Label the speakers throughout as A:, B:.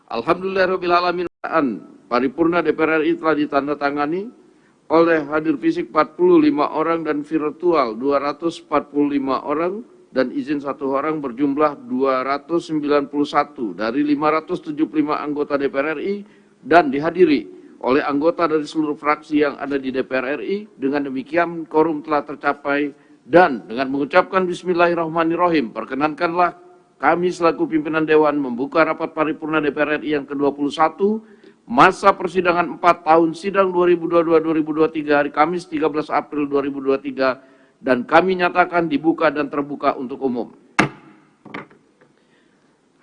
A: Alhamdulillahirrahmanirrahim, paripurna DPR RI telah ditandatangani oleh hadir fisik 45 orang dan virtual 245 orang dan izin 1 orang berjumlah 291 dari 575 anggota DPR RI dan dihadiri oleh anggota dari seluruh fraksi yang ada di DPR RI. Dengan demikian quorum telah tercapai dan dengan mengucapkan bismillahirrahmanirrahim, perkenankanlah kami selaku pimpinan Dewan membuka rapat paripurna DPR RI yang ke-21 masa persidangan 4 tahun sidang 2022-2023 hari Kamis 13 April 2023 dan kami nyatakan dibuka dan terbuka untuk umum.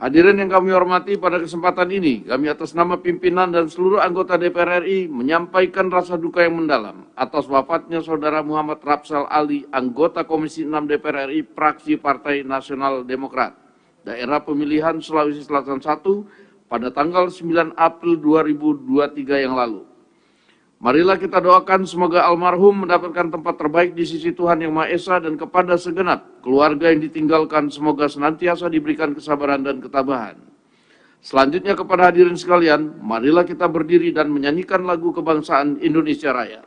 A: Hadirin yang kami hormati, pada kesempatan ini kami atas nama pimpinan dan seluruh anggota DPR RI menyampaikan rasa duka yang mendalam atas wafatnya Saudara Muhammad Rapsal Ali, anggota Komisi 6 DPR RI, fraksi Partai Nasional Demokrat, daerah pemilihan Sulawesi Selatan 1 pada tanggal 9 April 2023 yang lalu. Marilah kita doakan semoga almarhum mendapatkan tempat terbaik di sisi Tuhan Yang Maha Esa, dan kepada segenap keluarga yang ditinggalkan semoga senantiasa diberikan kesabaran dan ketabahan. Selanjutnya kepada hadirin sekalian, marilah kita berdiri dan menyanyikan lagu kebangsaan Indonesia Raya.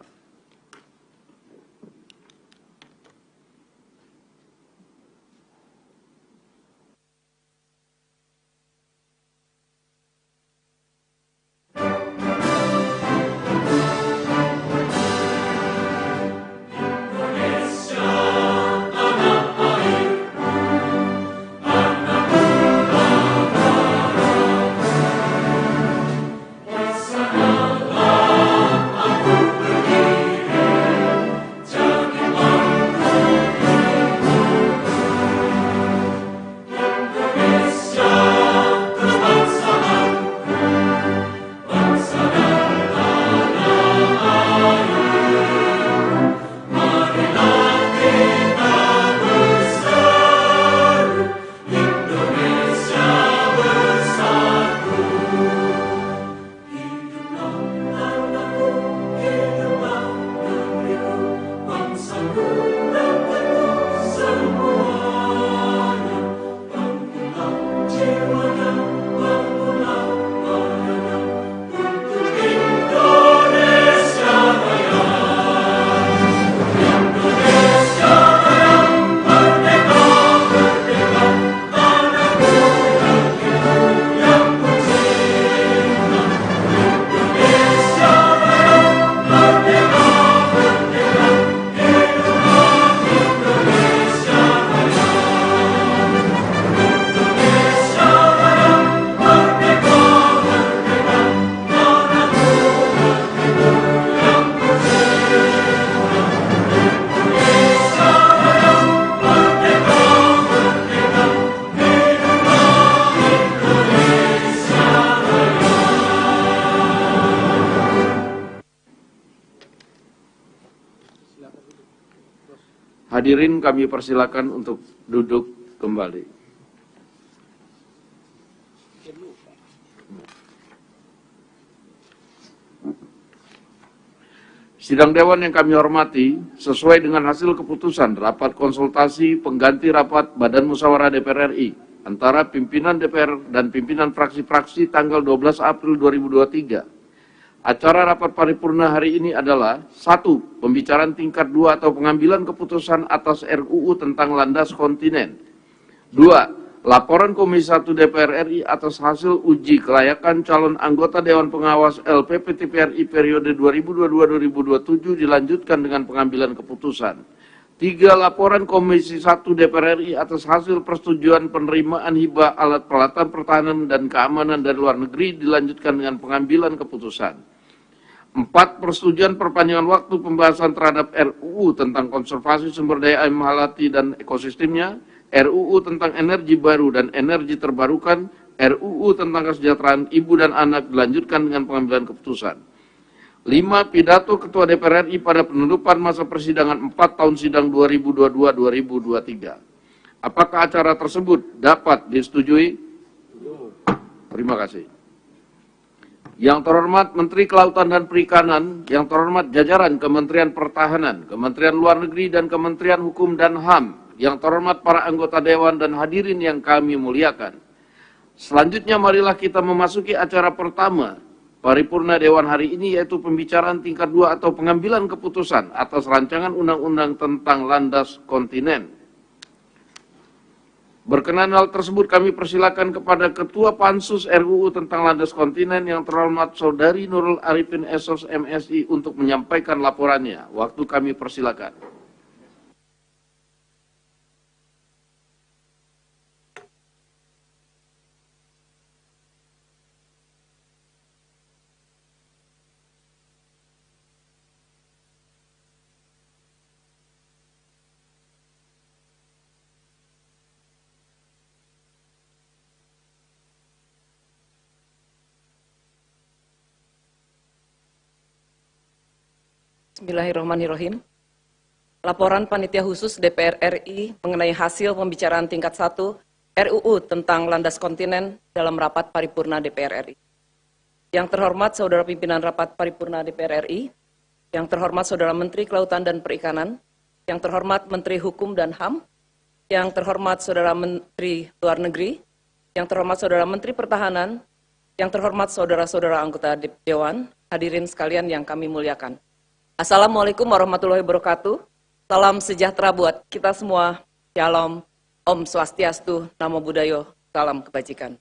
A: Hadirin kami persilakan untuk duduk kembali. Sidang Dewan yang kami hormati, sesuai dengan hasil keputusan rapat konsultasi pengganti rapat Badan Musyawarah DPR RI antara pimpinan DPR dan pimpinan fraksi-fraksi tanggal 12 April 2023. Acara rapat paripurna hari ini adalah 1. Pembicaraan tingkat 2 atau pengambilan keputusan atas RUU tentang landas kontinen. 2. Laporan Komisi 1 DPR RI atas hasil uji kelayakan calon anggota Dewan Pengawas LPP TPRI periode 2022-2027 dilanjutkan dengan pengambilan keputusan. 3. Laporan Komisi 1 DPR RI atas hasil persetujuan penerimaan hibah alat peralatan pertahanan dan keamanan dari luar negeri dilanjutkan dengan pengambilan keputusan. 4. Persetujuan perpanjangan waktu pembahasan terhadap RUU tentang konservasi sumber daya alam hayati dan ekosistemnya, RUU tentang energi baru dan energi terbarukan, RUU tentang kesejahteraan ibu dan anak dilanjutkan dengan pengambilan keputusan. 5. Pidato Ketua DPR RI pada penutupan masa persidangan 4 tahun sidang 2022-2023. Apakah acara tersebut dapat disetujui? Terima kasih. Yang terhormat Menteri Kelautan dan Perikanan, yang terhormat jajaran Kementerian Pertahanan, Kementerian Luar Negeri, dan Kementerian Hukum dan HAM, yang terhormat para anggota Dewan dan hadirin yang kami muliakan. Selanjutnya marilah kita memasuki acara pertama paripurna Dewan hari ini, yaitu pembicaraan tingkat 2 atau pengambilan keputusan atas rancangan undang-undang tentang landas kontinen. Berkenan hal tersebut, kami persilakan kepada Ketua Pansus RUU tentang landas kontinen yang terhormat Saudari Nurul Arifin SOS MSI untuk menyampaikan laporannya. Waktu kami persilakan.
B: Bismillahirrahmanirrahim. Laporan Panitia Khusus DPR RI mengenai hasil pembicaraan tingkat 1 RUU tentang landas kontinen dalam rapat paripurna DPR RI. Yang terhormat Saudara Pimpinan Rapat Paripurna DPR RI, yang terhormat Saudara Menteri Kelautan dan Perikanan, yang terhormat Menteri Hukum dan HAM, yang terhormat Saudara Menteri Luar Negeri, yang terhormat Saudara Menteri Pertahanan, yang terhormat saudara-saudara anggota Dewan, hadirin sekalian yang kami muliakan. Assalamualaikum warahmatullahi wabarakatuh. Salam sejahtera buat kita semua. Shalom, Om Swastiastu, Namo Buddhaya, salam kebajikan.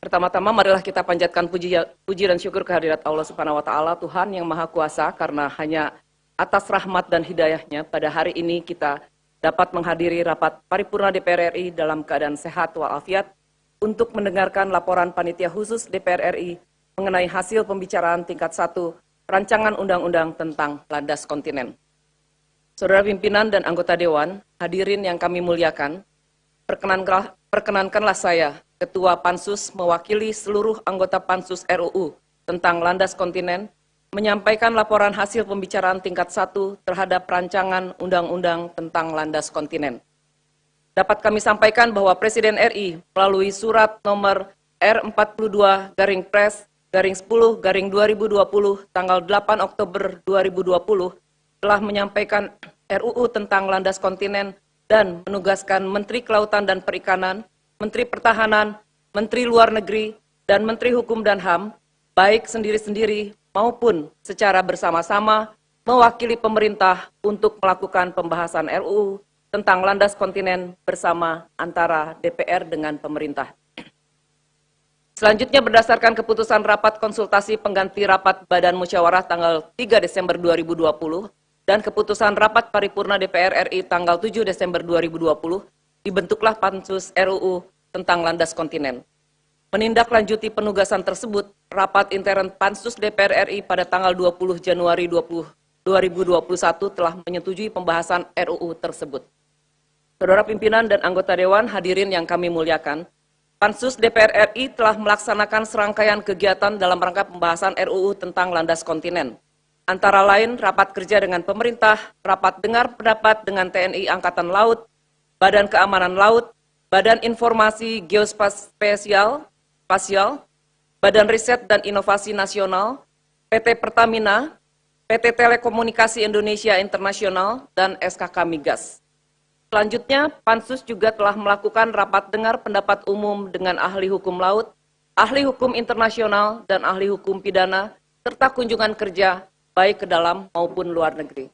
B: Pertama-tama marilah kita panjatkan puji dan syukur kehadirat Allah Subhanahu wa taala, Tuhan yang Maha Kuasa, karena hanya atas rahmat dan hidayahnya pada hari ini kita dapat menghadiri rapat paripurna DPR RI dalam keadaan sehat walafiat untuk mendengarkan laporan Panitia Khusus DPR RI mengenai hasil pembicaraan tingkat 1 rancangan undang-undang tentang landas kontinen. Saudara pimpinan dan anggota Dewan, hadirin yang kami muliakan, perkenankanlah saya, Ketua Pansus, mewakili seluruh anggota Pansus RUU tentang landas kontinen, menyampaikan laporan hasil pembicaraan tingkat 1 terhadap rancangan undang-undang tentang landas kontinen. Dapat kami sampaikan bahwa Presiden RI melalui surat nomor R42-Pres-10-2020 tanggal 8 Oktober 2020 telah menyampaikan RUU tentang landas kontinen dan menugaskan Menteri Kelautan dan Perikanan, Menteri Pertahanan, Menteri Luar Negeri, dan Menteri Hukum dan HAM, baik sendiri-sendiri maupun secara bersama-sama mewakili pemerintah untuk melakukan pembahasan RUU tentang landas kontinen bersama antara DPR dengan pemerintah. Selanjutnya berdasarkan keputusan rapat konsultasi pengganti rapat Badan Musyawarah tanggal 3 Desember 2020 dan keputusan rapat paripurna DPR RI tanggal 7 Desember 2020, dibentuklah Pansus RUU tentang landas kontinen. Menindaklanjuti penugasan tersebut, rapat intern Pansus DPR RI pada tanggal 20 Januari 2021 telah menyetujui pembahasan RUU tersebut. Saudara pimpinan dan anggota Dewan, hadirin yang kami muliakan, Pansus DPR RI telah melaksanakan serangkaian kegiatan dalam rangka pembahasan RUU tentang landas kontinen. Antara lain, rapat kerja dengan pemerintah, rapat dengar pendapat dengan TNI Angkatan Laut, Badan Keamanan Laut, Badan Informasi Geospasial, Badan Riset dan Inovasi Nasional, PT Pertamina, PT Telekomunikasi Indonesia Internasional, dan SKK Migas. Selanjutnya, Pansus juga telah melakukan rapat dengar pendapat umum dengan ahli hukum laut, ahli hukum internasional, dan ahli hukum pidana, serta kunjungan kerja baik ke dalam maupun luar negeri.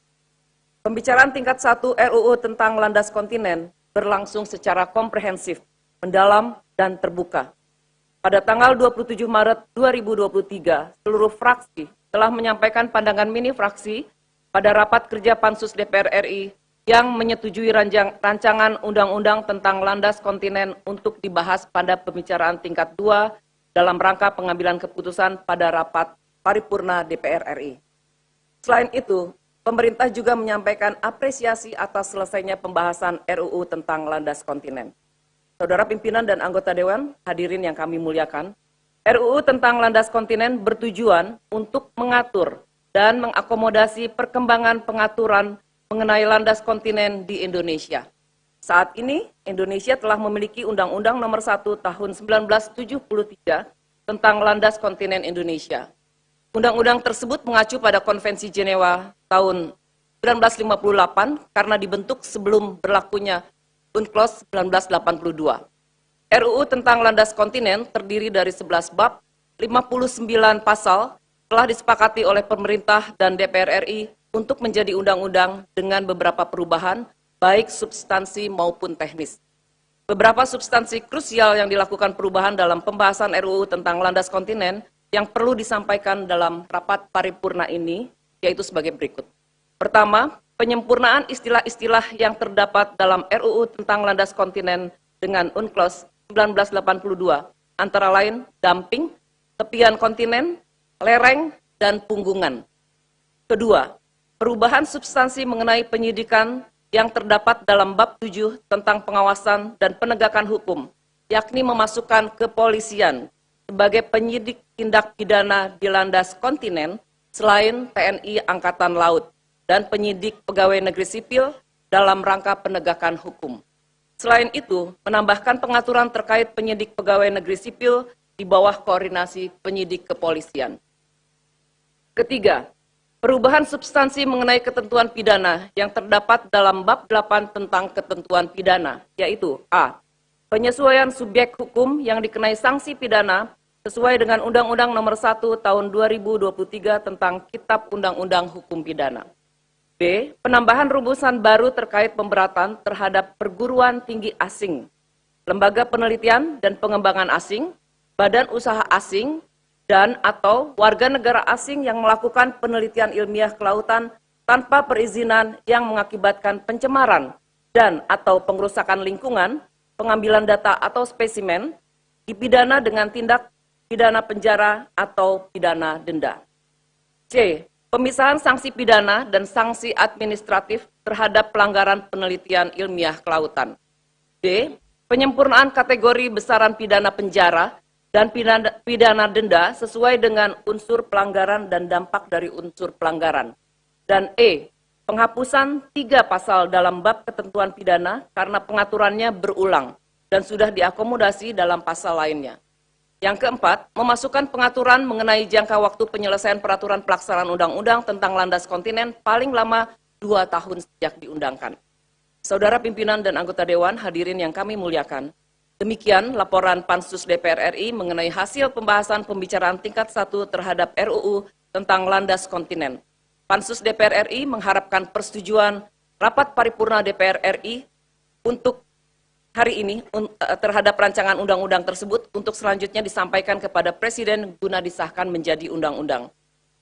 B: Pembicaraan tingkat 1 RUU tentang landas kontinen berlangsung secara komprehensif, mendalam, dan terbuka. Pada tanggal 27 Maret 2023, seluruh fraksi telah menyampaikan pandangan mini fraksi pada rapat kerja Pansus DPR RI yang menyetujui rancangan undang-undang tentang landas kontinen untuk dibahas pada pembicaraan tingkat 2 dalam rangka pengambilan keputusan pada rapat paripurna DPR RI. Selain itu, pemerintah juga menyampaikan apresiasi atas selesainya pembahasan RUU tentang landas kontinen. Saudara pimpinan dan anggota Dewan, hadirin yang kami muliakan, RUU tentang landas kontinen bertujuan untuk mengatur dan mengakomodasi perkembangan pengaturan mengenai landas kontinen di Indonesia. Saat ini, Indonesia telah memiliki Undang-Undang Nomor 1 Tahun 1973 tentang landas kontinen Indonesia. Undang-undang tersebut mengacu pada Konvensi Jenewa tahun 1958 karena dibentuk sebelum berlakunya UNCLOS 1982. RUU tentang landas kontinen terdiri dari 11 bab, 59 pasal, telah disepakati oleh pemerintah dan DPR RI untuk menjadi undang-undang dengan beberapa perubahan, baik substansi maupun teknis. Beberapa substansi krusial yang dilakukan perubahan dalam pembahasan RUU tentang landas kontinen yang perlu disampaikan dalam rapat paripurna ini, yaitu sebagai berikut. Pertama, penyempurnaan istilah-istilah yang terdapat dalam RUU tentang landas kontinen dengan UNCLOS 1982, antara lain dumping, tepian kontinen, lereng, dan punggungan. Kedua, perubahan substansi mengenai penyidikan yang terdapat dalam bab 7 tentang pengawasan dan penegakan hukum, yakni memasukkan kepolisian sebagai penyidik tindak pidana di landas kontinen selain TNI Angkatan Laut dan penyidik pegawai negeri sipil dalam rangka penegakan hukum. Selain itu, menambahkan pengaturan terkait penyidik pegawai negeri sipil di bawah koordinasi penyidik kepolisian. Ketiga, perubahan substansi mengenai ketentuan pidana yang terdapat dalam bab 8 tentang ketentuan pidana, yaitu A. Penyesuaian subjek hukum yang dikenai sanksi pidana sesuai dengan Undang-Undang Nomor 1 Tahun 2023 tentang Kitab Undang-Undang Hukum Pidana. B. Penambahan rumusan baru terkait pemberatan terhadap perguruan tinggi asing, lembaga penelitian dan pengembangan asing, badan usaha asing, dan atau warga negara asing yang melakukan penelitian ilmiah kelautan tanpa perizinan yang mengakibatkan pencemaran dan atau pengrusakan lingkungan, pengambilan data atau spesimen, dipidana dengan tindak pidana penjara atau pidana denda. C. Pemisahan sanksi pidana dan sanksi administratif terhadap pelanggaran penelitian ilmiah kelautan. D. Penyempurnaan kategori besaran pidana penjara dan pidana denda sesuai dengan unsur pelanggaran dan dampak dari unsur pelanggaran. Dan E. Penghapusan 3 pasal dalam bab ketentuan pidana karena pengaturannya berulang dan sudah diakomodasi dalam pasal lainnya. Yang keempat, memasukkan pengaturan mengenai jangka waktu penyelesaian peraturan pelaksanaan undang-undang tentang landas kontinen paling lama 2 tahun sejak diundangkan. Saudara pimpinan dan anggota Dewan, hadirin yang kami muliakan, demikian laporan Pansus DPR RI mengenai hasil pembahasan pembicaraan tingkat 1 terhadap RUU tentang landas kontinen. Pansus DPR RI mengharapkan persetujuan rapat paripurna DPR RI untuk hari ini terhadap rancangan undang-undang tersebut untuk selanjutnya disampaikan kepada Presiden guna disahkan menjadi undang-undang.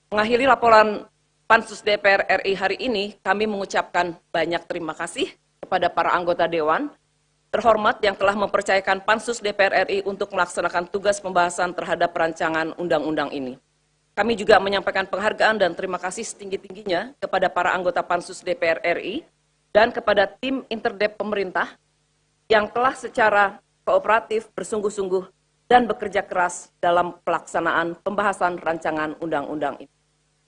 B: Mengakhiri laporan Pansus DPR RI hari ini, kami mengucapkan banyak terima kasih kepada para anggota Dewan terhormat yang telah mempercayakan Pansus DPR RI untuk melaksanakan tugas pembahasan terhadap rancangan undang-undang ini. Kami juga menyampaikan penghargaan dan terima kasih setinggi-tingginya kepada para anggota Pansus DPR RI dan kepada tim interdep pemerintah yang telah secara kooperatif, bersungguh-sungguh, dan bekerja keras dalam pelaksanaan pembahasan rancangan undang-undang ini.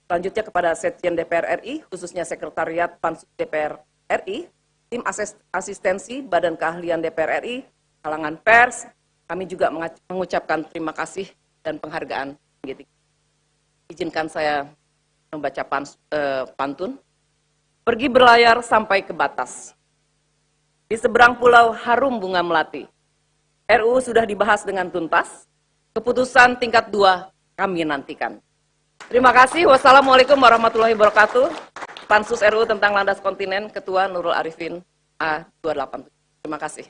B: Selanjutnya kepada Sekjen DPR RI, khususnya Sekretariat Pansus DPR RI, tim asistensi Badan Keahlian DPR RI, kalangan pers, kami juga mengucapkan terima kasih dan penghargaan. Izinkan saya membaca pantun. Pergi berlayar sampai ke batas. Di seberang pulau harum bunga melati. RUU sudah dibahas dengan tuntas. Keputusan tingkat 2 kami nantikan. Terima kasih. Wassalamualaikum warahmatullahi wabarakatuh. Pansus RUU tentang landas kontinen, Ketua Nurul Arifin A287. Terima kasih.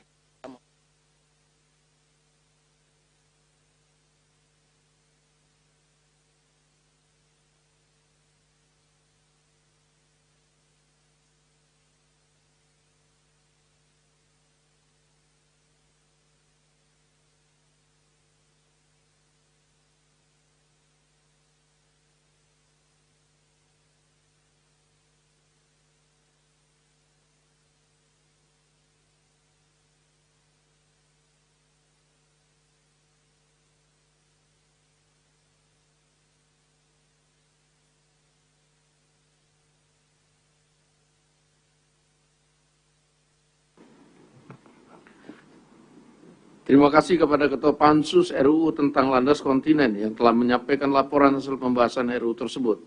A: Terima kasih kepada Ketua Pansus RUU tentang landas kontinen yang telah menyampaikan laporan hasil pembahasan RUU tersebut.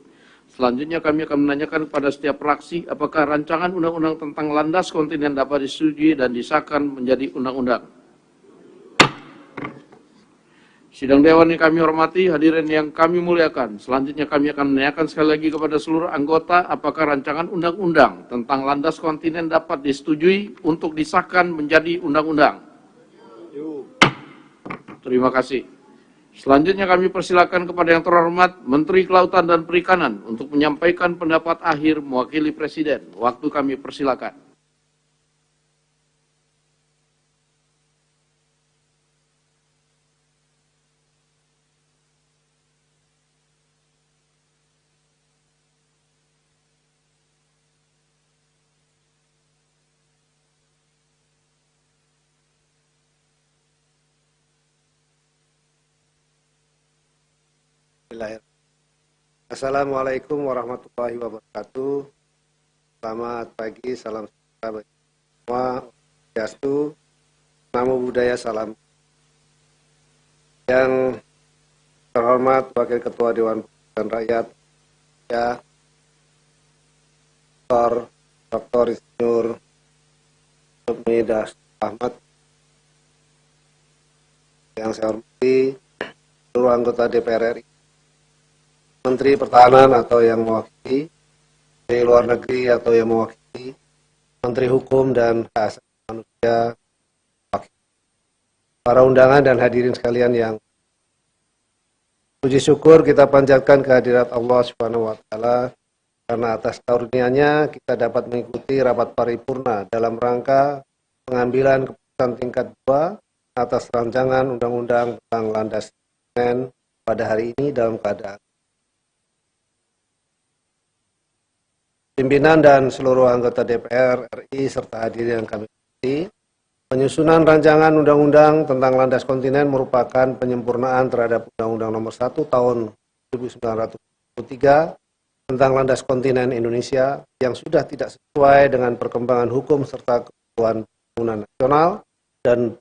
A: Selanjutnya kami akan menanyakan kepada setiap fraksi apakah rancangan undang-undang tentang landas kontinen dapat disetujui dan disahkan menjadi undang-undang. Sidang Dewan yang kami hormati, hadirin yang kami muliakan. Selanjutnya kami akan menanyakan sekali lagi kepada seluruh anggota apakah rancangan undang-undang tentang landas kontinen dapat disetujui untuk disahkan menjadi undang-undang. Terima kasih. Selanjutnya kami persilakan kepada yang terhormat Menteri Kelautan dan Perikanan untuk menyampaikan pendapat akhir mewakili Presiden. Waktu kami persilakan.
C: Assalamualaikum warahmatullahi wabarakatuh. Selamat pagi, salam sejahtera bagi semua. Swastiastu, Namo Buddhaya, salam. Yang terhormat Wakil Ketua Dewan Perwakilan Rakyat, ya, Dr. Insinyur Sufmi Dasko Ahmad. Yang saya hormati seluruh anggota DPR RI, Menteri Pertahanan atau yang mewakili, Menteri Luar Negeri atau yang mewakili, Menteri Hukum dan Hak Asasi Manusia, para undangan dan hadirin sekalian yang puji syukur kita panjatkan kehadirat Allah Subhanahu wa Ta'ala karena atas karunia-Nya kita dapat mengikuti rapat paripurna dalam rangka pengambilan keputusan tingkat 2 atas rancangan undang-undang tentang landas kontinen pada hari ini dalam keadaan pimpinan dan seluruh anggota DPR RI serta hadirin yang kami hormati. Penyusunan rancangan undang-undang tentang landas kontinen merupakan penyempurnaan terhadap Undang-Undang Nomor 1 Tahun 1993 tentang landas kontinen Indonesia yang sudah tidak sesuai dengan perkembangan hukum serta kebutuhan pembangunan nasional dan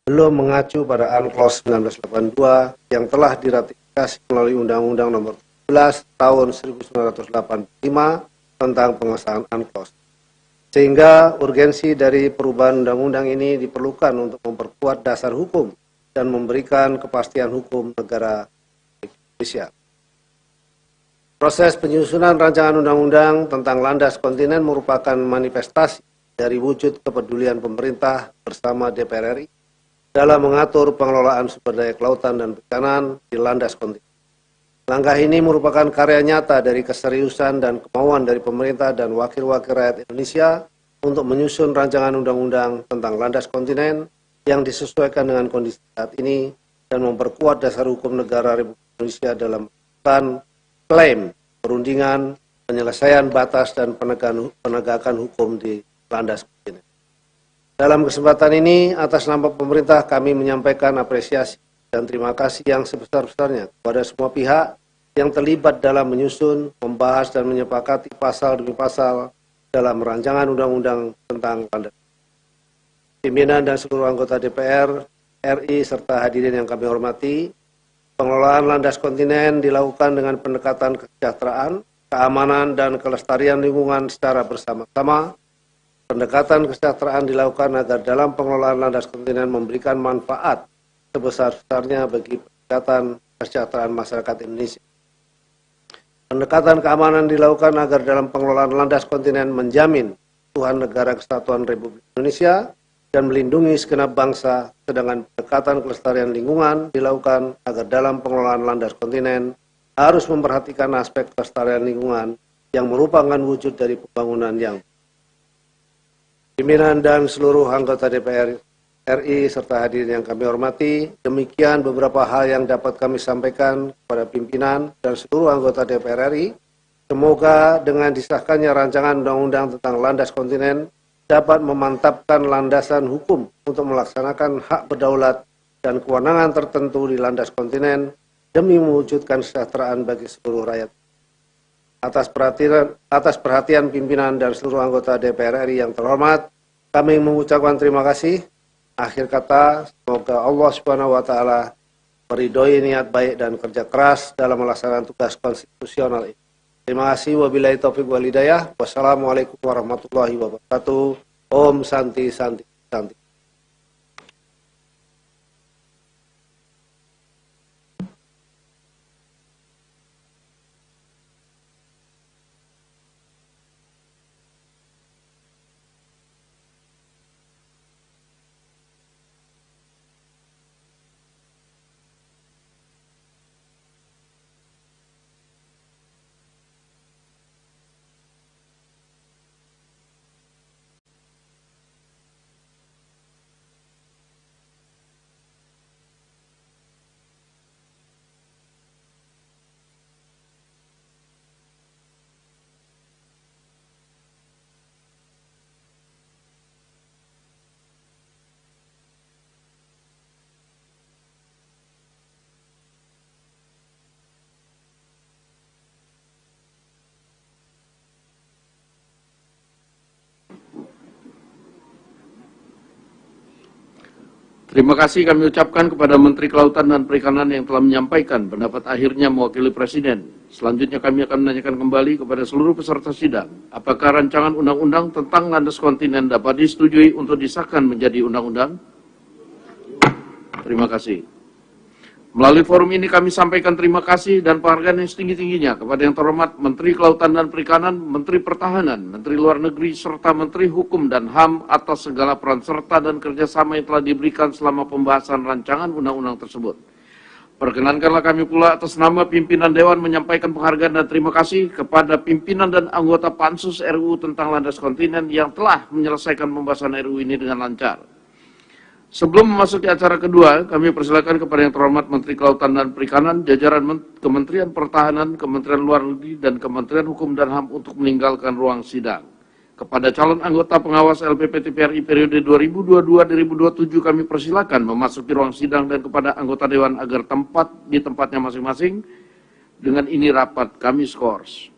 C: belum mengacu pada UNCLOS 1982 yang telah diratifikasi melalui Undang-Undang Nomor 17 Tahun 1985 tentang pengesahan UNCLOS. Sehingga urgensi dari perubahan undang-undang ini diperlukan untuk memperkuat dasar hukum dan memberikan kepastian hukum negara Indonesia. Proses penyusunan rancangan undang-undang tentang landas kontinen merupakan manifestasi dari wujud kepedulian pemerintah bersama DPR RI dalam mengatur pengelolaan sumber daya kelautan dan perikanan di landas kontinen. Langkah ini merupakan karya nyata dari keseriusan dan kemauan dari pemerintah dan wakil-wakil rakyat Indonesia untuk menyusun rancangan undang-undang tentang landas kontinen yang disesuaikan dengan kondisi saat ini dan memperkuat dasar hukum negara Republik Indonesia dalam melakukan klaim, perundingan, penyelesaian batas dan penegakan hukum di landas kontinen. Dalam kesempatan ini, atas nama pemerintah kami menyampaikan apresiasi dan terima kasih yang sebesar-besarnya kepada semua pihak yang terlibat dalam menyusun, membahas, dan menyepakati pasal demi pasal dalam rancangan undang-undang tentang landas. Pimpinan dan seluruh anggota DPR RI serta hadirin yang kami hormati, pengelolaan landas kontinen dilakukan dengan pendekatan kesejahteraan, keamanan, dan kelestarian lingkungan secara bersama-sama. Pendekatan kesejahteraan dilakukan agar dalam pengelolaan landas kontinen memberikan manfaat sebesar-besarnya bagi peningkatan kesejahteraan masyarakat Indonesia. Pendekatan keamanan dilakukan agar dalam pengelolaan landas kontinen menjamin keutuhan negara kesatuan Republik Indonesia dan melindungi segenap bangsa, sedangkan pendekatan kelestarian lingkungan dilakukan agar dalam pengelolaan landas kontinen harus memperhatikan aspek kelestarian lingkungan yang merupakan wujud dari pembangunan yang pimpinan dan seluruh anggota DPR RI serta hadirin yang kami hormati, demikian beberapa hal yang dapat kami sampaikan kepada pimpinan dan seluruh anggota DPR RI. Semoga dengan disahkannya rancangan undang-undang tentang landas kontinen dapat memantapkan landasan hukum untuk melaksanakan hak berdaulat dan kewenangan tertentu di landas kontinen demi mewujudkan kesejahteraan bagi seluruh rakyat. Atas perhatian pimpinan dan seluruh anggota DPR RI yang terhormat, kami mengucapkan terima kasih. Akhir kata, semoga Allah Subhanahu wa Ta'ala meridhoi niat baik dan kerja keras dalam melaksanakan tugas konstitusional ini. Terima kasih. Wabillahi taufiq wal hidayah. Wassalamualaikum warahmatullahi wabarakatuh. Om Santi Santi Santi.
A: Terima kasih kami ucapkan kepada Menteri Kelautan dan Perikanan yang telah menyampaikan pendapat akhirnya mewakili Presiden. Selanjutnya kami akan menanyakan kembali kepada seluruh peserta sidang, apakah rancangan undang-undang tentang landas kontinen dapat disetujui untuk disahkan menjadi undang-undang? Terima kasih. Melalui forum ini kami sampaikan terima kasih dan penghargaan yang setinggi-tingginya kepada yang terhormat Menteri Kelautan dan Perikanan, Menteri Pertahanan, Menteri Luar Negeri, serta Menteri Hukum dan HAM atas segala peran serta dan kerjasama yang telah diberikan selama pembahasan rancangan undang-undang tersebut. Perkenankanlah kami pula atas nama pimpinan Dewan menyampaikan penghargaan dan terima kasih kepada pimpinan dan anggota Pansus RUU tentang landas kontinen yang telah menyelesaikan pembahasan RUU ini dengan lancar. Sebelum memasuki acara kedua, kami persilakan kepada yang terhormat Menteri Kelautan dan Perikanan, jajaran Kementerian Pertahanan, Kementerian Luar Negeri, dan Kementerian Hukum dan HAM untuk meninggalkan ruang sidang. Kepada calon anggota pengawas LPP TVRI periode 2022-2027 kami persilakan memasuki ruang sidang dan kepada anggota Dewan agar tempat di tempatnya masing-masing. Dengan ini rapat kami skors.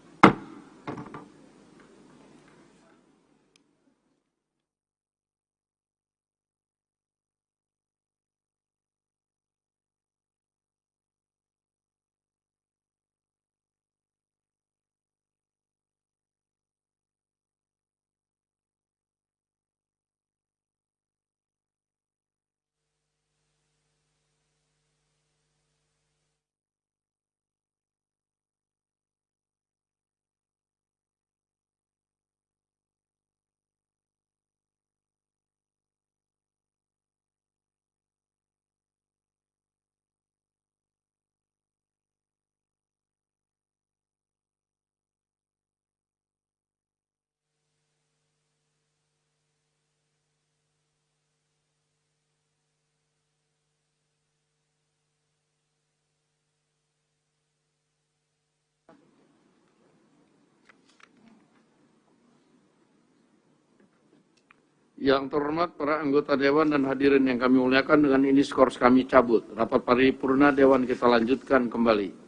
A: Yang terhormat para anggota Dewan dan hadirin yang kami muliakan, dengan ini skors kami cabut. Rapat paripurna Dewan kita lanjutkan kembali.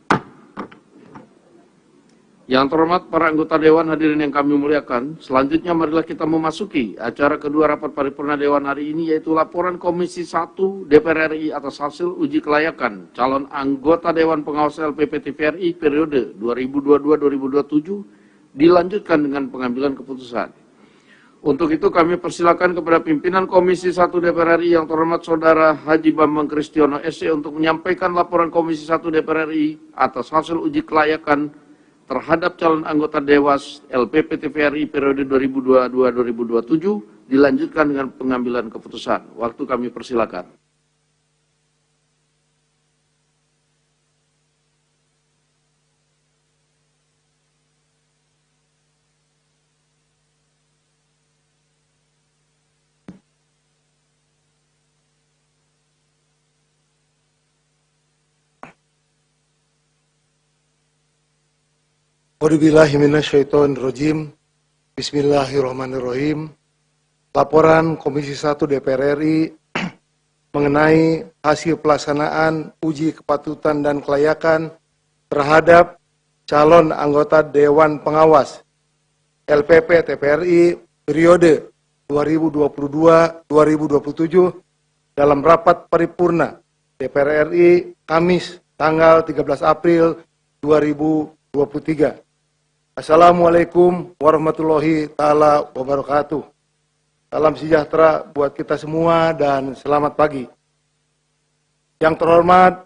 A: Yang terhormat para anggota Dewan hadirin yang kami muliakan, selanjutnya marilah kita memasuki acara kedua rapat paripurna Dewan hari ini, yaitu laporan Komisi 1 DPR RI atas hasil uji kelayakan calon anggota Dewan Pengawas LPP TVRI periode 2022-2027 dilanjutkan dengan pengambilan keputusan. Untuk itu kami persilakan kepada pimpinan Komisi 1 DPR RI yang terhormat Saudara Haji Bambang Kristiono SC untuk menyampaikan laporan Komisi 1 DPR RI atas hasil uji kelayakan terhadap calon anggota Dewas LPP TVRI periode 2022-2027 dilanjutkan dengan pengambilan keputusan. Waktu kami persilakan.
C: A'udzubillahiminasyaitonirrajim. Bismillahirrahmanirrahim. Laporan Komisi 1 DPR RI mengenai hasil pelaksanaan uji kepatutan dan kelayakan terhadap calon anggota Dewan Pengawas LPP TVRI periode 2022-2027 dalam rapat paripurna DPR RI Kamis tanggal 13 April 2023.
D: Assalamualaikum warahmatullahi taala wabarakatuh. Salam sejahtera buat kita semua dan selamat pagi. Yang terhormat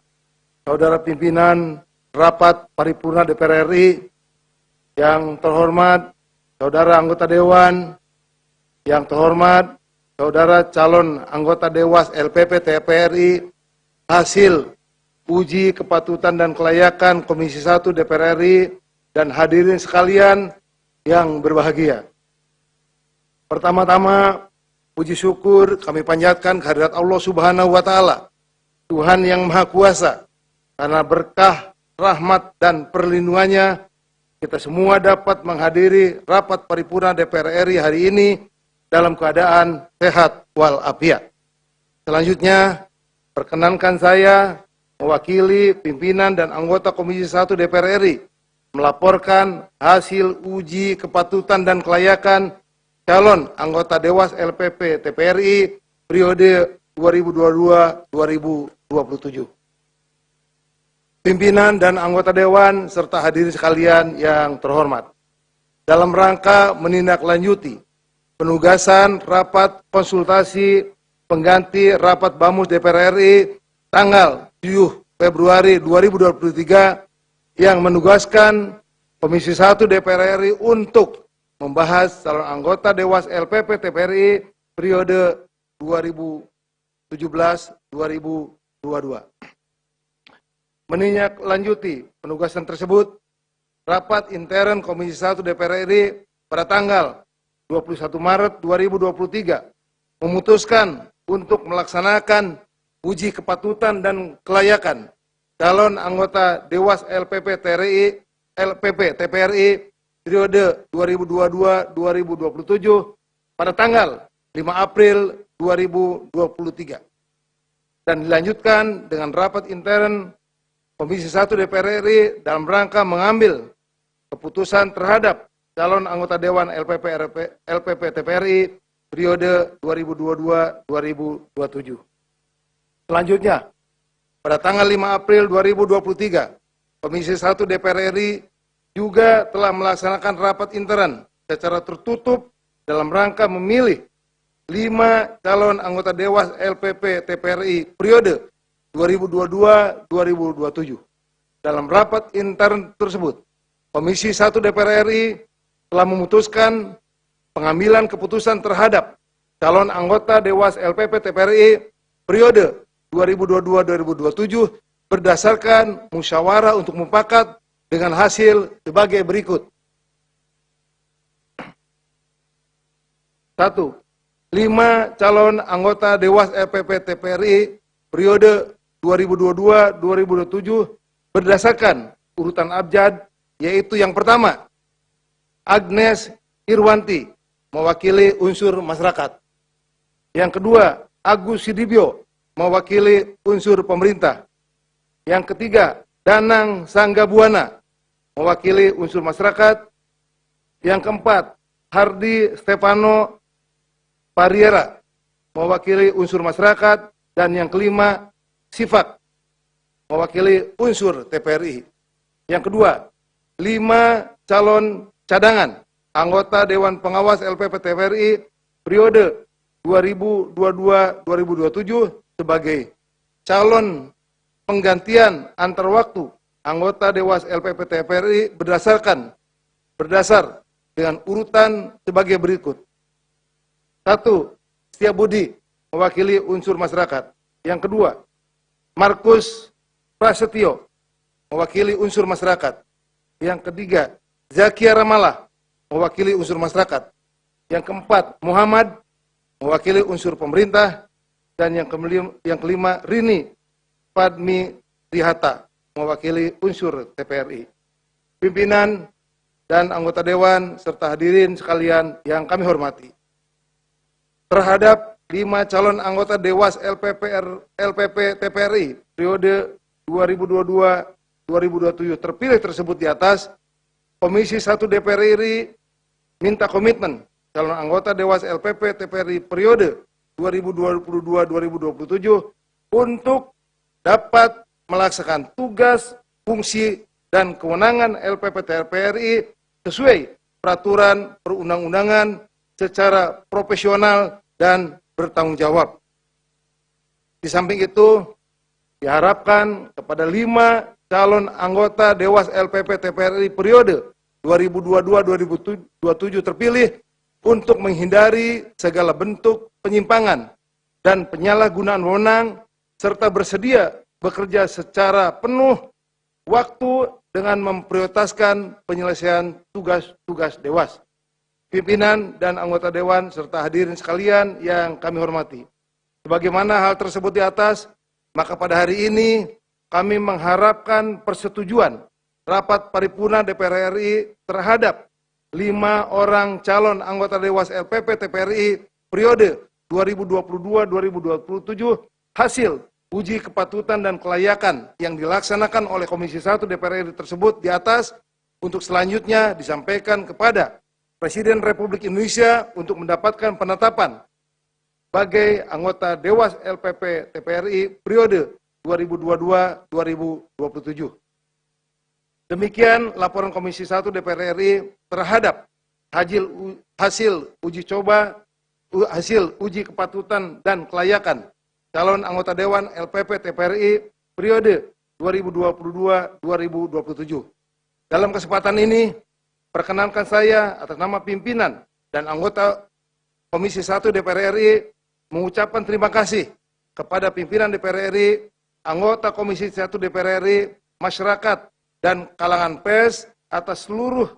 D: Saudara Pimpinan Rapat Paripurna DPR RI, yang terhormat Saudara Anggota Dewan, yang terhormat Saudara calon anggota Dewas LPP TPRI, hasil uji kepatutan dan kelayakan Komisi 1 DPR RI, dan hadirin sekalian yang berbahagia. Pertama-tama, puji syukur kami panjatkan kehadirat Allah Subhanahu wa Ta'ala, Tuhan yang Maha Kuasa, karena berkah, rahmat, dan perlindungannya, kita semua dapat menghadiri rapat paripurna DPR RI hari ini dalam keadaan sehat walafiat. Selanjutnya, perkenankan saya mewakili pimpinan dan anggota Komisi 1 DPR RI melaporkan hasil uji kepatutan dan kelayakan calon anggota Dewas LPP TPRI periode 2022-2027. Pimpinan dan anggota Dewan serta hadirin sekalian yang terhormat, dalam rangka menindaklanjuti penugasan rapat konsultasi pengganti rapat Bamus DPR RI tanggal 7 Februari 2023 yang menugaskan Komisi 1 DPR RI untuk membahas calon anggota Dewas LPP TPRI periode 2017-2022. Menindaklanjuti penugasan tersebut, rapat intern Komisi 1 DPR RI pada tanggal 21 Maret 2023 memutuskan untuk melaksanakan uji kepatutan dan kelayakan calon anggota Dewas LPP TPRI periode 2022-2027 pada tanggal 5 April 2023 dan dilanjutkan dengan rapat intern Komisi 1 DPR RI dalam rangka mengambil keputusan terhadap calon anggota Dewan LPP TPRI periode 2022-2027. Selanjutnya, pada tanggal 5 April 2023, Komisi 1 DPR RI juga telah melaksanakan rapat intern secara tertutup dalam rangka memilih 5 calon anggota Dewas LPP TPRI periode 2022-2027. Dalam rapat intern tersebut, Komisi 1 DPR RI telah memutuskan pengambilan keputusan terhadap calon anggota Dewas LPP TPRI periode 2022-2027 berdasarkan musyawarah untuk mufakat dengan hasil sebagai berikut. 1. 5 calon anggota Dewas LPP TPRI periode 2022-2027 berdasarkan urutan abjad, yaitu yang pertama, Agnes Irwanti, mewakili unsur masyarakat. Yang kedua, Agus Sidibyo, mewakili unsur pemerintah. Yang ketiga, Danang Sanggabuana, mewakili unsur masyarakat. Yang keempat, Hardi Stefano Pariera, mewakili unsur masyarakat. Dan yang kelima, Sifak, mewakili unsur TPRI. Yang kedua, 5 calon cadangan anggota Dewan Pengawas LPP TPRI periode 2022-2027 sebagai calon penggantian antar waktu anggota Dewas LPP TPRI berdasar dengan urutan sebagai berikut. 1. Setiabudi, mewakili unsur masyarakat. Yang kedua, Markus Prasetyo, mewakili unsur masyarakat. Yang ketiga, Zakia Ramalah, mewakili unsur masyarakat. Yang keempat, Muhammad, mewakili unsur pemerintah. Dan yang kelima, Rini Padmi Rihata, mewakili unsur TPRI. Pimpinan dan anggota Dewan serta hadirin sekalian yang kami hormati. Terhadap 5 calon anggota Dewas LPP TPRI periode 2022-2027 terpilih tersebut di atas, Komisi 1 DPR RI minta komitmen calon anggota Dewas LPP TPRI periode 2022-2027 untuk dapat melaksanakan tugas, fungsi, dan kewenangan LPP TPRI sesuai peraturan perundang-undangan secara profesional dan bertanggung jawab. Di samping itu, diharapkan kepada 5 calon anggota Dewas LPP TPRI periode 2022-2027 terpilih untuk menghindari segala bentuk penyimpangan dan penyalahgunaan wewenang serta bersedia bekerja secara penuh waktu dengan memprioritaskan penyelesaian tugas-tugas Dewas. Pimpinan dan anggota Dewan serta hadirin sekalian yang kami hormati. Sebagaimana hal tersebut di atas, maka pada hari ini kami mengharapkan persetujuan rapat paripurna DPR RI terhadap 5 orang calon anggota Dewas LPP TPRI periode 2022-2027 hasil uji kepatutan dan kelayakan yang dilaksanakan oleh Komisi 1 DPR RI tersebut di atas untuk selanjutnya disampaikan kepada Presiden Republik Indonesia untuk mendapatkan penetapan sebagai anggota Dewas LPP TPRI periode 2022-2027. Demikian laporan Komisi 1 DPR RI terhadap hasil uji kepatutan dan kelayakan calon anggota Dewan LPP TPRI periode 2022-2027. Dalam kesempatan ini, perkenankan saya atas nama pimpinan dan anggota Komisi 1 DPR RI mengucapkan terima kasih kepada pimpinan DPR RI, anggota Komisi 1 DPR RI, masyarakat, dan kalangan pers atas seluruh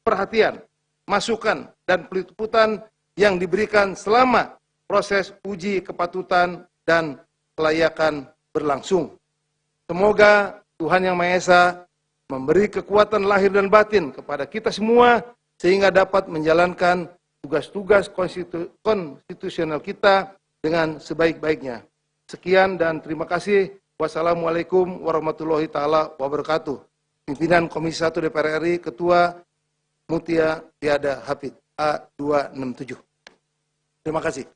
D: perhatian, masukan, dan peliputan yang diberikan selama proses uji kepatutan dan kelayakan berlangsung. Semoga Tuhan Yang Maha Esa memberi kekuatan lahir dan batin kepada kita semua sehingga dapat menjalankan tugas-tugas konstitusional kita dengan sebaik-baiknya. Sekian dan terima kasih. Wassalamualaikum warahmatullahi taala wabarakatuh. Pimpinan Komisi 1 DPR RI, Ketua Mutia Tiada Hafid A267. Terima kasih.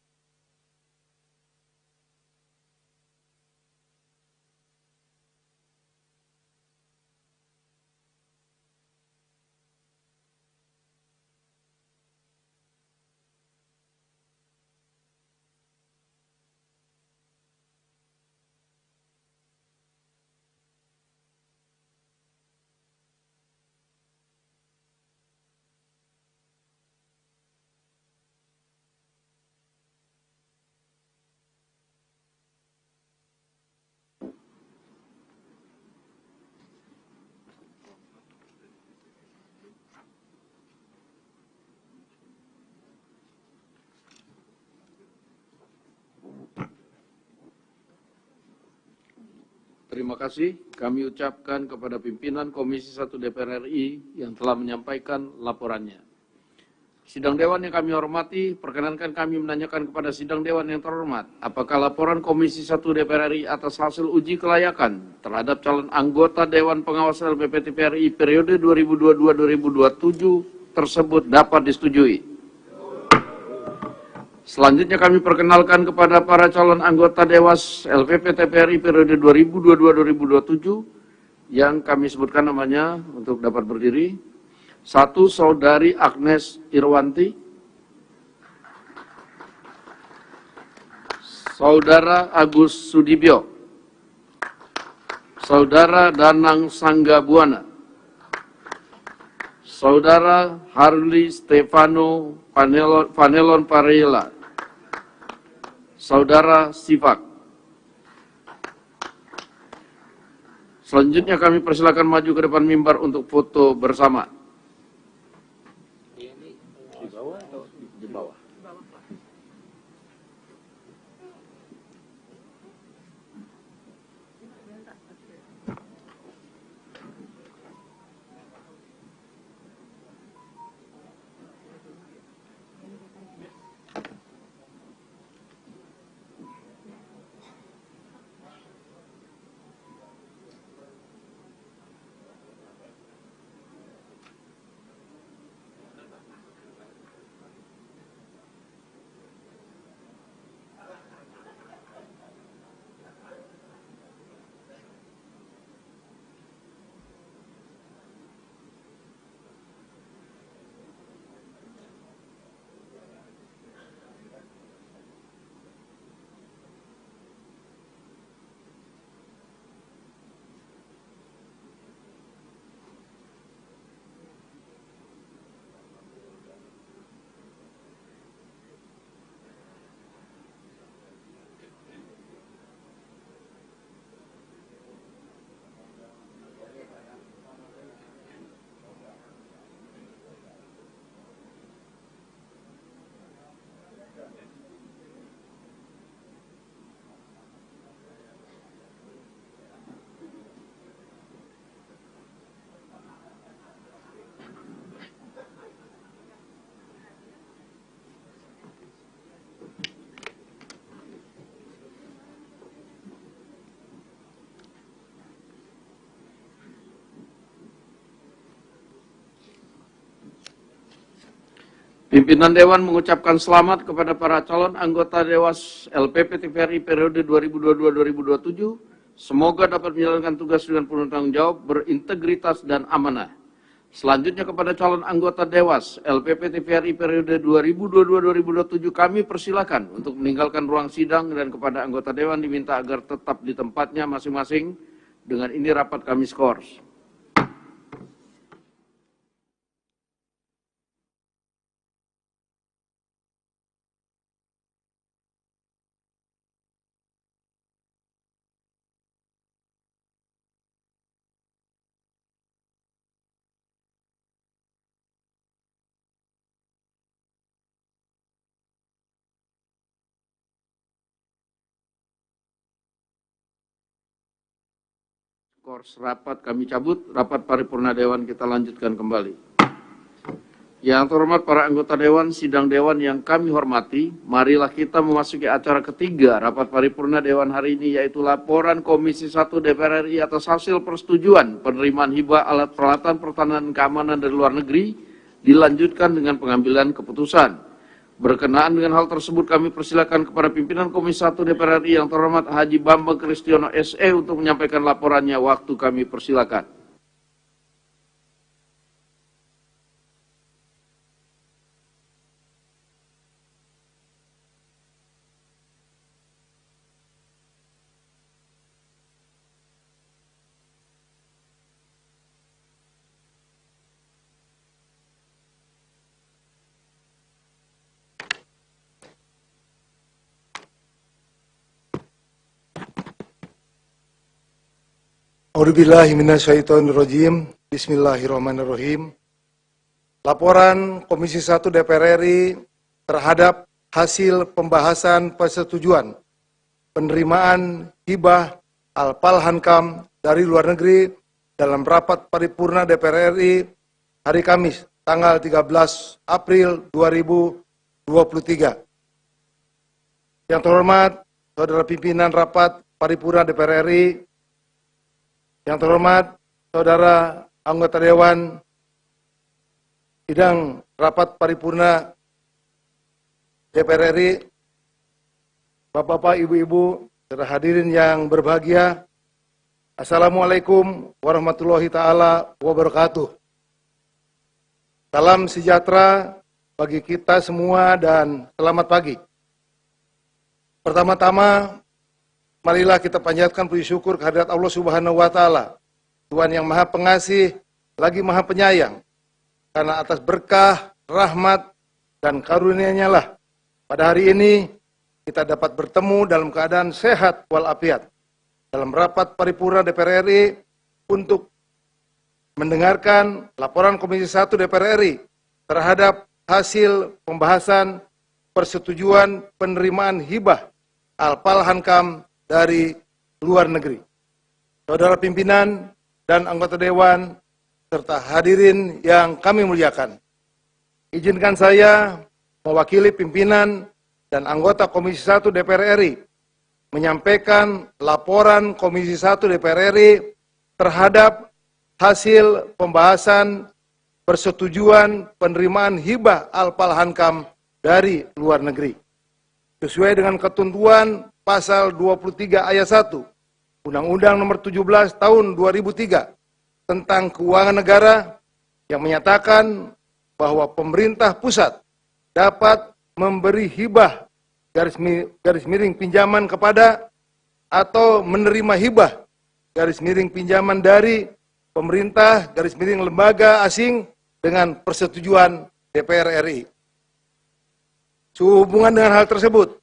A: Terima kasih kami ucapkan kepada pimpinan Komisi 1 DPR RI yang telah menyampaikan laporannya. Sidang Dewan yang kami hormati, perkenankan kami menanyakan kepada Sidang Dewan yang terhormat, apakah laporan Komisi 1 DPR RI atas hasil uji kelayakan terhadap calon anggota Dewan Pengawas LPP TPRI periode 2022-2027 tersebut dapat disetujui? Selanjutnya kami perkenalkan kepada para calon anggota Dewas LPP TPRI periode 2022-2027 yang kami sebutkan namanya untuk dapat berdiri. 1. Saudari Agnes Irwanti. Saudara Agus Sudibyo. Saudara Danang Sanggabuana. Saudara Harli Stefano Vanelon Parela. Saudara Sifak. Selanjutnya kami persilakan maju ke depan mimbar untuk foto bersama. Di bawah atau di bawah? Pimpinan Dewan mengucapkan selamat kepada para calon anggota Dewas LPP TVRI periode 2022-2027. Semoga dapat menjalankan tugas dengan penuh tanggung jawab, berintegritas, dan amanah. Selanjutnya kepada calon anggota Dewas LPP TVRI periode 2022-2027 kami persilakan untuk meninggalkan ruang sidang, dan kepada anggota Dewan diminta agar tetap di tempatnya masing-masing. Dengan ini rapat kami skors. Skors rapat kami cabut, rapat paripurna Dewan kita lanjutkan kembali. Yang terhormat para anggota Dewan, sidang Dewan yang kami hormati, marilah kita memasuki acara ketiga rapat paripurna Dewan hari ini, yaitu laporan Komisi 1 DPR RI atas hasil persetujuan penerimaan hibah alat peralatan pertahanan dan keamanan dari luar negeri, dilanjutkan dengan pengambilan keputusan. Berkenaan dengan hal tersebut, kami persilakan kepada pimpinan Komisi 1 DPR RI yang terhormat Haji Bambang Kristiono SE untuk menyampaikan laporannya. Waktu kami persilakan.
D: A'udzubillahi minasyaitonirrajim. Bismillahirrahmanirrahim. Laporan Komisi 1 DPR RI terhadap hasil pembahasan persetujuan penerimaan hibah Al-Palhankam dari luar negeri dalam rapat paripurna DPR RI hari Kamis tanggal 13 April 2023. Yang terhormat Saudara Pimpinan Rapat Paripurna DPR RI, yang terhormat Saudara Anggota Dewan Sidang Rapat Paripurna DPR RI, Bapak-bapak, Ibu-ibu, saudara hadirin yang berbahagia, Assalamualaikum warahmatullahi ta'ala wabarakatuh. Salam sejahtera bagi kita semua dan selamat pagi. Pertama-tama, marilah kita panjatkan puji syukur kehadirat Allah Subhanahu wa Ta'ala, Tuhan yang Maha Pengasih lagi Maha Penyayang, karena atas berkah, rahmat, dan karunia-Nya lah pada hari ini kita dapat bertemu dalam keadaan sehat walafiat dalam rapat paripurna DPR RI untuk mendengarkan laporan Komisi 1 DPR RI terhadap hasil pembahasan persetujuan penerimaan hibah Al-Palhankam dari luar negeri. Saudara pimpinan dan anggota Dewan, serta hadirin yang kami muliakan, izinkan saya mewakili pimpinan dan anggota Komisi 1 DPR RI menyampaikan laporan Komisi 1 DPR RI terhadap hasil pembahasan persetujuan penerimaan hibah Al-Palhankam dari luar negeri. Sesuai dengan ketentuan Pasal 23 ayat 1 Undang-Undang Nomor 17 Tahun 2003 tentang Keuangan Negara yang menyatakan bahwa pemerintah pusat dapat memberi hibah garis miring pinjaman kepada atau menerima hibah garis miring pinjaman dari pemerintah garis miring lembaga asing dengan persetujuan DPR RI. Sehubungan dengan hal tersebut,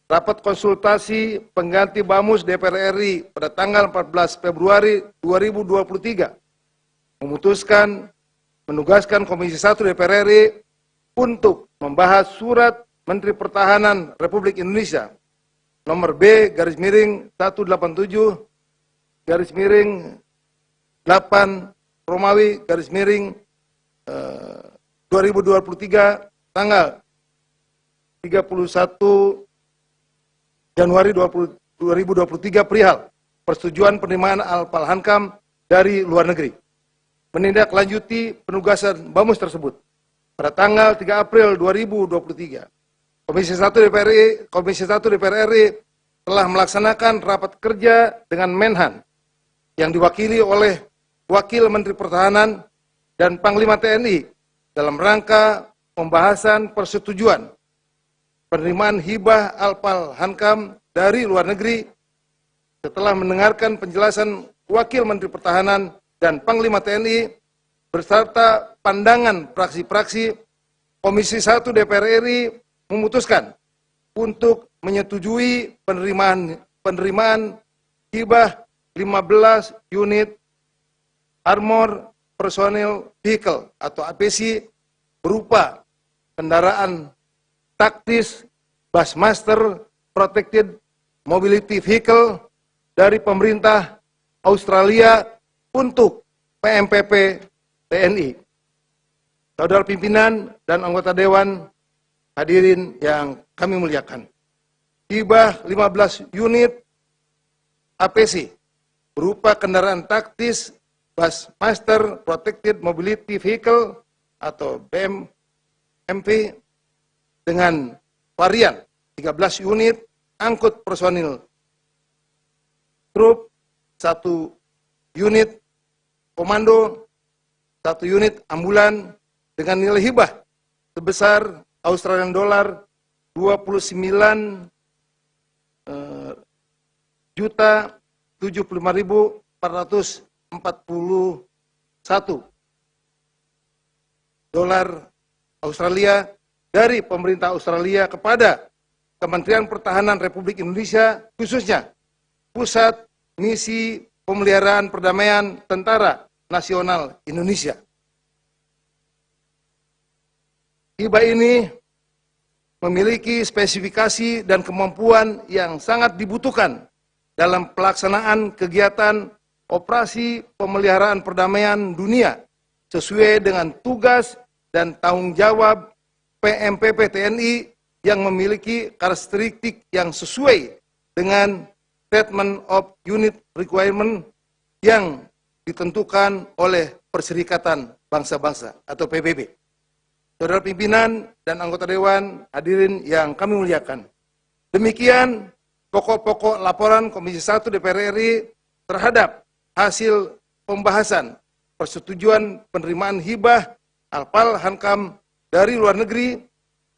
D: rapat konsultasi pengganti Bamus DPR RI pada tanggal 14 Februari 2023 memutuskan menugaskan Komisi 1 DPR RI untuk membahas surat Menteri Pertahanan Republik Indonesia nomor B garis miring 187 garis miring 8 Romawi garis miring 2023 tanggal 31 Januari 2023 perihal persetujuan penerimaan Al-Palhankam dari luar negeri. Menindaklanjuti penugasan Bamus tersebut. pada tanggal 3 April 2023. Komisi 1 DPR RI telah melaksanakan rapat kerja dengan Menhan yang diwakili oleh Wakil Menteri Pertahanan dan Panglima TNI dalam rangka pembahasan persetujuan penerimaan hibah Alpal Hankam dari luar negeri. Setelah mendengarkan penjelasan Wakil Menteri Pertahanan dan Panglima TNI beserta pandangan praksi-praksi, Komisi 1 DPR RI memutuskan untuk menyetujui penerimaan hibah 15 unit Armor Personnel Vehicle atau APC berupa kendaraan taktis Bushmaster Protected Mobility Vehicle dari pemerintah Australia untuk PMPP TNI. Saudara pimpinan dan anggota Dewan, hadirin yang kami muliakan, hibah 15 unit APC berupa kendaraan taktis Bushmaster Protected Mobility Vehicle atau BMP dengan varian 13 unit angkut personil trup, 1 unit komando, 1 unit ambulan dengan nilai hibah sebesar Australian dollar 29 juta 75.441 dolar Australia dari pemerintah Australia kepada Kementerian Pertahanan Republik Indonesia, khususnya Pusat Misi Pemeliharaan Perdamaian Tentara Nasional Indonesia. Hibah ini memiliki spesifikasi dan kemampuan yang sangat dibutuhkan dalam pelaksanaan kegiatan operasi pemeliharaan perdamaian dunia sesuai dengan tugas dan tanggung jawab PMPP TNI yang memiliki karakteristik yang sesuai dengan Statement of Unit Requirement yang ditentukan oleh Perserikatan Bangsa-Bangsa atau PBB. Saudara pimpinan dan anggota Dewan, hadirin yang kami muliakan. Demikian pokok-pokok laporan Komisi 1 DPR RI terhadap hasil pembahasan persetujuan penerimaan hibah Alpal Hankam dari luar negeri,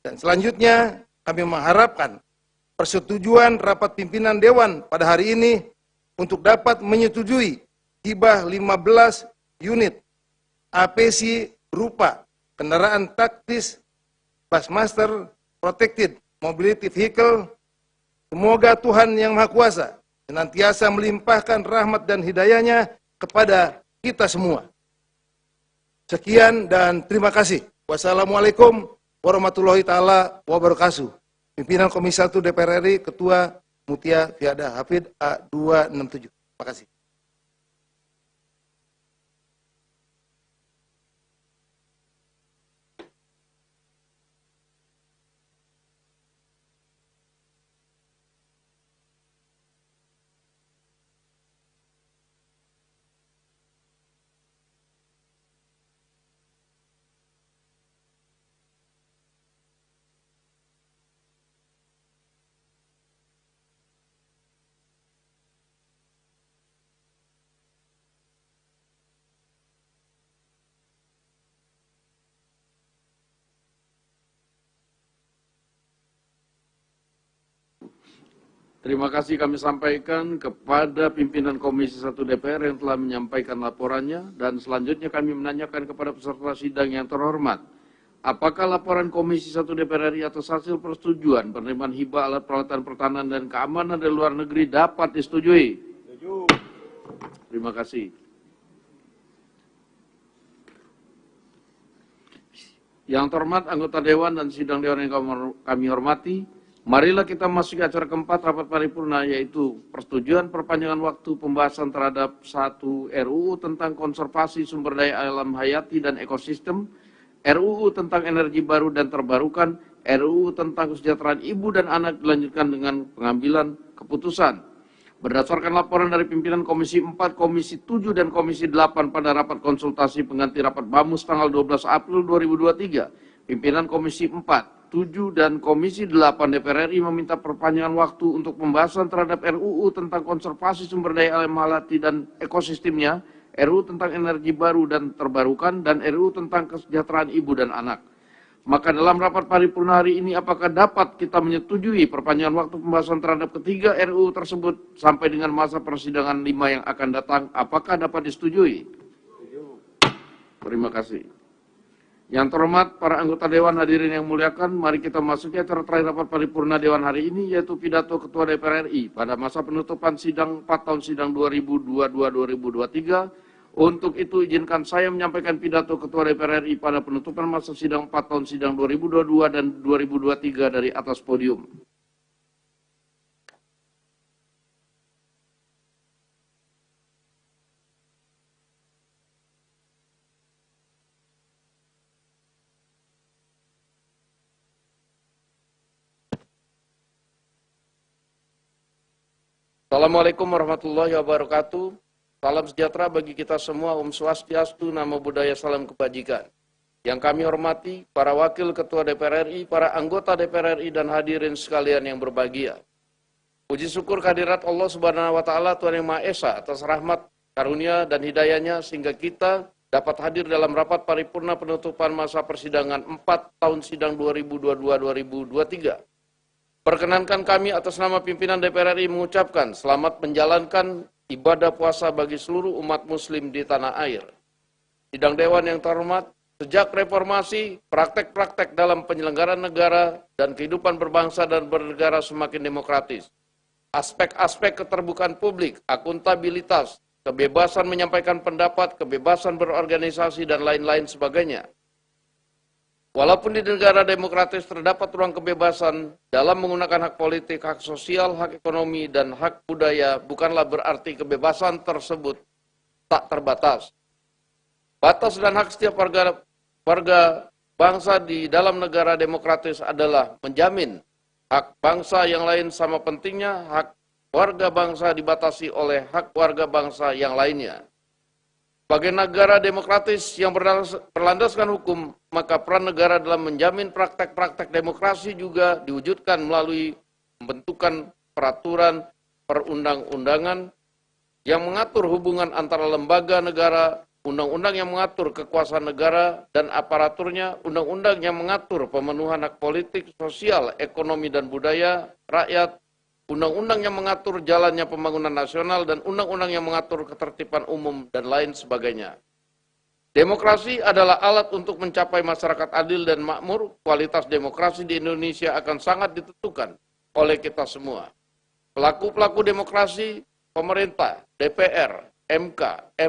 D: dan selanjutnya kami mengharapkan persetujuan rapat pimpinan Dewan pada hari ini untuk dapat menyetujui hibah 15 unit APC berupa kendaraan taktis Bushmaster Protected Mobility Vehicle. Semoga Tuhan Yang Maha Kuasa senantiasa melimpahkan rahmat dan hidayahnya kepada kita semua. Sekian dan terima kasih. Wassalamualaikum warahmatullahi taala wabarakatuh. Pimpinan Komisi 1 DPR RI, Ketua Mutia Fiada Hafid A267. Terima kasih.
A: Terima kasih kami sampaikan kepada pimpinan Komisi 1 DPR yang telah menyampaikan laporannya, dan selanjutnya kami menanyakan kepada peserta sidang yang terhormat, apakah laporan Komisi 1 DPR RI atas hasil persetujuan penerimaan hibah alat peralatan pertahanan dan keamanan dari luar negeri dapat disetujui? Setuju. Terima kasih. Yang terhormat anggota Dewan dan sidang Dewan yang kami hormati, marilah kita masuki acara keempat rapat paripurna, yaitu persetujuan perpanjangan waktu pembahasan terhadap 1 RUU tentang konservasi sumber daya alam hayati dan ekosistem, RUU tentang energi baru dan terbarukan, RUU tentang kesejahteraan ibu dan anak dilanjutkan dengan pengambilan keputusan. Berdasarkan laporan dari pimpinan Komisi 4, Komisi 7, dan Komisi 8 pada rapat konsultasi pengganti rapat BAMUS tanggal 12 April 2023, Pimpinan Komisi 4, 7, dan Komisi 8 DPR RI meminta perpanjangan waktu untuk pembahasan terhadap RUU tentang konservasi sumber daya alam hayati dan ekosistemnya, RUU tentang energi baru dan terbarukan, dan RUU tentang kesejahteraan ibu dan anak. Maka dalam rapat paripurna hari ini, apakah dapat kita menyetujui perpanjangan waktu pembahasan terhadap ketiga RUU tersebut sampai dengan masa persidangan 5 yang akan datang? Apakah dapat disetujui? Terima kasih. Yang terhormat para anggota Dewan, hadirin yang muliakan, mari kita masuki acara terakhir rapat paripurna Dewan hari ini, yaitu pidato Ketua DPR RI pada masa penutupan sidang 4 tahun sidang 2022-2023. Untuk itu izinkan saya menyampaikan pidato Ketua DPR RI pada penutupan masa sidang 4 tahun sidang 2022 dan 2023 dari atas podium. Assalamualaikum warahmatullahi wabarakatuh. Salam sejahtera bagi kita semua, Om Swastiastu, Namo Buddhaya, salam kebajikan. Yang kami hormati, para wakil ketua DPR RI, para anggota DPR RI, dan hadirin sekalian yang berbahagia. Puji syukur kehadirat Allah Subhanahu wa Ta'ala, Tuhan Yang Maha Esa, atas rahmat, karunia, dan hidayahnya, sehingga kita dapat hadir dalam rapat paripurna penutupan masa persidangan 4 tahun sidang 2022-2023. Perkenankan kami atas nama pimpinan DPR RI mengucapkan selamat menjalankan ibadah puasa bagi seluruh umat muslim di tanah air. Sidang Dewan yang terhormat, sejak reformasi, praktek-praktek dalam penyelenggaraan negara dan kehidupan berbangsa dan bernegara semakin demokratis. Aspek-aspek keterbukaan publik, akuntabilitas, kebebasan menyampaikan pendapat, kebebasan berorganisasi, dan lain-lain sebagainya. Walaupun di negara demokratis terdapat ruang kebebasan dalam menggunakan hak politik, hak sosial, hak ekonomi, dan hak budaya, bukanlah berarti kebebasan tersebut tak terbatas. Batas dan hak setiap warga bangsa di dalam negara demokratis adalah menjamin hak bangsa yang lain sama pentingnya hak warga bangsa dibatasi oleh hak warga bangsa yang lainnya. Sebagai negara demokratis yang berlandaskan hukum, maka peran negara dalam menjamin praktek-praktek demokrasi juga diwujudkan melalui pembentukan peraturan perundang-undangan yang mengatur hubungan antara lembaga negara, undang-undang yang mengatur kekuasaan negara dan aparaturnya, undang-undang yang mengatur pemenuhan hak politik, sosial, ekonomi, dan budaya rakyat, undang-undang yang mengatur jalannya pembangunan nasional, dan undang-undang yang mengatur ketertiban umum, dan lain sebagainya. Demokrasi adalah alat untuk mencapai masyarakat adil dan makmur. Kualitas demokrasi di Indonesia akan sangat ditentukan oleh kita semua. Pelaku-pelaku demokrasi, pemerintah, DPR, MK,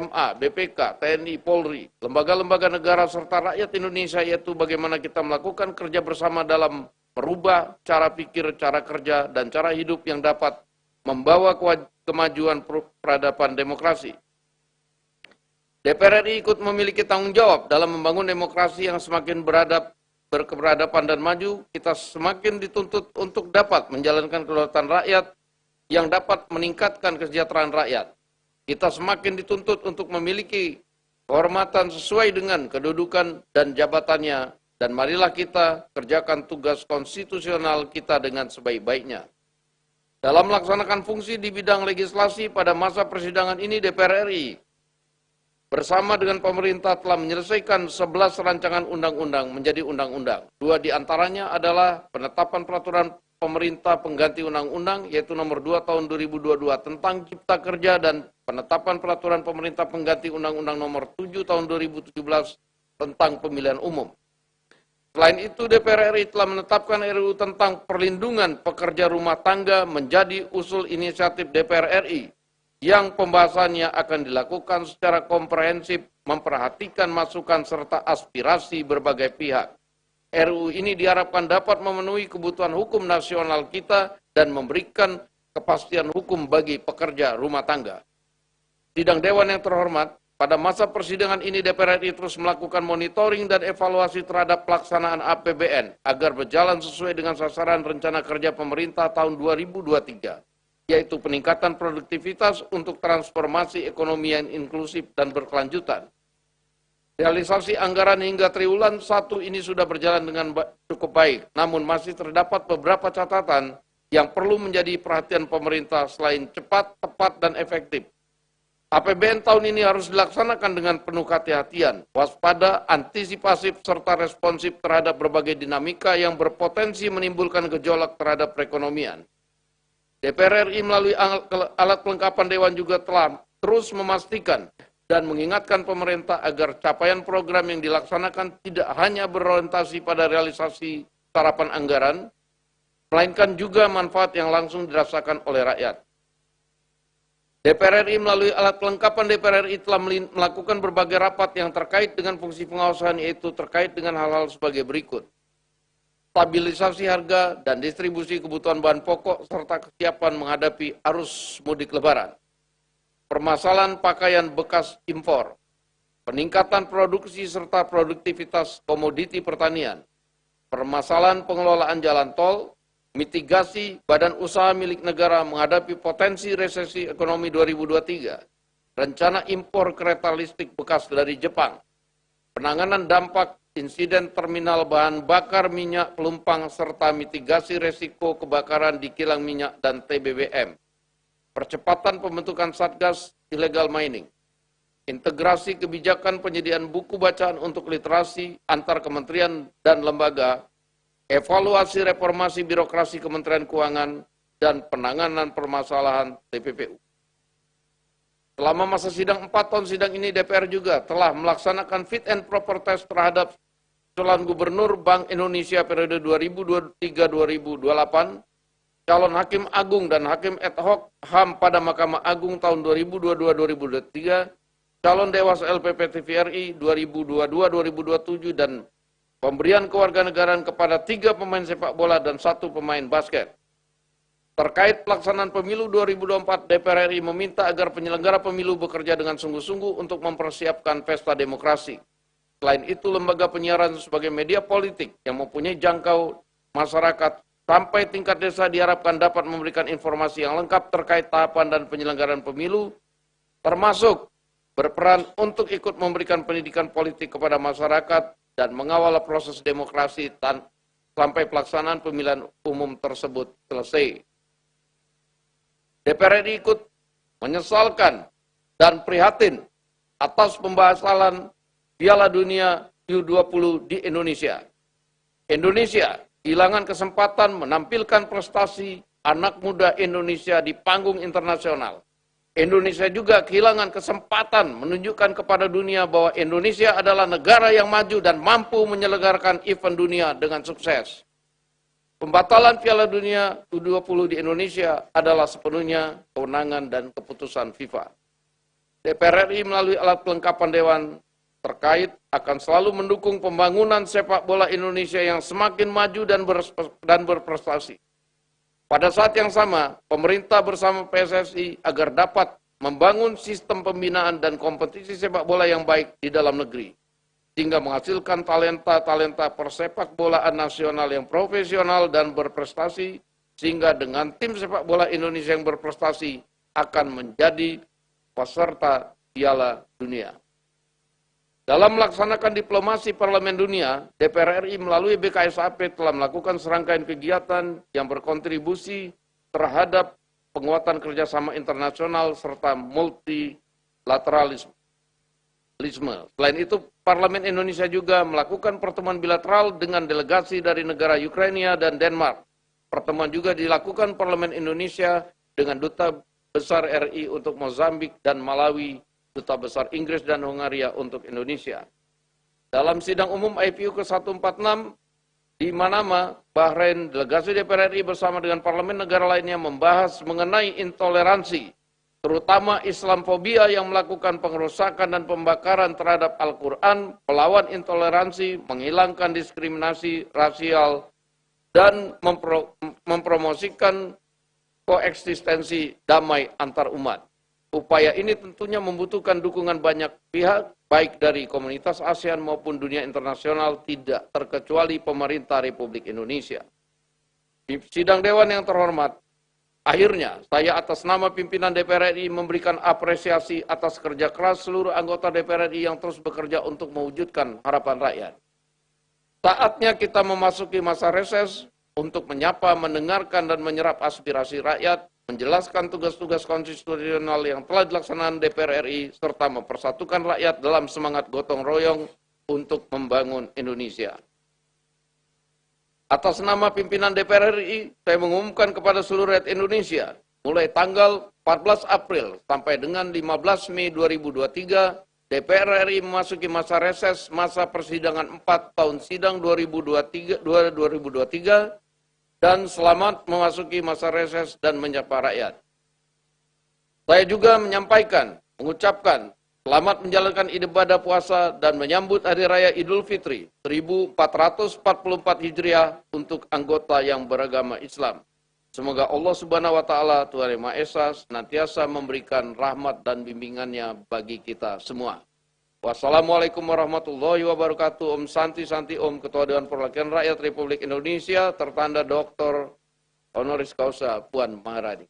A: MA, BPK, TNI, Polri, lembaga-lembaga negara, serta rakyat Indonesia, yaitu bagaimana kita melakukan kerja bersama dalam merubah cara pikir, cara kerja, dan cara hidup yang dapat membawa kemajuan peradaban demokrasi. DPR RI ikut memiliki tanggung jawab dalam membangun demokrasi yang semakin berkeberadaban dan maju. Kita semakin dituntut untuk dapat menjalankan kedaulatan rakyat yang dapat meningkatkan kesejahteraan rakyat. Kita semakin dituntut untuk memiliki kehormatan sesuai dengan kedudukan dan jabatannya. Dan marilah kita kerjakan tugas konstitusional kita dengan sebaik-baiknya. Dalam melaksanakan fungsi di bidang legislasi pada masa persidangan ini, DPR RI bersama dengan pemerintah telah menyelesaikan 11 rancangan undang-undang menjadi undang-undang. 2 diantaranya adalah penetapan peraturan pemerintah pengganti undang-undang, yaitu nomor 2 tahun 2022 tentang Cipta Kerja, dan penetapan peraturan pemerintah pengganti undang-undang nomor 7 tahun 2017 tentang pemilihan umum. Selain itu, DPR RI telah menetapkan RUU tentang perlindungan pekerja rumah tangga menjadi usul inisiatif DPR RI yang pembahasannya akan dilakukan secara komprehensif, memperhatikan masukan serta aspirasi berbagai pihak. RUU ini diharapkan dapat memenuhi kebutuhan hukum nasional kita dan memberikan kepastian hukum bagi pekerja rumah tangga. Sidang Dewan yang terhormat, pada masa persidangan ini DPR RI terus melakukan monitoring dan evaluasi terhadap pelaksanaan APBN agar berjalan sesuai dengan sasaran rencana kerja pemerintah tahun 2023, yaitu peningkatan produktivitas untuk transformasi ekonomi yang inklusif dan berkelanjutan. Realisasi anggaran hingga triwulan 1 ini sudah berjalan dengan cukup baik, namun masih terdapat beberapa catatan yang perlu menjadi perhatian pemerintah selain cepat, tepat, dan efektif. APBN tahun ini harus dilaksanakan dengan penuh kehati-hatian, waspada, antisipasif, serta responsif terhadap berbagai dinamika yang berpotensi menimbulkan gejolak terhadap perekonomian. DPR RI melalui alat kelengkapan Dewan juga telah terus memastikan dan mengingatkan pemerintah agar capaian program yang dilaksanakan tidak hanya berorientasi pada realisasi sarapan anggaran, melainkan juga manfaat yang langsung dirasakan oleh rakyat. DPR RI melalui alat kelengkapan DPR RI telah melakukan berbagai rapat yang terkait dengan fungsi pengawasan, yaitu terkait dengan hal-hal sebagai berikut. Stabilisasi harga dan distribusi kebutuhan bahan pokok serta kesiapan menghadapi arus mudik lebaran. Permasalahan pakaian bekas impor, peningkatan produksi serta produktivitas komoditi pertanian, permasalahan pengelolaan jalan tol, mitigasi badan usaha milik negara menghadapi potensi resesi ekonomi 2023, rencana impor kereta listrik bekas dari Jepang, penanganan dampak insiden terminal bahan bakar minyak pelumpang serta mitigasi resiko kebakaran di kilang minyak dan TBBM. Percepatan pembentukan Satgas Illegal Mining, integrasi kebijakan penyediaan buku bacaan untuk literasi antar kementerian dan lembaga, evaluasi reformasi birokrasi Kementerian Keuangan, dan penanganan permasalahan TPPU. Selama masa sidang 4 tahun sidang ini, DPR juga telah melaksanakan fit and proper test terhadap calon gubernur Bank Indonesia periode 2023-2028, calon hakim agung dan hakim ad hoc HAM pada Mahkamah Agung tahun 2022-2023, calon Dewas LPP TVRI 2022-2027, dan pemberian kewarganegaraan kepada 3 pemain sepak bola dan 1 pemain basket. Terkait pelaksanaan pemilu 2024, DPR RI meminta agar penyelenggara pemilu bekerja dengan sungguh-sungguh untuk mempersiapkan pesta demokrasi. Selain itu, lembaga penyiaran sebagai media politik yang mempunyai jangkau masyarakat sampai tingkat desa diharapkan dapat memberikan informasi yang lengkap terkait tahapan dan penyelenggaraan pemilu, termasuk berperan untuk ikut memberikan pendidikan politik kepada masyarakat dan mengawal proses demokrasi sampai pelaksanaan pemilihan umum tersebut selesai. DPR RI ikut menyesalkan dan prihatin atas pembahasan Piala Dunia U20 di Indonesia. Indonesia kehilangan kesempatan menampilkan prestasi anak muda Indonesia di panggung internasional. Indonesia juga kehilangan kesempatan menunjukkan kepada dunia bahwa Indonesia adalah negara yang maju dan mampu menyelenggarakan event dunia dengan sukses. Pembatalan Piala Dunia U20 di Indonesia adalah sepenuhnya kewenangan dan keputusan FIFA. DPR RI melalui alat kelengkapan Dewan terkait akan selalu mendukung pembangunan sepak bola Indonesia yang semakin maju dan berprestasi. Pada saat yang sama, pemerintah bersama PSSI agar dapat membangun sistem pembinaan dan kompetisi sepak bola yang baik di dalam negeri, sehingga menghasilkan talenta-talenta persepak bolaan nasional yang profesional dan berprestasi, sehingga dengan tim sepak bola Indonesia yang berprestasi akan menjadi peserta Piala Dunia. Dalam melaksanakan diplomasi Parlemen Dunia, DPR RI melalui BKSAP telah melakukan serangkaian kegiatan yang berkontribusi terhadap penguatan kerjasama internasional serta multilateralisme. Selain itu, Parlemen Indonesia juga melakukan pertemuan bilateral dengan delegasi dari negara Ukraina dan Denmark. Pertemuan juga dilakukan Parlemen Indonesia dengan Duta Besar RI untuk Mozambik dan Malawi, Duta Besar Inggris dan Hungaria untuk Indonesia. Dalam sidang umum IPU ke-146 di Manama, Bahrain, delegasi DPR RI bersama dengan parlemen negara lainnya membahas mengenai intoleransi, terutama Islamfobia yang melakukan pengerusakan dan pembakaran terhadap Al-Quran, melawan intoleransi, menghilangkan diskriminasi rasial, dan mempromosikan koeksistensi damai antar umat. Upaya ini tentunya membutuhkan dukungan banyak pihak, baik dari komunitas ASEAN maupun dunia internasional, tidak terkecuali pemerintah Republik Indonesia. Di sidang Dewan yang terhormat, Akhirnya, saya atas nama pimpinan DPR RI memberikan apresiasi atas kerja keras seluruh anggota DPR RI yang terus bekerja untuk mewujudkan harapan rakyat. Saatnya kita memasuki masa reses untuk menyapa, mendengarkan, dan menyerap aspirasi rakyat, menjelaskan tugas-tugas konstitusional yang telah dilaksanakan DPR RI, serta mempersatukan rakyat dalam semangat gotong royong untuk membangun Indonesia. Atas nama pimpinan DPR RI, saya mengumumkan kepada seluruh rakyat Indonesia, mulai tanggal 14 April sampai dengan 15 Mei 2023, DPR RI memasuki masa reses masa persidangan 4 tahun sidang 2023, dan selamat memasuki masa reses dan menyapa rakyat. Saya juga mengucapkan selamat menjalankan ibadah puasa dan menyambut Hari Raya Idul Fitri 1444 Hijriah untuk anggota yang beragama Islam. Semoga Allah Subhanahu wa Ta'ala, Tuhan Yang Maha Esa, senantiasa memberikan rahmat dan bimbingannya bagi kita semua. Wassalamualaikum warahmatullahi wabarakatuh. Om Santi Santi Om, Ketua Dewan Perwakilan Rakyat Republik Indonesia, tertanda Dr. Honoris Causa Puan Maharani.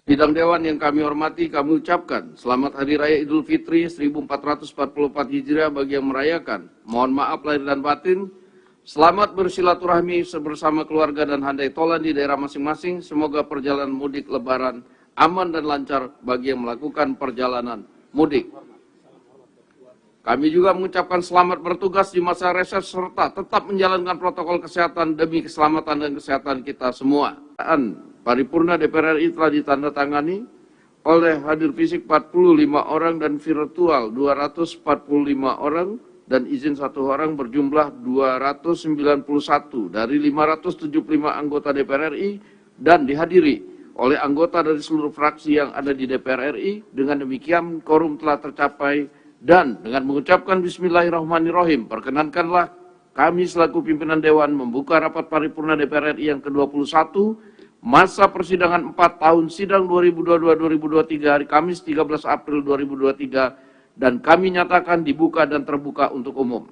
A: Sidang Dewan yang kami hormati, kami ucapkan selamat Hari Raya Idul Fitri 1444 Hijriah bagi yang merayakan. Mohon maaf lahir dan batin. Selamat bersilaturahmi bersama keluarga dan handai tolan di daerah masing-masing. Semoga perjalanan mudik Lebaran aman dan lancar bagi yang melakukan perjalanan mudik. Kami juga mengucapkan selamat bertugas di masa reses serta tetap menjalankan protokol kesehatan demi keselamatan dan kesehatan kita semua. Paripurna DPR RI telah ditandatangani oleh hadir fisik 45 orang dan virtual 245 orang dan izin 1 orang berjumlah 291 dari 575 anggota DPR RI dan dihadiri oleh anggota dari seluruh fraksi yang ada di DPR RI. Dengan demikian quorum telah tercapai dan dengan mengucapkan Bismillahirrahmanirrahim, perkenankanlah kami selaku pimpinan Dewan membuka rapat paripurna DPR RI yang ke-21 masa persidangan 4 tahun sidang 2022-2023 hari Kamis 13 April 2023 dan kami nyatakan dibuka dan terbuka untuk umum.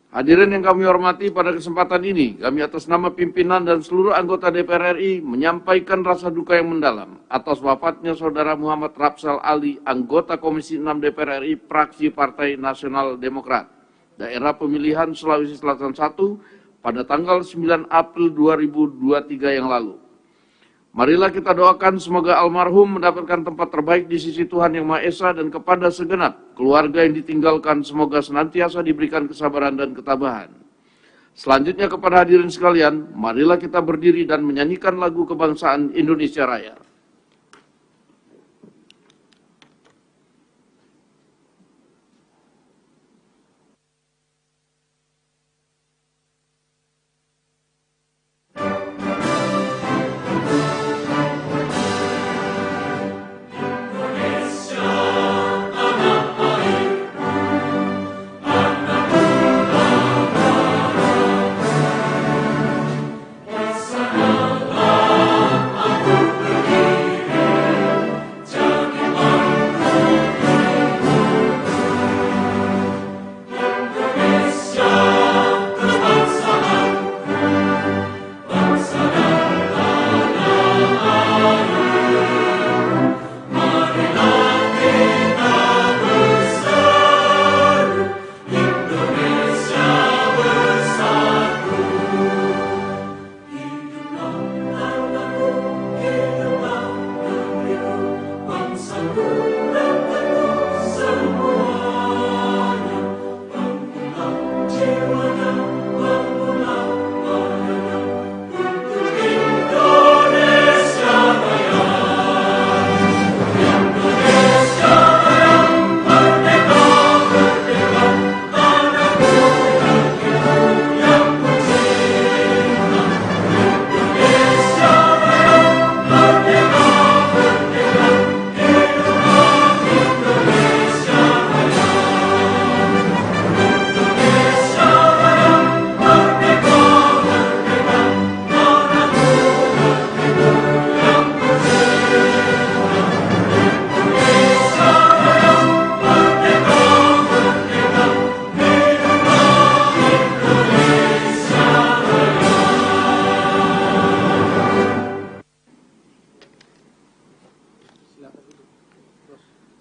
A: Hadirin yang kami hormati, pada kesempatan ini kami atas nama pimpinan dan seluruh anggota DPR RI menyampaikan rasa duka yang mendalam atas wafatnya Saudara Muhammad Rapsal Ali, anggota Komisi 6 DPR RI, fraksi Partai Nasional Demokrat, daerah pemilihan Sulawesi Selatan 1, pada tanggal 9 April 2023 yang lalu. Marilah kita doakan semoga almarhum mendapatkan tempat terbaik di sisi Tuhan Yang Maha Esa, dan kepada segenap keluarga yang ditinggalkan semoga senantiasa diberikan kesabaran dan ketabahan. Selanjutnya kepada hadirin sekalian, marilah kita berdiri dan menyanyikan lagu kebangsaan Indonesia Raya.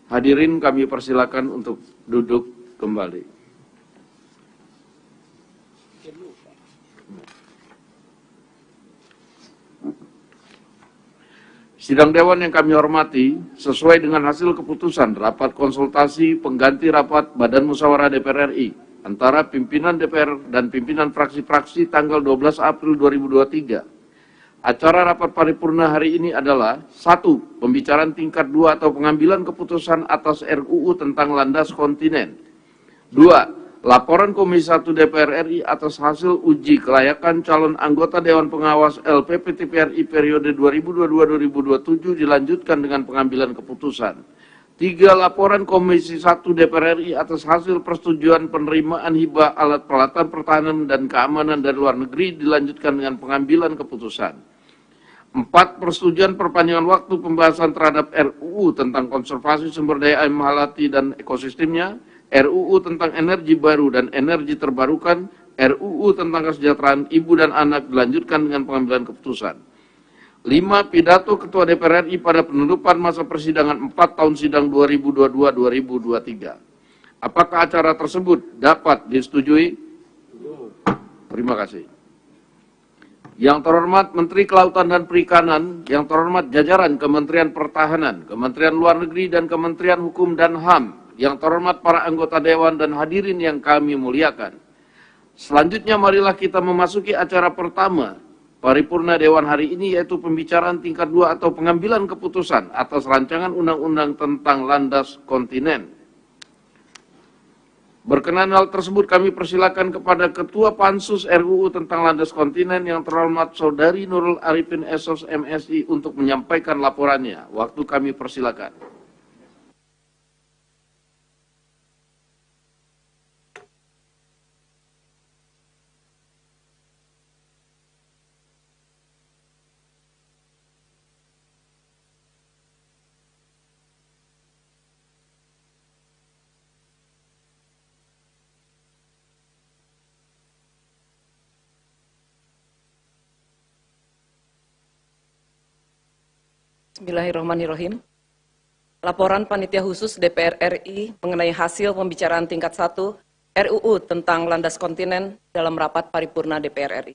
A: Hadirin kami persilakan untuk duduk kembali. Sidang Dewan yang kami hormati, sesuai dengan hasil keputusan rapat konsultasi pengganti rapat Badan Musyawarah DPR RI antara pimpinan DPR dan pimpinan fraksi-fraksi tanggal 12 April 2023. Acara rapat paripurna hari ini adalah 1. Pembicaraan tingkat 2 atau pengambilan keputusan atas RUU tentang landas kontinen. 2. Laporan Komisi 1 DPR RI atas hasil uji kelayakan calon anggota Dewan Pengawas LPP TPRI periode 2022-2027 dilanjutkan dengan pengambilan keputusan. 3. Laporan Komisi 1 DPR RI atas hasil persetujuan penerimaan hibah alat peralatan pertahanan dan keamanan dari luar negeri dilanjutkan dengan pengambilan keputusan. 4. Persetujuan perpanjangan waktu pembahasan terhadap RUU tentang konservasi sumber daya alam hayati dan ekosistemnya, RUU tentang energi baru dan energi terbarukan, RUU tentang kesejahteraan ibu dan anak dilanjutkan dengan pengambilan keputusan. 5. Pidato Ketua DPR RI pada penutupan masa persidangan 4 tahun sidang 2022-2023. Apakah acara tersebut dapat disetujui? Terima kasih. Yang terhormat Menteri Kelautan dan Perikanan, yang terhormat jajaran Kementerian Pertahanan, Kementerian Luar Negeri, dan Kementerian Hukum dan HAM, yang terhormat para anggota Dewan dan hadirin yang kami muliakan. Selanjutnya marilah kita memasuki acara pertama paripurna Dewan hari ini, yaitu pembicaraan tingkat 2 atau pengambilan keputusan atas rancangan undang-undang tentang landas kontinen. Berkenan hal tersebut kami persilakan kepada Ketua Pansus RUU tentang landas kontinen yang terhormat Saudari Nurul Arifin SOS MSI untuk menyampaikan laporannya. Waktu kami persilakan.
B: Bismillahirrahmanirrahim. Laporan Panitia Khusus DPR RI mengenai hasil pembicaraan tingkat 1 RUU tentang landas kontinen dalam rapat paripurna DPR RI.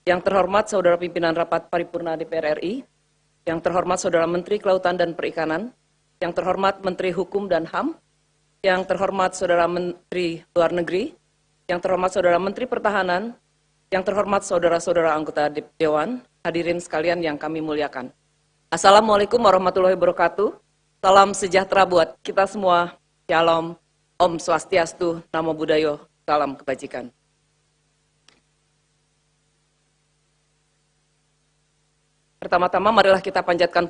B: Yang terhormat Saudara Pimpinan Rapat Paripurna DPR RI, yang terhormat Saudara Menteri Kelautan dan Perikanan, yang terhormat Menteri Hukum dan HAM, yang terhormat Saudara Menteri Luar Negeri, yang terhormat Saudara Menteri Pertahanan, yang terhormat saudara-saudara anggota Dewan, hadirin sekalian yang kami muliakan. Assalamualaikum warahmatullahi wabarakatuh. Salam sejahtera buat kita semua. Shalom, Om Swastiastu, Namo Buddhaya, salam kebajikan. Pertama-tama marilah kita panjatkan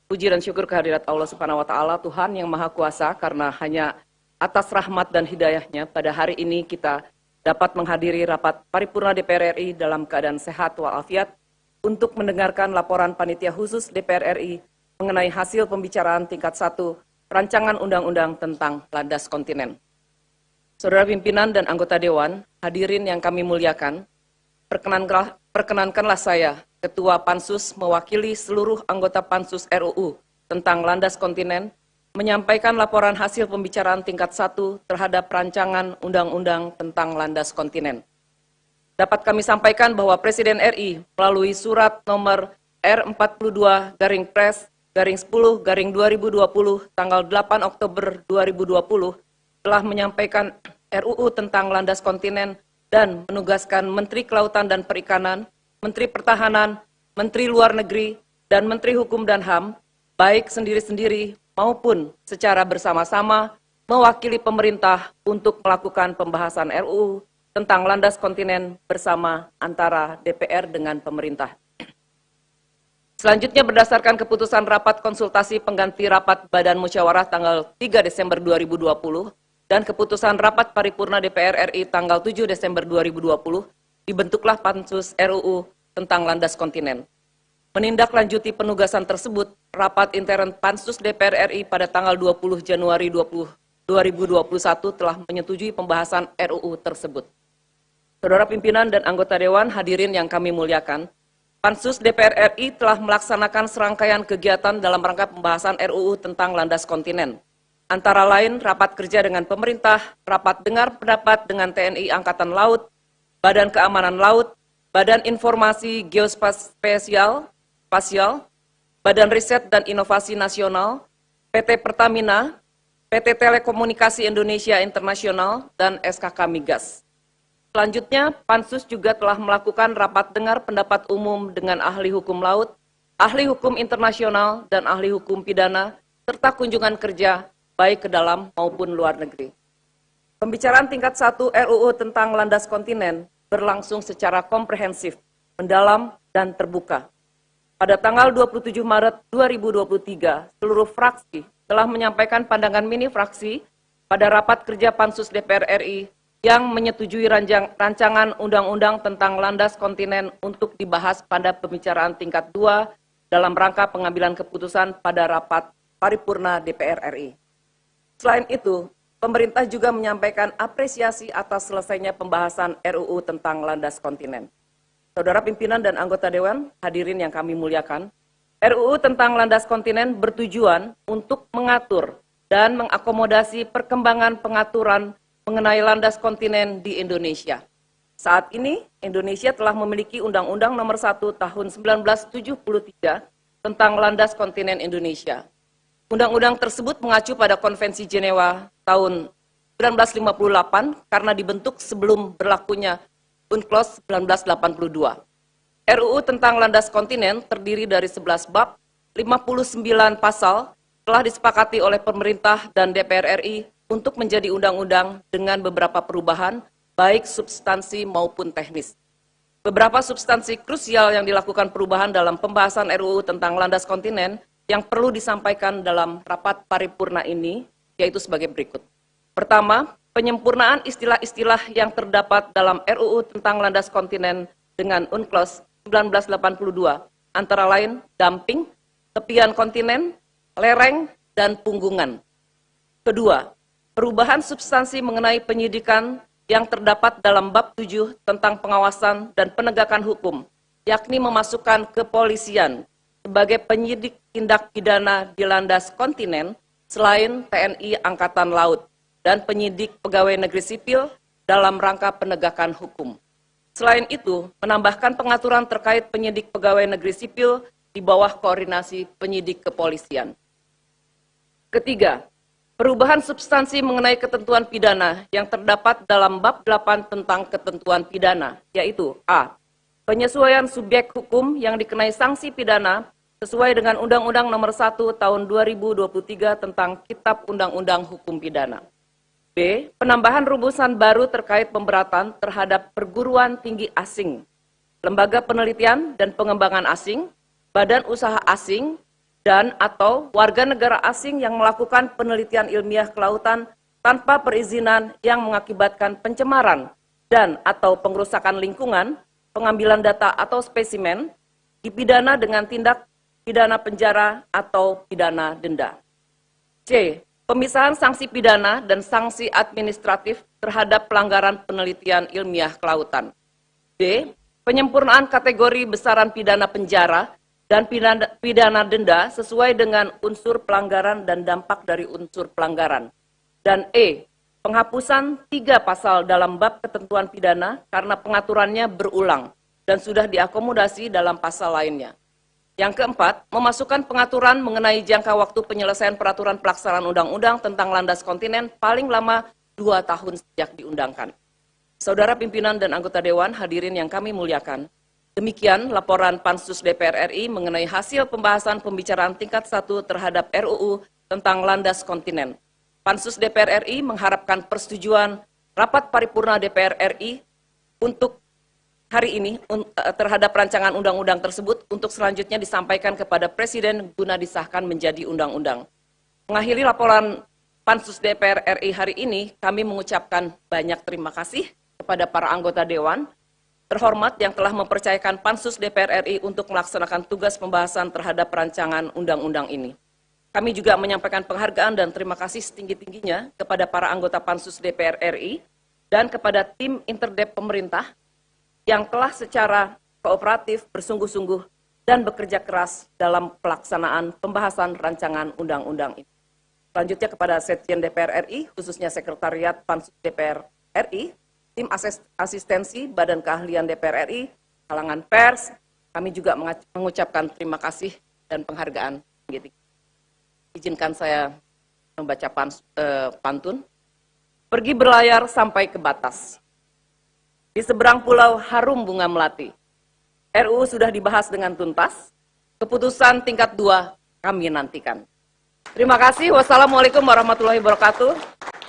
B: puji dan syukur kehadirat Allah Subhanahu wa taala, Tuhan yang Maha Kuasa, karena hanya atas rahmat dan hidayahnya pada hari ini kita dapat menghadiri rapat paripurna DPR RI dalam keadaan sehat walafiat untuk mendengarkan laporan Panitia Khusus DPR RI mengenai hasil pembicaraan tingkat 1 rancangan undang-undang tentang landas kontinen. Saudara pimpinan dan anggota Dewan, hadirin yang kami muliakan, perkenankanlah saya, Ketua Pansus mewakili seluruh anggota Pansus RUU tentang landas kontinen, menyampaikan laporan hasil pembicaraan tingkat 1 terhadap rancangan undang-undang tentang landas kontinen. Dapat kami sampaikan bahwa Presiden RI melalui surat nomor R42/Pres/10/2020 tanggal 8 Oktober 2020 telah menyampaikan RUU tentang landas kontinen dan menugaskan Menteri Kelautan dan Perikanan, Menteri Pertahanan, Menteri Luar Negeri, dan Menteri Hukum dan HAM, baik sendiri-sendiri maupun secara bersama-sama mewakili pemerintah untuk melakukan pembahasan RUU tentang landas kontinen bersama antara DPR dengan pemerintah. Selanjutnya berdasarkan keputusan rapat konsultasi pengganti rapat Badan Musyawarah tanggal 3 Desember 2020 dan keputusan rapat paripurna DPR RI tanggal 7 Desember 2020, dibentuklah Pansus RUU tentang landas kontinen. Menindaklanjuti penugasan tersebut, rapat intern Pansus DPR RI pada tanggal 20 Januari 2021 telah menyetujui pembahasan RUU tersebut. Saudara pimpinan dan anggota Dewan, hadirin yang kami muliakan, Pansus DPR RI telah melaksanakan serangkaian kegiatan dalam rangka pembahasan RUU tentang landas kontinen. antara lain rapat kerja dengan pemerintah, rapat dengar pendapat dengan TNI Angkatan Laut, Badan Keamanan Laut, Badan Informasi Geospasial, Badan Riset dan Inovasi Nasional, PT Pertamina, PT Telekomunikasi Indonesia Internasional, dan SKK Migas. Selanjutnya, Pansus juga telah melakukan rapat dengar pendapat umum dengan ahli hukum laut, ahli hukum internasional, dan ahli hukum pidana, serta kunjungan kerja baik ke dalam maupun luar negeri. Pembicaraan tingkat 1 RUU tentang landas kontinen berlangsung secara komprehensif, mendalam, dan terbuka. Pada tanggal 27 Maret 2023, seluruh fraksi telah menyampaikan pandangan mini fraksi pada rapat kerja Pansus DPR RI yang menyetujui rancangan undang-undang tentang landas kontinen untuk dibahas pada pembicaraan tingkat 2 dalam rangka pengambilan keputusan pada rapat paripurna DPR RI. Selain itu, pemerintah juga menyampaikan apresiasi atas selesainya pembahasan RUU tentang landas kontinen. Saudara pimpinan dan anggota Dewan, hadirin yang kami muliakan, RUU tentang landas kontinen bertujuan untuk mengatur dan mengakomodasi perkembangan pengaturan mengenai landas kontinen di Indonesia. Saat ini, Indonesia telah memiliki Undang-Undang Nomor 1 Tahun 1973 tentang landas kontinen Indonesia. Undang-undang tersebut mengacu pada Konvensi Jenewa tahun 1958 karena dibentuk sebelum berlakunya UNCLOS 1982. RUU tentang landas kontinen terdiri dari 11 bab, 59 pasal, telah disepakati oleh pemerintah dan DPR RI untuk menjadi undang-undang dengan beberapa perubahan, baik substansi maupun teknis. Beberapa substansi krusial yang dilakukan perubahan dalam pembahasan RUU tentang landas kontinen yang perlu disampaikan dalam rapat paripurna ini, yaitu sebagai berikut. Pertama, penyempurnaan istilah-istilah yang terdapat dalam RUU tentang landas kontinen dengan UNCLOS 1982, antara lain dumping, tepian kontinen, lereng, dan punggungan. Kedua, perubahan substansi mengenai penyidikan yang terdapat dalam bab 7 tentang pengawasan dan penegakan hukum, yakni memasukkan kepolisian sebagai penyidik tindak pidana di landas kontinen selain TNI Angkatan Laut dan penyidik pegawai negeri sipil dalam rangka penegakan hukum. Selain itu, menambahkan pengaturan terkait penyidik pegawai negeri sipil di bawah koordinasi penyidik kepolisian. Ketiga, perubahan substansi mengenai ketentuan pidana yang terdapat dalam bab 8 tentang ketentuan pidana, yaitu A. Penyesuaian subjek hukum yang dikenai sanksi pidana sesuai dengan Undang-Undang Nomor 1 Tahun 2023 tentang Kitab Undang-Undang Hukum Pidana. B. Penambahan rumusan baru terkait pemberatan terhadap perguruan tinggi asing, lembaga penelitian dan pengembangan asing, badan usaha asing, dan atau warga negara asing yang melakukan penelitian ilmiah kelautan tanpa perizinan yang mengakibatkan pencemaran dan atau pengrusakan lingkungan, pengambilan data atau spesimen, dipidana dengan tindak pidana penjara atau pidana denda. C. Pemisahan sanksi pidana dan sanksi administratif terhadap pelanggaran penelitian ilmiah kelautan. D. Penyempurnaan kategori besaran pidana penjara dan pidana denda sesuai dengan unsur pelanggaran dan dampak dari unsur pelanggaran. Dan E. Penghapusan 3 pasal dalam bab ketentuan pidana karena pengaturannya berulang dan sudah diakomodasi dalam pasal lainnya. Yang keempat, memasukkan pengaturan mengenai jangka waktu penyelesaian peraturan pelaksanaan undang-undang tentang landas kontinen paling lama 2 tahun sejak diundangkan. Saudara pimpinan dan anggota Dewan, hadirin yang kami muliakan, demikian laporan Pansus DPR RI mengenai hasil pembahasan pembicaraan tingkat 1 terhadap RUU tentang landas kontinen. Pansus DPR RI mengharapkan persetujuan rapat paripurna DPR RI untuk hari ini terhadap rancangan undang-undang tersebut untuk selanjutnya disampaikan kepada Presiden guna disahkan menjadi undang-undang. Mengakhiri laporan Pansus DPR RI hari ini, kami mengucapkan banyak terima kasih kepada para anggota Dewan terhormat yang telah mempercayakan Pansus DPR RI untuk melaksanakan tugas pembahasan terhadap rancangan undang-undang ini. Kami juga menyampaikan penghargaan dan terima kasih setinggi-tingginya kepada para anggota Pansus DPR RI dan kepada tim interdep pemerintah yang telah secara kooperatif, bersungguh-sungguh, dan bekerja keras dalam pelaksanaan pembahasan rancangan undang-undang ini. Selanjutnya kepada Sekjen DPR RI, khususnya Sekretariat Pansus DPR RI, tim asistensi Badan Keahlian DPR RI, kalangan pers, kami juga mengucapkan terima kasih dan penghargaan. Izinkan saya membaca pantun. Pergi berlayar sampai ke batas. Di seberang pulau harum bunga melati. RUU sudah dibahas dengan tuntas. Keputusan tingkat 2 kami nantikan. Terima kasih. Wassalamualaikum warahmatullahi wabarakatuh.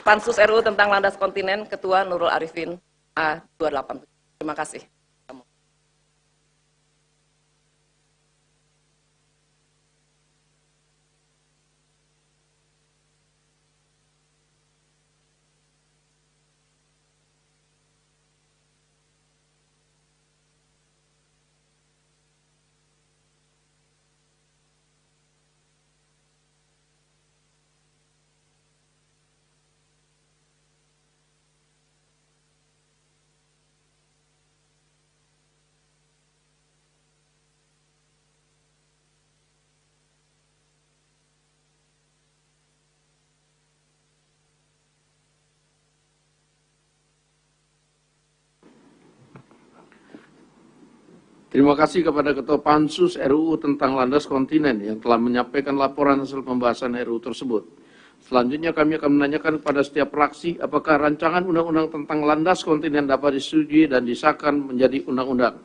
B: Pansus RUU tentang landas kontinen, Ketua Nurul Arifin A287. Terima kasih.
A: Terima kasih kepada Ketua Pansus RUU tentang landas kontinen yang telah menyampaikan laporan hasil pembahasan RUU tersebut. Selanjutnya kami akan menanyakan kepada setiap fraksi apakah rancangan undang-undang tentang landas kontinen dapat disetujui dan disahkan menjadi undang-undang.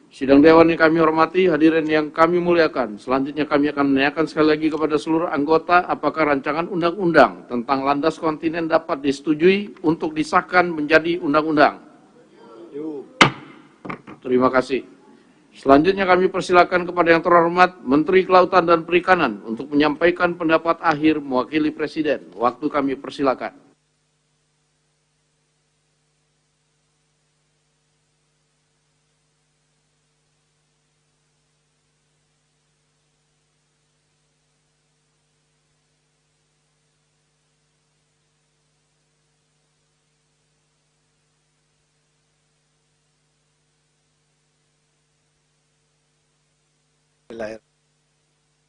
A: Sidang Dewan yang kami hormati, hadirin yang kami muliakan. Selanjutnya kami akan menanyakan sekali lagi kepada seluruh anggota apakah rancangan undang-undang tentang landas kontinen dapat disetujui untuk disahkan menjadi undang-undang. Terima kasih. Selanjutnya kami persilakan kepada yang terhormat Menteri Kelautan dan Perikanan untuk menyampaikan pendapat akhir mewakili Presiden. Waktu kami persilakan.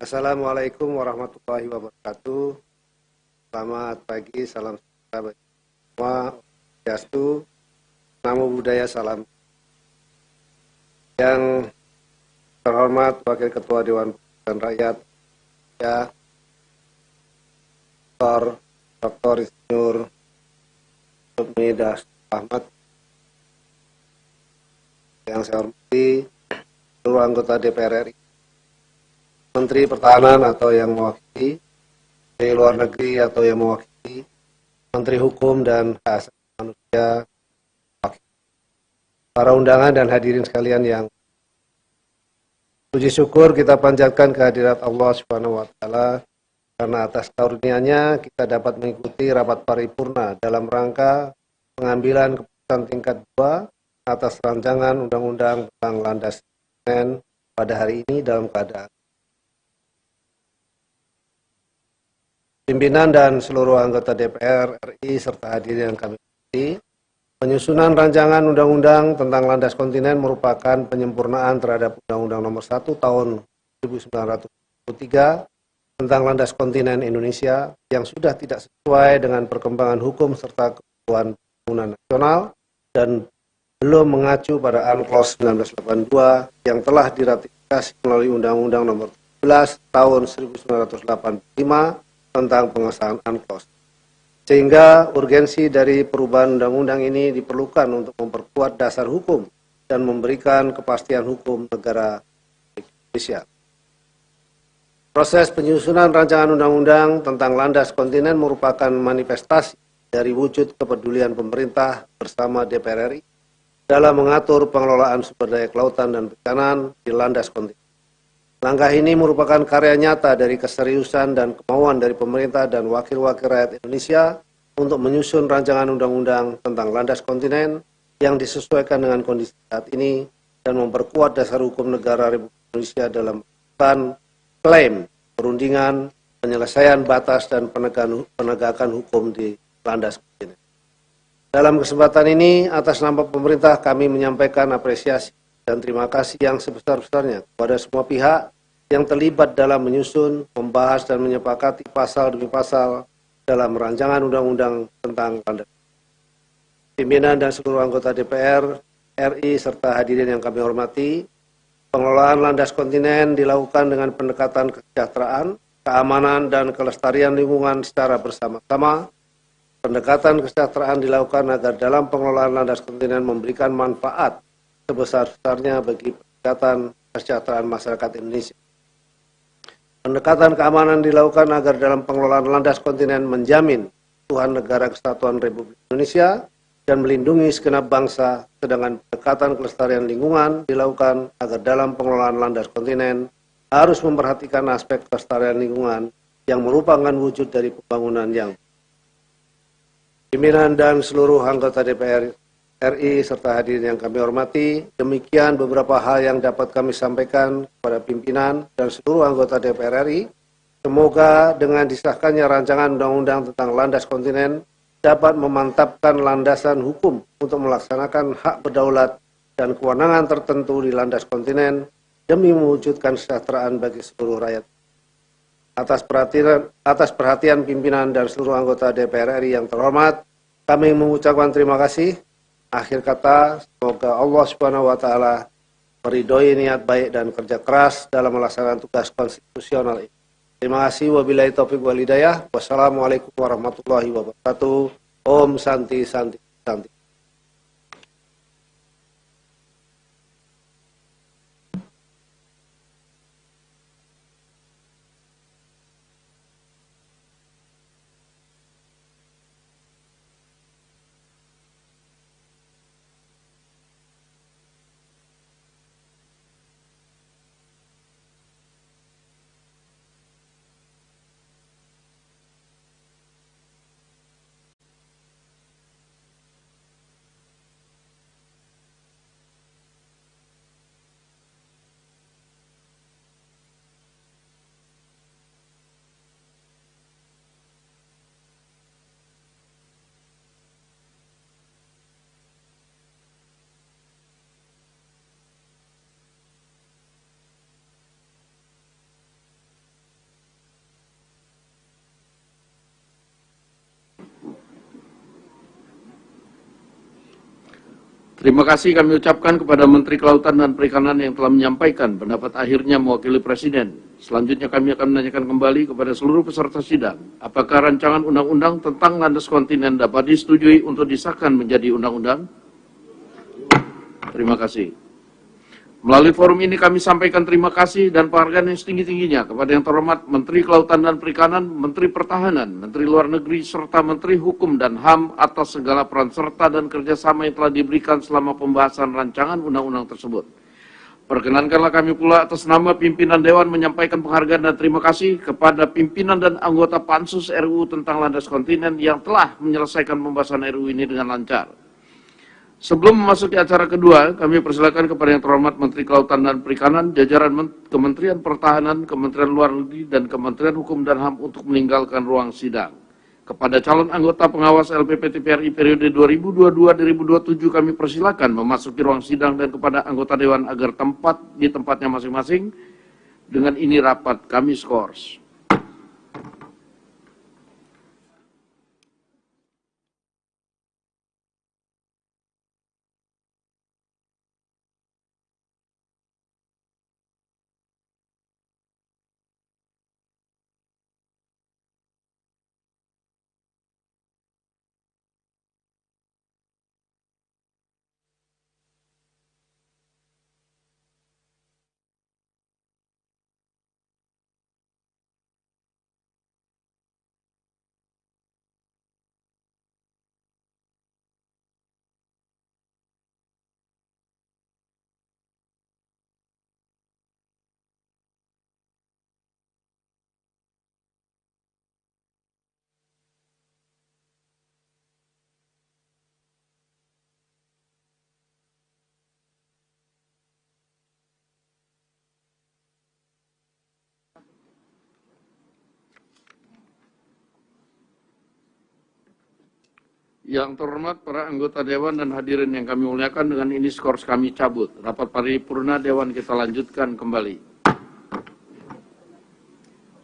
C: Assalamualaikum warahmatullahi wabarakatuh. Selamat pagi, salam sejahtera bagi semua. Swastiastu, Namo Buddhaya, salam. Yang terhormat Wakil Ketua Dewan Perwakilan Rakyat, ya, Dr. Insinyur Sukmi Das Ahmad. Yang saya hormati seluruh anggota DPR RI, Menteri Pertahanan atau yang mewakili, Menteri Luar Negeri atau yang mewakili, Menteri Hukum dan Hak Asasi Manusia, para undangan dan hadirin sekalian yang puji syukur kita panjatkan kehadirat Allah Subhanahu wa taala karena atas karunia-Nya kita dapat mengikuti rapat paripurna dalam rangka pengambilan keputusan tingkat 2 atas rancangan undang-undang tentang landas kontinen pada hari ini dalam keadaan pimpinan dan seluruh anggota DPR RI serta hadirin yang kami hormati. Penyusunan rancangan undang-undang tentang landas kontinen merupakan penyempurnaan terhadap Undang-Undang Nomor 1 Tahun 1993 tentang landas kontinen Indonesia yang sudah tidak sesuai dengan perkembangan hukum serta kebutuhan pembangunan nasional dan belum mengacu pada UNCLOS 1982 yang telah diratifikasi melalui Undang-Undang Nomor 17 Tahun 1985 tentang pengesahan UNCLOS. Sehingga urgensi dari perubahan undang-undang ini diperlukan untuk memperkuat dasar hukum dan memberikan kepastian hukum negara Indonesia. Proses penyusunan rancangan undang-undang tentang landas kontinen merupakan manifestasi dari wujud kepedulian pemerintah bersama DPR RI dalam mengatur pengelolaan sumber daya kelautan dan perikanan di landas kontinen. Langkah ini merupakan karya nyata dari keseriusan dan kemauan dari pemerintah dan wakil-wakil rakyat Indonesia untuk menyusun rancangan undang-undang tentang landas kontinen yang disesuaikan dengan kondisi saat ini dan memperkuat dasar hukum negara Republik Indonesia dalam melakukan klaim, perundingan, penyelesaian batas dan penegakan hukum di landas kontinen. Dalam kesempatan ini, atas nama pemerintah kami menyampaikan apresiasi dan terima kasih yang sebesar-besarnya kepada semua pihak yang terlibat dalam menyusun, membahas, dan menyepakati pasal demi pasal dalam rancangan undang-undang tentang landas. Pimpinan dan seluruh anggota DPR RI serta hadirin yang kami hormati, pengelolaan landas kontinen dilakukan dengan pendekatan kesejahteraan, keamanan, dan kelestarian lingkungan secara bersama-sama. Pendekatan kesejahteraan dilakukan agar dalam pengelolaan landas kontinen memberikan manfaat sebesar-besarnya bagi peningkatan kesejahteraan masyarakat Indonesia. Pendekatan keamanan dilakukan agar dalam pengelolaan landas kontinen menjamin keutuhan negara kesatuan Republik Indonesia dan melindungi segenap bangsa, sedangkan pendekatan kelestarian lingkungan dilakukan agar dalam pengelolaan landas kontinen harus memperhatikan aspek kelestarian lingkungan yang merupakan wujud dari pembangunan yang pimpinan dan seluruh anggota DPR RI serta hadirin yang kami hormati, demikian beberapa hal yang dapat kami sampaikan kepada pimpinan dan seluruh anggota DPR RI. Semoga dengan disahkannya rancangan undang-undang tentang landas kontinen dapat memantapkan landasan hukum untuk melaksanakan hak berdaulat dan kewenangan tertentu di landas kontinen demi mewujudkan kesejahteraan bagi seluruh rakyat. Atas perhatian pimpinan dan seluruh anggota DPR RI yang terhormat, kami mengucapkan terima kasih. Akhir kata, semoga Allah Subhanahu wa Ta'ala meridhoi niat baik dan kerja keras dalam melaksanakan tugas konstitusional ini. Terima kasih. Wabillahi taufiq wal hidayah. Wassalamualaikum warahmatullahi wabarakatuh. Om Santi Santi Santi.
A: Terima kasih kami ucapkan kepada Menteri Kelautan dan Perikanan yang telah menyampaikan pendapat akhirnya mewakili Presiden. Selanjutnya kami akan menanyakan kembali kepada seluruh peserta sidang, apakah rancangan undang-undang tentang landas kontinen dapat disetujui untuk disahkan menjadi undang-undang? Terima kasih. Melalui forum ini kami sampaikan terima kasih dan penghargaan yang setinggi-tingginya kepada yang terhormat Menteri Kelautan dan Perikanan, Menteri Pertahanan, Menteri Luar Negeri, serta Menteri Hukum dan HAM atas segala peran serta dan kerjasama yang telah diberikan selama pembahasan rancangan undang-undang tersebut. Perkenankanlah kami pula atas nama pimpinan Dewan menyampaikan penghargaan dan terima kasih kepada pimpinan dan anggota Pansus RUU tentang landas kontinen yang telah menyelesaikan pembahasan RUU ini dengan lancar. Sebelum memasuki acara kedua, kami persilakan kepada yang terhormat Menteri Kelautan dan Perikanan, jajaran Kementerian Pertahanan, Kementerian Luar Negeri, dan Kementerian Hukum dan HAM untuk meninggalkan ruang sidang. Kepada calon anggota pengawas LPP TVRI periode 2022-2027 kami persilakan memasuki ruang sidang dan kepada anggota Dewan agar tempat di tempatnya masing-masing. Dengan ini rapat kami skors. Yang terhormat para anggota Dewan dan hadirin yang kami muliakan, dengan ini skors kami cabut. Rapat paripurna Dewan kita lanjutkan kembali.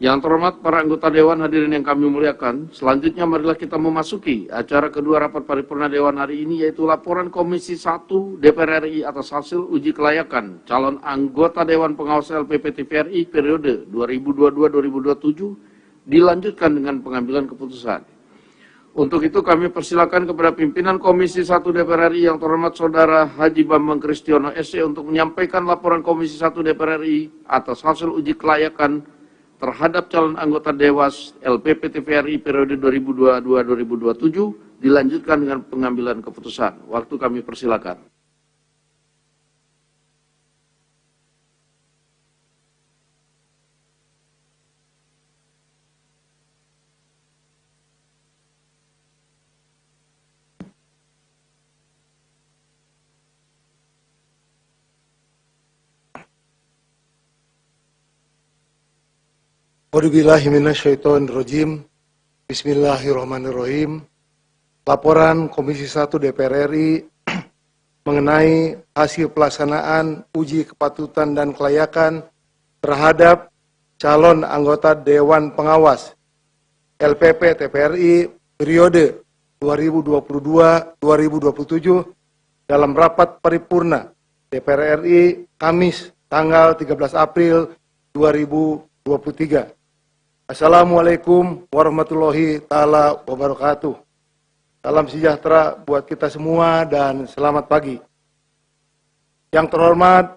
A: Yang terhormat para anggota Dewan, hadirin yang kami muliakan, selanjutnya marilah kita memasuki acara kedua rapat paripurna Dewan hari ini, yaitu laporan Komisi 1 DPR RI atas hasil uji kelayakan calon anggota Dewan Pengawas LPP TVRI periode 2022-2027 dilanjutkan dengan pengambilan keputusan. Untuk itu kami persilakan kepada pimpinan Komisi 1 DPR RI yang terhormat Saudara Haji Bambang Kristiono SC untuk menyampaikan laporan Komisi 1 DPR RI atas hasil uji kelayakan terhadap calon anggota Dewas LPP TVRI periode 2022-2027 dilanjutkan dengan pengambilan keputusan. Waktu kami persilakan.
D: A'udzubillahiminasyaitonirrajim. Bismillahirrahmanirrahim. Laporan Komisi 1 DPR RI mengenai hasil pelaksanaan uji kepatutan dan kelayakan terhadap calon anggota Dewan Pengawas LPP TVRI periode 2022-2027 dalam rapat paripurna DPR RI Kamis tanggal 13 April 2023. Assalamualaikum warahmatullahi ta'ala wabarakatuh. Salam sejahtera buat kita semua dan selamat pagi. Yang terhormat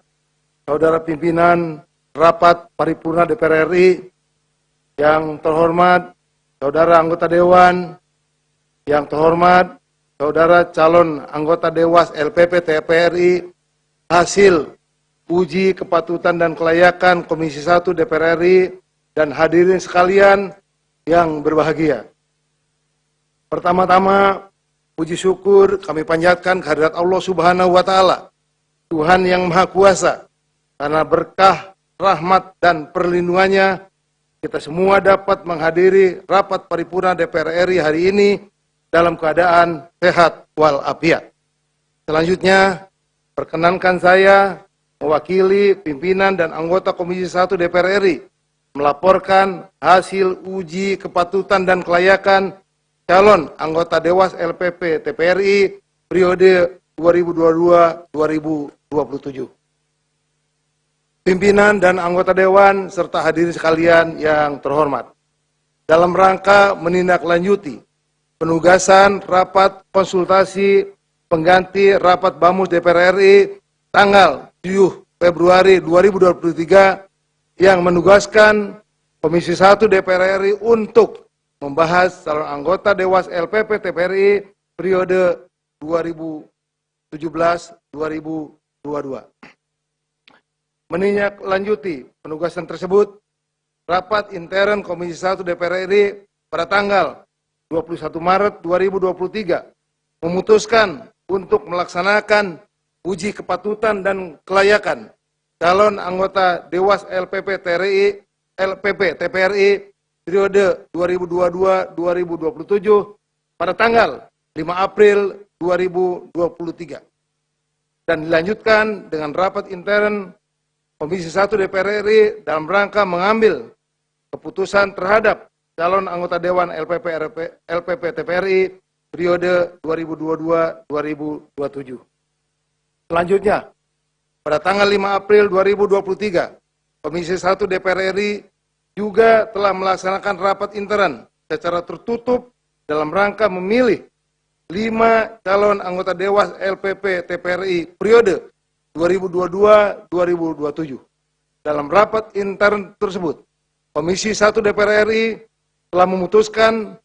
D: Saudara Pimpinan Rapat Paripurna DPR RI, yang terhormat Saudara Anggota Dewan, yang terhormat Saudara calon anggota Dewas LPP TVRI, hasil uji kepatutan dan kelayakan Komisi 1 DPR RI, dan hadirin sekalian yang berbahagia. Pertama-tama, puji syukur kami panjatkan kehadirat Allah Subhanahu wa Ta'ala, Tuhan yang Maha Kuasa, karena berkah, rahmat, dan perlindungannya kita semua dapat menghadiri rapat paripurna DPR RI hari ini dalam keadaan sehat walafiat. Selanjutnya, perkenankan saya mewakili pimpinan dan anggota Komisi 1 DPR RI melaporkan hasil uji kepatutan dan kelayakan calon anggota Dewas LPP TVRI periode 2022-2027. Pimpinan dan anggota Dewan serta hadirin sekalian yang terhormat, dalam rangka menindaklanjuti penugasan rapat konsultasi pengganti rapat BAMUS DPR RI tanggal 7 Februari 2023 yang menugaskan Komisi 1 DPR RI untuk membahas calon anggota Dewas LPP TVRI periode 2017-2022. Menindaklanjuti penugasan tersebut, rapat intern Komisi 1 DPR RI pada tanggal 21 Maret 2023 memutuskan untuk melaksanakan uji kepatutan dan kelayakan calon anggota Dewas LPP TVRI periode 2022-2027 pada tanggal 5 April 2023 dan dilanjutkan dengan rapat intern Komisi 1 DPR RI dalam rangka mengambil keputusan terhadap calon anggota Dewan LPP TVRI periode 2022-2027. Selanjutnya, pada tanggal 5 April 2023, Komisi 1 DPR RI juga telah melaksanakan rapat intern secara tertutup dalam rangka memilih 5 calon anggota Dewas LPP TVRI periode 2022-2027. Dalam rapat intern tersebut, Komisi 1 DPR RI telah memutuskan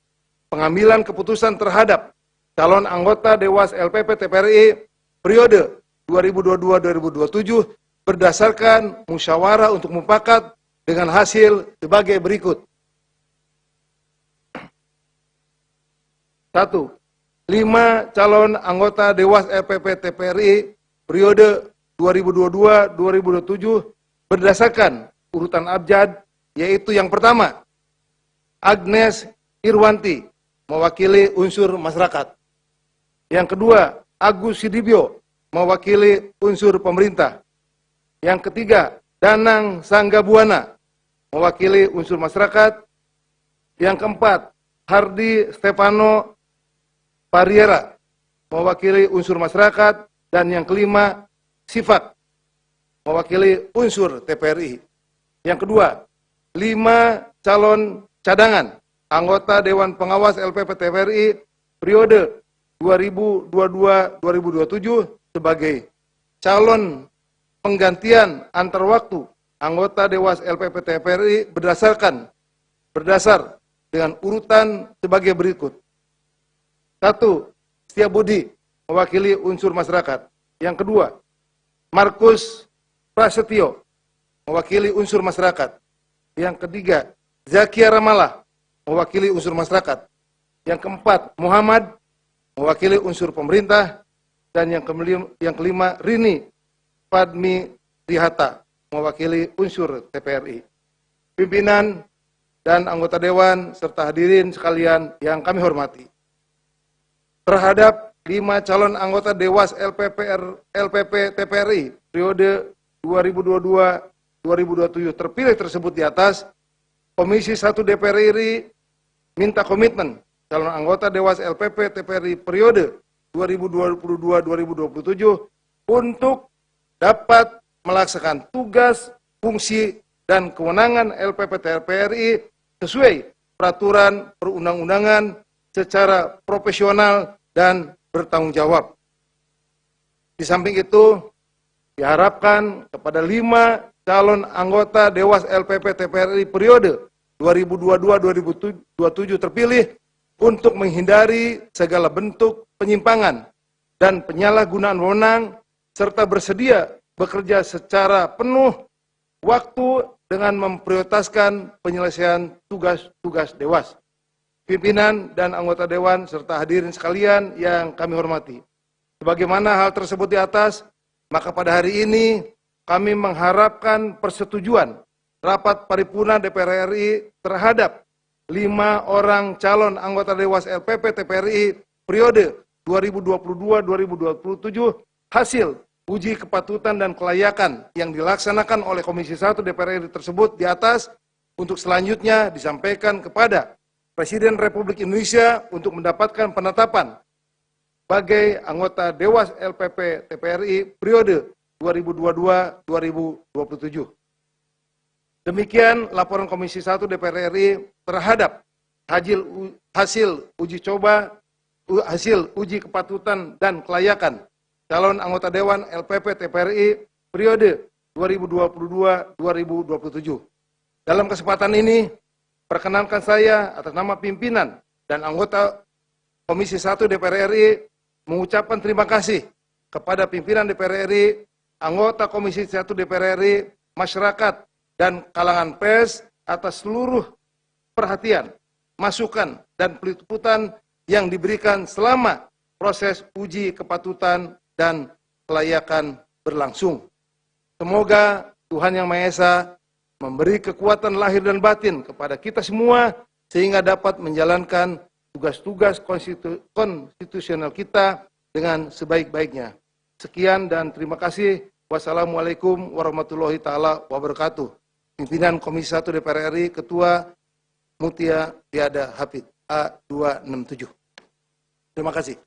D: pengambilan keputusan terhadap calon anggota Dewas LPP TVRI periode 2022-2027 berdasarkan musyawarah untuk mufakat dengan hasil sebagai berikut. 1. 5 calon anggota Dewas LPP TVRI periode 2022-2027 berdasarkan urutan abjad, yaitu yang pertama, Agnes Irwanti, mewakili unsur masyarakat. Yang kedua, Agus Sidibyo, mewakili unsur pemerintah. Yang ketiga, Danang Sanggabuana, mewakili unsur masyarakat. Yang keempat, Hardi Stefano Pariera, mewakili unsur masyarakat. Dan yang kelima, Sifak, mewakili unsur TPRI. Yang kedua, 5 calon cadangan anggota Dewan Pengawas LPP TPRI periode 2022-2027 sebagai calon penggantian antar waktu anggota Dewas LPP TPRI berdasar dengan urutan sebagai berikut. 1. Setiabudi, mewakili unsur masyarakat. Yang kedua, Markus Prasetyo, mewakili unsur masyarakat. Yang ketiga, Zakia Ramala, mewakili unsur masyarakat. Yang keempat, Muhammad, mewakili unsur pemerintah. Dan yang kelima, Rini Padmi Rihata, mewakili unsur TPRI. Pimpinan dan anggota Dewan serta hadirin sekalian yang kami hormati. Terhadap 5 calon anggota Dewas LPP TPRI periode 2022-2027 terpilih tersebut di atas, Komisi 1 DPR RI minta komitmen calon anggota Dewas LPP TPRI periode 2022-2027 untuk dapat melaksanakan tugas, fungsi, dan kewenangan LPP TPRI sesuai peraturan perundang-undangan secara profesional dan bertanggung jawab. Di samping itu, diharapkan kepada 5 calon anggota Dewas LPP TPRI periode 2022-2027 terpilih untuk menghindari segala bentuk penyimpangan dan penyalahgunaan wewenang serta bersedia bekerja secara penuh waktu dengan memprioritaskan penyelesaian tugas-tugas Dewas. Pimpinan dan anggota Dewan serta hadirin sekalian yang kami hormati. Sebagaimana hal tersebut di atas, maka pada hari ini kami mengharapkan persetujuan rapat paripurna DPR RI terhadap 5 orang calon anggota Dewas LPP TPRI periode 2022-2027 hasil uji kepatutan dan kelayakan yang dilaksanakan oleh Komisi 1 DPR RI tersebut di atas untuk selanjutnya disampaikan kepada Presiden Republik Indonesia untuk mendapatkan penetapan sebagai anggota Dewas LPP TPRI periode 2022-2027. Demikian laporan Komisi 1 DPR RI terhadap hasil uji kepatutan dan kelayakan calon anggota Dewan LPP TPRI periode 2022-2027. Dalam kesempatan ini, perkenankan saya atas nama pimpinan dan anggota Komisi 1 DPR RI mengucapkan terima kasih kepada pimpinan DPR RI, anggota Komisi 1 DPR RI, masyarakat, dan kalangan pers atas seluruh perhatian, masukan, dan peliputan yang diberikan selama proses uji kepatutan dan kelayakan berlangsung. Semoga Tuhan Yang Maha Esa memberi kekuatan lahir dan batin kepada kita semua sehingga dapat menjalankan tugas-tugas konstitusional kita dengan sebaik-baiknya. Sekian dan terima kasih. Wassalamualaikum warahmatullahi taala wabarakatuh. Pimpinan Komisi 1 DPR RI, Ketua Mutia Diada Hafid A267. Terima kasih.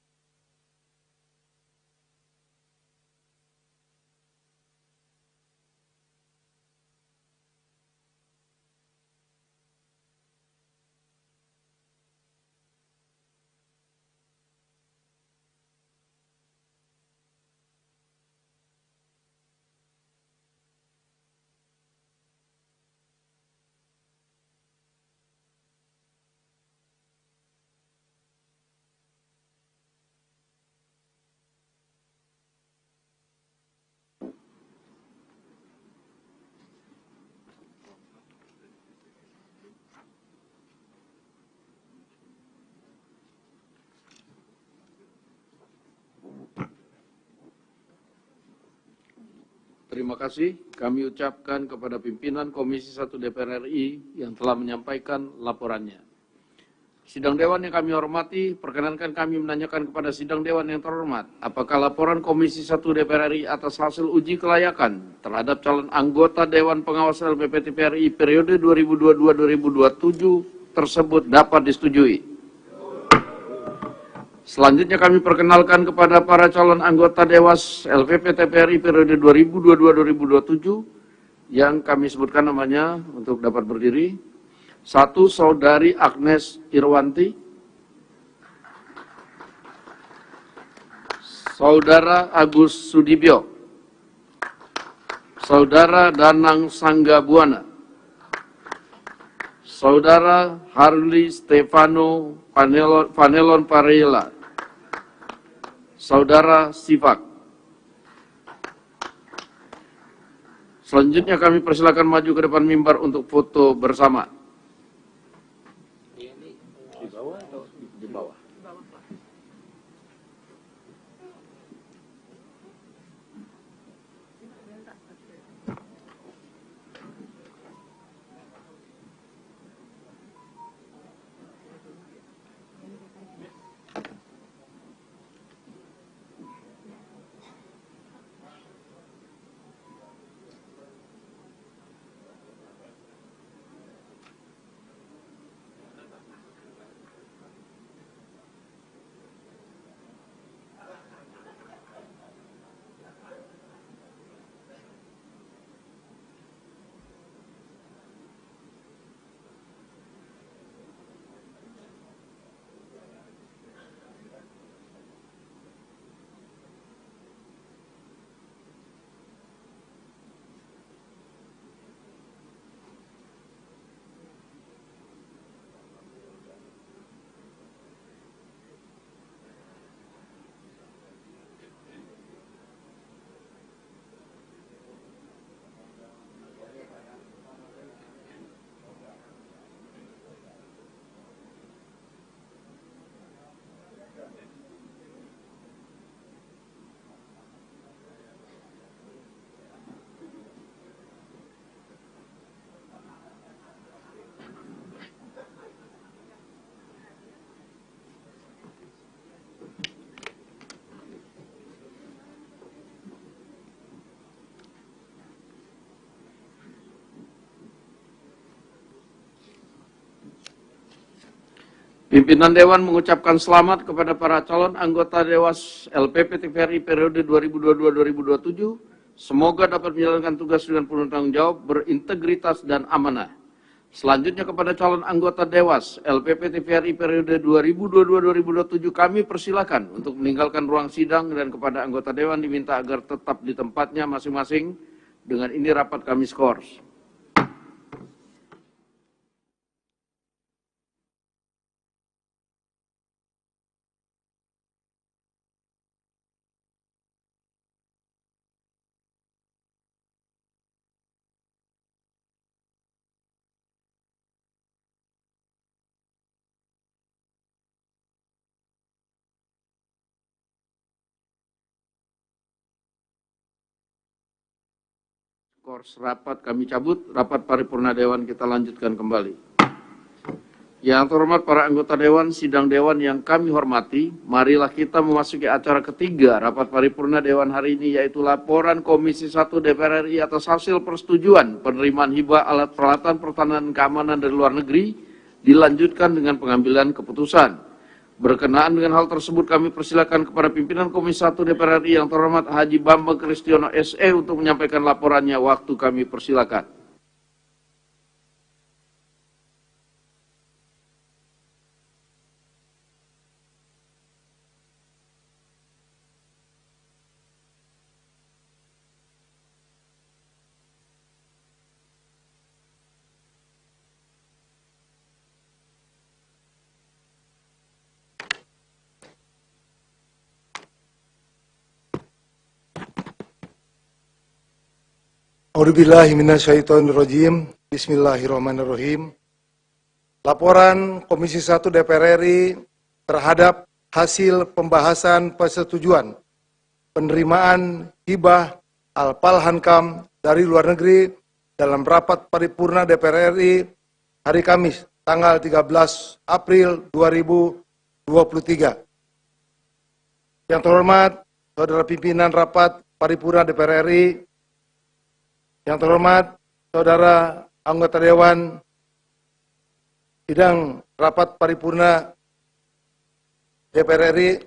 A: Terima kasih kami ucapkan kepada pimpinan Komisi 1 DPR RI yang telah menyampaikan laporannya. Sidang Dewan yang kami hormati, perkenankan kami menanyakan kepada Sidang Dewan yang terhormat, apakah laporan Komisi 1 DPR RI atas hasil uji kelayakan terhadap calon anggota Dewan Pengawas LPP TVRI periode 2022-2027 tersebut dapat disetujui? Selanjutnya kami perkenalkan kepada para calon anggota Dewas LPP TVRI periode 2022-2027 yang kami sebutkan namanya untuk dapat berdiri. 1. Saudari Agnes Irwanti, Saudara Agus Sudibyo, Saudara Danang Sanggabuana, Saudara Harli Stefano Vanelon Parela, Saudara Sifak. Selanjutnya kami persilakan maju ke depan mimbar untuk foto bersama. Di bawah. Pimpinan Dewan mengucapkan selamat kepada para calon anggota Dewas LPP TVRI periode 2022-2027. Semoga dapat menjalankan tugas dengan penuh tanggung jawab, berintegritas, dan amanah. Selanjutnya kepada calon anggota Dewas LPP TVRI periode 2022-2027 kami persilakan untuk meninggalkan ruang sidang, dan kepada anggota Dewan diminta agar tetap di tempatnya masing-masing. Dengan ini rapat kami skors. Skors rapat kami cabut, rapat paripurna Dewan kita lanjutkan kembali. Yang terhormat para anggota Dewan, Sidang Dewan yang kami hormati, marilah kita memasuki acara ketiga rapat paripurna Dewan hari ini, yaitu laporan Komisi 1 DPR RI atas hasil persetujuan penerimaan hibah alat peralatan pertahanan dan keamanan dari luar negeri, dilanjutkan dengan pengambilan keputusan. Berkenaan dengan hal tersebut, kami persilakan kepada pimpinan Komisi 1 DPR RI yang terhormat Haji Bambang Kristiono SE untuk menyampaikan laporannya. Waktu kami persilakan.
D: A'udzubillahi minasyaitonirrajim. Bismillahirrahmanirrahim. Laporan Komisi 1 DPR RI terhadap hasil pembahasan persetujuan penerimaan hibah Al-Palhankam dari luar negeri dalam rapat paripurna DPR RI hari Kamis tanggal 13 April 2023. Yang terhormat Saudara Pimpinan Rapat Paripurna DPR RI, yang terhormat Saudara Anggota Dewan Sidang Rapat Paripurna DPR RI,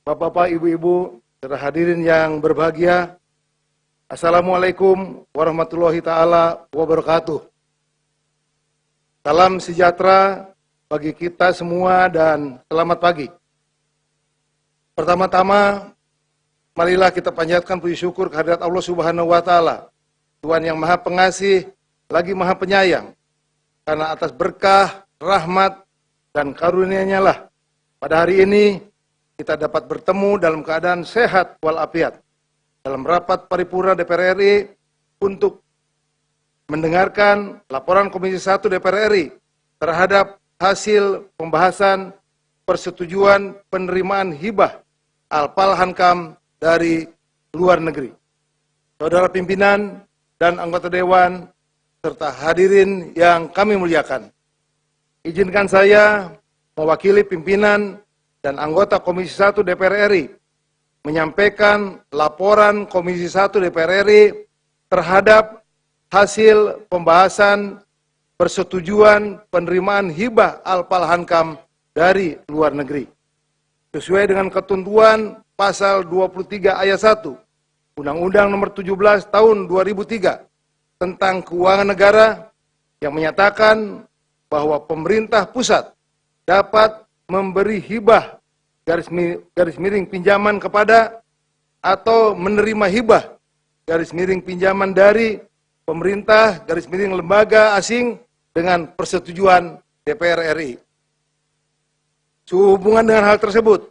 D: Bapak-bapak, Ibu-ibu, saudara hadirin yang berbahagia, Assalamualaikum warahmatullahi ta'ala wabarakatuh. Salam sejahtera bagi kita semua dan selamat pagi. Pertama-tama, marilah kita panjatkan puji syukur kehadirat Allah Subhanahu wa Ta'ala, Tuhan yang Maha Pengasih lagi Maha Penyayang, karena atas berkah, rahmat, dan karunia-Nya lah pada hari ini kita dapat bertemu dalam keadaan sehat walafiat dalam rapat paripurna DPR RI untuk mendengarkan laporan Komisi 1 DPR RI terhadap hasil pembahasan persetujuan penerimaan hibah Alpal Hankam dari luar negeri. Saudara pimpinan dan anggota dewan serta hadirin yang kami muliakan, izinkan saya mewakili pimpinan dan anggota Komisi 1 DPR RI menyampaikan laporan Komisi 1 DPR RI terhadap hasil pembahasan persetujuan penerimaan hibah Alpal Hankam dari luar negeri. Sesuai dengan ketentuan pasal 23 ayat 1 Undang-Undang Nomor 17 Tahun 2003 tentang Keuangan Negara yang menyatakan bahwa pemerintah pusat dapat memberi hibah garis miring pinjaman kepada atau menerima hibah garis miring pinjaman dari pemerintah garis miring lembaga asing dengan persetujuan DPR RI. Sehubungan dengan hal tersebut,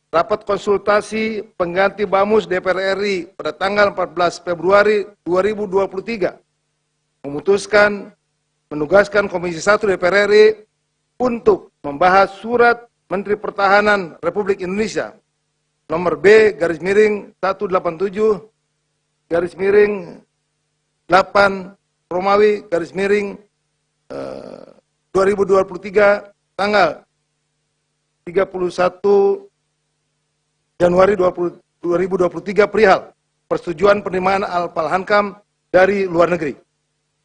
D: rapat konsultasi pengganti Bamus DPR RI pada tanggal 14 Februari 2023 memutuskan menugaskan Komisi 1 DPR RI untuk membahas surat Menteri Pertahanan Republik Indonesia nomor B garis miring 187 garis miring 8 Romawi garis miring 2023 tanggal 31 Januari 2023 perihal persetujuan penerimaan Alpal Hankam dari luar negeri.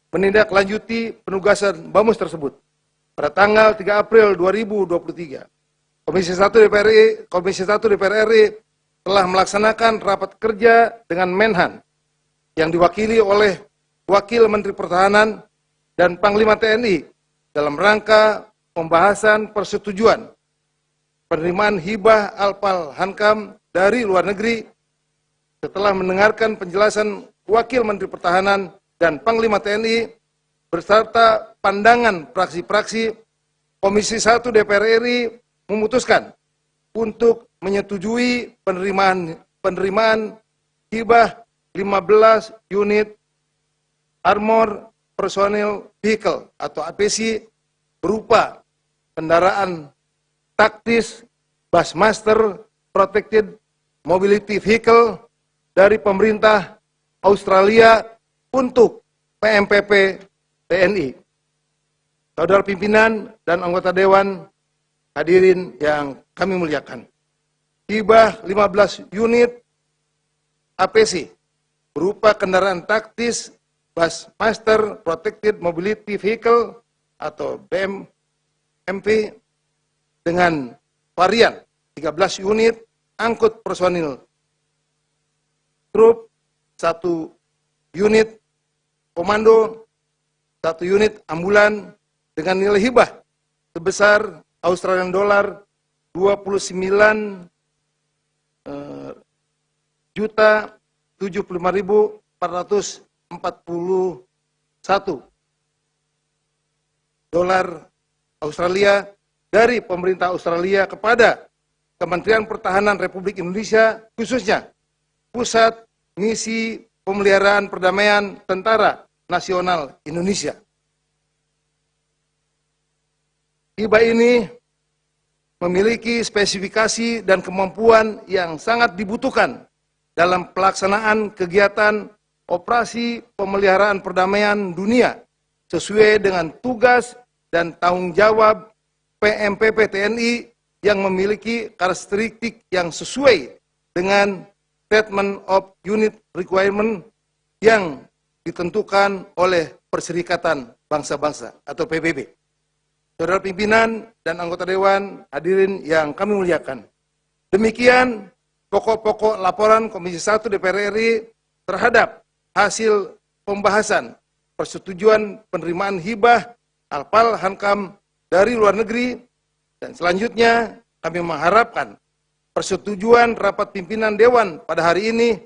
D: Menindaklanjuti penugasan Bamus tersebut pada tanggal 3 April 2023. Komisi 1 DPR RI telah melaksanakan rapat kerja dengan Menhan yang diwakili oleh Wakil Menteri Pertahanan dan Panglima TNI dalam rangka pembahasan persetujuan penerimaan hibah Alpal Hankam dari luar negeri. Setelah mendengarkan penjelasan Wakil Menteri Pertahanan dan Panglima TNI beserta pandangan praksi-praksi, Komisi 1 DPR RI memutuskan untuk menyetujui penerimaan hibah 15 unit Armor Personnel Vehicle atau APC berupa kendaraan taktis Bushmaster Protected Mobility Vehicle dari pemerintah Australia untuk PMPP TNI. Saudara pimpinan dan anggota dewan hadirin yang kami muliakan, hibah 15 unit APC berupa kendaraan taktis Bushmaster Protected Mobility Vehicle atau BMP dengan varian 13 unit angkut personil trup, 1 unit komando, 1 unit ambulan dengan nilai hibah sebesar Australian dollar 29.075.441 dolar Australia dari pemerintah Australia kepada Kementerian Pertahanan Republik Indonesia, khususnya Pusat Misi Pemeliharaan Perdamaian Tentara Nasional Indonesia. Hibah ini memiliki spesifikasi dan kemampuan yang sangat dibutuhkan dalam pelaksanaan kegiatan operasi pemeliharaan perdamaian dunia sesuai dengan tugas dan tanggung jawab PMPP TNI yang memiliki karakteristik yang sesuai dengan Statement of Unit Requirement yang ditentukan oleh Perserikatan Bangsa-Bangsa atau PBB. Saudara pimpinan dan anggota Dewan, hadirin yang kami muliakan. Demikian pokok-pokok laporan Komisi 1 DPR RI terhadap hasil pembahasan persetujuan penerimaan hibah Alpal Hankam dari luar negeri, dan selanjutnya kami mengharapkan persetujuan rapat pimpinan Dewan pada hari ini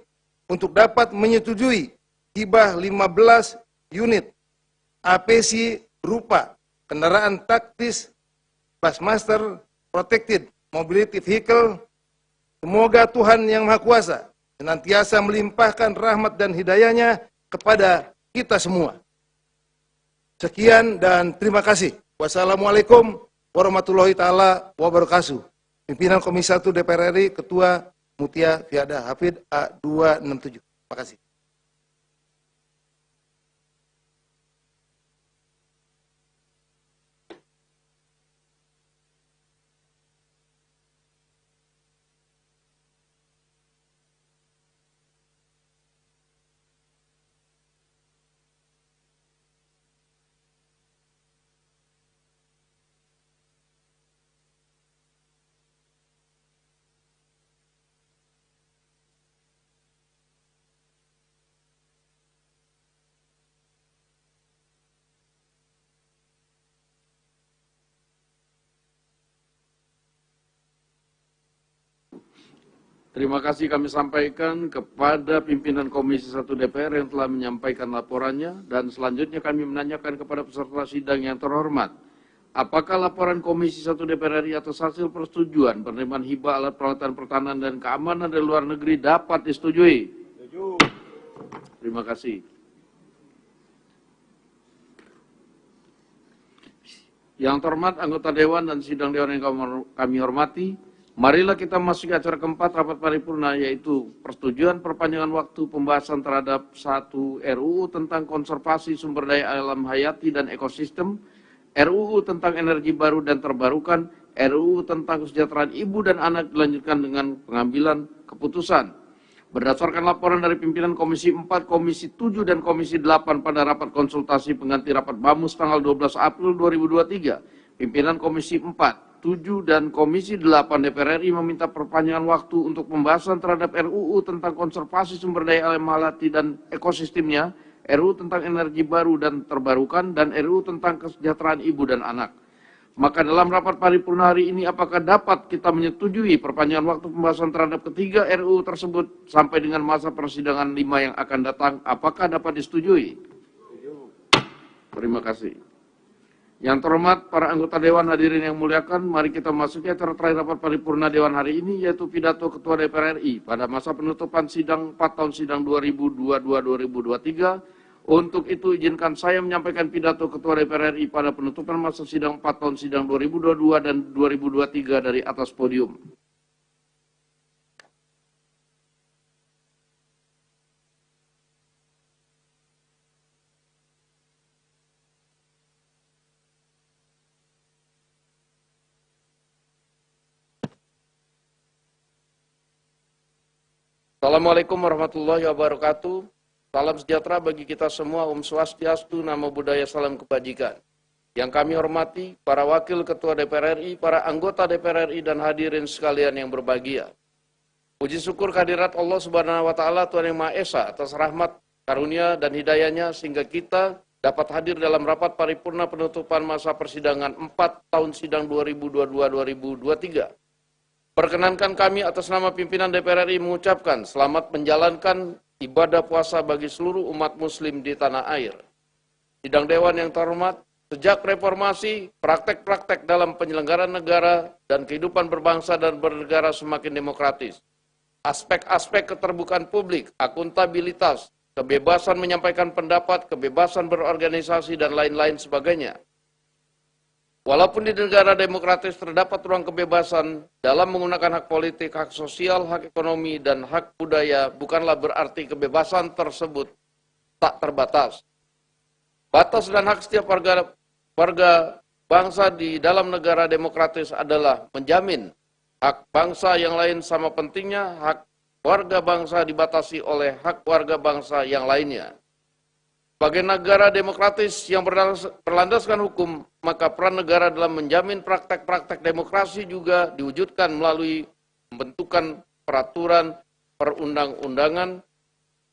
D: untuk dapat menyetujui hibah 15 unit APC berupa kendaraan taktis Busmaster Protected Mobility Vehicle. Semoga Tuhan Yang Maha Kuasa senantiasa melimpahkan rahmat dan hidayahnya kepada kita semua. Sekian dan terima kasih. Wassalamualaikum warahmatullahi taala wabarakatuh. Pimpinan Komisi 1 DPR RI, Ketua Mutia Fiada Hafid A267. Terima kasih.
A: Terima kasih kami sampaikan kepada pimpinan Komisi 1 DPR yang telah menyampaikan laporannya, dan selanjutnya kami menanyakan kepada peserta sidang yang terhormat. Apakah laporan Komisi 1 DPR RI atas hasil persetujuan penerimaan hibah alat peralatan pertahanan dan keamanan dari luar negeri dapat disetujui? Setuju. Terima kasih. Yang terhormat anggota Dewan dan sidang Dewan yang kami hormati, marilah kita masuki acara keempat rapat paripurna, yaitu persetujuan perpanjangan waktu pembahasan terhadap 1 RUU tentang konservasi sumber daya alam hayati dan ekosistem, RUU tentang energi baru dan terbarukan, RUU tentang kesejahteraan ibu dan anak dilanjutkan dengan pengambilan keputusan. Berdasarkan laporan dari pimpinan Komisi 4, Komisi 7, dan Komisi 8 pada rapat konsultasi pengganti rapat BAMUS tanggal 12 April 2023, pimpinan Komisi 4, 7, dan Komisi 8 DPR RI meminta perpanjangan waktu untuk pembahasan terhadap RUU tentang konservasi sumber daya alam hayati dan ekosistemnya, RUU tentang energi baru dan terbarukan, dan RUU tentang kesejahteraan ibu dan anak. Maka dalam rapat paripurna hari ini, apakah dapat kita menyetujui perpanjangan waktu pembahasan terhadap ketiga RUU tersebut sampai dengan masa persidangan 5 yang akan datang? Apakah dapat disetujui? Terima kasih. Yang terhormat para anggota Dewan, hadirin yang muliakan, mari kita masuki acara terakhir rapat paripurna Dewan hari ini, yaitu pidato Ketua DPR RI pada masa penutupan sidang 4 tahun sidang 2022-2023. Untuk itu izinkan saya menyampaikan pidato Ketua DPR RI pada penutupan masa sidang 4 tahun sidang 2022 dan 2023 dari atas podium. Assalamualaikum warahmatullahi wabarakatuh. Salam sejahtera bagi kita semua, Om Swastiastu, Namo Buddhaya, salam kebajikan. Yang kami hormati, para wakil Ketua DPR RI, para anggota DPR RI, dan hadirin sekalian yang berbahagia. Puji syukur kehadirat Allah Subhanahu wa Ta'ala, Tuhan Yang Maha Esa, atas rahmat, karunia, dan hidayahnya, sehingga kita dapat hadir dalam rapat paripurna penutupan masa persidangan 4 tahun sidang 2022-2023. Perkenankan kami atas nama pimpinan DPR RI mengucapkan selamat menjalankan ibadah puasa bagi seluruh umat muslim di tanah air. Sidang Dewan yang terhormat, sejak reformasi, praktek-praktek dalam penyelenggaraan negara dan kehidupan berbangsa dan bernegara semakin demokratis. Aspek-aspek keterbukaan publik, akuntabilitas, kebebasan menyampaikan pendapat, kebebasan berorganisasi, dan lain-lain sebagainya. Walaupun di negara demokratis terdapat ruang kebebasan dalam menggunakan hak politik, hak sosial, hak ekonomi, dan hak budaya, bukanlah berarti kebebasan tersebut tak terbatas. Batas dan hak setiap warga bangsa di dalam negara demokratis adalah menjamin hak bangsa yang lain sama pentingnya hak warga bangsa dibatasi oleh hak warga bangsa yang lainnya. Sebagai negara demokratis yang berlandaskan hukum, maka peran negara dalam menjamin praktek-praktek demokrasi juga diwujudkan melalui pembentukan peraturan perundang-undangan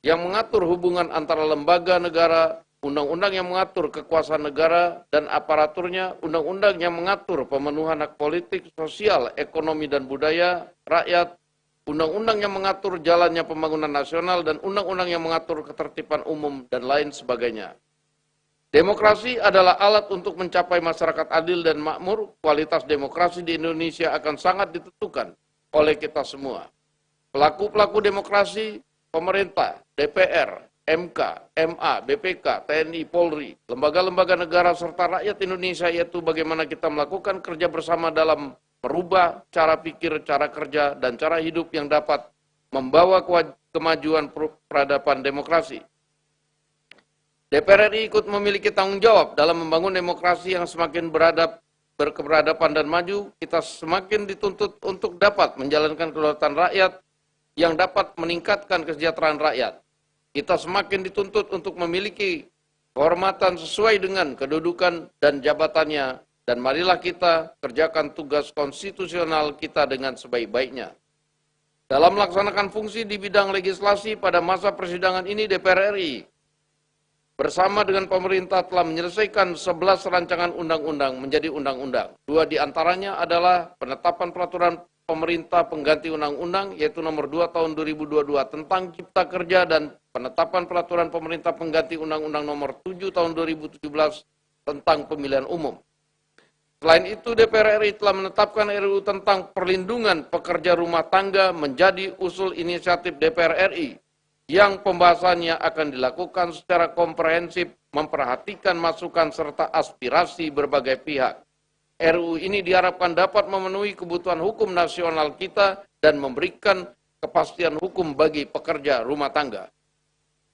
A: yang mengatur hubungan antara lembaga negara, undang-undang yang mengatur kekuasaan negara dan aparaturnya, undang-undang yang mengatur pemenuhan hak politik, sosial, ekonomi, dan budaya rakyat, undang-undang yang mengatur jalannya pembangunan nasional, dan undang-undang yang mengatur ketertiban umum, dan lain sebagainya. Demokrasi adalah alat untuk mencapai masyarakat adil dan makmur. Kualitas demokrasi di Indonesia akan sangat ditentukan oleh kita semua. Pelaku-pelaku demokrasi, pemerintah, DPR, MK, MA, BPK, TNI, Polri, lembaga-lembaga negara, serta rakyat Indonesia, yaitu bagaimana kita melakukan kerja bersama dalam merubah cara pikir, cara kerja, dan cara hidup yang dapat membawa kemajuan peradaban demokrasi. DPR RI ikut memiliki tanggung jawab dalam membangun demokrasi yang semakin berkeberadaban dan maju. Kita semakin dituntut untuk dapat menjalankan kedaulatan rakyat yang dapat meningkatkan kesejahteraan rakyat. Kita semakin dituntut untuk memiliki kehormatan sesuai dengan kedudukan dan jabatannya, dan marilah kita kerjakan tugas konstitusional kita dengan sebaik-baiknya. Dalam melaksanakan fungsi di bidang legislasi pada masa persidangan ini, DPR RI bersama dengan pemerintah telah menyelesaikan 11 rancangan undang-undang menjadi undang-undang. 2 diantaranya adalah penetapan peraturan pemerintah pengganti undang-undang, yaitu nomor 2 tahun 2022 tentang Cipta Kerja, dan penetapan peraturan pemerintah pengganti undang-undang nomor 7 tahun 2017 tentang pemilihan umum. Selain itu, DPR RI telah menetapkan RUU tentang perlindungan pekerja rumah tangga menjadi usul inisiatif DPR RI, yang pembahasannya akan dilakukan secara komprehensif, memperhatikan masukan serta aspirasi berbagai pihak. RUU ini diharapkan dapat memenuhi kebutuhan hukum nasional kita dan memberikan kepastian hukum bagi pekerja rumah tangga.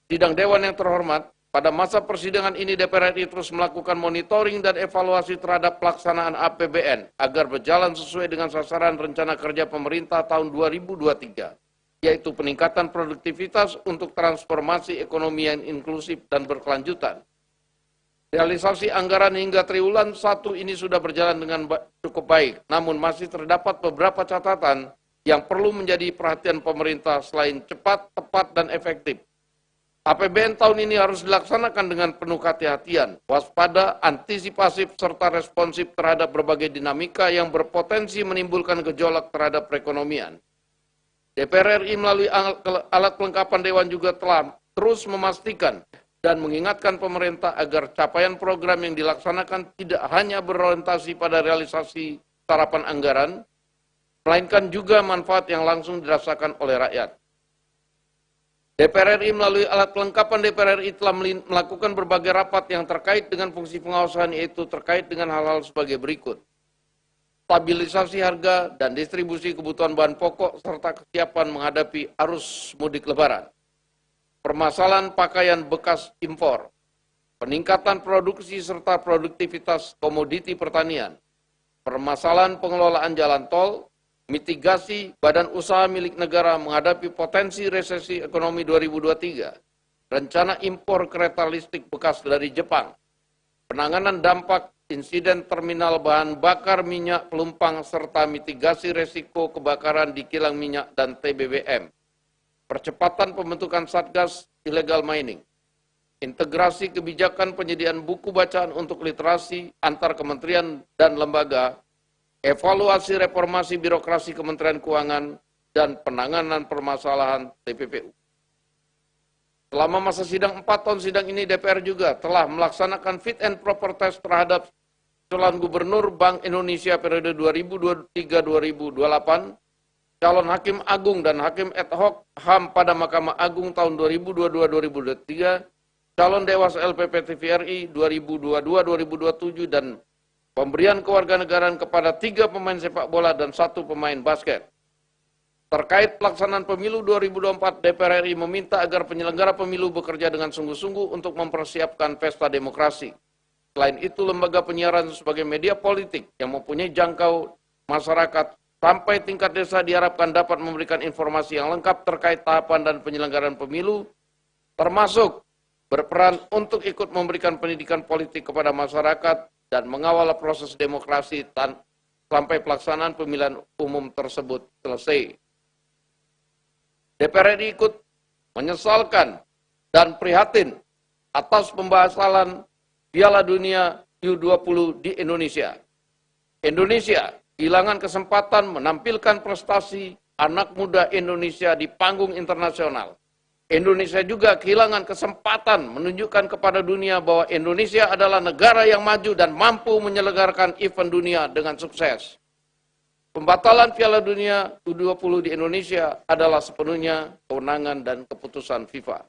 A: Sidang Dewan yang terhormat, pada masa persidangan ini DPR RI terus melakukan monitoring dan evaluasi terhadap pelaksanaan APBN agar berjalan sesuai dengan sasaran rencana kerja pemerintah tahun 2023, yaitu peningkatan produktivitas untuk transformasi ekonomi yang inklusif dan berkelanjutan. Realisasi anggaran hingga triwulan 1 ini sudah berjalan dengan cukup baik, namun masih terdapat beberapa catatan yang perlu menjadi perhatian pemerintah selain cepat, tepat, dan efektif. APBN tahun ini harus dilaksanakan dengan penuh kehati-hatian, waspada, antisipasif, serta responsif terhadap berbagai dinamika yang berpotensi menimbulkan gejolak terhadap perekonomian. DPR RI melalui alat kelengkapan Dewan juga telah terus memastikan dan mengingatkan pemerintah agar capaian program yang dilaksanakan tidak hanya berorientasi pada realisasi sarapan anggaran, melainkan juga manfaat yang langsung dirasakan oleh rakyat. DPR RI melalui alat kelengkapan DPR RI telah melakukan berbagai rapat yang terkait dengan fungsi pengawasan, yaitu terkait dengan hal-hal sebagai berikut. Stabilisasi harga dan distribusi kebutuhan bahan pokok serta kesiapan menghadapi arus mudik lebaran. Permasalahan pakaian bekas impor, peningkatan produksi serta produktivitas komoditi pertanian, permasalahan pengelolaan jalan tol, mitigasi badan usaha milik negara menghadapi potensi resesi ekonomi 2023, rencana impor kereta listrik bekas dari Jepang, penanganan dampak insiden terminal bahan bakar minyak pelumpang serta mitigasi resiko kebakaran di kilang minyak dan TBBM. Percepatan pembentukan Satgas Illegal Mining, integrasi kebijakan penyediaan buku bacaan untuk literasi antar kementerian dan lembaga, evaluasi reformasi birokrasi Kementerian Keuangan, dan penanganan permasalahan TPPU. Selama masa sidang 4 tahun sidang ini, DPR juga telah melaksanakan fit and proper test terhadap calon gubernur Bank Indonesia periode 2023-2028, calon hakim agung dan hakim ad hoc HAM pada Mahkamah Agung tahun 2022-2023, calon Dewas LPP TVRI 2022-2027, dan pemberian kewarganegaraan kepada 3 pemain sepak bola dan 1 pemain basket. Terkait pelaksanaan pemilu 2024, DPR RI meminta agar penyelenggara pemilu bekerja dengan sungguh-sungguh untuk mempersiapkan pesta demokrasi. Selain itu, lembaga penyiaran sebagai media politik yang mempunyai jangkau masyarakat sampai tingkat desa diharapkan dapat memberikan informasi yang lengkap terkait tahapan dan penyelenggaraan pemilu, termasuk berperan untuk ikut memberikan pendidikan politik kepada masyarakat dan mengawal proses demokrasi sampai pelaksanaan pemilihan umum tersebut selesai. DPR RI ikut menyesalkan dan prihatin atas pembahasan Piala Dunia U20 di Indonesia. Indonesia kehilangan kesempatan menampilkan prestasi anak muda Indonesia di panggung internasional. Indonesia juga kehilangan kesempatan menunjukkan kepada dunia bahwa Indonesia adalah negara yang maju dan mampu menyelenggarakan event dunia dengan sukses. Pembatalan Piala Dunia U20 di Indonesia adalah sepenuhnya kewenangan dan keputusan FIFA.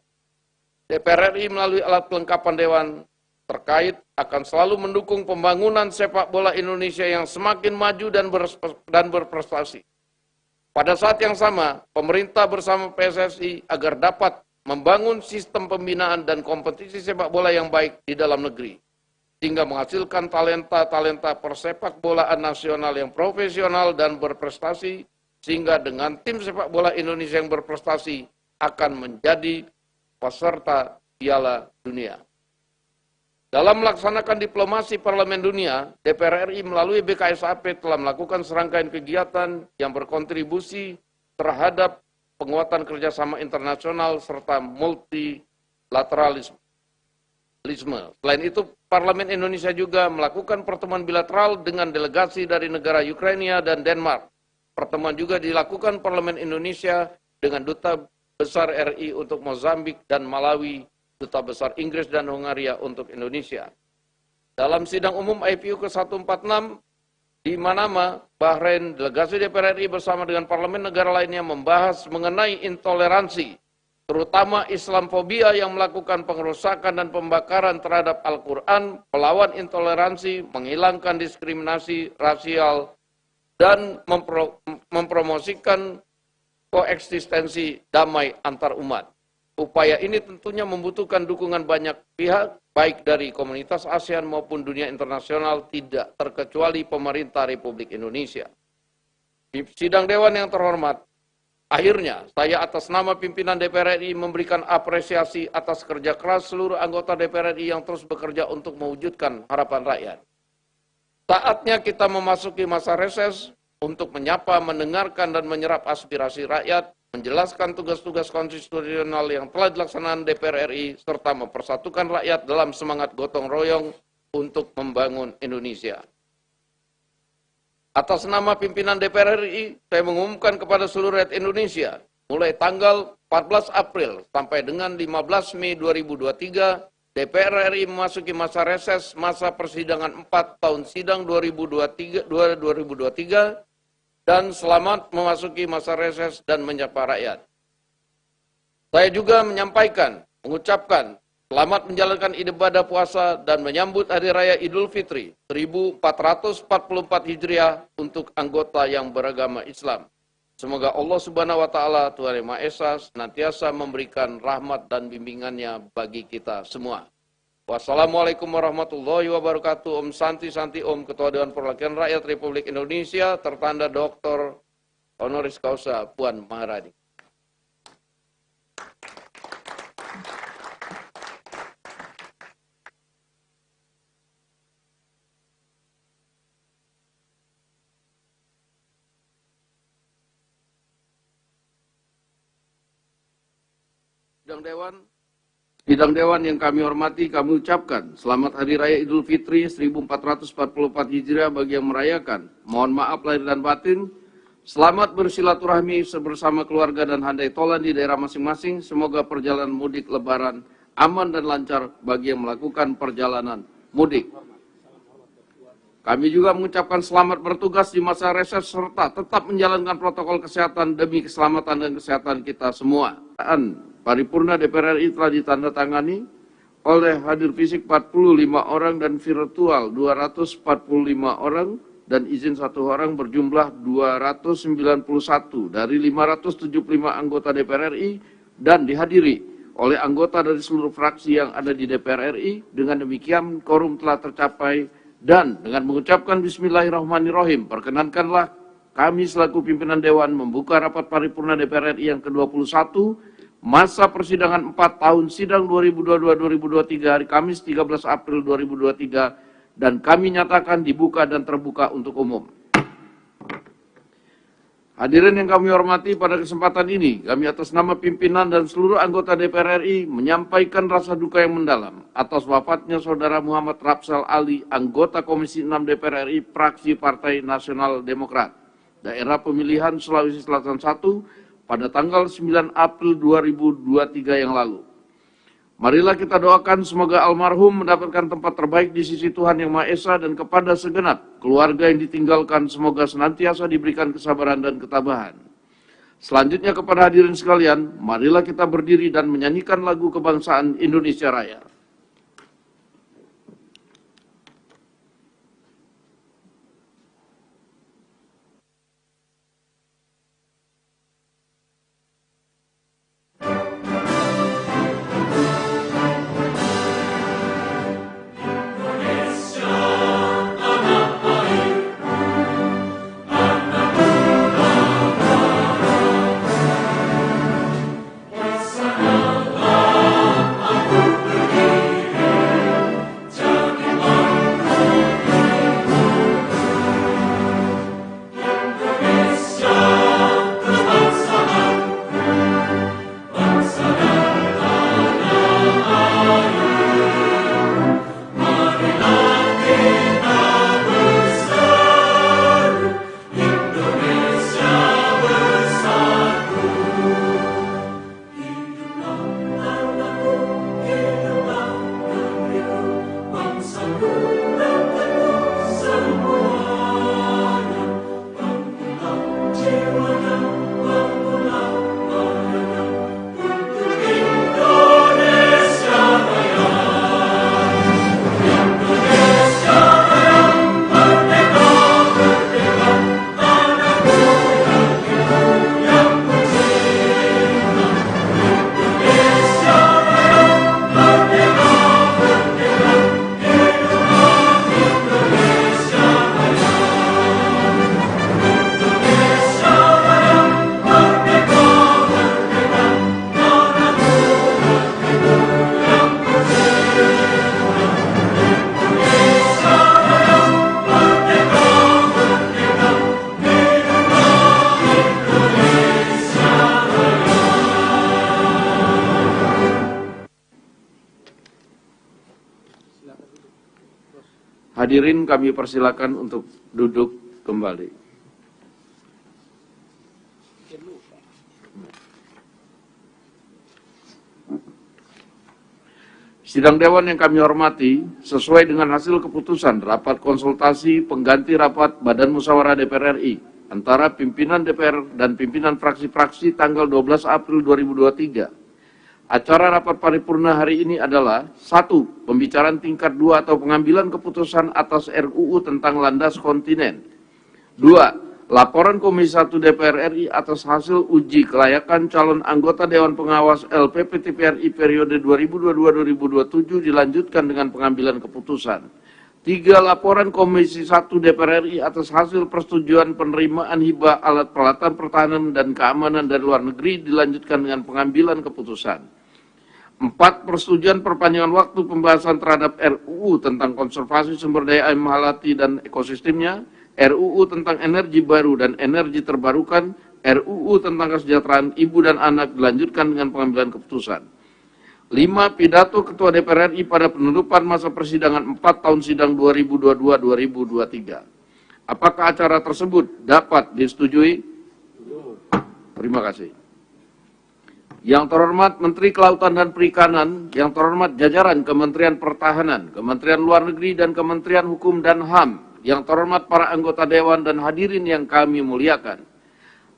A: DPR RI melalui alat kelengkapan Dewan terkait akan selalu mendukung pembangunan sepak bola Indonesia yang semakin maju dan berprestasi. Pada saat yang sama, pemerintah bersama PSSI agar dapat membangun sistem pembinaan dan kompetisi sepak bola yang baik di dalam negeri, sehingga menghasilkan talenta-talenta persepak bolaan nasional yang profesional dan berprestasi, sehingga dengan tim sepak bola Indonesia yang berprestasi akan menjadi peserta Piala Dunia. Dalam melaksanakan diplomasi Parlemen Dunia, DPR RI melalui BKSAP telah melakukan serangkaian kegiatan yang berkontribusi terhadap penguatan kerjasama internasional serta multilateralisme. Selain itu, Parlemen Indonesia juga melakukan pertemuan bilateral dengan delegasi dari negara Ukraina dan Denmark. Pertemuan juga dilakukan Parlemen Indonesia dengan Duta Besar RI untuk Mozambik dan Malawi, Duta Besar Inggris dan Hungaria untuk Indonesia. Dalam sidang umum IPU ke-146 di Manama, Bahrain, delegasi DPR RI bersama dengan parlemen negara lainnya membahas mengenai intoleransi, terutama Islamfobia yang melakukan pengerusakan dan pembakaran terhadap Al-Quran, melawan intoleransi, menghilangkan diskriminasi rasial, dan mempromosikan koeksistensi damai antar umat. Upaya ini tentunya membutuhkan dukungan banyak pihak, baik dari komunitas ASEAN maupun dunia internasional, tidak terkecuali pemerintah Republik Indonesia. Di sidang Dewan yang terhormat, akhirnya saya atas nama pimpinan DPR RI memberikan apresiasi atas kerja keras seluruh anggota DPR RI yang terus bekerja untuk mewujudkan harapan rakyat. Saatnya kita memasuki masa reses untuk menyapa, mendengarkan, dan menyerap aspirasi rakyat, menjelaskan tugas-tugas konstitusional yang telah dilaksanakan DPR RI, serta mempersatukan rakyat dalam semangat gotong royong untuk membangun Indonesia. Atas nama pimpinan DPR RI, saya mengumumkan kepada seluruh rakyat Indonesia, mulai tanggal 14 April sampai dengan 15 Mei 2023, DPR RI memasuki masa reses masa persidangan 4 tahun sidang 2023, dan selamat memasuki masa reses dan menyapa rakyat. Saya juga mengucapkan selamat menjalankan ibadah puasa dan menyambut Hari Raya Idul Fitri 1444 Hijriah untuk anggota yang beragama Islam. Semoga Allah Subhanahu wa Ta'ala, Tuhan Yang Maha Esa, senantiasa memberikan rahmat dan bimbingannya bagi kita semua. Wassalamualaikum warahmatullahi wabarakatuh. Om Santi Santi Om, Ketua Dewan Perwakilan Rakyat Republik Indonesia, tertanda Dr. Honoris Causa Puan Maharani. Sidang Dewan yang kami hormati, kami ucapkan selamat Hari Raya Idul Fitri 1444 Hijriah bagi yang merayakan. Mohon maaf lahir dan batin. Selamat bersilaturahmi bersama keluarga dan handai tolan di daerah masing-masing. Semoga perjalanan mudik Lebaran aman dan lancar bagi yang melakukan perjalanan mudik. Kami juga mengucapkan selamat bertugas di masa reses serta tetap menjalankan protokol kesehatan demi keselamatan dan kesehatan kita semua. Paripurna DPR RI telah ditandatangani oleh hadir fisik 45 orang dan virtual 245 orang dan izin 1 orang berjumlah 291 dari 575 anggota DPR RI dan dihadiri oleh anggota dari seluruh fraksi yang ada di DPR RI. Dengan demikian, quorum telah tercapai dan dengan mengucapkan Bismillahirrahmanirrahim, perkenankanlah kami selaku pimpinan Dewan membuka rapat paripurna DPR RI yang ke-21, masa persidangan 4 tahun sidang 2022-2023 hari Kamis 13 April 2023, dan kami nyatakan dibuka dan terbuka untuk umum. Hadirin yang kami hormati, pada kesempatan ini kami atas nama pimpinan dan seluruh anggota DPR RI menyampaikan rasa duka yang mendalam atas wafatnya Saudara Muhammad Rapsal Ali, anggota Komisi 6 DPR RI, fraksi Partai Nasional Demokrat, daerah pemilihan Sulawesi Selatan 1 pada tanggal 9 April 2023 yang lalu. Marilah kita doakan semoga almarhum mendapatkan tempat terbaik di sisi Tuhan Yang Maha Esa, dan kepada segenap keluarga yang ditinggalkan semoga senantiasa diberikan kesabaran dan ketabahan. Selanjutnya kepada hadirin sekalian, marilah kita berdiri dan menyanyikan lagu kebangsaan Indonesia Raya. Hadirin kami persilakan untuk duduk kembali. Sidang Dewan yang kami hormati, sesuai dengan hasil keputusan rapat konsultasi pengganti rapat Badan Musyawarah DPR RI antara pimpinan DPR dan pimpinan fraksi-fraksi tanggal 12 April 2023. Acara rapat paripurna hari ini adalah 1. Pembicaraan tingkat 2 atau pengambilan keputusan atas RUU tentang landas kontinen. 2. Laporan Komisi 1 DPR RI atas hasil uji kelayakan calon anggota Dewan Pengawas LPP TPRI periode 2022-2027 dilanjutkan dengan pengambilan keputusan. 3. Laporan Komisi 1 DPR RI atas hasil persetujuan penerimaan hibah alat peralatan pertahanan dan keamanan dari luar negeri dilanjutkan dengan pengambilan keputusan. 4. Persetujuan perpanjangan waktu pembahasan terhadap RUU tentang konservasi sumber daya alam hayati dan ekosistemnya, RUU tentang energi baru dan energi terbarukan, RUU tentang kesejahteraan ibu dan anak dilanjutkan dengan pengambilan keputusan. 5. Pidato Ketua DPR RI pada penutupan masa persidangan 4 tahun sidang 2022-2023. Apakah acara tersebut dapat disetujui? Terima kasih. Yang terhormat Menteri Kelautan dan Perikanan, yang terhormat jajaran Kementerian Pertahanan, Kementerian Luar Negeri, dan Kementerian Hukum dan HAM, yang terhormat para anggota Dewan dan hadirin yang kami muliakan.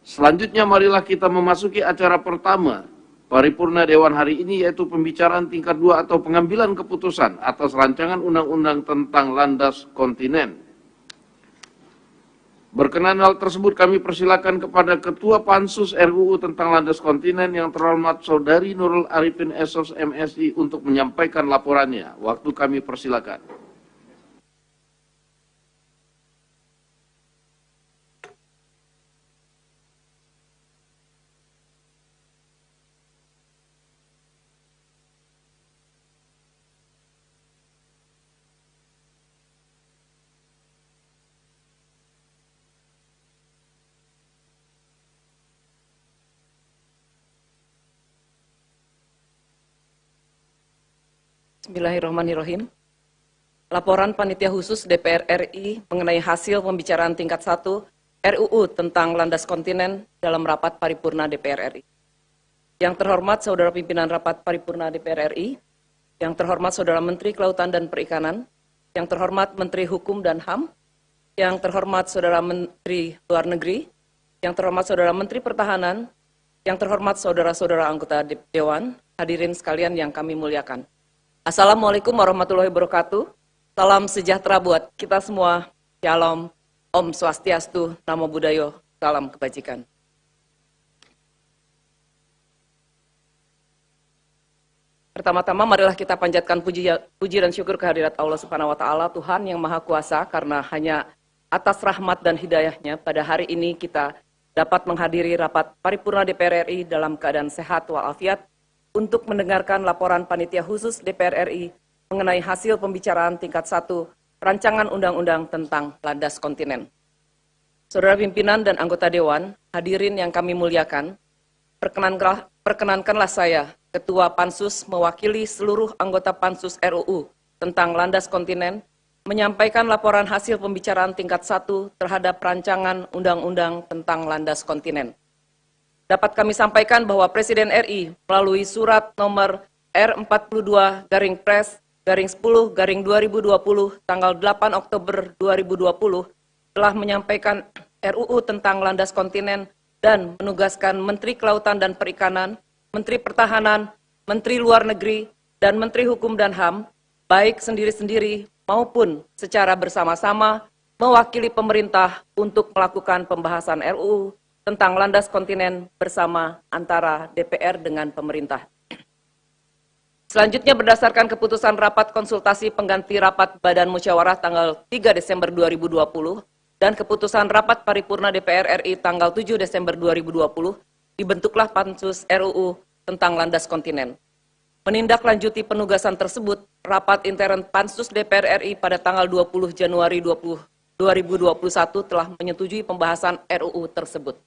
A: Selanjutnya marilah kita memasuki acara pertama paripurna Dewan hari ini, yaitu pembicaraan tingkat 2 atau pengambilan keputusan atas rancangan undang-undang tentang landas kontinen. Berkenan hal tersebut kami persilakan kepada Ketua Pansus RUU tentang Landas Kontinen yang terhormat Saudari Nurul Arifin SOS MSI untuk menyampaikan laporannya. Waktu kami persilakan.
B: Bismillahirrahmanirrahim. Laporan Panitia Khusus DPR RI mengenai hasil pembicaraan tingkat 1 RUU tentang landas kontinen dalam rapat paripurna DPR RI. Yang terhormat Saudara Pimpinan Rapat Paripurna DPR RI, yang terhormat Saudara Menteri Kelautan dan Perikanan, yang terhormat Menteri Hukum dan HAM, yang terhormat Saudara Menteri Luar Negeri, yang terhormat Saudara Menteri Pertahanan, yang terhormat saudara-saudara anggota Dewan, hadirin sekalian yang kami muliakan. Assalamualaikum warahmatullahi wabarakatuh. Salam sejahtera buat kita semua. Shalom, Om Swastiastu, Namo Buddhaya, salam kebajikan. Pertama-tama marilah kita panjatkan puji dan syukur kehadirat Allah Subhanahu wa taala, Tuhan yang Maha Kuasa, karena hanya atas rahmat dan hidayahnya pada hari ini kita dapat menghadiri rapat paripurna DPR RI dalam keadaan sehat walafiat untuk mendengarkan laporan Panitia Khusus DPR RI mengenai hasil pembicaraan tingkat 1 rancangan undang-undang tentang landas kontinen. Saudara pimpinan dan anggota Dewan, hadirin yang kami muliakan, perkenankanlah saya, Ketua Pansus mewakili seluruh anggota Pansus RUU tentang landas kontinen, menyampaikan laporan hasil pembicaraan tingkat 1 terhadap rancangan undang-undang tentang landas kontinen. Dapat kami sampaikan bahwa Presiden RI melalui surat nomor R42-Pres-10-2020 tanggal 8 Oktober 2020 telah menyampaikan RUU tentang landas kontinen dan menugaskan Menteri Kelautan dan Perikanan, Menteri Pertahanan, Menteri Luar Negeri, dan Menteri Hukum dan HAM, baik sendiri-sendiri maupun secara bersama-sama mewakili pemerintah untuk melakukan pembahasan RUU tentang landas kontinen bersama antara DPR dengan pemerintah. Selanjutnya berdasarkan keputusan rapat konsultasi pengganti rapat Badan Musyawarah tanggal 3 Desember 2020 dan keputusan rapat paripurna DPR RI tanggal 7 Desember 2020, dibentuklah Pansus RUU tentang landas kontinen. Menindaklanjuti penugasan tersebut, rapat intern Pansus DPR RI pada tanggal 20 Januari 2021 telah menyetujui pembahasan RUU tersebut.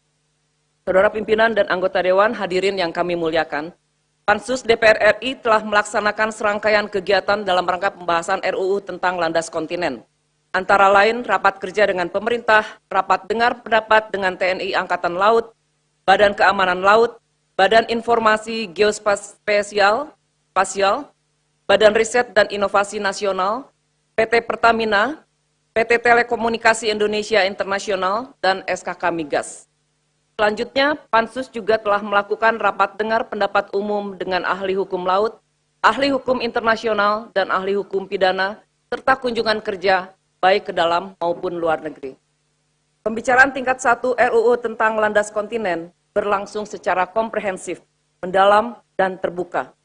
B: Saudara pimpinan dan anggota Dewan, hadirin yang kami muliakan, Pansus DPR RI telah melaksanakan serangkaian kegiatan dalam rangka pembahasan RUU tentang landas kontinen. Antara lain, rapat kerja dengan pemerintah, rapat dengar pendapat dengan TNI Angkatan Laut, Badan Keamanan Laut, Badan Informasi Geospasial, Badan Riset dan Inovasi Nasional, PT Pertamina, PT Telekomunikasi Indonesia Internasional, dan SKK Migas. Selanjutnya, Pansus juga telah melakukan rapat dengar pendapat umum dengan ahli hukum laut, ahli hukum internasional, dan ahli hukum pidana, serta kunjungan kerja baik ke dalam maupun luar negeri. Pembicaraan tingkat 1 RUU tentang landas kontinen berlangsung secara komprehensif, mendalam, dan terbuka.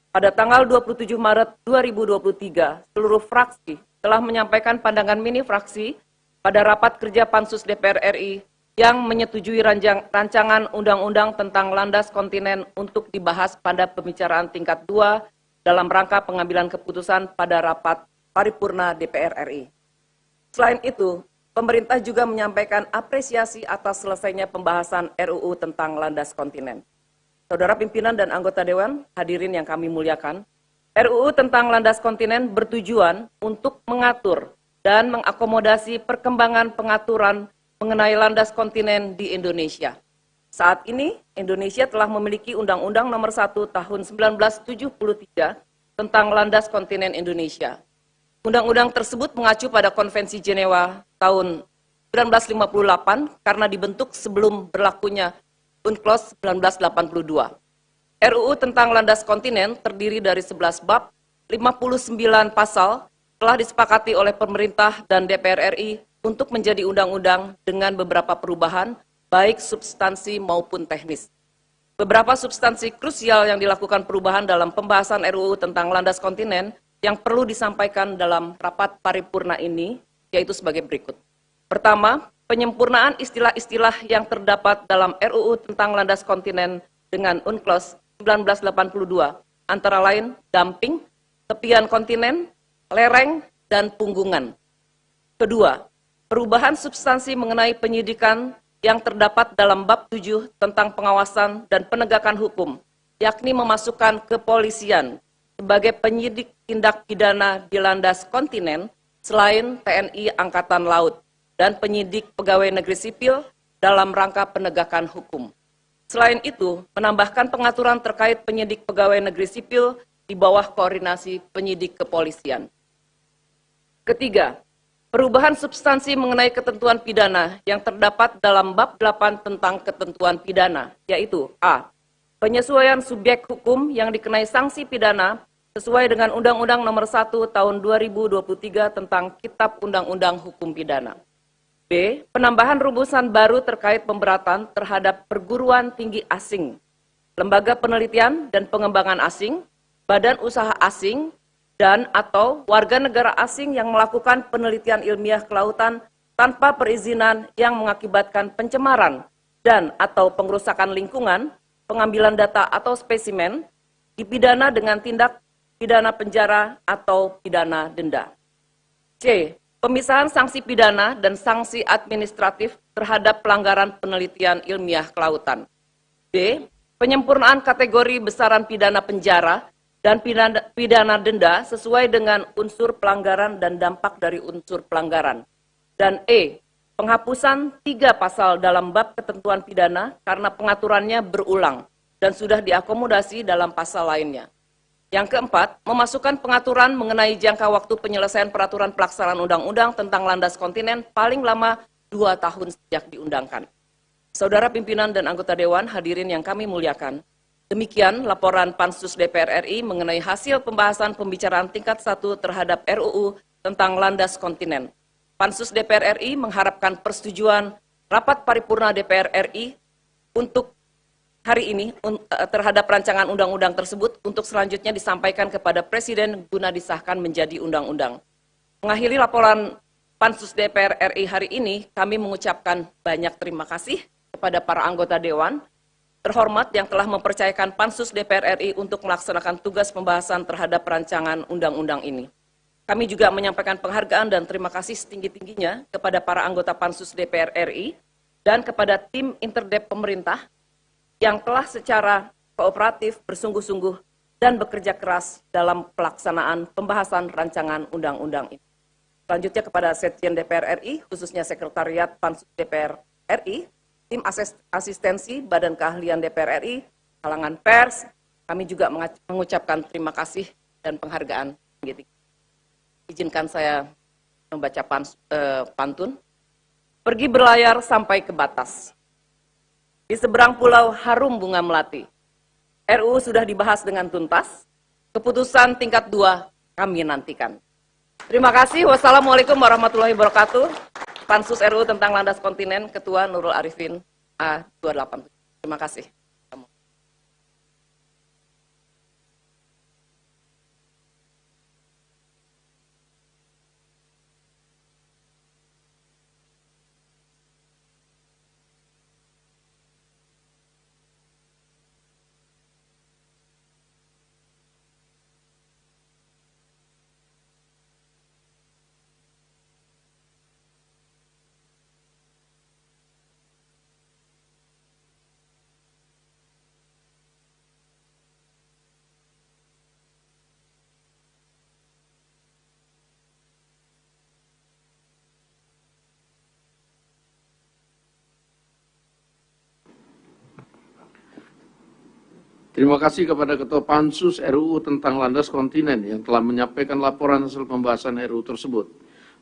B: Pada tanggal 27 Maret 2023, seluruh fraksi telah menyampaikan pandangan mini fraksi pada rapat kerja Pansus DPR RI yang menyetujui rancangan undang-undang tentang landas kontinen untuk dibahas pada pembicaraan tingkat 2 dalam rangka pengambilan keputusan pada rapat paripurna DPR RI. Selain itu, pemerintah juga menyampaikan apresiasi atas selesainya pembahasan RUU tentang landas kontinen. Saudara pimpinan dan anggota Dewan, hadirin yang kami muliakan, RUU tentang landas kontinen bertujuan untuk mengatur dan mengakomodasi perkembangan pengaturan mengenai landas kontinen di Indonesia. Saat ini, Indonesia telah memiliki Undang-Undang Nomor 1 Tahun 1973 tentang landas kontinen Indonesia. Undang-undang tersebut mengacu pada Konvensi Jenewa tahun 1958 karena dibentuk sebelum berlakunya UNCLOS 1982. RUU tentang landas kontinen terdiri dari 11 bab, 59 pasal, telah disepakati oleh pemerintah dan DPR RI untuk menjadi undang-undang dengan beberapa perubahan, baik substansi maupun teknis. Beberapa substansi krusial yang dilakukan perubahan dalam pembahasan RUU tentang landas kontinen yang perlu disampaikan dalam rapat paripurna ini, yaitu sebagai berikut. Pertama, penyempurnaan istilah-istilah yang terdapat dalam RUU tentang landas kontinen dengan UNCLOS 1982, antara lain dumping, tepian kontinen, lereng, dan punggungan. Kedua, perubahan substansi mengenai penyidikan yang terdapat dalam bab 7 tentang pengawasan dan penegakan hukum, yakni memasukkan kepolisian sebagai penyidik tindak pidana di landas kontinen selain TNI Angkatan Laut dan penyidik pegawai negeri sipil dalam rangka penegakan hukum. Selain itu, menambahkan pengaturan terkait penyidik pegawai negeri sipil di bawah koordinasi penyidik kepolisian. Ketiga, perubahan substansi mengenai ketentuan pidana yang terdapat dalam bab 8 tentang ketentuan pidana, yaitu A. Penyesuaian subjek hukum yang dikenai sanksi pidana sesuai dengan Undang-Undang Nomor 1 Tahun 2023 tentang Kitab Undang-Undang Hukum Pidana. B. Penambahan rumusan baru terkait pemberatan terhadap perguruan tinggi asing, lembaga penelitian dan pengembangan asing, badan usaha asing, dan atau warga negara asing yang melakukan penelitian ilmiah kelautan tanpa perizinan yang mengakibatkan pencemaran dan atau pengrusakan lingkungan, pengambilan data atau spesimen, dipidana dengan tindak pidana penjara atau pidana denda. C. Pemisahan sanksi pidana dan sanksi administratif terhadap pelanggaran penelitian ilmiah kelautan. D. Penyempurnaan kategori besaran pidana penjara dan pidana denda sesuai dengan unsur pelanggaran dan dampak dari unsur pelanggaran. Dan E. Penghapusan 3 pasal dalam bab ketentuan pidana karena pengaturannya berulang dan sudah diakomodasi dalam pasal lainnya. Yang keempat, memasukkan pengaturan mengenai jangka waktu penyelesaian peraturan pelaksanaan undang-undang tentang landas kontinen paling lama 2 tahun sejak diundangkan. Saudara pimpinan dan anggota Dewan, hadirin yang kami muliakan, demikian laporan Pansus DPR RI mengenai hasil pembahasan pembicaraan tingkat 1 terhadap RUU tentang landas kontinen. Pansus DPR RI mengharapkan persetujuan rapat paripurna DPR RI untuk hari ini terhadap rancangan undang-undang tersebut untuk selanjutnya disampaikan kepada Presiden guna disahkan menjadi undang-undang. Mengakhiri laporan Pansus DPR RI hari ini, kami mengucapkan banyak terima kasih kepada para anggota Dewan terhormat yang telah mempercayakan Pansus DPR RI untuk melaksanakan tugas pembahasan terhadap rancangan undang-undang ini. Kami juga menyampaikan penghargaan dan terima kasih setinggi-tingginya kepada para anggota Pansus DPR RI dan kepada tim interdep pemerintah yang telah secara kooperatif, bersungguh-sungguh, dan bekerja keras dalam pelaksanaan pembahasan rancangan undang-undang ini. Selanjutnya kepada Sekjen DPR RI, khususnya Sekretariat Pansus DPR RI, tim asistensi Badan Keahlian DPR RI, kalangan pers, kami juga mengucapkan terima kasih dan penghargaan. Izinkan saya membaca pantun. Pergi berlayar sampai ke batas. Di seberang pulau harum bunga melati. RUU sudah dibahas dengan tuntas. Keputusan tingkat 2 kami nantikan. Terima kasih. Wassalamualaikum warahmatullahi wabarakatuh. Pansus RUU tentang landas kontinen, Ketua Nurul Arifin A287. Terima kasih.
A: Terima kasih kepada Ketua Pansus RUU tentang landas kontinen yang telah menyampaikan laporan hasil pembahasan RUU tersebut.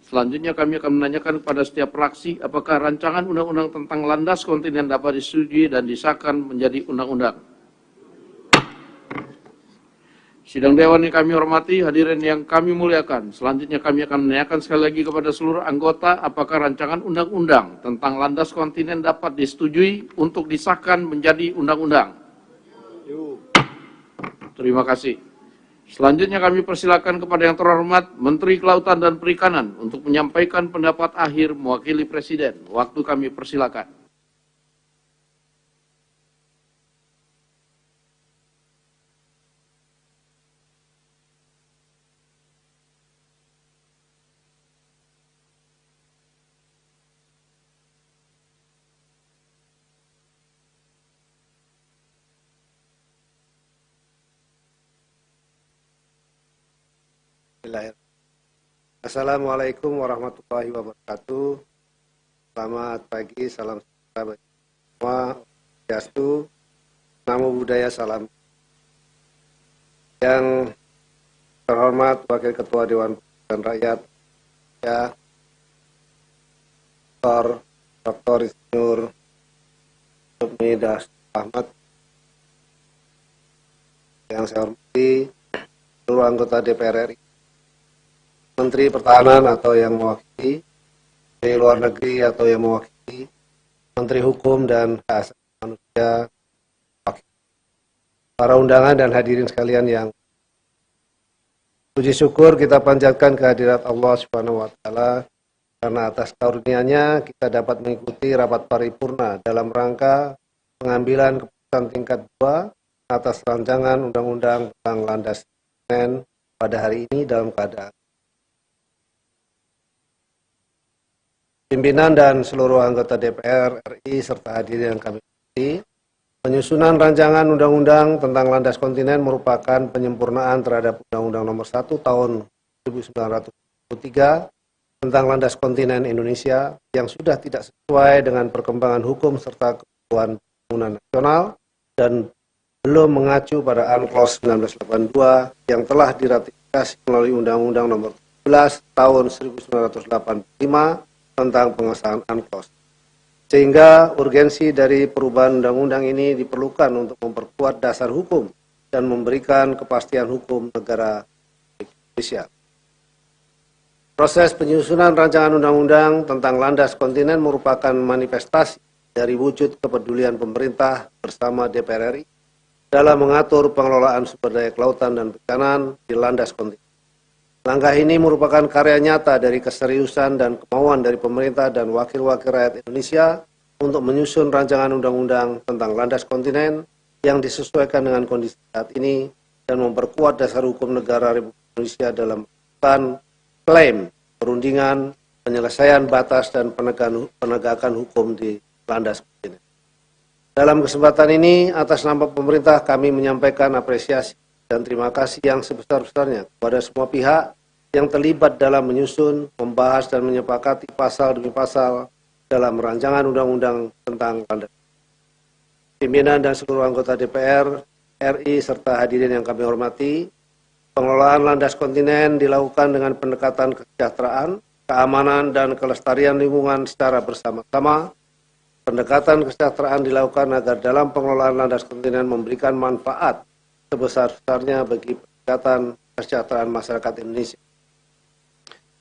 A: Selanjutnya kami akan menanyakan kepada setiap fraksi apakah rancangan undang-undang tentang landas kontinen dapat disetujui dan disahkan menjadi undang-undang. Sidang Dewan yang kami hormati, hadirin yang kami muliakan. Selanjutnya kami akan menanyakan sekali lagi kepada seluruh anggota apakah rancangan undang-undang tentang landas kontinen dapat disetujui untuk disahkan menjadi undang-undang. Terima kasih. Selanjutnya kami persilakan kepada yang terhormat Menteri Kelautan dan Perikanan untuk menyampaikan pendapat akhir mewakili Presiden. Waktu kami persilakan.
C: Assalamualaikum warahmatullahi wabarakatuh. Selamat pagi, salam sejahtera bagi semua. Swastiastu, Namo Buddhaya, salam. Yang terhormat Wakil Ketua Dewan Perwakilan Rakyat, ya, Dr. Insinyur Sufmi Dasko Ahmad. Yang saya hormati seluruh anggota DPR RI, Menteri Pertahanan atau yang mewakili, Menteri Luar Negeri atau yang mewakili, Menteri Hukum dan Hak Asasi Manusia, para undangan dan hadirin sekalian yang puji syukur kita panjatkan kehadirat Allah Subhanahu wa Ta'ala karena atas karunia-Nya kita dapat mengikuti rapat paripurna dalam rangka pengambilan keputusan tingkat 2 atas rancangan undang-undang tentang landas kontinen pada hari ini dalam keadaan pimpinan dan seluruh anggota DPR RI serta hadirin yang kami hormati. Penyusunan rancangan undang-undang tentang landas kontinen merupakan penyempurnaan terhadap Undang-Undang Nomor 1 Tahun 1993 tentang landas kontinen Indonesia yang sudah tidak sesuai dengan perkembangan hukum serta kebutuhan pembangunan nasional dan belum mengacu pada UNCLOS 1982 yang telah diratifikasi melalui Undang-Undang Nomor 17 Tahun 1985 tentang pengesahan UNCLOS. Sehingga urgensi dari perubahan undang-undang ini diperlukan untuk memperkuat dasar hukum dan memberikan kepastian hukum negara Indonesia. Proses penyusunan rancangan undang-undang tentang landas kontinen merupakan manifestasi dari wujud kepedulian pemerintah bersama DPR RI dalam mengatur pengelolaan sumber daya kelautan dan perikanan di landas kontinen. Langkah ini merupakan karya nyata dari keseriusan dan kemauan dari pemerintah dan wakil-wakil rakyat Indonesia untuk menyusun rancangan undang-undang tentang landas kontinen yang disesuaikan dengan kondisi saat ini dan memperkuat dasar hukum negara Republik Indonesia dalam melakukan klaim, perundingan, penyelesaian batas dan penegakan hukum di landas kontinen. Dalam kesempatan ini, atas nama pemerintah kami menyampaikan apresiasi dan terima kasih yang sebesar-besarnya kepada semua pihak yang terlibat dalam menyusun, membahas, dan menyepakati pasal demi pasal dalam rancangan undang-undang tentang landas. Pimpinan dan seluruh anggota DPR RI serta hadirin yang kami hormati, pengelolaan landas kontinen dilakukan dengan pendekatan kesejahteraan, keamanan, dan kelestarian lingkungan secara bersama-sama. Pendekatan kesejahteraan dilakukan agar dalam pengelolaan landas kontinen memberikan manfaat sebesar-besarnya bagi peningkatan kesejahteraan masyarakat Indonesia.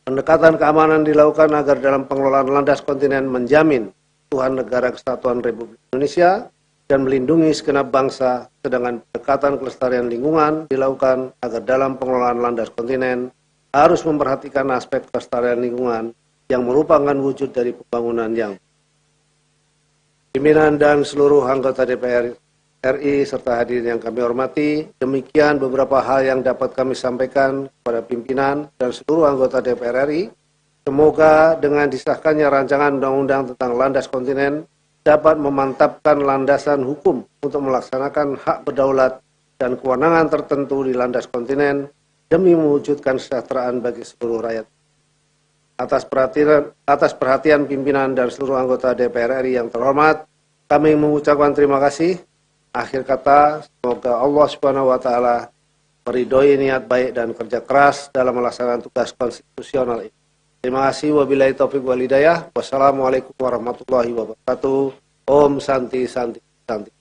C: Pendekatan keamanan dilakukan agar dalam pengelolaan landas kontinen menjamin keutuhan negara kesatuan Republik Indonesia dan melindungi segenap bangsa, sedangkan pendekatan kelestarian lingkungan dilakukan agar dalam pengelolaan landas kontinen harus memperhatikan aspek kelestarian lingkungan yang merupakan wujud dari pembangunan yang pimpinan dan seluruh anggota DPR RI serta hadirin yang kami hormati, demikian beberapa hal yang dapat kami sampaikan kepada pimpinan dan seluruh anggota DPR RI. Semoga dengan disahkannya rancangan undang-undang tentang landas kontinen dapat memantapkan landasan hukum untuk melaksanakan hak berdaulat dan kewenangan tertentu di landas kontinen demi mewujudkan kesejahteraan bagi seluruh rakyat. Atas perhatian pimpinan dan seluruh anggota DPR RI yang terhormat, kami mengucapkan terima kasih. Akhir kata, semoga Allah Subhanahu wa Ta'ala meridhoi niat baik dan kerja keras dalam melaksanakan tugas konstitusional ini. Terima kasih. Wabillahi taufiq wal hidayah. Wassalamualaikum warahmatullahi wabarakatuh. Om Santi Santi. Santi.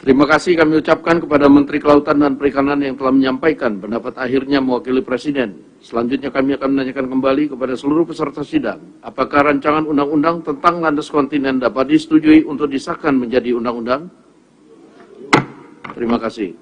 A: Terima kasih kami ucapkan kepada Menteri Kelautan dan Perikanan yang telah menyampaikan pendapat akhirnya mewakili Presiden. Selanjutnya kami akan menanyakan kembali kepada seluruh peserta sidang, apakah rancangan undang-undang tentang landas kontinen dapat disetujui untuk disahkan menjadi undang-undang? Terima kasih.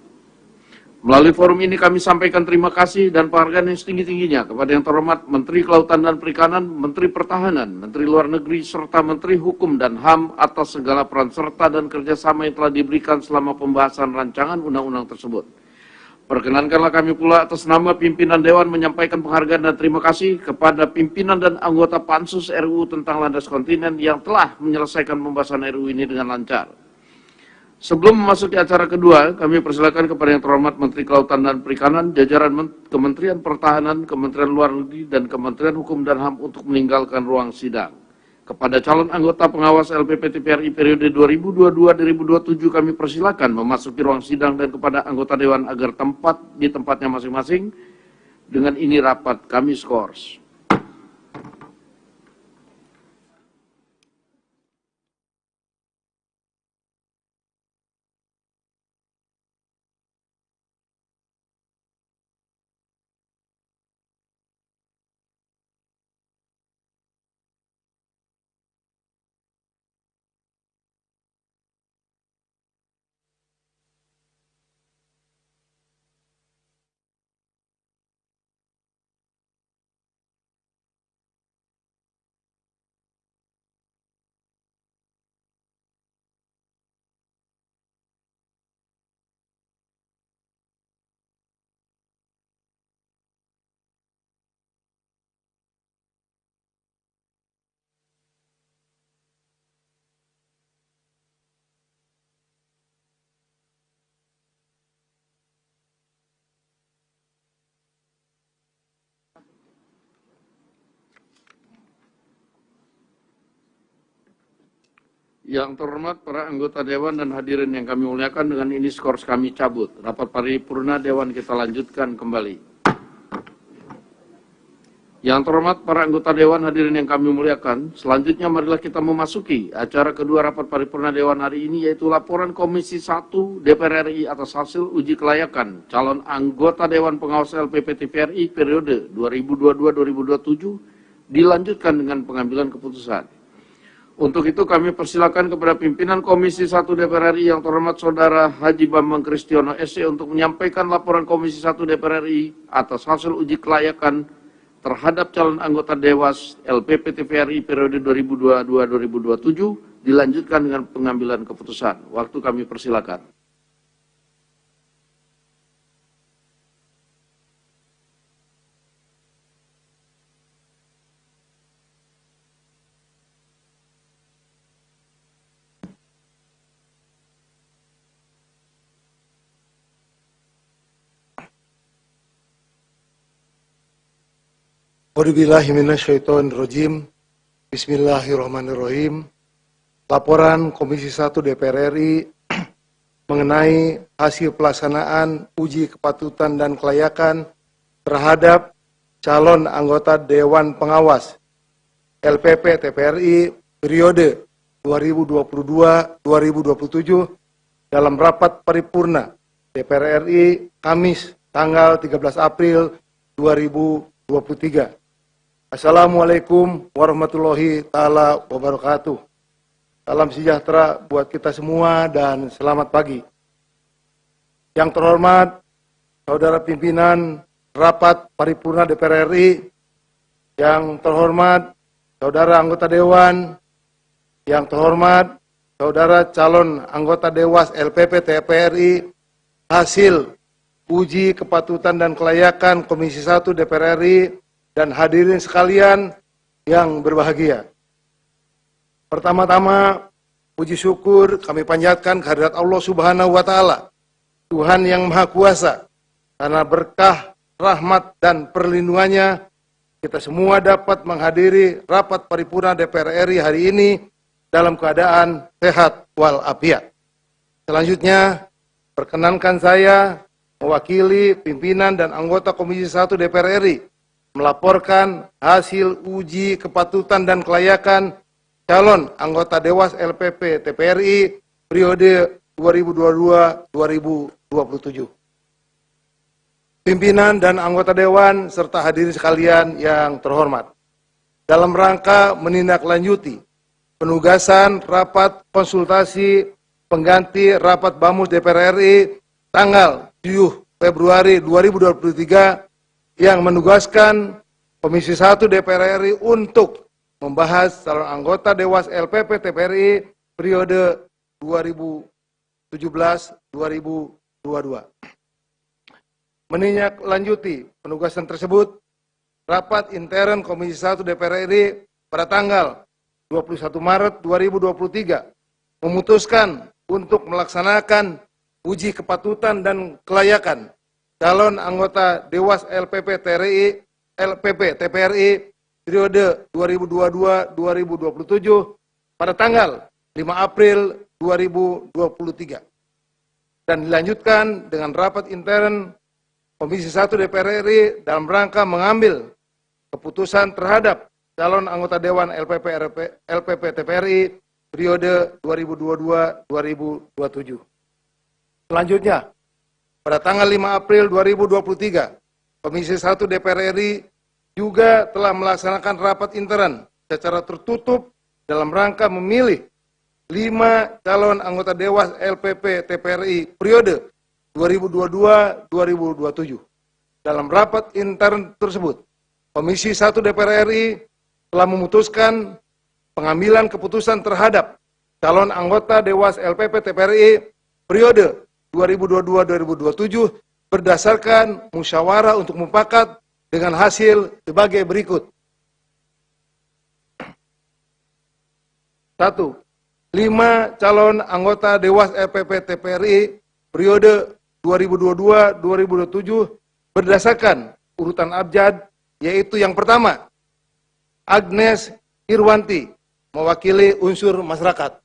A: Melalui forum ini kami sampaikan terima kasih dan penghargaan yang setinggi-tingginya kepada yang terhormat Menteri Kelautan dan Perikanan, Menteri Pertahanan, Menteri Luar Negeri, serta Menteri Hukum dan HAM atas segala peran serta dan kerjasama yang telah diberikan selama pembahasan rancangan undang-undang tersebut. Perkenankanlah kami pula atas nama pimpinan Dewan menyampaikan penghargaan dan terima kasih kepada pimpinan dan anggota Pansus RUU tentang landas kontinen yang telah menyelesaikan pembahasan RUU ini dengan lancar. Sebelum memasuki acara kedua, kami persilakan kepada yang terhormat Menteri Kelautan dan Perikanan, jajaran Kementerian Pertahanan, Kementerian Luar Negeri, dan Kementerian Hukum dan HAM untuk meninggalkan ruang sidang. Kepada calon anggota pengawas LPP TPRI periode 2022-2027 kami persilakan memasuki ruang sidang dan kepada anggota Dewan agar tempat di tempatnya masing-masing. Dengan ini rapat kami skors. Yang terhormat para anggota Dewan dan hadirin yang kami muliakan, dengan ini skors kami cabut. Rapat paripurna Dewan kita lanjutkan kembali. Yang terhormat para anggota Dewan hadirin yang kami muliakan, selanjutnya marilah kita memasuki acara kedua rapat paripurna Dewan hari ini, yaitu laporan Komisi 1 DPR RI atas hasil uji kelayakan calon anggota Dewan Pengawas LPP TPRI periode 2022-2027 dilanjutkan dengan pengambilan keputusan. Untuk itu kami persilakan kepada pimpinan Komisi 1 DPR RI yang terhormat Saudara Haji Bambang Kristiono SC untuk menyampaikan laporan Komisi 1 DPR RI atas hasil uji kelayakan terhadap calon anggota Dewas LPP TPRI periode 2022-2027 dilanjutkan dengan pengambilan keputusan. Waktu kami persilakan.
D: A'udzubillahiminasyaitonirrajim. Bismillahirrahmanirrahim. Laporan Komisi 1 DPR RI mengenai hasil pelaksanaan uji kepatutan dan kelayakan terhadap calon anggota Dewan Pengawas LPP TPRI periode 2022-2027 dalam rapat paripurna DPR RI Kamis tanggal 13 April 2023. Assalamualaikum warahmatullahi ta'ala wabarakatuh. Salam sejahtera buat kita semua dan selamat pagi. Yang terhormat Saudara Pimpinan Rapat Paripurna DPR RI, yang terhormat Saudara Anggota Dewan, yang terhormat Saudara calon anggota Dewas LPP TPRI, hasil uji kepatutan dan kelayakan Komisi 1 DPR RI, dan hadirin sekalian yang berbahagia. Pertama-tama, puji syukur kami panjatkan kehadirat Allah Subhanahu wa Ta'ala, Tuhan yang Maha Kuasa, karena berkah, rahmat, dan perlindungannya kita semua dapat menghadiri rapat paripurna DPR RI hari ini dalam keadaan sehat walafiat. Selanjutnya, perkenankan saya mewakili pimpinan dan anggota Komisi 1 DPR RI melaporkan hasil uji kepatutan dan kelayakan calon anggota Dewas LPP TPRI periode 2022-2027. Pimpinan dan anggota Dewan serta hadirin sekalian yang terhormat, dalam rangka menindaklanjuti penugasan rapat konsultasi pengganti rapat BAMUS DPR RI tanggal 7 Februari 2023 yang menugaskan Komisi 1 DPR RI untuk membahas calon anggota Dewas LPP TPRI periode 2017-2022. Menindaklanjuti penugasan tersebut, rapat intern Komisi 1 DPR RI pada tanggal 21 Maret 2023 memutuskan untuk melaksanakan uji kepatutan dan kelayakan calon anggota Dewas LPP TPRI periode 2022-2027 pada tanggal 5 April 2023 dan dilanjutkan dengan rapat intern Komisi 1 DPR RI dalam rangka mengambil keputusan terhadap calon anggota Dewan LPP TPRI periode 2022-2027. Selanjutnya, pada tanggal 5 April 2023, Komisi 1 DPR RI juga telah melaksanakan rapat intern secara tertutup dalam rangka memilih 5 calon anggota Dewas LPP TPRI periode 2022-2027. Dalam rapat intern tersebut, Komisi 1 DPR RI telah memutuskan pengambilan keputusan terhadap calon anggota Dewas LPP TPRI periode 2022-2027 berdasarkan musyawarah untuk mufakat dengan hasil sebagai berikut. 1. 5 calon anggota Dewas LPP TPRI periode 2022-2027 berdasarkan urutan abjad, yaitu yang pertama, Agnes Irwanti, mewakili unsur masyarakat.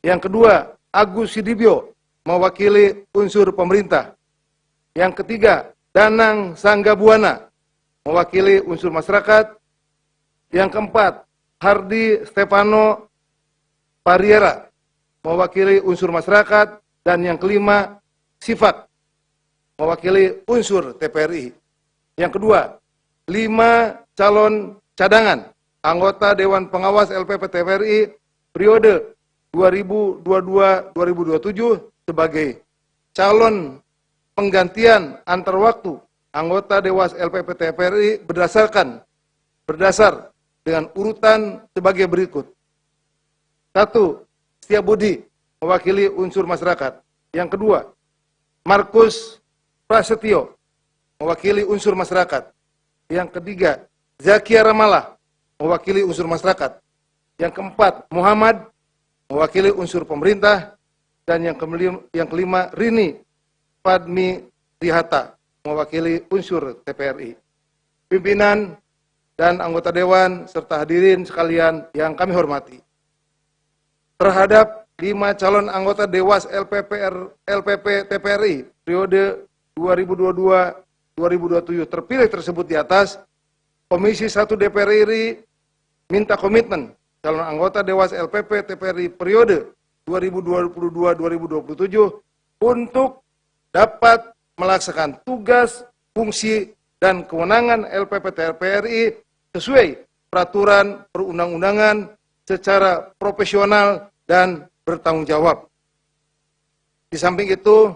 D: Yang kedua, Agus Sidibyo, mewakili unsur pemerintah. Yang ketiga, Danang Sanggabuana, mewakili unsur masyarakat. Yang keempat, Hardi Stefano Pariera, mewakili unsur masyarakat. Dan yang kelima, Sifat, mewakili unsur TPRI. Yang kedua, 5 calon cadangan anggota Dewan Pengawas LPP TPRI periode 2022-2027 sebagai calon penggantian antar waktu anggota Dewas LPP TPRI berdasar dengan urutan sebagai berikut. 1. Setiabudi, mewakili unsur masyarakat. Yang kedua, Markus Prasetyo, mewakili unsur masyarakat. Yang ketiga, Zakia Ramalah, mewakili unsur masyarakat. Yang keempat, Muhammad, mewakili unsur pemerintah. Dan yang kelima, Rini Padmi Rihata, mewakili unsur TPRI. Pimpinan dan anggota Dewan serta hadirin sekalian yang kami hormati. Terhadap 5 calon anggota Dewas LPP TPRI periode 2022-2027 terpilih tersebut di atas, Komisi 1 DPR RI minta komitmen calon anggota Dewas LPP TPRI periode 2022-2027 untuk dapat melaksanakan tugas, fungsi, dan kewenangan LPP TPRI sesuai peraturan perundang-undangan secara profesional dan bertanggung jawab. Di samping itu,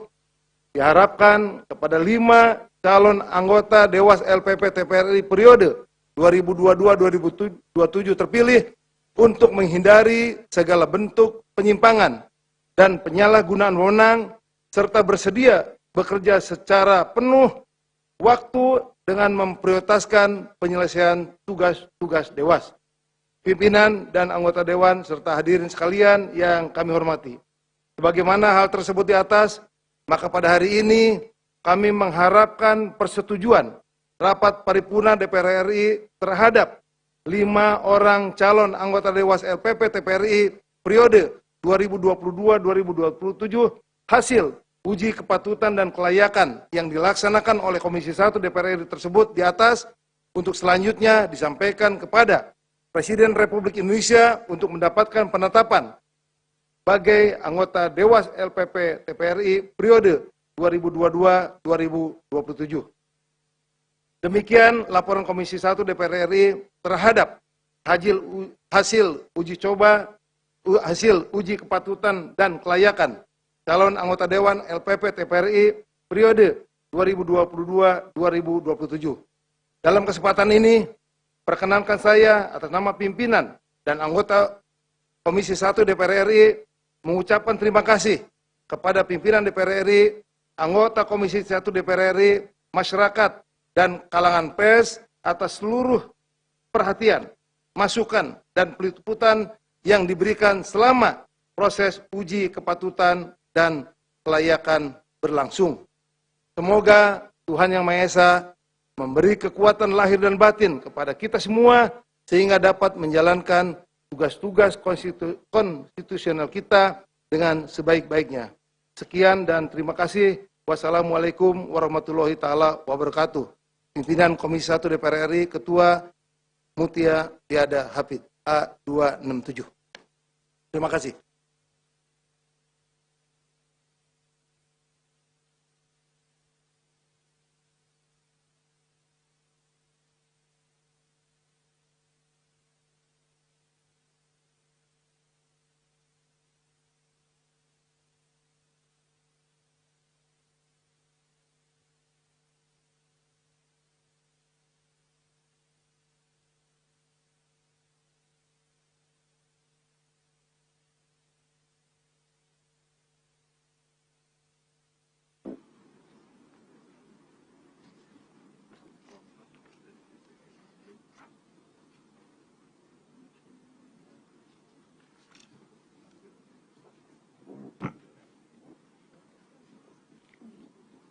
D: diharapkan kepada 5 calon anggota Dewas LPP TPRI periode 2022-2027 terpilih untuk menghindari segala bentuk penyimpangan dan penyalahgunaan wewenang serta bersedia bekerja secara penuh waktu dengan memprioritaskan penyelesaian tugas-tugas Dewas. Pimpinan dan anggota Dewan serta hadirin sekalian yang kami hormati. Sebagaimana hal tersebut di atas, maka pada hari ini kami mengharapkan persetujuan rapat paripurna DPR RI terhadap 5 orang calon anggota Dewas LPP TPRI periode 2022-2027 hasil uji kepatutan dan kelayakan yang dilaksanakan oleh Komisi 1 DPR RI tersebut di atas untuk selanjutnya disampaikan kepada Presiden Republik Indonesia untuk mendapatkan penetapan sebagai anggota Dewas LPP TPRI periode 2022-2027. Demikian laporan Komisi 1 DPR RI terhadap hasil uji kepatutan dan kelayakan calon anggota Dewan LPP TPRI periode 2022-2027. Dalam kesempatan ini, perkenankan saya atas nama pimpinan dan anggota Komisi 1 DPR RI mengucapkan terima kasih kepada pimpinan DPR RI, anggota Komisi 1 DPR RI, masyarakat, dan kalangan pers atas seluruh perhatian, masukan, dan peliputan yang diberikan selama proses uji kepatutan dan kelayakan berlangsung. Semoga Tuhan Yang Maha Esa memberi kekuatan lahir dan batin kepada kita semua sehingga dapat menjalankan tugas-tugas konstitusional kita dengan sebaik-baiknya. Sekian dan terima kasih. Wassalamualaikum warahmatullahi taala wabarakatuh. Pimpinan Komisi 1 DPR RI, Ketua Mutia Tiada Hafid, A267. Terima kasih.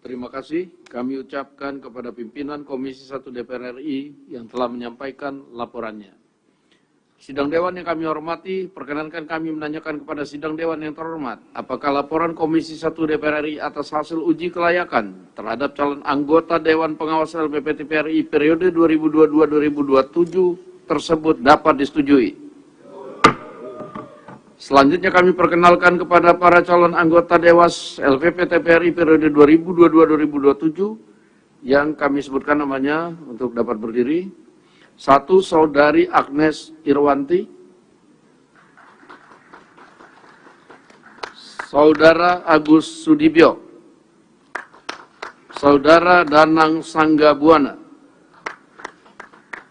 A: Terima kasih kami ucapkan kepada pimpinan Komisi 1 DPR RI yang telah menyampaikan laporannya. Sidang Dewan yang kami hormati, perkenankan kami menanyakan kepada Sidang Dewan yang terhormat, apakah laporan Komisi 1 DPR RI atas hasil uji kelayakan terhadap calon anggota Dewan Pengawas LPP TPRI periode 2022-2027 tersebut dapat disetujui? Selanjutnya kami perkenalkan kepada para calon anggota Dewas LPP TPRI periode 2022-2027 yang kami sebutkan namanya untuk dapat berdiri. 1. Saudari Agnes Irwanti. Saudara Agus Sudibyo. Saudara Danang Sanggabuana.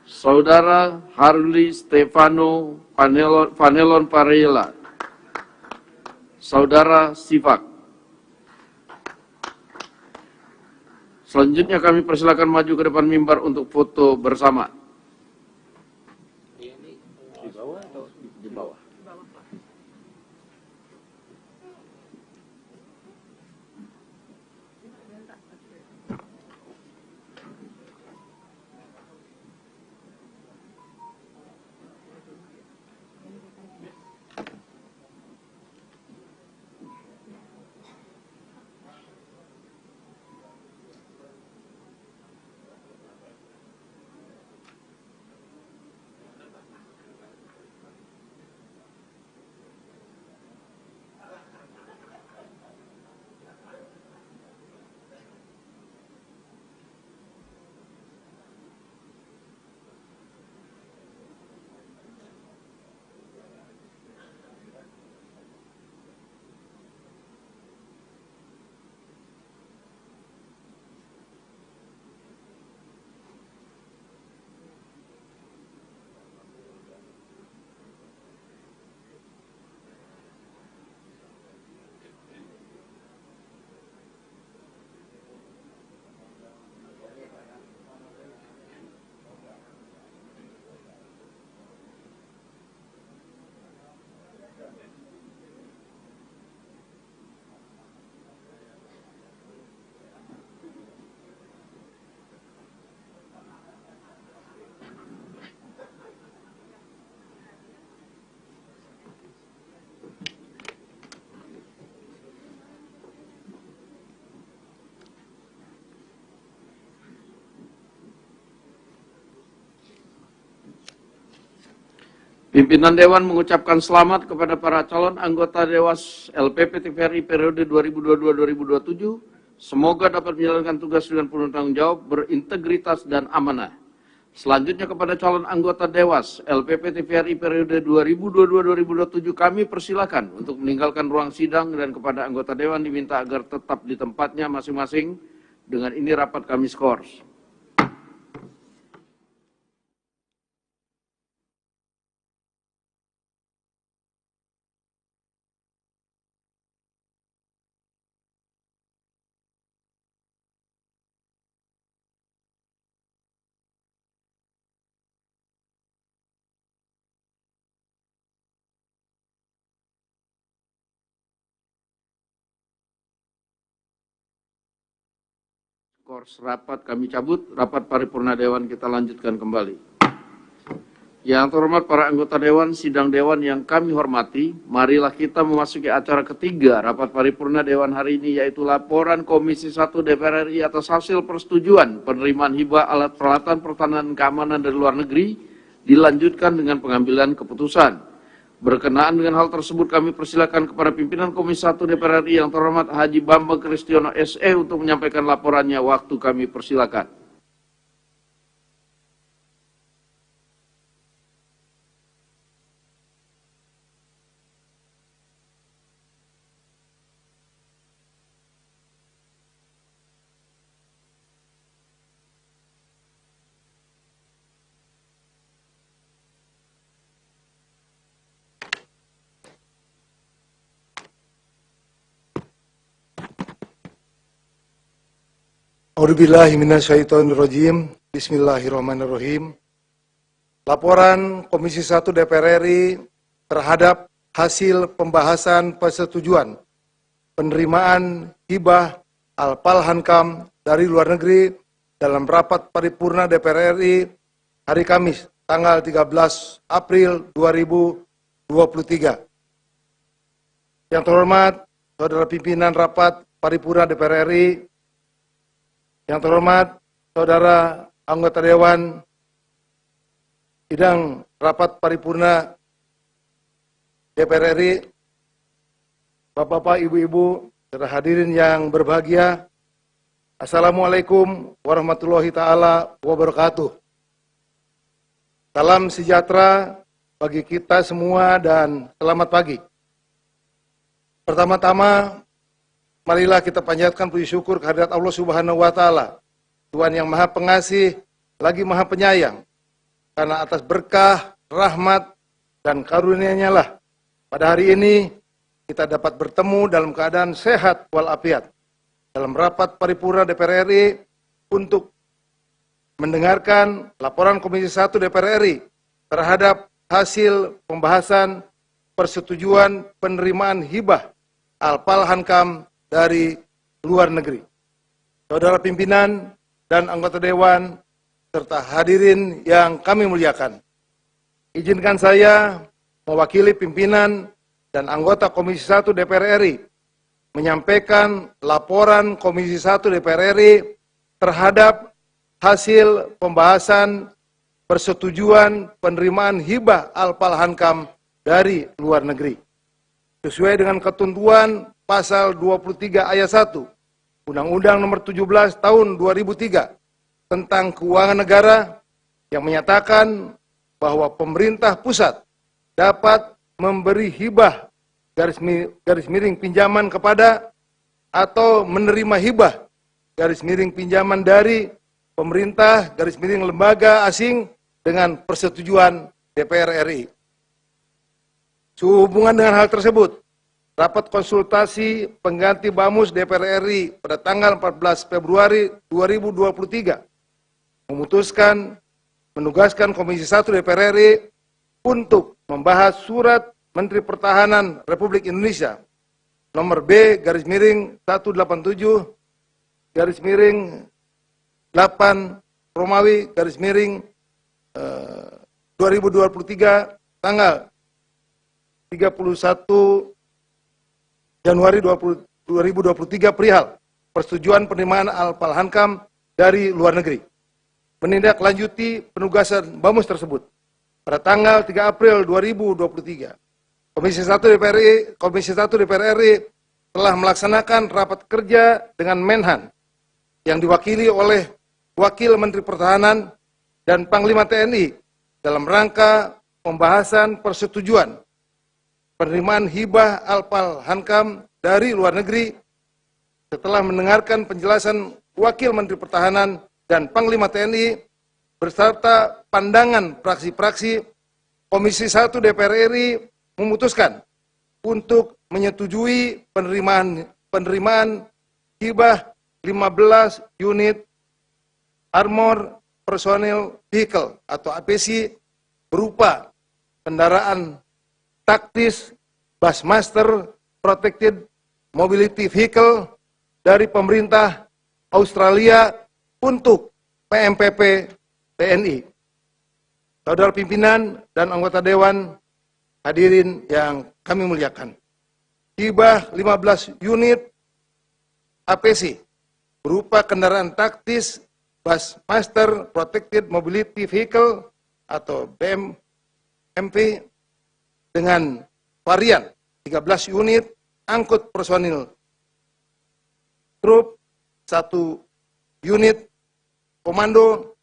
A: Saudara Harli Stefano Vanelon Parela. Saudara Sifak. Selanjutnya kami persilakan maju ke depan mimbar untuk foto bersama. Di bawah atau di bawah? Pimpinan Dewan mengucapkan selamat kepada para calon anggota Dewas LPP TVRI periode 2022-2027. Semoga dapat menjalankan tugas dengan penuh tanggung jawab, berintegritas, dan amanah. Selanjutnya kepada calon anggota Dewas LPP TVRI periode 2022-2027 kami persilakan untuk meninggalkan ruang sidang, dan kepada anggota Dewan diminta agar tetap di tempatnya masing-masing. Dengan ini rapat kami skors. Skors rapat kami cabut, rapat paripurna Dewan kita lanjutkan kembali. Yang terhormat para anggota Dewan, sidang Dewan yang kami hormati, marilah kita memasuki acara ketiga rapat paripurna Dewan hari ini, yaitu laporan Komisi 1 DPR RI atas hasil persetujuan penerimaan hibah alat peralatan pertahanan dan keamanan dari luar negeri, dilanjutkan dengan pengambilan keputusan. Berkenaan dengan hal tersebut, kami persilakan kepada pimpinan Komisi 1 DPR RI yang terhormat Haji Bambang Kristiono SE untuk menyampaikan laporannya. Waktu kami persilakan.
D: A'udzubillahi minasyaitonirrajim. Bismillahirrahmanirrahim. Laporan Komisi 1 DPR RI terhadap hasil pembahasan persetujuan penerimaan hibah Al-Palhankam dari luar negeri dalam rapat paripurna DPR RI hari Kamis tanggal 13 April 2023. Yang terhormat Saudara Pimpinan Rapat Paripurna DPR RI, yang terhormat Saudara Anggota Dewan Sidang Rapat Paripurna DPR RI, Bapak-bapak, Ibu-ibu, saudara hadirin yang berbahagia, Assalamualaikum warahmatullahi ta'ala wabarakatuh. Salam sejahtera bagi kita semua dan selamat pagi. Pertama-tama, marilah kita panjatkan puji syukur kehadirat Allah Subhanahu wa Ta'ala, Tuhan yang Maha Pengasih lagi Maha Penyayang, karena atas berkah, rahmat, dan karunia-Nya lah pada hari ini kita dapat bertemu dalam keadaan sehat walafiat dalam rapat paripurna DPR RI untuk mendengarkan laporan Komisi 1 DPR RI terhadap hasil pembahasan persetujuan penerimaan hibah Al-Palhankam dari luar negeri. Saudara pimpinan dan anggota Dewan, serta hadirin yang kami muliakan, izinkan saya mewakili pimpinan dan anggota Komisi 1 DPR RI menyampaikan laporan Komisi 1 DPR RI terhadap hasil pembahasan persetujuan penerimaan hibah Al-Palhankam dari luar negeri. Sesuai dengan ketentuan Pasal 23 ayat 1 Undang-Undang Nomor 17 Tahun 2003 tentang Keuangan Negara yang menyatakan bahwa pemerintah pusat dapat memberi hibah garis miring pinjaman kepada atau menerima hibah garis miring pinjaman dari pemerintah garis miring lembaga asing dengan persetujuan DPR RI. Sehubungan dengan hal tersebut, rapat konsultasi pengganti Bamus DPR RI pada tanggal 14 Februari 2023 memutuskan menugaskan Komisi 1 DPR RI untuk membahas surat Menteri Pertahanan Republik Indonesia nomor B garis miring 187 garis miring 8 Romawi garis miring 2023 tanggal 31 Januari 2023 perihal persetujuan penerimaan Al-Palhankam dari luar negeri. Menindaklanjuti penugasan Bamus tersebut. pada tanggal 3 April 2023. Komisi 1 DPR RI telah melaksanakan rapat kerja dengan Menhan yang diwakili oleh Wakil Menteri Pertahanan dan Panglima TNI dalam rangka pembahasan persetujuan penerimaan hibah Alpal Hankam dari luar negeri. Setelah mendengarkan penjelasan Wakil Menteri Pertahanan dan Panglima TNI beserta pandangan fraksi-fraksi, Komisi 1 DPR RI memutuskan untuk menyetujui penerimaan hibah 15 unit Armor Personnel Vehicle atau APC berupa kendaraan taktis Bushmaster Protected Mobility Vehicle dari pemerintah Australia untuk PMPP TNI. Saudara pimpinan dan anggota Dewan, hadirin yang kami muliakan, hibah 15 unit APC berupa kendaraan taktis Bushmaster Protected Mobility Vehicle atau BMP dengan varian 13 unit angkut personil trup, 1 unit komando,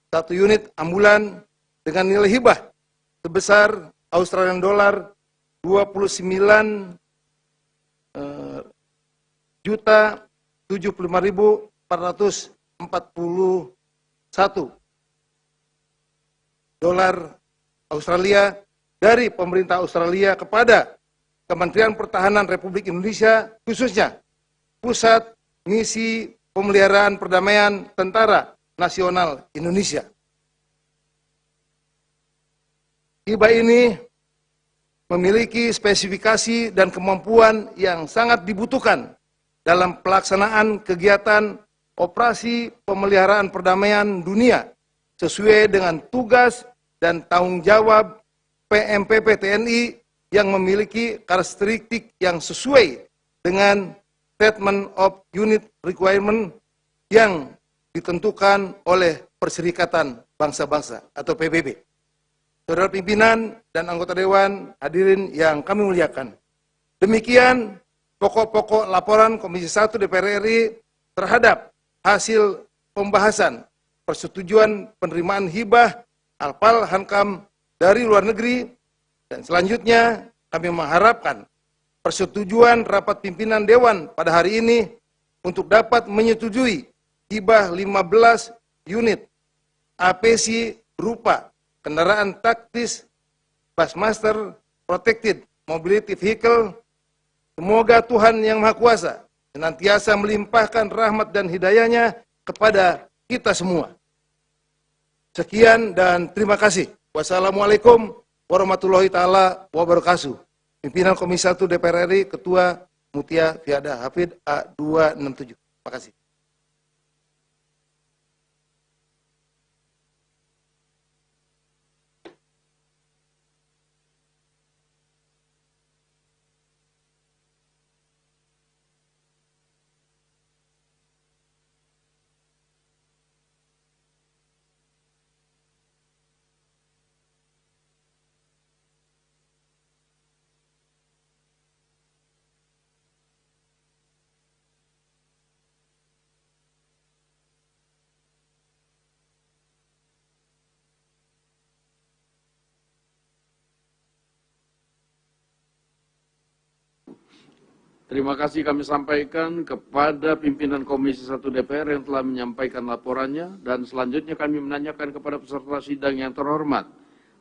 D: 1 unit ambulan dengan nilai hibah sebesar Australian dollar 29 juta 75.441 dolar Australia dari pemerintah Australia kepada Kementerian Pertahanan Republik Indonesia, khususnya Pusat Misi Pemeliharaan Perdamaian Tentara Nasional Indonesia. Hibah ini memiliki spesifikasi dan kemampuan yang sangat dibutuhkan dalam pelaksanaan kegiatan operasi pemeliharaan perdamaian dunia sesuai dengan tugas dan tanggung jawab PMPP TNI yang memiliki karakteristik yang sesuai dengan Statement of Unit Requirement yang ditentukan oleh Perserikatan Bangsa-Bangsa atau PBB. Saudara pimpinan dan anggota Dewan, hadirin yang kami muliakan. Demikian pokok-pokok laporan Komisi 1 DPR RI terhadap hasil pembahasan persetujuan penerimaan hibah Alpal Hankam dari luar negeri, dan selanjutnya kami mengharapkan persetujuan rapat pimpinan Dewan pada hari ini untuk dapat menyetujui hibah 15 unit APC berupa kendaraan taktis Bushmaster Protected Mobility Vehicle. Semoga Tuhan Yang Maha Kuasa senantiasa melimpahkan rahmat dan hidayahnya kepada kita semua. Sekian dan terima kasih. Wassalamualaikum warahmatullahi taala wabarakatuh. Pimpinan Komisi 1 DPR RI, Ketua Mutia Fiada Hafid A267. Terima kasih.
A: Terima kasih kami sampaikan kepada pimpinan Komisi 1 DPR yang telah menyampaikan laporannya, dan selanjutnya kami menanyakan kepada peserta sidang yang terhormat,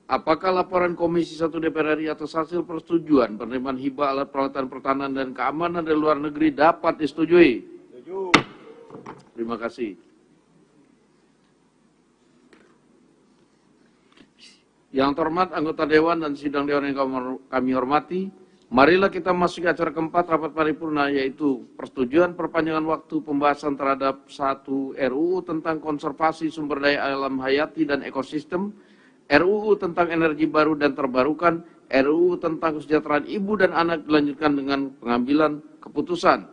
A: apakah laporan Komisi 1 DPR RI atas hasil persetujuan penerimaan hibah alat peralatan pertahanan dan keamanan dari luar negeri dapat disetujui? Setuju. Terima kasih. Yang terhormat anggota Dewan dan sidang Dewan yang kami hormati, marilah kita masuki acara keempat rapat paripurna, yaitu persetujuan perpanjangan waktu pembahasan terhadap 1 RUU tentang konservasi sumber daya alam hayati dan ekosistem, RUU tentang energi baru dan terbarukan, RUU tentang kesejahteraan ibu dan anak dilanjutkan dengan pengambilan keputusan.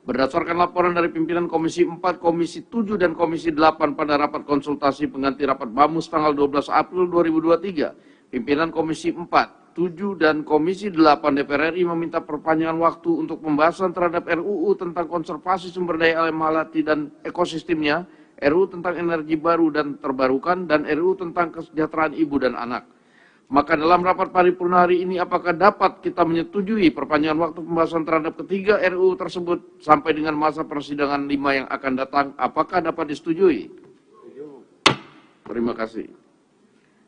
A: Berdasarkan laporan dari pimpinan Komisi 4, Komisi 7, dan Komisi 8 pada rapat konsultasi pengganti rapat BAMUS tanggal 12 April 2023, Pimpinan Komisi 4, 7, dan Komisi 8 DPR RI meminta perpanjangan waktu untuk pembahasan terhadap RUU tentang konservasi sumber daya alam hayati dan ekosistemnya, RUU tentang energi baru dan terbarukan, dan RUU tentang kesejahteraan ibu dan anak. Maka dalam rapat paripurna hari ini, apakah dapat kita menyetujui perpanjangan waktu pembahasan terhadap ketiga RUU tersebut sampai dengan masa persidangan 5 yang akan datang? Apakah dapat disetujui? Terima kasih.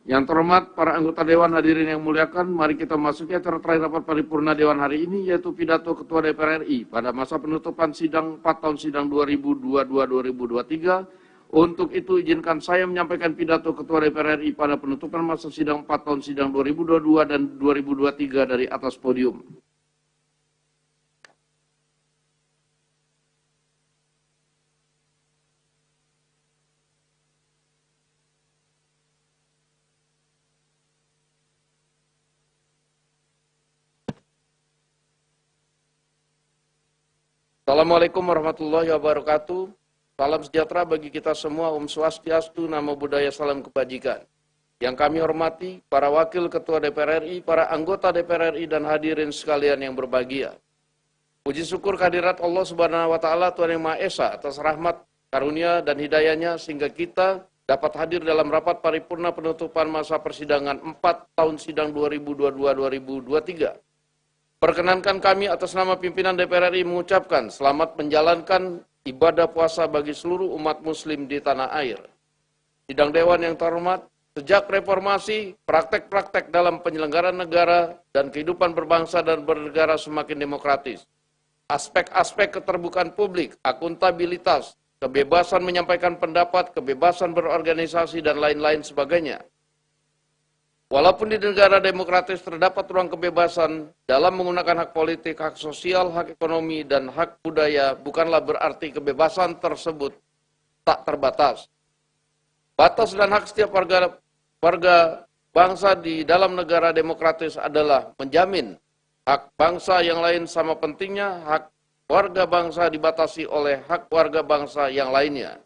A: Yang terhormat para anggota Dewan, hadirin yang muliakan, mari kita masuki acara terakhir rapat paripurna Dewan hari ini, yaitu pidato Ketua DPR RI pada masa penutupan sidang 4 tahun sidang 2022-2023. Untuk itu izinkan saya menyampaikan pidato Ketua DPR RI pada penutupan masa sidang 4 tahun sidang 2022 dan 2023 dari atas podium. Assalamualaikum warahmatullahi wabarakatuh. Salam sejahtera bagi kita semua, Om Swastiastu, Namo Buddhaya, salam kebajikan. Yang kami hormati, para wakil Ketua DPR RI, para anggota DPR RI, dan hadirin sekalian yang berbahagia. Puji syukur kehadirat Allah Subhanahu wa Ta'ala, Tuhan Yang Maha Esa, atas rahmat, karunia, dan hidayahnya, sehingga kita dapat hadir dalam rapat paripurna penutupan masa persidangan 4 tahun sidang 2022-2023. Perkenankan kami atas nama pimpinan DPR RI mengucapkan selamat menjalankan ibadah puasa bagi seluruh umat muslim di tanah air. Sidang Dewan yang terhormat, sejak reformasi, praktek-praktek dalam penyelenggaraan negara dan kehidupan berbangsa dan bernegara semakin demokratis. Aspek-aspek keterbukaan publik, akuntabilitas, kebebasan menyampaikan pendapat, kebebasan berorganisasi, dan lain-lain sebagainya. Walaupun di negara demokratis terdapat ruang kebebasan dalam menggunakan hak politik, hak sosial, hak ekonomi, dan hak budaya, bukanlah berarti kebebasan tersebut tak terbatas. Batas dan hak setiap warga bangsa di dalam negara demokratis adalah menjamin hak bangsa yang lain sama pentingnya hak warga bangsa dibatasi oleh hak warga bangsa yang lainnya.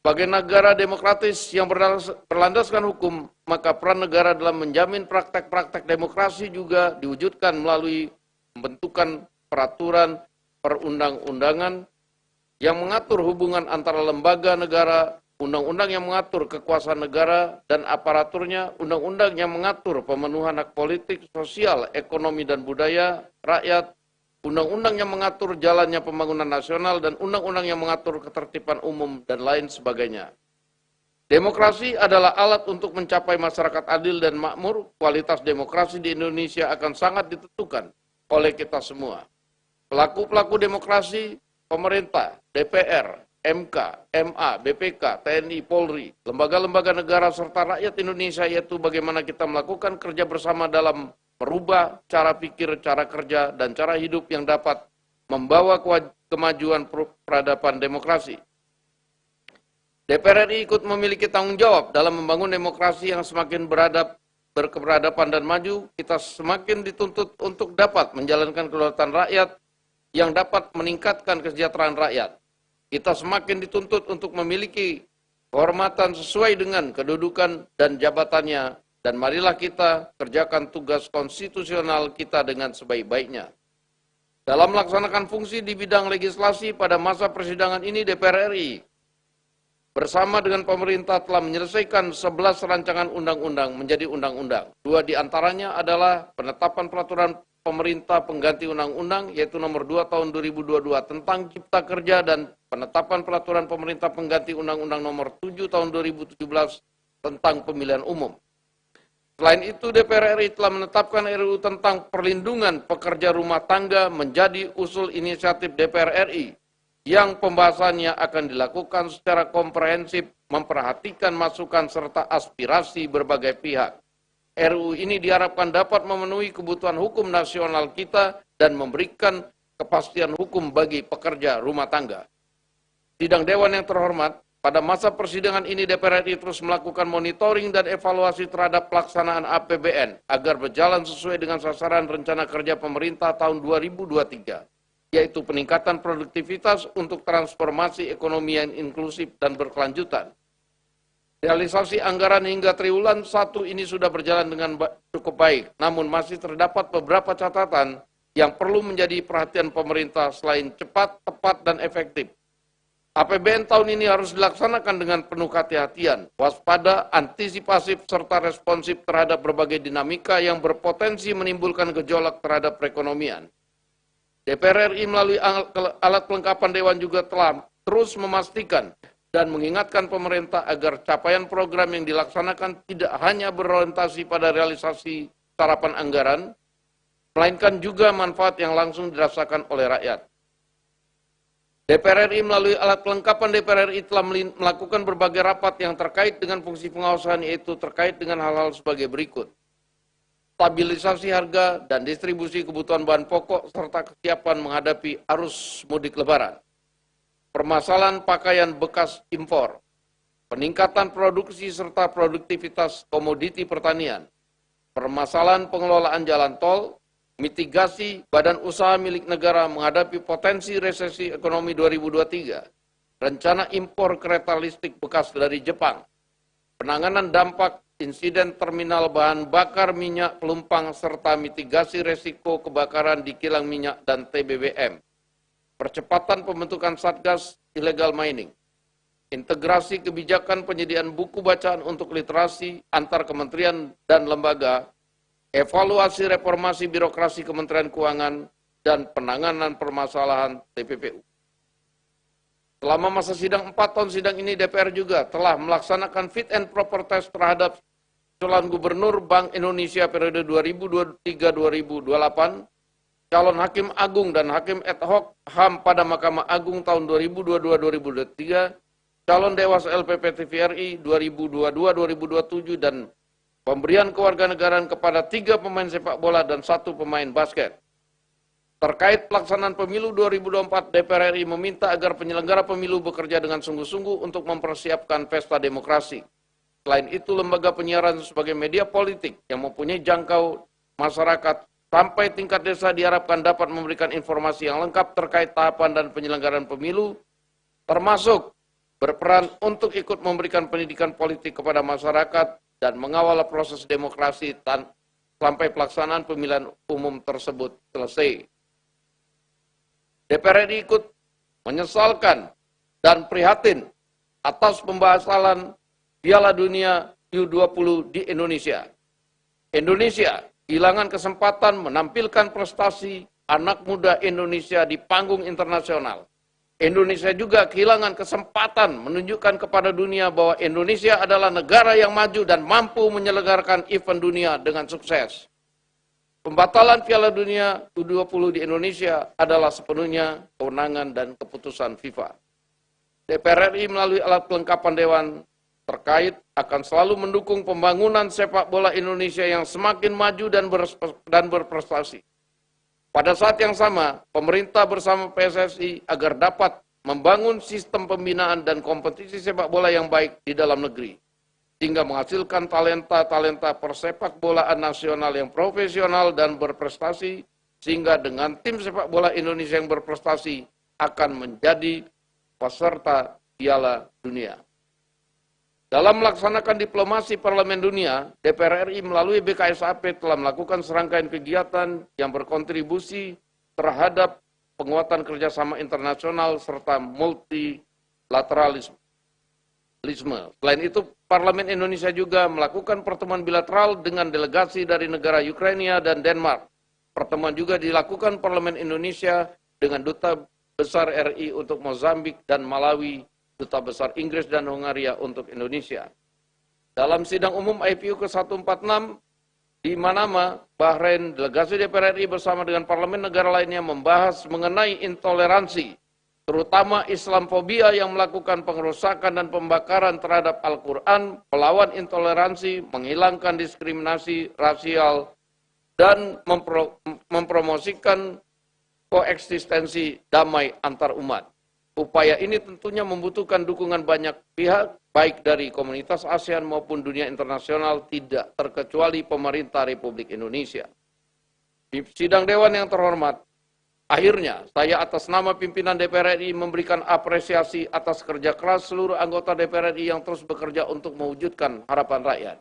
A: Sebagai negara demokratis yang berlandaskan hukum, maka peran negara dalam menjamin praktek-praktek demokrasi juga diwujudkan melalui pembentukan peraturan perundang-undangan yang mengatur hubungan antara lembaga negara, undang-undang yang mengatur kekuasaan negara dan aparaturnya, undang-undang yang mengatur pemenuhan hak politik, sosial, ekonomi, dan budaya rakyat, undang-undang yang mengatur jalannya pembangunan nasional, dan undang-undang yang mengatur ketertiban umum, dan lain sebagainya. Demokrasi adalah alat untuk mencapai masyarakat adil dan makmur. Kualitas demokrasi di Indonesia akan sangat ditentukan oleh kita semua. Pelaku-pelaku demokrasi, pemerintah, DPR, MK, MA, BPK, TNI, Polri, lembaga-lembaga negara, serta rakyat Indonesia, yaitu bagaimana kita melakukan kerja bersama dalam merubah cara pikir, cara kerja, dan cara hidup yang dapat membawa kemajuan peradaban demokrasi. DPR RI ikut memiliki tanggung jawab dalam membangun demokrasi yang semakin berkeberadaban dan maju. Kita semakin dituntut untuk dapat menjalankan kedaulatan rakyat yang dapat meningkatkan kesejahteraan rakyat. Kita semakin dituntut untuk memiliki kehormatan sesuai dengan kedudukan dan jabatannya. Dan marilah kita kerjakan tugas konstitusional kita dengan sebaik-baiknya. Dalam melaksanakan fungsi di bidang legislasi pada masa persidangan ini, DPR RI bersama dengan pemerintah telah menyelesaikan 11 rancangan undang-undang menjadi undang-undang. 2 diantaranya adalah penetapan peraturan pemerintah pengganti undang-undang, yaitu nomor 2 tahun 2022 tentang Cipta Kerja, dan penetapan peraturan pemerintah pengganti undang-undang nomor 7 tahun 2017 tentang pemilihan umum. Selain itu, DPR RI telah menetapkan RUU tentang perlindungan pekerja rumah tangga menjadi usul inisiatif DPR RI yang pembahasannya akan dilakukan secara komprehensif, memperhatikan masukan serta aspirasi berbagai pihak. RUU ini diharapkan dapat memenuhi kebutuhan hukum nasional kita dan memberikan kepastian hukum bagi pekerja rumah tangga. Sidang Dewan yang terhormat, pada masa persidangan ini DPR RI terus melakukan monitoring dan evaluasi terhadap pelaksanaan APBN agar berjalan sesuai dengan sasaran rencana kerja pemerintah tahun 2023, yaitu peningkatan produktivitas untuk transformasi ekonomi yang inklusif dan berkelanjutan. Realisasi anggaran hingga triwulan 1 ini sudah berjalan dengan cukup baik, namun masih terdapat beberapa catatan yang perlu menjadi perhatian pemerintah selain cepat, tepat, dan efektif. APBN tahun ini harus dilaksanakan dengan penuh kehati-hatian, waspada, antisipasif, serta responsif terhadap berbagai dinamika yang berpotensi menimbulkan gejolak terhadap perekonomian. DPR RI melalui alat kelengkapan Dewan juga telah terus memastikan dan mengingatkan pemerintah agar capaian program yang dilaksanakan tidak hanya berorientasi pada realisasi sarapan anggaran, melainkan juga manfaat yang langsung dirasakan oleh rakyat. DPR RI melalui alat kelengkapan DPR RI telah melakukan berbagai rapat yang terkait dengan fungsi pengawasan, yaitu terkait dengan hal-hal sebagai berikut. Stabilisasi harga dan distribusi kebutuhan bahan pokok serta kesiapan menghadapi arus mudik lebaran. Permasalahan pakaian bekas impor, peningkatan produksi serta produktivitas komoditi pertanian, permasalahan pengelolaan jalan tol, mitigasi badan usaha milik negara menghadapi potensi resesi ekonomi 2023, rencana impor kereta listrik bekas dari Jepang, penanganan dampak insiden terminal bahan bakar minyak pelumpang serta mitigasi resiko kebakaran di kilang minyak dan TBBM. Percepatan pembentukan Satgas Illegal Mining, integrasi kebijakan penyediaan buku bacaan untuk literasi antar kementerian dan lembaga, evaluasi reformasi birokrasi Kementerian Keuangan, dan penanganan permasalahan TPPU. Selama masa sidang 4 tahun sidang ini, DPR juga telah melaksanakan fit and proper test terhadap calon gubernur Bank Indonesia periode 2023-2028, calon hakim agung dan hakim ad hoc HAM pada Mahkamah Agung tahun 2022-2023, calon Dewas LPP TVRI 2022-2027, dan pemberian kewarganegaraan kepada 3 pemain sepak bola dan 1 pemain basket. Terkait pelaksanaan pemilu 2024, DPR RI meminta agar penyelenggara pemilu bekerja dengan sungguh-sungguh untuk mempersiapkan pesta demokrasi. Selain itu, lembaga penyiaran sebagai media politik yang mempunyai jangkau masyarakat sampai tingkat desa diharapkan dapat memberikan informasi yang lengkap terkait tahapan dan penyelenggaraan pemilu, termasuk berperan untuk ikut memberikan pendidikan politik kepada masyarakat dan mengawal proses demokrasi sampai pelaksanaan pemilihan umum tersebut selesai. DPR RI ikut menyesalkan dan prihatin atas pembahasan Piala Dunia U20 di Indonesia. Indonesia kehilangan kesempatan menampilkan prestasi anak muda Indonesia di panggung internasional. Indonesia juga kehilangan kesempatan menunjukkan kepada dunia bahwa Indonesia adalah negara yang maju dan mampu menyelenggarakan event dunia dengan sukses. Pembatalan Piala Dunia U20 di Indonesia adalah sepenuhnya kewenangan dan keputusan FIFA. DPR RI melalui alat kelengkapan Dewan terkait akan selalu mendukung pembangunan sepak bola Indonesia yang semakin maju dan berprestasi. Pada saat yang sama, pemerintah bersama PSSI agar dapat membangun sistem pembinaan dan kompetisi sepak bola yang baik di dalam negeri, sehingga menghasilkan talenta-talenta persepak bolaan nasional yang profesional dan berprestasi, sehingga dengan tim sepak bola Indonesia yang berprestasi akan menjadi peserta Piala Dunia. Dalam melaksanakan diplomasi Parlemen Dunia, DPR RI melalui BKSAP telah melakukan serangkaian kegiatan yang berkontribusi terhadap penguatan kerjasama internasional serta multilateralisme. Selain itu, Parlemen Indonesia juga melakukan pertemuan bilateral dengan delegasi dari negara Ukraina dan Denmark. Pertemuan juga dilakukan Parlemen Indonesia dengan Duta Besar RI untuk Mozambik dan Malawi, Duta Besar Inggris dan Hungaria untuk Indonesia. Dalam sidang umum IPU ke-146 di Manama, Bahrain, delegasi DPR RI bersama dengan parlemen negara lainnya membahas mengenai intoleransi, terutama Islamfobia yang melakukan pengerusakan dan pembakaran terhadap Al-Quran, melawan intoleransi, menghilangkan diskriminasi rasial, dan mempromosikan koeksistensi damai antar umat. Upaya ini tentunya membutuhkan dukungan banyak pihak, baik dari komunitas ASEAN maupun dunia internasional, tidak terkecuali pemerintah Republik Indonesia. Di sidang Dewan yang terhormat, Akhirnya, saya atas nama pimpinan DPR RI memberikan apresiasi atas kerja keras seluruh anggota DPR RI yang terus bekerja untuk mewujudkan harapan rakyat.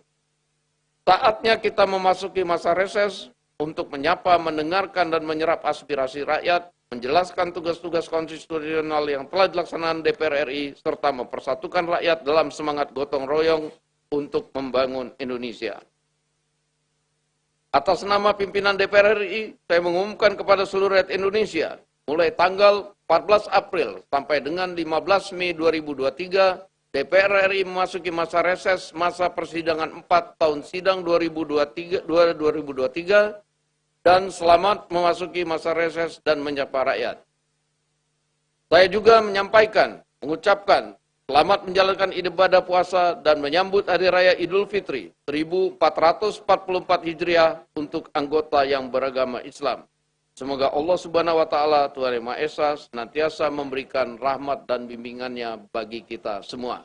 A: Saatnya kita memasuki masa reses untuk menyapa, mendengarkan, dan menyerap aspirasi rakyat, menjelaskan tugas-tugas konstitusional yang telah dilaksanakan DPR RI, serta mempersatukan rakyat dalam semangat gotong royong untuk membangun Indonesia. Atas nama pimpinan DPR RI, saya mengumumkan kepada seluruh rakyat Indonesia, mulai tanggal 14 April sampai dengan 15 Mei 2023, DPR RI memasuki masa reses masa persidangan 4 tahun sidang 2023, dan selamat memasuki masa reses dan menyapa rakyat. Saya juga mengucapkan selamat menjalankan ibadah puasa dan menyambut Hari Raya Idul Fitri 1444 Hijriah untuk anggota yang beragama Islam. Semoga Allah Subhanahu wa Ta'ala, Tuhan Yang Maha Esa, senantiasa memberikan rahmat dan bimbingannya bagi kita semua.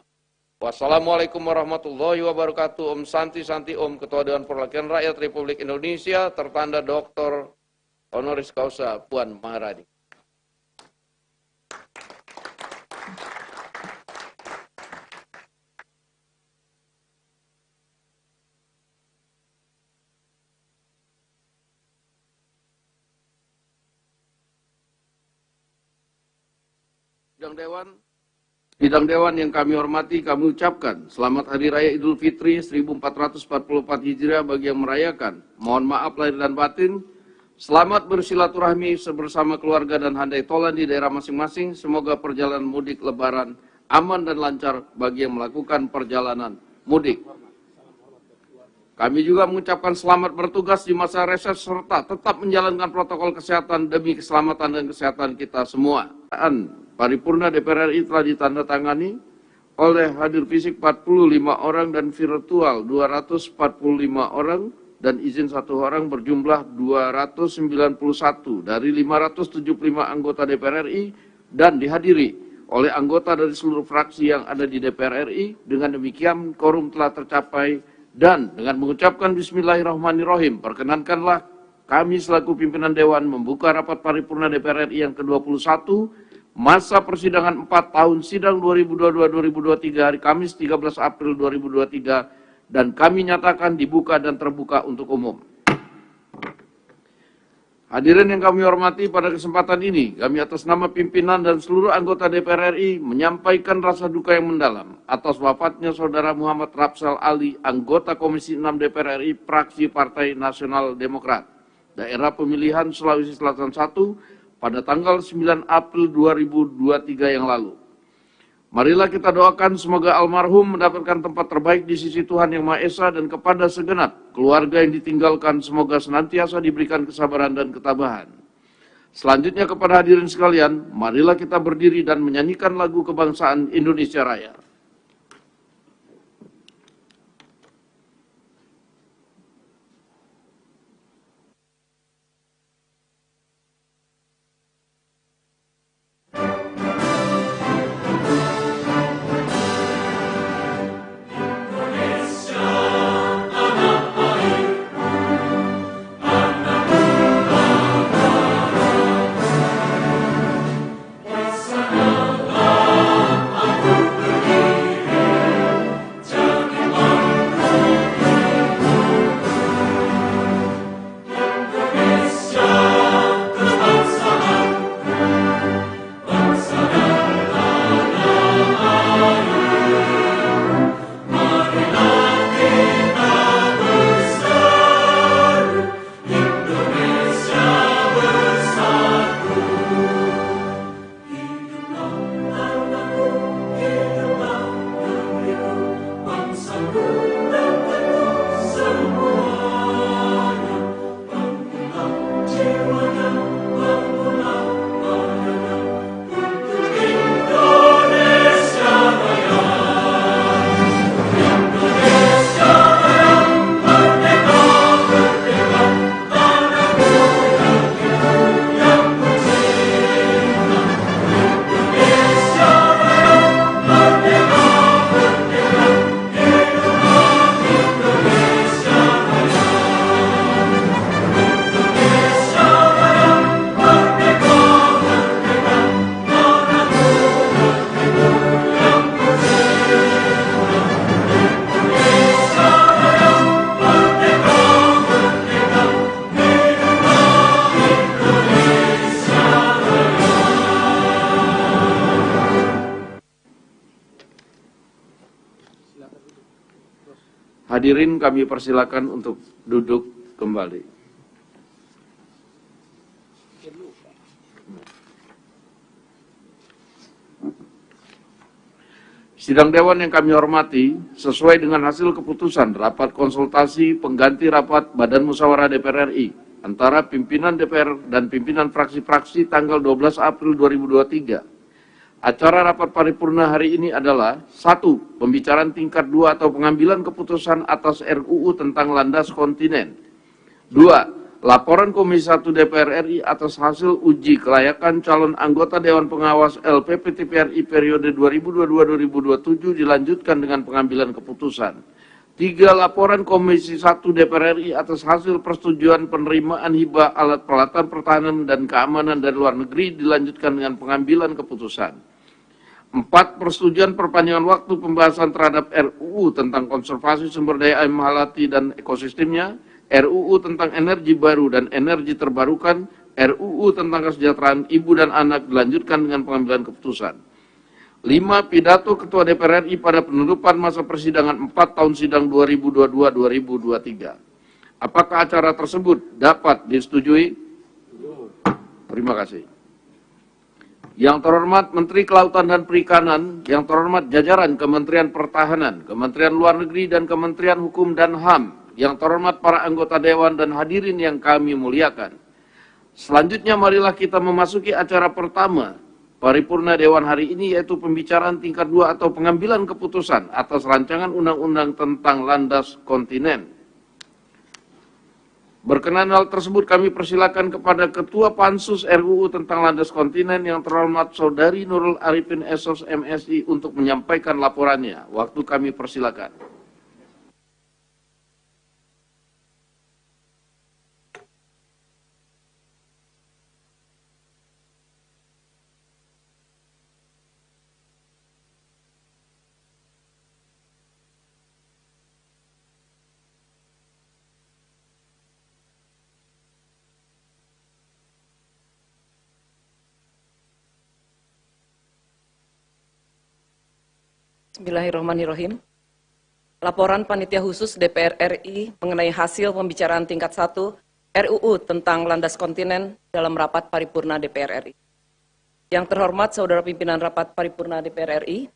A: Wassalamualaikum warahmatullahi wabarakatuh. Om Santi Santi Om, Ketua Dewan Perwakilan Rakyat Republik Indonesia, tertanda Dr. Honoris Causa Puan Maharani. Sidang Dewan yang kami hormati, kami ucapkan selamat Hari Raya Idul Fitri 1444 Hijriah bagi yang merayakan. Mohon maaf lahir dan batin. Selamat bersilaturahmi bersama keluarga dan handai tolan di daerah masing-masing. Semoga perjalanan mudik Lebaran aman dan lancar bagi yang melakukan perjalanan mudik. Kami juga mengucapkan selamat bertugas di masa reses serta tetap menjalankan protokol kesehatan demi keselamatan dan kesehatan kita semua. Paripurna DPR RI telah ditandatangani oleh hadir fisik 45 orang dan virtual 245 orang dan izin 1 orang berjumlah 291 dari 575 anggota DPR RI dan dihadiri oleh anggota dari seluruh fraksi yang ada di DPR RI. Dengan demikian quorum telah tercapai dan dengan mengucapkan Bismillahirrahmanirrahim, perkenankanlah kami selaku pimpinan Dewan membuka rapat paripurna DPR RI yang ke-21 masa persidangan 4 tahun sidang 2022-2023 hari Kamis 13 April 2023 dan kami nyatakan dibuka dan terbuka untuk umum. Hadirin yang kami hormati, pada kesempatan ini kami atas nama pimpinan dan seluruh anggota DPR RI menyampaikan rasa duka yang mendalam atas wafatnya Saudara Muhammad Rapsal Ali, anggota Komisi 6 DPR RI, fraksi Partai Nasional Demokrat, daerah pemilihan Sulawesi Selatan 1, pada tanggal 9 April 2023 yang lalu. Marilah kita doakan semoga almarhum mendapatkan tempat terbaik di sisi Tuhan Yang Maha Esa, dan kepada segenap keluarga yang ditinggalkan semoga senantiasa diberikan kesabaran dan ketabahan. Selanjutnya kepada hadirin sekalian, marilah kita berdiri dan menyanyikan lagu kebangsaan Indonesia Raya. Hadirin kami persilakan untuk duduk kembali. Sidang Dewan yang kami hormati, sesuai dengan hasil keputusan rapat konsultasi pengganti rapat Badan Musyawarah DPR RI antara pimpinan DPR dan pimpinan fraksi-fraksi tanggal 12 April 2023. Acara rapat paripurna hari ini adalah 1. Pembicaraan tingkat 2 atau pengambilan keputusan atas RUU tentang landas kontinen. 2. Laporan Komisi 1 DPR RI atas hasil uji kelayakan calon anggota Dewan Pengawas LPP TPRI periode 2022-2027 dilanjutkan dengan pengambilan keputusan. 3. Laporan Komisi 1 DPR RI atas hasil persetujuan penerimaan hibah alat peralatan pertahanan dan keamanan dari luar negeri dilanjutkan dengan pengambilan keputusan. 4. Persetujuan perpanjangan waktu pembahasan terhadap RUU tentang konservasi sumber daya alam hayati dan ekosistemnya, RUU tentang energi baru dan energi terbarukan, RUU tentang kesejahteraan ibu dan anak dilanjutkan dengan pengambilan keputusan. 5. Pidato Ketua DPR RI pada penutupan masa persidangan 4 tahun sidang 2022-2023. Apakah acara tersebut dapat disetujui? Terima kasih. Yang terhormat Menteri Kelautan dan Perikanan, yang terhormat jajaran Kementerian Pertahanan, Kementerian Luar Negeri, dan Kementerian Hukum dan HAM, yang terhormat para anggota Dewan dan hadirin yang kami muliakan. Selanjutnya marilah kita memasuki acara pertama paripurna Dewan hari ini, yaitu pembicaraan tingkat 2 atau pengambilan keputusan atas rancangan undang-undang tentang landas kontinen. Berkenan hal tersebut kami persilakan kepada Ketua Pansus RUU tentang landas kontinen yang terhormat Saudari Nurul Arifin SOS MSI untuk menyampaikan laporannya. Waktu kami persilakan.
B: Bismillahirrahmanirrahim. Laporan Panitia Khusus DPR RI mengenai hasil pembicaraan tingkat 1 RUU tentang landas kontinen dalam rapat paripurna DPR RI. Yang terhormat Saudara Pimpinan Rapat Paripurna DPR RI,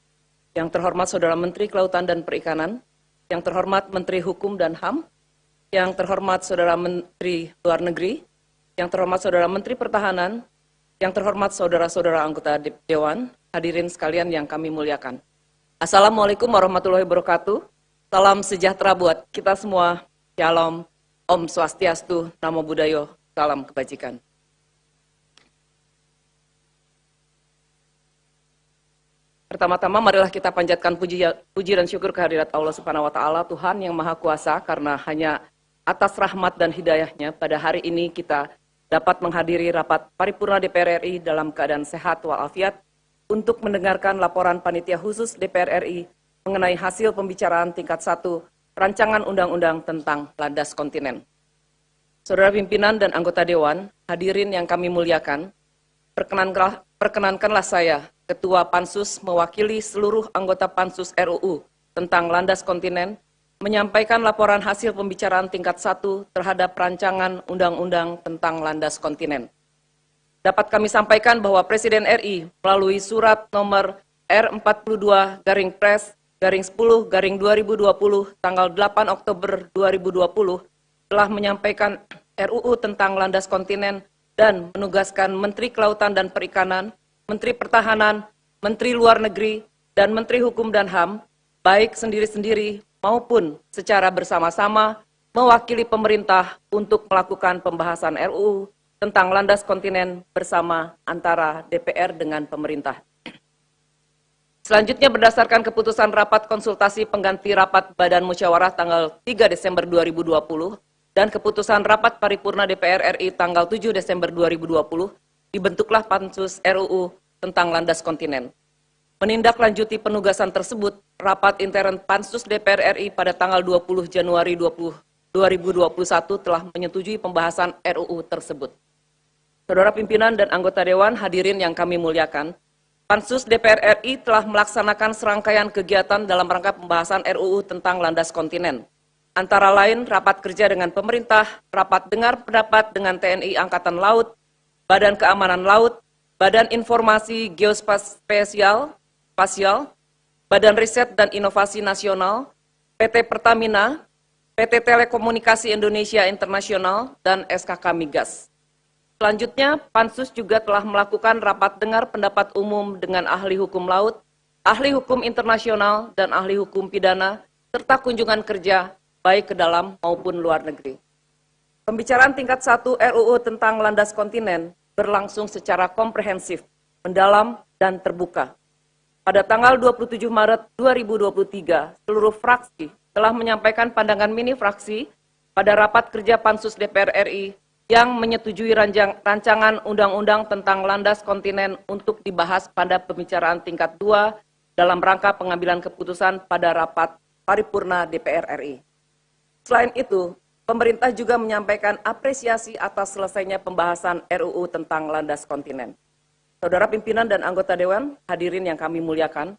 B: yang terhormat Saudara Menteri Kelautan dan Perikanan, yang terhormat Menteri Hukum dan HAM, yang terhormat Saudara Menteri Luar Negeri, yang terhormat Saudara Menteri Pertahanan, yang terhormat saudara-saudara anggota Dewan, hadirin sekalian yang kami muliakan. Assalamualaikum warahmatullahi wabarakatuh. Salam sejahtera buat kita semua. Shalom, Om Swastiastu, Namo Buddhaya, salam kebajikan. Pertama-tama marilah kita panjatkan puji dan syukur kehadirat Allah Subhanahu wa taala, Tuhan yang Maha Kuasa, karena hanya atas rahmat dan hidayahnya pada hari ini kita dapat menghadiri rapat paripurna DPR RI dalam keadaan sehat walafiat untuk mendengarkan laporan Panitia Khusus DPR RI mengenai hasil pembicaraan tingkat 1 rancangan undang-undang tentang landas kontinen. Saudara pimpinan dan anggota Dewan, hadirin yang kami muliakan, perkenankanlah saya, Ketua Pansus mewakili seluruh anggota Pansus RUU tentang landas kontinen, menyampaikan laporan hasil pembicaraan tingkat 1 terhadap rancangan undang-undang tentang landas kontinen. Dapat kami sampaikan bahwa Presiden RI melalui surat nomor R42/Pres/10/2020 tanggal 8 Oktober 2020 telah menyampaikan RUU tentang landas kontinen dan menugaskan Menteri Kelautan dan Perikanan, Menteri Pertahanan, Menteri Luar Negeri, dan Menteri Hukum dan HAM, baik sendiri-sendiri maupun secara bersama-sama mewakili pemerintah untuk melakukan pembahasan RUU tentang landas kontinen bersama antara DPR dengan pemerintah. Selanjutnya berdasarkan keputusan rapat konsultasi pengganti rapat Badan Musyawarah tanggal 3 Desember 2020 dan keputusan rapat paripurna DPR RI tanggal 7 Desember 2020, dibentuklah Pansus RUU tentang landas kontinen. Menindaklanjuti penugasan tersebut, rapat intern Pansus DPR RI pada tanggal 20 Januari 2021 telah menyetujui pembahasan RUU tersebut. Saudara pimpinan dan anggota Dewan, hadirin yang kami muliakan, Pansus DPR RI telah melaksanakan serangkaian kegiatan dalam rangka pembahasan RUU tentang landas kontinen. antara lain rapat kerja dengan pemerintah, rapat dengar pendapat dengan TNI Angkatan Laut, Badan Keamanan Laut, Badan Informasi Geospasial, Badan Riset dan Inovasi Nasional, PT Pertamina, PT Telekomunikasi Indonesia Internasional, dan SKK Migas. Selanjutnya, Pansus juga telah melakukan rapat dengar pendapat umum dengan ahli hukum laut, ahli hukum internasional, dan ahli hukum pidana, serta kunjungan kerja baik ke dalam maupun luar negeri. Pembicaraan tingkat 1 RUU tentang landas kontinen berlangsung secara komprehensif, mendalam, dan terbuka. Pada tanggal 27 Maret 2023, seluruh fraksi telah menyampaikan pandangan mini fraksi pada rapat kerja Pansus DPR RI yang menyetujui rancangan undang-undang tentang landas kontinen untuk dibahas pada pembicaraan tingkat 2 dalam rangka pengambilan keputusan pada rapat paripurna DPR RI. Selain itu, pemerintah juga menyampaikan apresiasi atas selesainya pembahasan RUU tentang landas kontinen. Saudara pimpinan dan anggota Dewan, hadirin yang kami muliakan,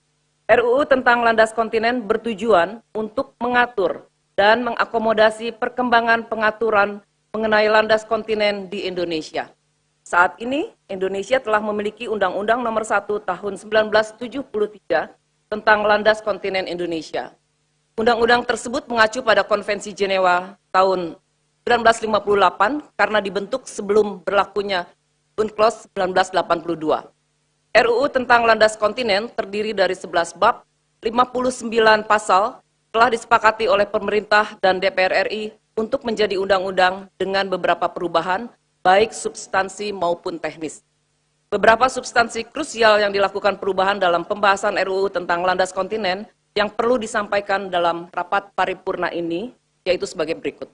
B: RUU tentang landas kontinen bertujuan untuk mengatur dan mengakomodasi perkembangan pengaturan mengenai landas kontinen di Indonesia. Saat ini, Indonesia telah memiliki Undang-Undang Nomor 1 Tahun 1973 tentang landas kontinen Indonesia. Undang-undang tersebut mengacu pada Konvensi Jenewa tahun 1958 karena dibentuk sebelum berlakunya UNCLOS 1982. RUU tentang landas kontinen terdiri dari 11 bab, 59 pasal, telah disepakati oleh pemerintah dan DPR RI untuk menjadi undang-undang dengan beberapa perubahan, baik substansi maupun teknis. Beberapa substansi krusial yang dilakukan perubahan dalam pembahasan RUU tentang landas kontinen yang perlu disampaikan dalam rapat paripurna ini, yaitu sebagai berikut.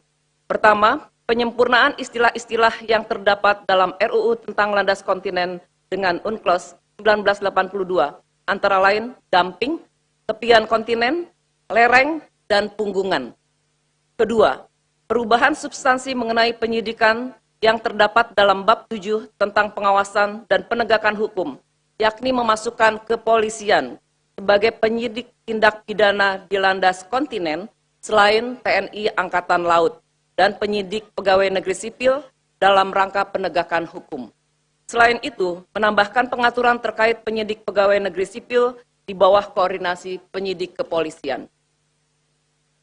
B: Pertama, penyempurnaan istilah-istilah yang terdapat dalam RUU tentang landas kontinen dengan UNCLOS 1982, antara lain dumping, tepian kontinen, lereng, dan punggungan. Kedua, perubahan substansi mengenai penyidikan yang terdapat dalam bab 7 tentang pengawasan dan penegakan hukum, yakni memasukkan kepolisian sebagai penyidik tindak pidana di landas kontinen selain TNI Angkatan Laut dan penyidik pegawai negeri sipil dalam rangka penegakan hukum. Selain itu, menambahkan pengaturan terkait penyidik pegawai negeri sipil di bawah koordinasi penyidik kepolisian.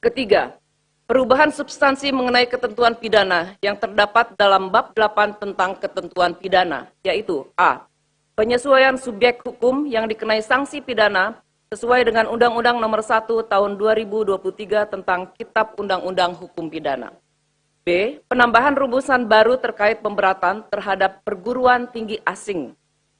B: Ketiga, perubahan substansi mengenai ketentuan pidana yang terdapat dalam bab 8 tentang ketentuan pidana, yaitu A. Penyesuaian subjek hukum yang dikenai sanksi pidana sesuai dengan Undang-Undang Nomor 1 Tahun 2023 tentang Kitab Undang-Undang Hukum Pidana. B. Penambahan rumusan baru terkait pemberatan terhadap perguruan tinggi asing,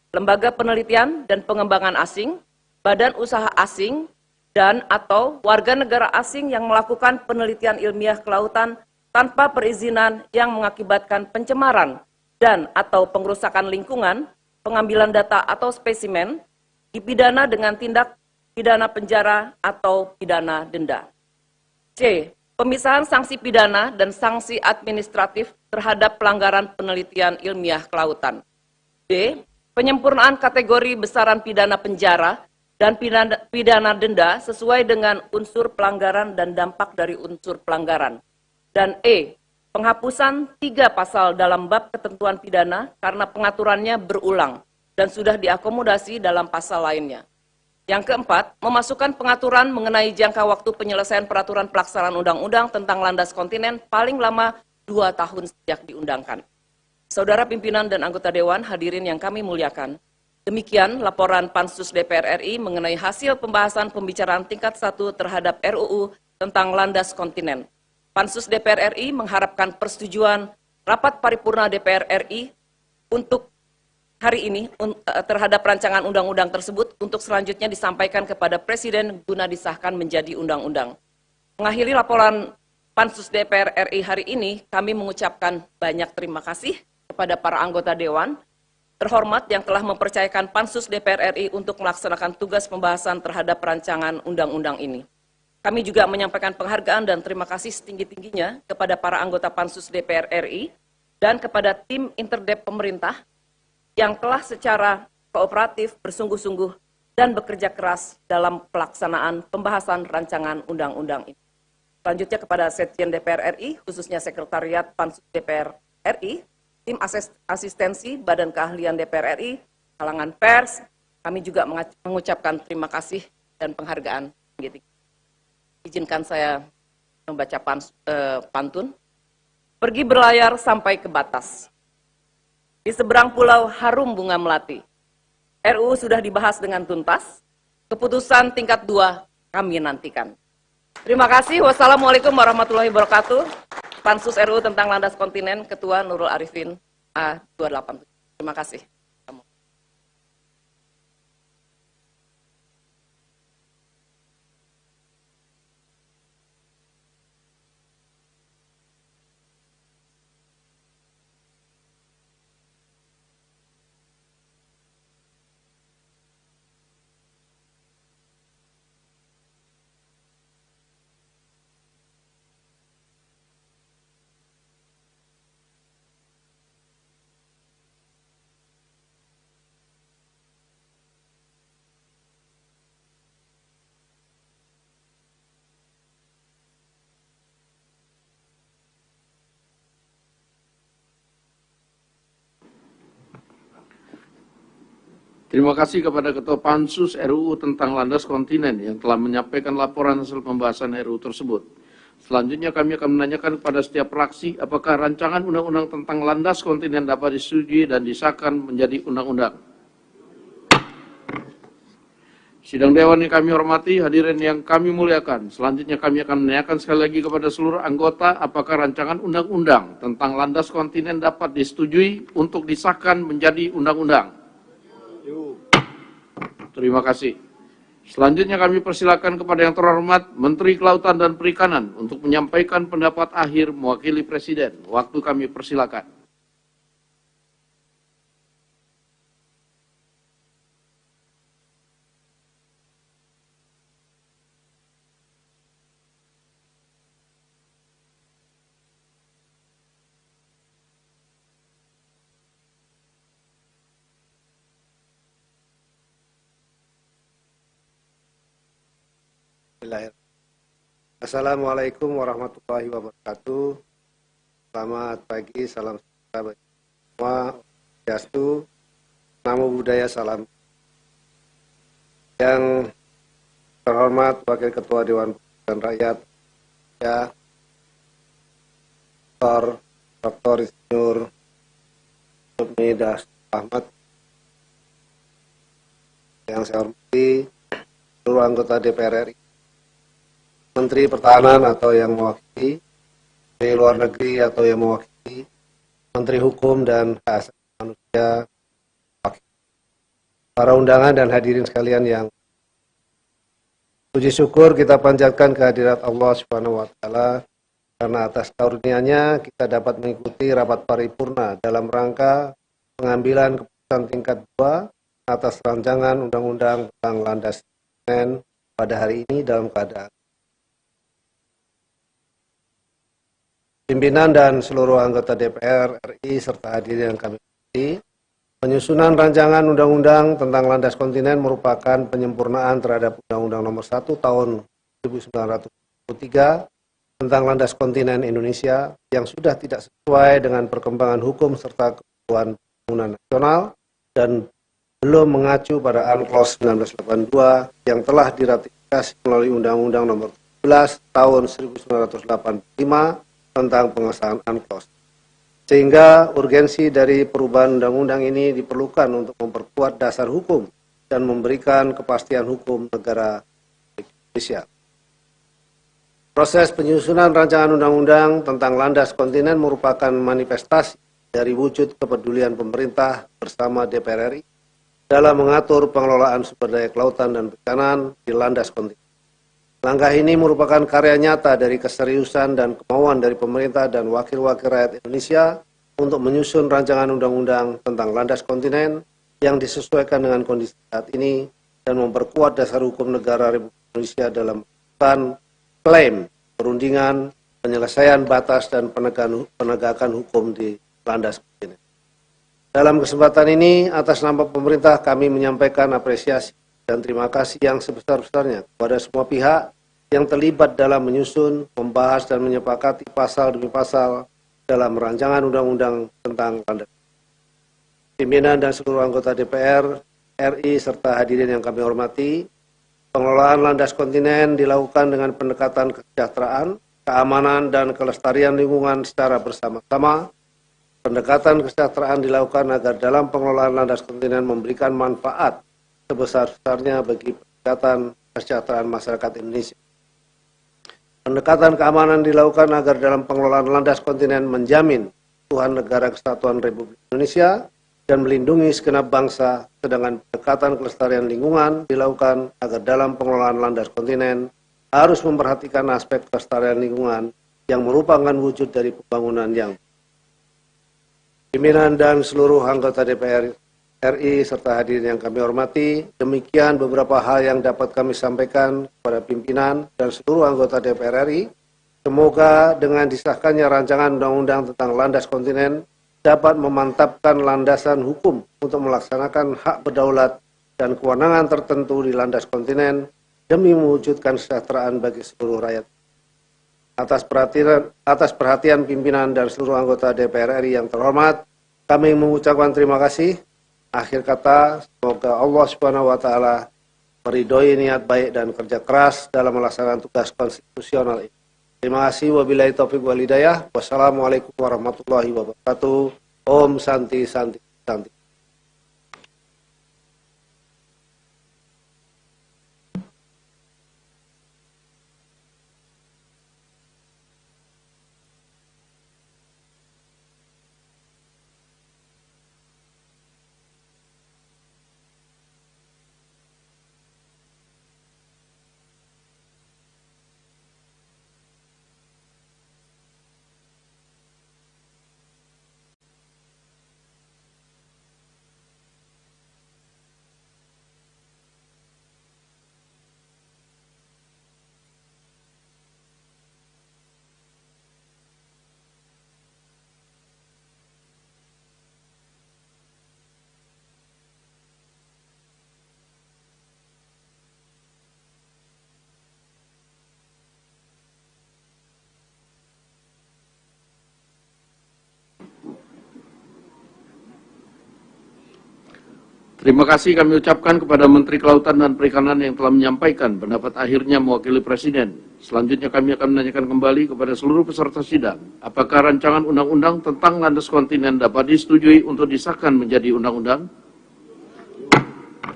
B: lembaga penelitian dan pengembangan asing, badan usaha asing, dan atau warga negara asing yang melakukan penelitian ilmiah kelautan tanpa perizinan yang mengakibatkan pencemaran dan atau pengrusakan lingkungan, pengambilan data atau spesimen, dipidana dengan tindak pidana penjara atau pidana denda. C. Pemisahan sanksi pidana dan sanksi administratif terhadap pelanggaran penelitian ilmiah kelautan. D. Penyempurnaan kategori besaran pidana penjara dan pidana denda sesuai dengan unsur pelanggaran dan dampak dari unsur pelanggaran. Dan E. Penghapusan 3 pasal dalam bab ketentuan pidana karena pengaturannya berulang dan sudah diakomodasi dalam pasal lainnya. Yang keempat, memasukkan pengaturan mengenai jangka waktu penyelesaian peraturan pelaksanaan undang-undang tentang landas kontinen paling lama 2 tahun sejak diundangkan. Saudara pimpinan dan anggota Dewan, hadirin yang kami muliakan, demikian laporan Pansus DPR RI mengenai hasil pembahasan pembicaraan tingkat 1 terhadap RUU tentang landas kontinen. Pansus DPR RI mengharapkan persetujuan rapat paripurna DPR RI untuk hari ini terhadap rancangan undang-undang tersebut untuk selanjutnya disampaikan kepada Presiden guna disahkan menjadi undang-undang. Mengakhiri laporan Pansus DPR RI hari ini, kami mengucapkan banyak terima kasih kepada para anggota Dewan terhormat yang telah mempercayakan Pansus DPR RI untuk melaksanakan tugas pembahasan terhadap rancangan undang-undang ini. Kami juga menyampaikan penghargaan dan terima kasih setinggi-tingginya kepada para anggota Pansus DPR RI dan kepada tim interdep pemerintah yang telah secara kooperatif, bersungguh-sungguh, dan bekerja keras dalam pelaksanaan pembahasan rancangan undang-undang ini. Selanjutnya kepada Sekjen DPR RI, khususnya Sekretariat Pansus DPR RI, tim asistensi Badan Keahlian DPR RI, kalangan pers, kami juga mengucapkan terima kasih dan penghargaan. Izinkan saya membaca pantun. Pergi berlayar sampai ke batas. Di seberang pulau harum bunga melati. RUU sudah dibahas dengan tuntas. Keputusan tingkat 2 kami nantikan. Terima kasih. Wassalamualaikum warahmatullahi wabarakatuh. Pansus RUU tentang landas kontinen, Ketua Nurul Arifin A287. Terima kasih.
A: Terima kasih kepada Ketua Pansus RUU tentang landas kontinen yang telah menyampaikan laporan hasil pembahasan RUU tersebut. Selanjutnya kami akan menanyakan kepada setiap fraksi apakah rancangan undang-undang tentang landas kontinen dapat disetujui dan disahkan menjadi undang-undang. Sidang Dewan yang kami hormati, hadirin yang kami muliakan. Selanjutnya kami akan menanyakan sekali lagi kepada seluruh anggota apakah rancangan undang-undang tentang landas kontinen dapat disetujui untuk disahkan menjadi undang-undang. Terima kasih. Selanjutnya kami persilakan kepada yang terhormat Menteri Kelautan dan Perikanan untuk menyampaikan pendapat akhir mewakili Presiden. Waktu kami persilakan.
C: Assalamualaikum warahmatullahi wabarakatuh. Selamat pagi, salam sejahtera bagi semua. Swastiastu, Namo Buddhaya, salam. Yang terhormat Wakil Ketua Dewan Perwakilan Rakyat, ya, Dr. Insinyur Sufmi Dasko Ahmad. Yang saya hormati seluruh anggota DPR RI, Menteri Pertahanan atau yang mewakili, Menteri Luar Negeri atau yang mewakili, Menteri Hukum dan Hak Asasi Manusia, para undangan dan hadirin sekalian yang puji syukur kita panjatkan kehadirat Allah Subhanahu wa Ta'ala karena atas karunia-Nya kita dapat mengikuti rapat paripurna dalam rangka pengambilan keputusan tingkat 2 atas rancangan undang-undang tentang landas kontinen pada hari ini dalam keadaan pimpinan dan seluruh anggota DPR RI serta hadirin yang kami hormati. Penyusunan rancangan undang-undang tentang landas kontinen merupakan penyempurnaan terhadap Undang-Undang Nomor 1 Tahun 1993 tentang landas kontinen Indonesia yang sudah tidak sesuai dengan perkembangan hukum serta kebutuhan pembangunan nasional dan belum mengacu pada UNCLOS 1982 yang telah diratifikasi melalui Undang-Undang Nomor 17 Tahun 1985 tentang pengesahan UNCLOS. Sehingga urgensi dari perubahan undang-undang ini diperlukan untuk memperkuat dasar hukum dan memberikan kepastian hukum negara Indonesia. Proses penyusunan rancangan undang-undang tentang landas kontinen merupakan manifestasi dari wujud kepedulian pemerintah bersama DPR RI dalam mengatur pengelolaan sumber daya kelautan dan perikanan di landas kontinen. Langkah ini merupakan karya nyata dari keseriusan dan kemauan dari pemerintah dan wakil-wakil rakyat Indonesia untuk menyusun rancangan undang-undang tentang landas kontinen yang disesuaikan dengan kondisi saat ini dan memperkuat dasar hukum negara Republik Indonesia dalam melakukan klaim, perundingan, penyelesaian batas dan penegakan hukum di landas kontinen. Dalam kesempatan ini, atas nama pemerintah kami menyampaikan apresiasi dan terima kasih yang sebesar-besarnya kepada semua pihak yang terlibat dalam menyusun, membahas, dan menyepakati pasal demi pasal dalam rancangan undang-undang tentang landas. Pimpinan dan seluruh anggota DPR RI serta hadirin yang kami hormati, pengelolaan landas kontinen dilakukan dengan pendekatan kesejahteraan, keamanan, dan kelestarian lingkungan secara bersama-sama. Pendekatan kesejahteraan dilakukan agar dalam pengelolaan landas kontinen memberikan manfaat sebesar-besarnya bagi peningkatan kesejahteraan masyarakat Indonesia. Pendekatan keamanan dilakukan agar dalam pengelolaan landas kontinen menjamin keutuhan negara kesatuan Republik Indonesia dan melindungi segenap bangsa, sedangkan pendekatan kelestarian lingkungan dilakukan agar dalam pengelolaan landas kontinen harus memperhatikan aspek kelestarian lingkungan yang merupakan wujud dari pembangunan yang pimpinan dan seluruh anggota DPR RI serta hadirin yang kami hormati, demikian beberapa hal yang dapat kami sampaikan kepada pimpinan dan seluruh anggota DPR RI. Semoga dengan disahkannya rancangan undang-undang tentang landas kontinen dapat memantapkan landasan hukum untuk melaksanakan hak berdaulat dan kewenangan tertentu di landas kontinen demi mewujudkan kesejahteraan bagi seluruh rakyat. Atas perhatian pimpinan dan seluruh anggota DPR RI yang terhormat, kami mengucapkan terima kasih. Akhir kata, semoga Allah Subhanahu wa Ta'ala meridhoi niat baik dan kerja keras dalam melaksanakan tugas konstitusional ini. Terima kasih. Wabillahi taufiq wal hidayah. Wassalamualaikum warahmatullahi wabarakatuh. Om Santi Santi Santi.
A: Terima kasih kami ucapkan kepada Menteri Kelautan dan Perikanan yang telah menyampaikan pendapat akhirnya mewakili Presiden. Selanjutnya kami akan menanyakan kembali kepada seluruh peserta sidang, apakah rancangan undang-undang tentang landas kontinen dapat disetujui untuk disahkan menjadi undang-undang?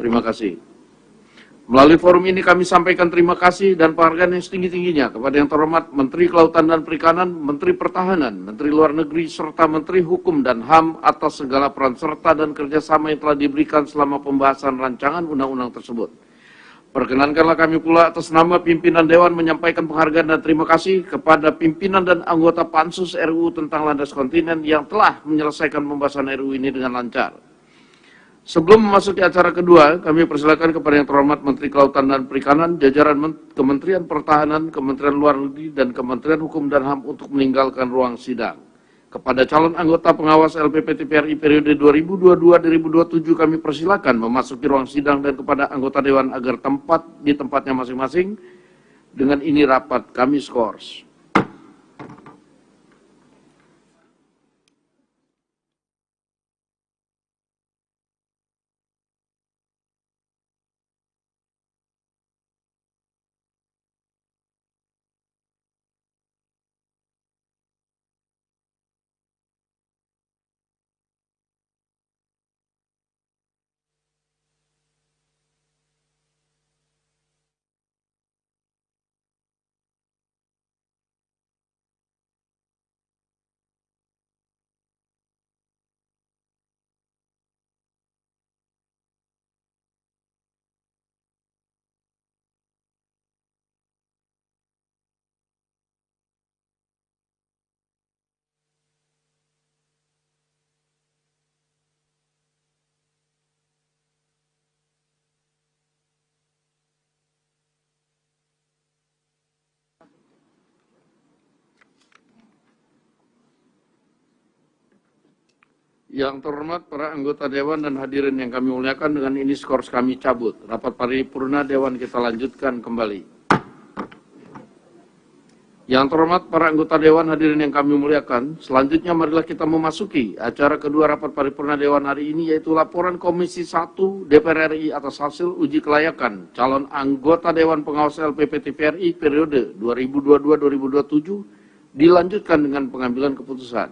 A: Terima kasih. Melalui forum ini kami sampaikan terima kasih dan penghargaan yang setinggi-tingginya kepada yang terhormat Menteri Kelautan dan Perikanan, Menteri Pertahanan, Menteri Luar Negeri, serta Menteri Hukum dan HAM atas segala peran serta dan kerjasama yang telah diberikan selama pembahasan rancangan undang-undang tersebut. Perkenankanlah kami pula atas nama pimpinan Dewan menyampaikan penghargaan dan terima kasih kepada pimpinan dan anggota Pansus RUU tentang landas kontinen yang telah menyelesaikan pembahasan RUU ini dengan lancar. Sebelum memasuki acara kedua, kami persilakan kepada yang terhormat Menteri Kelautan dan Perikanan, jajaran Kementerian Pertahanan, Kementerian Luar Negeri, dan Kementerian Hukum dan HAM untuk meninggalkan ruang sidang. Kepada calon anggota pengawas LPP TPRI periode 2022-2027 kami persilakan memasuki ruang sidang dan kepada anggota Dewan agar tempat di tempatnya masing-masing. Dengan ini rapat kami skors. Yang terhormat para anggota Dewan dan hadirin yang kami muliakan, dengan ini skors kami cabut. Rapat paripurna Dewan kita lanjutkan kembali. Yang terhormat para anggota Dewan, hadirin yang kami muliakan, selanjutnya marilah kita memasuki acara kedua rapat paripurna Dewan hari ini, yaitu laporan Komisi 1 DPR RI atas hasil uji kelayakan calon anggota Dewan Pengawas LPP TVRI periode 2022-2027 dilanjutkan dengan pengambilan keputusan.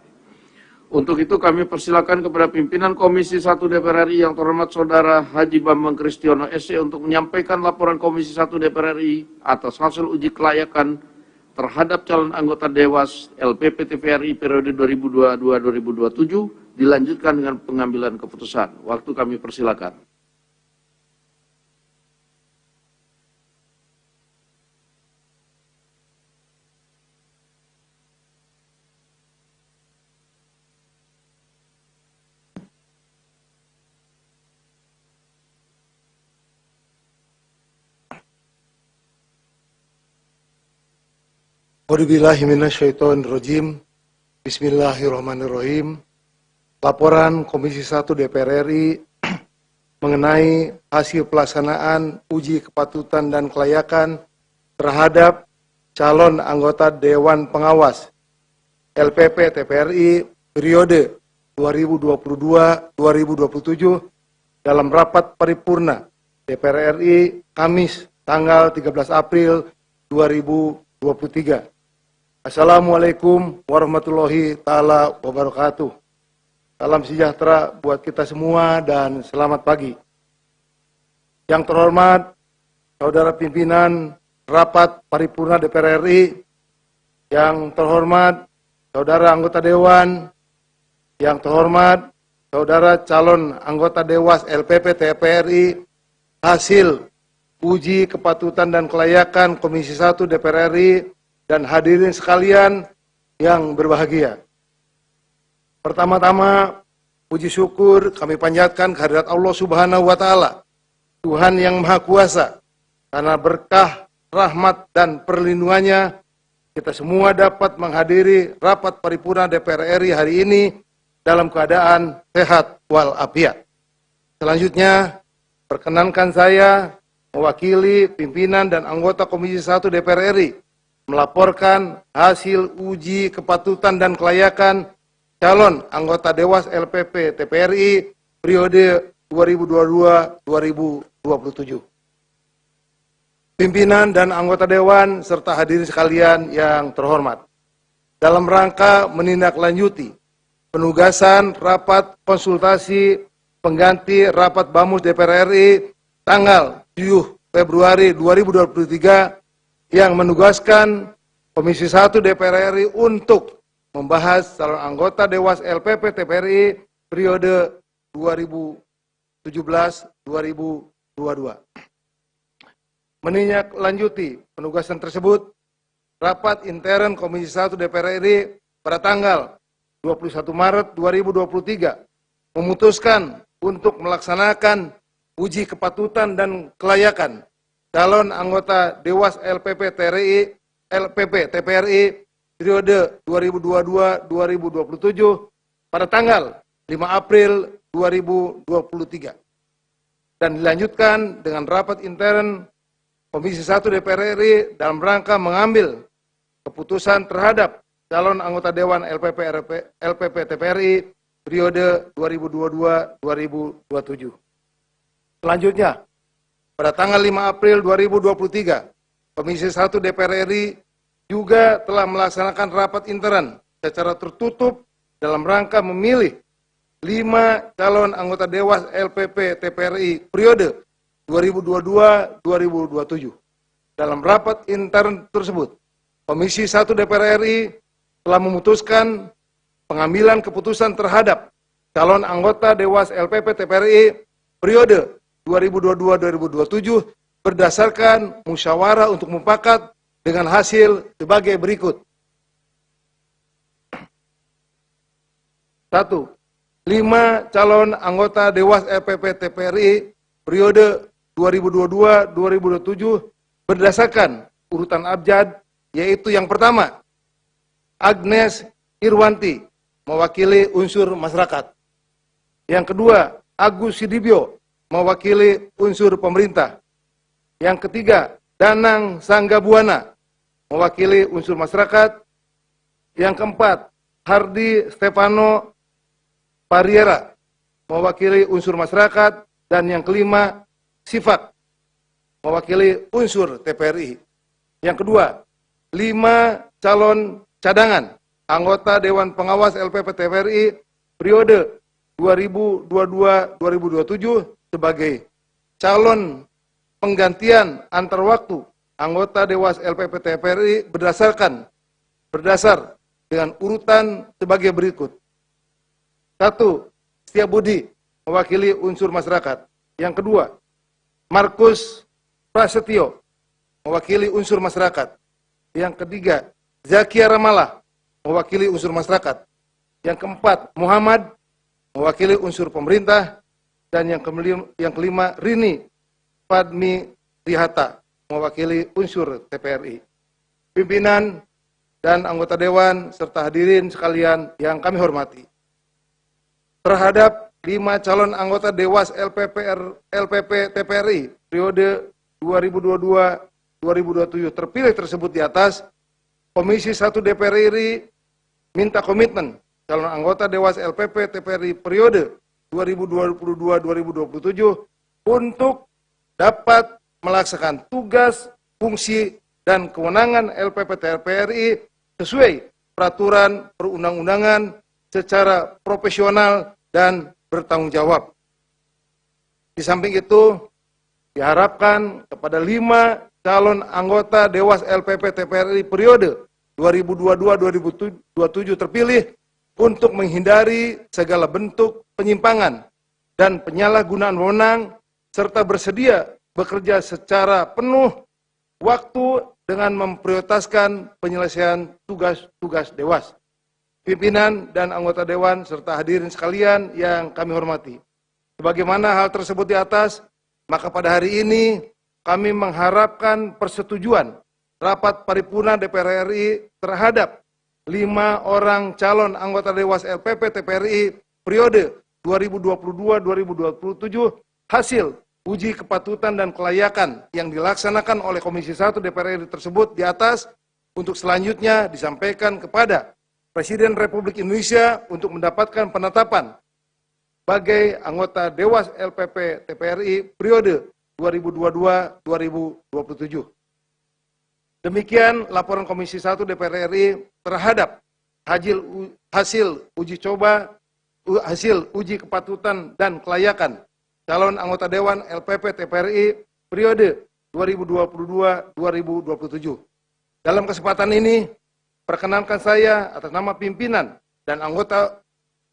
A: Untuk itu kami persilakan kepada pimpinan Komisi 1 DPR RI yang terhormat Saudara Haji Bambang Kristiono SC untuk menyampaikan laporan Komisi 1 DPR RI atas hasil uji kelayakan terhadap calon anggota Dewas LPP TVRI periode 2022-2027 dilanjutkan dengan pengambilan keputusan. Waktu kami persilakan.
D: A'udzubillahiminasyaitonirrajim. Bismillahirrahmanirrahim. Laporan Komisi 1 DPR RI mengenai hasil pelaksanaan uji kepatutan dan kelayakan terhadap calon anggota Dewan Pengawas LPP TVRI periode 2022-2027 dalam rapat paripurna DPR RI Kamis tanggal 13 April 2023. Assalamualaikum warahmatullahi ta'ala wabarakatuh. Salam sejahtera buat kita semua dan selamat pagi. Yang terhormat Saudara Pimpinan Rapat Paripurna DPR RI, yang terhormat Saudara Anggota Dewan, yang terhormat Saudara calon anggota Dewas LPP TVRI, hasil uji kepatutan dan kelayakan Komisi 1 DPR RI, dan hadirin sekalian yang berbahagia. Pertama-tama, puji syukur kami panjatkan kehadirat Allah Subhanahu wa Ta'ala, Tuhan yang Maha Kuasa, karena berkah, rahmat, dan perlindungannya kita semua dapat menghadiri rapat paripurna DPR RI hari ini dalam keadaan sehat walafiat. Selanjutnya, perkenankan saya mewakili pimpinan dan anggota Komisi 1 DPR RI melaporkan hasil uji kepatutan dan kelayakan calon anggota Dewas LPP TVRI periode 2022-2027. Pimpinan dan anggota Dewan serta hadirin sekalian yang terhormat, dalam rangka menindaklanjuti penugasan rapat konsultasi pengganti rapat BAMUS DPR RI tanggal 7 Februari 2023 yang menugaskan Komisi 1 DPR RI untuk membahas calon anggota Dewas LPP TVRI periode 2017-2022. Menindaklanjuti penugasan tersebut, rapat intern Komisi 1 DPR RI pada tanggal 21 Maret 2023 memutuskan untuk melaksanakan uji kepatutan dan kelayakan calon anggota Dewas LPP TVRI periode 2022-2027 pada tanggal 5 April 2023 dan dilanjutkan dengan rapat intern Komisi 1 DPR RI dalam rangka mengambil keputusan terhadap calon anggota Dewan LPP TVRI periode 2022-2027. Selanjutnya, pada tanggal 5 April 2023, Komisi 1 DPR RI juga telah melaksanakan rapat intern secara tertutup dalam rangka memilih 5 calon anggota Dewas LPP TVRI periode 2022-2027. Dalam rapat intern tersebut, Komisi 1 DPR RI telah memutuskan pengambilan keputusan terhadap calon anggota Dewas LPP TVRI periode 2022-2027 berdasarkan musyawarah untuk mufakat dengan hasil sebagai berikut. 1. 5 calon anggota Dewas LPP TVRI periode 2022-2027 berdasarkan urutan abjad, yaitu yang pertama, Agnes Irwanti, mewakili unsur masyarakat. Yang kedua, Agus Sidibyo, mewakili unsur pemerintah. Yang ketiga, Danang Sanggabuana, mewakili unsur masyarakat. Yang keempat, Hardy Stefano Pariera, mewakili unsur masyarakat. Dan yang kelima, Sifak, mewakili unsur TPRI. Yang kedua, 5 calon cadangan anggota Dewan Pengawas LPP TPRI periode 2022-2027 sebagai calon penggantian antar waktu anggota Dewas LPP TPRI berdasar dengan urutan sebagai berikut. 1. Setiabudi, mewakili unsur masyarakat. Yang kedua, Markus Prasetyo, mewakili unsur masyarakat. Yang ketiga, Zakia Ramala, mewakili unsur masyarakat. Yang keempat, Muhammad, mewakili unsur pemerintah. Dan yang kelima, Rini Padmi Rihata, mewakili unsur TPRI. Pimpinan dan anggota Dewan serta hadirin sekalian yang kami hormati. Terhadap 5 calon anggota Dewas LPP TPRI periode 2022-2027 terpilih tersebut di atas, Komisi 1 DPR RI minta komitmen calon anggota Dewas LPP TPRI periode 2022-2027 untuk dapat melaksanakan tugas, fungsi, dan kewenangan LPP TPRI sesuai peraturan perundang-undangan secara profesional dan bertanggung jawab. Di samping itu, diharapkan kepada 5 calon anggota Dewas LPP TPRI periode 2022-2027 terpilih untuk menghindari segala bentuk penyimpangan dan penyalahgunaan wewenang serta bersedia bekerja secara penuh waktu dengan memprioritaskan penyelesaian tugas-tugas Dewas. Pimpinan dan anggota Dewan serta hadirin sekalian yang kami hormati. Sebagaimana hal tersebut di atas, maka pada hari ini kami mengharapkan persetujuan rapat paripurna DPR RI terhadap 5 orang calon anggota Dewas LPP TPRI periode 2022-2027 hasil uji kepatutan dan kelayakan yang dilaksanakan oleh Komisi 1 DPR RI tersebut di atas untuk selanjutnya disampaikan kepada Presiden Republik Indonesia untuk mendapatkan penetapan sebagai anggota Dewas LPP TPRI periode 2022-2027. Demikian laporan Komisi 1 DPR RI terhadap hasil uji kepatutan dan kelayakan calon anggota Dewan LPP TPRI periode 2022-2027. Dalam kesempatan ini, perkenankan saya atas nama pimpinan dan anggota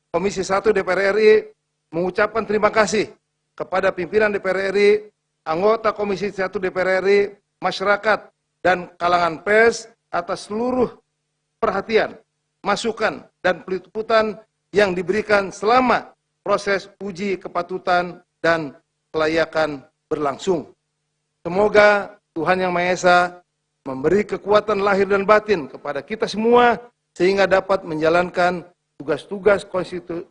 D: Komisi 1 DPR RI mengucapkan terima kasih kepada pimpinan DPR RI, anggota Komisi 1 DPR RI, masyarakat, dan kalangan pers atas seluruh perhatian, masukan, dan peliputan yang diberikan selama proses uji kepatutan dan kelayakan berlangsung. Semoga Tuhan Yang Maha Esa memberi kekuatan lahir dan batin kepada kita semua sehingga dapat menjalankan tugas-tugas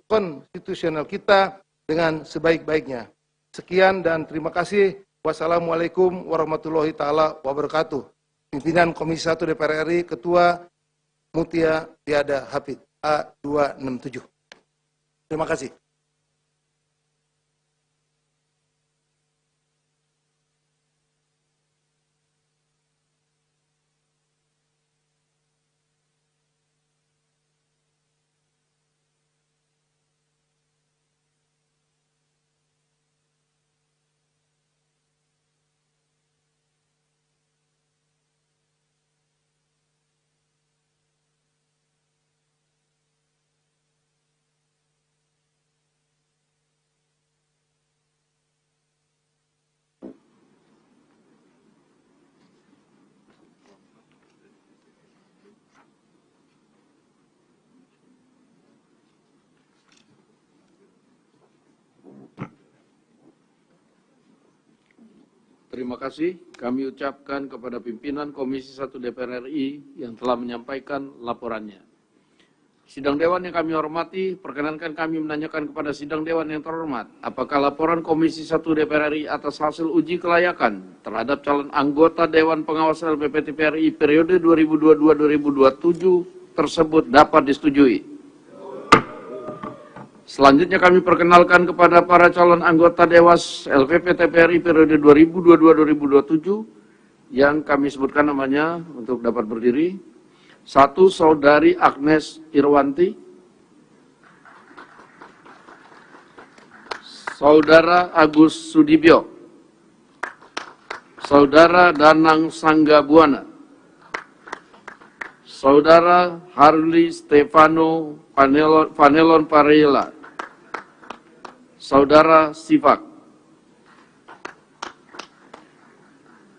D: konstitusional kita dengan sebaik-baiknya. Sekian dan terima kasih. Wassalamualaikum warahmatullahi taala wabarakatuh. Pimpinan Komisi 1 DPR RI, Ketua Mutia Tiada Hafid A267. Terima kasih.
A: Terima kasih kami ucapkan kepada pimpinan Komisi 1 DPR RI yang telah menyampaikan laporannya. Sidang Dewan yang kami hormati, perkenankan kami menanyakan kepada Sidang Dewan yang terhormat, apakah laporan Komisi 1 DPR RI atas hasil uji kelayakan terhadap calon anggota Dewan Pengawas LPP TVRI periode 2022-2027 tersebut dapat disetujui? Selanjutnya kami perkenalkan kepada para calon anggota Dewas LPP TVRI periode 2022-2027 yang kami sebutkan namanya untuk dapat berdiri. 1. Saudari Agnes Irwanti, Saudara Agus Sudibyo, Saudara Danang Sanggabuana, Saudara Harli Stefano Vanelon Parela, Saudara Sifak.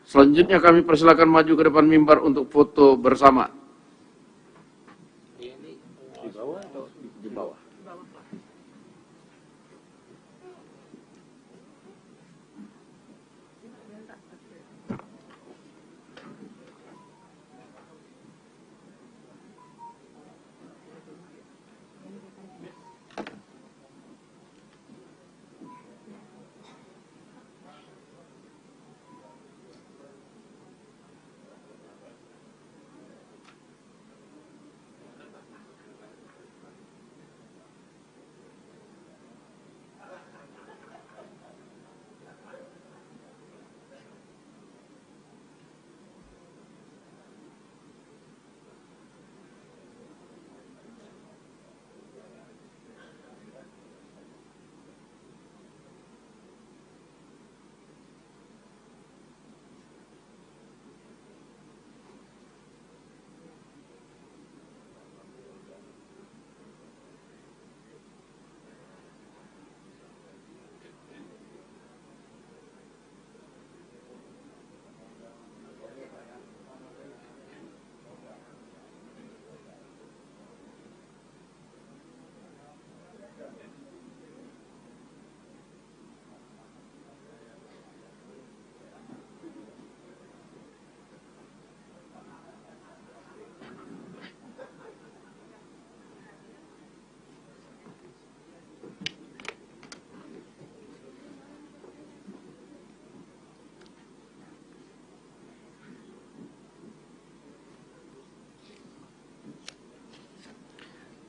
A: Selanjutnya kami persilakan maju ke depan mimbar untuk foto bersama. Di bawah.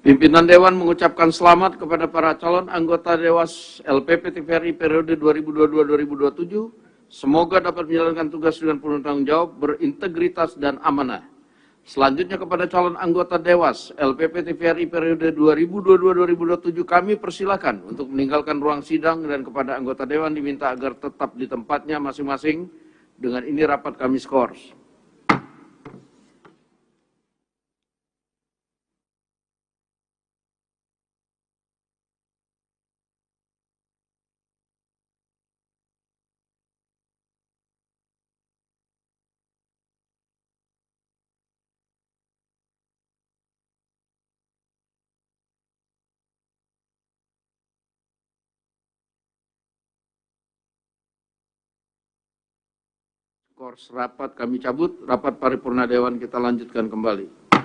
A: Pimpinan Dewan mengucapkan selamat kepada para calon anggota Dewas LPP TVRI periode 2022-2027. Semoga dapat menjalankan tugas dengan penuh tanggung jawab, berintegritas, dan amanah. Selanjutnya kepada calon anggota Dewas LPP TVRI periode 2022-2027 kami persilakan untuk meninggalkan ruang sidang, dan kepada anggota Dewan diminta agar tetap di tempatnya masing-masing. Dengan ini rapat kami skors. Skors rapat kami cabut, rapat paripurna Dewan kita lanjutkan kembali.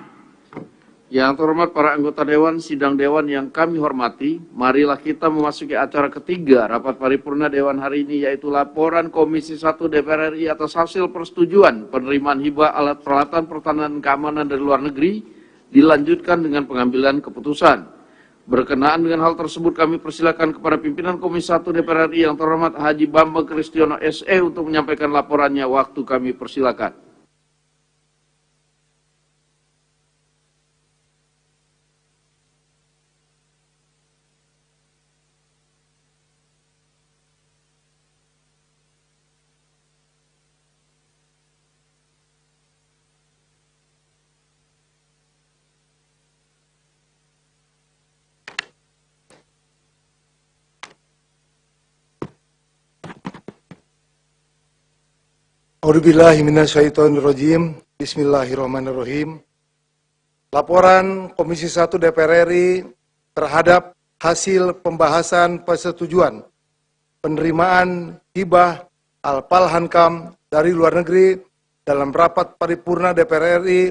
A: Yang terhormat para anggota Dewan, Sidang Dewan yang kami hormati, marilah kita memasuki acara ketiga rapat paripurna Dewan hari ini, yaitu laporan Komisi 1 DPR RI atas hasil persetujuan penerimaan hibah alat peralatan pertahanan dan keamanan dari luar negeri, dilanjutkan dengan pengambilan keputusan. Berkenaan dengan hal tersebut, kami persilakan kepada pimpinan Komisi 1 DPR RI yang terhormat Haji Bambang Kristiono SE untuk menyampaikan laporannya. Waktu kami persilakan.
D: A'udzubillahi minasyaitonirrajim. Bismillahirrahmanirrahim. Laporan Komisi 1 DPR RI terhadap hasil pembahasan persetujuan penerimaan hibah Al-Palhankam dari luar negeri dalam rapat paripurna DPR RI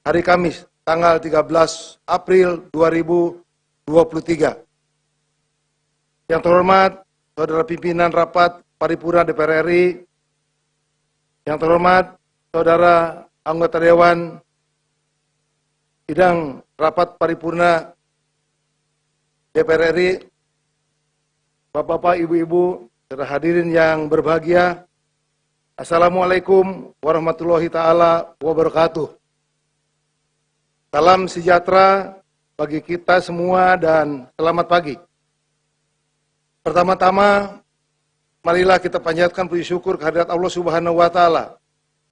D: hari Kamis tanggal 13 April 2023. Yang terhormat Saudara Pimpinan Rapat Paripurna DPR RI, yang terhormat Saudara Anggota Dewan Sidang Rapat Paripurna DPR RI, Bapak-bapak, Ibu-ibu, saudara hadirin yang berbahagia, Assalamualaikum warahmatullahi taala wabarakatuh. Salam sejahtera bagi kita semua dan selamat pagi. Pertama-tama, marilah kita panjatkan puji syukur kehadirat Allah Subhanahu wa taala,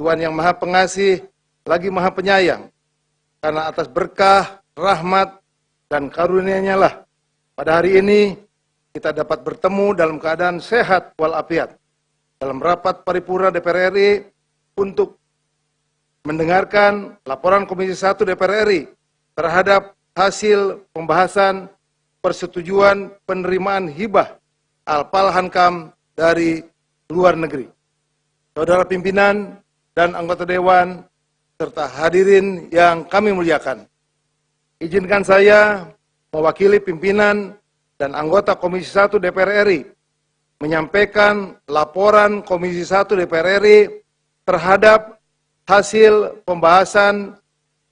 D: Tuhan yang Maha Pengasih lagi Maha Penyayang. Karena atas berkah, rahmat, dan karunia-Nya lah pada hari ini kita dapat bertemu dalam keadaan sehat walafiat dalam rapat paripurna DPR RI untuk mendengarkan laporan Komisi 1 DPR RI terhadap hasil pembahasan persetujuan penerimaan hibah Al-Palhankam dari luar negeri. Saudara pimpinan dan anggota dewan serta hadirin yang kami muliakan, izinkan saya mewakili pimpinan dan anggota Komisi 1 DPR RI menyampaikan laporan Komisi 1 DPR RI terhadap hasil pembahasan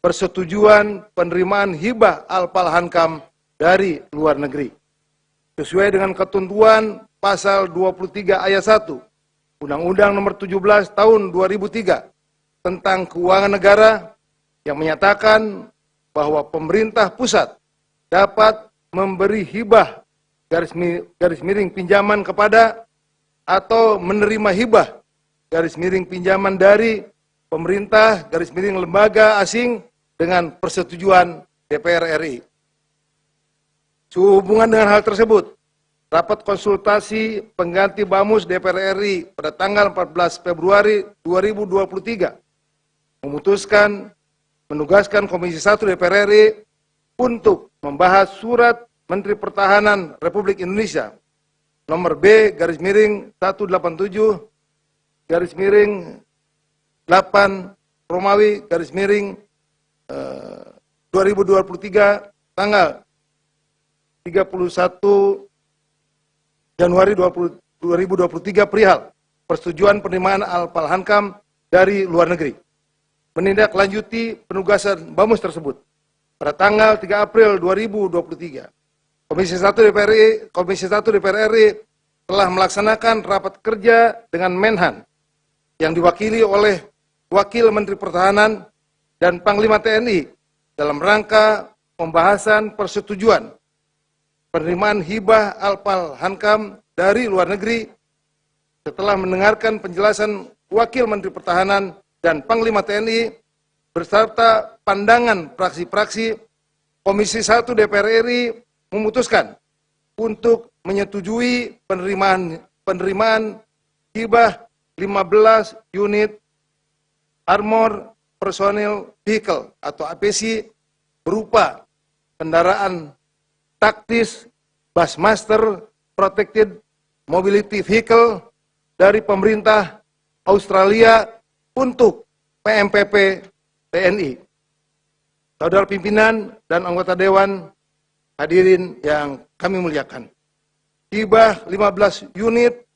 D: persetujuan penerimaan hibah Al-Palhankam dari luar negeri. Sesuai dengan ketentuan pasal 23 ayat 1 Undang-Undang Nomor 17 Tahun 2003 tentang Keuangan Negara yang menyatakan bahwa pemerintah pusat dapat memberi hibah garis miring pinjaman kepada atau menerima hibah garis miring pinjaman dari pemerintah garis miring lembaga asing dengan persetujuan DPR RI. Sehubungan dengan hal tersebut, rapat konsultasi pengganti Bamus DPR RI pada tanggal 14 Februari 2023 memutuskan menugaskan Komisi 1 DPR RI untuk membahas surat Menteri Pertahanan Republik Indonesia nomor B garis miring 187 garis miring 8 Romawi garis miring 2023 tanggal 31 Januari 2023 perihal persetujuan penerimaan Al-Palhankam dari luar negeri. Menindaklanjuti penugasan Bamus tersebut pada tanggal 3 April 2023. Komisi 1 DPR RI telah melaksanakan rapat kerja dengan Menhan yang diwakili oleh Wakil Menteri Pertahanan dan Panglima TNI dalam rangka pembahasan persetujuan penerimaan hibah Al-Palhankam dari luar negeri. Setelah mendengarkan penjelasan Wakil Menteri Pertahanan dan Panglima TNI beserta pandangan praksi-praksi, Komisi 1 DPR RI memutuskan untuk menyetujui penerimaan hibah 15 unit Armor Personnel Vehicle atau APC berupa kendaraan taktis Bushmaster Protected Mobility Vehicle dari pemerintah Australia untuk PMPP TNI. Saudara pimpinan dan anggota dewan hadirin yang kami muliakan, hibah 15 unit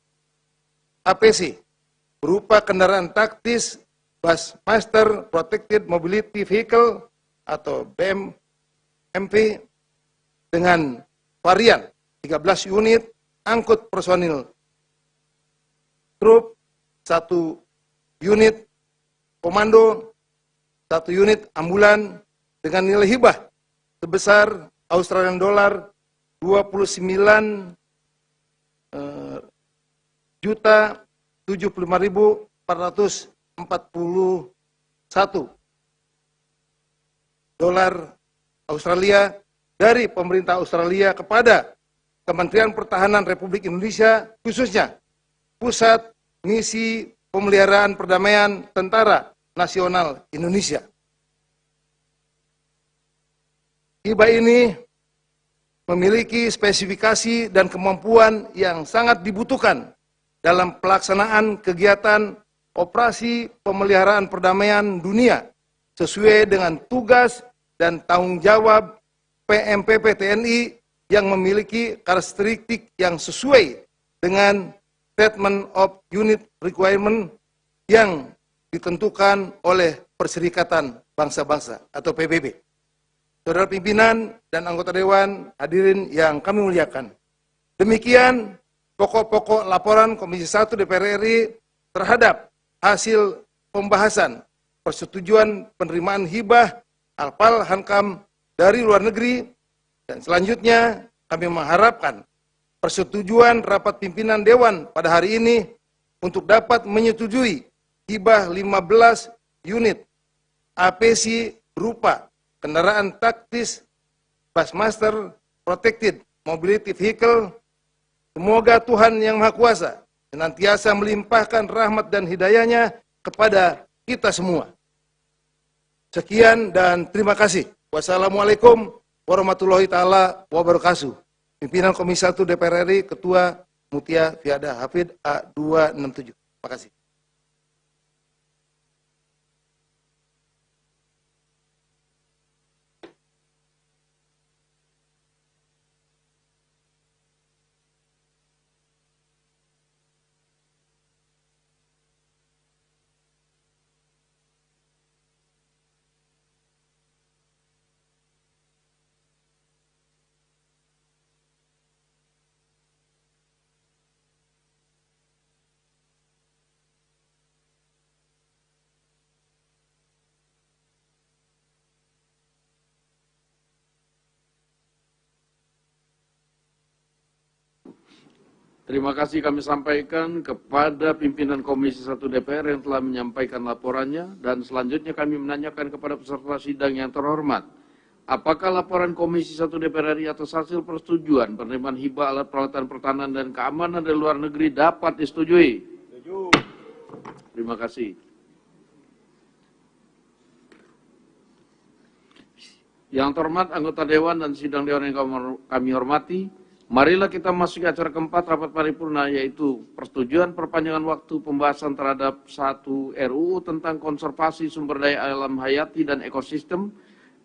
D: APC berupa kendaraan taktis Bushmaster Protected Mobility Vehicle atau BMP dengan varian 13 unit angkut personil trup, 1 unit komando, 1 unit ambulan dengan nilai hibah sebesar Australian dollar 29.075.441 dolar Australia dari pemerintah Australia kepada Kementerian Pertahanan Republik Indonesia, khususnya Pusat Misi Pemeliharaan Perdamaian Tentara Nasional Indonesia. Hibah ini memiliki spesifikasi dan kemampuan yang sangat dibutuhkan dalam pelaksanaan kegiatan operasi pemeliharaan perdamaian dunia sesuai dengan tugas dan tanggung jawab PMPP TNI yang memiliki karakteristik yang sesuai dengan Statement of Unit Requirement yang ditentukan oleh Perserikatan Bangsa-Bangsa atau PBB. Saudara pimpinan dan anggota Dewan, hadirin yang kami muliakan. Demikian pokok-pokok laporan Komisi 1 DPR RI terhadap hasil pembahasan persetujuan penerimaan hibah Alpal Hankam dari luar negeri, dan selanjutnya kami mengharapkan persetujuan rapat pimpinan Dewan pada hari ini untuk dapat menyetujui hibah 15 unit APC berupa kendaraan taktis Busmaster Protected Mobility Vehicle. Semoga Tuhan Yang Maha Kuasa senantiasa melimpahkan rahmat dan hidayahnya kepada kita semua. Sekian dan terima kasih. Wassalamualaikum warahmatullahi taala wabarakatuh. Pimpinan Komisi 1 DPR RI, Ketua Mutia Fiada Hafid A267. Terima kasih.
A: Terima kasih kami sampaikan kepada pimpinan Komisi 1 DPR yang telah menyampaikan laporannya, dan selanjutnya kami menanyakan kepada peserta sidang yang terhormat. Apakah laporan Komisi 1 DPR RI atas hasil persetujuan penerimaan hibah alat peralatan pertahanan dan keamanan dari luar negeri dapat disetujui? Setuju. Terima kasih. Yang terhormat anggota Dewan dan sidang Dewan yang kami hormati, marilah kita masuki acara keempat rapat paripurna, yaitu persetujuan perpanjangan waktu pembahasan terhadap 1 RUU tentang konservasi sumber daya alam hayati dan ekosistem,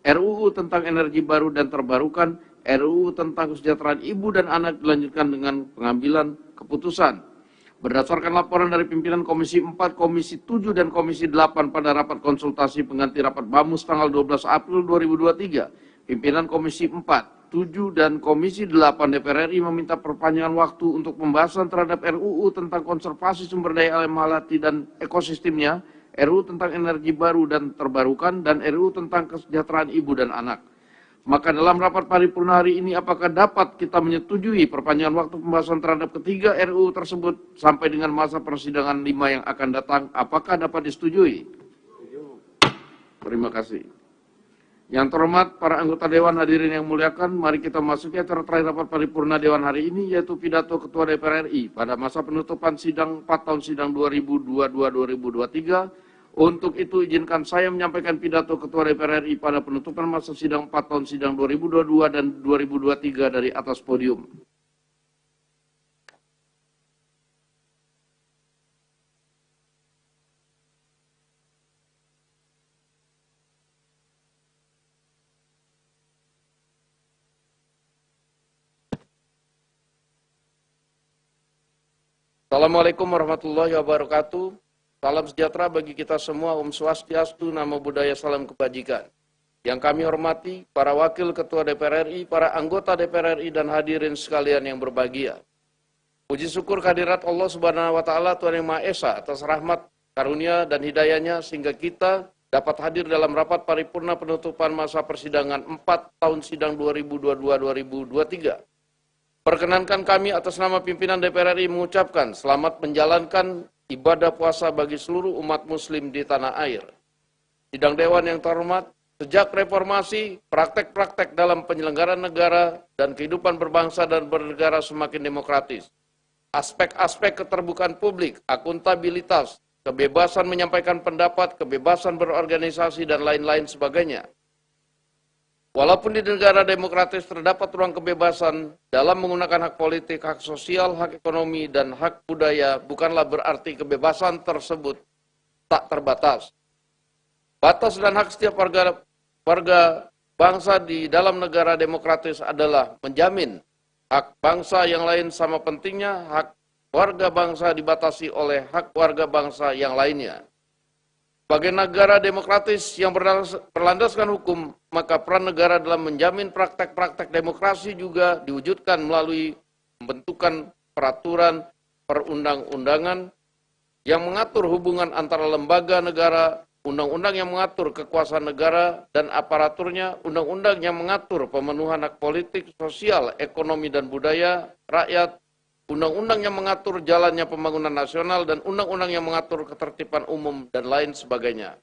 A: RUU tentang energi baru dan terbarukan, RUU tentang kesejahteraan ibu dan anak dilanjutkan dengan pengambilan keputusan. Berdasarkan laporan dari pimpinan Komisi 4, Komisi 7, dan Komisi 8 pada rapat konsultasi pengganti rapat BAMUS tanggal 12 April 2023, pimpinan Komisi 4, 7, dan Komisi 8 DPR RI meminta perpanjangan waktu untuk pembahasan terhadap RUU tentang konservasi sumber daya alam hayati dan ekosistemnya, RUU tentang energi baru dan terbarukan, dan RUU tentang kesejahteraan ibu dan anak. Maka dalam rapat paripurna hari ini, apakah dapat kita menyetujui perpanjangan waktu pembahasan terhadap ketiga RUU tersebut sampai dengan masa persidangan 5 yang akan datang? Apakah dapat disetujui? Terima kasih. Yang terhormat para anggota Dewan, hadirin yang muliakan, mari kita masuki acara terakhir rapat paripurna Dewan hari ini, yaitu pidato Ketua DPR RI pada masa penutupan sidang 4 tahun sidang 2022-2023. Untuk itu izinkan saya menyampaikan pidato Ketua DPR RI pada penutupan masa sidang 4 tahun sidang 2022 dan 2023 dari atas podium. Assalamualaikum warahmatullahi wabarakatuh. Salam sejahtera bagi kita semua, Om Swastiastu, Namo Buddhaya, salam kebajikan. Yang kami hormati, para wakil Ketua DPR RI, para anggota DPR RI, dan hadirin sekalian yang berbahagia. Puji syukur kehadirat Allah Subhanahu wa Ta'ala, Tuhan Yang Maha Esa, atas rahmat, karunia, dan hidayahnya, sehingga kita dapat hadir dalam rapat paripurna penutupan masa persidangan 4 tahun sidang 2022-2023. Perkenankan kami atas nama pimpinan DPR RI mengucapkan selamat menjalankan ibadah puasa bagi seluruh umat muslim di tanah air. Sidang Dewan yang terhormat, sejak reformasi, praktek-praktek dalam penyelenggaraan negara dan kehidupan berbangsa dan bernegara semakin demokratis. Aspek-aspek keterbukaan publik, akuntabilitas, kebebasan menyampaikan pendapat, kebebasan berorganisasi, dan lain-lain sebagainya. Walaupun di negara demokratis terdapat ruang kebebasan dalam menggunakan hak politik, hak sosial, hak ekonomi, dan hak budaya, bukanlah berarti kebebasan tersebut tak terbatas. Batas dan hak setiap warga bangsa di dalam negara demokratis adalah menjamin hak bangsa yang lain sama pentingnya hak warga bangsa dibatasi oleh hak warga bangsa yang lainnya. Sebagai negara demokratis yang berlandaskan hukum, maka peran negara dalam menjamin praktek-praktek demokrasi juga diwujudkan melalui pembentukan peraturan perundang-undangan yang mengatur hubungan antara lembaga negara, undang-undang yang mengatur kekuasaan negara dan aparaturnya, undang-undang yang mengatur pemenuhan hak politik, sosial, ekonomi, dan budaya rakyat, undang-undang yang mengatur jalannya pembangunan nasional, dan undang-undang yang mengatur ketertiban umum, dan lain sebagainya.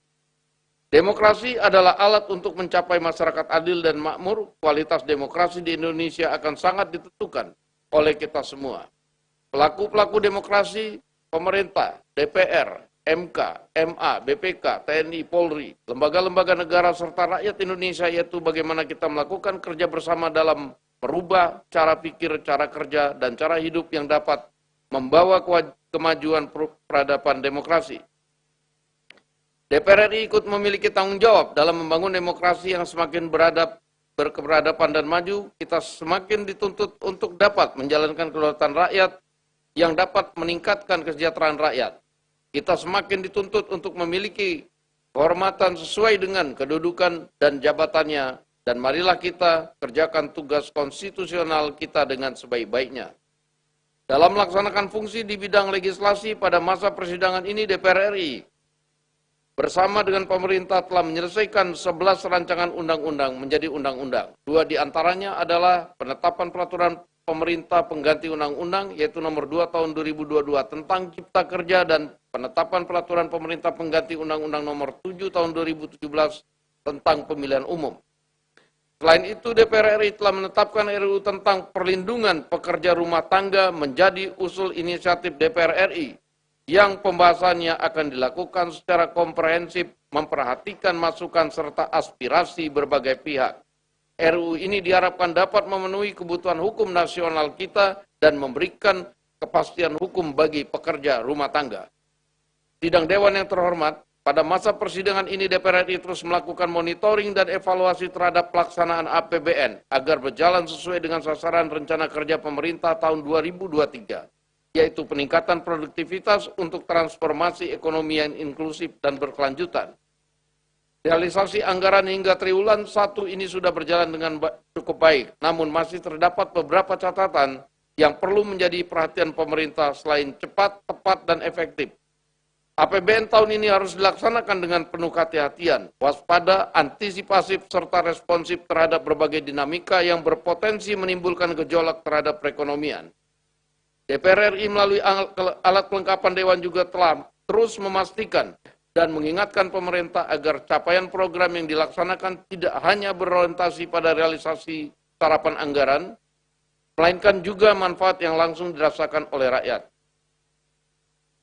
A: Demokrasi adalah alat untuk mencapai masyarakat adil dan makmur. Kualitas demokrasi di Indonesia akan sangat ditentukan oleh kita semua. Pelaku-pelaku demokrasi, pemerintah, DPR, MK, MA, BPK, TNI, Polri, lembaga-lembaga negara, serta rakyat Indonesia, yaitu bagaimana kita melakukan kerja bersama dalam merubah cara pikir, cara kerja, dan cara hidup yang dapat membawa kemajuan peradaban demokrasi. DPR RI ikut memiliki tanggung jawab dalam membangun demokrasi yang semakin berkeberadaban dan maju. Kita semakin dituntut untuk dapat menjalankan kedaulatan rakyat yang dapat meningkatkan kesejahteraan rakyat. Kita semakin dituntut untuk memiliki kehormatan sesuai dengan kedudukan dan jabatannya. Dan marilah kita kerjakan tugas konstitusional kita dengan sebaik-baiknya. Dalam melaksanakan fungsi di bidang legislasi pada masa persidangan ini, DPR RI bersama dengan pemerintah telah menyelesaikan 11 rancangan undang-undang menjadi undang-undang. 2 diantaranya adalah penetapan peraturan pemerintah pengganti undang-undang, yaitu nomor 2 tahun 2022 tentang Cipta Kerja, dan penetapan peraturan pemerintah pengganti undang-undang nomor 7 tahun 2017 tentang pemilihan umum. Selain itu, DPR RI telah menetapkan RUU tentang perlindungan pekerja rumah tangga menjadi usul inisiatif DPR RI yang pembahasannya akan dilakukan secara komprehensif, memperhatikan masukan serta aspirasi berbagai pihak. RUU ini diharapkan dapat memenuhi kebutuhan hukum nasional kita dan memberikan kepastian hukum bagi pekerja rumah tangga. Sidang Dewan yang terhormat, pada masa persidangan ini DPR RI terus melakukan monitoring dan evaluasi terhadap pelaksanaan APBN agar berjalan sesuai dengan sasaran rencana kerja pemerintah tahun 2023, yaitu peningkatan produktivitas untuk transformasi ekonomi yang inklusif dan berkelanjutan. Realisasi anggaran hingga triwulan 1 ini sudah berjalan dengan cukup baik, namun masih terdapat beberapa catatan yang perlu menjadi perhatian pemerintah selain cepat, tepat, dan efektif. APBN tahun ini harus dilaksanakan dengan penuh kehati-hatian, waspada, antisipasif, serta responsif terhadap berbagai dinamika yang berpotensi menimbulkan gejolak terhadap perekonomian. DPR RI melalui alat kelengkapan Dewan juga telah terus memastikan dan mengingatkan pemerintah agar capaian program yang dilaksanakan tidak hanya berorientasi pada realisasi sarapan anggaran, melainkan juga manfaat yang langsung dirasakan oleh rakyat.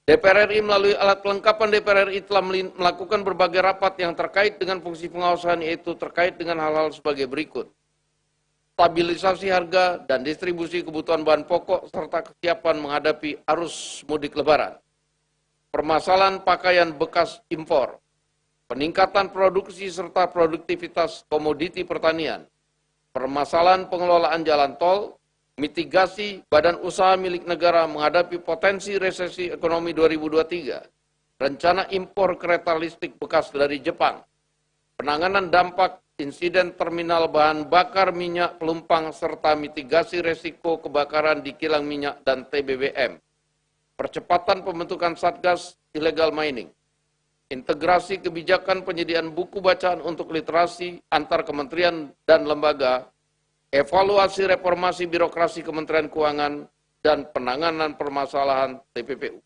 A: DPR RI melalui alat kelengkapan DPR RI telah melakukan berbagai rapat yang terkait dengan fungsi pengawasan, yaitu terkait dengan hal-hal sebagai berikut. Stabilisasi harga dan distribusi kebutuhan bahan pokok serta kesiapan menghadapi arus mudik lebaran. Permasalahan pakaian bekas impor. Peningkatan produksi serta produktivitas komoditi pertanian. Permasalahan pengelolaan jalan tol. Mitigasi badan usaha milik negara menghadapi potensi resesi ekonomi 2023, rencana impor kereta listrik bekas dari Jepang, penanganan dampak insiden terminal bahan bakar minyak pelumpang serta mitigasi resiko kebakaran di kilang minyak dan TBBM, percepatan pembentukan Satgas Illegal Mining, integrasi kebijakan penyediaan buku bacaan untuk literasi antar kementerian dan lembaga, evaluasi reformasi birokrasi Kementerian Keuangan, dan penanganan permasalahan TPPU.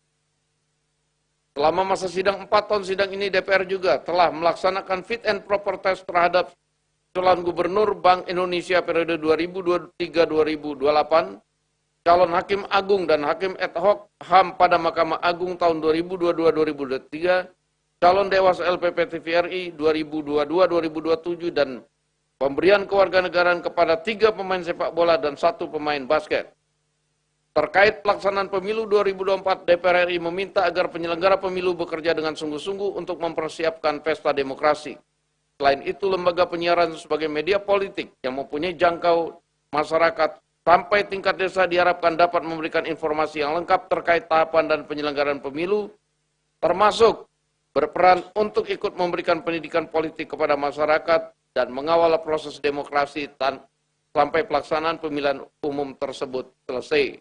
A: Selama masa sidang 4 tahun sidang ini, DPR juga telah melaksanakan fit and proper test terhadap calon gubernur Bank Indonesia periode 2023-2028, calon hakim agung dan hakim ad hoc HAM pada Mahkamah Agung tahun 2022-2023, calon Dewas LPP TVRI 2022-2027, dan pemberian kewarganegaraan kepada 3 pemain sepak bola dan 1 pemain basket. Terkait pelaksanaan pemilu 2024, DPR RI meminta agar penyelenggara pemilu bekerja dengan sungguh-sungguh untuk mempersiapkan pesta demokrasi. Selain itu, lembaga penyiaran sebagai media politik yang mempunyai jangkau masyarakat sampai tingkat desa diharapkan dapat memberikan informasi yang lengkap terkait tahapan dan penyelenggaraan pemilu, termasuk berperan untuk ikut memberikan pendidikan politik kepada masyarakat dan mengawal proses demokrasi sampai pelaksanaan pemilihan umum tersebut selesai.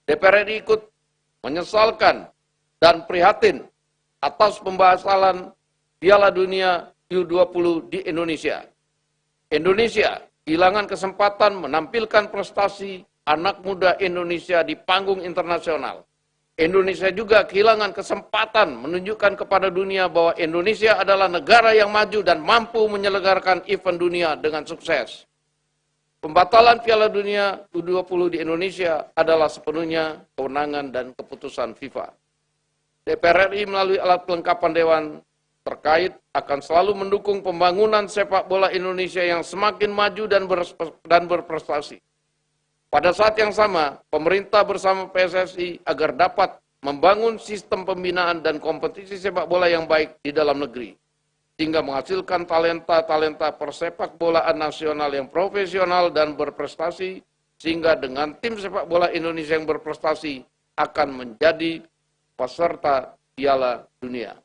A: DPR RI ikut menyesalkan dan prihatin atas pembahasan Piala Dunia U20 di Indonesia. Indonesia kehilangan kesempatan menampilkan prestasi anak muda Indonesia di panggung internasional. Indonesia juga kehilangan kesempatan menunjukkan kepada dunia bahwa Indonesia adalah negara yang maju dan mampu menyelenggarakan event dunia dengan sukses. Pembatalan Piala Dunia U20 di Indonesia adalah sepenuhnya kewenangan dan keputusan FIFA. DPR RI melalui alat kelengkapan Dewan terkait akan selalu mendukung pembangunan sepak bola Indonesia yang semakin maju dan berprestasi. Pada saat yang sama, pemerintah bersama PSSI agar dapat membangun sistem pembinaan dan kompetisi sepak bola yang baik di dalam negeri, sehingga menghasilkan talenta-talenta persepak bolaan nasional yang profesional dan berprestasi, sehingga dengan tim sepak bola Indonesia yang berprestasi akan menjadi peserta Piala Dunia.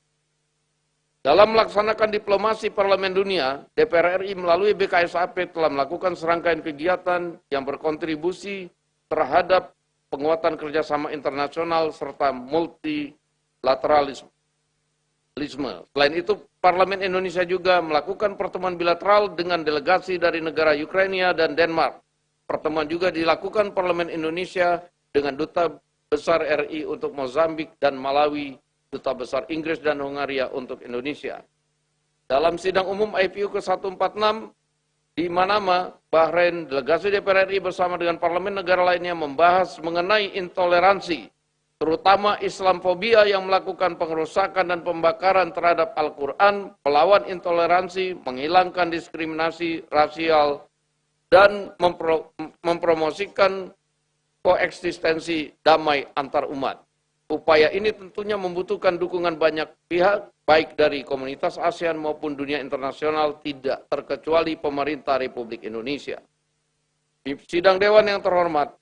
A: Dalam melaksanakan diplomasi Parlemen Dunia, DPR RI melalui BKSAP telah melakukan serangkaian kegiatan yang berkontribusi terhadap penguatan kerjasama internasional serta multilateralisme. Selain itu, Parlemen Indonesia juga melakukan pertemuan bilateral dengan delegasi dari negara Ukraina dan Denmark. Pertemuan juga dilakukan Parlemen Indonesia dengan Duta Besar RI untuk Mozambik dan Malawi, Duta Besar Inggris dan Hungaria untuk Indonesia. Dalam sidang umum IPU ke-146 di Manama, Bahrain, delegasi DPR RI bersama dengan parlemen negara lainnya membahas mengenai intoleransi, terutama Islamfobia yang melakukan pengerusakan dan pembakaran terhadap Al-Quran, melawan intoleransi, menghilangkan diskriminasi rasial, dan mempromosikan koeksistensi damai antar umat. Upaya ini tentunya membutuhkan dukungan banyak pihak, baik dari komunitas ASEAN maupun dunia internasional, tidak terkecuali pemerintah Republik Indonesia. Di sidang Dewan yang terhormat,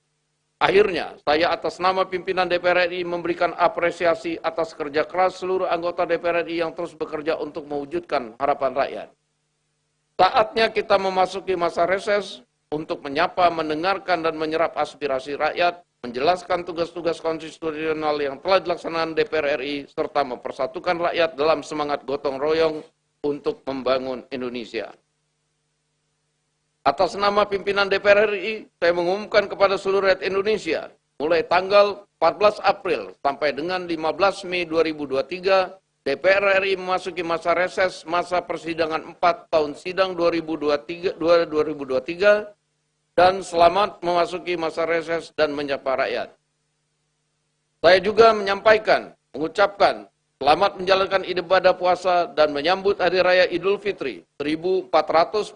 A: akhirnya saya atas nama pimpinan DPR RI memberikan apresiasi atas kerja keras seluruh anggota DPR RI yang terus bekerja untuk mewujudkan harapan rakyat. Saatnya kita memasuki masa reses untuk menyapa, mendengarkan, dan menyerap aspirasi rakyat, menjelaskan tugas-tugas konstitusional yang telah dilaksanakan DPR RI, serta mempersatukan rakyat dalam semangat gotong royong untuk membangun Indonesia. Atas nama pimpinan DPR RI, saya mengumumkan kepada seluruh rakyat Indonesia, mulai tanggal 14 April sampai dengan 15 Mei 2023, DPR RI memasuki masa reses masa persidangan 4 tahun sidang 2023, dan selamat memasuki masa reses dan menyapa rakyat. Saya juga mengucapkan selamat menjalankan ibadah puasa dan menyambut Hari Raya Idul Fitri 1444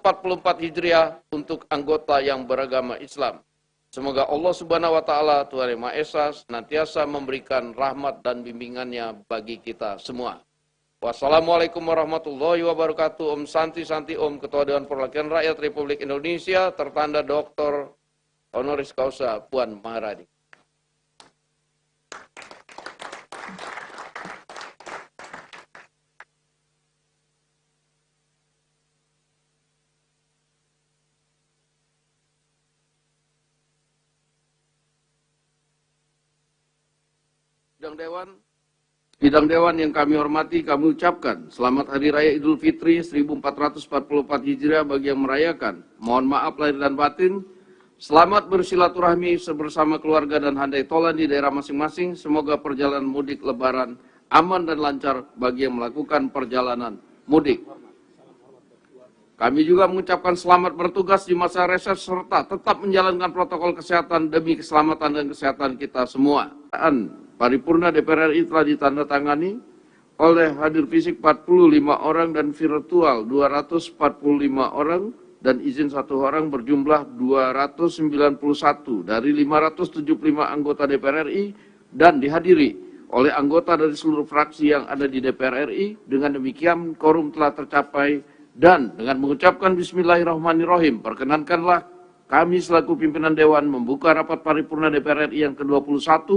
A: Hijriah untuk anggota yang beragama Islam. Semoga Allah Subhanahu wa Ta'ala, Tuhan Yang Maha Esa, senantiasa memberikan rahmat dan bimbingannya bagi kita semua. Wassalamualaikum warahmatullahi wabarakatuh. Om Santi Santi Om, Ketua Dewan Perwakilan Rakyat Republik Indonesia, tertanda Dr. Honoris Causa Puan Maharani. Sidang Dewan yang kami hormati, kami ucapkan selamat Hari Raya Idul Fitri 1444 Hijriah bagi yang merayakan. Mohon maaf lahir dan batin. Selamat bersilaturahmi bersama keluarga dan handai tolan di daerah masing-masing. Semoga perjalanan mudik Lebaran aman dan lancar bagi yang melakukan perjalanan mudik. Kami juga mengucapkan selamat bertugas di masa reses serta tetap menjalankan protokol kesehatan demi keselamatan dan kesehatan kita semua. Paripurna DPR RI telah ditandatangani oleh hadir fisik 45 orang dan virtual 245 orang dan izin 1 orang berjumlah 291 dari 575 anggota DPR RI dan dihadiri oleh anggota dari seluruh fraksi yang ada di DPR RI. Dengan demikian, quorum telah tercapai dan dengan mengucapkan Bismillahirrahmanirrahim, perkenankanlah kami selaku pimpinan Dewan membuka rapat paripurna DPR RI yang ke-21,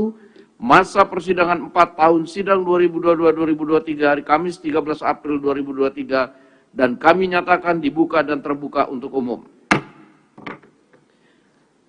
A: masa persidangan 4 tahun sidang 2022-2023 hari Kamis 13 April 2023, dan kami nyatakan dibuka dan terbuka untuk umum.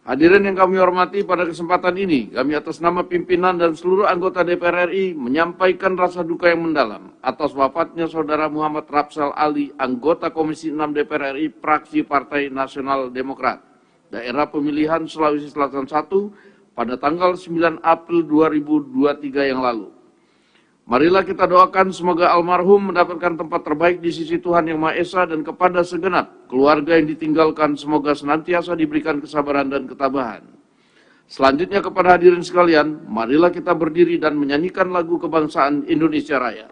A: Hadirin yang kami hormati, pada kesempatan ini kami atas nama pimpinan dan seluruh anggota DPR RI menyampaikan rasa duka yang mendalam atas wafatnya Saudara Muhammad Rapsal Ali, anggota Komisi 6 DPR RI, fraksi Partai Nasional Demokrat, daerah pemilihan Sulawesi Selatan 1 pada tanggal 9 April 2023 yang lalu. Marilah kita doakan semoga almarhum mendapatkan tempat terbaik di sisi Tuhan Yang Maha Esa, dan kepada segenap keluarga yang ditinggalkan semoga senantiasa diberikan kesabaran dan ketabahan. Selanjutnya kepada hadirin sekalian, marilah kita berdiri dan menyanyikan lagu kebangsaan Indonesia Raya.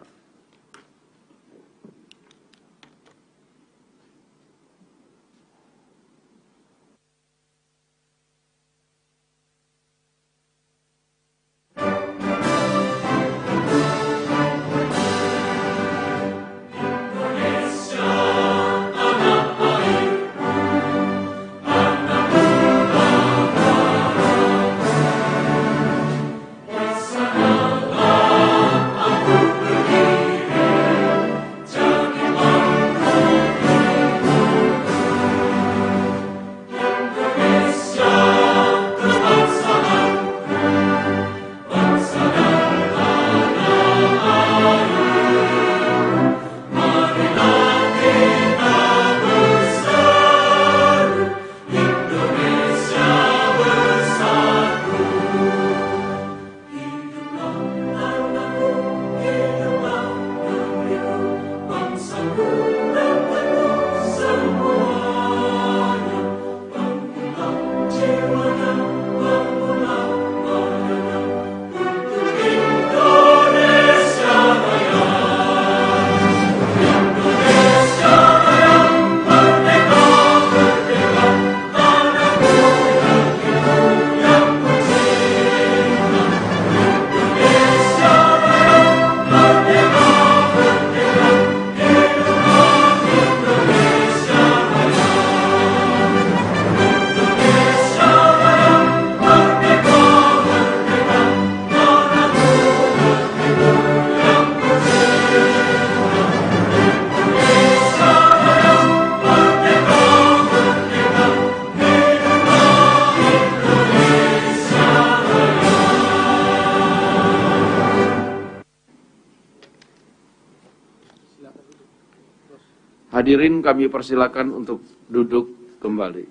A: Hadirin kami persilakan untuk duduk kembali.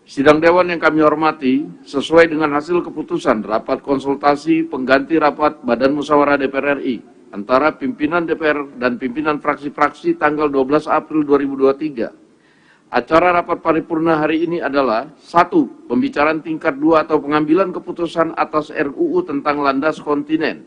A: Sidang Dewan yang kami hormati, sesuai dengan hasil keputusan rapat konsultasi pengganti rapat Badan Musyawarah DPR RI antara pimpinan DPR dan pimpinan fraksi-fraksi tanggal 12 April 2023. Acara rapat paripurna hari ini adalah 1. Pembicaraan tingkat 2 atau pengambilan keputusan atas RUU tentang landas kontinen.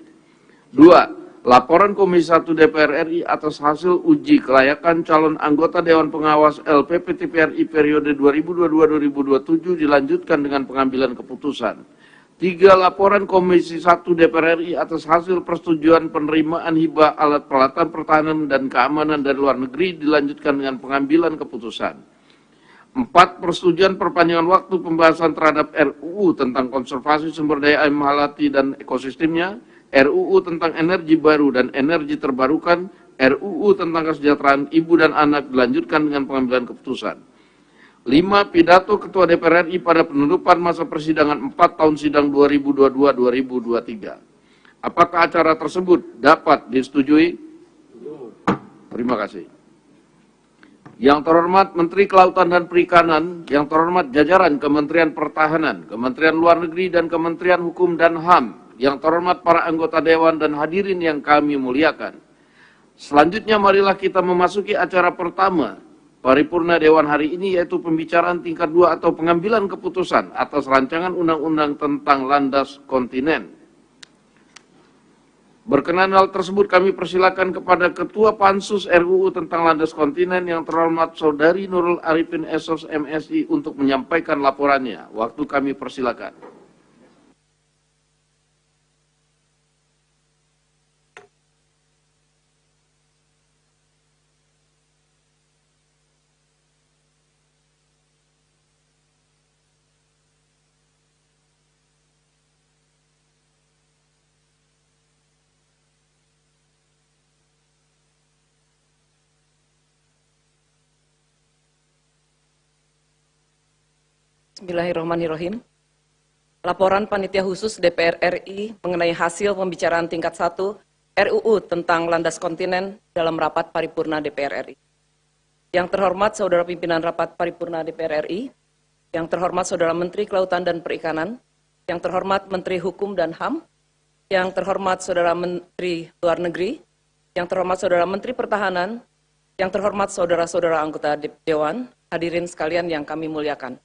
A: 2. Laporan Komisi 1 DPR RI atas hasil uji kelayakan calon anggota Dewan Pengawas LPP TPRI periode 2022-2027 dilanjutkan dengan pengambilan keputusan. 3. Laporan Komisi 1 DPR RI atas hasil persetujuan penerimaan hibah alat peralatan pertahanan dan keamanan dari luar negeri dilanjutkan dengan pengambilan keputusan. 4. Persetujuan perpanjangan waktu pembahasan terhadap RUU tentang konservasi sumber daya alam hayati dan ekosistemnya, RUU tentang energi baru dan energi terbarukan, RUU tentang kesejahteraan ibu dan anak dilanjutkan dengan pengambilan keputusan. 5. Pidato Ketua DPR RI pada penutupan masa persidangan 4 tahun sidang 2022-2023. Apakah acara tersebut dapat disetujui? Terima kasih. Yang terhormat Menteri Kelautan dan Perikanan, yang terhormat jajaran Kementerian Pertahanan, Kementerian Luar Negeri, dan Kementerian Hukum dan HAM, yang terhormat para anggota Dewan dan hadirin yang kami muliakan. Selanjutnya marilah kita memasuki acara pertama paripurna Dewan hari ini, yaitu pembicaraan tingkat 2 atau pengambilan keputusan atas rancangan undang-undang tentang landas kontinen. Berkenan hal tersebut kami persilakan kepada Ketua Pansus RUU tentang Landas Kontinen yang terhormat Saudari Nurul Arifin SOS MSI untuk menyampaikan laporannya. Waktu kami persilakan.
B: Bismillahirrahmanirrahim. Laporan Panitia Khusus DPR RI mengenai hasil pembicaraan tingkat 1 RUU tentang landas kontinen dalam rapat paripurna DPR RI. Yang terhormat Saudara Pimpinan Rapat Paripurna DPR RI, yang terhormat Saudara Menteri Kelautan dan Perikanan, yang terhormat Menteri Hukum dan HAM, yang terhormat Saudara Menteri Luar Negeri, yang terhormat Saudara Menteri Pertahanan, yang terhormat saudara-saudara anggota Dewan, hadirin sekalian yang kami muliakan.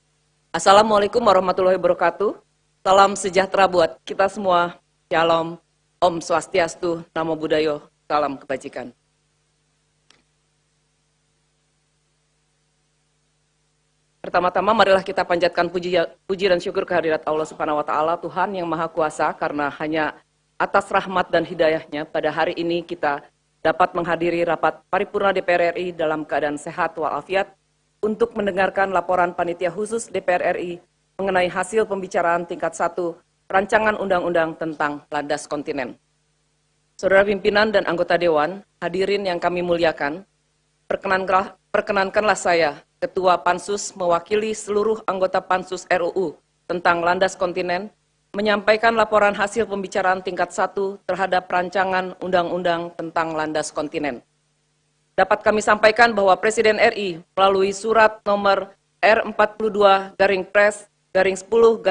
B: Assalamualaikum warahmatullahi wabarakatuh. Salam sejahtera buat kita semua. Shalom, Om Swastiastu, Namo Buddhaya, salam kebajikan. Pertama-tama marilah kita panjatkan puji dan syukur kehadirat Allah Subhanahu wa taala, Tuhan yang Maha Kuasa, karena hanya atas rahmat dan hidayahnya pada hari ini kita dapat menghadiri rapat paripurna DPR RI dalam keadaan sehat walafiat untuk mendengarkan laporan Panitia Khusus DPR RI mengenai hasil pembicaraan tingkat 1 rancangan undang-undang tentang landas kontinen. Saudara pimpinan dan anggota Dewan, hadirin yang kami muliakan, perkenankanlah saya, Ketua Pansus mewakili seluruh anggota Pansus RUU tentang landas kontinen, menyampaikan laporan hasil pembicaraan tingkat 1 terhadap rancangan undang-undang tentang landas kontinen. Dapat kami sampaikan bahwa Presiden RI melalui surat nomor R42-Pres-10-2020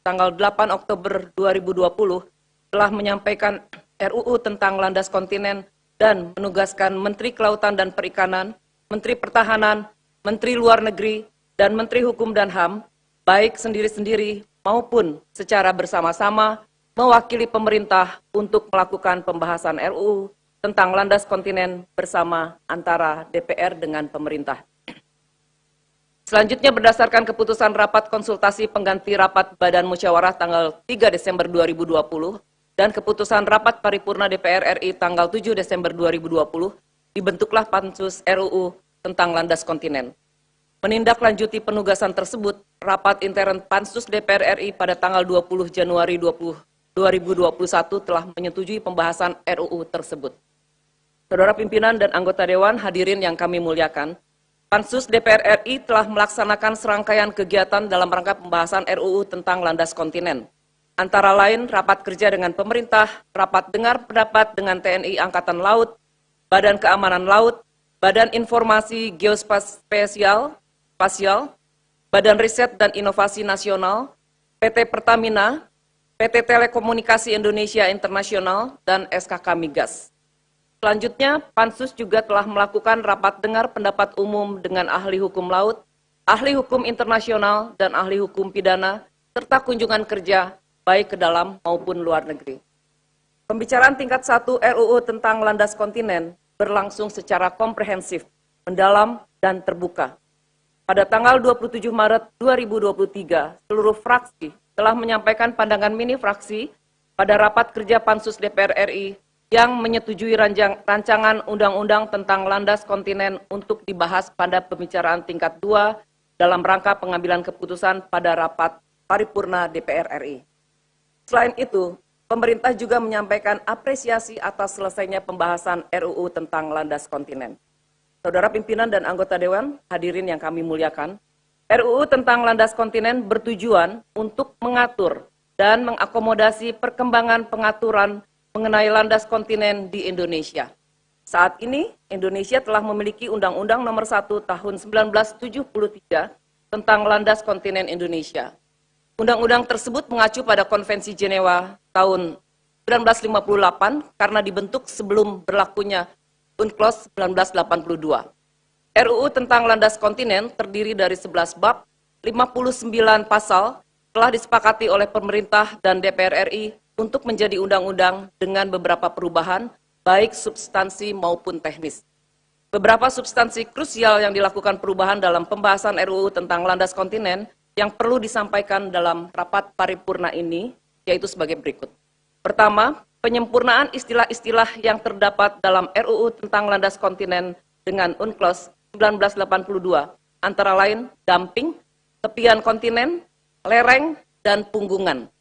B: tanggal 8 Oktober 2020 telah menyampaikan RUU tentang landas kontinen dan menugaskan Menteri Kelautan dan Perikanan, Menteri Pertahanan, Menteri Luar Negeri, dan Menteri Hukum dan HAM, baik sendiri-sendiri maupun secara bersama-sama mewakili pemerintah untuk melakukan pembahasan RUU tentang landas kontinen bersama antara DPR dengan pemerintah. Selanjutnya berdasarkan keputusan rapat konsultasi pengganti rapat Badan Musyawarah tanggal 3 Desember 2020 dan keputusan rapat paripurna DPR RI tanggal 7 Desember 2020, dibentuklah Pansus RUU tentang landas kontinen. Menindaklanjuti penugasan tersebut, rapat intern Pansus DPR RI pada tanggal 20 Januari 2021 telah menyetujui pembahasan RUU tersebut. Saudara pimpinan dan anggota Dewan, hadirin yang kami muliakan, Pansus DPR RI telah melaksanakan serangkaian kegiatan dalam rangka pembahasan RUU tentang landas kontinen. Antara lain, rapat kerja dengan pemerintah, rapat dengar pendapat dengan TNI Angkatan Laut, Badan Keamanan Laut, Badan Informasi Geospasial, Badan Riset dan Inovasi Nasional, PT Pertamina, PT Telekomunikasi Indonesia Internasional, dan SKK Migas. Selanjutnya, Pansus juga telah melakukan rapat dengar pendapat umum dengan ahli hukum laut, ahli hukum internasional, dan ahli hukum pidana, serta kunjungan kerja baik ke dalam maupun luar negeri. Pembicaraan tingkat 1 RUU tentang landas kontinen berlangsung secara komprehensif, mendalam, dan terbuka. Pada tanggal 27 Maret 2023, seluruh fraksi telah menyampaikan pandangan mini fraksi pada rapat kerja Pansus DPR RI yang menyetujui rancangan undang-undang tentang landas kontinen untuk dibahas pada pembicaraan tingkat 2 dalam rangka pengambilan keputusan pada rapat paripurna DPR RI. Selain itu, pemerintah juga menyampaikan apresiasi atas selesainya pembahasan RUU tentang landas kontinen. Saudara pimpinan dan anggota Dewan, hadirin yang kami muliakan, RUU tentang landas kontinen bertujuan untuk mengatur dan mengakomodasi perkembangan pengaturan mengenai landas kontinen di Indonesia. Saat ini, Indonesia telah memiliki Undang-Undang Nomor 1 Tahun 1973 tentang landas kontinen Indonesia. Undang-undang tersebut mengacu pada Konvensi Jenewa tahun 1958 karena dibentuk sebelum berlakunya UNCLOS 1982. RUU tentang landas kontinen terdiri dari 11 bab, 59 pasal, telah disepakati oleh pemerintah dan DPR RI untuk menjadi undang-undang dengan beberapa perubahan, baik substansi maupun teknis. Beberapa substansi krusial yang dilakukan perubahan dalam pembahasan RUU tentang landas kontinen yang perlu disampaikan dalam rapat paripurna ini, yaitu sebagai berikut. Pertama, penyempurnaan istilah-istilah yang terdapat dalam RUU tentang landas kontinen dengan UNCLOS 1982, antara lain dumping, tepian kontinen, lereng, dan punggungan.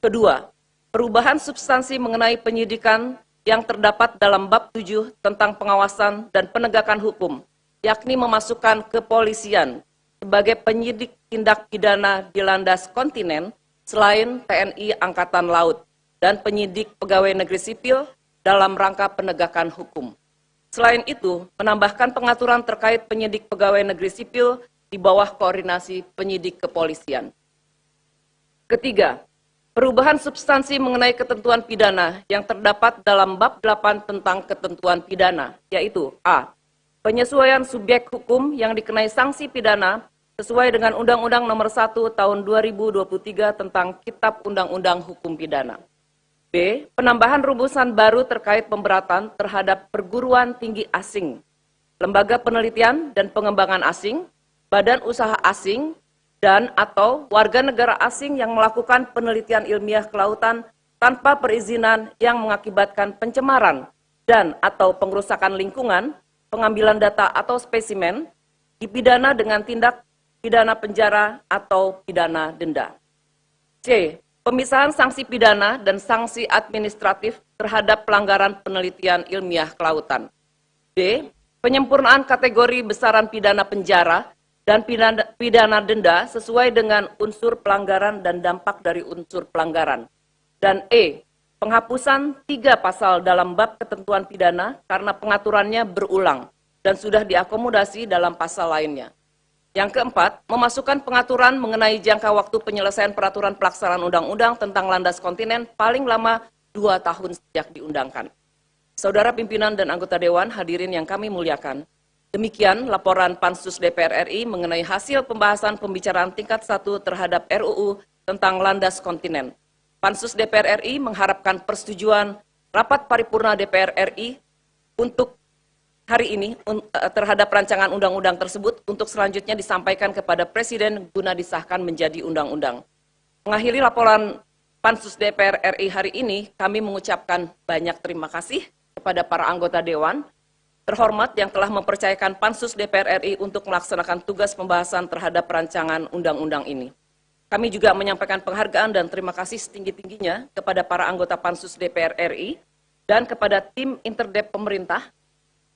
B: Kedua, perubahan substansi mengenai penyidikan yang terdapat dalam bab 7 tentang pengawasan dan penegakan hukum, yakni memasukkan kepolisian sebagai penyidik tindak pidana di landas kontinen selain TNI Angkatan Laut dan penyidik pegawai negeri sipil dalam rangka penegakan hukum. Selain itu, menambahkan pengaturan terkait penyidik pegawai negeri sipil di bawah koordinasi penyidik kepolisian. Ketiga, perubahan substansi mengenai ketentuan pidana yang terdapat dalam bab 8 tentang ketentuan pidana, yaitu A. Penyesuaian subjek hukum yang dikenai sanksi pidana sesuai dengan Undang-Undang Nomor 1 Tahun 2023 tentang Kitab Undang-Undang Hukum Pidana. B. Penambahan rumusan baru terkait pemberatan terhadap perguruan tinggi asing, lembaga penelitian dan pengembangan asing, badan usaha asing, dan atau warga negara asing yang melakukan penelitian ilmiah kelautan tanpa perizinan yang mengakibatkan pencemaran dan atau pengrusakan lingkungan, pengambilan data atau spesimen, dipidana dengan tindak pidana penjara atau pidana denda. C. Pemisahan sanksi pidana dan sanksi administratif terhadap pelanggaran penelitian ilmiah kelautan. D. Penyempurnaan kategori besaran pidana penjara dan pidana denda sesuai dengan unsur pelanggaran dan dampak dari unsur pelanggaran. Dan E. Penghapusan 3 pasal dalam bab ketentuan pidana karena pengaturannya berulang dan sudah diakomodasi dalam pasal lainnya. Yang keempat, memasukkan pengaturan mengenai jangka waktu penyelesaian peraturan pelaksanaan undang-undang tentang landas kontinen paling lama 2 tahun sejak diundangkan. Saudara pimpinan dan anggota Dewan, hadirin yang kami muliakan, demikian laporan Pansus DPR RI mengenai hasil pembahasan pembicaraan tingkat 1 terhadap RUU tentang landas kontinen. Pansus DPR RI mengharapkan persetujuan rapat paripurna DPR RI untuk hari ini terhadap rancangan undang-undang tersebut untuk selanjutnya disampaikan kepada Presiden guna disahkan menjadi undang-undang. Mengakhiri laporan Pansus DPR RI hari ini, kami mengucapkan banyak terima kasih kepada para anggota Dewan terhormat yang telah mempercayakan Pansus DPR RI untuk melaksanakan tugas pembahasan terhadap rancangan undang-undang ini. Kami juga menyampaikan penghargaan dan terima kasih setinggi-tingginya kepada para anggota Pansus DPR RI dan kepada tim interdep pemerintah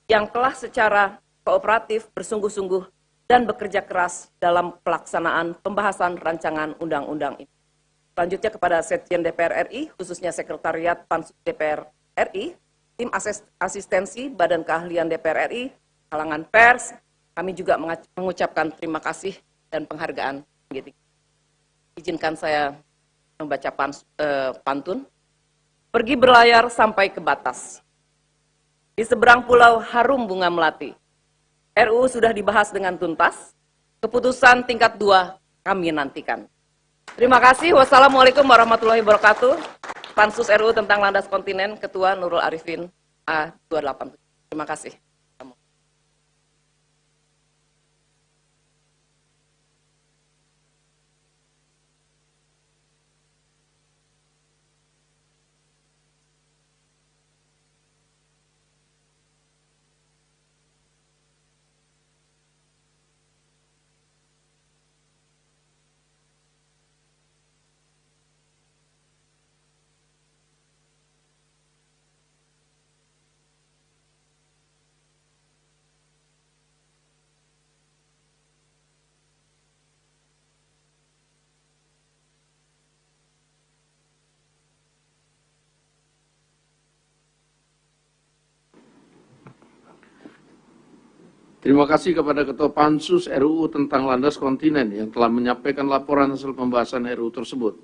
B: yang telah secara kooperatif, bersungguh-sungguh, dan bekerja keras dalam pelaksanaan pembahasan rancangan undang-undang ini. Selanjutnya kepada Sekjen DPR RI, khususnya Sekretariat Pansus DPR RI, tim asistensi Badan Keahlian DPR RI, kalangan pers, kami juga mengucapkan terima kasih dan penghargaan. Izinkan saya membaca pantun. Pergi berlayar sampai ke batas. Di seberang pulau harum bunga melati. RUU sudah dibahas dengan tuntas. Keputusan tingkat 2 kami nantikan. Terima kasih. Wassalamualaikum warahmatullahi wabarakatuh. Pansus RUU tentang landas kontinen, Ketua Nurul Arifin A287. Terima kasih.
A: Terima kasih kepada Ketua Pansus RUU tentang landas kontinen yang telah menyampaikan laporan hasil pembahasan RUU tersebut.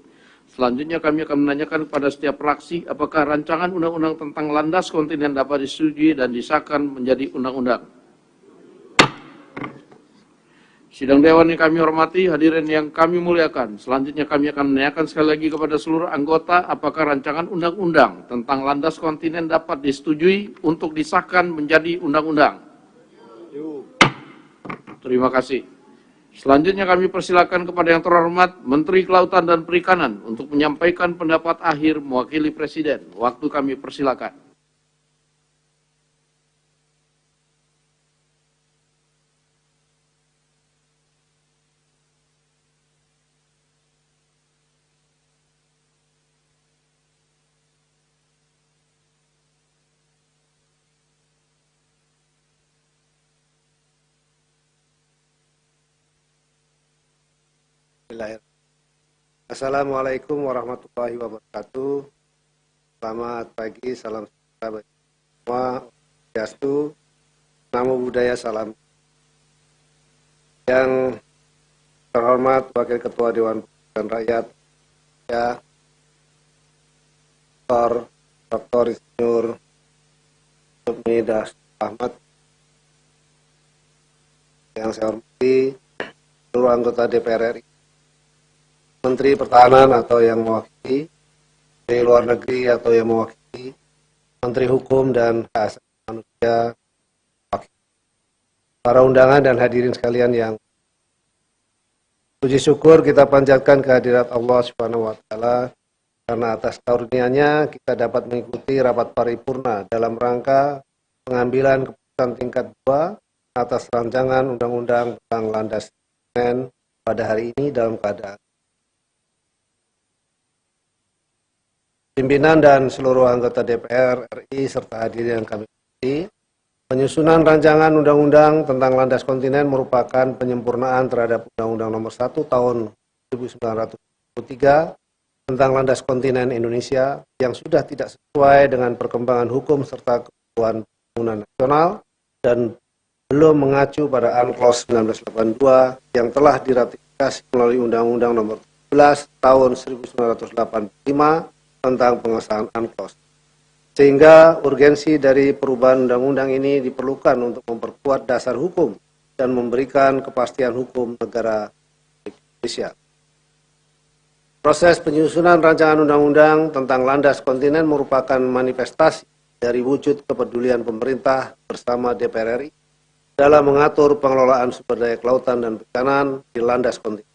A: Selanjutnya kami akan menanyakan kepada setiap fraksi apakah rancangan undang-undang tentang landas kontinen dapat disetujui dan disahkan menjadi undang-undang. Sidang Dewan yang kami hormati, hadirin yang kami muliakan. Selanjutnya kami akan menanyakan sekali lagi kepada seluruh anggota apakah rancangan undang-undang tentang landas kontinen dapat disetujui untuk disahkan menjadi undang-undang. Terima kasih. Selanjutnya kami persilakan kepada yang terhormat Menteri Kelautan dan Perikanan untuk menyampaikan pendapat akhir mewakili Presiden. Waktu kami persilakan.
C: Assalamualaikum warahmatullahi wabarakatuh. Selamat pagi, salam sejahtera bagi semua. Swastiastu, Namo Buddhaya, salam. Yang terhormat Wakil Ketua Dewan Perwakilan Rakyat, ya, Dr. Insinyur Sufmi Dasko Ahmad. Yang saya hormati seluruh anggota DPR RI, Menteri Pertahanan atau yang mewakili, Menteri Luar Negeri atau yang mewakili, Menteri Hukum dan Hak Asasi Manusia, para undangan dan hadirin sekalian yang puji syukur kita panjatkan kehadirat Allah Subhanahu wa Ta'ala karena atas karunia-Nya kita dapat mengikuti rapat paripurna dalam rangka pengambilan keputusan tingkat 2 atas rancangan undang-undang tentang landas kontinen pada hari ini dalam keadaan pimpinan dan seluruh anggota DPR RI serta hadirin yang kami hormati. Penyusunan rancangan undang-undang tentang landas kontinen merupakan penyempurnaan terhadap Undang-Undang Nomor 1 Tahun 1993 tentang landas kontinen Indonesia yang sudah tidak sesuai dengan perkembangan hukum serta kebutuhan pembangunan nasional dan belum mengacu pada UNCLOS 1982 yang telah diratifikasi melalui Undang-Undang Nomor 17 Tahun 1985 tentang pengesahan UNCLOS. Sehingga urgensi dari perubahan undang-undang ini diperlukan untuk memperkuat dasar hukum dan memberikan kepastian hukum negara Indonesia. Proses penyusunan rancangan undang-undang tentang landas kontinen merupakan manifestasi dari wujud kepedulian pemerintah bersama DPR RI dalam mengatur pengelolaan sumber daya kelautan dan perikanan di landas kontinen.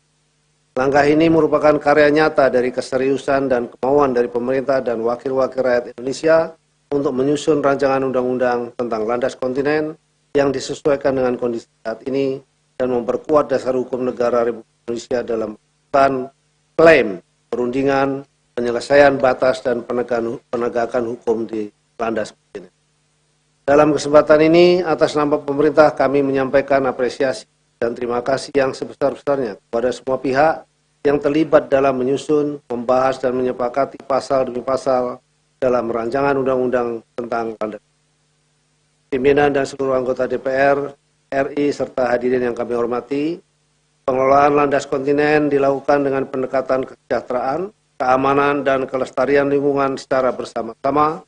C: Langkah ini merupakan karya nyata dari keseriusan dan kemauan dari pemerintah dan wakil-wakil rakyat Indonesia untuk menyusun rancangan undang-undang tentang landas kontinen yang disesuaikan dengan kondisi saat ini dan memperkuat dasar hukum negara Republik Indonesia dalam melakukan klaim, perundingan, penyelesaian batas dan penegakan hukum di landas kontinen. Dalam kesempatan ini, atas nama pemerintah kami menyampaikan apresiasi dan terima kasih yang sebesar-besarnya kepada semua pihak yang terlibat dalam menyusun, membahas, dan menyepakati pasal demi pasal dalam rancangan undang-undang tentang landas. Pimpinan dan seluruh anggota DPR RI serta hadirin yang kami hormati, pengelolaan landas kontinen dilakukan dengan pendekatan kesejahteraan, keamanan, dan kelestarian lingkungan secara bersama-sama.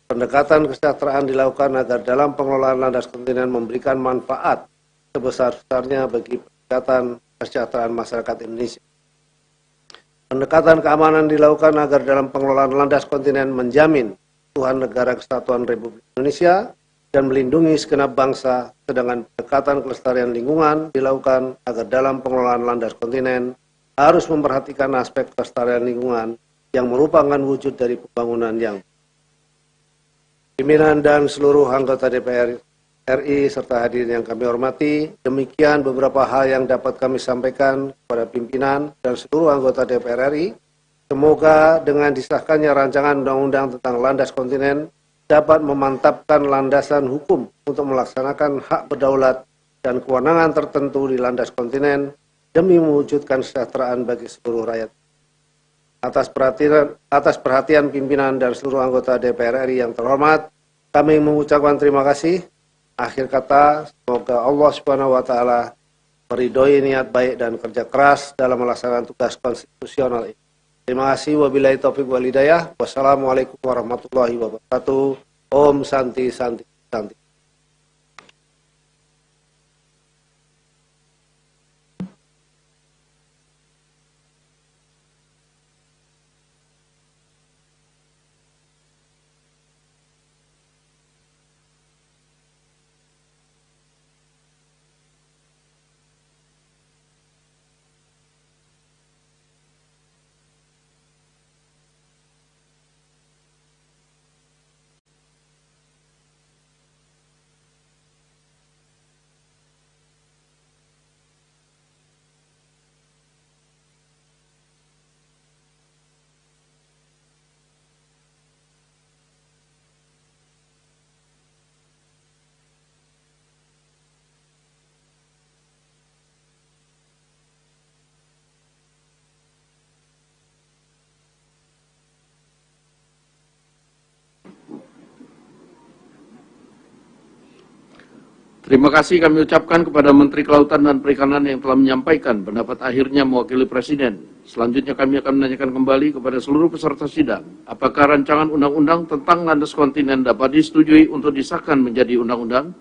C: Pendekatan kesejahteraan dilakukan agar dalam pengelolaan landas kontinen memberikan manfaat sebesar-besarnya bagi peningkatan kesejahteraan masyarakat Indonesia. Pendekatan keamanan dilakukan agar dalam pengelolaan landas kontinen menjamin keutuhan negara kesatuan Republik Indonesia dan melindungi segenap bangsa, sedangkan pendekatan kelestarian lingkungan dilakukan agar dalam pengelolaan landas kontinen harus memperhatikan aspek kelestarian lingkungan yang merupakan wujud dari pembangunan yang pimpinan dan seluruh anggota DPR RI serta hadirin yang kami hormati, demikian beberapa hal yang dapat kami sampaikan kepada pimpinan dan seluruh anggota DPR RI. Semoga dengan disahkannya rancangan undang-undang tentang landas kontinen dapat memantapkan landasan hukum untuk melaksanakan hak berdaulat dan kewenangan tertentu di landas kontinen demi mewujudkan kesejahteraan bagi seluruh rakyat. Atas perhatian pimpinan dan seluruh anggota DPR RI yang terhormat, kami mengucapkan terima kasih. Akhir kata, semoga Allah Subhanahu wa Ta'ala meridhoi niat baik dan kerja keras dalam melaksanakan tugas konstitusional ini. Terima kasih. Wabillahi taufiq wal hidayah. Wassalamualaikum warahmatullahi wabarakatuh. Om Santi Santi. Santi.
A: Terima kasih kami ucapkan kepada Menteri Kelautan dan Perikanan yang telah menyampaikan pendapat akhirnya mewakili Presiden. Selanjutnya kami akan menanyakan kembali kepada seluruh peserta sidang, apakah rancangan undang-undang tentang landas kontinen dapat disetujui untuk disahkan menjadi undang-undang?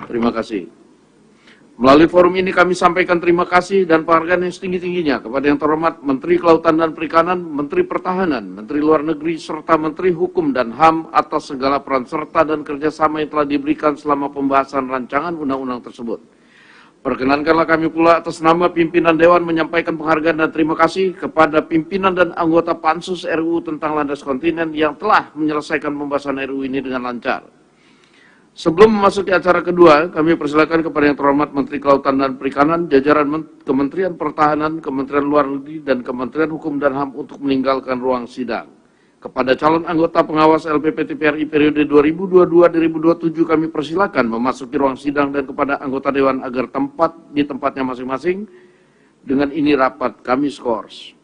A: Terima kasih. Melalui forum ini kami sampaikan terima kasih dan penghargaan yang setinggi-tingginya kepada yang terhormat Menteri Kelautan dan Perikanan, Menteri Pertahanan, Menteri Luar Negeri, serta Menteri Hukum dan HAM atas segala peran serta dan kerjasama yang telah diberikan selama pembahasan rancangan undang-undang tersebut. Perkenankanlah kami pula atas nama pimpinan Dewan menyampaikan penghargaan dan terima kasih kepada pimpinan dan anggota Pansus RUU tentang landas kontinen yang telah menyelesaikan pembahasan RUU ini dengan lancar. Sebelum memasuki acara kedua, kami persilakan kepada yang terhormat Menteri Kelautan dan Perikanan, jajaran Kementerian Pertahanan, Kementerian Luar Negeri, dan Kementerian Hukum dan HAM untuk meninggalkan ruang sidang. Kepada calon anggota pengawas LPP TPRI periode 2022-2027 kami persilakan memasuki ruang sidang dan kepada anggota Dewan agar tempat di tempatnya masing-masing. Dengan ini rapat kami skors.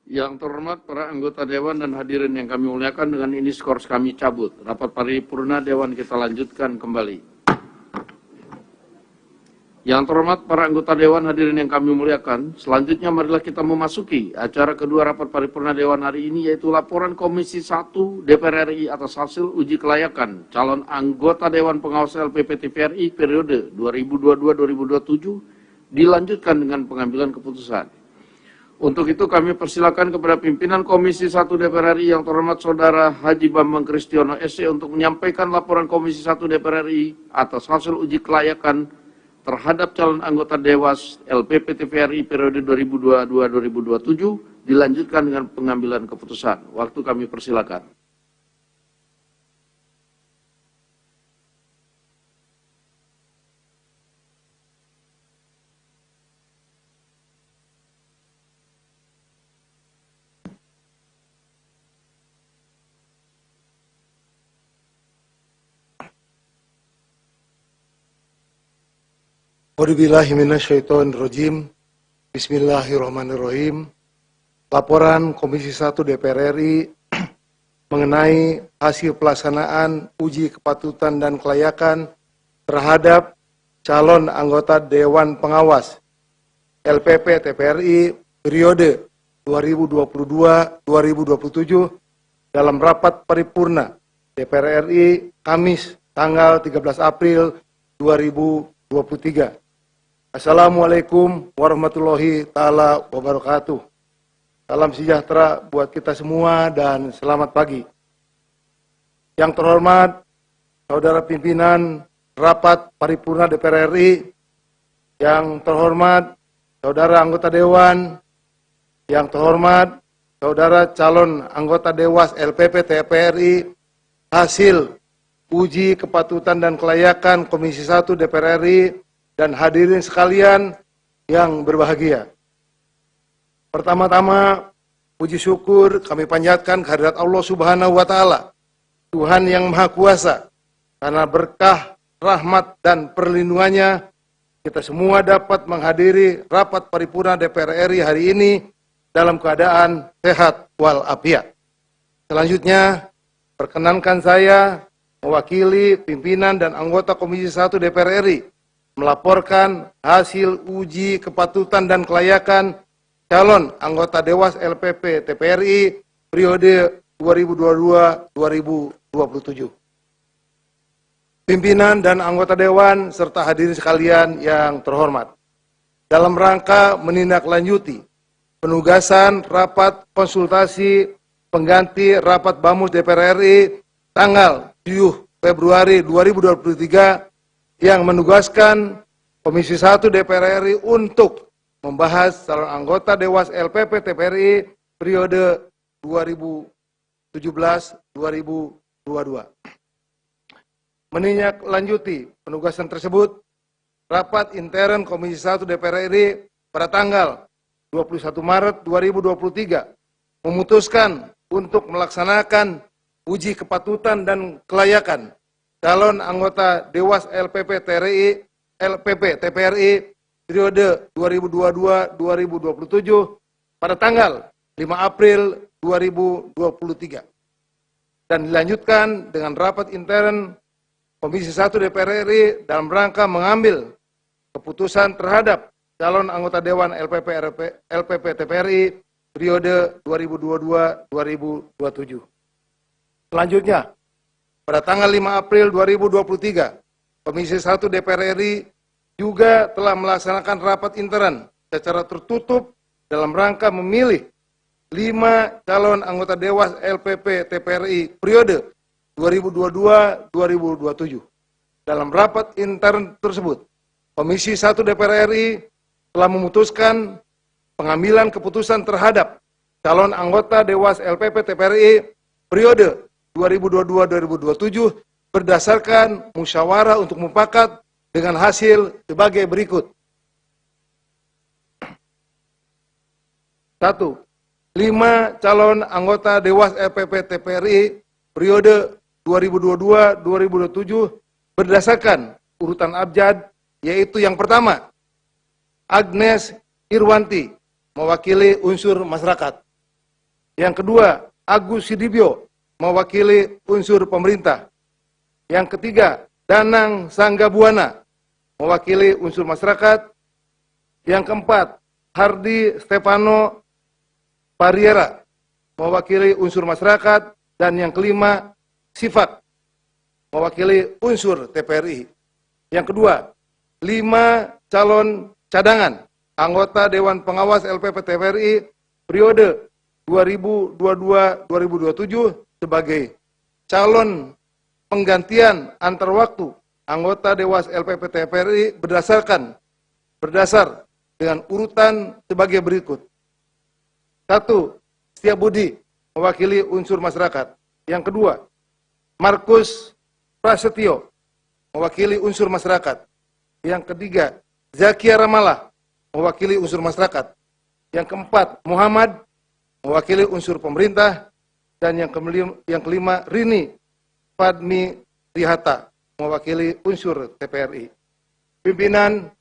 A: Yang terhormat para anggota Dewan dan hadirin yang kami muliakan, dengan ini skors kami cabut. Rapat paripurna Dewan kita lanjutkan kembali. Yang terhormat para anggota Dewan hadirin yang kami muliakan, selanjutnya marilah kita memasuki acara kedua rapat paripurna Dewan hari ini, yaitu laporan Komisi 1 DPR RI atas hasil uji kelayakan calon anggota Dewan Pengawas LPP TPRI periode 2022-2027 dilanjutkan dengan pengambilan keputusan. Untuk itu kami persilakan kepada pimpinan Komisi 1 DPR RI yang terhormat Saudara Haji Bambang Kristiono SC untuk menyampaikan laporan Komisi 1 DPR RI atas hasil uji kelayakan terhadap calon anggota Dewas LPP TPRI periode 2022-2027 dilanjutkan dengan pengambilan keputusan. Waktu kami persilakan.
D: A'udzubillahiminasyaitonirrajim. Bismillahirrahmanirrahim. Laporan Komisi 1 DPR RI mengenai hasil pelaksanaan uji kepatutan dan kelayakan terhadap calon anggota Dewan Pengawas LPP TPRI periode 2022-2027 dalam rapat paripurna DPR RI Kamis tanggal 13 April 2023. Assalamualaikum warahmatullahi ta'ala wabarakatuh. Salam sejahtera buat kita semua dan selamat pagi. Yang terhormat Saudara Pimpinan Rapat Paripurna DPR RI, yang terhormat Saudara Anggota Dewan, yang terhormat Saudara calon anggota Dewas LPP TPRI, hasil uji kepatutan dan kelayakan Komisi 1 DPR RI, dan hadirin sekalian yang berbahagia. Pertama-tama, puji syukur kami panjatkan kehadirat Allah Subhanahu wa Ta'ala, Tuhan yang Maha Kuasa, karena berkah, rahmat, dan perlindungannya kita semua dapat menghadiri rapat paripurna DPR RI hari ini dalam keadaan sehat walafiat. Selanjutnya, perkenankan saya mewakili pimpinan dan anggota Komisi 1 DPR RI melaporkan hasil uji kepatutan dan kelayakan calon anggota Dewas LPP TPRI periode 2022-2027. Pimpinan dan anggota Dewan serta hadirin sekalian yang terhormat, dalam rangka menindaklanjuti penugasan rapat konsultasi pengganti rapat BAMUS DPR RI tanggal 7 Februari 2023 yang menugaskan Komisi 1 DPR RI untuk membahas calon anggota Dewas LPP TPRI periode 2017-2022. Menindaklanjuti penugasan tersebut, rapat intern Komisi 1 DPR RI pada tanggal 21 Maret 2023 memutuskan untuk melaksanakan uji kepatutan dan kelayakan calon anggota Dewas LPP TPRI periode 2022-2027 pada tanggal 5 April 2023 dan dilanjutkan dengan rapat intern Komisi 1 DPR RI dalam rangka mengambil keputusan terhadap calon anggota Dewan LPP TPRI periode 2022-2027. Selanjutnya, pada tanggal 5 April 2023, Komisi 1 DPR RI juga telah melaksanakan rapat intern secara tertutup dalam rangka memilih 5 calon anggota Dewas LPP TPRI periode 2022-2027. Dalam rapat intern tersebut, Komisi 1 DPR RI telah memutuskan pengambilan keputusan terhadap calon anggota Dewas LPP TPRI periode 2022-2027 berdasarkan musyawarah untuk mufakat dengan hasil sebagai berikut. 1. 5 calon anggota Dewas LPP TPRI periode 2022-2027 berdasarkan urutan abjad, yaitu yang pertama, Agnes Irwanti, mewakili unsur masyarakat. Yang kedua, Agus Sidibyo, mewakili unsur pemerintah. Yang ketiga, Danang Sanggabuana, mewakili unsur masyarakat. Yang keempat, Hardi Stefano Pariera, mewakili unsur masyarakat. Dan yang kelima, Sifat, mewakili unsur TPRI. Yang kedua, 5 calon cadangan anggota Dewan Pengawas LPP TPRI periode 2022-2027 sebagai calon penggantian antar waktu anggota Dewas LPP TPRI berdasar dengan urutan sebagai berikut. 1. Setiabudi, mewakili unsur masyarakat. Yang kedua, Markus Prasetyo, mewakili unsur masyarakat. Yang ketiga, Zakia Ramala, mewakili unsur masyarakat. Yang keempat, Muhammad, mewakili unsur pemerintah. Dan yang kelima, Rini Padmi Rihata, mewakili unsur TPRI. Pimpinan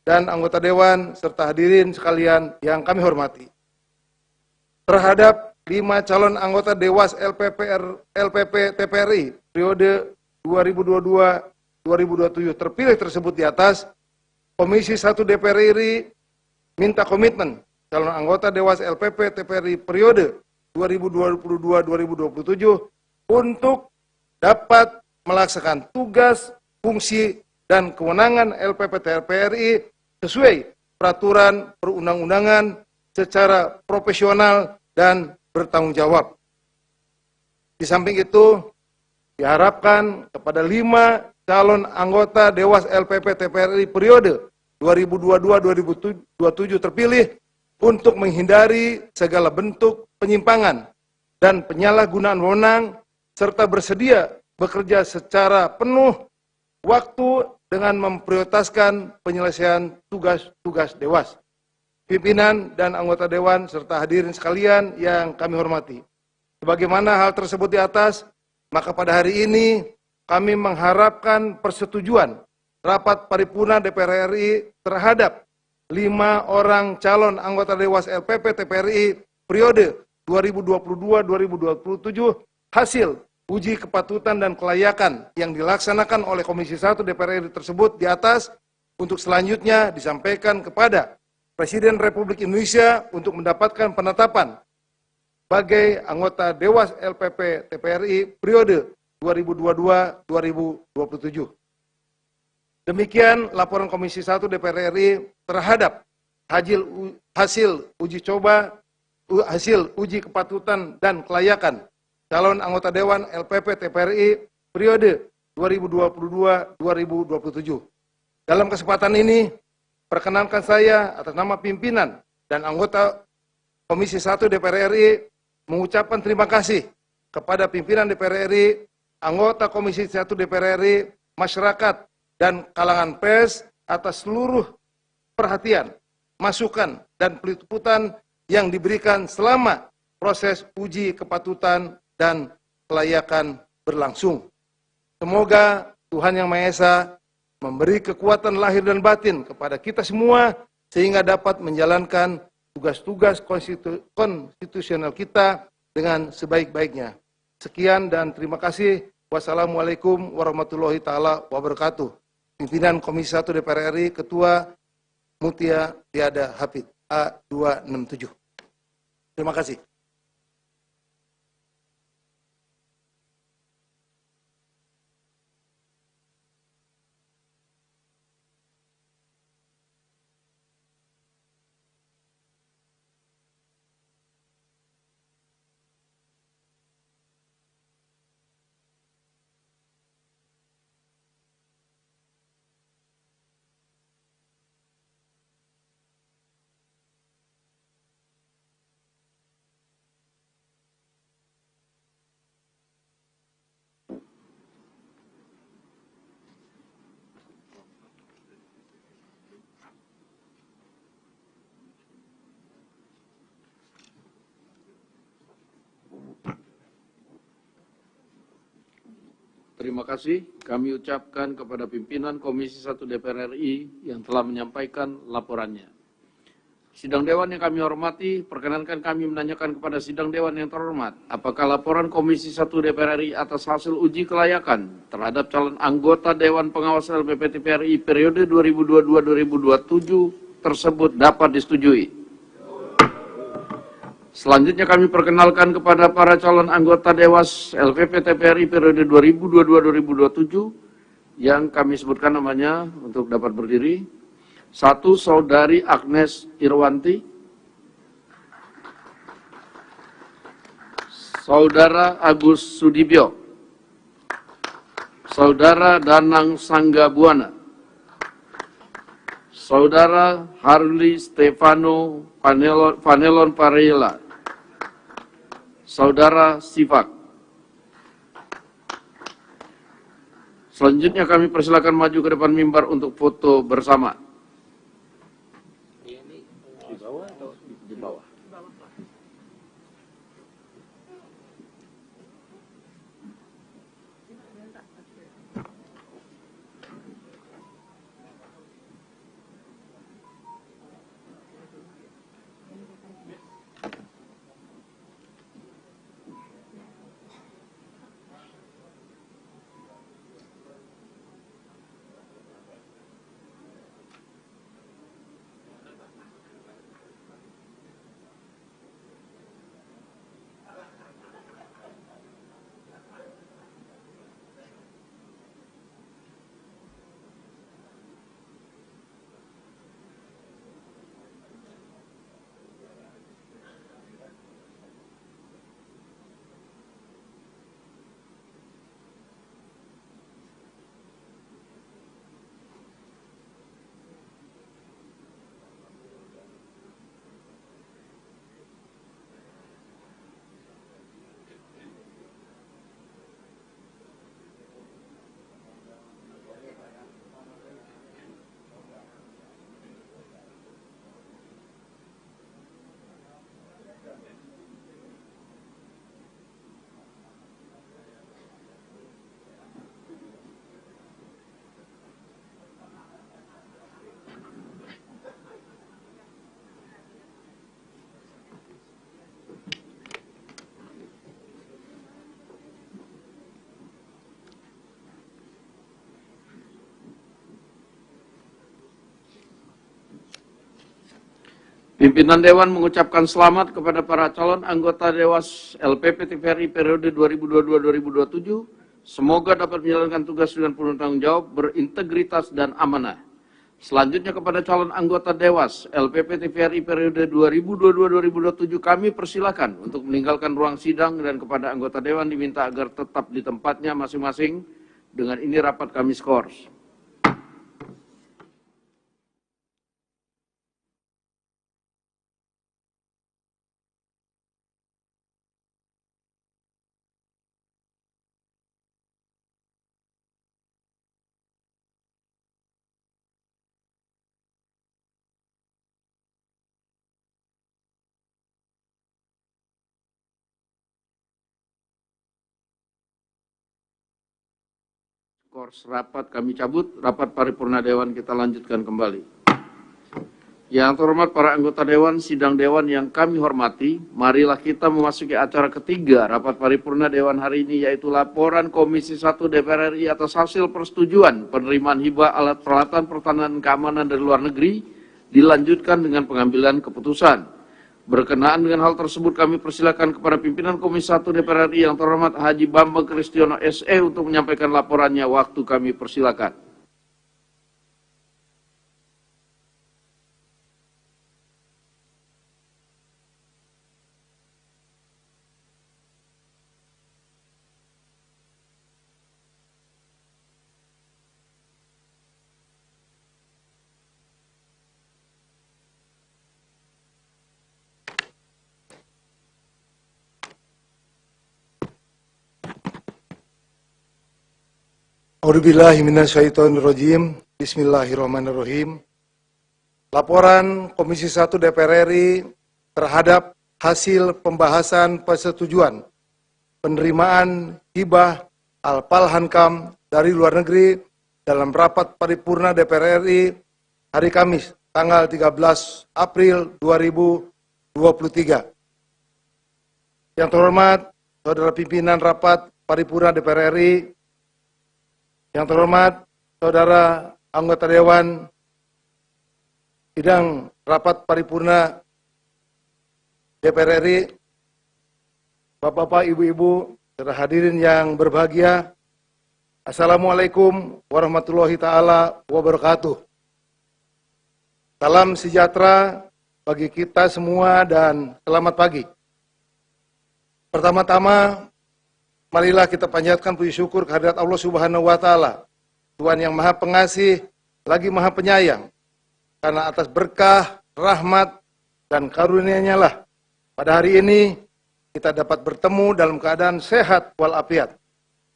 D: dan anggota Dewan serta hadirin sekalian yang kami hormati. Terhadap 5 calon anggota Dewas LPP TPRI periode 2022-2027 terpilih tersebut di atas, Komisi 1 DPR RI minta komitmen calon anggota Dewas LPP TPRI periode 2022-2027 untuk dapat melaksanakan tugas, fungsi, dan kewenangan LPP TPRI sesuai peraturan perundang-undangan secara profesional dan bertanggung jawab. Di samping itu, diharapkan kepada 5 calon anggota Dewas LPP TPRI periode 2022-2027 terpilih untuk menghindari segala bentuk penyimpangan dan penyalahgunaan wewenang serta bersedia bekerja secara penuh waktu dengan memprioritaskan penyelesaian tugas-tugas Dewas. Pimpinan dan anggota Dewan serta hadirin sekalian yang kami hormati. Sebagaimana hal tersebut di atas, maka pada hari ini kami mengharapkan persetujuan rapat paripurna DPR RI terhadap 5 orang calon anggota Dewas LPP TPRI periode 2022-2027 hasil uji kepatutan dan kelayakan yang dilaksanakan oleh Komisi 1 DPR RI tersebut di atas untuk selanjutnya disampaikan kepada Presiden Republik Indonesia untuk mendapatkan penetapan sebagai anggota Dewas LPP TPRI periode 2022-2027. Demikian laporan Komisi 1 DPR RI terhadap hasil uji kepatutan dan kelayakan calon anggota Dewan LPP TPRI periode 2022-2027. Dalam kesempatan ini, perkenankan saya atas nama pimpinan dan anggota Komisi 1 DPR RI mengucapkan terima kasih kepada pimpinan DPR RI, anggota Komisi 1 DPR RI, masyarakat, dan kalangan pers atas seluruh perhatian, masukan, dan peliputan yang diberikan selama proses uji kepatutan dan kelayakan berlangsung. Semoga Tuhan Yang Maha Esa memberi kekuatan lahir dan batin kepada kita semua sehingga dapat menjalankan tugas-tugas konstitusional kita dengan sebaik-baiknya. Sekian dan terima kasih. Wassalamualaikum warahmatullahi taala wabarakatuh. Pimpinan Komisi 1 DPR RI, Ketua Mutia Tiada Hafid, A267. Terima kasih.
A: Terima kasih kami ucapkan kepada pimpinan Komisi 1 DPR RI yang telah menyampaikan laporannya. Sidang Dewan yang kami hormati, perkenankan kami menanyakan kepada Sidang Dewan yang terhormat, apakah laporan Komisi 1 DPR RI atas hasil uji kelayakan terhadap calon anggota Dewan Pengawas LPP TPRI periode 2022-2027 tersebut dapat disetujui? Selanjutnya kami perkenalkan kepada para calon anggota Dewas LPP TPRI periode 2022-2027 yang kami sebutkan namanya untuk dapat berdiri. 1. Saudari Agnes Irwanti. Saudara Agus Sudibyo. Saudara Danang Sanggabuana. Saudara Harli Stefano Vanelon Parela. Saudara Sifak. Selanjutnya kami persilakan maju ke depan mimbar untuk foto bersama. Di bawah atau di bawah? Pimpinan Dewan mengucapkan selamat kepada para calon anggota Dewas LPP TVRI periode 2022-2027. Semoga dapat menjalankan tugas dengan penuh tanggung jawab, berintegritas, dan amanah. Selanjutnya kepada calon anggota Dewas LPP TVRI periode 2022-2027 kami persilakan untuk meninggalkan ruang sidang, dan kepada anggota Dewan diminta agar tetap di tempatnya masing-masing. Dengan ini rapat kami skors. Skors rapat kami cabut, rapat paripurna Dewan kita lanjutkan kembali. Yang terhormat para anggota Dewan, sidang Dewan yang kami hormati, marilah kita memasuki acara ketiga rapat paripurna Dewan hari ini, yaitu laporan Komisi 1 DPR RI atas hasil persetujuan penerimaan hibah alat peralatan pertahanan dan keamanan dari luar negeri, dilanjutkan dengan pengambilan keputusan. Berkenaan dengan hal tersebut, kami persilakan kepada pimpinan Komisi 1 DPR RI yang terhormat Haji Bambang Kristiono SE untuk menyampaikan laporannya. Waktu kami persilakan.
D: A'udzubillahi minasyaitonirrajim. Bismillahirrahmanirrahim. Laporan Komisi 1 DPR RI terhadap hasil pembahasan persetujuan penerimaan hibah Al-Palhankam dari luar negeri dalam rapat paripurna DPR RI hari Kamis tanggal 13 April 2023. Yang terhormat Saudara Pimpinan Rapat Paripurna DPR RI, yang terhormat Saudara Anggota Dewan Sidang Rapat Paripurna DPR RI, Bapak-bapak, Ibu-ibu, saudara hadirin yang berbahagia, Assalamualaikum warahmatullahi ta'ala wabarakatuh. Salam sejahtera bagi kita semua dan selamat pagi. Pertama-tama, marilah kita panjatkan puji syukur kehadirat Allah Subhanahu wa Ta'ala, Tuhan yang Maha Pengasih lagi Maha Penyayang, karena atas berkah, rahmat, dan karunia-Nya lah pada hari ini kita dapat bertemu dalam keadaan sehat walafiat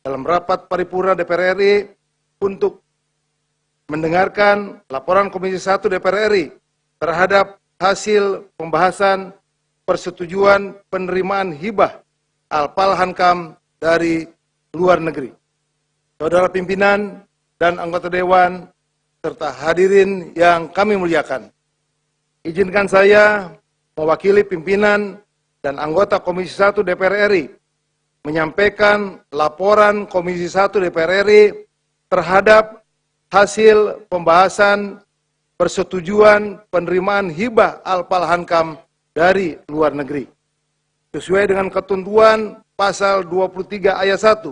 D: dalam rapat paripurna DPR RI untuk mendengarkan laporan Komisi 1 DPR RI terhadap hasil pembahasan persetujuan penerimaan hibah Al-Palhankam dari luar negeri. Saudara pimpinan dan anggota Dewan, serta hadirin yang kami muliakan, izinkan saya mewakili pimpinan dan anggota Komisi 1 DPR RI menyampaikan laporan Komisi 1 DPR RI terhadap hasil pembahasan persetujuan penerimaan hibah Al-Palhankam dari luar negeri. Sesuai dengan ketentuan Pasal 23 ayat 1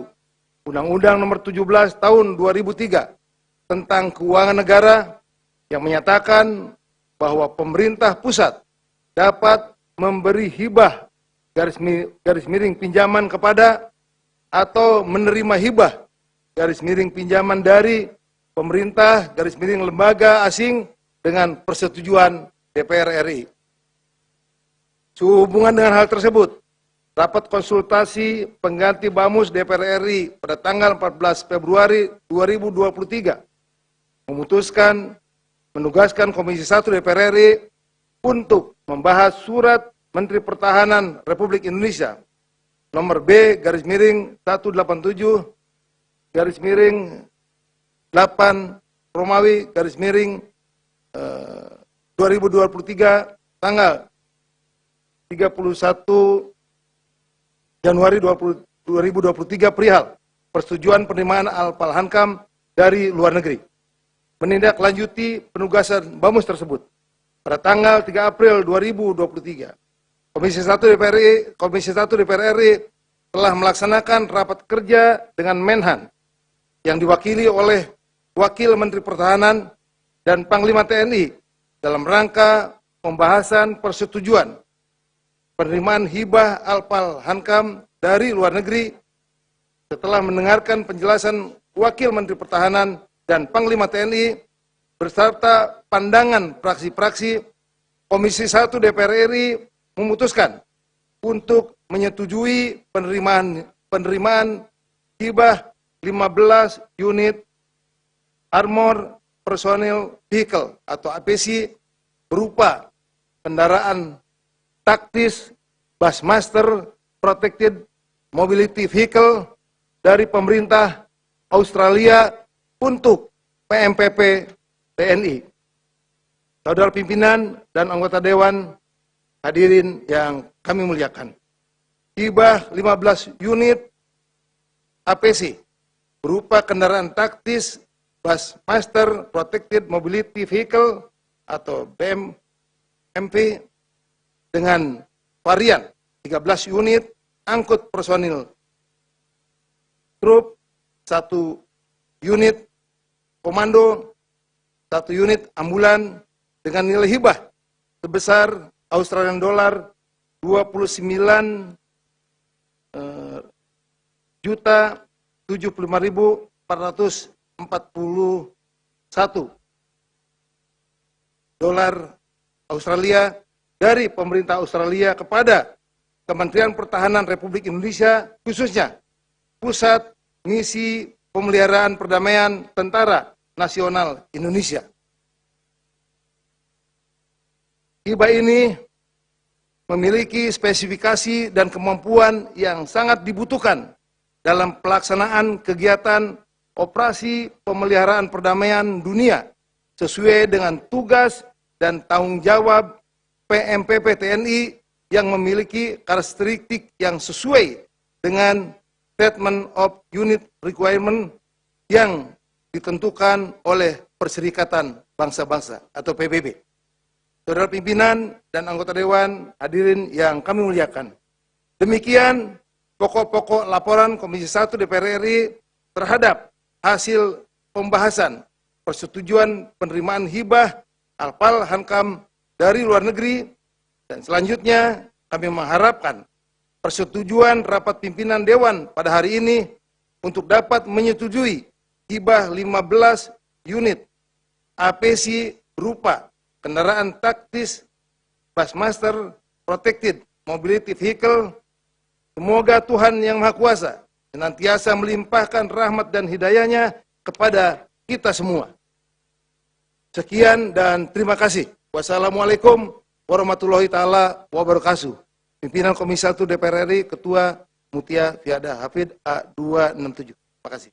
D: Undang-Undang Nomor 17 Tahun 2003 tentang Keuangan Negara yang menyatakan bahwa pemerintah pusat dapat memberi hibah garis miring pinjaman kepada atau menerima hibah garis miring pinjaman dari pemerintah garis miring lembaga asing dengan persetujuan DPR RI. Sehubungan dengan hal tersebut, rapat konsultasi pengganti Bamus DPR RI pada tanggal 14 Februari 2023 memutuskan menugaskan Komisi 1 DPR RI untuk membahas surat Menteri Pertahanan Republik Indonesia nomor B garis miring 187 garis miring 8 Romawi garis miring 2023 tanggal 31 Januari 2023 perihal persetujuan penerimaan Al-Palhankam dari luar negeri. Menindaklanjuti penugasan Bamus tersebut. pada tanggal 3 April 2023. Komisi 1 DPR RI telah melaksanakan rapat kerja dengan Menhan yang diwakili oleh Wakil Menteri Pertahanan dan Panglima TNI dalam rangka pembahasan persetujuan penerimaan hibah Alpal Hankam dari luar negeri. Setelah mendengarkan penjelasan Wakil Menteri Pertahanan dan Panglima TNI beserta pandangan fraksi-fraksi, Komisi 1 DPR RI memutuskan untuk menyetujui penerimaan hibah 15 unit Armor Personnel Vehicle atau APC berupa kendaraan taktis Bushmaster Protected Mobility Vehicle dari pemerintah Australia untuk PMPP TNI. Saudara pimpinan dan anggota Dewan, hadirin yang kami muliakan, hibah 15 unit APC berupa kendaraan taktis Bushmaster Protected Mobility Vehicle atau BMP dengan varian 13 unit angkut personil trup, 1 unit komando, 1 unit ambulan dengan nilai hibah sebesar Australian dollar 29 juta 75.441 dolar Australia dari pemerintah Australia kepada Kementerian Pertahanan Republik Indonesia, khususnya Pusat Misi Pemeliharaan Perdamaian Tentara Nasional Indonesia. Hibah ini memiliki spesifikasi dan kemampuan yang sangat dibutuhkan dalam pelaksanaan kegiatan operasi pemeliharaan perdamaian dunia sesuai dengan tugas dan tanggung jawab PMPP TNI yang memiliki karakteristik yang sesuai dengan Statement of Unit Requirement yang ditentukan oleh Perserikatan Bangsa-Bangsa atau PBB. Saudara pimpinan dan anggota Dewan, hadirin yang kami muliakan. Demikian pokok-pokok laporan Komisi 1 DPR RI terhadap hasil pembahasan persetujuan penerimaan hibah Alpal Hankam dari luar negeri, dan selanjutnya kami mengharapkan persetujuan rapat pimpinan Dewan pada hari ini untuk dapat menyetujui hibah 15 unit APC berupa kendaraan taktis Bushmaster Protected Mobility Vehicle. Semoga Tuhan Yang Maha Kuasa senantiasa melimpahkan rahmat dan hidayahnya kepada kita semua. Sekian dan terima kasih. Wassalamualaikum warahmatullahi taala wabarakatuh. Pimpinan Komisi 1 DPR RI, Ketua Mutia Fiada Hafid A267. Terima kasih.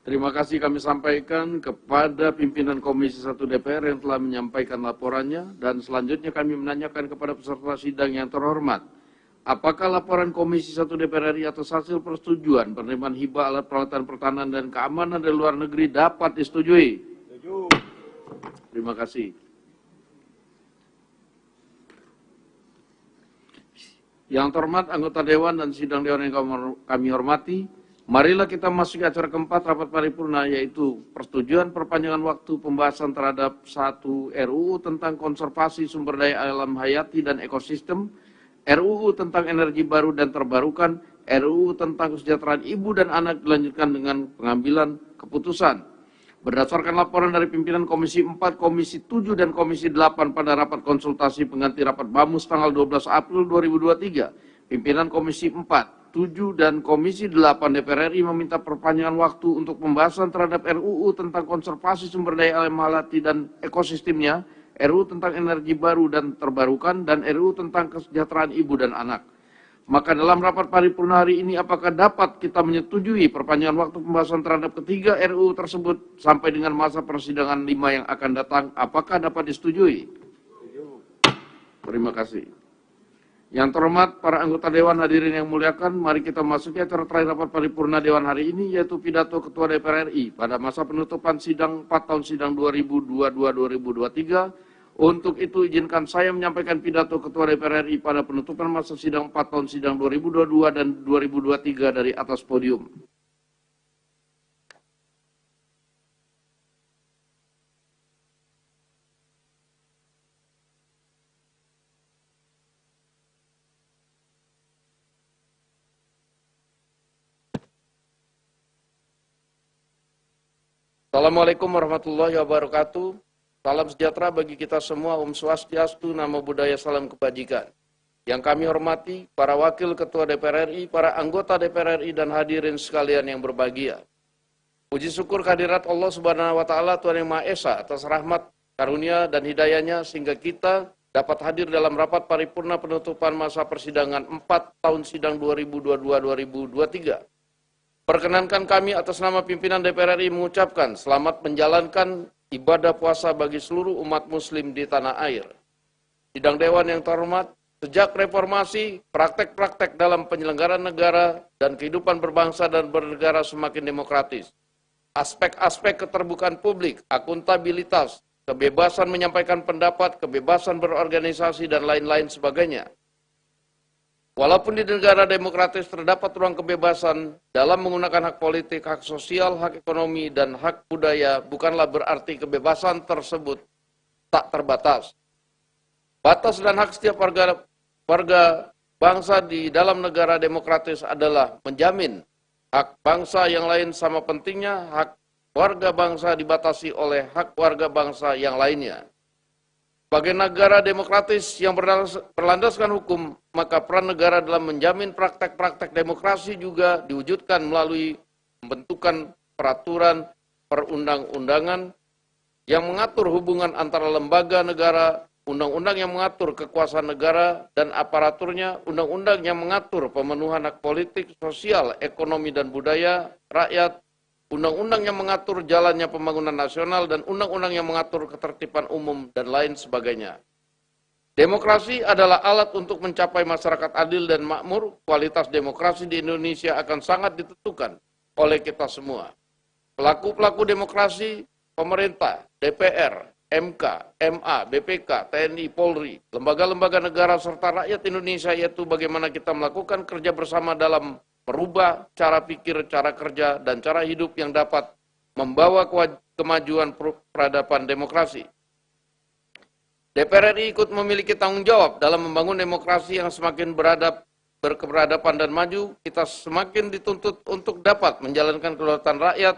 A: Terima kasih kami sampaikan kepada pimpinan Komisi 1 DPR yang telah menyampaikan laporannya, dan selanjutnya kami menanyakan kepada peserta sidang yang terhormat, apakah laporan Komisi 1 DPR RI atas hasil persetujuan penerimaan hibah alat peralatan pertahanan dan keamanan dari luar negeri dapat disetujui? Setuju. Terima kasih. Yang terhormat anggota Dewan dan sidang Dewan yang kami hormati, marilah kita masuki acara keempat rapat paripurna, yaitu persetujuan perpanjangan waktu pembahasan terhadap 1 RUU tentang konservasi sumber daya alam hayati dan ekosistem, RUU tentang energi baru dan terbarukan, RUU tentang kesejahteraan ibu dan anak dilanjutkan dengan pengambilan keputusan. Berdasarkan laporan dari pimpinan Komisi 4, Komisi 7, dan Komisi 8 pada rapat konsultasi pengganti rapat BAMUS tanggal 12 April 2023, Pimpinan Komisi 4, 7, dan Komisi 8 DPR RI meminta perpanjangan waktu untuk pembahasan terhadap RUU tentang konservasi sumber daya alam hayati dan ekosistemnya, RUU tentang energi baru dan terbarukan, dan RUU tentang kesejahteraan ibu dan anak. Maka dalam rapat paripurna hari ini, apakah dapat kita menyetujui perpanjangan waktu pembahasan terhadap ketiga RUU tersebut sampai dengan masa persidangan 5 yang akan datang? Apakah dapat disetujui? Terima kasih. Yang terhormat para anggota Dewan, hadirin yang muliakan, mari kita masuki acara terakhir rapat paripurna Dewan hari ini, yaitu pidato Ketua DPR RI pada masa penutupan sidang 4 tahun sidang 2022-2023. Untuk itu izinkan saya menyampaikan pidato Ketua DPR RI pada penutupan masa sidang 4 tahun sidang 2022 dan 2023 dari atas podium. Assalamualaikum warahmatullahi wabarakatuh. Salam sejahtera bagi kita semua, Om Swastiastu, Namo Buddhaya, salam kebajikan. Yang kami hormati, para wakil ketua DPR RI, para anggota DPR RI, dan hadirin sekalian yang berbahagia. Puji syukur kehadirat Allah Subhanahu wa Ta'ala, Tuhan Yang Maha Esa, atas rahmat, karunia, dan hidayahnya, sehingga kita dapat hadir dalam rapat paripurna penutupan masa persidangan 4 tahun sidang 2022-2023. Perkenankan kami atas nama pimpinan DPR RI mengucapkan selamat menjalankan ibadah puasa bagi seluruh umat muslim di tanah air. Sidang Dewan yang terhormat, sejak reformasi, praktek-praktek dalam penyelenggaraan negara dan kehidupan berbangsa dan bernegara semakin demokratis. Aspek-aspek keterbukaan publik, akuntabilitas, kebebasan menyampaikan pendapat, kebebasan berorganisasi, dan lain-lain sebagainya. Walaupun di negara demokratis terdapat ruang kebebasan dalam menggunakan hak politik, hak sosial, hak ekonomi, dan hak budaya, bukanlah berarti kebebasan tersebut tak terbatas. Batas dan hak setiap warga bangsa di dalam negara demokratis adalah menjamin hak bangsa yang lain sama pentingnya hak warga bangsa dibatasi oleh hak warga bangsa yang lainnya. Sebagai negara demokratis yang berlandaskan hukum, maka peran negara dalam menjamin praktek-praktek demokrasi juga diwujudkan melalui pembentukan peraturan perundang-undangan yang mengatur hubungan antara lembaga negara, undang-undang yang mengatur kekuasaan negara dan aparaturnya, undang-undang yang mengatur pemenuhan hak politik, sosial, ekonomi, dan budaya rakyat, undang-undang yang mengatur jalannya pembangunan nasional, dan undang-undang yang mengatur ketertiban umum, dan lain sebagainya. Demokrasi adalah alat untuk mencapai masyarakat adil dan makmur. Kualitas demokrasi di Indonesia akan sangat ditentukan oleh kita semua. Pelaku-pelaku demokrasi, pemerintah, DPR, MK, MA, BPK, TNI, Polri, lembaga-lembaga negara, serta rakyat Indonesia, yaitu bagaimana kita melakukan kerja bersama dalam merubah cara pikir, cara kerja, dan cara hidup yang dapat membawa kemajuan peradaban demokrasi. DPR RI ikut memiliki tanggung jawab dalam membangun demokrasi yang semakin berkeberadaban dan maju. Kita semakin dituntut untuk dapat menjalankan kedaulatan rakyat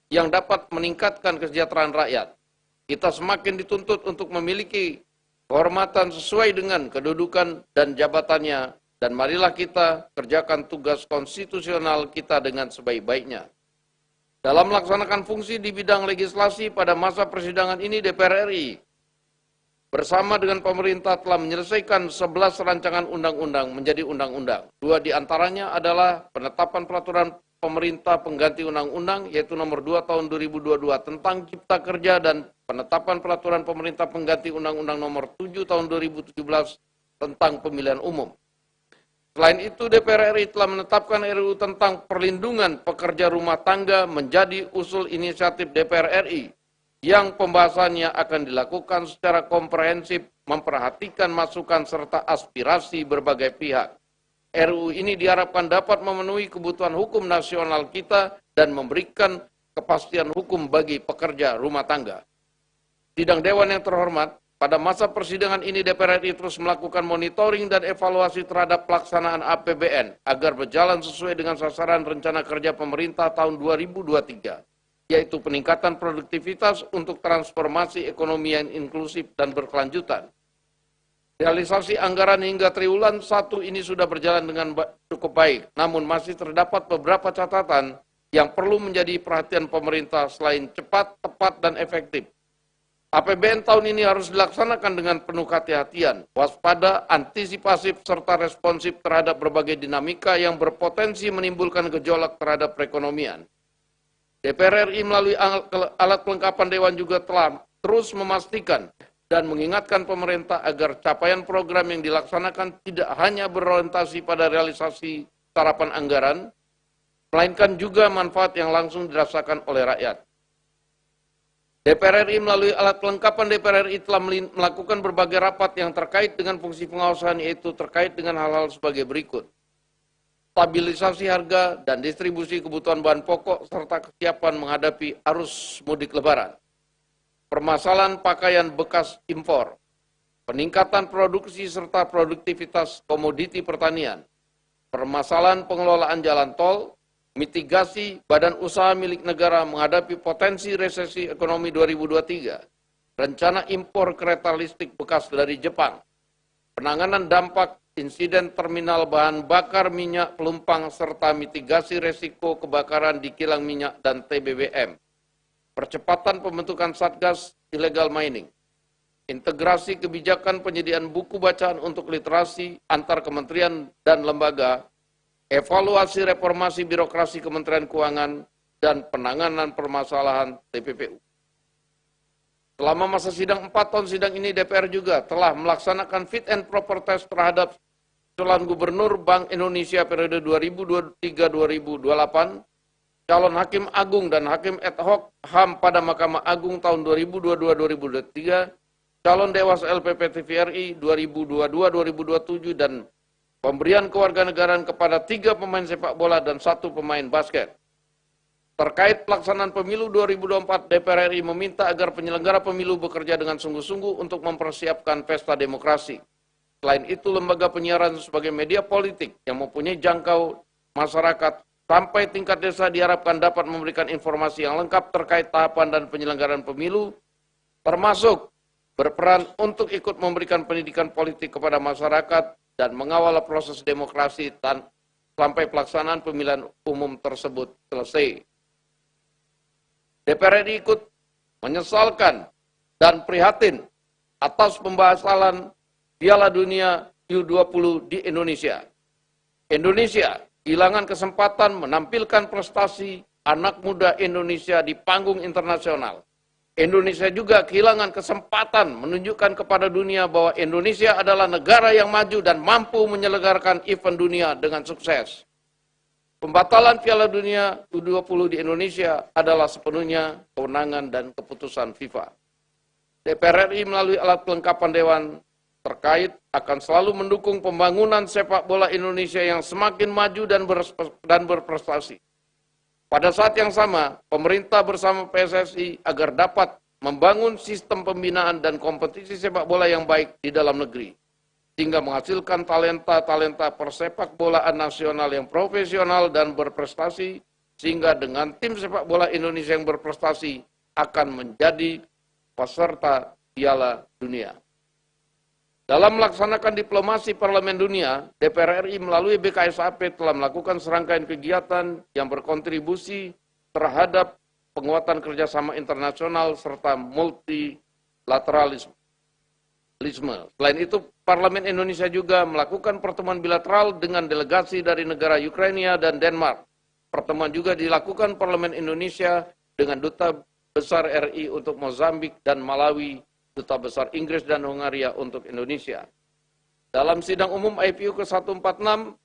A: yang dapat meningkatkan kesejahteraan rakyat. Kita semakin dituntut untuk memiliki kehormatan sesuai dengan kedudukan dan jabatannya. Dan marilah kita kerjakan tugas konstitusional kita dengan sebaik-baiknya. Dalam melaksanakan fungsi di bidang legislasi pada masa persidangan ini, DPR RI bersama dengan pemerintah telah menyelesaikan 11 rancangan undang-undang menjadi undang-undang. 2 diantaranya adalah penetapan peraturan pemerintah pengganti undang-undang, yaitu nomor 2 tahun 2022 tentang Cipta Kerja, dan penetapan peraturan pemerintah pengganti undang-undang nomor 7 tahun 2017 tentang pemilihan umum. Selain itu, DPR RI telah menetapkan RUU tentang perlindungan pekerja rumah tangga menjadi usul inisiatif DPR RI yang pembahasannya akan dilakukan secara komprehensif, memperhatikan masukan serta aspirasi berbagai pihak. RUU ini diharapkan dapat memenuhi kebutuhan hukum nasional kita dan memberikan kepastian hukum bagi pekerja rumah tangga. Sidang Dewan yang terhormat, pada masa persidangan ini DPR RI terus melakukan monitoring dan evaluasi terhadap pelaksanaan APBN agar berjalan sesuai dengan sasaran rencana kerja pemerintah tahun 2023, yaitu peningkatan produktivitas untuk transformasi ekonomi yang inklusif dan berkelanjutan. Realisasi anggaran hingga triwulan 1 ini sudah berjalan dengan cukup baik, namun masih terdapat beberapa catatan yang perlu menjadi perhatian pemerintah selain cepat, tepat, dan efektif. APBN tahun ini harus dilaksanakan dengan penuh kehati-hatian, waspada, antisipasif, serta responsif terhadap berbagai dinamika yang berpotensi menimbulkan gejolak terhadap perekonomian. DPR RI melalui alat kelengkapan Dewan juga telah terus memastikan dan mengingatkan pemerintah agar capaian program yang dilaksanakan tidak hanya berorientasi pada realisasi sarapan anggaran, melainkan juga manfaat yang langsung dirasakan oleh rakyat. DPR RI melalui alat kelengkapan DPR RI telah melakukan berbagai rapat yang terkait dengan fungsi pengawasan, yaitu terkait dengan hal-hal sebagai berikut. Stabilisasi harga dan distribusi kebutuhan bahan pokok serta kesiapan menghadapi arus mudik lebaran. Permasalahan pakaian bekas impor, peningkatan produksi serta produktivitas komoditi pertanian, permasalahan pengelolaan jalan tol, mitigasi badan usaha milik negara menghadapi potensi resesi ekonomi 2023, rencana impor kereta listrik bekas dari Jepang, penanganan dampak insiden terminal bahan bakar minyak pelumpang serta mitigasi resiko kebakaran di kilang minyak dan TBBM. Percepatan pembentukan Satgas Illegal Mining, integrasi kebijakan penyediaan buku bacaan untuk literasi antar kementerian dan lembaga, evaluasi reformasi birokrasi Kementerian Keuangan, dan penanganan permasalahan TPPU. Selama masa sidang 4 tahun sidang ini, DPR juga telah melaksanakan fit and proper test terhadap calon gubernur Bank Indonesia periode 2023-2028, calon hakim agung dan hakim ad hoc HAM pada Mahkamah Agung tahun 2022-2023, calon Dewas LPP TVRI 2022-2027, dan pemberian kewarganegaraan kepada 3 pemain sepak bola dan 1 pemain basket. Terkait pelaksanaan pemilu 2024, DPR RI meminta agar penyelenggara pemilu bekerja dengan sungguh-sungguh untuk mempersiapkan pesta demokrasi. Selain itu, lembaga penyiaran sebagai media politik yang mempunyai jangkau masyarakat sampai tingkat desa diharapkan dapat memberikan informasi yang lengkap terkait tahapan dan penyelenggaraan pemilu, termasuk berperan untuk ikut memberikan pendidikan politik kepada masyarakat dan mengawal proses demokrasi sampai pelaksanaan pemilihan umum tersebut selesai. DPR RI ikut menyesalkan dan prihatin atas pembahasan Piala Dunia U20 di Indonesia. Indonesia kehilangan kesempatan menampilkan prestasi anak muda Indonesia di panggung internasional. Indonesia juga kehilangan kesempatan menunjukkan kepada dunia bahwa Indonesia adalah negara yang maju dan mampu menyelenggarakan event dunia dengan sukses. Pembatalan Piala Dunia U20 di Indonesia adalah sepenuhnya kewenangan dan keputusan FIFA. DPR RI melalui alat kelengkapan Dewan terkait akan selalu mendukung pembangunan sepak bola Indonesia yang semakin maju dan berprestasi. Pada saat yang sama, pemerintah bersama PSSI agar dapat membangun sistem pembinaan dan kompetisi sepak bola yang baik di dalam negeri, sehingga menghasilkan talenta-talenta persepak bolaan nasional yang profesional dan berprestasi, sehingga dengan tim sepak bola Indonesia yang berprestasi akan menjadi peserta Piala Dunia. Dalam melaksanakan diplomasi Parlemen Dunia, DPR RI melalui BKSAP telah melakukan serangkaian kegiatan yang berkontribusi terhadap penguatan kerjasama internasional serta multilateralisme. Selain itu, Parlemen Indonesia juga melakukan pertemuan bilateral dengan delegasi dari negara Ukraina dan Denmark. Pertemuan juga dilakukan Parlemen Indonesia dengan Duta Besar RI untuk Mozambik dan Malawi, Duta Besar Inggris dan Hungaria untuk Indonesia. Dalam sidang umum IPU ke-146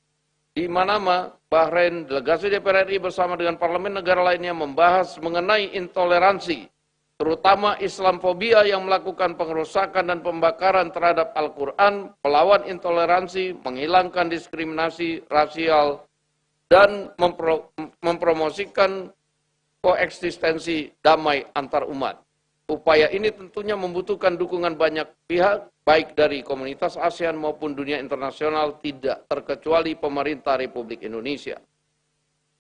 A: di Manama, Bahrain, delegasi DPR RI bersama dengan parlemen negara lainnya membahas mengenai intoleransi, terutama Islamfobia yang melakukan pengerusakan dan pembakaran terhadap Al-Quran, melawan intoleransi, menghilangkan diskriminasi rasial, dan mempromosikan koeksistensi damai antar umat. Upaya ini tentunya membutuhkan dukungan banyak pihak, baik dari komunitas ASEAN maupun dunia internasional, tidak terkecuali pemerintah Republik Indonesia.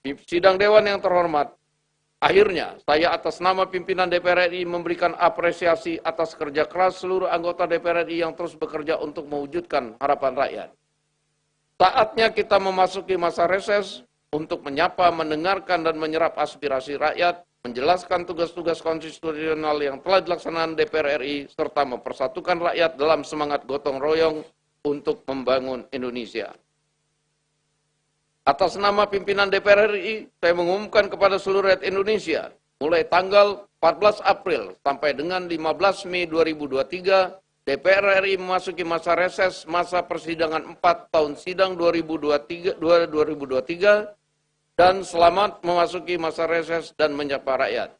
A: Di sidang Dewan yang terhormat, Akhirnya, saya atas nama pimpinan DPR RI memberikan apresiasi atas kerja keras seluruh anggota DPR RI yang terus bekerja untuk mewujudkan harapan rakyat. Saatnya kita memasuki masa reses untuk menyapa, mendengarkan, dan menyerap aspirasi rakyat, menjelaskan tugas-tugas konstitusional yang telah dilaksanakan DPR RI, serta mempersatukan rakyat dalam semangat gotong royong untuk membangun Indonesia. Atas nama pimpinan DPR RI, saya mengumumkan kepada seluruh rakyat Indonesia, mulai tanggal 14 April sampai dengan 15 Mei 2023, DPR RI memasuki masa reses masa persidangan 4 tahun sidang 2023, dan selamat memasuki masa reses dan menyapa rakyat.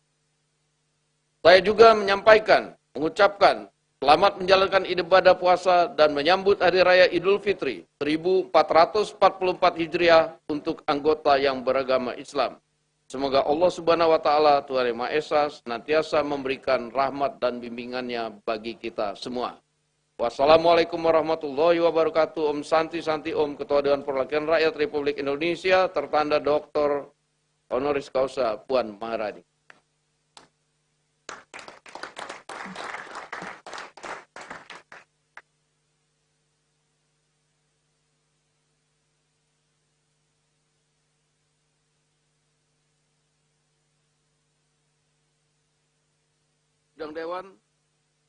A: Saya juga mengucapkan selamat menjalankan ibadah puasa dan menyambut Hari Raya Idul Fitri 1444 Hijriah untuk anggota yang beragama Islam. Semoga Allah Subhanahu wa Ta'ala, Tuhan Yang Maha Esa, senantiasa memberikan rahmat dan bimbingannya bagi kita semua. Wassalamualaikum warahmatullahi wabarakatuh. Om Santi Santi Om, Ketua Dewan Perwakilan Rakyat Republik Indonesia, tertanda Dr. Honoris Causa Puan Maharani.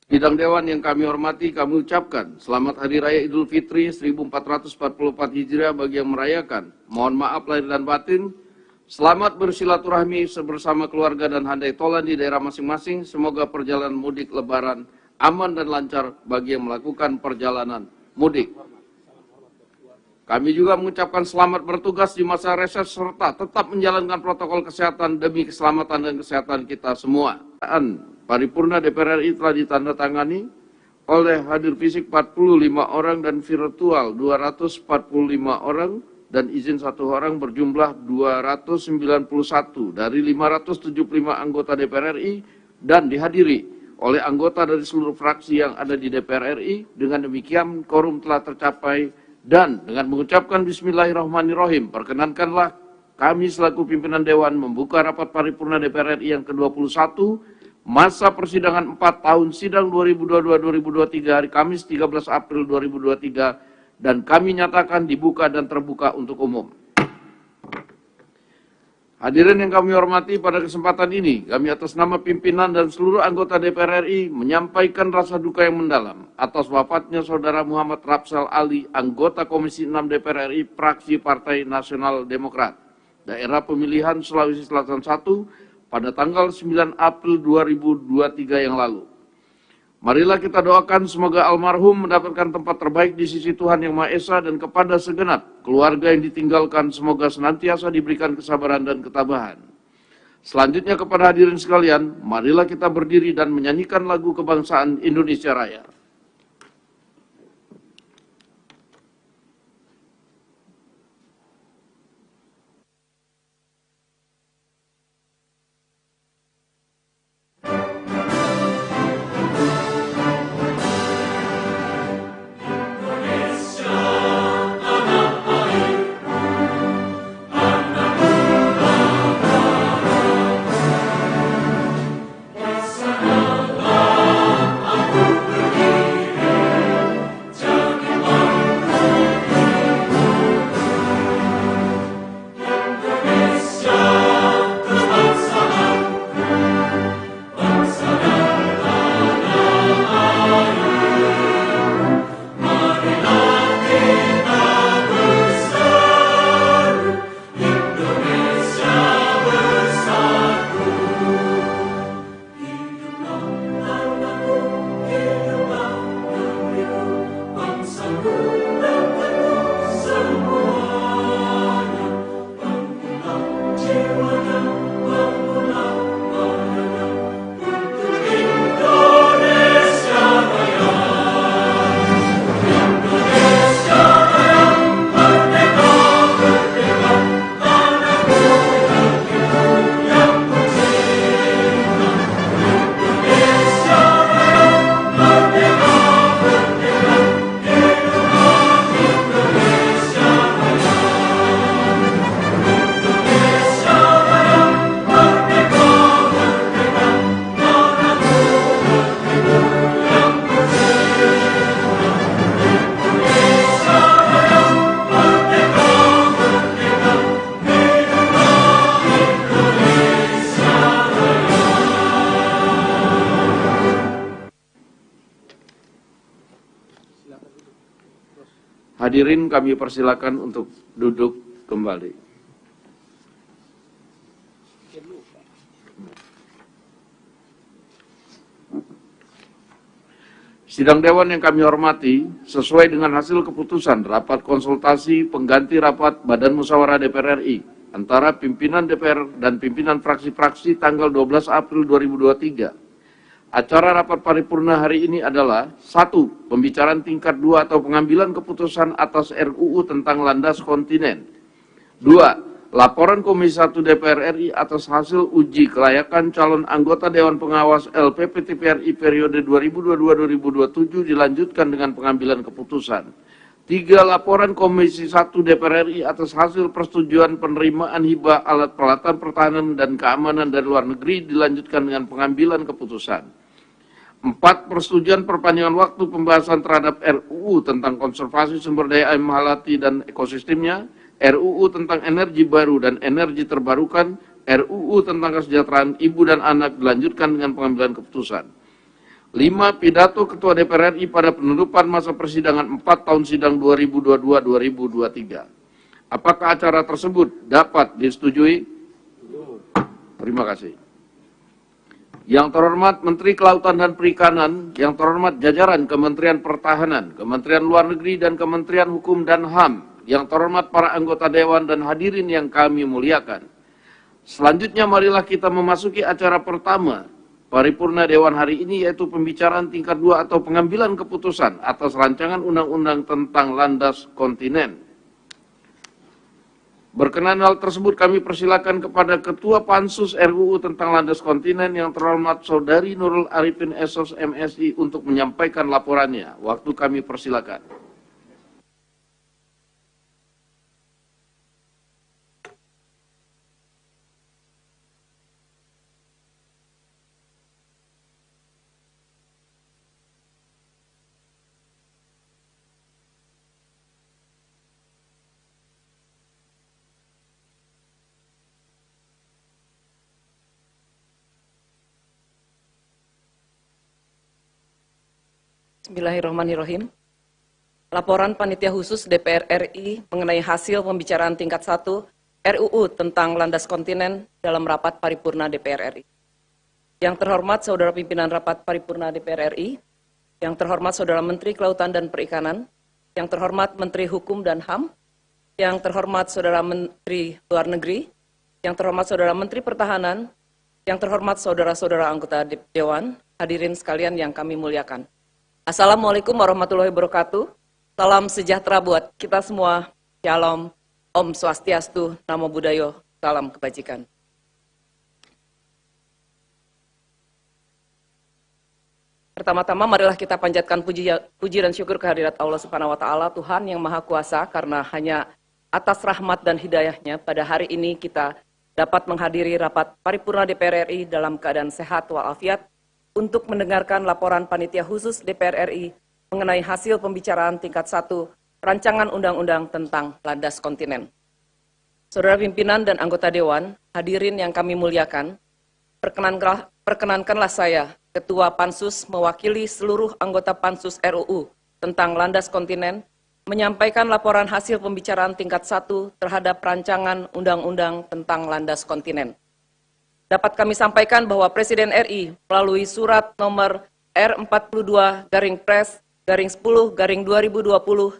A: Sidang Dewan yang kami hormati, kami ucapkan selamat Hari Raya Idul Fitri 1444 Hijriah bagi yang merayakan. Mohon maaf lahir dan batin. Selamat bersilaturahmi bersama keluarga dan handai tolan di daerah masing-masing. Semoga perjalanan mudik Lebaran aman dan lancar bagi yang melakukan perjalanan mudik. Kami juga mengucapkan selamat bertugas di masa reses serta tetap menjalankan protokol kesehatan demi keselamatan dan kesehatan kita semua. Paripurna DPR RI telah ditandatangani oleh hadir fisik 45 orang dan virtual 245 orang dan izin 1 orang berjumlah 291 dari 575 anggota DPR RI dan dihadiri oleh anggota dari seluruh fraksi yang ada di DPR RI. Dengan demikian quorum telah tercapai dan dengan mengucapkan Bismillahirrahmanirrahim, perkenankanlah kami selaku pimpinan Dewan membuka rapat paripurna DPR RI yang ke-21 masa persidangan 4 tahun sidang 2022-2023 hari Kamis 13 April 2023 dan kami nyatakan dibuka dan terbuka untuk umum. Hadirin yang kami hormati, pada kesempatan ini kami atas nama pimpinan dan seluruh anggota DPR RI menyampaikan rasa duka yang mendalam atas wafatnya Saudara Muhammad Rapsal Ali, anggota Komisi 6 DPR RI, fraksi Partai Nasional Demokrat, daerah pemilihan Sulawesi Selatan 1, pada tanggal 9 April 2023 yang lalu. Marilah kita doakan semoga almarhum mendapatkan tempat terbaik di sisi Tuhan Yang Maha Esa, dan kepada segenap keluarga yang ditinggalkan semoga senantiasa diberikan kesabaran dan ketabahan. Selanjutnya kepada hadirin sekalian, marilah kita berdiri dan menyanyikan lagu kebangsaan Indonesia Raya. Hadirin kami persilakan untuk duduk kembali. Sidang Dewan yang kami hormati, sesuai dengan hasil keputusan rapat konsultasi pengganti rapat Badan Musyawarah DPR RI antara pimpinan DPR dan pimpinan fraksi-fraksi tanggal 12 April 2023. Acara rapat paripurna hari ini adalah 1. Pembicaraan tingkat 2 atau pengambilan keputusan atas RUU tentang landas kontinen. 2. Laporan Komisi 1 DPR RI atas hasil uji kelayakan calon anggota Dewan Pengawas LPP TPRI periode 2022-2027 dilanjutkan dengan pengambilan keputusan. 3. Laporan Komisi 1 DPR RI atas hasil persetujuan penerimaan hibah alat peralatan pertahanan dan keamanan dari luar negeri dilanjutkan dengan pengambilan keputusan. 4. Persetujuan perpanjangan waktu pembahasan terhadap RUU tentang konservasi sumber daya alam hayati dan ekosistemnya, RUU tentang energi baru dan energi terbarukan, RUU tentang kesejahteraan ibu dan anak dilanjutkan dengan pengambilan keputusan. 5. Pidato Ketua DPR RI pada penutupan masa persidangan 4 tahun sidang 2022-2023. Apakah acara tersebut dapat disetujui? Terima kasih. Yang terhormat Menteri Kelautan dan Perikanan, yang terhormat jajaran Kementerian Pertahanan, Kementerian Luar Negeri, dan Kementerian Hukum dan HAM, yang terhormat para anggota Dewan dan hadirin yang kami muliakan. Selanjutnya marilah kita memasuki acara pertama paripurna Dewan hari ini, yaitu pembicaraan tingkat 2 atau pengambilan keputusan atas rancangan undang-undang tentang landas kontinen. Berkenan hal tersebut kami persilakan kepada Ketua Pansus RUU tentang landas kontinen yang terhormat Saudari Nurul Arifin SOS MSI untuk menyampaikan laporannya. Waktu kami persilakan.
B: Bismillahirrahmanirrahim. Laporan Panitia Khusus DPR RI mengenai hasil pembicaraan tingkat 1 RUU tentang landas kontinen dalam rapat paripurna DPR RI. Yang terhormat Saudara Pimpinan Rapat Paripurna DPR RI, yang terhormat Saudara Menteri Kelautan dan Perikanan, yang terhormat Menteri Hukum dan HAM, yang terhormat Saudara Menteri Luar Negeri, yang terhormat Saudara Menteri Pertahanan, yang terhormat saudara-saudara anggota Dewan, hadirin sekalian yang kami muliakan. Assalamualaikum warahmatullahi wabarakatuh. Salam sejahtera buat kita semua. Shalom, Om Swastiastu, Namo Buddhaya, salam kebajikan. Pertama-tama marilah kita panjatkan puji dan syukur kehadirat Allah Subhanahu wa taala, Tuhan yang Maha Kuasa, karena hanya atas rahmat dan hidayahnya pada hari ini kita dapat menghadiri rapat paripurna DPR RI dalam keadaan sehat walafiat untuk mendengarkan laporan Panitia Khusus DPR RI mengenai hasil pembicaraan tingkat 1 rancangan undang-undang tentang landas kontinen. Saudara pimpinan dan anggota Dewan, hadirin yang kami muliakan, perkenankanlah saya, Ketua Pansus mewakili seluruh anggota Pansus RUU tentang landas kontinen, menyampaikan laporan hasil pembicaraan tingkat 1 terhadap rancangan undang-undang tentang landas kontinen. Dapat kami sampaikan bahwa Presiden RI melalui surat nomor R42-Pres-10-2020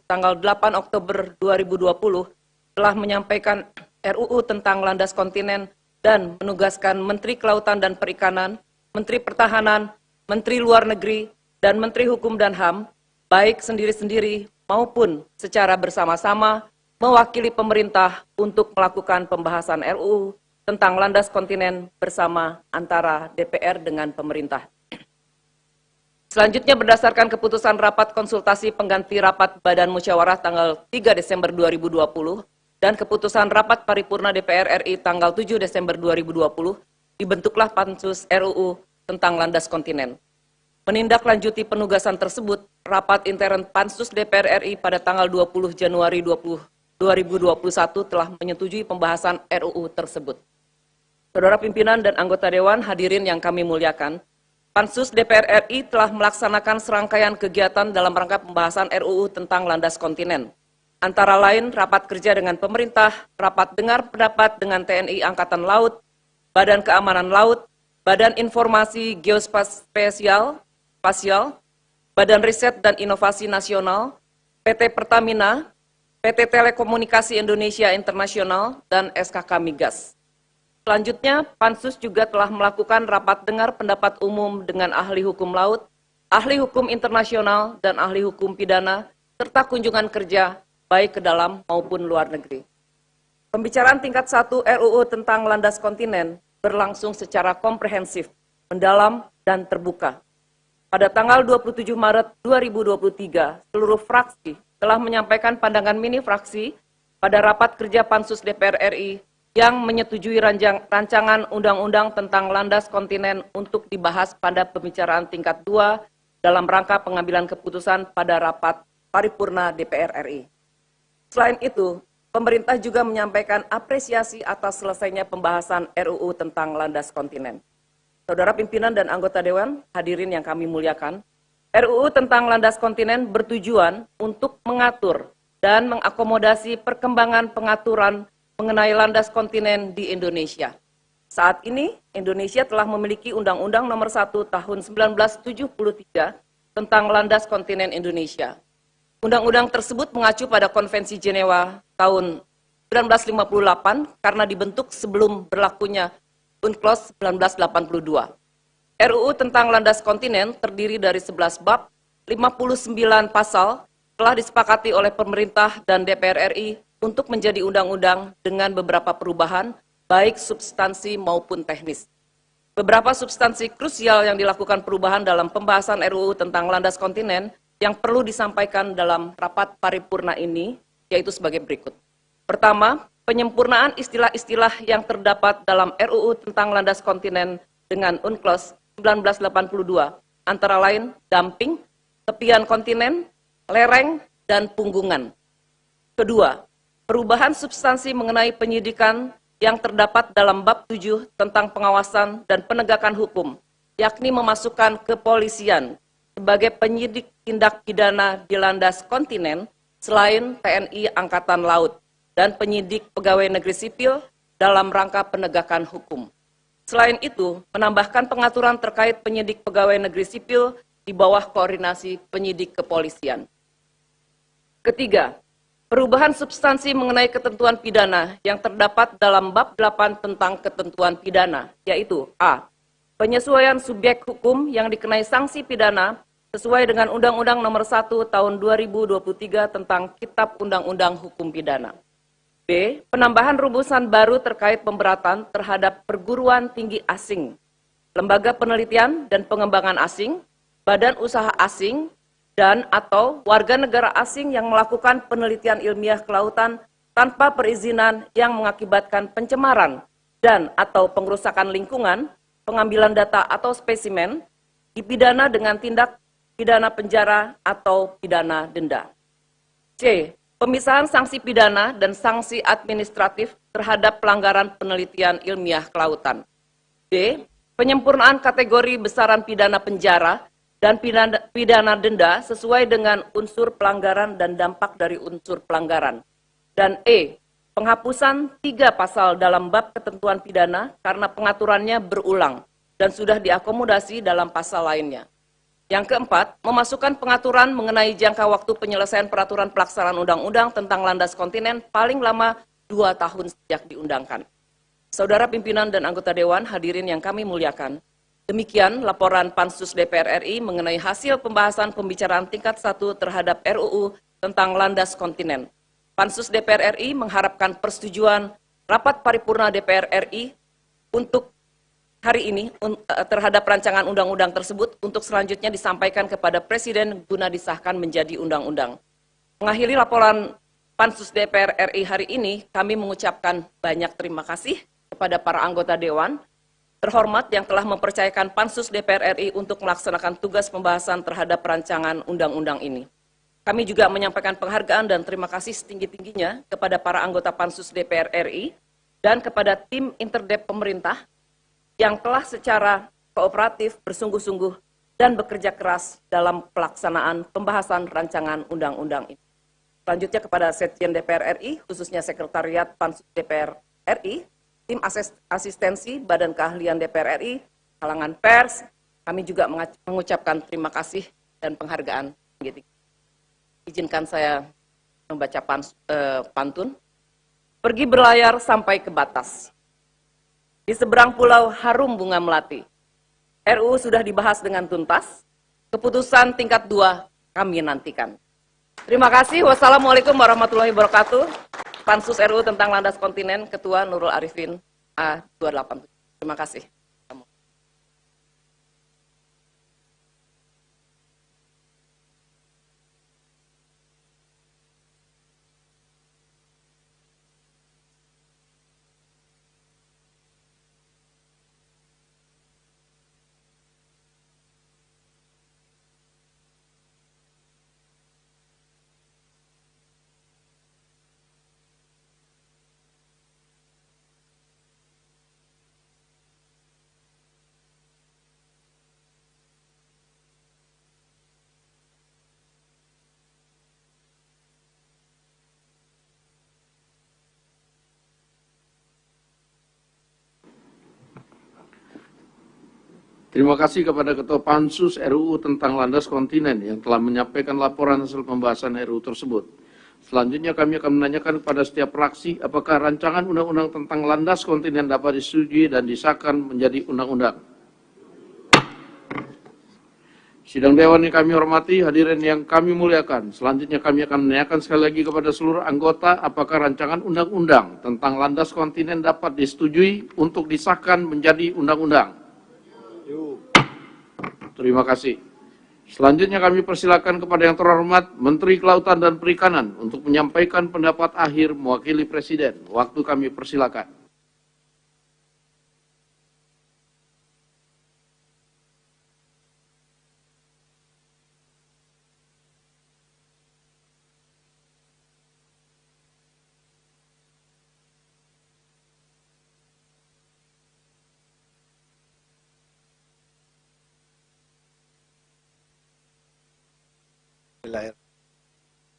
B: tanggal 8 Oktober 2020 telah menyampaikan RUU tentang landas kontinen dan menugaskan Menteri Kelautan dan Perikanan, Menteri Pertahanan, Menteri Luar Negeri, dan Menteri Hukum dan HAM, baik sendiri-sendiri maupun secara bersama-sama mewakili pemerintah untuk melakukan pembahasan RUU tentang landas kontinen bersama antara DPR dengan pemerintah. Selanjutnya berdasarkan keputusan rapat konsultasi pengganti rapat Badan Musyawarah tanggal 3 Desember 2020 dan keputusan rapat paripurna DPR RI tanggal 7 Desember 2020, dibentuklah Pansus RUU tentang landas kontinen. Menindaklanjuti penugasan tersebut, rapat intern Pansus DPR RI pada tanggal 20 Januari 2021 telah menyetujui pembahasan RUU tersebut. Saudara pimpinan dan anggota Dewan, hadirin yang kami muliakan, Pansus DPR RI telah melaksanakan serangkaian kegiatan dalam rangka pembahasan RUU tentang landas kontinen. antara lain rapat kerja dengan pemerintah, rapat dengar pendapat dengan TNI Angkatan Laut, Badan Keamanan Laut, Badan Informasi Geospasial, Badan Riset dan Inovasi Nasional, PT Pertamina, PT Telekomunikasi Indonesia Internasional, dan SKK Migas. Selanjutnya, Pansus juga telah melakukan rapat dengar pendapat umum dengan ahli hukum laut, ahli hukum internasional, dan ahli hukum pidana, serta kunjungan kerja baik ke dalam maupun luar negeri. Pembicaraan tingkat 1 RUU tentang landas kontinen berlangsung secara komprehensif, mendalam, dan terbuka. Pada tanggal 27 Maret 2023, seluruh fraksi telah menyampaikan pandangan mini fraksi pada rapat kerja Pansus DPR RI yang menyetujui rancangan undang-undang tentang landas kontinen untuk dibahas pada pembicaraan tingkat 2 dalam rangka pengambilan keputusan pada rapat paripurna DPR RI. Selain itu, pemerintah juga menyampaikan apresiasi atas selesainya pembahasan RUU tentang landas kontinen. Saudara pimpinan dan anggota Dewan, hadirin yang kami muliakan, RUU tentang landas kontinen bertujuan untuk mengatur dan mengakomodasi perkembangan pengaturan mengenai landas kontinen di Indonesia. Saat ini, Indonesia telah memiliki Undang-Undang Nomor 1 Tahun 1973 tentang landas kontinen Indonesia. Undang-undang tersebut mengacu pada Konvensi Jenewa tahun 1958 karena dibentuk sebelum berlakunya UNCLOS 1982. RUU tentang landas kontinen terdiri dari 11 bab, 59 pasal, telah disepakati oleh pemerintah dan DPR RI untuk menjadi undang-undang dengan beberapa perubahan, baik substansi maupun teknis. Beberapa substansi krusial yang dilakukan perubahan dalam pembahasan RUU tentang landas kontinen yang perlu disampaikan dalam rapat paripurna ini, yaitu sebagai berikut. Pertama, penyempurnaan istilah-istilah yang terdapat dalam RUU tentang landas kontinen dengan UNCLOS 1982, antara lain dumping, tepian kontinen, lereng, dan punggungan. Kedua, perubahan substansi mengenai penyidikan yang terdapat dalam bab 7 tentang pengawasan dan penegakan hukum, yakni memasukkan kepolisian sebagai penyidik tindak pidana di landas kontinen selain TNI Angkatan Laut dan penyidik pegawai negeri sipil dalam rangka penegakan hukum. Selain itu, menambahkan pengaturan terkait penyidik pegawai negeri sipil di bawah koordinasi penyidik kepolisian. Ketiga, perubahan substansi mengenai ketentuan pidana yang terdapat dalam bab 8 tentang ketentuan pidana, yaitu A. Penyesuaian subjek hukum yang dikenai sanksi pidana sesuai dengan Undang-Undang Nomor 1 Tahun 2023 tentang Kitab Undang-Undang Hukum Pidana. B. Penambahan rumusan baru terkait pemberatan terhadap perguruan tinggi asing, lembaga penelitian dan pengembangan asing, badan usaha asing, dan atau warga negara asing yang melakukan penelitian ilmiah kelautan tanpa perizinan yang mengakibatkan pencemaran dan atau pengrusakan lingkungan, pengambilan data atau spesimen, dipidana dengan tindak pidana penjara atau pidana denda. C. Pemisahan sanksi pidana dan sanksi administratif terhadap pelanggaran penelitian ilmiah kelautan. D. Penyempurnaan kategori besaran pidana penjara dan pidana denda sesuai dengan unsur pelanggaran dan dampak dari unsur pelanggaran. Dan E. Penghapusan 3 pasal dalam bab ketentuan pidana karena pengaturannya berulang dan sudah diakomodasi dalam pasal lainnya. Yang keempat, memasukkan pengaturan mengenai jangka waktu penyelesaian peraturan pelaksanaan undang-undang tentang landas kontinen paling lama 2 tahun sejak diundangkan. Saudara pimpinan dan anggota Dewan, hadirin yang kami muliakan, demikian laporan Pansus DPR RI mengenai hasil pembahasan pembicaraan tingkat 1 terhadap RUU tentang landas kontinen. Pansus DPR RI mengharapkan persetujuan rapat paripurna DPR RI untuk hari ini terhadap rancangan undang-undang tersebut untuk selanjutnya disampaikan kepada Presiden guna disahkan menjadi undang-undang. Mengakhiri laporan Pansus DPR RI hari ini, kami mengucapkan banyak terima kasih kepada para anggota Dewan terhormat yang telah mempercayakan Pansus DPR RI untuk melaksanakan tugas pembahasan terhadap rancangan undang-undang ini. Kami juga menyampaikan penghargaan dan terima kasih setinggi-tingginya kepada para anggota Pansus DPR RI dan kepada tim interdep pemerintah yang telah secara kooperatif, bersungguh-sungguh, dan bekerja keras dalam pelaksanaan pembahasan rancangan undang-undang ini. Selanjutnya kepada Sekjen DPR RI, khususnya Sekretariat Pansus DPR RI, tim asistensi Badan Keahlian DPR RI, kalangan pers, kami juga mengucapkan terima kasih dan penghargaan. Izinkan saya membaca pantun. Pergi berlayar sampai ke batas. Di seberang pulau harum bunga melati. RUU sudah dibahas dengan tuntas. Keputusan tingkat 2 kami nantikan. Terima kasih. Wassalamualaikum warahmatullahi wabarakatuh. Pansus RUU tentang landas kontinen, Ketua Nurul Arifin A287. Terima kasih.
A: Terima kasih kepada Ketua Pansus RUU tentang landas kontinen yang telah menyampaikan laporan hasil pembahasan RUU tersebut. Selanjutnya kami akan menanyakan kepada setiap fraksi apakah rancangan undang-undang tentang landas kontinen dapat disetujui dan disahkan menjadi undang-undang. Sidang Dewan yang kami hormati, hadirin yang kami muliakan. Selanjutnya kami akan menanyakan sekali lagi kepada seluruh anggota apakah rancangan undang-undang tentang landas kontinen dapat disetujui untuk disahkan menjadi undang-undang. Terima kasih. Selanjutnya kami persilakan kepada yang terhormat Menteri Kelautan dan Perikanan untuk menyampaikan pendapat akhir mewakili Presiden. Waktu kami persilakan.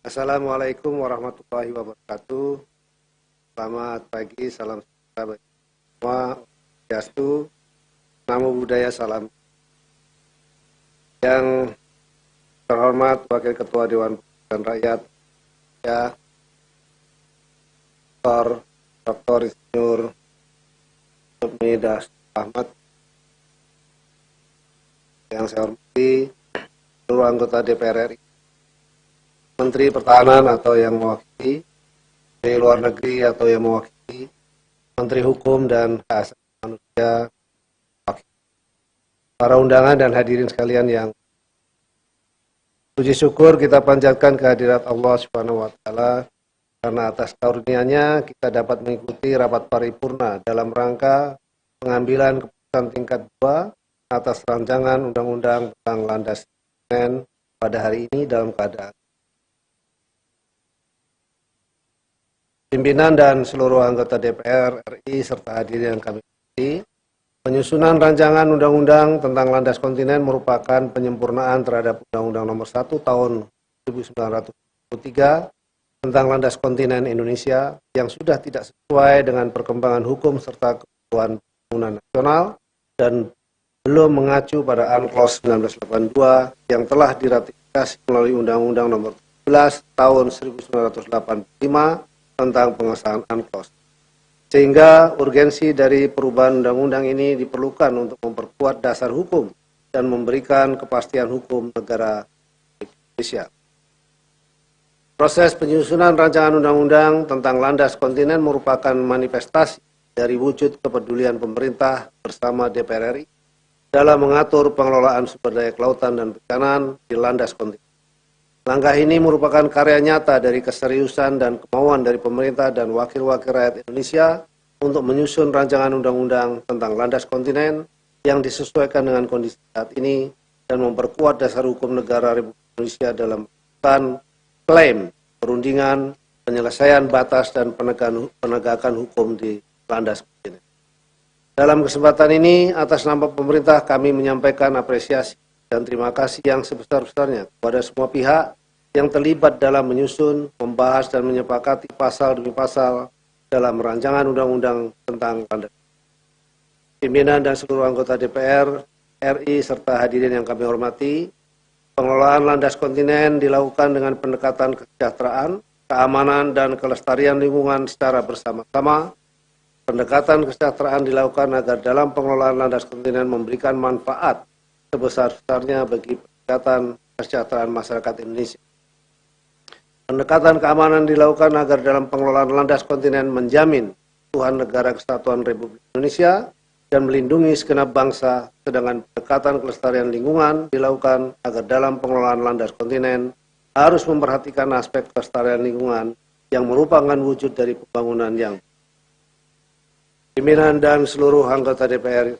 C: Assalamualaikum warahmatullahi wabarakatuh. Selamat pagi, salam sejahtera bagi semua. Swastiastu, Namo Buddhaya, salam. Yang terhormat Wakil Ketua Dewan Perwakilan Rakyat, ya, Dr. Insinyur Sufmi Dasko Ahmad. Yang saya hormati seluruh anggota DPR RI, Menteri Pertahanan atau yang mewakili, Menteri Luar Negeri atau yang mewakili, Menteri Hukum dan Hak Asasi Manusia, para undangan dan hadirin sekalian yang puji syukur kita panjatkan kehadirat Allah Subhanahu wa Ta'ala karena atas karunia-Nya kita dapat mengikuti rapat paripurna dalam rangka pengambilan keputusan tingkat 2 atas rancangan undang-undang tentang landas kontinen pada hari ini dalam keadaan pimpinan dan seluruh anggota DPR RI serta hadirin yang kami hormati. Penyusunan rancangan undang-undang tentang landas kontinen merupakan penyempurnaan terhadap Undang-Undang Nomor 1 Tahun 1993 tentang landas kontinen Indonesia yang sudah tidak sesuai dengan perkembangan hukum serta kebutuhan pembangunan nasional dan belum mengacu pada UNCLOS 1982 yang telah diratifikasi melalui Undang-Undang Nomor 17 Tahun 1985 tentang pengesahan UNCLOS. Sehingga urgensi dari perubahan undang-undang ini diperlukan untuk memperkuat dasar hukum dan memberikan kepastian hukum negara Indonesia. Proses penyusunan rancangan undang-undang tentang landas kontinen merupakan manifestasi dari wujud kepedulian pemerintah bersama DPR RI dalam mengatur pengelolaan sumber daya kelautan dan perikanan di landas kontinen. Langkah ini merupakan karya nyata dari keseriusan dan kemauan dari pemerintah dan wakil-wakil rakyat Indonesia untuk menyusun rancangan undang-undang tentang landas kontinen yang disesuaikan dengan kondisi saat ini dan memperkuat dasar hukum negara Republik Indonesia dalam melakukan klaim, perundingan, penyelesaian batas dan penegakan hukum di landas kontinen. Dalam kesempatan ini, atas nama pemerintah kami menyampaikan apresiasi dan terima kasih yang sebesar-besarnya kepada semua pihak yang terlibat dalam menyusun, membahas, dan menyepakati pasal demi pasal dalam rancangan undang-undang tentang landas. Pimpinan dan seluruh anggota DPR RI serta hadirin yang kami hormati, pengelolaan landas kontinen dilakukan dengan pendekatan kesejahteraan, keamanan, dan kelestarian lingkungan secara bersama-sama. Pendekatan kesejahteraan dilakukan agar dalam pengelolaan landas kontinen memberikan manfaat sebesar-besarnya bagi peningkatan kesejahteraan masyarakat Indonesia. Pendekatan keamanan dilakukan agar dalam pengelolaan landas kontinen menjamin keutuhan negara kesatuan Republik Indonesia dan melindungi segenap bangsa, sedangkan pendekatan kelestarian lingkungan dilakukan agar dalam pengelolaan landas kontinen harus memperhatikan aspek kelestarian lingkungan yang merupakan wujud dari pembangunan yang pimpinan dan seluruh anggota DPR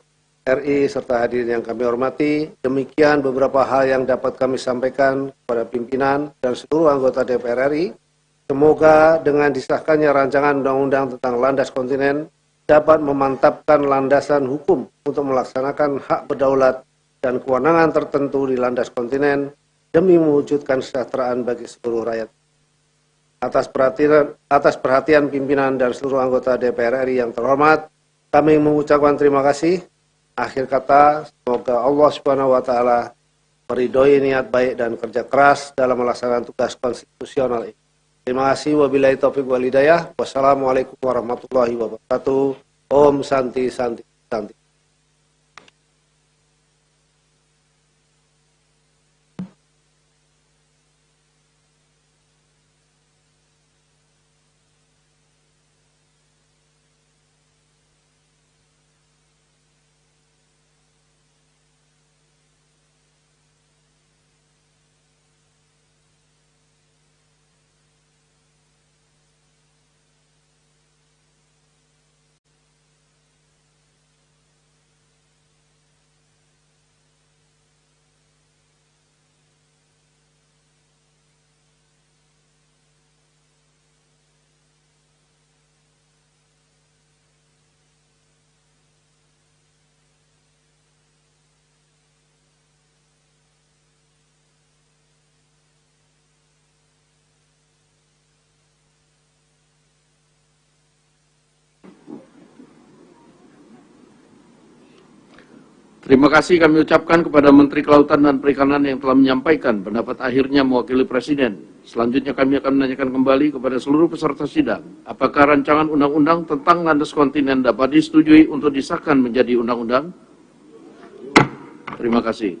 C: RI serta hadirin yang kami hormati, demikian beberapa hal yang dapat kami sampaikan kepada pimpinan dan seluruh anggota DPR RI. Semoga dengan disahkannya rancangan undang-undang tentang landas kontinen dapat memantapkan landasan hukum untuk melaksanakan hak berdaulat dan kewenangan tertentu di landas kontinen demi mewujudkan kesejahteraan bagi seluruh rakyat. Atas perhatian pimpinan dan seluruh anggota DPR RI yang terhormat, kami mengucapkan terima kasih. Akhir kata, semoga Allah Subhanahu wa Ta'ala meridhoi niat baik dan kerja keras dalam melaksanakan tugas konstitusional ini. Terima kasih. Wabillahi taufiq wal hidayah. Wassalamualaikum warahmatullahi wabarakatuh. Om Santi Santi Santi.
A: Terima kasih kami ucapkan kepada Menteri Kelautan dan Perikanan yang telah menyampaikan pendapat akhirnya mewakili Presiden. Selanjutnya kami akan menanyakan kembali kepada seluruh peserta sidang, apakah rancangan undang-undang tentang landas kontinen dapat disetujui untuk disahkan menjadi undang-undang? Terima kasih.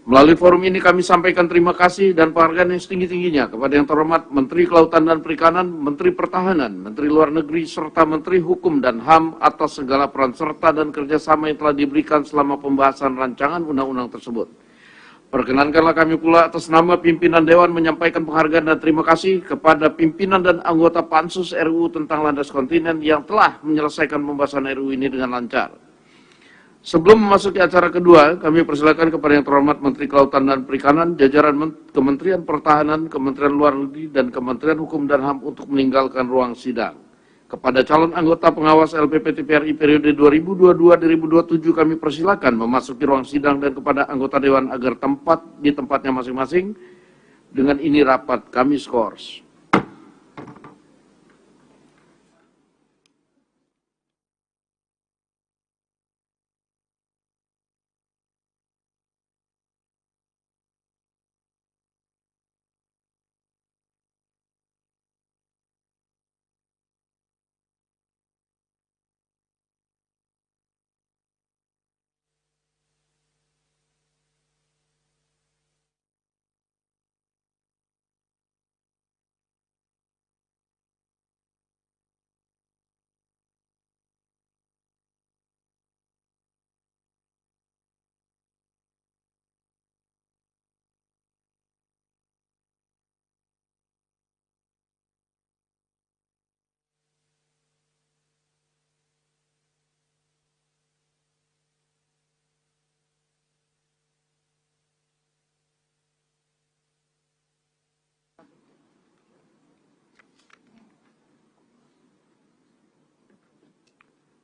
A: Melalui forum ini kami sampaikan terima kasih dan penghargaan yang setinggi-tingginya kepada yang terhormat Menteri Kelautan dan Perikanan, Menteri Pertahanan, Menteri Luar Negeri, serta Menteri Hukum dan HAM atas segala peran serta dan kerjasama yang telah diberikan selama pembahasan rancangan undang-undang tersebut. Perkenankanlah kami pula atas nama pimpinan Dewan menyampaikan penghargaan dan terima kasih kepada pimpinan dan anggota Pansus RUU tentang landas kontinen yang telah menyelesaikan pembahasan RUU ini dengan lancar. Sebelum memasuki acara kedua, kami persilakan kepada yang terhormat Menteri Kelautan dan Perikanan, jajaran Kementerian Pertahanan, Kementerian Luar Negeri, dan Kementerian Hukum dan HAM untuk meninggalkan ruang sidang. Kepada calon anggota pengawas LPP TVRI periode 2022-2027 kami persilakan memasuki ruang sidang dan kepada anggota Dewan agar tempat di tempatnya masing-masing. Dengan ini rapat kami skors.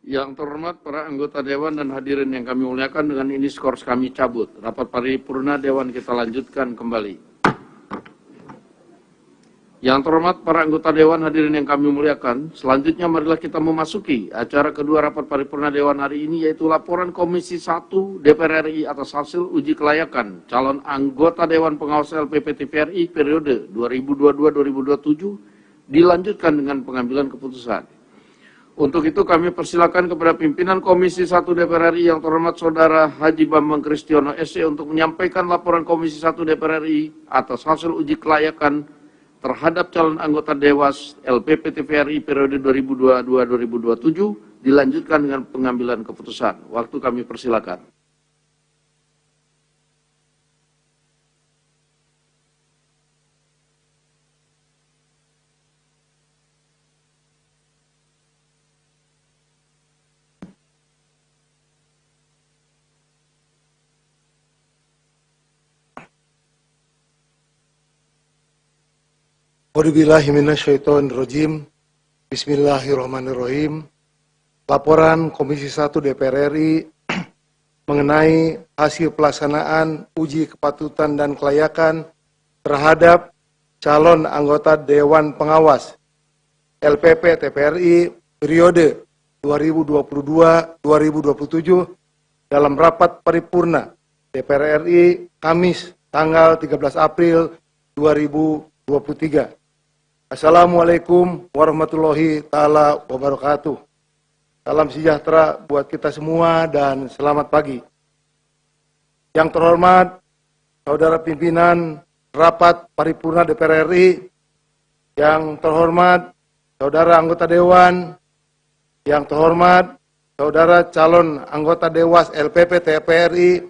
A: Yang terhormat para anggota Dewan dan hadirin yang kami muliakan, dengan ini skors kami cabut. Rapat paripurna Dewan kita lanjutkan kembali. Yang terhormat para anggota Dewan, hadirin yang kami muliakan, selanjutnya marilah kita memasuki acara kedua rapat paripurna Dewan hari ini, yaitu laporan Komisi 1 DPR RI atas hasil uji kelayakan calon anggota Dewan Pengawas LPP TVRI periode 2022-2027 dilanjutkan dengan pengambilan keputusan. Untuk itu kami persilakan kepada pimpinan Komisi 1 DPR RI yang terhormat Saudara Haji Bambang Kristiono SC untuk menyampaikan laporan Komisi 1 DPR RI atas hasil uji kelayakan terhadap calon anggota Dewas LPP TVRI periode 2022-2027 dilanjutkan dengan pengambilan keputusan. Waktu kami persilakan.
D: A'udzubillahiminasyaitonirrajim. Bismillahirrahmanirrahim. Laporan Komisi 1 DPR RI mengenai hasil pelaksanaan uji kepatutan dan kelayakan terhadap calon anggota Dewan Pengawas LPP TVRI periode 2022-2027 dalam rapat paripurna DPR RI Kamis tanggal 13 April 2023. Assalamualaikum warahmatullahi ta'ala wabarakatuh. Salam sejahtera buat kita semua dan selamat pagi. Yang terhormat Saudara Pimpinan Rapat Paripurna DPR RI, yang terhormat Saudara Anggota Dewan, yang terhormat Saudara calon anggota Dewas LPP TVRI,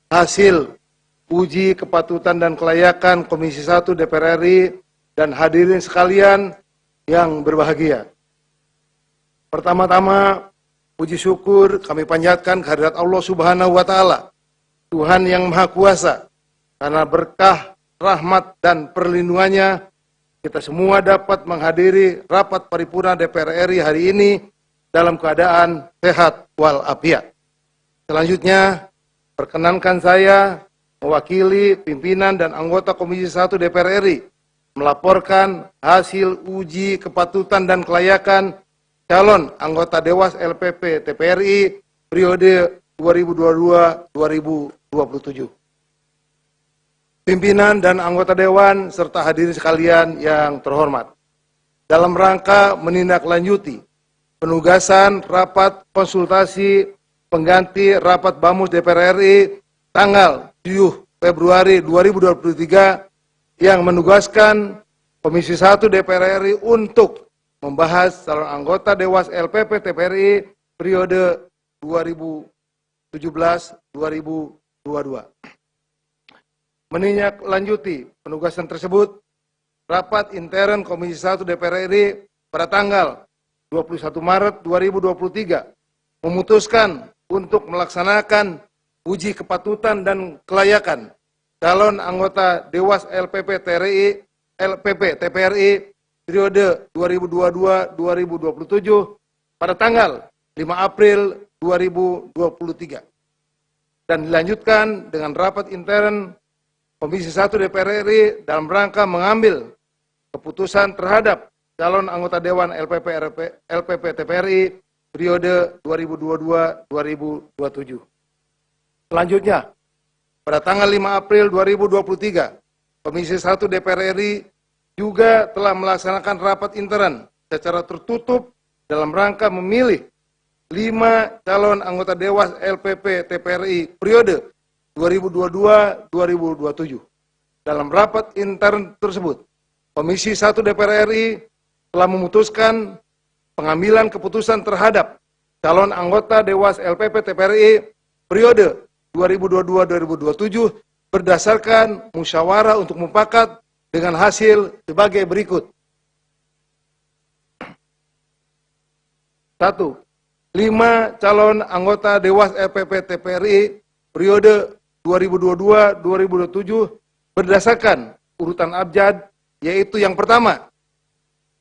D: hasil uji kepatutan dan kelayakan Komisi 1 DPR RI, dan hadirin sekalian yang berbahagia. Pertama-tama, puji syukur kami panjatkan kehadirat Allah Subhanahu wa Ta'ala, Tuhan yang Maha Kuasa, karena berkah, rahmat, dan perlindungannya kita semua dapat menghadiri rapat paripurna DPR RI hari ini dalam keadaan sehat walafiat. Selanjutnya, perkenankan saya mewakili pimpinan dan anggota Komisi 1 DPR RI melaporkan hasil uji kepatutan dan kelayakan calon anggota Dewas LPP TVRI periode 2022-2027. Pimpinan dan anggota Dewan serta hadirin sekalian yang terhormat, dalam rangka menindaklanjuti penugasan rapat konsultasi pengganti rapat BAMUS DPR RI tanggal 7 Februari 2023 yang menugaskan Komisi 1 DPR RI untuk membahas calon anggota Dewas LPP TVRI periode 2017-2022. Menindaklanjuti penugasan tersebut, rapat intern Komisi 1 DPR RI pada tanggal 21 Maret 2023 memutuskan untuk melaksanakan uji kepatutan dan kelayakan calon anggota Dewas LPP TVRI periode 2022-2027 pada tanggal 5 April 2023 dan dilanjutkan dengan rapat intern Komisi 1 DPR RI dalam rangka mengambil keputusan terhadap calon anggota Dewan LPP TVRI periode 2022-2027. Selanjutnya, pada tanggal 5 April 2023, Komisi 1 DPR RI juga telah melaksanakan rapat intern secara tertutup dalam rangka memilih 5 calon anggota Dewas LPP TVRI periode 2022-2027. Dalam rapat intern tersebut, Komisi 1 DPR RI telah memutuskan pengambilan keputusan terhadap calon anggota Dewas LPP TVRI periode 2022-2027 berdasarkan musyawarah untuk mufakat dengan hasil sebagai berikut. 1. 5 calon anggota Dewas LPP TVRI periode 2022-2027 berdasarkan urutan abjad, yaitu yang pertama,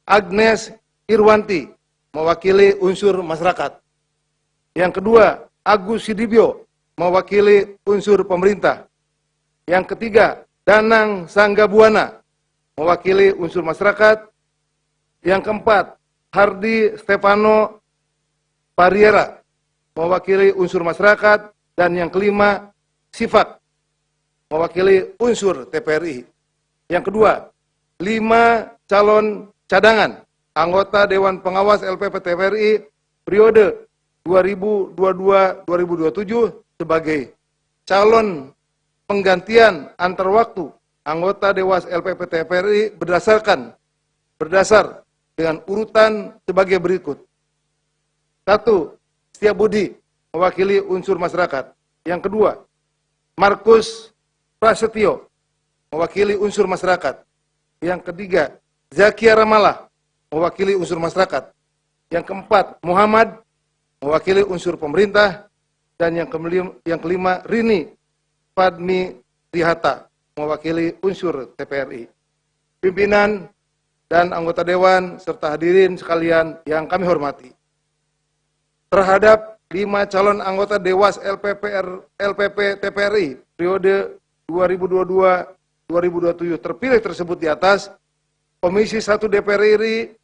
D: Agnes Irwanti, mewakili unsur masyarakat. Yang kedua, Agus Sidibyo, mewakili unsur pemerintah. Yang ketiga, Danang Sanggabuana, mewakili unsur masyarakat. Yang keempat, Hardy Stefano Pariera, mewakili unsur masyarakat. Dan yang kelima, Sifak, mewakili unsur TPRI. Yang kedua, 5 calon cadangan anggota Dewan Pengawas LPP TPRI periode 2022-2027 sebagai calon penggantian antar waktu anggota Dewas LPP TPRI berdasar dengan urutan sebagai berikut. 1. Setiabudi, mewakili unsur masyarakat. Yang kedua, Markus Prasetyo, mewakili unsur masyarakat. Yang ketiga, Zakia Ramala, mewakili unsur masyarakat. Yang keempat, Muhammad, mewakili unsur pemerintah. Dan yang kelima, Rini Padmi Rihata, mewakili unsur TPRI. Pimpinan dan anggota Dewan serta hadirin sekalian yang kami hormati. Terhadap 5 calon anggota Dewas LPP TPRI periode 2022-2027 terpilih tersebut di atas, Komisi 1 DPR RI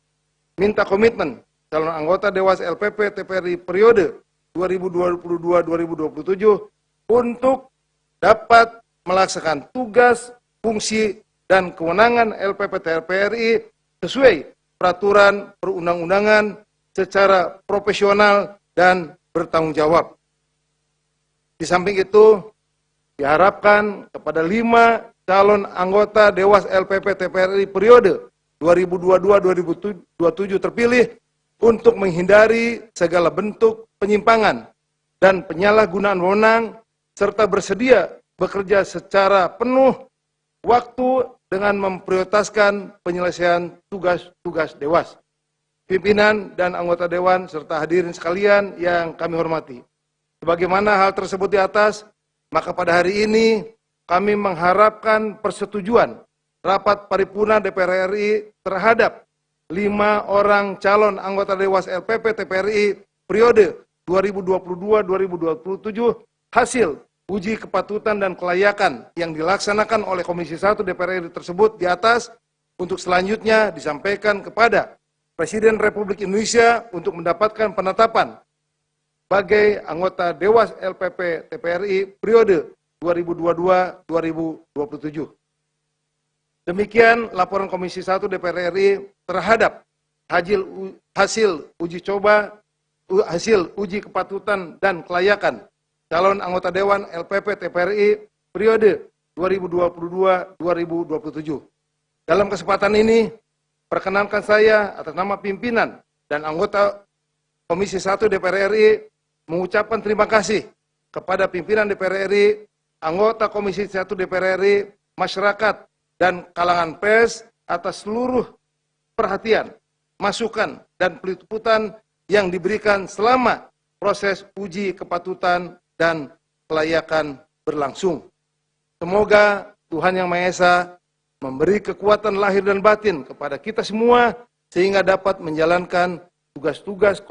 D: minta komitmen calon anggota Dewas LPP TPRI periode 2022-2027 untuk dapat melaksanakan tugas, fungsi, dan kewenangan LPP TPRI sesuai peraturan perundang-undangan secara profesional dan bertanggung jawab. Di samping itu, diharapkan kepada 5 calon anggota Dewas LPP TPRI periode 2022-2027 terpilih untuk menghindari segala bentuk penyimpangan dan penyalahgunaan wewenang serta bersedia bekerja secara penuh waktu dengan memprioritaskan penyelesaian tugas-tugas Dewas. Pimpinan dan anggota Dewan serta hadirin sekalian yang kami hormati. Sebagaimana hal tersebut di atas, maka pada hari ini kami mengharapkan persetujuan rapat paripurna DPR RI terhadap 5 orang calon anggota Dewas LPP TPRI periode 2022-2027 hasil uji kepatutan dan kelayakan yang dilaksanakan oleh Komisi 1 DPR RI tersebut di atas untuk selanjutnya disampaikan kepada Presiden Republik Indonesia untuk mendapatkan penetapan sebagai anggota Dewas LPP TPRI periode 2022-2027. Demikian laporan Komisi 1 DPR RI terhadap hasil uji kepatutan dan kelayakan calon anggota Dewan LPP TPRI periode 2022-2027. Dalam kesempatan ini, perkenankan saya atas nama pimpinan dan anggota Komisi 1 DPR RI mengucapkan terima kasih kepada pimpinan DPR RI, anggota Komisi 1 DPR RI, masyarakat, dan kalangan pers atas seluruh perhatian, masukan, dan peliputan yang diberikan selama proses uji kepatutan dan kelayakan berlangsung. Semoga Tuhan Yang Maha Esa memberi kekuatan lahir dan batin kepada kita semua sehingga dapat menjalankan tugas-tugas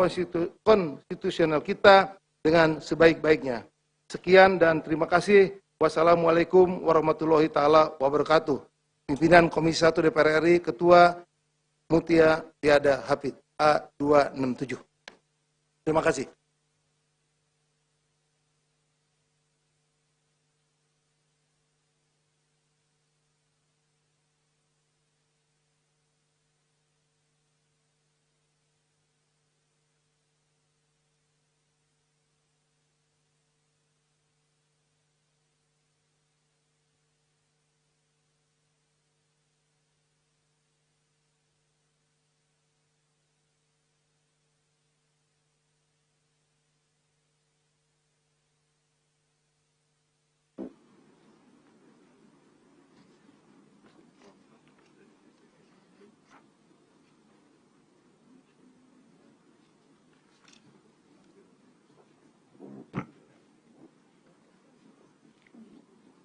D: konstitusional kita dengan sebaik-baiknya. Sekian dan terima kasih. Wassalamualaikum warahmatullahi taala wabarakatuh. Pimpinan Komisi 1 DPR RI, Ketua Mutia Tiada Hafid A267. Terima kasih.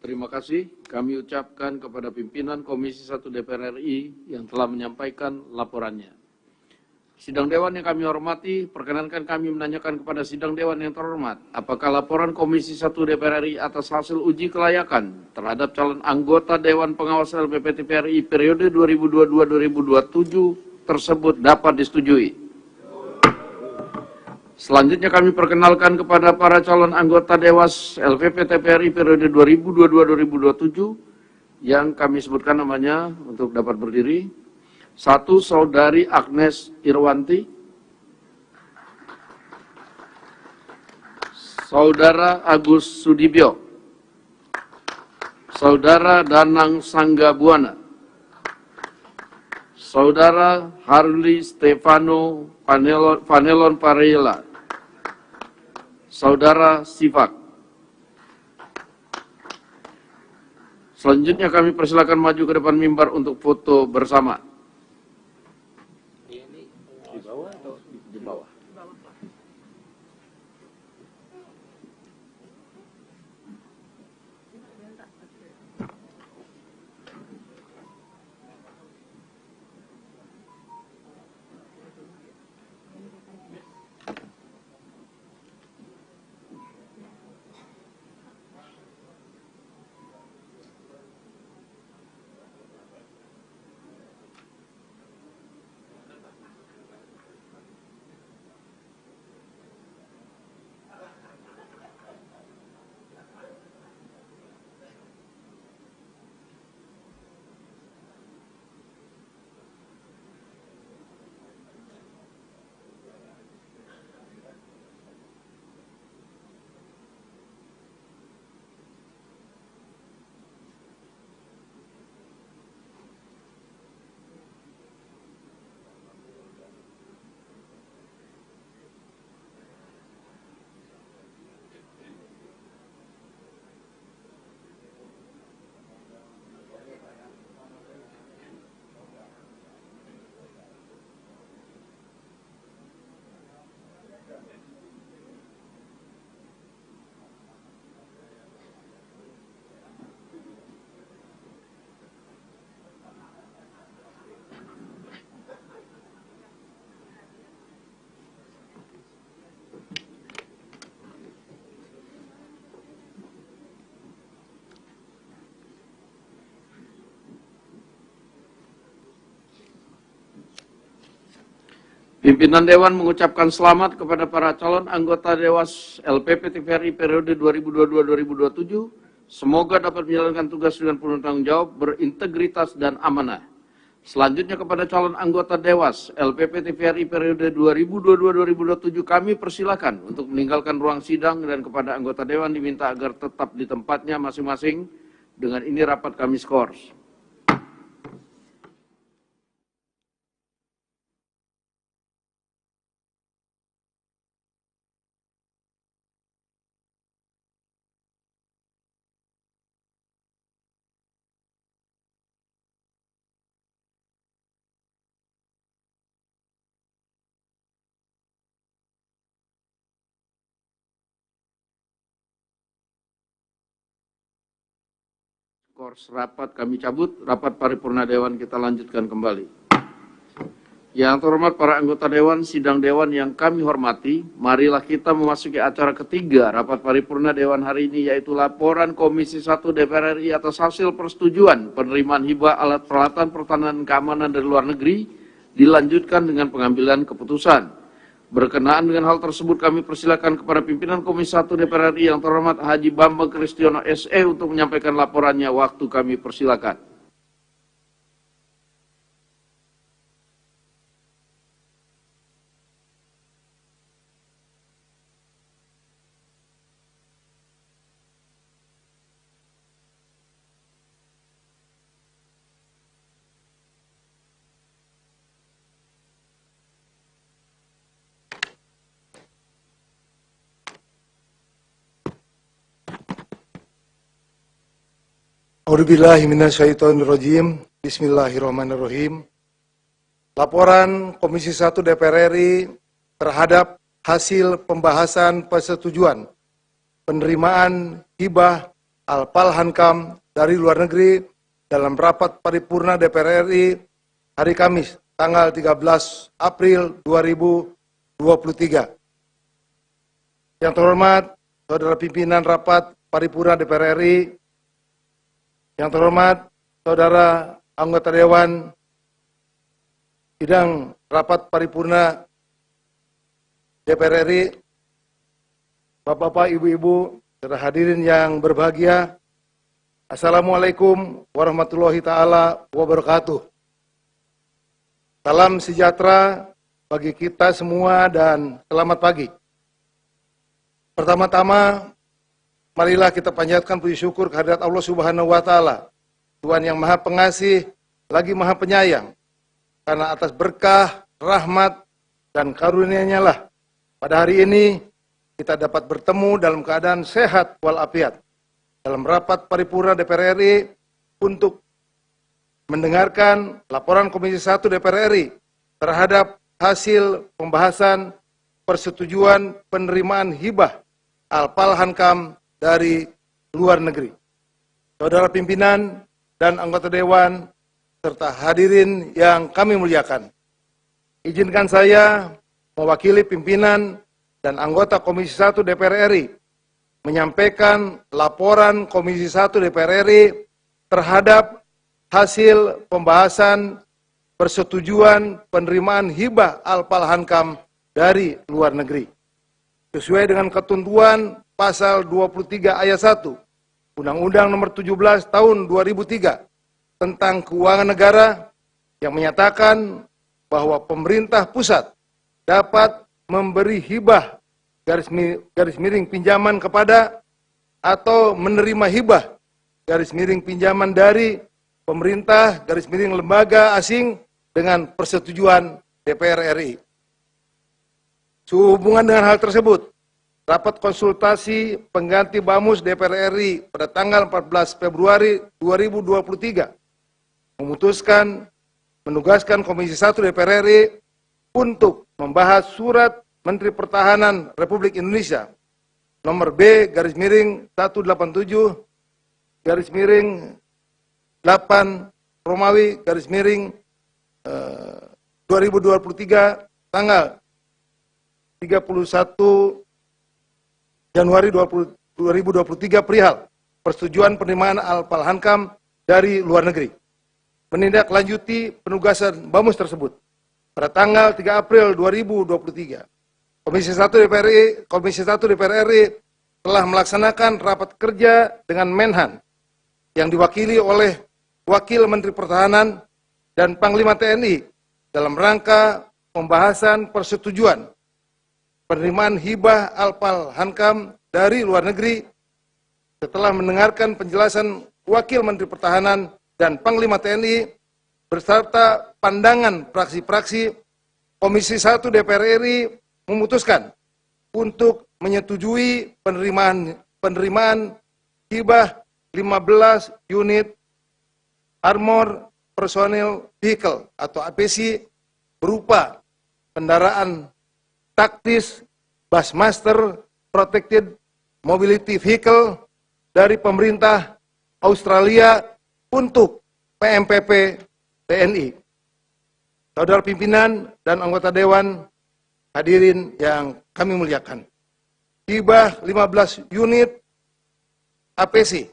A: Terima kasih kami ucapkan kepada pimpinan Komisi 1 DPR RI yang telah menyampaikan laporannya. Sidang Dewan yang kami hormati, perkenankan kami menanyakan kepada Sidang Dewan yang terhormat, apakah laporan Komisi 1 DPR RI atas hasil uji kelayakan terhadap calon anggota Dewan Pengawas LPP TVRI periode 2022-2027 tersebut dapat disetujui? Selanjutnya kami perkenalkan kepada para calon anggota Dewas LPP TVRI periode 2022-2027 yang kami sebutkan namanya untuk dapat berdiri. 1. Saudari Agnes Irwanti, Saudara Agus Sudibyo, Saudara Danang Sanggabuana, Saudara Harli Stefano Vanelon Parela, Saudara Sifak. Selanjutnya kami persilakan maju ke depan mimbar untuk foto bersama. Di bawah. Pimpinan Dewan mengucapkan selamat kepada para calon anggota Dewas LPP TVRI periode 2022-2027. Semoga dapat menjalankan tugas dengan penuh tanggung jawab, berintegritas, dan amanah. Selanjutnya kepada calon anggota Dewas LPP TVRI periode 2022-2027 kami persilakan untuk meninggalkan ruang sidang, dan kepada anggota Dewan diminta agar tetap di tempatnya masing-masing. Dengan ini rapat kami skors. Skors rapat kami cabut, rapat paripurna Dewan kita lanjutkan kembali. Yang terhormat para anggota Dewan, Sidang Dewan yang kami hormati, marilah kita memasuki acara ketiga rapat paripurna Dewan hari ini, yaitu laporan Komisi 1 DPR RI atas hasil persetujuan penerimaan hibah alat peralatan pertahanan dan keamanan dari luar negeri, dilanjutkan dengan pengambilan keputusan. Berkenaan dengan hal tersebut, kami persilakan kepada pimpinan Komisi 1 DPR RI yang terhormat Haji Bambang Kristiono SE untuk menyampaikan laporannya. Waktu kami persilakan.
D: A'udzubillahi minasyaitonirrajim. Bismillahirrahmanirrahim. Laporan Komisi 1 DPR RI terhadap hasil pembahasan persetujuan penerimaan hibah Al-Palhankam dari luar negeri dalam rapat paripurna DPR RI hari Kamis tanggal 13 April 2023. Yang terhormat Saudara Pimpinan Rapat Paripurna DPR RI, yang terhormat Saudara Anggota Dewan Sidang Rapat Paripurna DPR RI, Bapak-bapak, Ibu-ibu, saudara hadirin yang berbahagia, Assalamualaikum warahmatullahi taala wabarakatuh. Salam sejahtera bagi kita semua dan selamat pagi. Pertama-tama, marilah kita panjatkan puji syukur kehadirat Allah Subhanahu wa taala, Tuhan yang Maha Pengasih lagi Maha Penyayang. Karena atas berkah, rahmat, dan karunia-Nya lah pada hari ini kita dapat bertemu dalam keadaan sehat walafiat dalam rapat paripurna DPR RI untuk mendengarkan laporan Komisi 1 DPR RI terhadap hasil pembahasan persetujuan penerimaan hibah Al-Palhankam dari luar negeri. Saudara pimpinan dan anggota dewan serta hadirin yang kami muliakan, izinkan saya mewakili pimpinan dan anggota Komisi 1 DPR RI menyampaikan laporan Komisi 1 DPR RI terhadap hasil pembahasan persetujuan penerimaan hibah Al-Palhankam dari luar negeri. Sesuai dengan ketentuan pasal 23 ayat 1 Undang-Undang Nomor 17 Tahun 2003 tentang Keuangan Negara yang menyatakan bahwa pemerintah pusat dapat memberi hibah garis miring pinjaman kepada atau menerima hibah garis miring pinjaman dari pemerintah garis miring lembaga asing dengan persetujuan DPR RI. Sehubungan dengan hal tersebut, rapat konsultasi pengganti Bamus DPR RI pada tanggal 14 Februari 2023 memutuskan menugaskan Komisi 1 DPR RI untuk membahas surat Menteri Pertahanan Republik Indonesia nomor B garis miring 187 garis miring 8 Romawi garis miring 2023 tanggal 31 Januari 2023 perihal persetujuan penerimaan Al-Palhankam dari luar negeri. Menindaklanjuti penugasan Bamus tersebut pada tanggal 3 April 2023. Komisi 1 DPR RI telah melaksanakan rapat kerja dengan Menhan yang diwakili oleh Wakil Menteri Pertahanan dan Panglima TNI dalam rangka pembahasan persetujuan penerimaan hibah Al-Palhankam dari luar negeri. Setelah mendengarkan penjelasan Wakil Menteri Pertahanan dan Panglima TNI beserta pandangan fraksi-fraksi, Komisi 1 DPR RI memutuskan untuk menyetujui penerimaan hibah 15 unit Armor Personnel Vehicle atau APC berupa kendaraan taktis Bushmaster Protected Mobility Vehicle dari pemerintah Australia untuk PMPP TNI. Saudara pimpinan dan anggota dewan hadirin yang kami muliakan, hibah 15 unit APC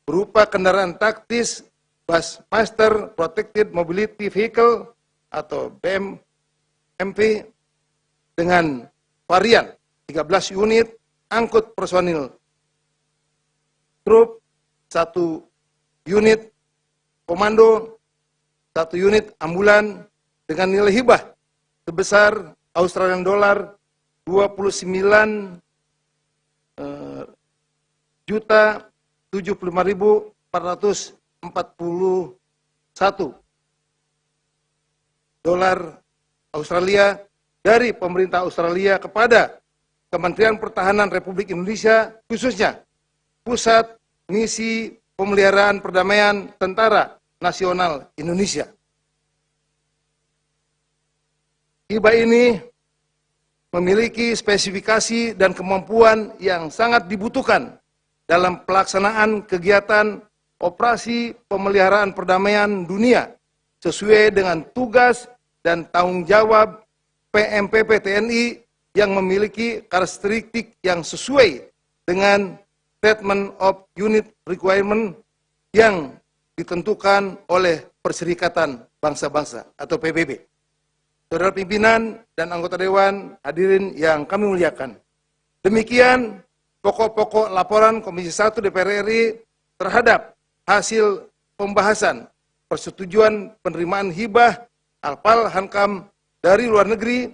D: berupa kendaraan taktis Bushmaster Protected Mobility Vehicle atau BMP dengan varian 13 unit angkut personil trup, 1 unit komando, 1 unit ambulan dengan nilai hibah sebesar Australian dollar 29 juta 75.441 dolar Australia dari pemerintah Australia kepada Kementerian Pertahanan Republik Indonesia, khususnya Pusat Misi Pemeliharaan Perdamaian Tentara Nasional Indonesia. Hibah ini memiliki spesifikasi dan kemampuan yang sangat dibutuhkan dalam pelaksanaan kegiatan operasi pemeliharaan perdamaian dunia sesuai dengan tugas dan tanggung jawab PMPP TNI yang memiliki karakteristik yang sesuai dengan Statement of Unit Requirement yang ditentukan oleh Perserikatan Bangsa-Bangsa atau PBB. Saudara pimpinan dan anggota Dewan, hadirin yang kami muliakan. Demikian pokok-pokok laporan Komisi 1 DPR RI terhadap hasil pembahasan persetujuan penerimaan hibah Alpal Hankam dari luar negeri,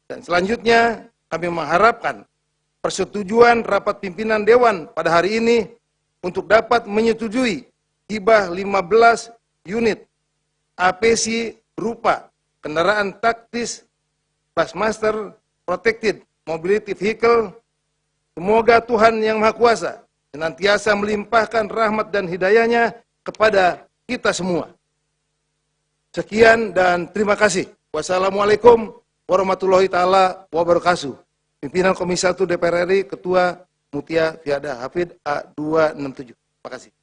D: dan selanjutnya kami mengharapkan persetujuan rapat pimpinan Dewan pada hari ini untuk dapat menyetujui hibah 15 unit APC berupa kendaraan taktis Busmaster Protected Mobility Vehicle. Semoga Tuhan Yang Maha Kuasa senantiasa melimpahkan rahmat dan hidayahnya kepada kita semua. Sekian dan terima kasih. Wassalamualaikum warahmatullahi taala wabarakatuh. Pimpinan Komisi 1 DPR RI, Ketua Mutia Fiada Hafid A267. Terima kasih.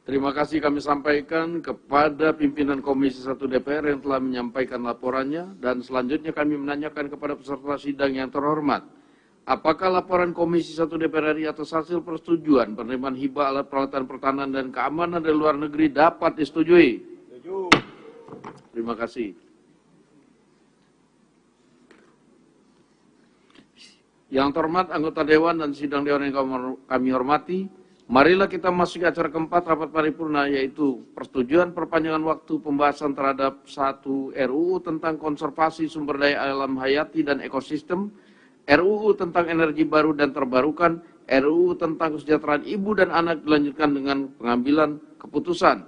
A: Terima kasih kami sampaikan kepada pimpinan Komisi 1 DPR yang telah menyampaikan laporannya, dan selanjutnya kami menanyakan kepada peserta sidang yang terhormat. Apakah laporan Komisi 1 DPR RI atas hasil persetujuan penerimaan hibah alat peralatan pertahanan dan keamanan dari luar negeri dapat disetujui? Setuju. Terima kasih. Yang terhormat anggota Dewan dan sidang Dewan yang kami hormati, marilah kita masuki acara keempat rapat paripurna, yaitu persetujuan perpanjangan waktu pembahasan terhadap 1 RUU tentang konservasi sumber daya alam hayati dan ekosistem, RUU tentang energi baru dan terbarukan, RUU tentang kesejahteraan ibu dan anak dilanjutkan dengan pengambilan keputusan.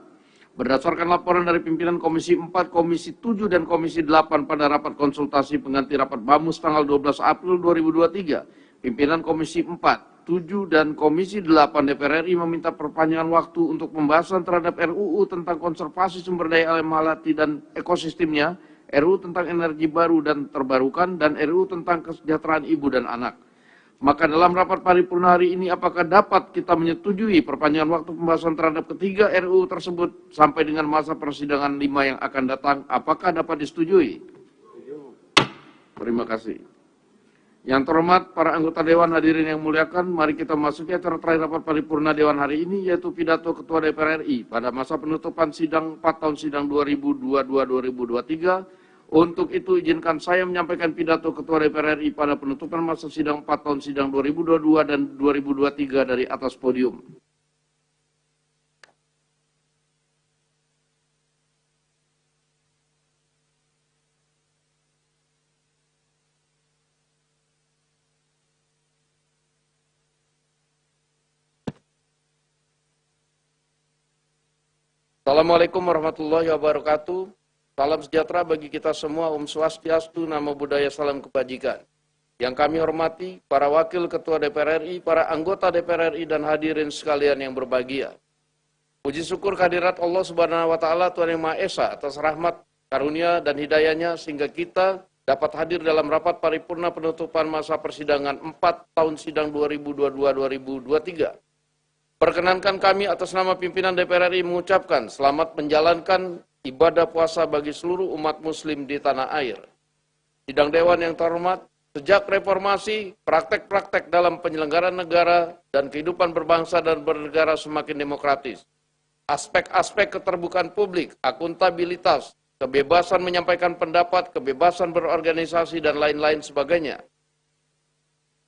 A: Berdasarkan laporan dari pimpinan Komisi 4, Komisi 7, dan Komisi 8 pada rapat konsultasi pengganti rapat BAMUS tanggal 12 April 2023, pimpinan Komisi 4, 7, dan Komisi 8 DPR RI meminta perpanjangan waktu untuk pembahasan terhadap RUU tentang konservasi sumber daya alam hayati dan ekosistemnya, RUU tentang energi baru dan terbarukan, dan RUU tentang kesejahteraan ibu dan anak. Maka dalam rapat paripurna hari ini, apakah dapat kita menyetujui perpanjangan waktu pembahasan terhadap ketiga RUU tersebut sampai dengan masa persidangan 5 yang akan datang? Apakah dapat disetujui? Terima kasih. Yang terhormat para anggota Dewan, hadirin yang muliakan, mari kita masuki acara terakhir rapat paripurna Dewan hari ini, yaitu pidato Ketua DPR RI pada masa penutupan sidang 4 tahun sidang 2022-2023. Untuk itu izinkan saya menyampaikan pidato Ketua DPR RI pada penutupan masa sidang 4 tahun sidang 2022 dan 2023 dari atas podium. Assalamualaikum warahmatullahi wabarakatuh. Salam sejahtera bagi kita semua, Om Swastiastu, Namo Buddhaya, salam kebajikan. Yang kami hormati, para wakil Ketua DPR RI, para anggota DPR RI, dan hadirin sekalian yang berbahagia. Puji syukur kehadirat Allah Subhanahu wa Ta'ala, Tuhan Yang Maha Esa, atas rahmat, karunia, dan hidayahnya, sehingga kita dapat hadir dalam rapat paripurna penutupan masa persidangan 4 tahun sidang 2022-2023. Perkenankan kami atas nama pimpinan DPR RI mengucapkan selamat menjalankan ibadah puasa bagi seluruh umat muslim di tanah air. Sidang Dewan yang terhormat, sejak reformasi, praktek-praktek dalam penyelenggaraan negara dan kehidupan berbangsa dan bernegara semakin demokratis. Aspek-aspek keterbukaan publik, akuntabilitas, kebebasan menyampaikan pendapat, kebebasan berorganisasi, dan lain-lain sebagainya.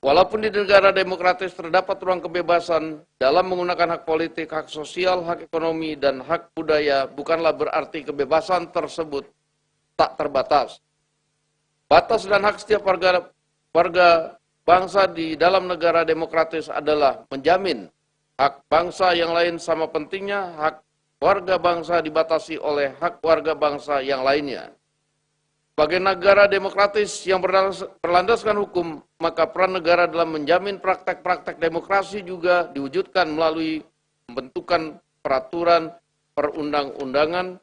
A: Walaupun di negara demokratis terdapat ruang kebebasan dalam menggunakan hak politik, hak sosial, hak ekonomi, dan hak budaya, bukanlah berarti kebebasan tersebut tak terbatas. Batas dan hak setiap warga bangsa di dalam negara demokratis adalah menjamin hak bangsa yang lain sama pentingnya hak warga bangsa dibatasi oleh hak warga bangsa yang lainnya. Sebagai negara demokratis yang berlandaskan hukum, maka peran negara dalam menjamin praktek-praktek demokrasi juga diwujudkan melalui pembentukan peraturan perundang-undangan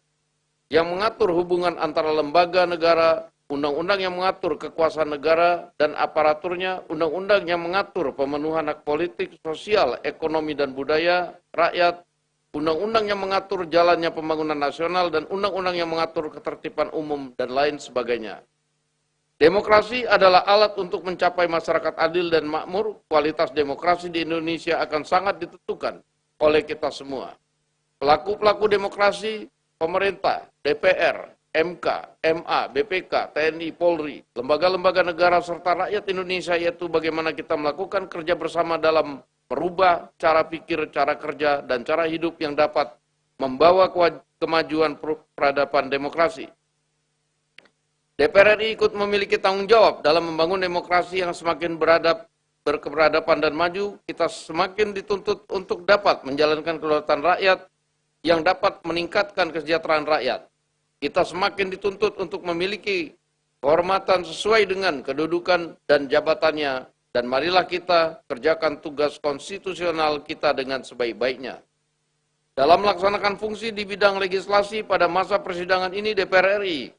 A: yang mengatur hubungan antara lembaga negara, undang-undang yang mengatur kekuasaan negara dan aparaturnya, undang-undang yang mengatur pemenuhan hak politik, sosial, ekonomi, dan budaya rakyat, undang-undang yang mengatur jalannya pembangunan nasional, dan undang-undang yang mengatur ketertiban umum, dan lain sebagainya. Demokrasi adalah alat untuk mencapai masyarakat adil dan makmur. Kualitas demokrasi di Indonesia akan sangat ditentukan oleh kita semua. Pelaku-pelaku demokrasi, pemerintah, DPR, MK, MA, BPK, TNI, Polri, lembaga-lembaga negara, serta rakyat Indonesia, yaitu bagaimana kita melakukan kerja bersama dalam merubah cara pikir, cara kerja, dan cara hidup yang dapat membawa kemajuan peradaban demokrasi. DPR RI ikut memiliki tanggung jawab dalam membangun demokrasi yang semakin berkeberadaban dan maju. Kita semakin dituntut untuk dapat menjalankan kedaulatan rakyat yang dapat meningkatkan kesejahteraan rakyat. Kita semakin dituntut untuk memiliki kehormatan sesuai dengan kedudukan dan jabatannya. Dan marilah kita kerjakan tugas konstitusional kita dengan sebaik-baiknya. Dalam melaksanakan fungsi di bidang legislasi pada masa persidangan ini, DPR RI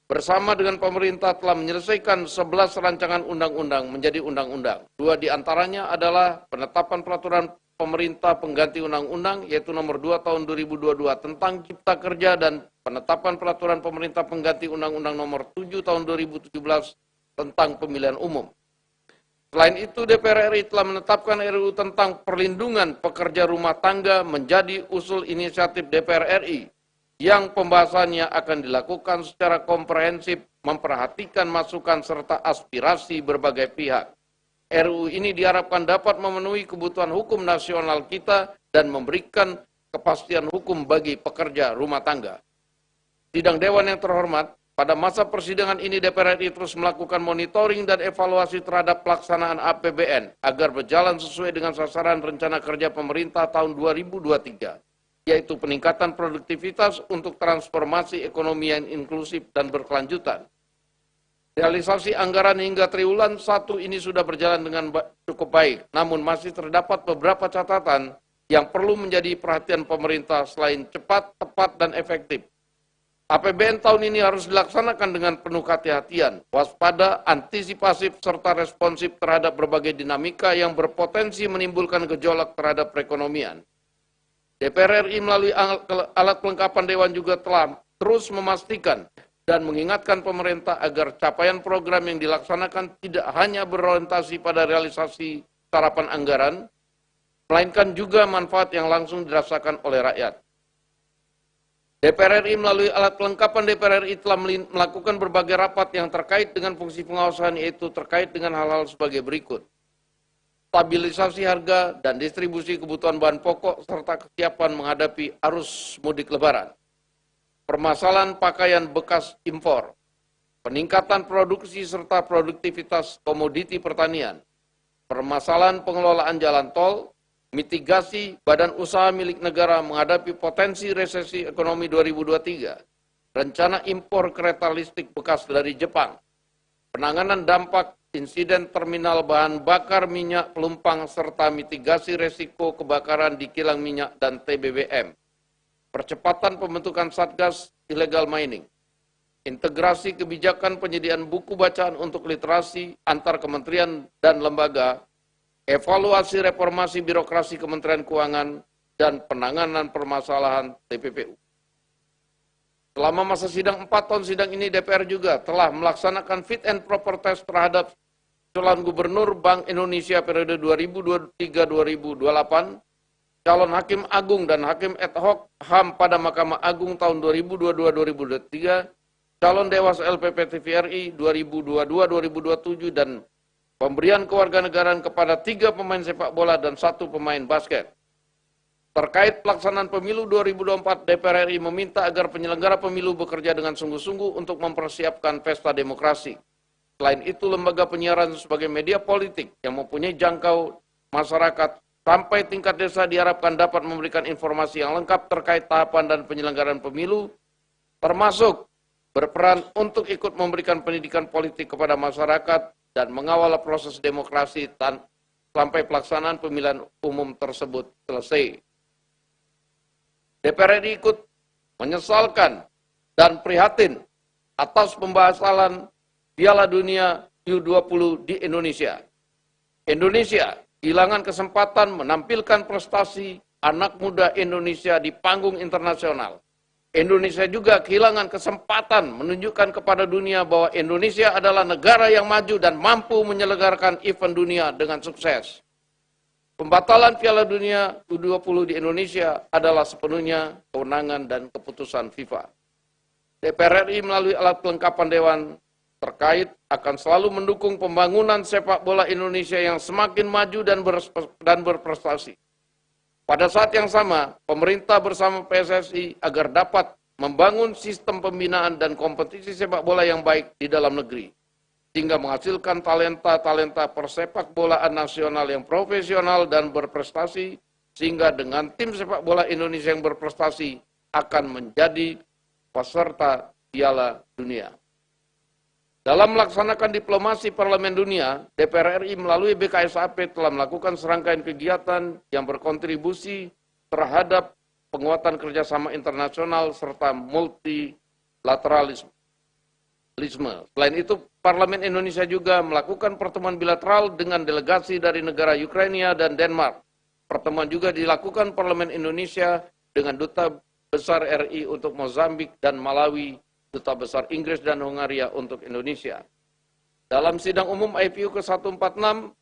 A: bersama dengan pemerintah telah menyelesaikan 11 rancangan undang-undang menjadi undang-undang. 2 diantaranya adalah penetapan peraturan pemerintah pengganti undang-undang, yaitu nomor 2 tahun 2022 tentang Cipta Kerja, dan penetapan peraturan pemerintah pengganti undang-undang nomor 7 tahun 2017 tentang pemilihan umum. Selain itu, DPR RI telah menetapkan RUU tentang perlindungan pekerja rumah tangga menjadi usul inisiatif DPR RI yang pembahasannya akan dilakukan secara komprehensif, memperhatikan masukan serta aspirasi berbagai pihak. RUU ini diharapkan dapat memenuhi kebutuhan hukum nasional kita dan memberikan kepastian hukum bagi pekerja rumah tangga. Sidang Dewan yang terhormat, pada masa persidangan ini DPR RI terus melakukan monitoring dan evaluasi terhadap pelaksanaan APBN agar berjalan sesuai dengan sasaran rencana kerja pemerintah tahun 2023, yaitu peningkatan produktivitas untuk transformasi ekonomi yang inklusif dan berkelanjutan. Realisasi anggaran hingga triwulan 1 ini sudah berjalan dengan cukup baik, namun masih terdapat beberapa catatan yang perlu menjadi perhatian pemerintah selain cepat, tepat, dan efektif. APBN tahun ini harus dilaksanakan dengan penuh kehati-hatian, waspada, antisipasif, serta responsif terhadap berbagai dinamika yang berpotensi menimbulkan gejolak terhadap perekonomian. DPR RI melalui alat kelengkapan Dewan juga telah terus memastikan dan mengingatkan pemerintah agar capaian program yang dilaksanakan tidak hanya berorientasi pada realisasi sarapan anggaran, melainkan juga manfaat yang langsung dirasakan oleh rakyat. DPR RI melalui alat kelengkapan DPR RI telah melakukan berbagai rapat yang terkait dengan fungsi pengawasan, yaitu terkait dengan hal-hal sebagai berikut. Stabilisasi harga dan distribusi kebutuhan bahan pokok serta kesiapan menghadapi arus mudik lebaran. Permasalahan pakaian bekas impor. Peningkatan produksi serta produktivitas komoditi pertanian. Permasalahan pengelolaan jalan tol. Mitigasi badan usaha milik negara menghadapi potensi resesi ekonomi 2023. Rencana impor kereta listrik bekas dari Jepang. Penanganan dampak insiden terminal bahan bakar minyak pelumpang serta mitigasi resiko kebakaran di kilang minyak dan TBBM. Percepatan pembentukan Satgas Illegal Mining. Integrasi kebijakan penyediaan buku bacaan untuk literasi antar kementerian dan lembaga. Evaluasi reformasi birokrasi Kementerian Keuangan, dan penanganan permasalahan TPPU. Selama masa sidang 4 tahun sidang ini, DPR juga telah melaksanakan fit and proper test terhadap calon gubernur Bank Indonesia periode 2023-2028, calon hakim agung dan hakim ad hoc HAM pada Mahkamah Agung tahun 2022-2023, calon Dewas LPP TVRI 2022-2027, dan pemberian kewarganegaraan kepada 3 pemain sepak bola dan 1 pemain basket. Terkait pelaksanaan pemilu 2024, DPR RI meminta agar penyelenggara pemilu bekerja dengan sungguh-sungguh untuk mempersiapkan pesta demokrasi. Selain itu, lembaga penyiaran sebagai media politik yang mempunyai jangkau masyarakat sampai tingkat desa diharapkan dapat memberikan informasi yang lengkap terkait tahapan dan penyelenggaraan pemilu, termasuk berperan untuk ikut memberikan pendidikan politik kepada masyarakat dan mengawal proses demokrasi sampai pelaksanaan pemilihan umum tersebut selesai. DPR RI ikut menyesalkan dan prihatin atas pembahasan Piala Dunia U20 di Indonesia. Indonesia kehilangan kesempatan menampilkan prestasi anak muda Indonesia di panggung internasional. Indonesia juga kehilangan kesempatan menunjukkan kepada dunia bahwa Indonesia adalah negara yang maju dan mampu menyelenggarakan event dunia dengan sukses. Pembatalan Piala Dunia U20 di Indonesia adalah sepenuhnya kewenangan dan keputusan FIFA. DPR RI melalui alat kelengkapan Dewan terkait akan selalu mendukung pembangunan sepak bola Indonesia yang semakin maju dan berprestasi. Pada saat yang sama, pemerintah bersama PSSI agar dapat membangun sistem pembinaan dan kompetisi sepak bola yang baik di dalam negeri, sehingga menghasilkan talenta-talenta persepak bolaan nasional yang profesional dan berprestasi, sehingga dengan tim sepak bola Indonesia yang berprestasi akan menjadi peserta Piala Dunia. Dalam melaksanakan diplomasi Parlemen Dunia, DPR RI melalui BKSAP telah melakukan serangkaian kegiatan yang berkontribusi terhadap penguatan kerjasama internasional serta multilateralisme. Selain itu, Parlemen Indonesia juga melakukan pertemuan bilateral dengan delegasi dari negara Ukraina dan Denmark. Pertemuan juga dilakukan Parlemen Indonesia dengan Duta Besar RI untuk Mozambik dan Malawi, Duta Besar Inggris dan Hungaria untuk Indonesia. Dalam sidang umum IPU ke-146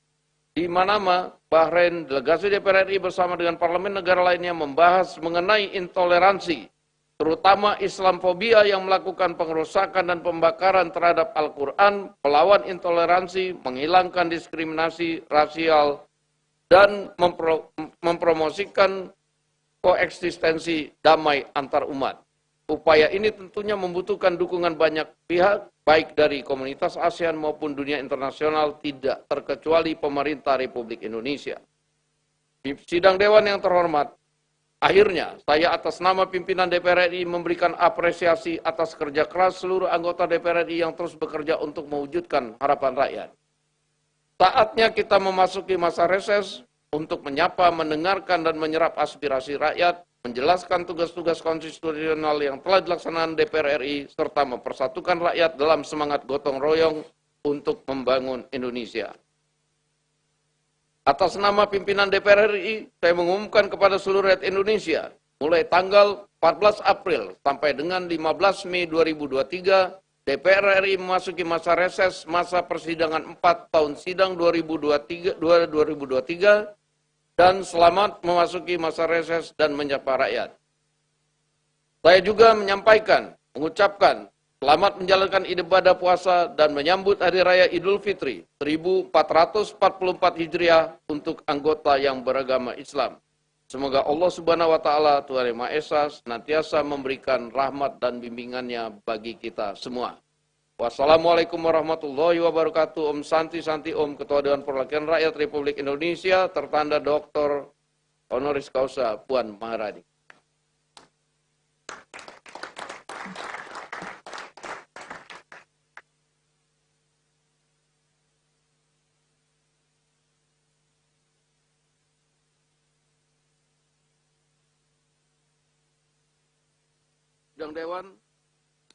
A: di Manama, Bahrain, delegasi DPR RI bersama dengan parlemen negara lainnya membahas mengenai intoleransi, terutama Islamfobia yang melakukan pengerusakan dan pembakaran terhadap Al-Quran, melawan intoleransi, menghilangkan diskriminasi rasial, dan mempromosikan koeksistensi damai antar umat. Upaya ini tentunya membutuhkan dukungan banyak pihak, baik dari komunitas ASEAN maupun dunia internasional, tidak terkecuali pemerintah Republik Indonesia. Di sidang Dewan yang terhormat, akhirnya saya atas nama pimpinan DPR RI memberikan apresiasi atas kerja keras seluruh anggota DPR RI yang terus bekerja untuk mewujudkan harapan rakyat. Saatnya kita memasuki masa reses untuk menyapa, mendengarkan, dan menyerap aspirasi rakyat, menjelaskan tugas-tugas konstitusional yang telah dilaksanakan DPR RI, serta mempersatukan rakyat dalam semangat gotong royong untuk membangun Indonesia. Atas nama pimpinan DPR RI, saya mengumumkan kepada seluruh rakyat Indonesia, mulai tanggal 14 April sampai dengan 15 Mei 2023, DPR RI memasuki masa reses masa persidangan 4 tahun sidang 2023, dan selamat memasuki masa reses dan menyapa rakyat. Saya juga mengucapkan selamat menjalankan ibadah puasa dan menyambut Hari Raya Idul Fitri 1444 Hijriah untuk anggota yang beragama Islam. Semoga Allah Subhanahu wa Ta'ala, Tuhan Yang Maha Esa, senantiasa memberikan rahmat dan bimbingannya bagi kita semua. Wassalamualaikum warahmatullahi wabarakatuh. Om Santi Santi Om, Ketua Dewan Perwakilan Rakyat Republik Indonesia, tertanda Dr. Honoris Causa Puan Maharani.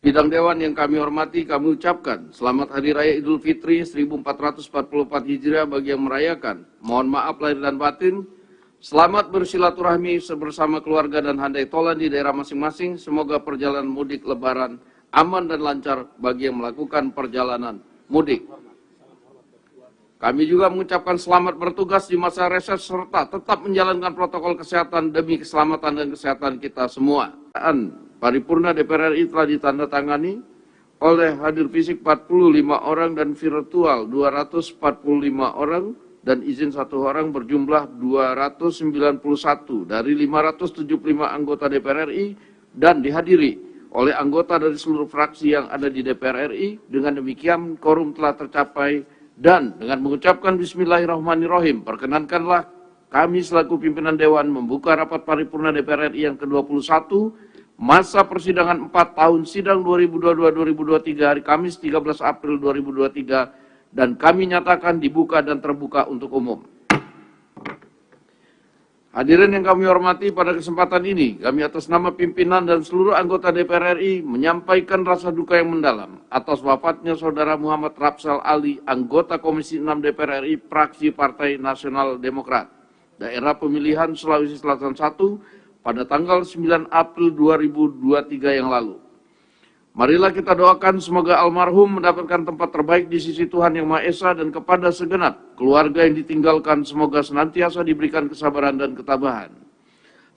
A: Sidang Dewan yang kami hormati, kami ucapkan selamat Hari Raya Idul Fitri 1444 Hijriah bagi yang merayakan. Mohon maaf lahir dan batin. Selamat bersilaturahmi bersama keluarga dan handai tolan di daerah masing-masing. Semoga perjalanan mudik Lebaran aman dan lancar bagi yang melakukan perjalanan mudik. Kami juga mengucapkan selamat bertugas di masa reses serta tetap menjalankan protokol kesehatan demi keselamatan dan kesehatan kita semua. Paripurna DPR RI telah ditandatangani oleh hadir fisik 45 orang dan virtual 245 orang dan izin 1 orang berjumlah 291 dari 575 anggota DPR RI dan dihadiri oleh anggota dari seluruh fraksi yang ada di DPR RI. Dengan demikian, quorum telah tercapai dan dengan mengucapkan Bismillahirrahmanirrahim, perkenankanlah kami selaku pimpinan Dewan membuka rapat paripurna DPR RI yang ke-21, masa persidangan 4 tahun sidang 2022-2023 hari Kamis 13 April 2023, dan kami nyatakan dibuka dan terbuka untuk umum. Hadirin yang kami hormati, pada kesempatan ini kami atas nama pimpinan dan seluruh anggota DPR RI menyampaikan rasa duka yang mendalam atas wafatnya Saudara Muhammad Rapsal Ali, anggota Komisi 6 DPR RI, fraksi Partai Nasional Demokrat, daerah pemilihan Sulawesi Selatan 1 pada tanggal 9 April 2023 yang lalu. Marilah kita doakan semoga almarhum mendapatkan tempat terbaik di sisi Tuhan Yang Maha Esa, dan kepada segenap keluarga yang ditinggalkan semoga senantiasa diberikan kesabaran dan ketabahan.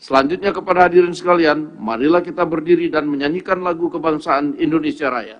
A: Selanjutnya kepada hadirin sekalian, marilah kita berdiri dan menyanyikan lagu kebangsaan Indonesia Raya.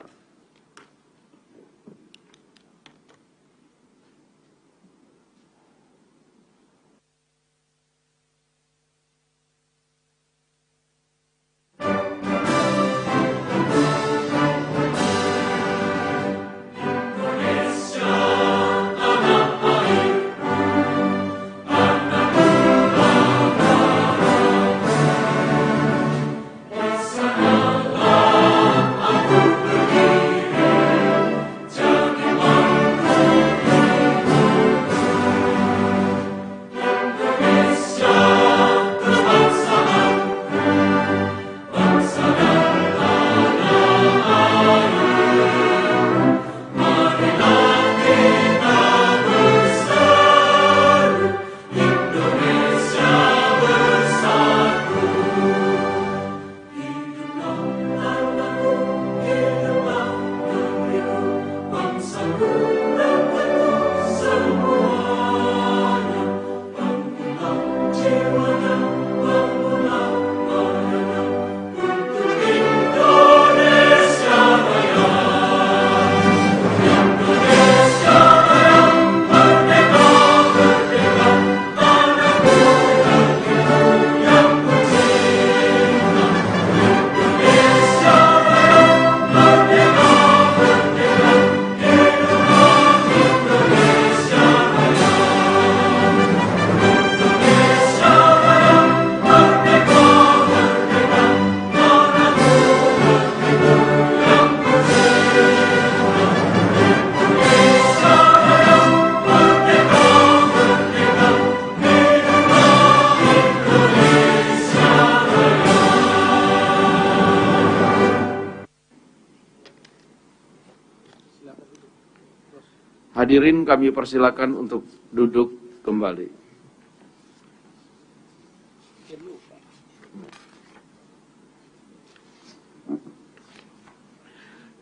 A: Hadirin kami persilakan untuk duduk kembali.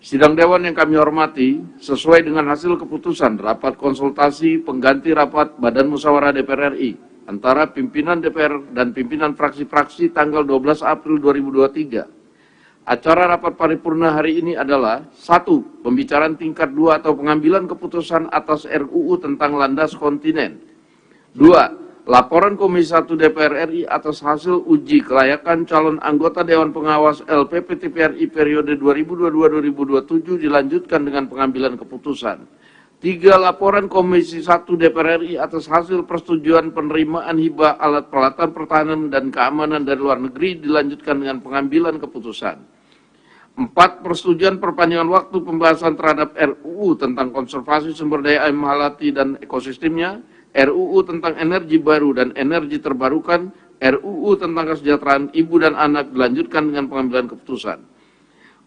A: Sidang Dewan yang kami hormati, sesuai dengan hasil keputusan rapat konsultasi pengganti rapat Badan Musyawarah DPR RI antara pimpinan DPR dan pimpinan fraksi-fraksi tanggal 12 April 2023. Acara rapat paripurna hari ini adalah 1. Pembicaraan tingkat 2 atau pengambilan keputusan atas RUU tentang landas kontinen. 2. Laporan Komisi 1 DPR RI atas hasil uji kelayakan calon anggota Dewan Pengawas LPP TPRI periode 2022-2027 dilanjutkan dengan pengambilan keputusan. 3. Laporan Komisi 1 DPR RI atas hasil persetujuan penerimaan hibah alat peralatan pertahanan dan keamanan dari luar negeri dilanjutkan dengan pengambilan keputusan. 4. Persetujuan perpanjangan waktu pembahasan terhadap RUU tentang konservasi sumber daya alam hayati dan ekosistemnya, RUU tentang energi baru dan energi terbarukan, RUU tentang kesejahteraan ibu dan anak dilanjutkan dengan pengambilan keputusan.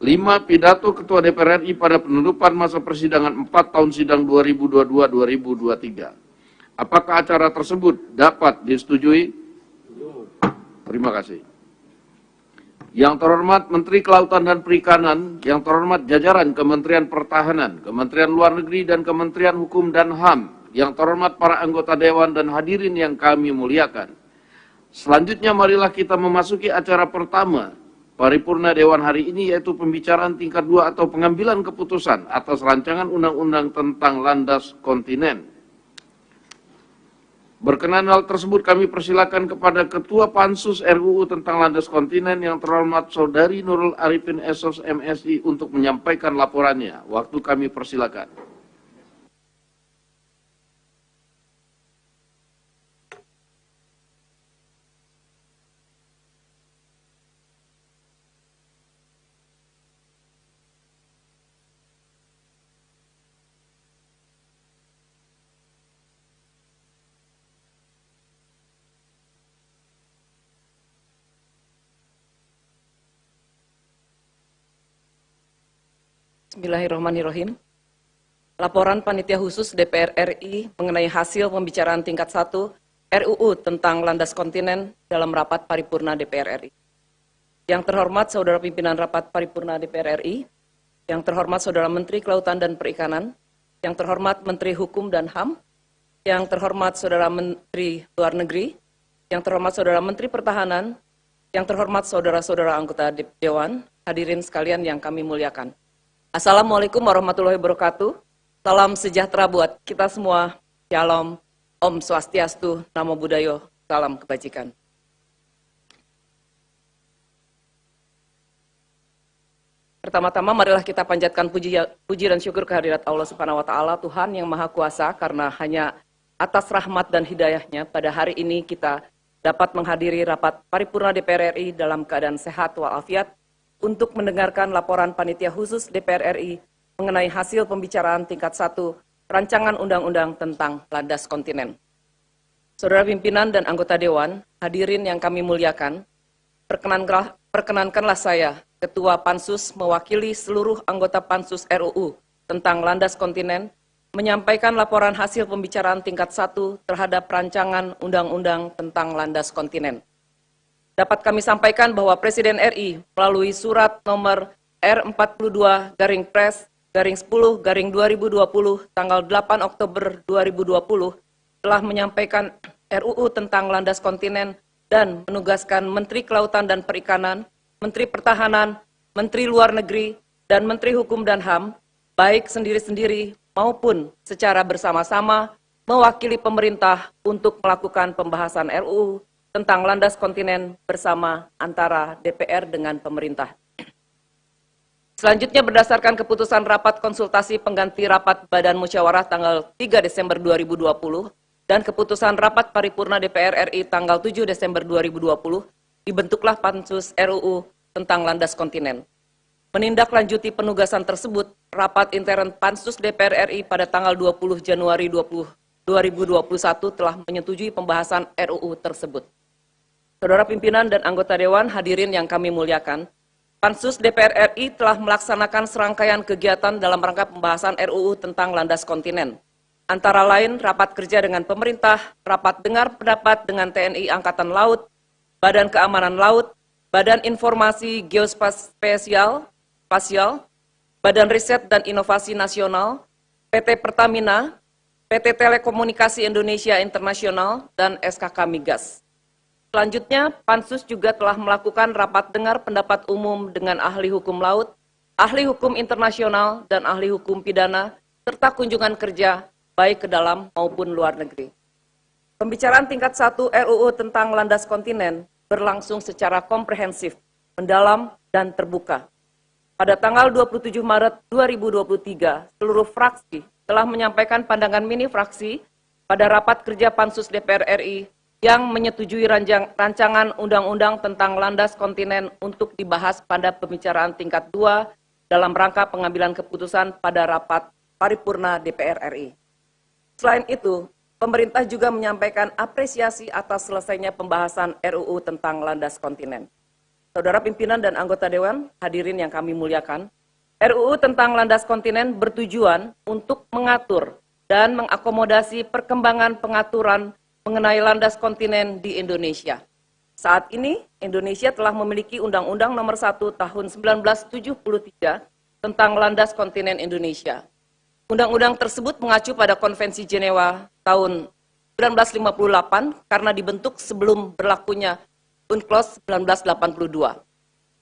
A: 5. Pidato Ketua DPR RI pada penutupan masa persidangan 4 tahun sidang 2022-2023. Apakah acara tersebut dapat disetujui? Terima kasih. Yang terhormat Menteri Kelautan dan Perikanan, yang terhormat jajaran Kementerian Pertahanan, Kementerian Luar Negeri, dan Kementerian Hukum dan HAM, yang terhormat para anggota Dewan dan hadirin yang kami muliakan. Selanjutnya marilah kita memasuki acara pertama paripurna Dewan hari ini, yaitu pembicaraan tingkat 2 atau pengambilan keputusan atas rancangan undang-undang tentang landas kontinen. Berkenan hal tersebut kami persilakan kepada Ketua Pansus RUU tentang Landas Kontinen yang terhormat Saudari Nurul Arifin SOS MSI untuk menyampaikan laporannya. Waktu kami persilakan.
B: Bismillahirrahmanirrahim. Laporan Panitia Khusus DPR RI mengenai hasil pembicaraan tingkat 1 RUU tentang landas kontinen dalam rapat paripurna DPR RI. Yang terhormat Saudara Pimpinan Rapat Paripurna DPR RI, yang terhormat Saudara Menteri Kelautan dan Perikanan, yang terhormat Menteri Hukum dan HAM, yang terhormat Saudara Menteri Luar Negeri, yang terhormat Saudara Menteri Pertahanan, yang terhormat saudara-saudara anggota Dewan, hadirin sekalian yang kami muliakan. Assalamualaikum warahmatullahi wabarakatuh. Salam sejahtera buat kita semua. Shalom, Om Swastiastu, Namo Buddhaya, salam kebajikan. Pertama-tama marilah kita panjatkan puji dan syukur kehadirat Allah Subhanahu wa taala, Tuhan yang Maha Kuasa, karena hanya atas rahmat dan hidayahnya pada hari ini kita dapat menghadiri rapat paripurna DPR RI dalam keadaan sehat walafiat untuk mendengarkan laporan Panitia Khusus DPR RI mengenai hasil pembicaraan tingkat 1 rancangan undang-undang tentang landas kontinen. Saudara pimpinan dan anggota Dewan, hadirin yang kami muliakan, perkenankanlah saya, Ketua Pansus mewakili seluruh anggota Pansus RUU tentang landas kontinen, menyampaikan laporan hasil pembicaraan tingkat 1 terhadap rancangan undang-undang tentang landas kontinen. Dapat kami sampaikan bahwa Presiden RI melalui surat nomor R42-Pres-10-2020 tanggal 8 Oktober 2020 telah menyampaikan RUU tentang landas kontinen dan menugaskan Menteri Kelautan dan Perikanan, Menteri Pertahanan, Menteri Luar Negeri, dan Menteri Hukum dan HAM, baik sendiri-sendiri maupun secara bersama-sama mewakili pemerintah untuk melakukan pembahasan RUU tentang landas kontinen bersama antara DPR dengan pemerintah. Selanjutnya berdasarkan keputusan rapat konsultasi pengganti rapat Badan Musyawarah tanggal 3 Desember 2020 dan keputusan rapat paripurna DPR RI tanggal 7 Desember 2020, dibentuklah Pansus RUU tentang landas kontinen. Menindaklanjuti penugasan tersebut, rapat intern Pansus DPR RI pada tanggal 20 Januari 2021 telah menyetujui pembahasan RUU tersebut. Saudara pimpinan dan anggota Dewan, hadirin yang kami muliakan, Pansus DPR RI telah melaksanakan serangkaian kegiatan dalam rangka pembahasan RUU tentang landas kontinen. Antara lain, rapat kerja dengan pemerintah, rapat dengar pendapat dengan TNI Angkatan Laut, Badan Keamanan Laut, Badan Informasi Geospasial, Badan Riset dan Inovasi Nasional, PT Pertamina, PT Telekomunikasi Indonesia Internasional, dan SKK Migas. Selanjutnya, Pansus juga telah melakukan rapat dengar pendapat umum dengan ahli hukum laut, ahli hukum internasional, dan ahli hukum pidana, serta kunjungan kerja baik ke dalam maupun luar negeri. Pembicaraan tingkat 1 RUU tentang landas kontinen berlangsung secara komprehensif, mendalam, dan terbuka. Pada tanggal 27 Maret 2023, seluruh fraksi telah menyampaikan pandangan mini fraksi pada rapat kerja Pansus DPR RI yang menyetujui rancangan undang-undang tentang landas kontinen untuk dibahas pada pembicaraan tingkat 2 dalam rangka pengambilan keputusan pada rapat paripurna DPR RI. Selain itu, pemerintah juga menyampaikan apresiasi atas selesainya pembahasan RUU tentang landas kontinen. Saudara pimpinan dan anggota Dewan, hadirin yang kami muliakan, RUU tentang landas kontinen bertujuan untuk mengatur dan mengakomodasi perkembangan pengaturan mengenai landas kontinen di Indonesia. Saat ini, Indonesia telah memiliki Undang-Undang Nomor 1 Tahun 1973 tentang landas kontinen Indonesia. Undang-undang tersebut mengacu pada Konvensi Jenewa tahun 1958 karena dibentuk sebelum berlakunya UNCLOS 1982.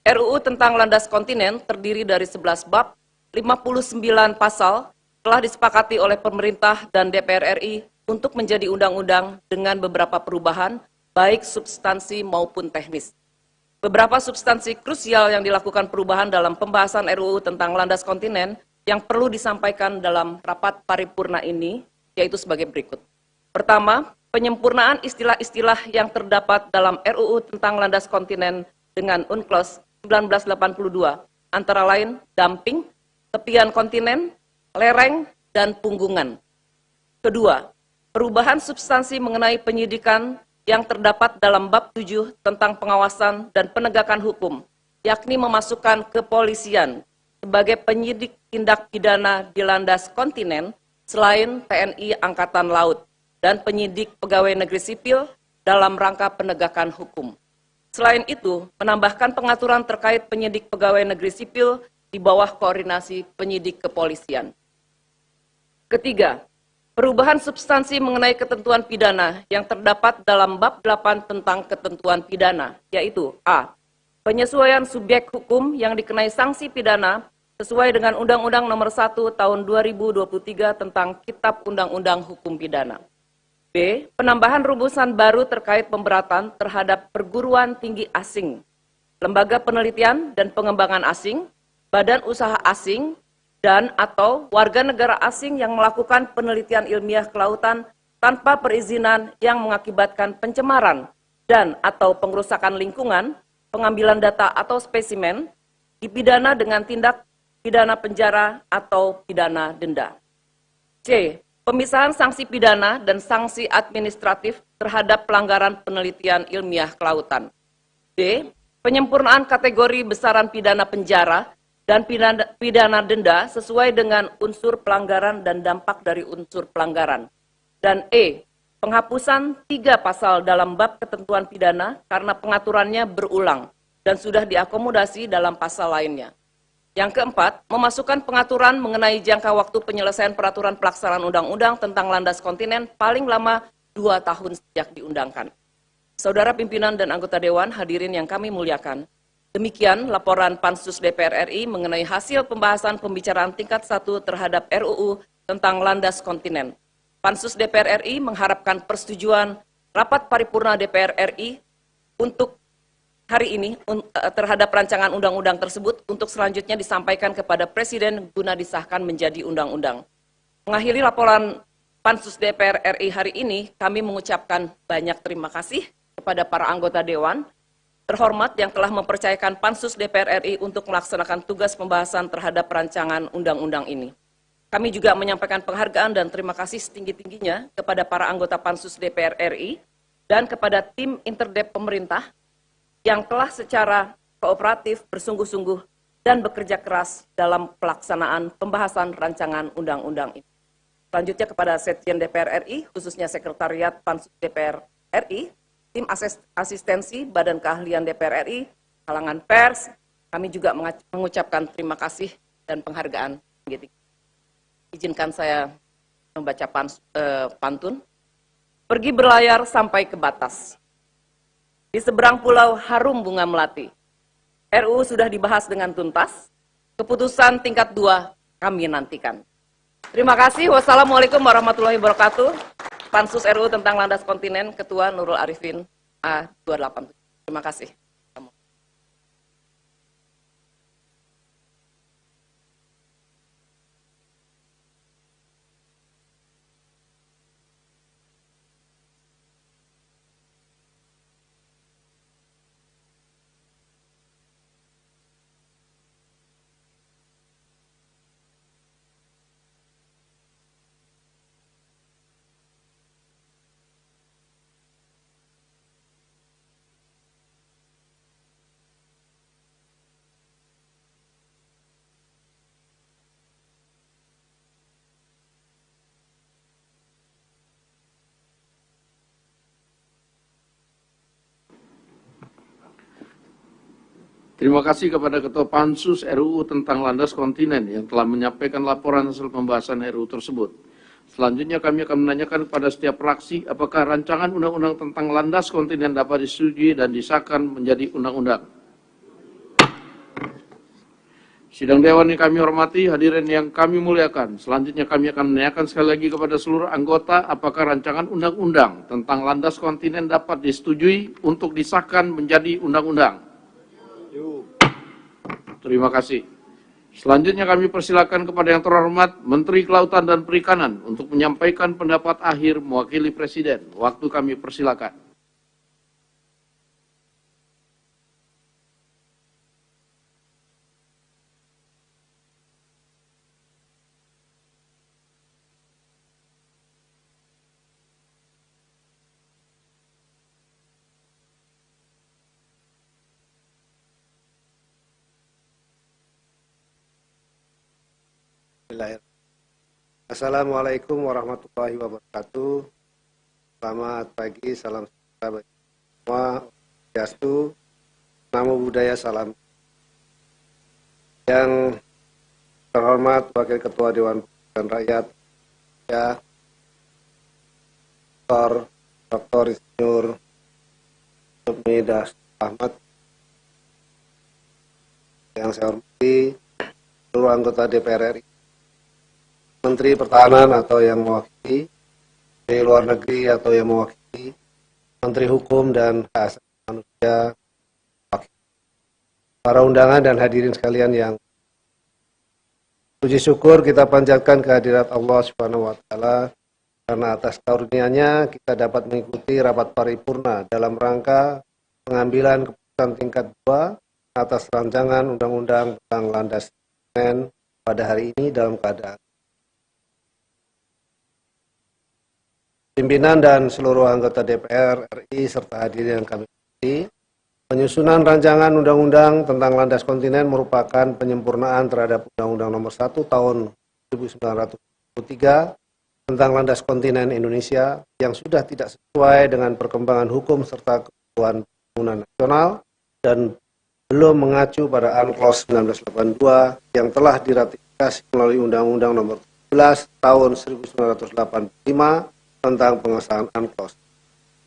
B: RUU tentang landas kontinen terdiri dari 11 bab, 59 pasal, telah disepakati oleh pemerintah dan DPR RI untuk menjadi undang-undang dengan beberapa perubahan, baik substansi maupun teknis. Beberapa substansi krusial yang dilakukan perubahan dalam pembahasan RUU tentang landas kontinen yang perlu disampaikan dalam rapat paripurna ini, yaitu sebagai berikut. Pertama, penyempurnaan istilah-istilah yang terdapat dalam RUU tentang landas kontinen dengan UNCLOS 1982, antara lain dumping, tepian kontinen, lereng, dan punggungan. Kedua, perubahan substansi mengenai penyidikan yang terdapat dalam bab 7 tentang pengawasan dan penegakan hukum, yakni memasukkan kepolisian sebagai penyidik tindak pidana di landas kontinen selain TNI Angkatan Laut dan penyidik pegawai negeri sipil dalam rangka penegakan hukum. Selain itu, menambahkan pengaturan terkait penyidik pegawai negeri sipil di bawah koordinasi penyidik kepolisian. Ketiga, perubahan substansi mengenai ketentuan pidana yang terdapat dalam bab 8 tentang ketentuan pidana, yaitu A. Penyesuaian subjek hukum yang dikenai sanksi pidana sesuai dengan Undang-Undang Nomor 1 Tahun 2023 tentang Kitab Undang-Undang Hukum Pidana. B. Penambahan rumusan baru terkait pemberatan terhadap perguruan tinggi asing, lembaga penelitian dan pengembangan asing, badan usaha asing, dan atau warga negara asing yang melakukan penelitian ilmiah kelautan tanpa perizinan yang mengakibatkan pencemaran dan atau pengrusakan lingkungan, pengambilan data atau spesimen, dipidana dengan tindak pidana penjara atau pidana denda. C. Pemisahan sanksi pidana dan sanksi administratif terhadap pelanggaran penelitian ilmiah kelautan. D. Penyempurnaan kategori besaran pidana penjara dan pidana denda sesuai dengan unsur pelanggaran dan dampak dari unsur pelanggaran. Dan E. Penghapusan 3 pasal dalam bab ketentuan pidana karena pengaturannya berulang dan sudah diakomodasi dalam pasal lainnya. Yang keempat, memasukkan pengaturan mengenai jangka waktu penyelesaian peraturan pelaksanaan undang-undang tentang landas kontinen paling lama 2 tahun sejak diundangkan. Saudara pimpinan dan anggota Dewan, hadirin yang kami muliakan, demikian laporan Pansus DPR RI mengenai hasil pembahasan pembicaraan tingkat 1 terhadap RUU tentang landas kontinen. Pansus DPR RI mengharapkan persetujuan rapat paripurna DPR RI untuk hari ini terhadap rancangan undang-undang tersebut untuk selanjutnya disampaikan kepada Presiden guna disahkan menjadi undang-undang. Mengakhiri laporan Pansus DPR RI hari ini, kami mengucapkan banyak terima kasih kepada para anggota Dewan terhormat yang telah mempercayakan Pansus DPR RI untuk melaksanakan tugas pembahasan terhadap rancangan undang-undang ini. Kami juga menyampaikan penghargaan dan terima kasih setinggi-tingginya kepada para anggota Pansus DPR RI dan kepada tim interdep pemerintah yang telah secara kooperatif, bersungguh-sungguh, dan bekerja keras dalam pelaksanaan pembahasan rancangan undang-undang ini. Selanjutnya kepada Sekjen DPR RI, khususnya Sekretariat Pansus DPR RI, tim asistensi Badan Keahlian DPR RI, kalangan pers, kami juga mengucapkan terima kasih dan penghargaan. Izinkan saya membaca pantun. Pergi berlayar sampai ke batas. Di seberang pulau harum bunga melati. RUU sudah dibahas dengan tuntas. Keputusan tingkat 2 kami nantikan. Terima kasih. Wassalamualaikum warahmatullahi wabarakatuh. Pansus RUU tentang landas kontinen, Ketua Nurul Arifin A287. Terima kasih.
A: Terima kasih kepada Ketua Pansus RUU tentang landas kontinen yang telah menyampaikan laporan hasil pembahasan RUU tersebut. Selanjutnya kami akan menanyakan kepada setiap fraksi apakah rancangan undang-undang tentang landas kontinen dapat disetujui dan disahkan menjadi undang-undang. Sidang Dewan yang kami hormati, hadirin yang kami muliakan. Selanjutnya kami akan menanyakan sekali lagi kepada seluruh anggota apakah rancangan undang-undang tentang landas kontinen dapat disetujui untuk disahkan menjadi undang-undang. Terima kasih. Selanjutnya kami persilakan kepada yang terhormat Menteri Kelautan dan Perikanan untuk menyampaikan pendapat akhir mewakili Presiden. Waktu kami persilakan.
C: Assalamualaikum warahmatullahi wabarakatuh. Selamat pagi, salam sejahtera bagi semua. Swastiastu, Namo Buddhaya, salam. Yang terhormat Wakil Ketua Dewan Perwakilan Rakyat, ya, Dr. Insinyur Sufmi Dasko Ahmad. Yang saya hormati seluruh anggota DPR RI, Menteri Pertahanan atau yang mewakili, Menteri Luar Negeri atau yang mewakili, Menteri Hukum dan Hak Asasi Manusia, para undangan dan hadirin sekalian yang puji syukur kita panjatkan kehadirat Allah Subhanahu wa Ta'ala karena atas karunia-Nya kita dapat mengikuti rapat paripurna dalam rangka pengambilan keputusan tingkat 2 atas rancangan undang-undang tentang landas kontinen pada hari ini dalam keadaan pimpinan dan seluruh anggota DPR RI serta hadirin yang kami hormati. Penyusunan rancangan undang-undang tentang landas kontinen merupakan penyempurnaan terhadap Undang-Undang Nomor 1 Tahun 1993 tentang landas kontinen Indonesia yang sudah tidak sesuai dengan perkembangan hukum serta kebutuhan pembangunan nasional dan belum mengacu pada UNCLOS 1982 yang telah diratifikasi melalui Undang-Undang Nomor 17 Tahun 1985 tentang pengesahan UNCLOS.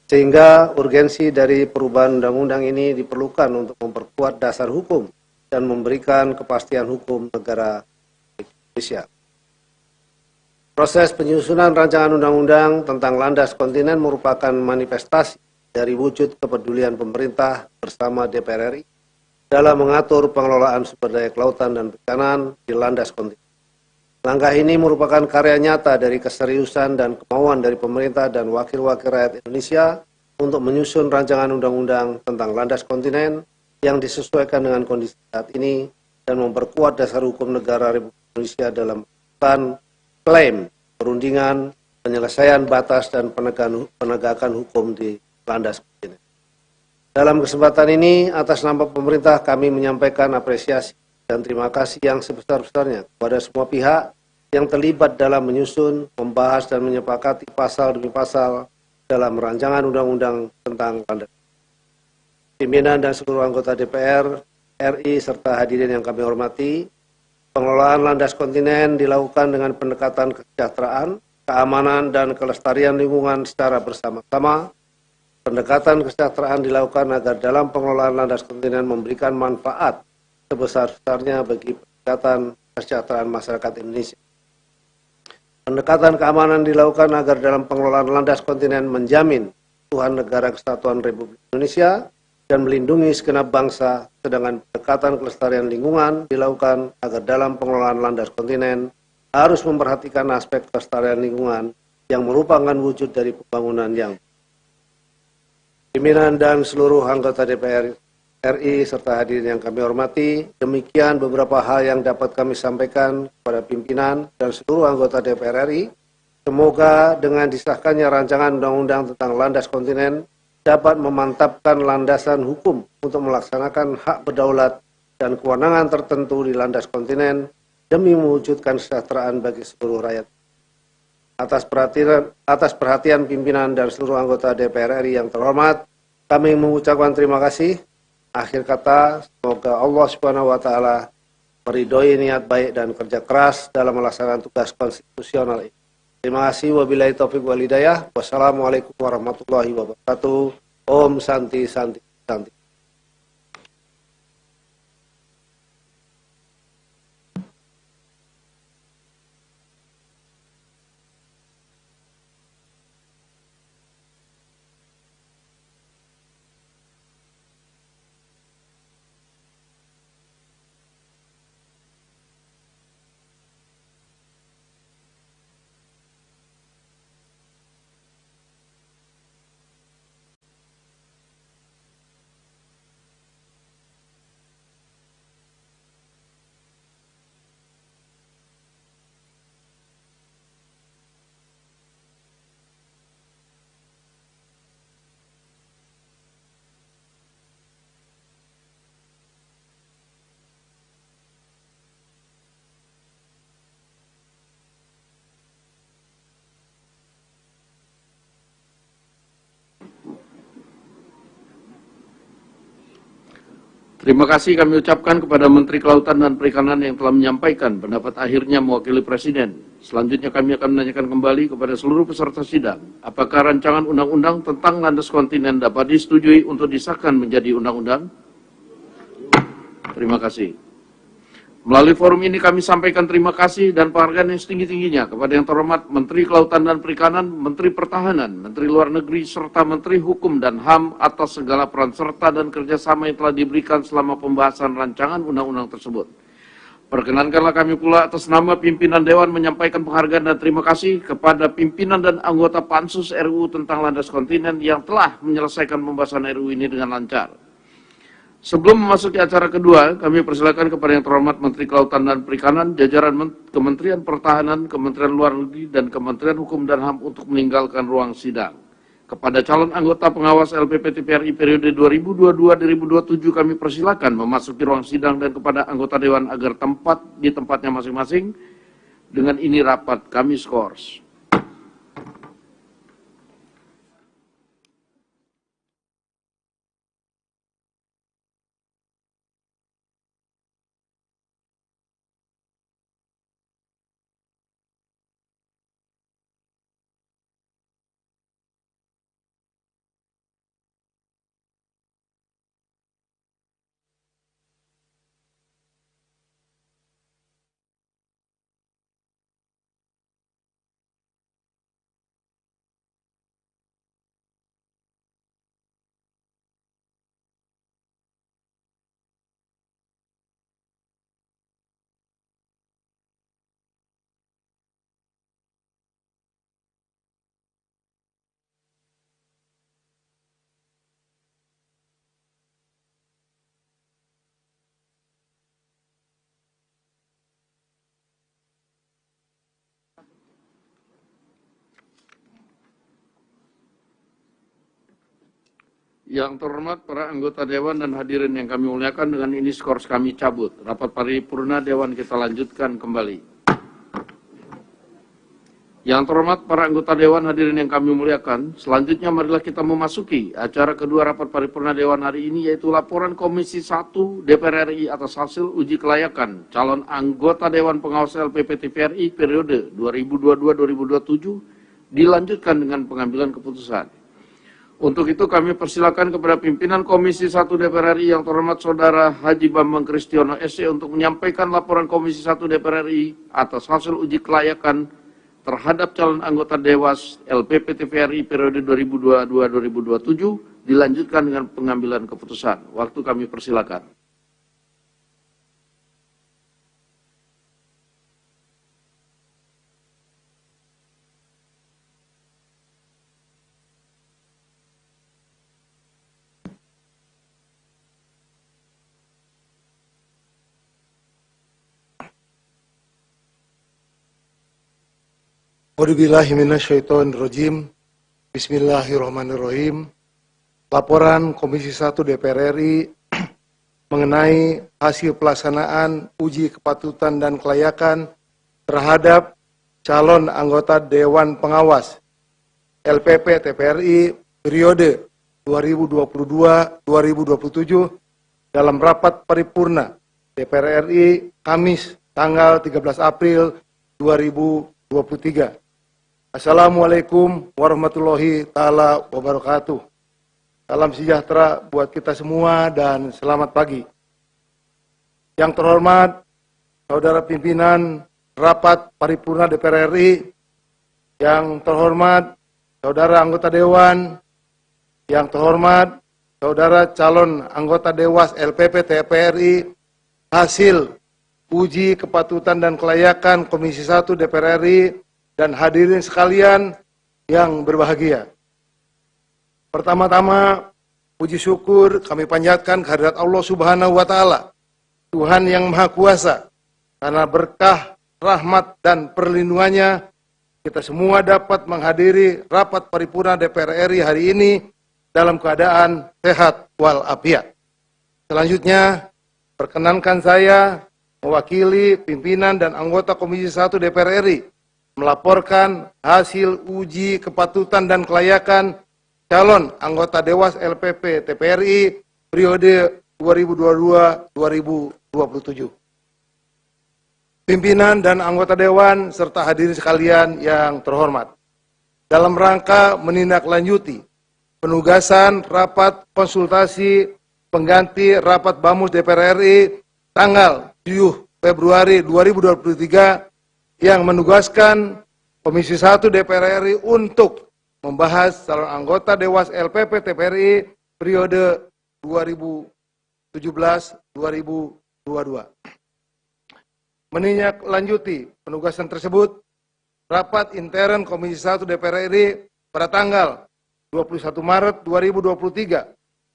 C: Sehingga urgensi dari perubahan undang-undang ini diperlukan untuk memperkuat dasar hukum dan memberikan kepastian hukum negara Indonesia. Proses penyusunan rancangan undang-undang tentang landas kontinen merupakan manifestasi dari wujud kepedulian pemerintah bersama DPR RI dalam mengatur pengelolaan sumber daya kelautan dan perikanan di landas kontinen. Langkah ini merupakan karya nyata dari keseriusan dan kemauan dari pemerintah dan wakil-wakil rakyat Indonesia untuk menyusun rancangan undang-undang tentang landas kontinen yang disesuaikan dengan kondisi saat ini dan memperkuat dasar hukum negara Republik Indonesia dalam melakukan klaim, perundingan, penyelesaian batas dan penegakan hukum di landas kontinen. Dalam kesempatan ini, atas nama pemerintah kami menyampaikan apresiasi dan terima kasih yang sebesar-besarnya kepada semua pihak yang terlibat dalam menyusun, membahas, dan menyepakati pasal demi pasal dalam rancangan undang-undang tentang landas. Pimpinan dan seluruh anggota DPR RI serta hadirin yang kami hormati, pengelolaan landas kontinen dilakukan dengan pendekatan kesejahteraan, keamanan, dan kelestarian lingkungan secara bersama-sama. Pendekatan kesejahteraan dilakukan agar dalam pengelolaan landas kontinen memberikan manfaat sebesar-besarnya bagi peningkatan kesejahteraan masyarakat Indonesia. Pendekatan keamanan dilakukan agar dalam pengelolaan landas kontinen menjamin keutuhan negara kesatuan Republik Indonesia dan melindungi segenap bangsa, sedangkan pendekatan kelestarian lingkungan dilakukan agar dalam pengelolaan landas kontinen harus memperhatikan aspek kelestarian lingkungan yang merupakan wujud dari pembangunan yang pimpinan dan seluruh anggota DPR RI serta hadirin yang kami hormati, demikian beberapa hal yang dapat kami sampaikan kepada pimpinan dan seluruh anggota DPR RI. Semoga dengan disahkannya rancangan undang-undang tentang landas kontinen dapat memantapkan landasan hukum untuk melaksanakan hak berdaulat dan kewenangan tertentu di landas kontinen demi mewujudkan kesejahteraan bagi seluruh rakyat. Atas perhatian pimpinan dan seluruh anggota DPR RI yang terhormat, kami mengucapkan terima kasih. Akhir kata, semoga Allah Subhanahu wa Ta'ala meridhoi niat baik dan kerja keras dalam melaksanakan tugas konstitusional ini. Terima kasih. Wabillahi taufiq wal hidayah. Wassalamualaikum warahmatullahi wabarakatuh. Om Santi Santi Santi.
A: Terima kasih kami ucapkan kepada Menteri Kelautan dan Perikanan yang telah menyampaikan pendapat akhirnya mewakili Presiden. Selanjutnya kami akan menanyakan kembali kepada seluruh peserta sidang, apakah rancangan undang-undang tentang landas kontinen dapat disetujui untuk disahkan menjadi undang-undang? Terima kasih. Melalui forum ini kami sampaikan terima kasih dan penghargaan yang setinggi-tingginya kepada yang terhormat Menteri Kelautan dan Perikanan, Menteri Pertahanan, Menteri Luar Negeri, serta Menteri Hukum dan HAM atas segala peran serta dan kerjasama yang telah diberikan selama pembahasan rancangan undang-undang tersebut. Perkenankanlah kami pula atas nama pimpinan Dewan menyampaikan penghargaan dan terima kasih kepada pimpinan dan anggota Pansus RUU tentang landas kontinen yang telah menyelesaikan pembahasan RUU ini dengan lancar. Sebelum memasuki acara kedua, kami persilakan kepada yang terhormat Menteri Kelautan dan Perikanan, jajaran Kementerian Pertahanan, Kementerian Luar Negeri, dan Kementerian Hukum dan HAM untuk meninggalkan ruang sidang. Kepada calon anggota pengawas LPP TPRI periode 2022-2027 kami persilakan memasuki ruang sidang dan kepada anggota Dewan agar tempat di tempatnya masing-masing. Dengan ini rapat kami skors. Yang terhormat para anggota Dewan dan hadirin yang kami muliakan, dengan ini skors kami cabut. Rapat paripurna Dewan kita lanjutkan kembali. Yang terhormat para anggota Dewan hadirin yang kami muliakan, selanjutnya marilah kita memasuki acara kedua rapat paripurna Dewan hari ini, yaitu laporan Komisi 1 DPR RI atas hasil uji kelayakan calon anggota Dewan Pengawas LPP TPRI periode 2022-2027 dilanjutkan dengan pengambilan keputusan. Untuk itu kami persilakan kepada pimpinan Komisi 1 DPR RI yang terhormat Saudara Haji Bambang Kristiono SC untuk menyampaikan laporan Komisi 1 DPR RI atas hasil uji kelayakan terhadap calon anggota Dewas LPP TPRI periode 2022-2027 dilanjutkan dengan pengambilan keputusan. Waktu kami persilakan.
D: A'udzubillahiminasyaitonirrajim. Bismillahirrahmanirrahim. Laporan Komisi 1 DPR RI mengenai hasil pelaksanaan uji kepatutan dan kelayakan terhadap calon anggota Dewan Pengawas LPP TPRI periode 2022-2027 dalam rapat paripurna DPR RI Kamis tanggal 13 April 2023. Assalamualaikum warahmatullahi ta'ala wabarakatuh. Salam sejahtera buat kita semua dan selamat pagi. Yang terhormat Saudara Pimpinan Rapat Paripurna DPR RI, yang terhormat Saudara Anggota Dewan, yang terhormat Saudara calon anggota Dewas LPP TPRI, hasil uji kepatutan dan kelayakan Komisi 1 DPR RI, dan hadirin sekalian yang berbahagia. Pertama-tama, puji syukur kami panjatkan kehadirat Allah Subhanahu wa Ta'ala, Tuhan yang Maha Kuasa, karena berkah, rahmat, dan perlindungannya kita semua dapat menghadiri rapat paripurna DPR RI hari ini dalam keadaan sehat walafiat. Selanjutnya, perkenankan saya mewakili pimpinan dan anggota Komisi 1 DPR RI melaporkan hasil uji kepatutan dan kelayakan calon anggota Dewas LPP TPRI periode 2022-2027. Pimpinan dan anggota Dewan serta hadirin sekalian yang terhormat, dalam rangka menindaklanjuti penugasan rapat konsultasi pengganti rapat BAMUS DPR RI tanggal 7 Februari 2023 yang menugaskan Komisi 1 DPR RI untuk membahas calon anggota Dewas LPP TPRI periode 2017-2022. Menindaklanjuti penugasan tersebut, rapat intern Komisi 1 DPR RI pada tanggal 21 Maret 2023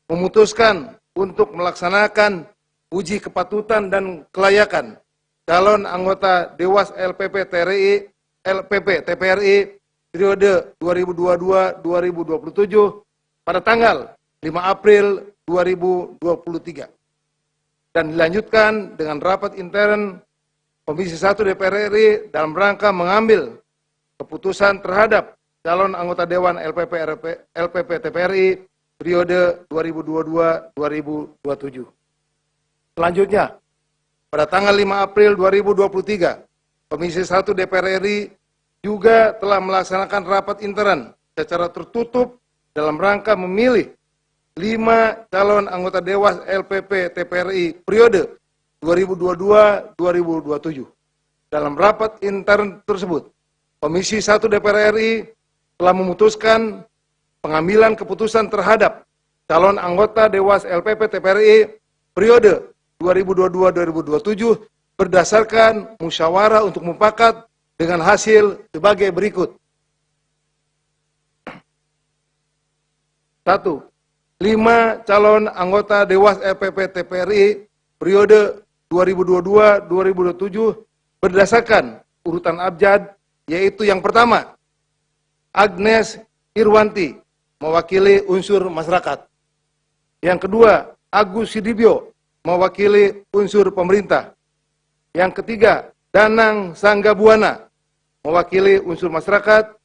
D: memutuskan untuk melaksanakan uji kepatutan dan kelayakan calon anggota Dewas LPP TPRI periode 2022-2027 pada tanggal 5 April 2023 dan dilanjutkan dengan rapat intern Komisi 1 DPR RI dalam rangka mengambil keputusan terhadap calon anggota Dewan LPP TPRI periode 2022-2027. Selanjutnya, pada tanggal 5 April 2023, Komisi 1 DPR RI juga telah melaksanakan rapat intern secara tertutup dalam rangka memilih 5 calon anggota Dewas LPP TPRI periode 2022-2027. Dalam rapat intern tersebut, Komisi 1 DPR RI telah memutuskan pengambilan keputusan terhadap calon anggota Dewas LPP TPRI periode 2022-2027 berdasarkan musyawarah untuk mufakat dengan hasil sebagai berikut. 1. 5 calon anggota Dewas LPP TPRI periode 2022-2027 berdasarkan urutan abjad, yaitu yang pertama, Agnes Irwanti, mewakili unsur masyarakat. Yang kedua, Agus Sidibyo, mewakili unsur pemerintah. Yang ketiga, Danang Sanggabuana, mewakili unsur masyarakat.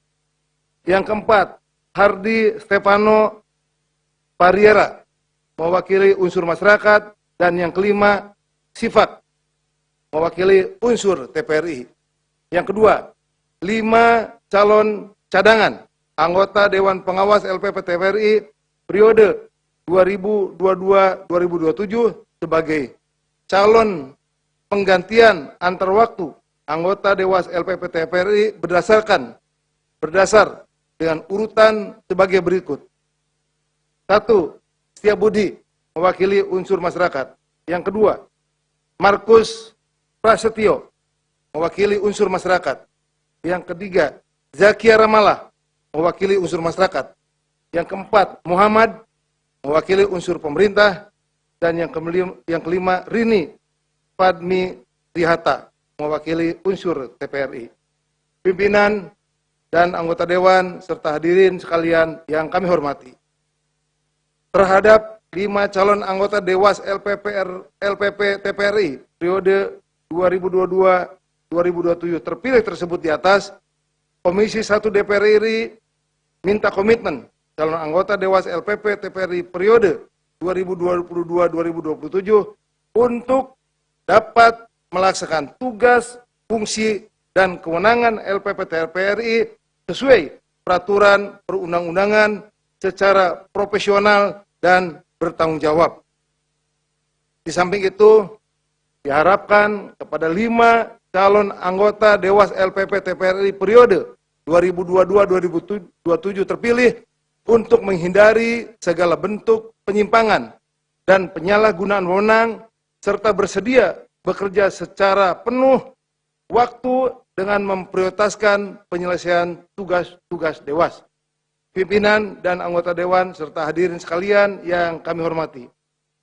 D: Yang keempat, Hardi Stefano Pariera, mewakili unsur masyarakat. Dan yang kelima, Sifat, mewakili unsur TPRI. Yang kedua, 5 calon cadangan anggota Dewan Pengawas LPP TPRI periode 2022-2027 sebagai calon penggantian antar waktu anggota Dewas LPP TPRI berdasar dengan urutan sebagai berikut. 1. Setiabudi, mewakili unsur masyarakat. Yang kedua, Markus Prasetyo, mewakili unsur masyarakat. Yang ketiga, Zakia Ramalah, mewakili unsur masyarakat. Yang keempat, Muhammad, mewakili unsur pemerintah. Dan yang kelima, Rini Padmi Rihata, mewakili unsur TPRI. Pimpinan dan anggota Dewan serta hadirin sekalian yang kami hormati. Terhadap 5 calon anggota Dewas LPP TPRI periode 2022-2027 terpilih tersebut di atas, Komisi 1 DPR RI minta komitmen calon anggota Dewas LPP TPRI periode 2022-2027 untuk dapat melaksanakan tugas, fungsi, dan kewenangan LPP TPRI sesuai peraturan perundang-undangan secara profesional dan bertanggung jawab. Di samping itu, diharapkan kepada 5 calon anggota Dewas LPP TPRI periode 2022-2027 terpilih untuk menghindari segala bentuk penyimpangan dan penyalahgunaan wewenang serta bersedia bekerja secara penuh waktu dengan memprioritaskan penyelesaian tugas-tugas Dewas. Pimpinan dan anggota Dewan serta hadirin sekalian yang kami hormati.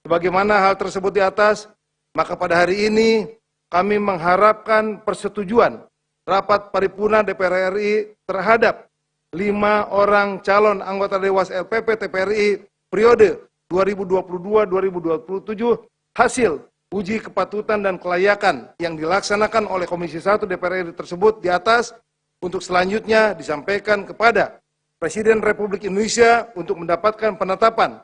D: Sebagaimana hal tersebut di atas, maka pada hari ini kami mengharapkan persetujuan rapat paripurna DPR RI terhadap 5 orang calon anggota Dewas LPP TPRI periode 2022-2027 hasil uji kepatutan dan kelayakan yang dilaksanakan oleh Komisi 1 DPR RI tersebut di atas untuk selanjutnya disampaikan kepada Presiden Republik Indonesia untuk mendapatkan penetapan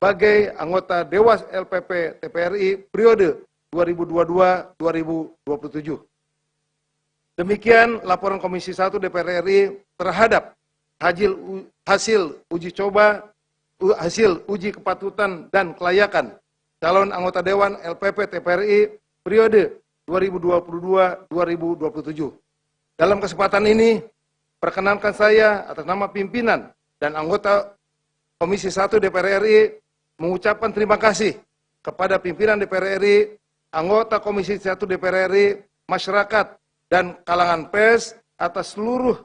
D: sebagai anggota Dewas LPP TPRI periode 2022-2027. Demikian laporan Komisi 1 DPR RI terhadap hasil uji kepatutan dan kelayakan calon anggota Dewan LPP TPRI periode 2022-2027. Dalam kesempatan ini, perkenankan saya atas nama pimpinan dan anggota Komisi 1 DPR RI mengucapkan terima kasih kepada pimpinan DPR RI, anggota Komisi 1 DPR RI, masyarakat, dan kalangan pers atas seluruh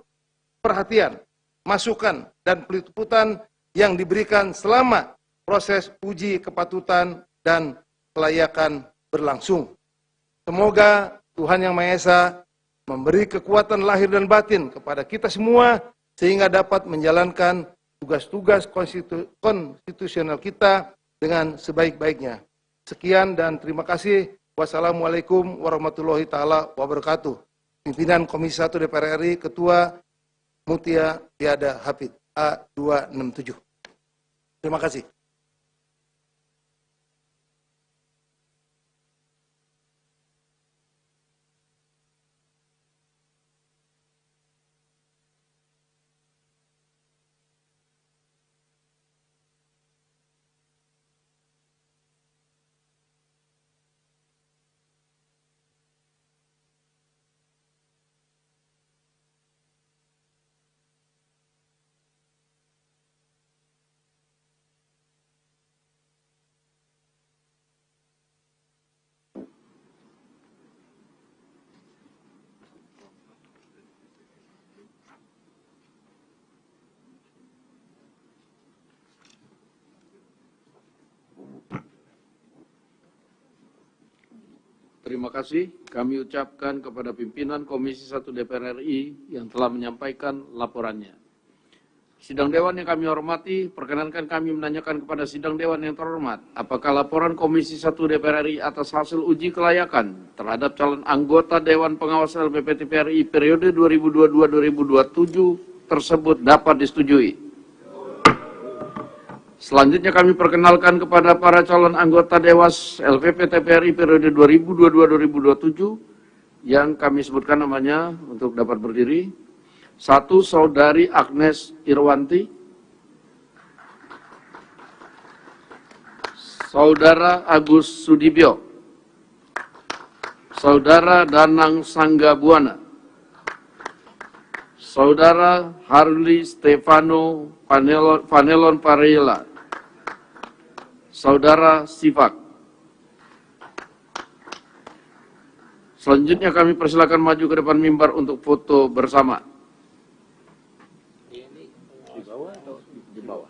D: perhatian, masukan, dan peliputan yang diberikan selama proses uji kepatutan dan kelayakan berlangsung. Semoga Tuhan Yang Maha Esa memberi kekuatan lahir dan batin kepada kita semua sehingga dapat menjalankan tugas-tugas konstitusional kita dengan sebaik-baiknya. Sekian dan terima kasih. Wassalamualaikum warahmatullahi taala wabarakatuh. Pimpinan Komisi 1 DPR RI, Ketua Mutia Tiada Hafid, A267. Terima kasih.
A: Terima kasih kami ucapkan kepada pimpinan Komisi 1 DPR RI yang telah menyampaikan laporannya. Sidang Dewan yang kami hormati, perkenankan kami menanyakan kepada Sidang Dewan yang terhormat, apakah laporan Komisi 1 DPR RI atas hasil uji kelayakan terhadap calon anggota Dewan Pengawas LPP TPRI periode 2022-2027 tersebut dapat disetujui? Selanjutnya kami perkenalkan kepada para calon anggota Dewas LPP TPRI periode 2022-2027 yang kami sebutkan namanya untuk dapat berdiri. 1. Saudari Agnes Irwanti. Saudara Agus Sudibyo. Saudara Danang Sanggabuana. Saudara Harli Stefano Vanelon Parela. Saudara Sifak. Selanjutnya kami persilakan maju ke depan mimbar untuk foto bersama. Di bawah atau di bawah?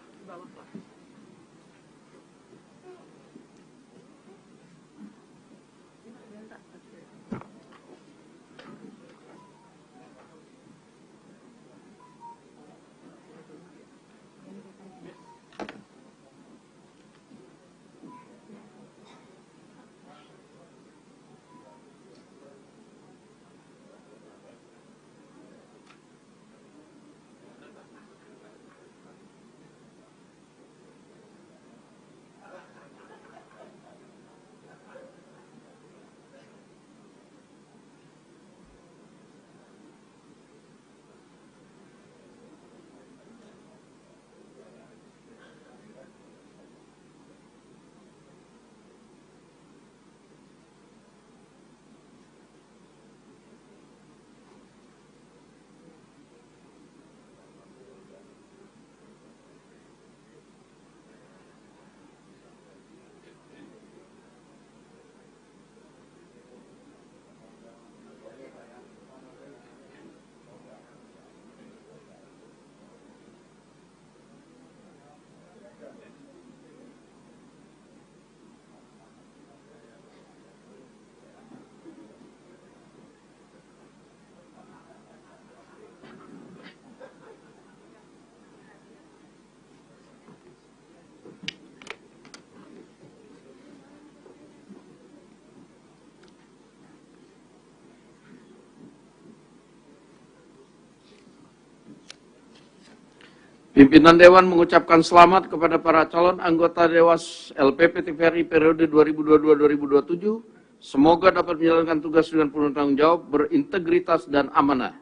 A: Pimpinan Dewan mengucapkan selamat kepada para calon anggota Dewas LPP TVRI periode 2022-2027. Semoga dapat menjalankan tugas dengan penuh tanggung jawab, berintegritas, dan amanah.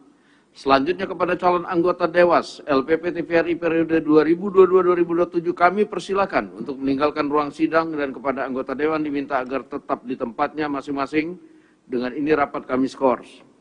A: Selanjutnya kepada calon anggota Dewas LPP TVRI periode 2022-2027 kami persilakan untuk meninggalkan ruang sidang, dan kepada anggota Dewan diminta agar tetap di tempatnya masing-masing. Dengan ini rapat kami skors.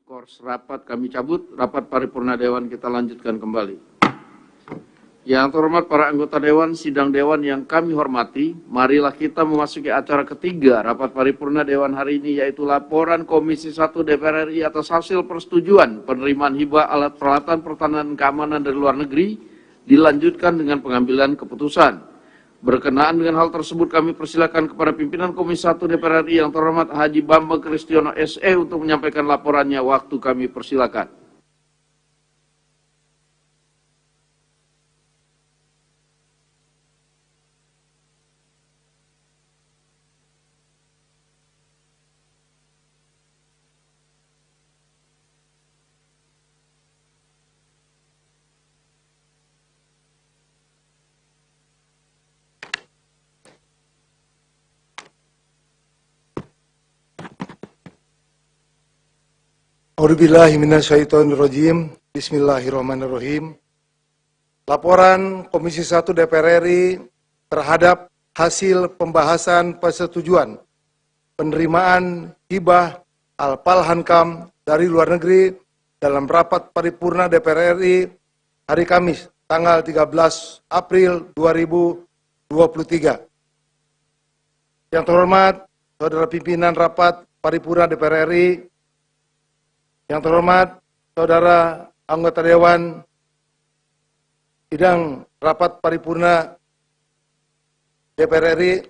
A: Skors rapat kami cabut, rapat paripurna Dewan kita lanjutkan kembali. Yang terhormat para anggota Dewan, sidang Dewan yang kami hormati, marilah kita memasuki acara ketiga rapat paripurna Dewan hari ini, yaitu laporan Komisi 1 DPR RI atas hasil persetujuan penerimaan hibah alat peralatan pertahanan dan keamanan dari luar negeri, dilanjutkan dengan pengambilan keputusan. Berkenaan dengan hal tersebut, kami persilakan kepada pimpinan Komisi 1 DPR RI yang terhormat Haji Bambang Kristiono SE untuk menyampaikan laporannya. Waktu kami persilakan.
D: A'udzubillahi minasyaitonirrajim. Bismillahirrahmanirrahim. Laporan Komisi 1 DPR RI terhadap hasil pembahasan persetujuan penerimaan hibah Al-Palhankam dari luar negeri dalam rapat paripurna DPR RI hari Kamis tanggal 13 April 2023. Yang terhormat Saudara Pimpinan Rapat Paripurna DPR RI, yang terhormat Saudara Anggota Dewan Sidang Rapat Paripurna DPR RI,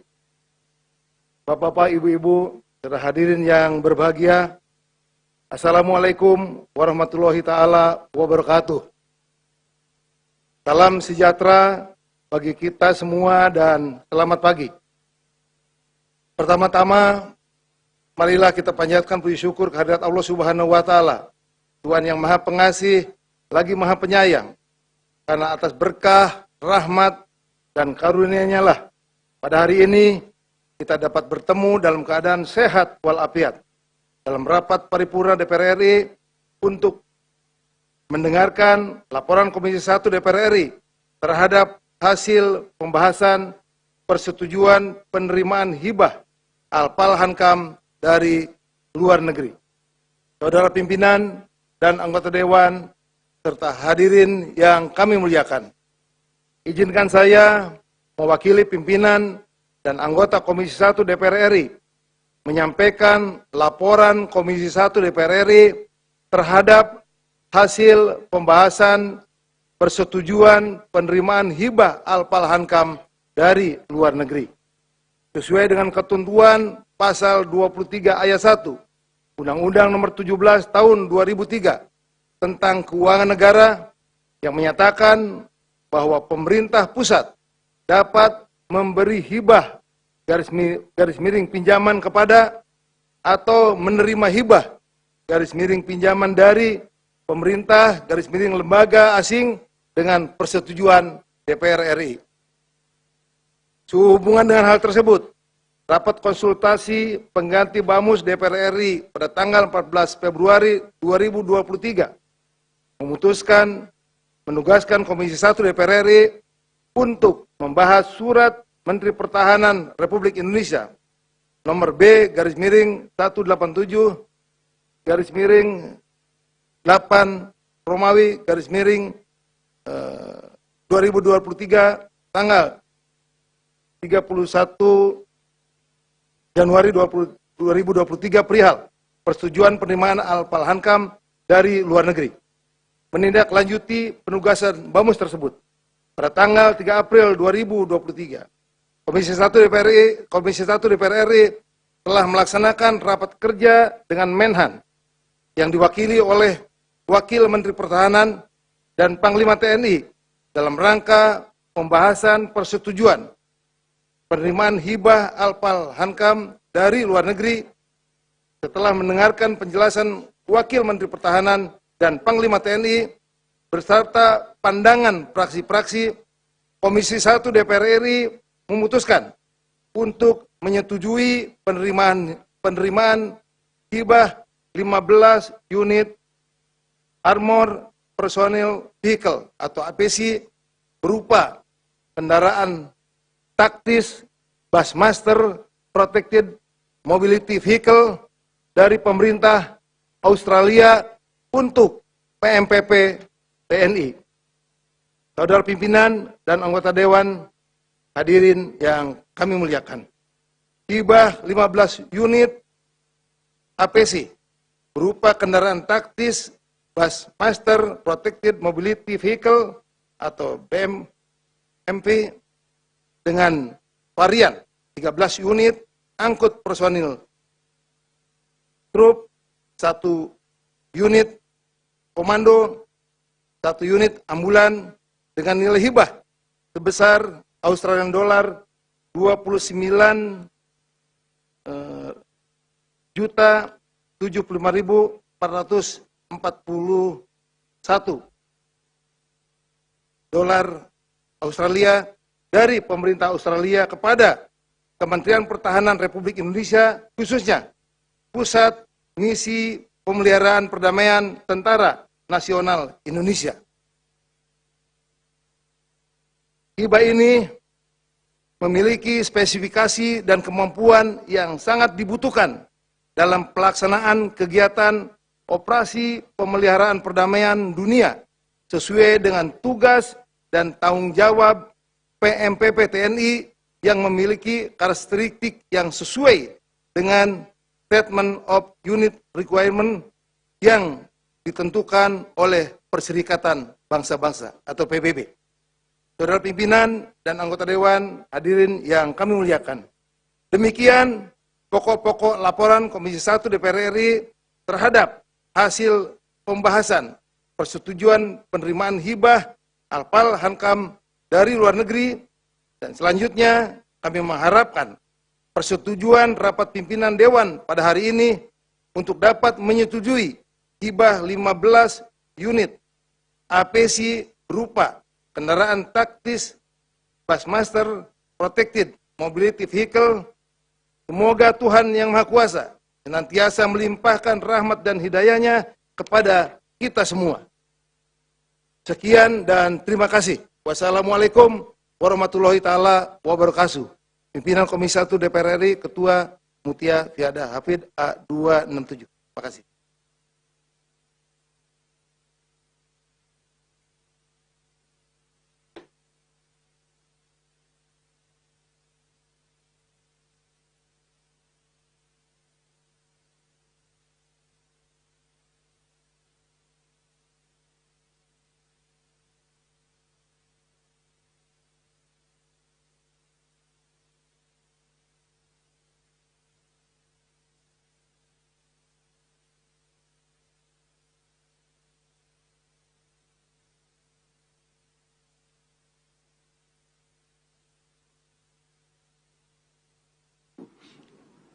D: Bapak-bapak, Ibu-ibu, saudara hadirin yang berbahagia, Assalamualaikum warahmatullahi ta'ala wabarakatuh. Salam sejahtera bagi kita semua dan selamat pagi. Pertama-tama, marilah kita panjatkan puji syukur kehadirat Allah Subhanahu wa Ta'ala, Tuhan yang Maha Pengasih lagi Maha Penyayang, karena atas berkah, rahmat, dan karunia-Nya lah pada hari ini kita dapat bertemu dalam keadaan sehat walafiat dalam rapat paripurna DPR RI untuk mendengarkan laporan Komisi 1 DPR RI terhadap hasil pembahasan persetujuan penerimaan hibah Al-Palhankam dari luar negeri. Saudara pimpinan dan anggota Dewan, serta hadirin yang kami muliakan, izinkan saya mewakili pimpinan dan anggota Komisi 1 DPR RI menyampaikan laporan Komisi 1 DPR RI terhadap hasil pembahasan persetujuan penerimaan hibah Al-Palhankam dari luar negeri. Sesuai dengan ketentuan Pasal 23 ayat 1 Undang-Undang Nomor 17 Tahun 2003 tentang Keuangan Negara yang menyatakan bahwa pemerintah pusat dapat memberi hibah garis miring pinjaman kepada atau menerima hibah garis miring pinjaman dari pemerintah garis miring lembaga asing dengan persetujuan DPR RI. Sehubungan dengan hal tersebut, rapat konsultasi pengganti Bamus DPR RI pada tanggal 14 Februari 2023 memutuskan menugaskan Komisi 1 DPR RI untuk membahas surat Menteri Pertahanan Republik Indonesia nomor B garis miring 187 garis miring 8 Romawi garis miring 2023 tanggal 31 Januari 2023 perihal persetujuan penerimaan Al-Palhankam dari luar negeri. Menindaklanjuti penugasan Bamus tersebut. pada tanggal 3 April 2023. Komisi 1 DPR RI telah melaksanakan rapat kerja dengan Menhan yang diwakili oleh Wakil Menteri Pertahanan dan Panglima TNI dalam rangka pembahasan persetujuan penerimaan hibah Alpal Hankam dari luar negeri. Setelah mendengarkan penjelasan Wakil Menteri Pertahanan dan Panglima TNI beserta pandangan fraksi-fraksi, Komisi 1 DPR RI memutuskan untuk menyetujui penerimaan hibah 15 unit Armor Personnel Vehicle atau APC berupa kendaraan taktis Bushmaster Protected Mobility Vehicle dari pemerintah Australia untuk PMPP TNI. Saudara pimpinan dan anggota Dewan, hadirin yang kami muliakan, hibah 15 unit APC berupa kendaraan taktis Bushmaster Protected Mobility Vehicle atau BMP dengan varian 13 unit angkut personil trup, 1 unit komando, 1 unit ambulan dengan nilai hibah sebesar Australian dollar 29 juta 75.441 dolar Australia dari pemerintah Australia kepada Kementerian Pertahanan Republik Indonesia, khususnya Pusat Misi Pemeliharaan Perdamaian Tentara Nasional Indonesia. Hibah ini memiliki spesifikasi dan kemampuan yang sangat dibutuhkan dalam pelaksanaan kegiatan operasi pemeliharaan perdamaian dunia sesuai dengan tugas dan tanggung jawab PMPP TNI yang memiliki karakteristik yang sesuai dengan Statement of Unit Requirement yang ditentukan oleh Perserikatan Bangsa-Bangsa atau PBB. Saudara pimpinan dan anggota Dewan, hadirin yang kami muliakan. Demikian pokok-pokok laporan Komisi 1 DPR RI terhadap hasil pembahasan persetujuan penerimaan hibah Alpal Hankam dari luar negeri, dan selanjutnya kami mengharapkan persetujuan rapat pimpinan Dewan pada hari ini untuk dapat menyetujui hibah 15 unit APC berupa kendaraan taktis Bushmaster Protected Mobility Vehicle. Semoga Tuhan Yang Maha Kuasa senantiasa melimpahkan rahmat dan hidayahnya kepada kita semua. Sekian dan terima kasih. Wassalamualaikum warahmatullahi taala wabarakatuh. Pimpinan Komisi 1 DPR RI, Ketua Mutia Fiada Hafid A267. Terima kasih.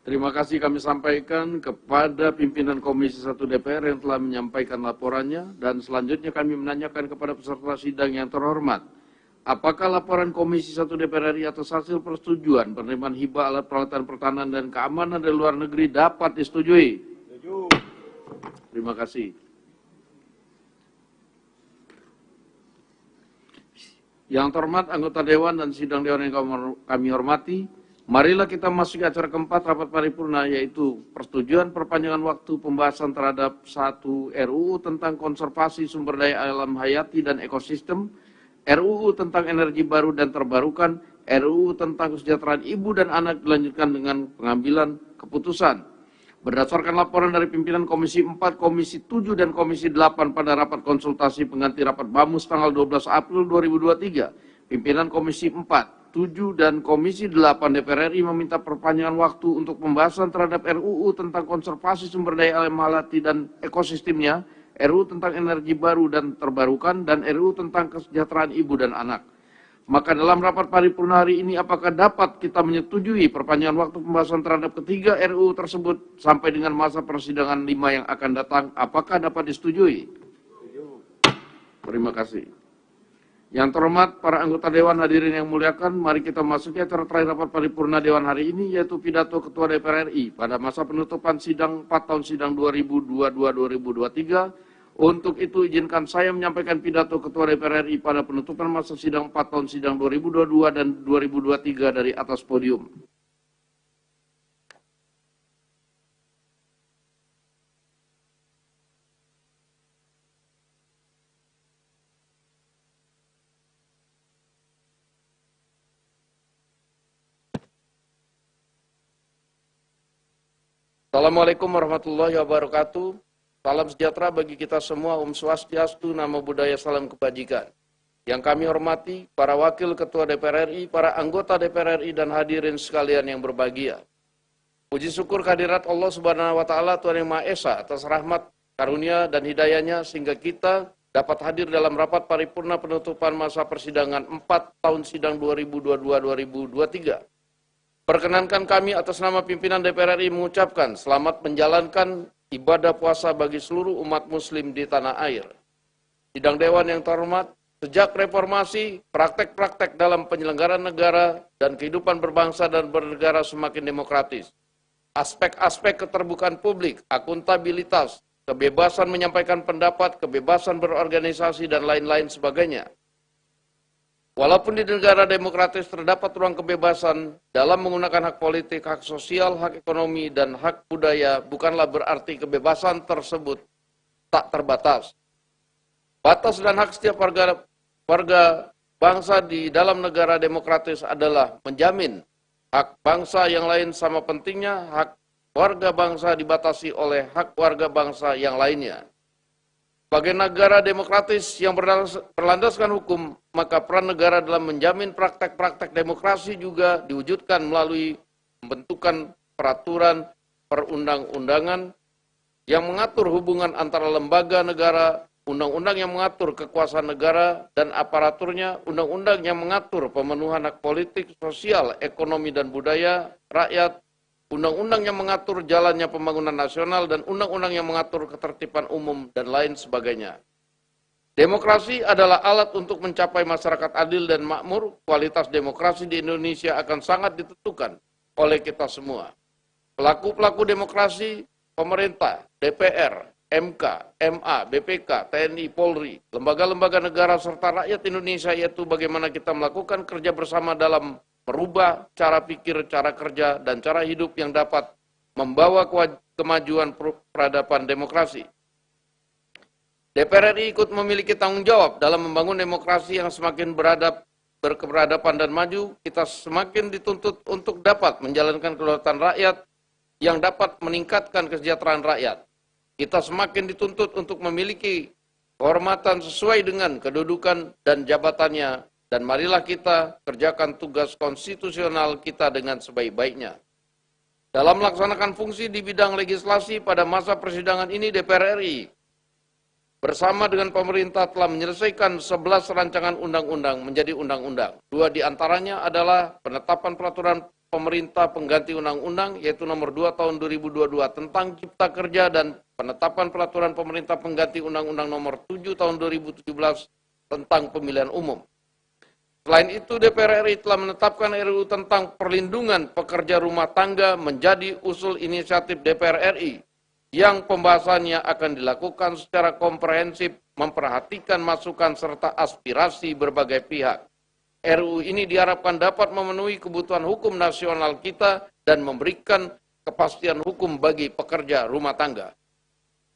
A: Terima kasih kami sampaikan kepada pimpinan Komisi 1 DPR yang telah menyampaikan laporannya, dan selanjutnya kami menanyakan kepada peserta sidang yang terhormat, apakah laporan Komisi 1 DPR RI atas hasil persetujuan penerimaan hibah alat peralatan pertahanan dan keamanan dari luar negeri dapat disetujui? Setuju. Terima kasih. Yang terhormat anggota Dewan dan sidang Dewan yang kami hormati, marilah kita masuki acara keempat rapat paripurna, yaitu persetujuan perpanjangan waktu pembahasan terhadap 1 RUU tentang konservasi sumber daya alam hayati dan ekosistem, RUU tentang energi baru dan terbarukan, RUU tentang kesejahteraan ibu dan anak dilanjutkan dengan pengambilan keputusan. Berdasarkan laporan dari pimpinan Komisi 4, Komisi 7, dan Komisi 8 pada rapat konsultasi pengganti rapat BAMUS tanggal 12 April 2023, Pimpinan Komisi 4, 7, dan Komisi 8 DPR RI meminta perpanjangan waktu untuk pembahasan terhadap RUU tentang konservasi sumber daya alam hayati dan ekosistemnya, RUU tentang energi baru dan terbarukan, dan RUU tentang kesejahteraan ibu dan anak. Maka dalam rapat paripurna hari ini, apakah dapat kita menyetujui perpanjangan waktu pembahasan terhadap ketiga RUU tersebut sampai dengan masa persidangan 5 yang akan datang? Apakah dapat disetujui? Terima kasih. Yang terhormat para anggota Dewan, hadirin yang muliakan, mari kita masuki acara terakhir rapat paripurna Dewan hari ini, yaitu pidato Ketua DPR RI pada masa penutupan sidang 4 tahun sidang 2022-2023. Untuk itu izinkan saya menyampaikan pidato Ketua DPR RI pada penutupan masa sidang 4 tahun sidang 2022 dan 2023 dari atas podium. Assalamualaikum warahmatullahi wabarakatuh. Salam sejahtera bagi kita semua, Om Swastiastu, Namo Buddhaya, salam kebajikan. Yang kami hormati, para wakil ketua DPR RI, para anggota DPR RI, dan hadirin sekalian yang berbahagia. Puji syukur kehadirat Allah Subhanahu wa Ta'ala, Tuhan Yang Maha Esa, atas rahmat, karunia, dan hidayahnya, sehingga kita dapat hadir dalam rapat paripurna penutupan masa persidangan 4 tahun sidang 2022-2023. Perkenankan kami atas nama pimpinan DPR RI mengucapkan selamat menjalankan ibadah puasa bagi seluruh umat muslim di tanah air. Sidang Dewan yang terhormat, sejak reformasi, praktek-praktek dalam penyelenggaraan negara dan kehidupan berbangsa dan bernegara semakin demokratis. Aspek-aspek keterbukaan publik, akuntabilitas, kebebasan menyampaikan pendapat, kebebasan berorganisasi, dan lain-lain sebagainya. Walaupun di negara demokratis terdapat ruang kebebasan dalam menggunakan hak politik, hak sosial, hak ekonomi, dan hak budaya, bukanlah berarti kebebasan tersebut tak terbatas. Batas dan hak setiap warga bangsa di dalam negara demokratis adalah menjamin hak bangsa yang lain sama pentingnya hak warga bangsa dibatasi oleh hak warga bangsa yang lainnya. Sebagai negara demokratis yang berlandaskan hukum, maka peran negara dalam menjamin praktek-praktek demokrasi juga diwujudkan melalui pembentukan peraturan perundang-undangan yang mengatur hubungan antara lembaga negara, undang-undang yang mengatur kekuasaan negara dan aparaturnya, undang-undang yang mengatur pemenuhan hak politik, sosial, ekonomi, dan budaya rakyat, undang-undang yang mengatur jalannya pembangunan nasional, dan undang-undang yang mengatur ketertiban umum, dan lain sebagainya. Demokrasi adalah alat untuk mencapai masyarakat adil dan makmur. Kualitas demokrasi di Indonesia akan sangat ditentukan oleh kita semua. Pelaku-pelaku demokrasi, pemerintah, DPR, MK, MA, BPK, TNI, Polri, lembaga-lembaga negara, serta rakyat Indonesia, yaitu bagaimana kita melakukan kerja bersama dalam merubah cara pikir, cara kerja, dan cara hidup yang dapat membawa kemajuan peradaban demokrasi. DPR RI ikut memiliki tanggung jawab dalam membangun demokrasi yang semakin berkeberadaban dan maju. Kita semakin dituntut untuk dapat menjalankan kedaulatan rakyat yang dapat meningkatkan kesejahteraan rakyat. Kita semakin dituntut untuk memiliki kehormatan sesuai dengan kedudukan dan jabatannya. Dan marilah kita kerjakan tugas konstitusional kita dengan sebaik-baiknya. Dalam melaksanakan fungsi di bidang legislasi pada masa persidangan ini, DPR RI bersama dengan pemerintah telah menyelesaikan 11 rancangan undang-undang menjadi undang-undang. 2 diantaranya adalah penetapan peraturan pemerintah pengganti undang-undang, yaitu nomor 2 tahun 2022 tentang Cipta Kerja, dan penetapan peraturan pemerintah pengganti undang-undang nomor 7 tahun 2017 tentang pemilihan umum. Selain itu, DPR RI telah menetapkan RUU tentang perlindungan pekerja rumah tangga menjadi usul inisiatif DPR RI yang pembahasannya akan dilakukan secara komprehensif, memperhatikan masukan serta aspirasi berbagai pihak. RUU ini diharapkan dapat memenuhi kebutuhan hukum nasional kita dan memberikan kepastian hukum bagi pekerja rumah tangga.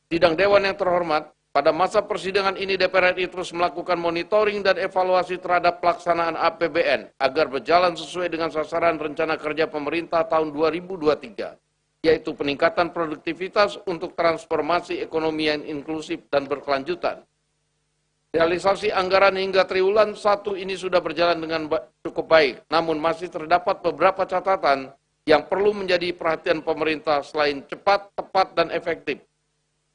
A: Sidang Dewan yang terhormat, pada masa persidangan ini DPR RI terus melakukan monitoring dan evaluasi terhadap pelaksanaan APBN agar berjalan sesuai dengan sasaran rencana kerja pemerintah tahun 2023, yaitu peningkatan produktivitas untuk transformasi ekonomi yang inklusif dan berkelanjutan. Realisasi anggaran hingga triwulan 1 ini sudah berjalan dengan cukup baik, namun masih terdapat beberapa catatan yang perlu menjadi perhatian pemerintah selain cepat, tepat, dan efektif.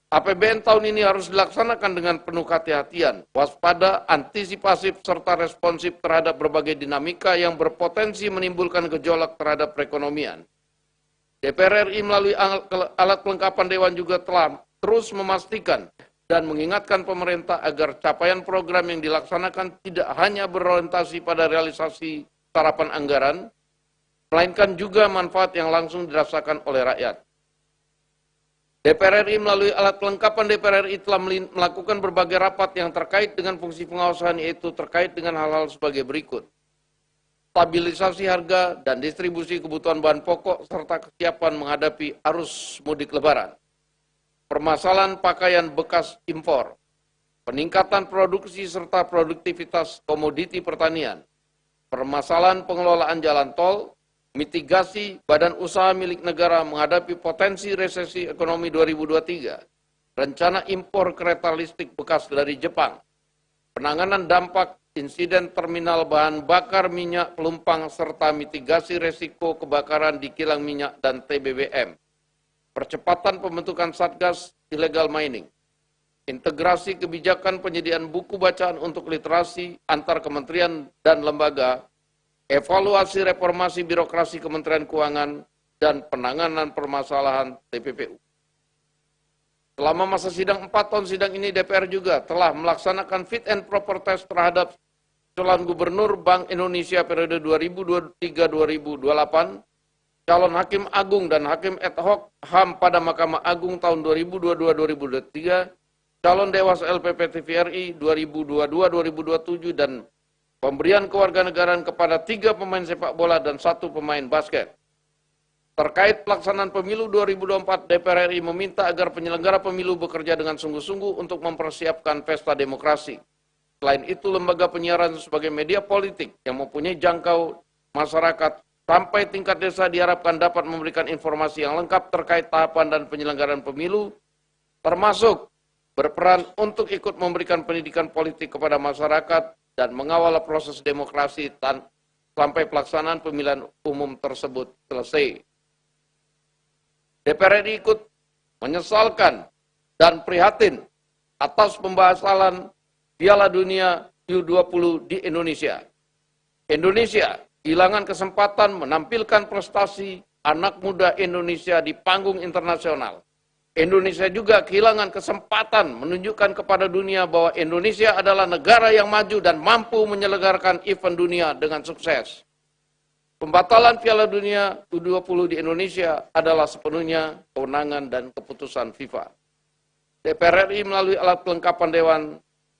A: APBN tahun ini harus dilaksanakan dengan penuh kehati-hatian, waspada, antisipasif, serta responsif terhadap berbagai dinamika yang berpotensi menimbulkan gejolak terhadap perekonomian. DPR RI melalui alat kelengkapan Dewan juga telah terus memastikan dan mengingatkan pemerintah agar capaian program yang dilaksanakan tidak hanya berorientasi pada realisasi sarapan anggaran, melainkan juga manfaat yang langsung dirasakan oleh rakyat. DPR RI melalui alat kelengkapan DPR RI telah melakukan berbagai rapat yang terkait dengan fungsi pengawasan, yaitu terkait dengan hal-hal sebagai berikut. Stabilisasi harga dan distribusi kebutuhan bahan pokok serta kesiapan menghadapi arus mudik lebaran. Permasalahan pakaian bekas impor, peningkatan produksi serta produktivitas komoditi pertanian, permasalahan pengelolaan jalan tol, mitigasi badan usaha milik negara menghadapi potensi resesi ekonomi 2023, rencana impor kereta listrik bekas dari Jepang, penanganan dampak insiden terminal bahan bakar minyak pelumpang serta mitigasi resiko kebakaran di kilang minyak dan TBBM. Percepatan pembentukan Satgas Illegal Mining, integrasi kebijakan penyediaan buku bacaan untuk literasi antar kementerian dan lembaga, evaluasi reformasi birokrasi Kementerian Keuangan, dan penanganan permasalahan TPPU. Selama masa sidang 4 tahun sidang ini, DPR juga telah melaksanakan fit and proper test terhadap calon gubernur Bank Indonesia periode 2023-2028, calon hakim agung dan hakim ad hoc HAM pada Mahkamah Agung tahun 2022-2023, calon Dewas LPP TVRI 2022-2027, dan pemberian kewarganegaraan kepada 3 pemain sepak bola dan 1 pemain basket. Terkait pelaksanaan pemilu 2024, DPR RI meminta agar penyelenggara pemilu bekerja dengan sungguh-sungguh untuk mempersiapkan pesta demokrasi. Selain itu, lembaga penyiaran sebagai media politik yang mempunyai jangkau masyarakat sampai tingkat desa diharapkan dapat memberikan informasi yang lengkap terkait tahapan dan penyelenggaraan pemilu, termasuk berperan untuk ikut memberikan pendidikan politik kepada masyarakat dan mengawal proses demokrasi sampai pelaksanaan pemilihan umum tersebut selesai. DPR RI ikut menyesalkan dan prihatin atas pembahasan Piala Dunia U20 di Indonesia. Indonesia kehilangan kesempatan menampilkan prestasi anak muda Indonesia di panggung internasional. Indonesia juga kehilangan kesempatan menunjukkan kepada dunia bahwa Indonesia adalah negara yang maju dan mampu menyelenggarakan event dunia dengan sukses. Pembatalan Piala Dunia U20 di Indonesia adalah sepenuhnya kewenangan dan keputusan FIFA. DPR RI melalui alat kelengkapan Dewan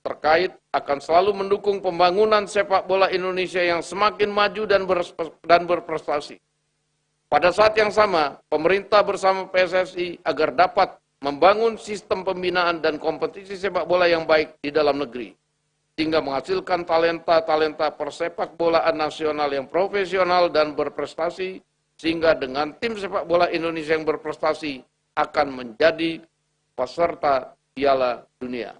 A: terkait akan selalu mendukung pembangunan sepak bola Indonesia yang semakin maju dan berprestasi. Pada saat yang sama, pemerintah bersama PSSI agar dapat membangun sistem pembinaan dan kompetisi sepak bola yang baik di dalam negeri, sehingga menghasilkan talenta-talenta persepak bolaan nasional yang profesional dan berprestasi, sehingga dengan tim sepak bola Indonesia yang berprestasi akan menjadi peserta Piala Dunia.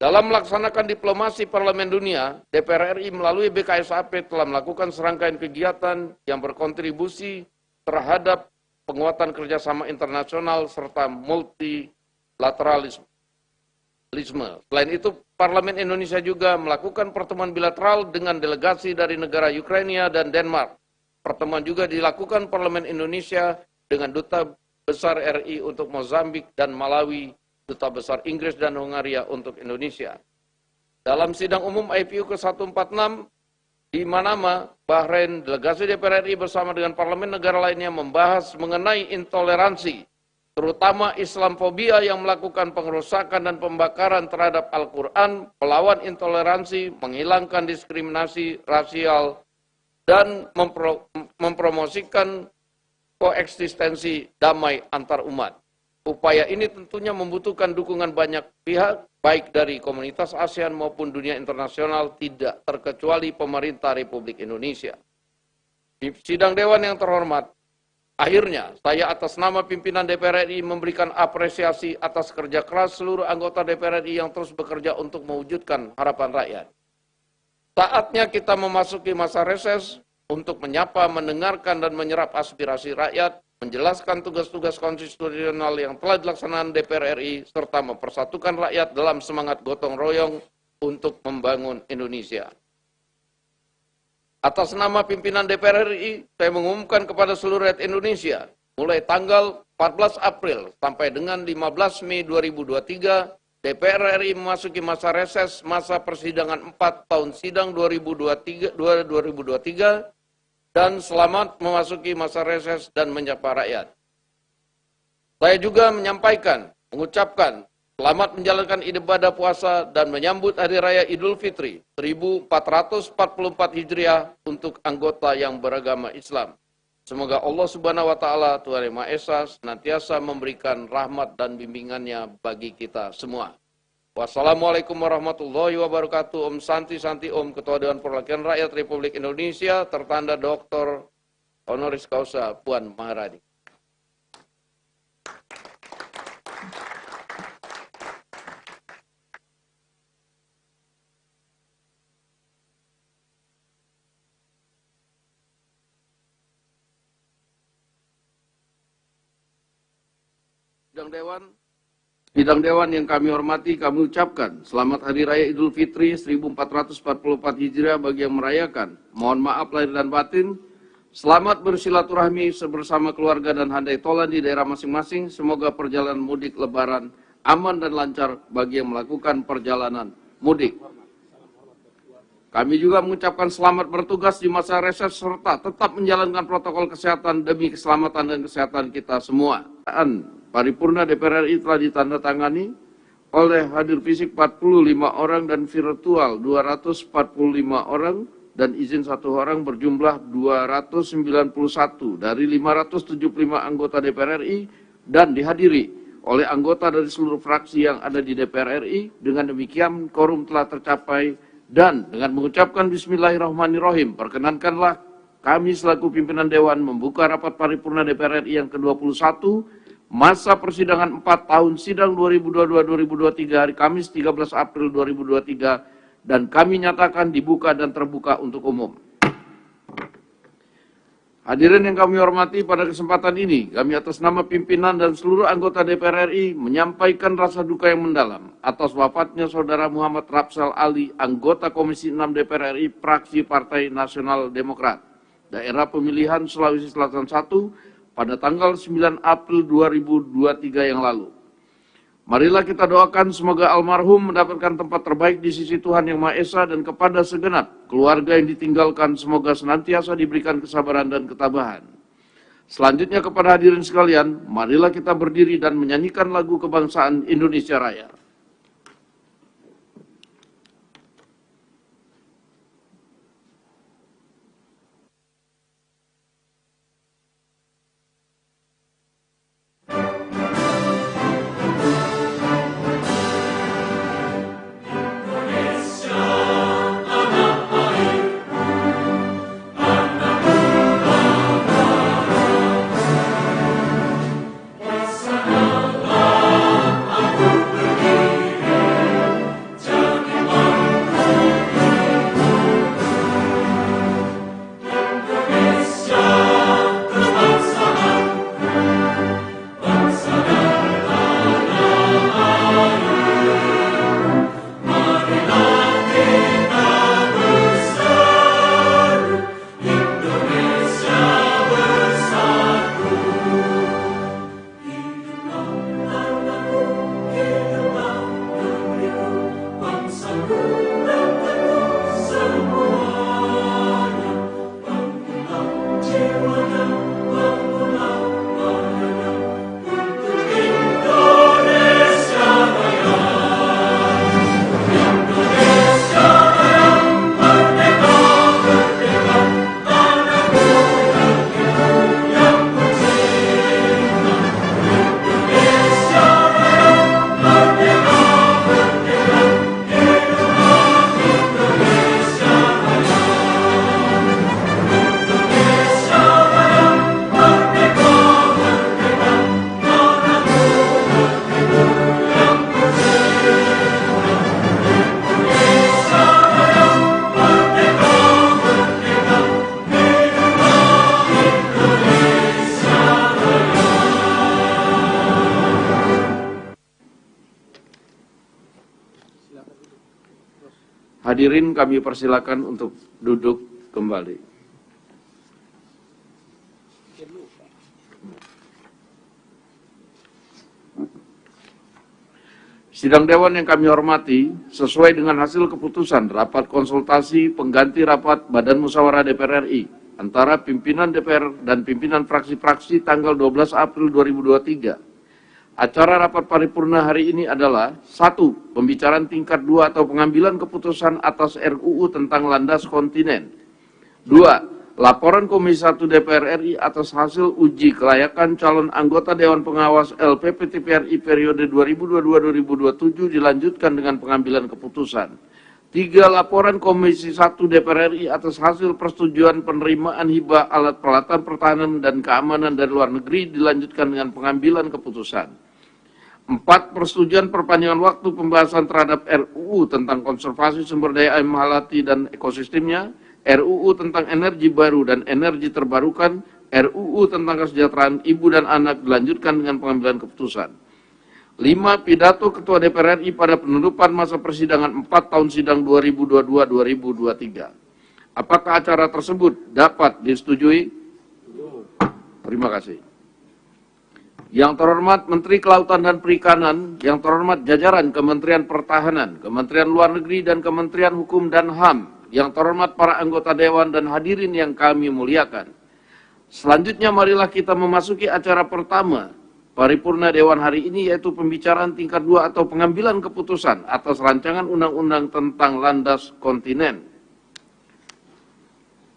A: Dalam melaksanakan diplomasi Parlemen Dunia, DPR RI melalui BKSAP telah melakukan serangkaian kegiatan yang berkontribusi terhadap penguatan kerjasama internasional serta multilateralisme. Selain itu, Parlemen Indonesia juga melakukan pertemuan bilateral dengan delegasi dari negara Ukraina dan Denmark. Pertemuan juga dilakukan Parlemen Indonesia dengan Duta Besar RI untuk Mozambik dan Malawi, Duta Besar Inggris dan Hungaria untuk Indonesia. Dalam sidang umum IPU ke-146 di Manama, Bahrain, delegasi DPR RI bersama dengan parlemen negara lainnya membahas mengenai intoleransi, terutama Islamfobia yang melakukan pengerusakan dan pembakaran terhadap Al-Quran, melawan intoleransi, menghilangkan diskriminasi rasial, dan mempromosikan koeksistensi damai antar umat. Upaya ini tentunya membutuhkan dukungan banyak pihak, baik dari komunitas ASEAN maupun dunia internasional, tidak terkecuali pemerintah Republik Indonesia. Di sidang Dewan yang terhormat, Akhirnya, saya atas nama pimpinan DPR RI memberikan apresiasi atas kerja keras seluruh anggota DPR RI yang terus bekerja untuk mewujudkan harapan rakyat. Saatnya kita memasuki masa reses untuk menyapa, mendengarkan, dan menyerap aspirasi rakyat, menjelaskan tugas-tugas konstitusional yang telah dilaksanakan DPR RI, serta mempersatukan rakyat dalam semangat gotong royong untuk membangun Indonesia. Atas nama pimpinan DPR RI, saya mengumumkan kepada seluruh rakyat Indonesia, mulai tanggal 14 April sampai dengan 15 Mei 2023, DPR RI memasuki masa reses masa persidangan 4 tahun sidang 2023, dan selamat memasuki masa reses dan menyapa rakyat. Saya juga mengucapkan selamat menjalankan ibadah puasa dan menyambut Hari Raya Idul Fitri 1444 Hijriah untuk anggota yang beragama Islam. Semoga Allah Subhanahu wa Ta'ala, Tuhan Yang Maha Esa, senantiasa memberikan rahmat dan bimbingannya bagi kita semua. Wassalamualaikum warahmatullahi wabarakatuh. Om Santi Santi Om, Ketua Dewan Perwakilan Rakyat Republik Indonesia, tertanda Dr. Honoris Causa Puan Maharani. Sidang Dewan yang kami hormati, kami ucapkan selamat Hari Raya Idul Fitri 1444 Hijriah bagi yang merayakan. Mohon maaf lahir dan batin. Selamat bersilaturahmi bersama keluarga dan handai tolan di daerah masing-masing. Semoga perjalanan mudik Lebaran aman dan lancar bagi yang melakukan perjalanan mudik. Kami juga mengucapkan selamat bertugas di masa reses serta tetap menjalankan protokol kesehatan demi keselamatan dan kesehatan kita semua. Paripurna DPR RI telah ditandatangani oleh hadir fisik 45 orang dan virtual 245 orang dan izin 1 orang berjumlah 291 dari 575 anggota DPR RI dan dihadiri oleh anggota dari seluruh fraksi yang ada di DPR RI. Dengan demikian quorum telah tercapai dan dengan mengucapkan Bismillahirrahmanirrahim, perkenankanlah kami selaku pimpinan Dewan membuka rapat paripurna DPR RI yang ke-21 masa persidangan 4 tahun sidang 2022-2023 hari Kamis 13 April 2023 dan kami nyatakan dibuka dan terbuka untuk umum. Hadirin yang kami hormati, pada kesempatan ini kami atas nama pimpinan dan seluruh anggota DPR RI menyampaikan rasa duka yang mendalam atas wafatnya Saudara Muhammad Rapsal Ali, anggota Komisi 6 DPR RI, fraksi Partai Nasional Demokrat, daerah pemilihan Sulawesi Selatan 1, pada tanggal 9 April 2023 yang lalu. Marilah kita doakan semoga almarhum mendapatkan tempat terbaik di sisi Tuhan Yang Maha Esa, dan kepada segenap keluarga yang ditinggalkan semoga senantiasa diberikan kesabaran dan ketabahan. Selanjutnya kepada hadirin sekalian, marilah kita berdiri dan menyanyikan lagu kebangsaan Indonesia Raya. Hadirin kami persilakan untuk duduk kembali. Sidang Dewan yang kami hormati, sesuai dengan hasil keputusan rapat konsultasi pengganti rapat Badan Musyawarah DPR RI antara pimpinan DPR dan pimpinan fraksi-fraksi tanggal 12 April 2023. Acara rapat paripurna hari ini adalah 1. Pembicaraan tingkat 2 atau pengambilan keputusan atas RUU tentang landas kontinen. 2. Laporan Komisi 1 DPR RI atas hasil uji kelayakan calon anggota Dewan Pengawas LPP TPRI periode 2022-2027 dilanjutkan dengan pengambilan keputusan. 3. Laporan Komisi 1 DPR RI atas hasil persetujuan penerimaan hibah alat peralatan pertahanan dan keamanan dari luar negeri dilanjutkan dengan pengambilan keputusan. 4. Persetujuan perpanjangan waktu pembahasan terhadap RUU tentang konservasi sumber daya alam hayati dan ekosistemnya, RUU tentang energi baru dan energi terbarukan, RUU tentang kesejahteraan ibu dan anak dilanjutkan dengan pengambilan keputusan. 5. Pidato Ketua DPR RI pada penutupan masa persidangan 4 tahun sidang 2022-2023. Apakah acara tersebut dapat disetujui? Terima kasih. Yang terhormat Menteri Kelautan dan Perikanan, yang terhormat jajaran Kementerian Pertahanan, Kementerian Luar Negeri, dan Kementerian Hukum dan HAM, yang terhormat para anggota Dewan dan hadirin yang kami muliakan. Selanjutnya marilah kita memasuki acara pertama paripurna Dewan hari ini, yaitu pembicaraan tingkat 2 atau pengambilan keputusan atas rancangan undang-undang tentang landas kontinen.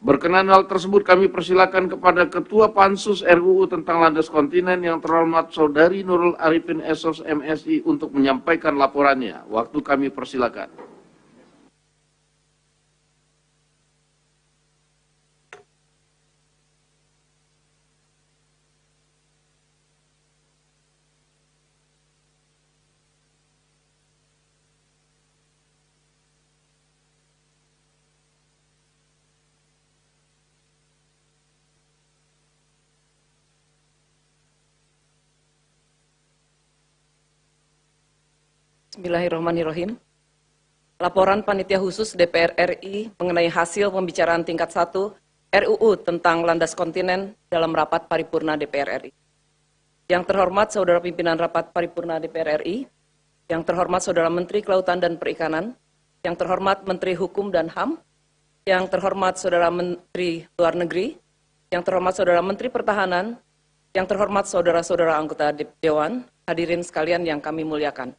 A: Berkenan hal tersebut kami persilakan kepada Ketua Pansus RUU tentang landas kontinen yang terhormat Saudari Nurul Arifin SOS MSI untuk menyampaikan laporannya. Waktu kami persilakan.
B: Bismillahirrahmanirrahim. Laporan Panitia Khusus DPR RI mengenai hasil pembicaraan tingkat 1 RUU tentang landas kontinen dalam rapat paripurna DPR RI. Yang terhormat Saudara Pimpinan Rapat Paripurna DPR RI, yang terhormat Saudara Menteri Kelautan dan Perikanan, yang terhormat Menteri Hukum dan HAM, yang terhormat Saudara Menteri Luar Negeri, yang terhormat Saudara Menteri Pertahanan, yang terhormat saudara-saudara anggota Dewan, hadirin sekalian yang kami muliakan.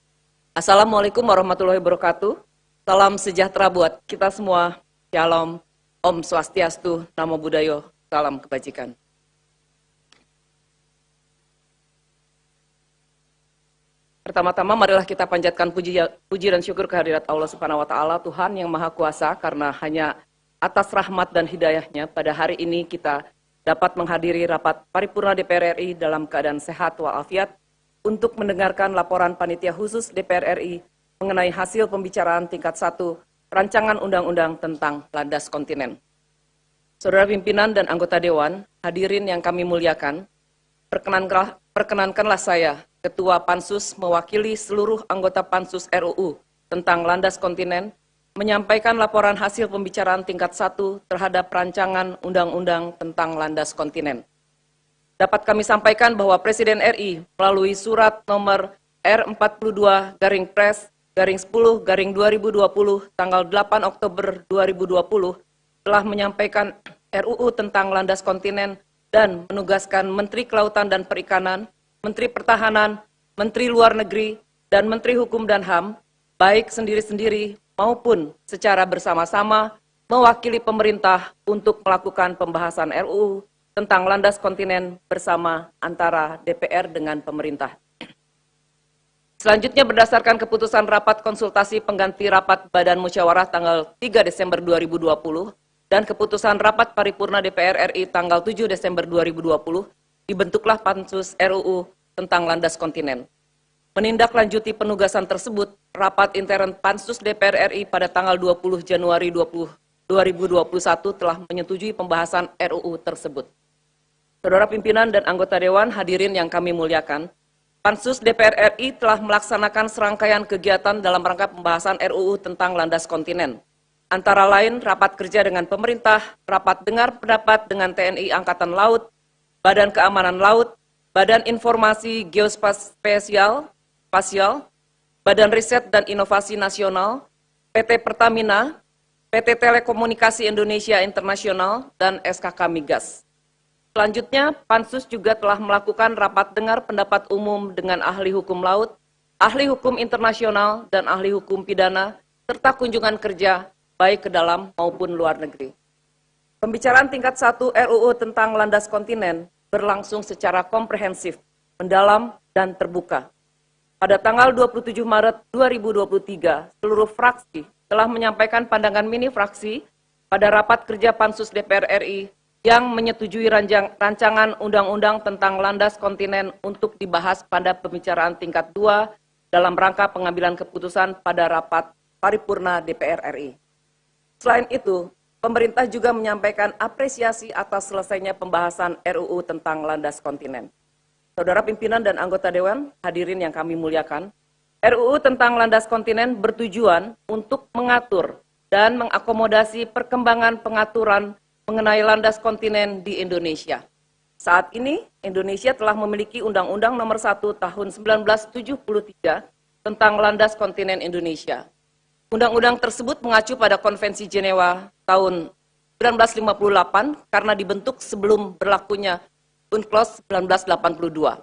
B: Assalamualaikum warahmatullahi wabarakatuh. Salam sejahtera buat kita semua. Shalom, Om Swastiastu, Namo Buddhaya, salam kebajikan. Pertama-tama marilah kita panjatkan puji dan syukur kehadirat Allah Subhanahu wa taala, Tuhan yang Maha Kuasa, karena hanya atas rahmat dan hidayahnya pada hari ini kita dapat menghadiri rapat paripurna DPR RI dalam keadaan sehat walafiat untuk mendengarkan laporan Panitia Khusus DPR RI mengenai hasil pembicaraan tingkat 1 rancangan undang-undang tentang landas kontinen. Saudara pimpinan dan anggota Dewan, hadirin yang kami muliakan, perkenankanlah saya, Ketua Pansus mewakili seluruh anggota Pansus RUU tentang landas kontinen, menyampaikan laporan hasil pembicaraan tingkat 1 terhadap rancangan undang-undang tentang landas kontinen. Dapat kami sampaikan bahwa Presiden RI melalui surat nomor R42/Pres/10/2020 tanggal 8 Oktober 2020 telah menyampaikan RUU tentang landas kontinen dan menugaskan Menteri Kelautan dan Perikanan, Menteri Pertahanan, Menteri Luar Negeri, dan Menteri Hukum dan HAM, baik sendiri-sendiri maupun secara bersama-sama mewakili pemerintah untuk melakukan pembahasan RUU tentang landas kontinen bersama antara DPR dengan pemerintah. Selanjutnya berdasarkan keputusan rapat konsultasi pengganti rapat Badan Musyawarah tanggal 3 Desember 2020 dan keputusan rapat paripurna DPR RI tanggal 7 Desember 2020, dibentuklah Pansus RUU tentang landas kontinen. Menindaklanjuti penugasan tersebut, rapat intern Pansus DPR RI pada tanggal 20 Januari 2021 telah menyetujui pembahasan RUU tersebut. Saudara pimpinan dan anggota Dewan, hadirin yang kami muliakan, Pansus DPR RI telah melaksanakan serangkaian kegiatan dalam rangka pembahasan RUU tentang landas kontinen. antara lain rapat kerja dengan pemerintah, rapat dengar pendapat dengan TNI Angkatan Laut, Badan Keamanan Laut, Badan Informasi Geospasial, Badan Riset dan Inovasi Nasional, PT Pertamina, PT Telekomunikasi Indonesia Internasional, dan SKK Migas. Selanjutnya, Pansus juga telah melakukan rapat dengar pendapat umum dengan ahli hukum laut, ahli hukum internasional, dan ahli hukum pidana, serta kunjungan kerja baik ke dalam maupun luar negeri. Pembicaraan tingkat 1 RUU tentang landas kontinen berlangsung secara komprehensif, mendalam, dan terbuka. Pada tanggal 27 Maret 2023, seluruh fraksi telah menyampaikan pandangan mini fraksi pada rapat kerja Pansus DPR RI yang menyetujui rancangan undang-undang tentang landas kontinen untuk dibahas pada pembicaraan tingkat 2 dalam rangka pengambilan keputusan pada rapat paripurna DPR RI. Selain itu, pemerintah juga menyampaikan apresiasi atas selesainya pembahasan RUU tentang landas kontinen. Saudara pimpinan dan anggota Dewan, hadirin yang kami muliakan, RUU tentang landas kontinen bertujuan untuk mengatur dan mengakomodasi perkembangan pengaturan mengenai landas kontinen di Indonesia. Saat ini, Indonesia telah memiliki Undang-Undang Nomor 1 Tahun 1973 tentang landas kontinen Indonesia. Undang-undang tersebut mengacu pada Konvensi Jenewa tahun 1958 karena dibentuk sebelum berlakunya UNCLOS 1982.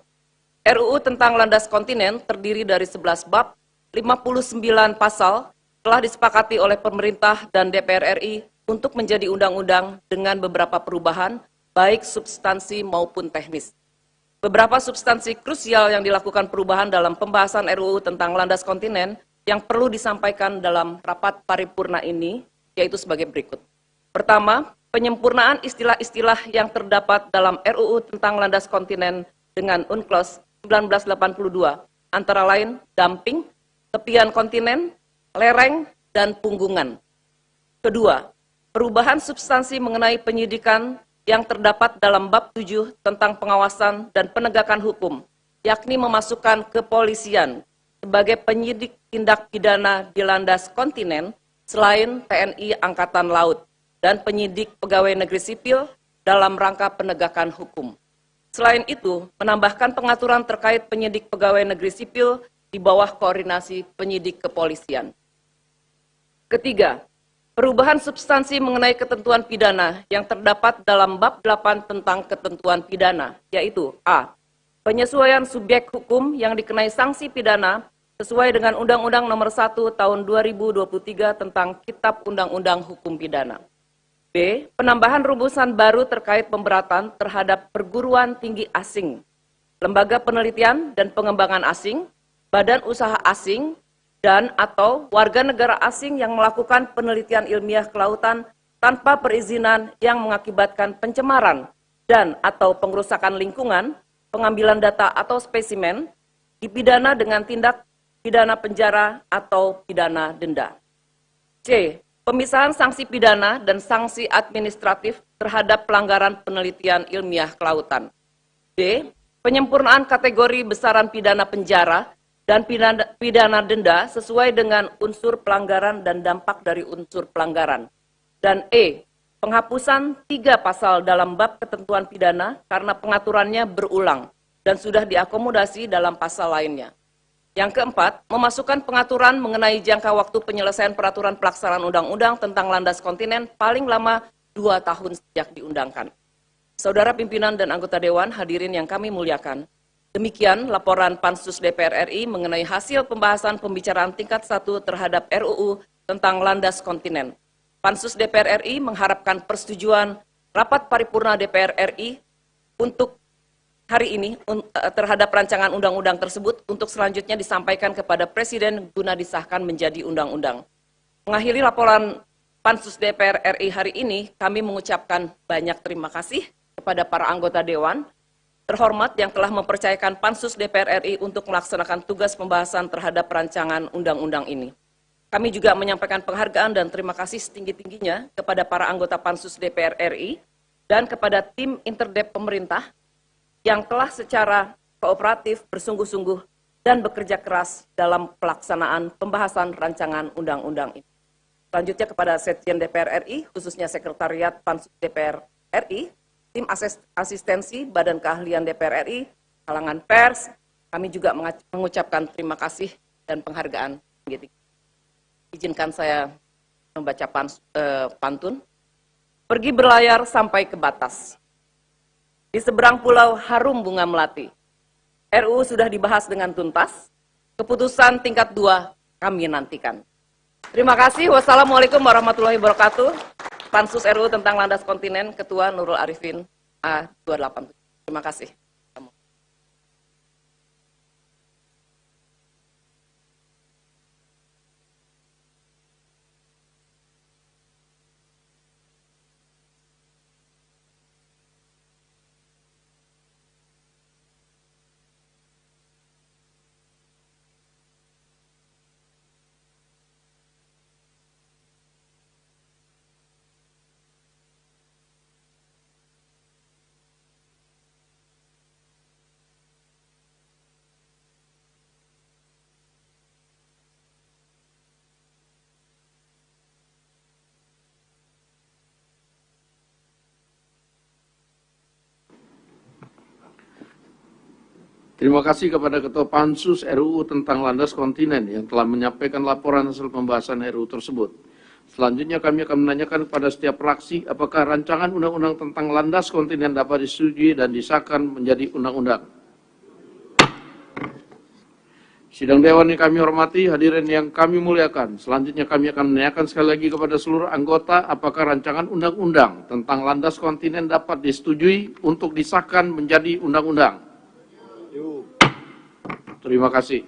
B: RUU tentang landas kontinen terdiri dari 11 bab, 59 pasal, telah disepakati oleh pemerintah dan DPR RI untuk menjadi undang-undang dengan beberapa perubahan, baik substansi maupun teknis. Beberapa substansi krusial yang dilakukan perubahan dalam pembahasan RUU tentang landas kontinen yang perlu disampaikan dalam rapat paripurna ini, yaitu sebagai berikut. Pertama, penyempurnaan istilah-istilah yang terdapat dalam RUU tentang landas kontinen dengan UNCLOS 1982, antara lain dumping, tepian kontinen, lereng, dan punggungan. Kedua, perubahan substansi mengenai penyidikan yang terdapat dalam bab 7 tentang pengawasan dan penegakan hukum, yakni memasukkan kepolisian sebagai penyidik tindak pidana di landas kontinen selain TNI Angkatan Laut dan penyidik pegawai negeri sipil dalam rangka penegakan hukum. Selain itu, menambahkan pengaturan terkait penyidik pegawai negeri sipil di bawah koordinasi penyidik kepolisian. Ketiga, perubahan substansi mengenai ketentuan pidana yang terdapat dalam bab 8 tentang ketentuan pidana, yaitu A. Penyesuaian subjek hukum yang dikenai sanksi pidana sesuai dengan Undang-Undang Nomor 1 Tahun 2023 tentang Kitab Undang-Undang Hukum Pidana. B. Penambahan rumusan baru terkait pemberatan terhadap perguruan tinggi asing, lembaga penelitian dan pengembangan asing, badan usaha asing, dan atau warga negara asing yang melakukan penelitian ilmiah kelautan tanpa perizinan yang mengakibatkan pencemaran dan atau pengrusakan lingkungan, pengambilan data atau spesimen, dipidana dengan tindak pidana penjara atau pidana denda. C. Pemisahan sanksi pidana dan sanksi administratif terhadap pelanggaran penelitian ilmiah kelautan. D. Penyempurnaan kategori besaran pidana penjara dan pidana denda sesuai dengan unsur pelanggaran dan dampak dari unsur pelanggaran. Dan E. Penghapusan 3 pasal dalam bab ketentuan pidana karena pengaturannya berulang dan sudah diakomodasi dalam pasal lainnya. Yang keempat, memasukkan pengaturan mengenai jangka waktu penyelesaian peraturan pelaksanaan undang-undang tentang landas kontinen paling lama 2 tahun sejak diundangkan. Saudara pimpinan dan anggota Dewan, hadirin yang kami muliakan, demikian laporan Pansus DPR RI mengenai hasil pembahasan pembicaraan tingkat 1 terhadap RUU tentang landas kontinen. Pansus DPR RI mengharapkan persetujuan rapat paripurna DPR RI untuk hari ini terhadap rancangan undang-undang tersebut untuk selanjutnya disampaikan kepada Presiden guna disahkan menjadi undang-undang. Mengakhiri laporan Pansus DPR RI hari ini, kami mengucapkan banyak terima kasih kepada para anggota Dewan terhormat yang telah mempercayakan Pansus DPR RI untuk melaksanakan tugas pembahasan terhadap rancangan undang-undang ini. Kami juga menyampaikan penghargaan dan terima kasih setinggi-tingginya kepada para anggota Pansus DPR RI dan kepada tim interdep pemerintah yang telah secara kooperatif, bersungguh-sungguh, dan bekerja keras dalam pelaksanaan pembahasan rancangan undang-undang ini. Selanjutnya kepada Sekjen DPR RI, khususnya Sekretariat Pansus DPR RI, tim asistensi Badan Keahlian DPR RI, kalangan pers, kami juga mengucapkan terima kasih dan penghargaan. Izinkan saya membaca pantun. Pergi berlayar sampai ke batas. Di seberang pulau harum bunga melati. RUU sudah dibahas dengan tuntas. Keputusan tingkat 2 kami nantikan. Terima kasih. Wassalamualaikum warahmatullahi wabarakatuh. Pansus RUU tentang landas kontinen, Ketua Nurul Arifin A287. Terima kasih.
A: Terima kasih kepada Ketua Pansus RUU tentang landas kontinen yang telah menyampaikan laporan hasil pembahasan RUU tersebut. Selanjutnya kami akan menanyakan kepada setiap fraksi apakah rancangan undang-undang tentang landas kontinen dapat disetujui dan disahkan menjadi undang-undang. Sidang Dewan yang kami hormati, hadirin yang kami muliakan. Selanjutnya kami akan menanyakan sekali lagi kepada seluruh anggota apakah rancangan undang-undang tentang landas kontinen dapat disetujui untuk disahkan menjadi undang-undang. Terima kasih.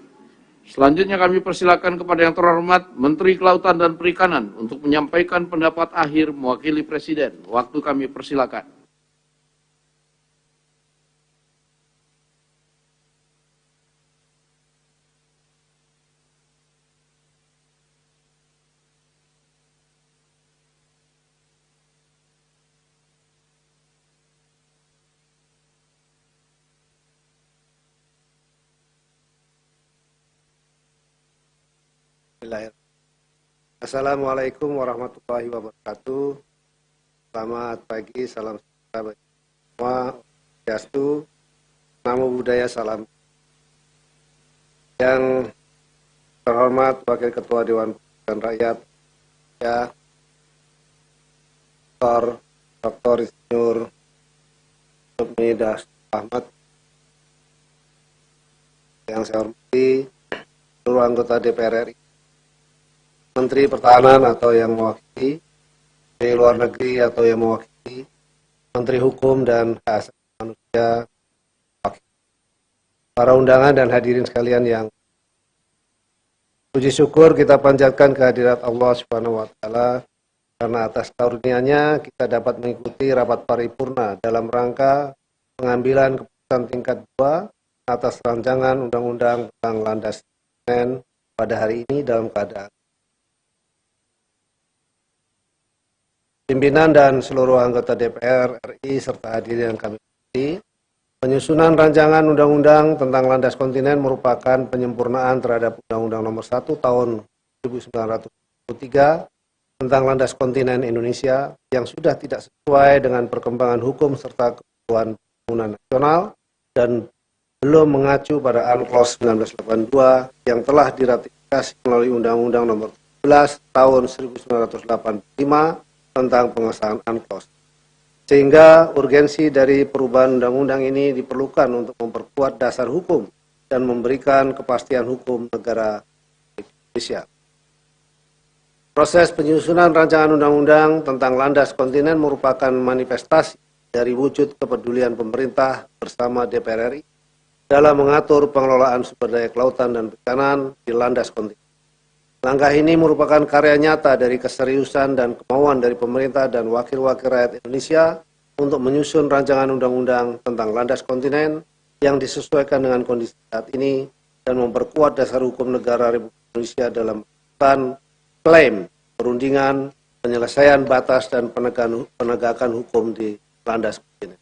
A: Selanjutnya kami persilakan kepada yang terhormat Menteri Kelautan dan Perikanan untuk menyampaikan pendapat akhir mewakili Presiden. Waktu kami persilakan.
C: Assalamualaikum warahmatullahi wabarakatuh. Selamat pagi, salam sejahtera bagi semua. Swastiastu, Namo Buddhaya, salam. Yang terhormat Wakil Ketua Dewan Perwakilan Rakyat, ya, Dr. Insinyur Sufmi Dasko Ahmad. Yang saya hormati seluruh anggota DPR RI, Menteri Pertahanan atau yang mewakili, Menteri Luar Negeri atau yang mewakili, Menteri Hukum dan Hak Asasi Manusia, para undangan dan hadirin sekalian yang puji syukur kita panjatkan kehadirat Allah Subhanahu wa Ta'ala karena atas karunia-Nya kita dapat mengikuti rapat paripurna dalam rangka pengambilan keputusan tingkat 2 atas rancangan undang-undang tentang landas kontinen pada hari ini dalam keadaan pimpinan dan seluruh anggota DPR RI serta hadirin yang kami hormati. Penyusunan rancangan undang-undang tentang landas kontinen merupakan penyempurnaan terhadap Undang-Undang Nomor 1 Tahun 1993 tentang landas kontinen Indonesia yang sudah tidak sesuai dengan perkembangan hukum serta kebutuhan pembangunan nasional dan belum mengacu pada UNCLOS 1982 yang telah diratifikasi melalui Undang-Undang Nomor 13 Tahun 1985 tentang pengesahan UNCLOS. Sehingga urgensi dari perubahan undang-undang ini diperlukan untuk memperkuat dasar hukum dan memberikan kepastian hukum negara Indonesia. Proses penyusunan rancangan undang-undang tentang landas kontinen merupakan manifestasi dari wujud kepedulian pemerintah bersama DPR RI dalam mengatur pengelolaan sumber daya kelautan dan perikanan di landas kontinen. Langkah ini merupakan karya nyata dari keseriusan dan kemauan dari pemerintah dan wakil-wakil rakyat Indonesia untuk menyusun rancangan undang-undang tentang landas kontinen yang disesuaikan dengan kondisi saat ini dan memperkuat dasar hukum negara Republik Indonesia dalam melakukan klaim, perundingan, penyelesaian batas dan penegakan hukum di landas kontinen.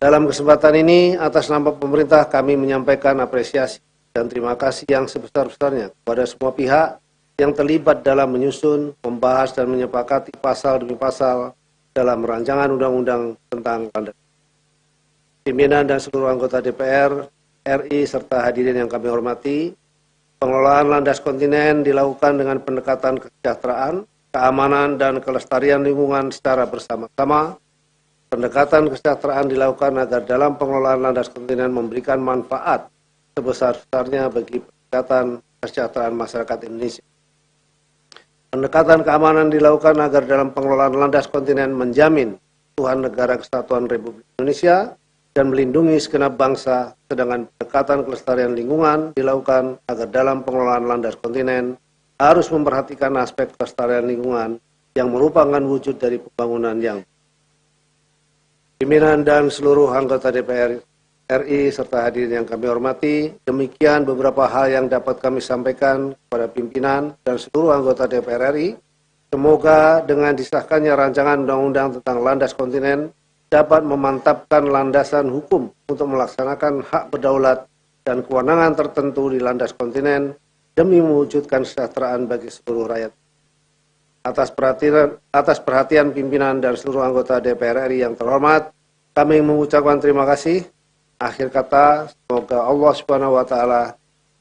C: Dalam kesempatan ini, atas nama pemerintah kami menyampaikan apresiasi dan terima kasih yang sebesar-besarnya kepada semua pihak yang terlibat dalam menyusun, membahas, dan menyepakati pasal demi pasal dalam rancangan undang-undang tentang landas. Pimpinan dan seluruh anggota DPR RI serta hadirin yang kami hormati, pengelolaan landas kontinen dilakukan dengan pendekatan kesejahteraan, keamanan, dan kelestarian lingkungan secara bersama-sama. Pendekatan kesejahteraan dilakukan agar dalam pengelolaan landas kontinen memberikan manfaat sebesar-besarnya bagi peningkatan kesejahteraan masyarakat Indonesia. Pendekatan keamanan dilakukan agar dalam pengelolaan landas kontinen menjamin keutuhan negara kesatuan Republik Indonesia dan melindungi segenap bangsa, sedangkan pendekatan kelestarian lingkungan dilakukan agar dalam pengelolaan landas kontinen harus memperhatikan aspek kelestarian lingkungan yang merupakan wujud dari pembangunan yang pimpinan dan seluruh anggota DPR RI serta hadirin yang kami hormati, demikian beberapa hal yang dapat kami sampaikan kepada pimpinan dan seluruh anggota DPR RI. Semoga dengan disahkannya rancangan undang-undang tentang landas kontinen dapat memantapkan landasan hukum untuk melaksanakan hak berdaulat dan kewenangan tertentu di landas kontinen demi mewujudkan kesejahteraan bagi seluruh rakyat. Atas perhatian pimpinan dan seluruh anggota DPR RI yang terhormat, kami mengucapkan terima kasih. Akhir kata, semoga Allah Subhanahu wa Ta'ala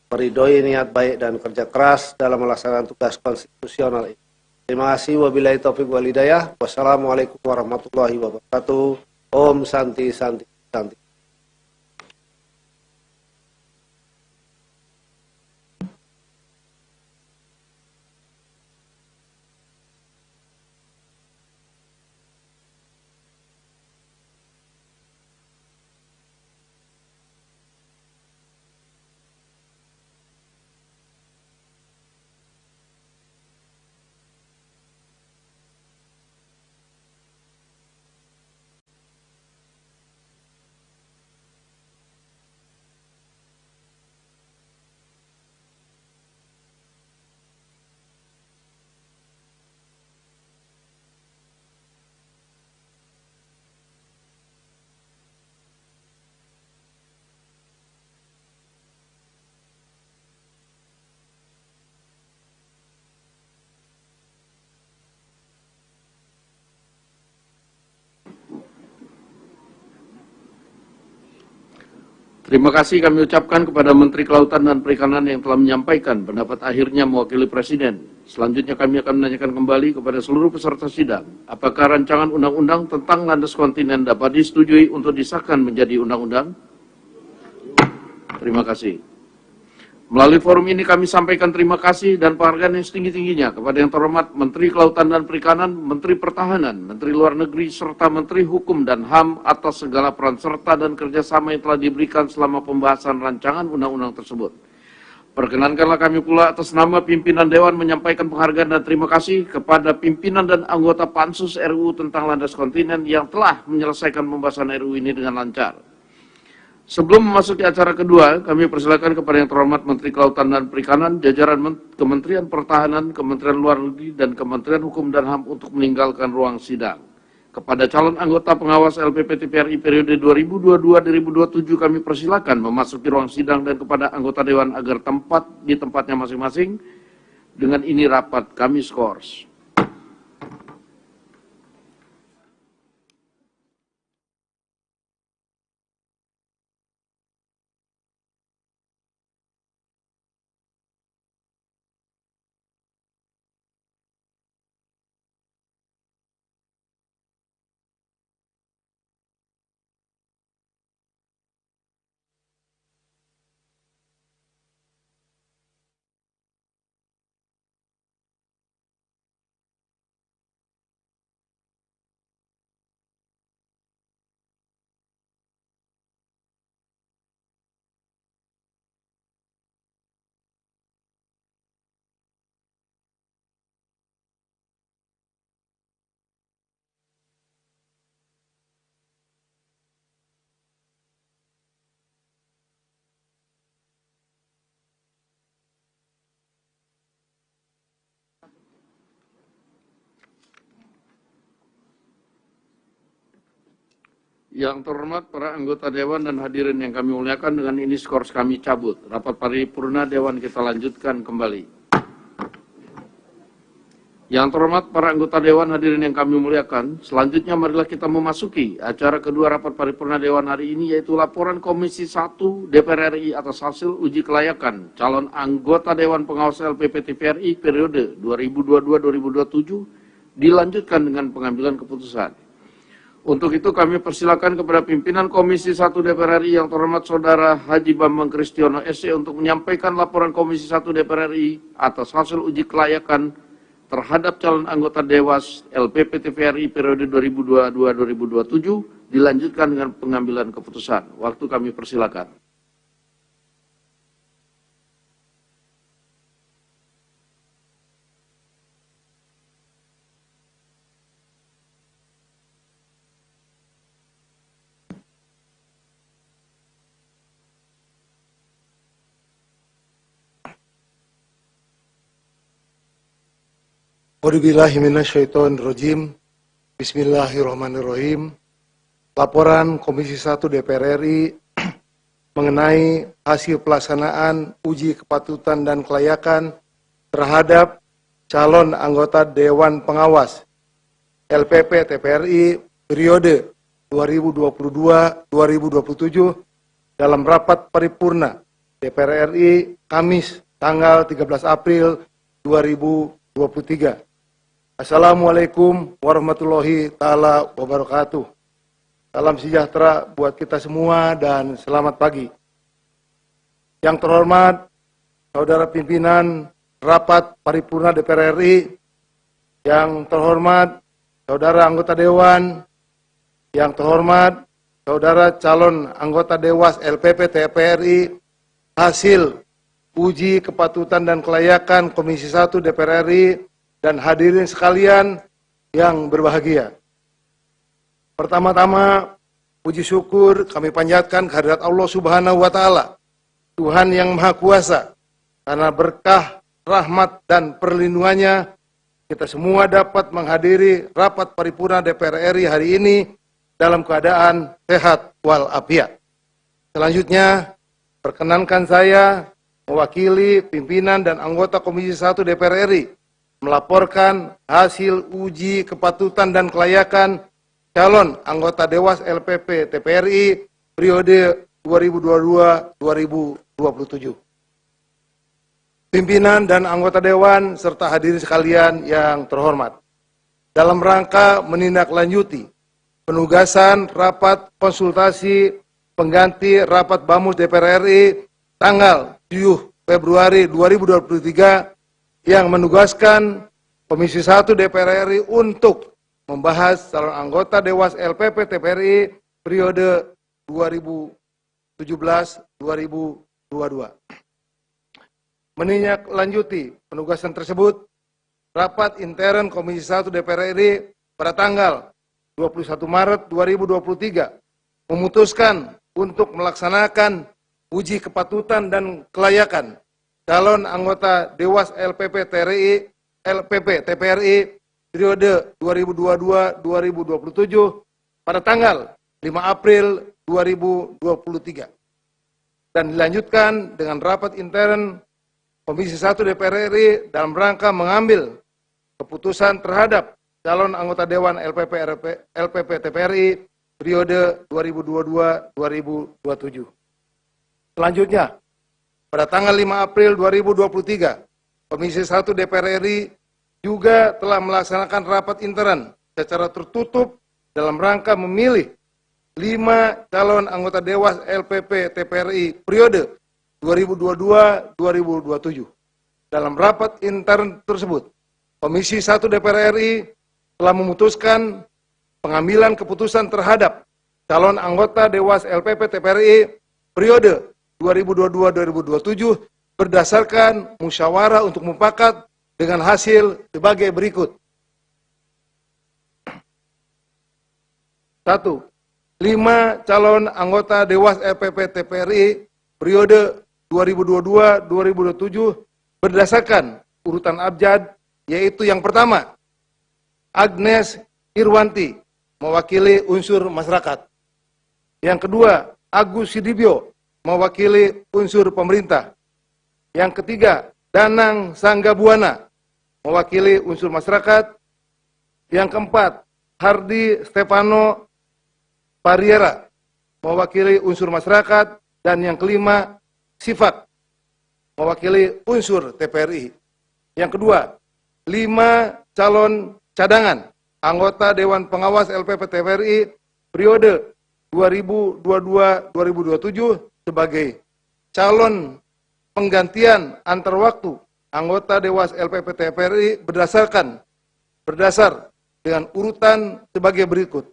C: meridhoi niat baik dan kerja keras dalam melaksanakan tugas konstitusional ini. Terima kasih. Wabillahi taufiq wal hidayah. Wassalamualaikum warahmatullahi wabarakatuh. Om Santi Santi Santi.
A: Terima kasih kami ucapkan kepada Menteri Kelautan dan Perikanan yang telah menyampaikan pendapat akhirnya mewakili Presiden. Selanjutnya kami akan menanyakan kembali kepada seluruh peserta sidang, apakah rancangan undang-undang tentang landas kontinen dapat disetujui untuk disahkan menjadi undang-undang? Terima kasih. Melalui forum ini kami sampaikan terima kasih dan penghargaan yang setinggi-tingginya kepada yang terhormat Menteri Kelautan dan Perikanan, Menteri Pertahanan, Menteri Luar Negeri, serta Menteri Hukum dan HAM atas segala peran serta dan kerjasama yang telah diberikan selama pembahasan rancangan undang-undang tersebut. Perkenankanlah kami pula atas nama pimpinan Dewan menyampaikan penghargaan dan terima kasih kepada pimpinan dan anggota Pansus RUU tentang landas kontinen yang telah menyelesaikan pembahasan RUU ini dengan lancar. Sebelum memasuki acara kedua, kami persilakan kepada yang terhormat Menteri Kelautan dan Perikanan, jajaran Kementerian Pertahanan, Kementerian Luar Negeri, dan Kementerian Hukum dan HAM untuk meninggalkan ruang sidang. Kepada calon anggota pengawas LPP TVRI periode 2022-2027 kami persilakan memasuki ruang sidang dan kepada anggota Dewan agar tempat di tempatnya masing-masing. Dengan ini rapat kami skors. Yang terhormat para anggota Dewan dan hadirin yang kami muliakan, dengan ini skors kami cabut. Rapat paripurna Dewan kita lanjutkan kembali. Yang terhormat para anggota Dewan, hadirin yang kami muliakan, selanjutnya marilah kita memasuki acara kedua rapat paripurna Dewan hari ini, yaitu laporan Komisi 1 DPR RI atas hasil uji kelayakan calon anggota Dewan Pengawas LPP TVRI periode 2022-2027 dilanjutkan dengan pengambilan keputusan. Untuk itu kami persilakan kepada pimpinan Komisi 1 DPR RI yang terhormat Saudara Haji Bambang Kristiono SC untuk menyampaikan laporan Komisi 1 DPR RI atas hasil uji kelayakan terhadap calon anggota Dewas LPP TVRI periode 2022-2027 dilanjutkan dengan pengambilan keputusan. Waktu kami persilakan.
D: A'udzubillahiminasyaitonirrajim. Bismillahirrahmanirrahim. Laporan Komisi 1 DPR RI mengenai hasil pelaksanaan uji kepatutan dan kelayakan terhadap calon anggota Dewan Pengawas LPP TVRI periode 2022-2027 dalam rapat paripurna DPR RI Kamis tanggal 13 April 2023. Assalamualaikum warahmatullahi ta'ala wabarakatuh. Salam sejahtera buat kita semua dan selamat pagi. Yang terhormat Saudara Pimpinan Rapat Paripurna DPR RI, yang terhormat Saudara Anggota Dewan, yang terhormat Saudara calon anggota Dewas LPP TVRI, hasil uji kepatutan dan kelayakan Komisi 1 DPR RI, dan hadirin sekalian yang berbahagia. Pertama-tama, puji syukur kami panjatkan kehadirat Allah Subhanahu wa Ta'ala, Tuhan yang Maha Kuasa, karena berkah, rahmat, dan perlindungannya kita semua dapat menghadiri rapat paripurna DPR RI hari ini dalam keadaan sehat walafiat. Selanjutnya, perkenankan saya mewakili pimpinan dan anggota Komisi 1 DPR RI melaporkan hasil uji kepatutan dan kelayakan calon anggota Dewas LPP TVRI periode 2022-2027. Pimpinan dan anggota Dewan serta hadirin sekalian yang terhormat, dalam rangka menindaklanjuti penugasan rapat konsultasi pengganti rapat BAMUS DPR RI tanggal 7 Februari 2023 yang menugaskan Komisi 1 DPR RI untuk membahas calon anggota Dewas LPP TVRI periode 2017-2022. Menindaklanjuti penugasan tersebut, rapat intern Komisi 1 DPR RI pada tanggal 21 Maret 2023 memutuskan untuk melaksanakan uji kepatutan dan kelayakan calon anggota Dewas LPP TVRI periode 2022-2027 pada tanggal 5 April 2023 dan dilanjutkan dengan rapat intern Komisi 1 DPR RI dalam rangka mengambil keputusan terhadap calon anggota Dewan LPP TVRI periode 2022-2027. Selanjutnya, pada tanggal 5 April 2023, Komisi 1 DPR RI juga telah melaksanakan rapat intern secara tertutup dalam rangka memilih 5 calon anggota Dewas LPP TVRI periode 2022-2027. Dalam rapat intern tersebut, Komisi 1 DPR RI telah memutuskan pengambilan keputusan terhadap calon anggota Dewas LPP TVRI periode 2022-2027 berdasarkan musyawarah untuk mufakat dengan hasil sebagai berikut. 1. 5 calon anggota Dewas LPP TVRI periode 2022-2027 berdasarkan urutan abjad, yaitu yang pertama, Agnes Irwanti, mewakili unsur masyarakat. Yang kedua, Agus Sidibyo, mewakili unsur pemerintah. Yang ketiga, Danang Sanggabuana, mewakili unsur masyarakat. Yang keempat, Hardi Stefano Pariera, mewakili unsur masyarakat. Dan yang kelima, Sifak, mewakili unsur TPRI. Yang kedua, 5 calon cadangan anggota Dewan Pengawas LPP TPRI periode 2022-2027 sebagai calon penggantian antar waktu anggota Dewas LPP TPRI berdasar dengan urutan sebagai berikut.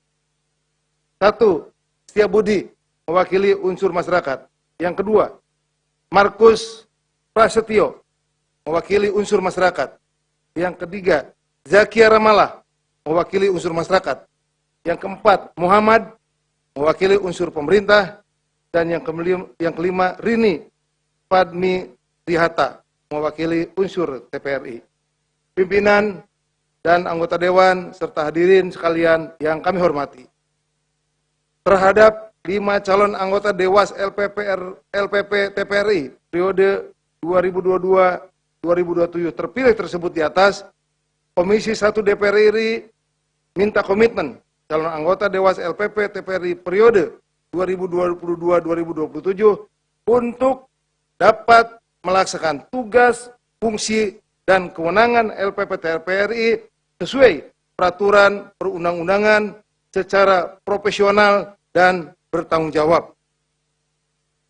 D: 1. Setiabudi, mewakili unsur masyarakat. Yang kedua, Markus Prasetyo, mewakili unsur masyarakat. Yang ketiga, Zakia Ramalah, mewakili unsur masyarakat. Yang keempat, Muhammad, mewakili unsur pemerintah. Dan yang kelima, Rini Padmi Rihata, mewakili unsur TPRI. Pimpinan dan anggota Dewan serta hadirin sekalian yang kami hormati. Terhadap 5 calon anggota Dewas LPP TPRI periode 2022-2027 terpilih tersebut di atas, Komisi 1 DPR RI minta komitmen calon anggota Dewas LPP TPRI periode 2022-2027 untuk dapat melaksanakan tugas, fungsi, dan kewenangan LPP TPRI sesuai peraturan perundang-undangan secara profesional dan bertanggung jawab.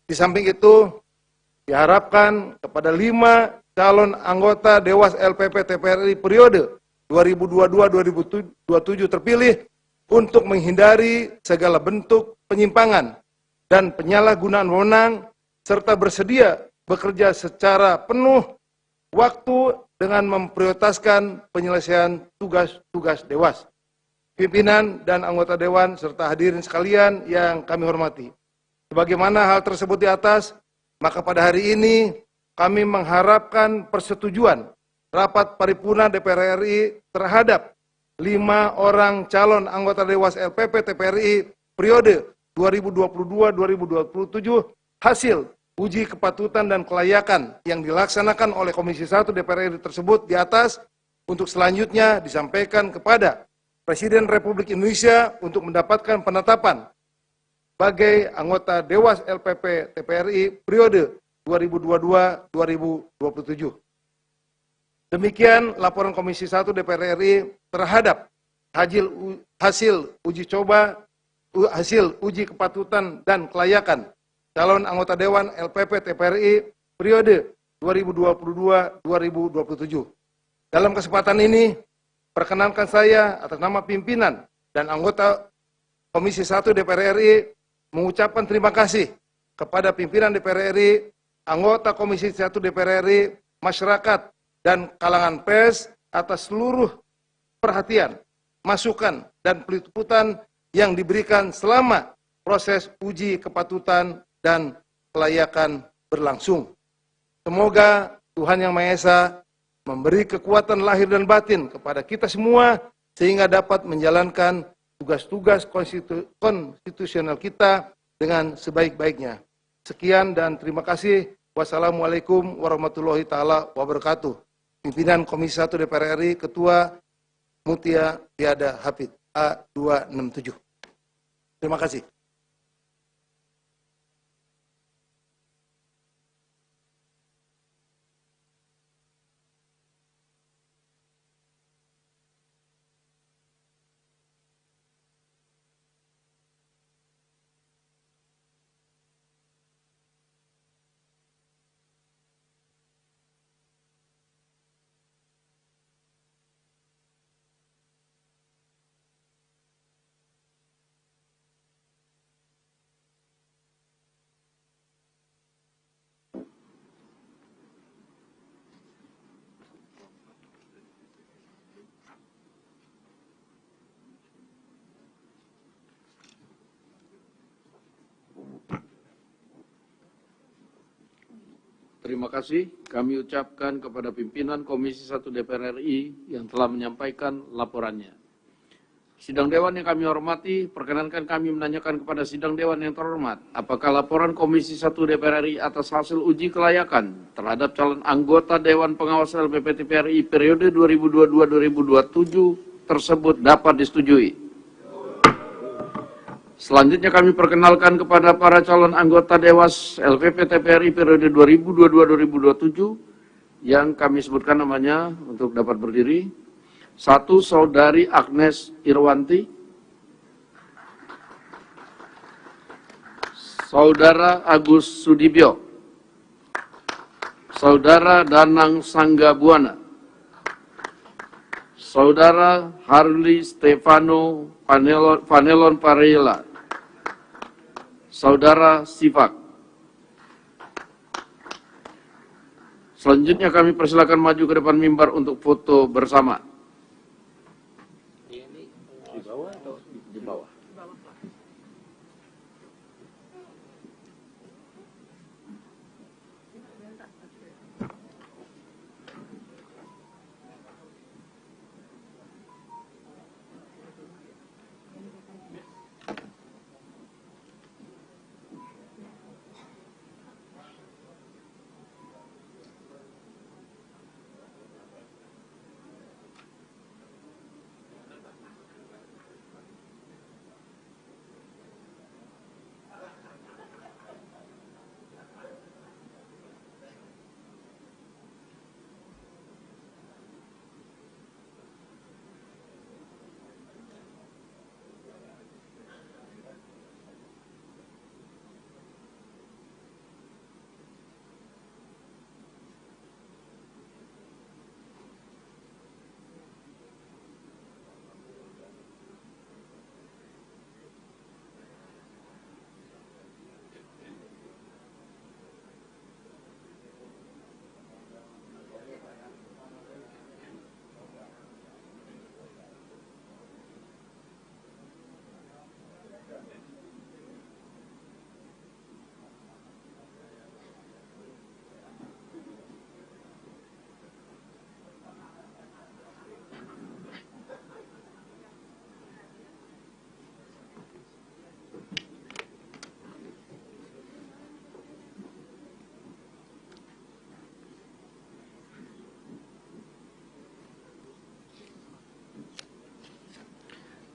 D: Di samping itu, diharapkan kepada 5 calon anggota Dewas LPP TPRI periode 2022-2027 terpilih untuk menghindari segala bentuk penyimpangan dan penyalahgunaan wewenang serta bersedia bekerja secara penuh waktu dengan memprioritaskan penyelesaian tugas-tugas Dewas. Pimpinan dan anggota Dewan serta hadirin sekalian yang kami hormati. Sebagaimana hal tersebut di atas, maka pada hari ini kami mengharapkan persetujuan rapat paripurna DPR RI terhadap 5 orang calon anggota Dewas LPP TPRI periode 2022-2027 hasil uji kepatutan dan kelayakan yang dilaksanakan oleh Komisi 1 DPR RI tersebut di atas untuk selanjutnya disampaikan kepada Presiden Republik Indonesia untuk mendapatkan penetapan sebagai anggota Dewas LPP TPRI periode 2022-2027. Demikian laporan Komisi 1 DPR RI terhadap hasil uji kepatutan dan kelayakan calon anggota Dewan LPP TPRI periode 2022-2027. Dalam kesempatan ini, perkenankan saya atas nama pimpinan dan anggota Komisi 1 DPR RI mengucapkan terima kasih kepada pimpinan DPR RI, anggota Komisi 1 DPR RI, masyarakat, dan kalangan pers atas seluruh perhatian, masukan, dan peliputan yang diberikan selama proses uji kepatutan dan kelayakan berlangsung. Semoga Tuhan Yang Maha Esa memberi kekuatan lahir dan batin kepada kita semua sehingga dapat menjalankan tugas-tugas konstitusional kita dengan sebaik-baiknya. Sekian dan terima kasih. Wassalamualaikum warahmatullahi taala wabarakatuh. Pimpinan Komisi 1 DPR RI, Ketua Mutia Tiada Hafid A267. Terima kasih.
A: Terima kasih kami ucapkan kepada pimpinan Komisi 1 DPR RI yang telah menyampaikan laporannya. Sidang Dewan yang kami hormati, perkenankan kami menanyakan kepada Sidang Dewan yang terhormat, apakah laporan Komisi 1 DPR RI atas hasil uji kelayakan terhadap calon anggota Dewan Pengawas LPP TVRI periode 2022-2027 tersebut dapat disetujui? Selanjutnya kami perkenalkan kepada para calon anggota Dewas LPP TVRI periode 2022-2027 yang kami sebutkan namanya untuk dapat berdiri. 1. Saudari Agnes Irwanti, Saudara Agus Sudibyo, Saudara Danang Sanggabuana, Saudara Harli Stefano Vanelon Parela, Saudara Sifak. Selanjutnya kami persilakan maju ke depan mimbar untuk foto bersama. Di bawah.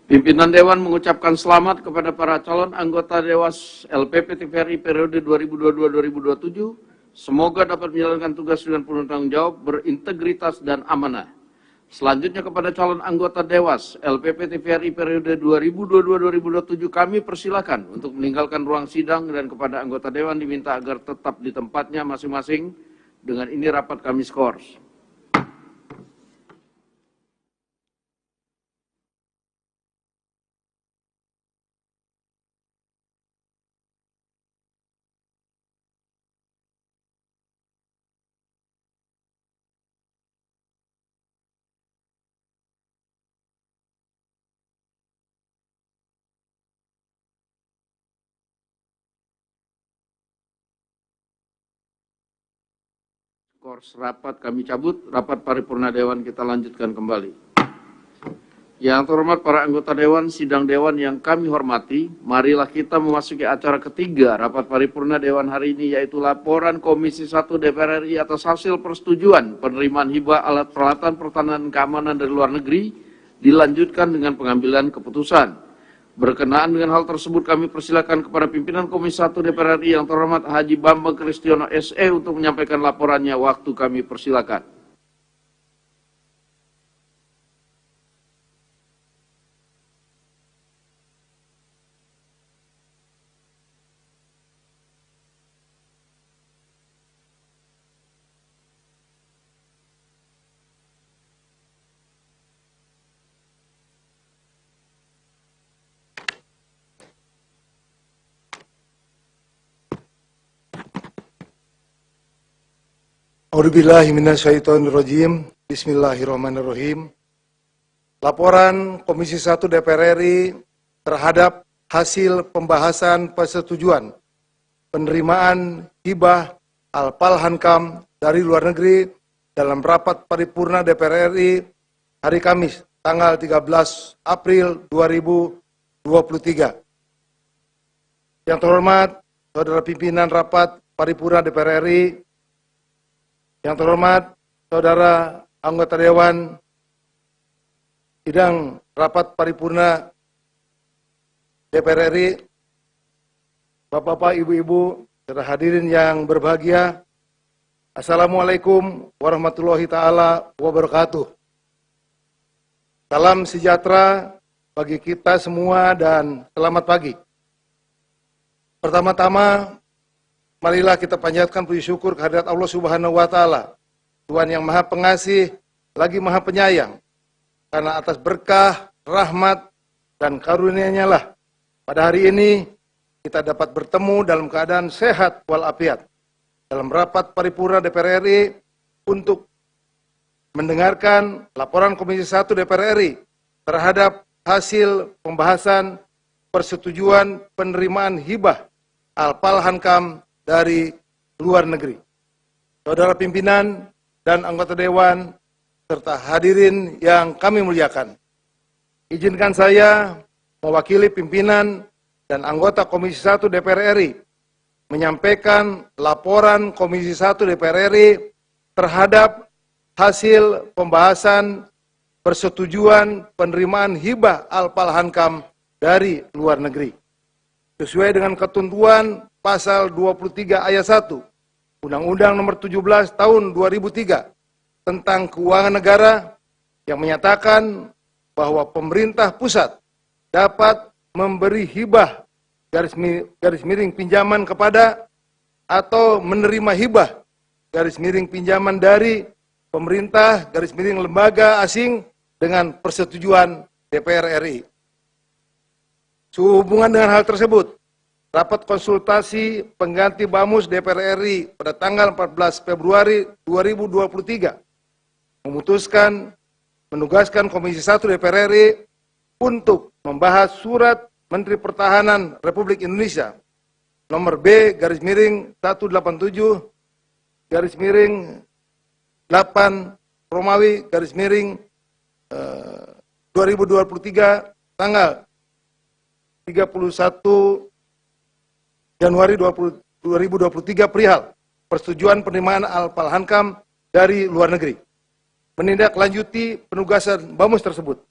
A: Pimpinan Dewan mengucapkan selamat kepada para calon anggota Dewas LPP TVRI periode 2022-2027. Semoga dapat menjalankan tugas dengan penuh tanggung jawab, berintegritas, dan amanah. Selanjutnya kepada calon anggota Dewas LPP TVRI periode 2022-2027 kami persilakan untuk meninggalkan ruang sidang, dan kepada anggota Dewan diminta agar tetap di tempatnya masing-masing. Dengan ini rapat kami skors. Skors rapat kami cabut, rapat paripurna Dewan kita lanjutkan kembali. Yang terhormat para anggota Dewan, Sidang Dewan yang kami hormati, marilah kita memasuki acara ketiga rapat paripurna Dewan hari ini, yaitu laporan Komisi 1 DPR RI atas hasil persetujuan penerimaan hibah alat peralatan pertahanan dan keamanan dari luar negeri, dilanjutkan dengan pengambilan keputusan. Berkenaan dengan hal tersebut, kami persilakan kepada pimpinan Komisi 1 DPR RI yang terhormat Haji Bambang Kristiono SE untuk menyampaikan laporannya. Waktu kami persilakan.
D: A'udzubillahi minasyaitonirrajim. Bismillahirrahmanirrahim. Laporan Komisi 1 DPR RI terhadap hasil pembahasan persetujuan penerimaan hibah Al-Palhankam dari luar negeri dalam rapat paripurna DPR RI hari Kamis tanggal 13 April 2023. Yang terhormat Saudara Pimpinan Rapat Paripurna DPR RI, yang terhormat Saudara Anggota Dewan Sidang Rapat Paripurna DPR RI, Bapak-bapak, Ibu-ibu, serta hadirin yang berbahagia, Assalamualaikum warahmatullahi taala wabarakatuh. Salam sejahtera bagi kita semua dan selamat pagi. Pertama-tama, marilah kita panjatkan puji syukur kehadirat Allah Subhanahu wa taala, Tuhan yang Maha Pengasih lagi Maha Penyayang. Karena atas berkah, rahmat, dan karunia-Nya lah pada hari ini kita dapat bertemu dalam keadaan sehat walafiat dalam rapat paripurna DPR RI untuk mendengarkan laporan Komisi 1 DPR RI terhadap hasil pembahasan persetujuan penerimaan hibah Alpal Hankam dari luar negeri. Saudara pimpinan dan anggota dewan serta hadirin yang kami muliakan, izinkan saya mewakili pimpinan dan anggota Komisi 1 DPR RI menyampaikan laporan Komisi 1 DPR RI terhadap hasil pembahasan persetujuan penerimaan hibah Alpal Hankam dari luar negeri. Sesuai dengan ketentuan pasal 23 ayat 1 Undang-Undang Nomor 17 Tahun 2003 tentang Keuangan Negara yang menyatakan bahwa pemerintah pusat dapat memberi hibah garis miring pinjaman kepada atau menerima hibah garis miring pinjaman dari pemerintah garis miring lembaga asing dengan persetujuan DPR RI. Sehubungan dengan hal tersebut, rapat konsultasi pengganti Bamus DPR RI pada tanggal 14 Februari 2023 memutuskan menugaskan Komisi 1 DPR RI untuk membahas surat Menteri Pertahanan Republik Indonesia nomor B garis miring 187 garis miring 8 Romawi garis miring 2023 tanggal 31 Januari 2023 perihal persetujuan penerimaan Alpal Hankam dari luar negeri. Menindaklanjuti penugasan Bamus tersebut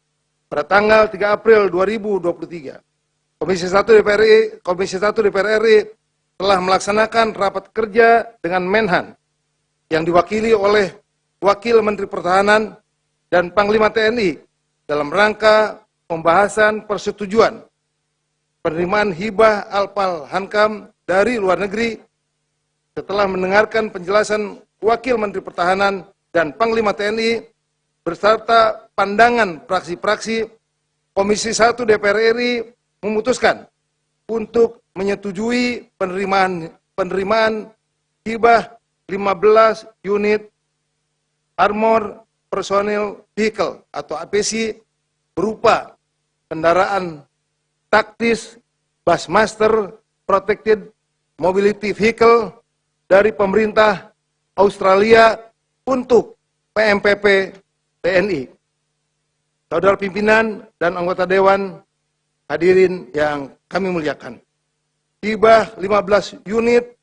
D: pada tanggal 3 April 2023. Komisi 1 DPR RI telah melaksanakan rapat kerja dengan Menhan yang diwakili oleh Wakil Menteri Pertahanan dan Panglima TNI dalam rangka pembahasan persetujuan penerimaan hibah Alpal Hankam dari luar negeri. Setelah mendengarkan penjelasan Wakil Menteri Pertahanan dan Panglima TNI beserta pandangan praksi-praksi, Komisi 1 DPR RI memutuskan untuk menyetujui penerimaan hibah 15 unit Armor Personnel Vehicle atau APC berupa kendaraan taktis Bushmaster Protected Mobility Vehicle dari pemerintah Australia untuk PMPP TNI. Saudara pimpinan dan anggota dewan, hadirin yang kami muliakan, hibah 15 unit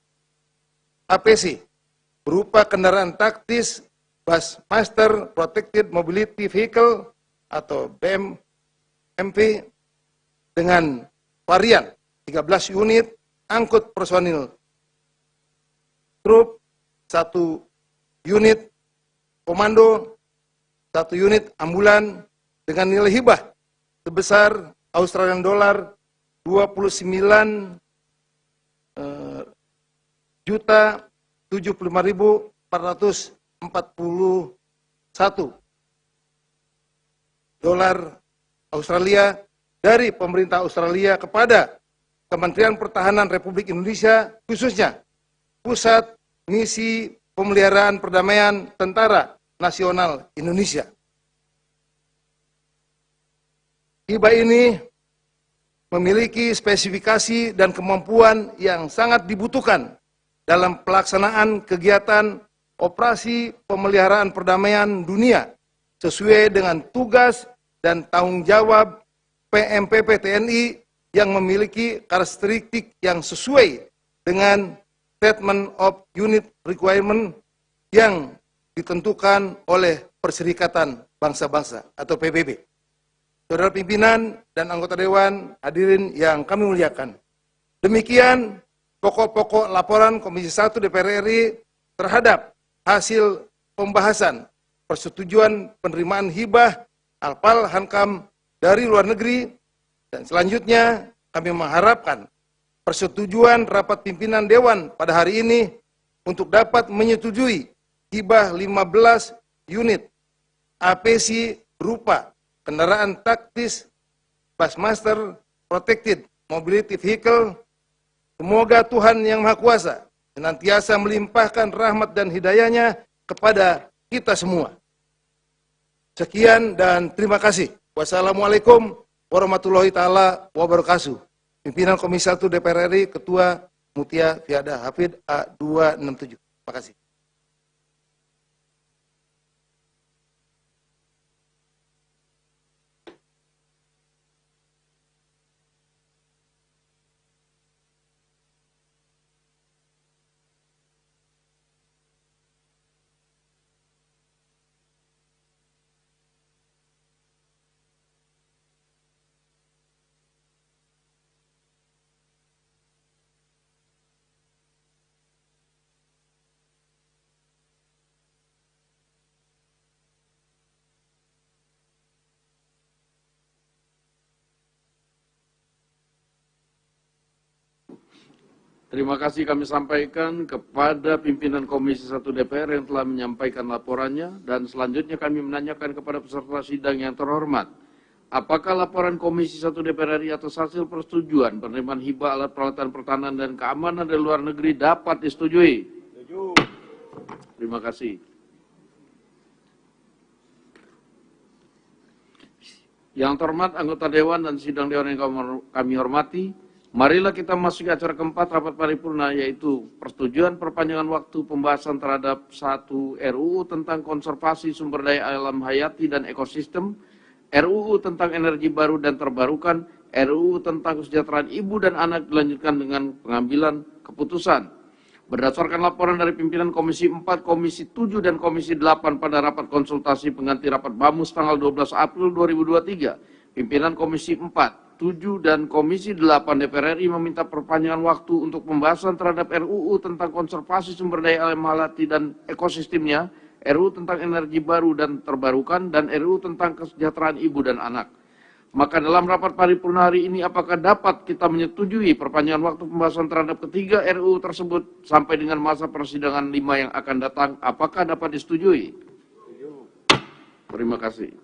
D: APC berupa kendaraan taktis Bushmaster Protected Mobility Vehicle atau BMP dengan varian 13 unit angkut personil trup, 1 unit komando, 1 unit ambulan dengan nilai hibah sebesar Australian dollar 29.075.441 dolar Australia dari pemerintah Australia kepada Kementerian Pertahanan Republik Indonesia, khususnya Pusat Misi Pemeliharaan Perdamaian Tentara Nasional Indonesia. Hibah ini memiliki spesifikasi dan kemampuan yang sangat dibutuhkan dalam pelaksanaan kegiatan operasi pemeliharaan perdamaian dunia sesuai dengan tugas dan tanggung jawab PMPP TNI yang memiliki karakteristik yang sesuai dengan Statement of Unit Requirement yang ditentukan oleh Perserikatan Bangsa-Bangsa atau PBB. Saudara pimpinan dan anggota Dewan, hadirin yang kami muliakan. Demikian pokok-pokok laporan Komisi 1 DPR RI terhadap hasil pembahasan persetujuan penerimaan hibah Alpal Hankam dari luar negeri, dan selanjutnya kami mengharapkan persetujuan rapat pimpinan Dewan pada hari ini untuk dapat menyetujui hibah 15 unit APC berupa kendaraan taktis Busmaster Protected Mobility Vehicle. Semoga Tuhan Yang Maha Kuasa senantiasa melimpahkan rahmat dan hidayahnya kepada kita semua. Sekian dan terima kasih. Wassalamualaikum warahmatullahi taala wabarakatuh. Pimpinan Komisi 1 DPR RI, Ketua Mutia Fiada Hafid A267. Terima kasih.
A: Terima kasih kami sampaikan kepada pimpinan Komisi 1 DPR yang telah menyampaikan laporannya, dan selanjutnya kami menanyakan kepada peserta sidang yang terhormat. Apakah laporan Komisi 1 DPR RI atas hasil persetujuan penerimaan hibah alat peralatan pertahanan dan keamanan dari luar negeri dapat disetujui? Setuju. Terima kasih. Yang terhormat anggota Dewan dan sidang Dewan yang kami hormati, marilah kita masuki acara keempat rapat paripurna, yaitu persetujuan perpanjangan waktu pembahasan terhadap 1 RUU tentang konservasi sumber daya alam hayati dan ekosistem, RUU tentang energi baru dan terbarukan, RUU tentang kesejahteraan ibu dan anak dilanjutkan dengan pengambilan keputusan. Berdasarkan laporan dari pimpinan Komisi 4, Komisi 7, dan Komisi 8 pada rapat konsultasi pengganti rapat BAMUS tanggal 12 April 2023, pimpinan Komisi 4, 7, dan Komisi 8 DPR RI meminta perpanjangan waktu untuk pembahasan terhadap RUU tentang konservasi sumber daya alam hayati dan ekosistemnya, RUU tentang energi baru dan terbarukan, dan RUU tentang kesejahteraan ibu dan anak. Maka dalam rapat paripurna hari ini, apakah dapat kita menyetujui perpanjangan waktu pembahasan terhadap ketiga RUU tersebut sampai dengan masa persidangan 5 yang akan datang? Apakah dapat disetujui? Terima kasih.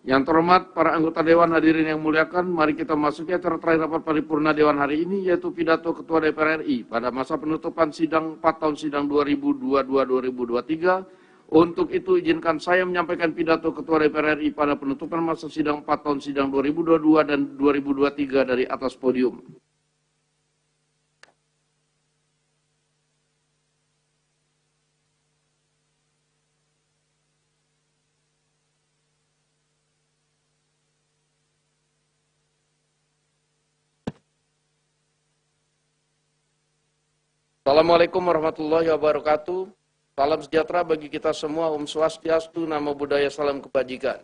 A: Yang terhormat para anggota Dewan, hadirin yang muliakan, mari kita masuki acara terakhir rapat paripurna Dewan hari ini, yaitu pidato Ketua DPR RI pada masa penutupan sidang 4 tahun sidang 2022-2023. Untuk itu izinkan saya menyampaikan pidato Ketua DPR RI pada penutupan masa sidang 4 tahun sidang 2022 dan 2023 dari atas podium. Assalamualaikum warahmatullahi wabarakatuh. Salam sejahtera bagi kita semua, Om Swastiastu, Namo Buddhaya, salam kebajikan.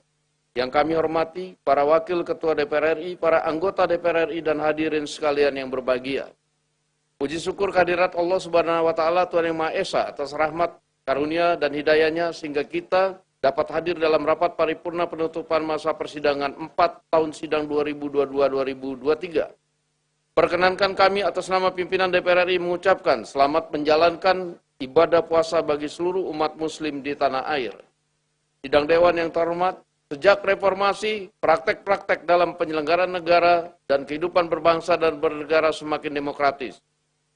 A: Yang kami hormati, para wakil Ketua DPR RI, para anggota DPR RI, dan hadirin sekalian yang berbahagia. Puji syukur kehadirat Allah Subhanahu wa Ta'ala, Tuhan Yang Maha Esa, atas rahmat, karunia, dan hidayahnya, sehingga kita dapat hadir dalam rapat paripurna penutupan masa persidangan 4 tahun sidang 2022-2023. Perkenankan kami atas nama pimpinan DPR RI mengucapkan selamat menjalankan ibadah puasa bagi seluruh umat muslim di tanah air. Sidang Dewan yang terhormat, sejak reformasi, praktek-praktek dalam penyelenggaraan negara dan kehidupan berbangsa dan bernegara semakin demokratis.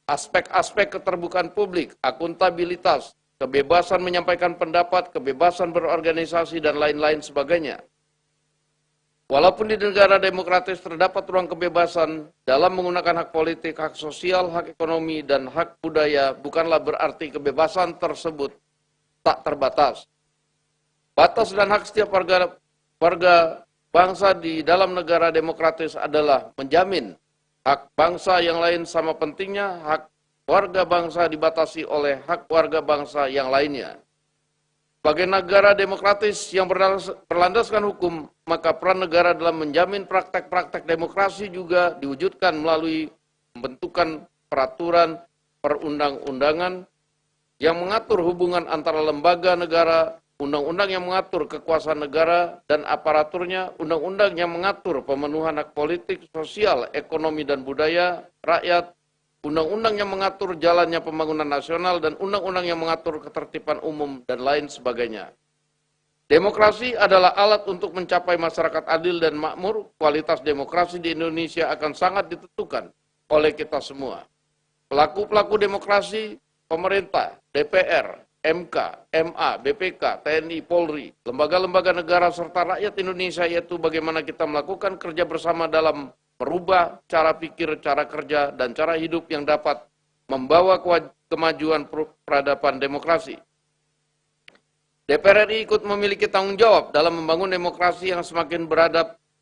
A: Aspek-aspek keterbukaan publik, akuntabilitas, kebebasan menyampaikan pendapat, kebebasan berorganisasi, dan lain-lain sebagainya. Walaupun di negara demokratis terdapat ruang kebebasan dalam menggunakan hak politik, hak sosial, hak ekonomi, dan hak budaya, bukanlah berarti kebebasan tersebut tak terbatas. Batas dan hak setiap warga bangsa di dalam negara demokratis adalah menjamin hak bangsa yang lain sama pentingnya hak warga bangsa dibatasi oleh hak warga bangsa yang lainnya. Sebagai negara demokratis yang berlandaskan hukum, maka peran negara dalam menjamin praktek-praktek demokrasi juga diwujudkan melalui pembentukan peraturan perundang-undangan yang mengatur hubungan antara lembaga negara, undang-undang yang mengatur kekuasaan negara dan aparaturnya, undang-undang yang mengatur pemenuhan hak politik, sosial, ekonomi, dan budaya rakyat, undang-undang yang mengatur jalannya pembangunan nasional, dan undang-undang yang mengatur ketertiban umum, dan lain sebagainya. Demokrasi adalah alat untuk mencapai masyarakat adil dan makmur. Kualitas demokrasi di Indonesia akan sangat ditentukan oleh kita semua. Pelaku-pelaku demokrasi, pemerintah, DPR, MK, MA, BPK, TNI, Polri, lembaga-lembaga negara, serta rakyat Indonesia, yaitu bagaimana kita melakukan kerja bersama dalam merubah cara pikir, cara kerja, dan cara hidup yang dapat membawa kemajuan peradaban demokrasi. DPR RI ikut memiliki tanggung jawab dalam membangun demokrasi yang semakin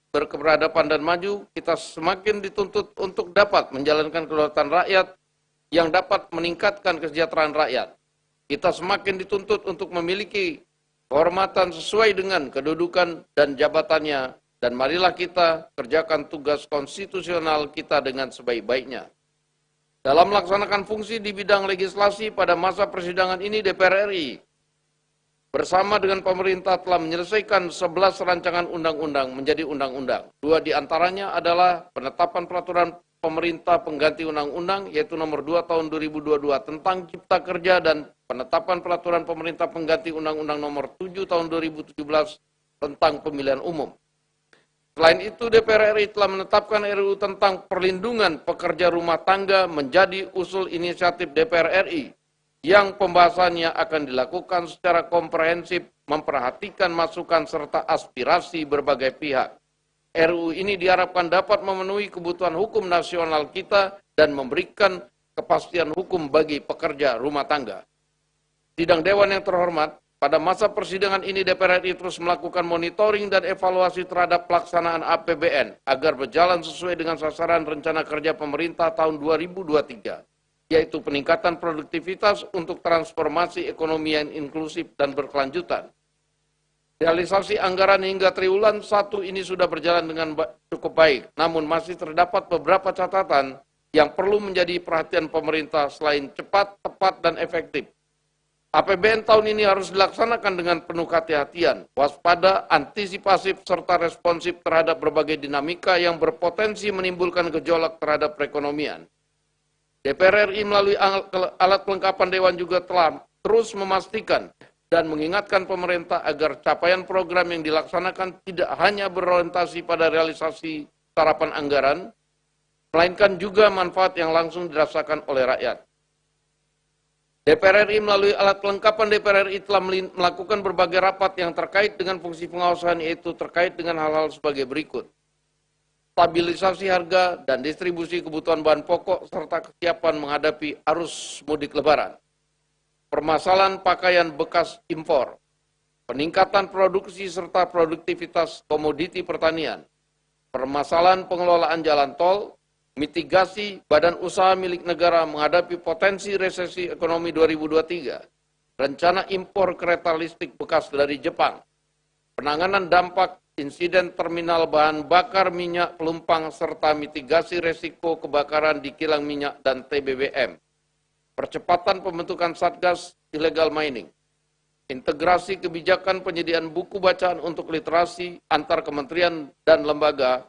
A: berkeberadaban dan maju. Kita semakin dituntut untuk dapat menjalankan kedaulatan rakyat yang dapat meningkatkan kesejahteraan rakyat. Kita semakin dituntut untuk memiliki kehormatan sesuai dengan kedudukan dan jabatannya, dan marilah kita kerjakan tugas konstitusional kita dengan sebaik-baiknya. Dalam melaksanakan fungsi di bidang legislasi pada masa persidangan ini, DPR RI bersama dengan pemerintah telah menyelesaikan 11 rancangan undang-undang menjadi undang-undang. 2 di antaranya adalah penetapan peraturan pemerintah pengganti undang-undang, yaitu nomor 2 tahun 2022 tentang Cipta Kerja, dan penetapan peraturan pemerintah pengganti undang-undang nomor 7 tahun 2017 tentang pemilihan umum. Selain itu, DPR RI telah menetapkan RUU tentang perlindungan pekerja rumah tangga menjadi usul inisiatif DPR RI, yang pembahasannya akan dilakukan secara komprehensif, memperhatikan masukan serta aspirasi berbagai pihak. RUU ini diharapkan dapat memenuhi kebutuhan hukum nasional kita dan memberikan kepastian hukum bagi pekerja rumah tangga. Sidang Dewan yang terhormat, pada masa persidangan ini DPR RI terus melakukan monitoring dan evaluasi terhadap pelaksanaan APBN agar berjalan sesuai dengan sasaran rencana kerja pemerintah tahun 2023, yaitu peningkatan produktivitas untuk transformasi ekonomi yang inklusif dan berkelanjutan. Realisasi anggaran hingga triwulan 1 ini sudah berjalan dengan cukup baik, namun masih terdapat beberapa catatan yang perlu menjadi perhatian pemerintah selain cepat, tepat, dan efektif. APBN tahun ini harus dilaksanakan dengan penuh kehati-hatian, waspada, antisipasif, serta responsif terhadap berbagai dinamika yang berpotensi menimbulkan gejolak terhadap perekonomian. DPR RI melalui alat kelengkapan Dewan juga telah terus memastikan dan mengingatkan pemerintah agar capaian program yang dilaksanakan tidak hanya berorientasi pada realisasi sarapan anggaran, melainkan juga manfaat yang langsung dirasakan oleh rakyat. DPR RI melalui alat kelengkapan DPR RI telah melakukan berbagai rapat yang terkait dengan fungsi pengawasan, yaitu terkait dengan hal-hal sebagai berikut. Stabilisasi harga dan distribusi kebutuhan bahan pokok serta kesiapan menghadapi arus mudik lebaran. Permasalahan pakaian bekas impor. Peningkatan produksi serta produktivitas komoditi pertanian. Permasalahan pengelolaan jalan tol. Mitigasi badan usaha milik negara menghadapi potensi resesi ekonomi 2023. Rencana impor kereta listrik bekas dari Jepang. Penanganan dampak insiden terminal bahan bakar minyak pelumpang serta mitigasi resiko kebakaran di kilang minyak dan TBBM. Percepatan pembentukan Satgas Illegal Mining. Integrasi kebijakan penyediaan buku bacaan untuk literasi antar kementerian dan lembaga.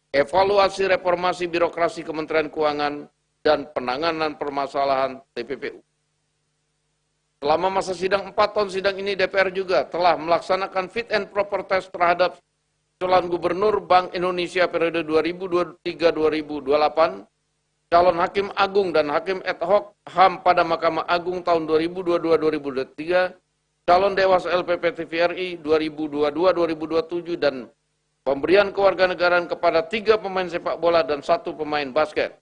A: Evaluasi reformasi birokrasi Kementerian Keuangan, dan penanganan permasalahan TPPU. Selama masa sidang 4 tahun sidang ini, DPR juga telah melaksanakan fit and proper test terhadap calon gubernur Bank Indonesia periode 2023-2028, calon hakim agung dan hakim ad hoc HAM pada Mahkamah Agung tahun 2022-2023, calon Dewas LPP TVRI 2022-2027, dan pemberian kewarganegaraan kepada 3 pemain sepak bola dan 1 pemain basket.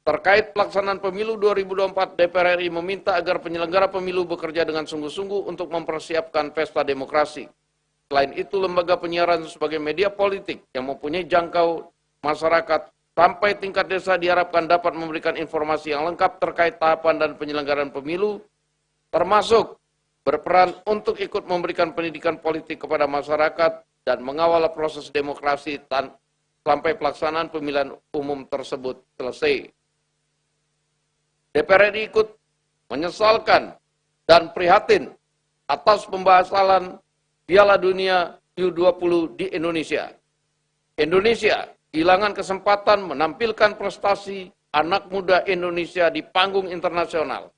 A: Terkait pelaksanaan pemilu 2024, DPR RI meminta agar penyelenggara pemilu bekerja dengan sungguh-sungguh untuk mempersiapkan pesta demokrasi. Selain itu, lembaga penyiaran sebagai media politik yang mempunyai jangkau masyarakat sampai tingkat desa diharapkan dapat memberikan informasi yang lengkap terkait tahapan dan penyelenggaraan pemilu, termasuk berperan untuk ikut memberikan pendidikan politik kepada masyarakat dan mengawal proses demokrasi sampai pelaksanaan pemilihan umum tersebut selesai. DPR RI ikut menyesalkan dan prihatin atas pembahasan Piala Dunia U20 di Indonesia. Indonesia kehilangan kesempatan menampilkan prestasi anak muda Indonesia di panggung internasional.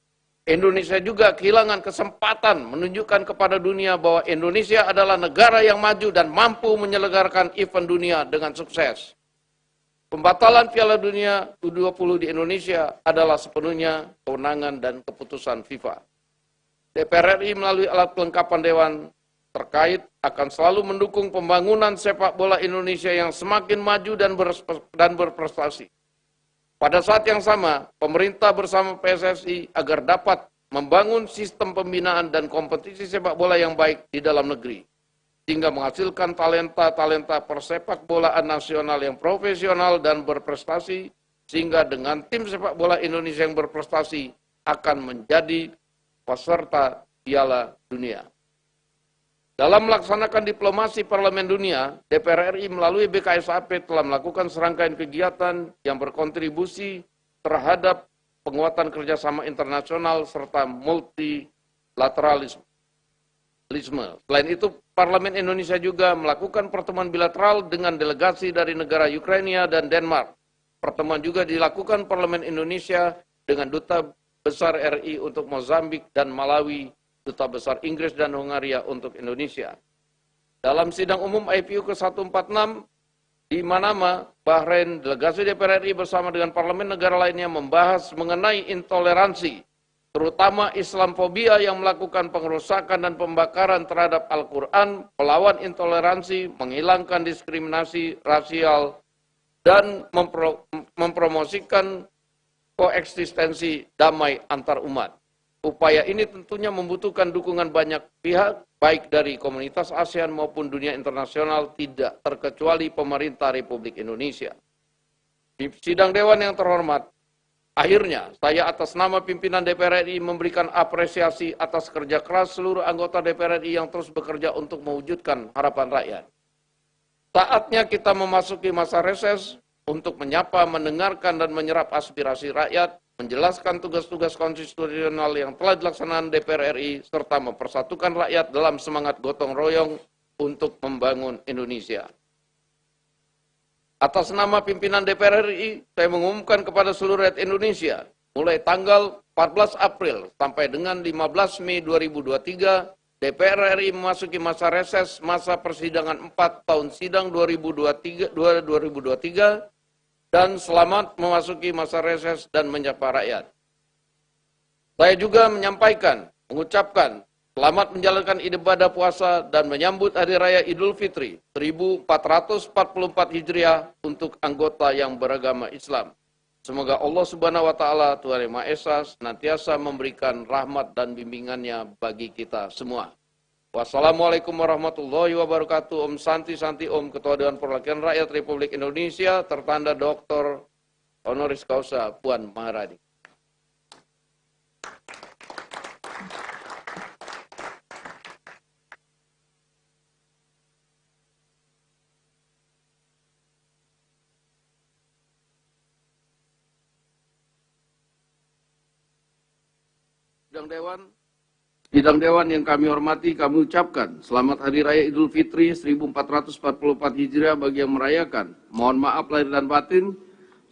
A: Indonesia juga kehilangan kesempatan menunjukkan kepada dunia bahwa Indonesia adalah negara yang maju dan mampu menyelenggarakan event dunia dengan sukses. Pembatalan Piala Dunia U20 di Indonesia adalah sepenuhnya kewenangan dan keputusan FIFA. DPR RI melalui alat kelengkapan Dewan terkait akan selalu mendukung pembangunan sepak bola Indonesia yang semakin maju dan berprestasi. Pada saat yang sama, pemerintah bersama PSSI agar dapat membangun sistem pembinaan dan kompetisi sepak bola yang baik di dalam negeri, sehingga menghasilkan talenta-talenta persepak bolaan nasional yang profesional dan berprestasi, sehingga dengan tim sepak bola Indonesia yang berprestasi akan menjadi peserta Piala Dunia. Dalam melaksanakan diplomasi Parlemen Dunia, DPR RI melalui BKSAP telah melakukan serangkaian kegiatan yang berkontribusi terhadap penguatan kerjasama internasional serta multilateralisme. Selain itu, Parlemen Indonesia juga melakukan pertemuan bilateral dengan delegasi dari negara Ukraina dan Denmark. Pertemuan juga dilakukan Parlemen Indonesia dengan Duta Besar RI untuk Mozambik dan Malawi, Duta Besar Inggris dan Hungaria untuk Indonesia. Dalam sidang umum IPU ke-146 di Manama, Bahrain, delegasi DPR RI bersama dengan parlemen negara lainnya membahas mengenai intoleransi, terutama Islamfobia yang melakukan pengerusakan dan pembakaran terhadap Al-Quran, melawan intoleransi, menghilangkan diskriminasi rasial, dan mempromosikan koeksistensi damai antar umat. Upaya ini tentunya membutuhkan dukungan banyak pihak, baik dari komunitas ASEAN maupun dunia internasional, tidak terkecuali pemerintah Republik Indonesia. Di sidang Dewan yang terhormat, akhirnya saya atas nama pimpinan DPR RI memberikan apresiasi atas kerja keras seluruh anggota DPR RI yang terus bekerja untuk mewujudkan harapan rakyat. Saatnya kita memasuki masa reses untuk menyapa, mendengarkan, dan menyerap aspirasi rakyat, menjelaskan tugas-tugas konstitusional yang telah dilaksanakan DPR RI, serta mempersatukan rakyat dalam semangat gotong royong untuk membangun Indonesia. Atas nama pimpinan DPR RI, saya mengumumkan kepada seluruh rakyat Indonesia, mulai tanggal 14 April sampai dengan 15 Mei 2023, DPR RI memasuki masa reses masa persidangan 4 tahun sidang 2023, dan selamat memasuki masa reses dan menyapa rakyat. Saya juga mengucapkan selamat menjalankan ibadah puasa dan menyambut Hari Raya Idul Fitri 1444 Hijriah untuk anggota yang beragama Islam. Semoga Allah Subhanahu wa Ta'ala, Tuhan Yang Maha Esa, senantiasa memberikan rahmat dan bimbingannya bagi kita semua. Wassalamualaikum warahmatullahi wabarakatuh. Om Santi Santi Om, Ketua Dewan Perwakilan Rakyat Republik Indonesia, tertanda Dr. Honoris Causa Puan Maharani. Sidang Dewan yang kami hormati, kami ucapkan selamat Hari Raya Idul Fitri 1444 Hijriah bagi yang merayakan. Mohon maaf lahir dan batin.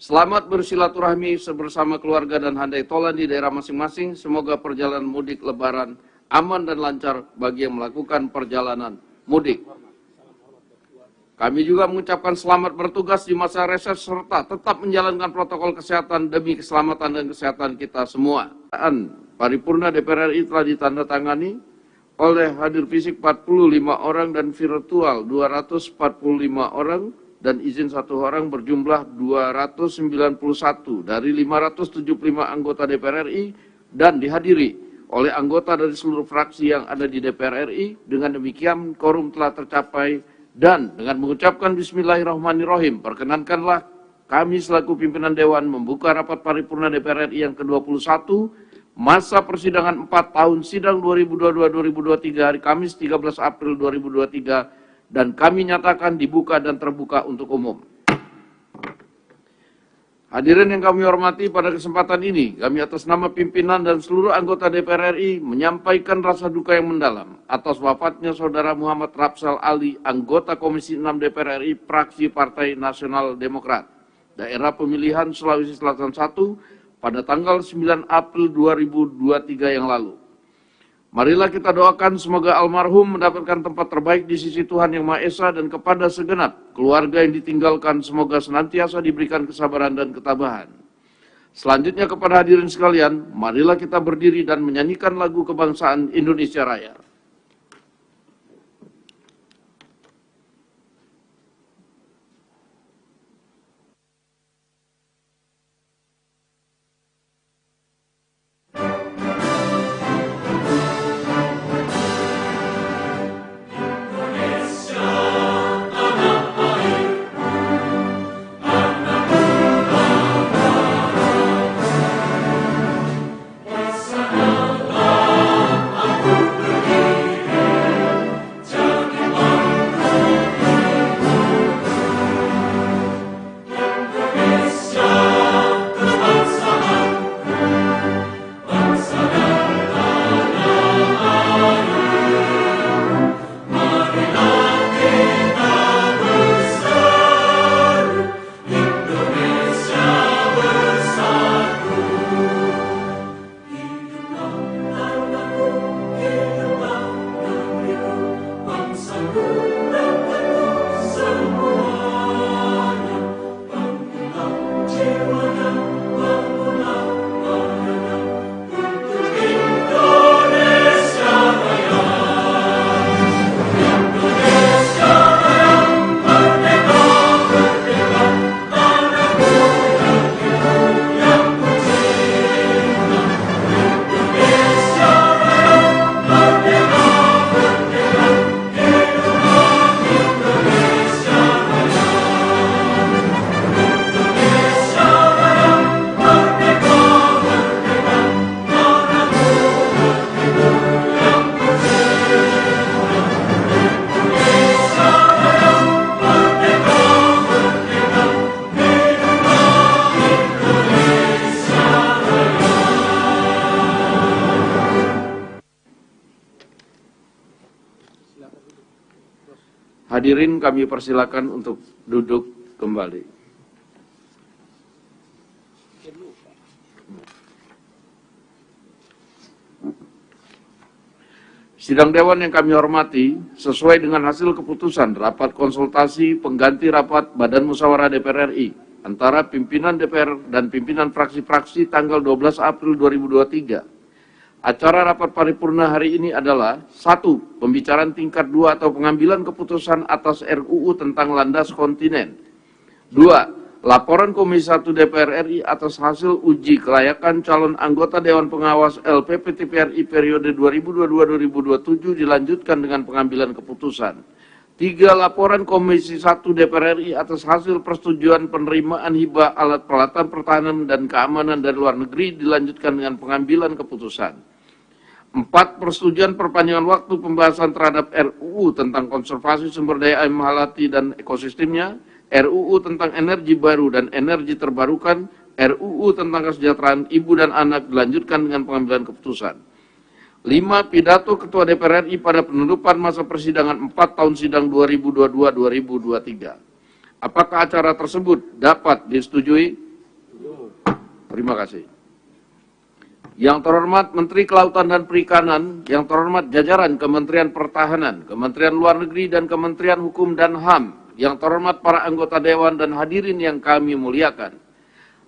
A: Selamat bersilaturahmi bersama keluarga dan handai tolan di daerah masing-masing. Semoga perjalanan mudik Lebaran aman dan lancar bagi yang melakukan perjalanan mudik. Kami juga mengucapkan selamat bertugas di masa reses serta tetap menjalankan protokol kesehatan demi keselamatan dan kesehatan kita semua. Paripurna DPR RI telah ditandatangani oleh hadir fisik 45 orang dan virtual 245 orang dan izin 1 orang berjumlah 291 dari 575 anggota DPR RI dan dihadiri oleh anggota dari seluruh fraksi yang ada di DPR RI. Dengan demikian, quorum telah tercapai dan dengan mengucapkan Bismillahirrahmanirrahim, perkenankanlah kami selaku pimpinan Dewan membuka rapat paripurna DPR RI yang ke-21, masa persidangan 4 tahun sidang 2022-2023 hari Kamis 13 April 2023, dan kami nyatakan dibuka dan terbuka untuk umum. Hadirin yang kami hormati, pada kesempatan ini kami atas nama pimpinan dan seluruh anggota DPR RI menyampaikan rasa duka yang mendalam atas wafatnya Saudara Muhammad Rapsal Ali, anggota Komisi 6 DPR RI, fraksi Partai Nasional Demokrat, daerah pemilihan Sulawesi Selatan 1 pada tanggal 9 April 2023 yang lalu. Marilah kita doakan semoga almarhum mendapatkan tempat terbaik di sisi Tuhan Yang Maha Esa, dan kepada segenap keluarga yang ditinggalkan semoga senantiasa diberikan kesabaran dan ketabahan. Selanjutnya kepada hadirin sekalian, marilah kita berdiri dan menyanyikan lagu kebangsaan Indonesia Raya. Hadirin kami persilakan untuk duduk kembali. Sidang Dewan yang kami hormati, sesuai dengan hasil keputusan rapat konsultasi pengganti rapat Badan Musyawarah DPR RI antara pimpinan DPR dan pimpinan fraksi-fraksi tanggal 12 April 2023. Acara rapat paripurna hari ini adalah 1. Pembicaraan tingkat 2 atau pengambilan keputusan atas RUU tentang landas kontinen. 2. Laporan Komisi 1 DPR RI atas hasil uji kelayakan calon anggota Dewan Pengawas LPP TPRI periode 2022-2027 dilanjutkan dengan pengambilan keputusan. 3. Laporan Komisi 1 DPR RI atas hasil persetujuan penerimaan hibah alat peralatan pertahanan dan keamanan dari luar negeri dilanjutkan dengan pengambilan keputusan. 4. Persetujuan perpanjangan waktu pembahasan terhadap RUU tentang konservasi sumber daya alam hayati dan ekosistemnya, RUU tentang energi baru dan energi terbarukan, RUU tentang kesejahteraan ibu dan anak dilanjutkan dengan pengambilan keputusan. 5. Pidato Ketua DPR RI pada penutupan masa persidangan 4 tahun sidang 2022-2023. Apakah acara tersebut dapat disetujui? Terima kasih. Yang terhormat Menteri Kelautan dan Perikanan, yang terhormat jajaran Kementerian Pertahanan, Kementerian Luar Negeri, dan Kementerian Hukum dan HAM, yang terhormat para anggota Dewan dan hadirin yang kami muliakan.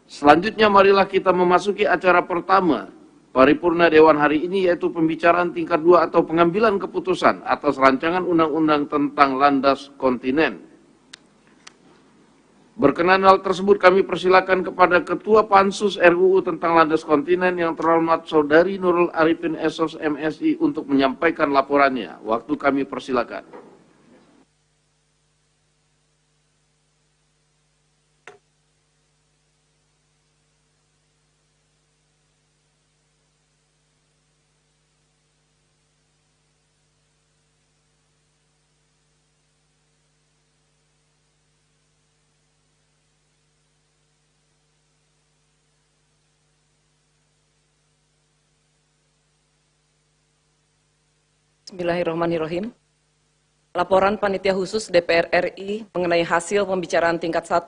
A: Selanjutnya marilah kita memasuki acara pertama paripurna Dewan hari ini, yaitu pembicaraan tingkat 2 atau pengambilan keputusan atas rancangan undang-undang tentang landas kontinen. Berkenan hal tersebut, kami persilakan kepada Ketua Pansus RUU tentang Landas Kontinen yang terhormat Saudari Nurul Arifin SOS MSI untuk menyampaikan laporannya. Waktu kami persilakan.
B: Bismillahirrahmanirrahim. Laporan Panitia Khusus DPR RI mengenai hasil pembicaraan tingkat 1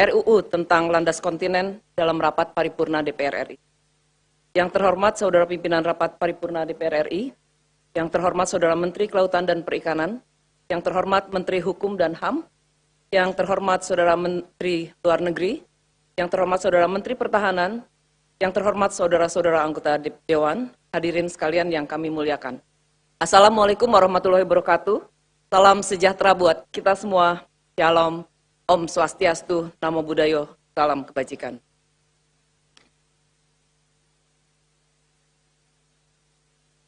B: RUU tentang Landas Kontinen dalam rapat paripurna DPR RI. Yang terhormat Saudara Pimpinan Rapat Paripurna DPR RI, yang terhormat Saudara Menteri Kelautan dan Perikanan, yang terhormat Menteri Hukum dan HAM, yang terhormat Saudara Menteri Luar Negeri, yang terhormat Saudara Menteri Pertahanan, yang terhormat saudara-saudara anggota Dewan, hadirin sekalian yang kami muliakan. Assalamualaikum warahmatullahi wabarakatuh. Salam sejahtera buat kita semua. Shalom, Om Swastiastu, Namo Buddhaya, salam kebajikan.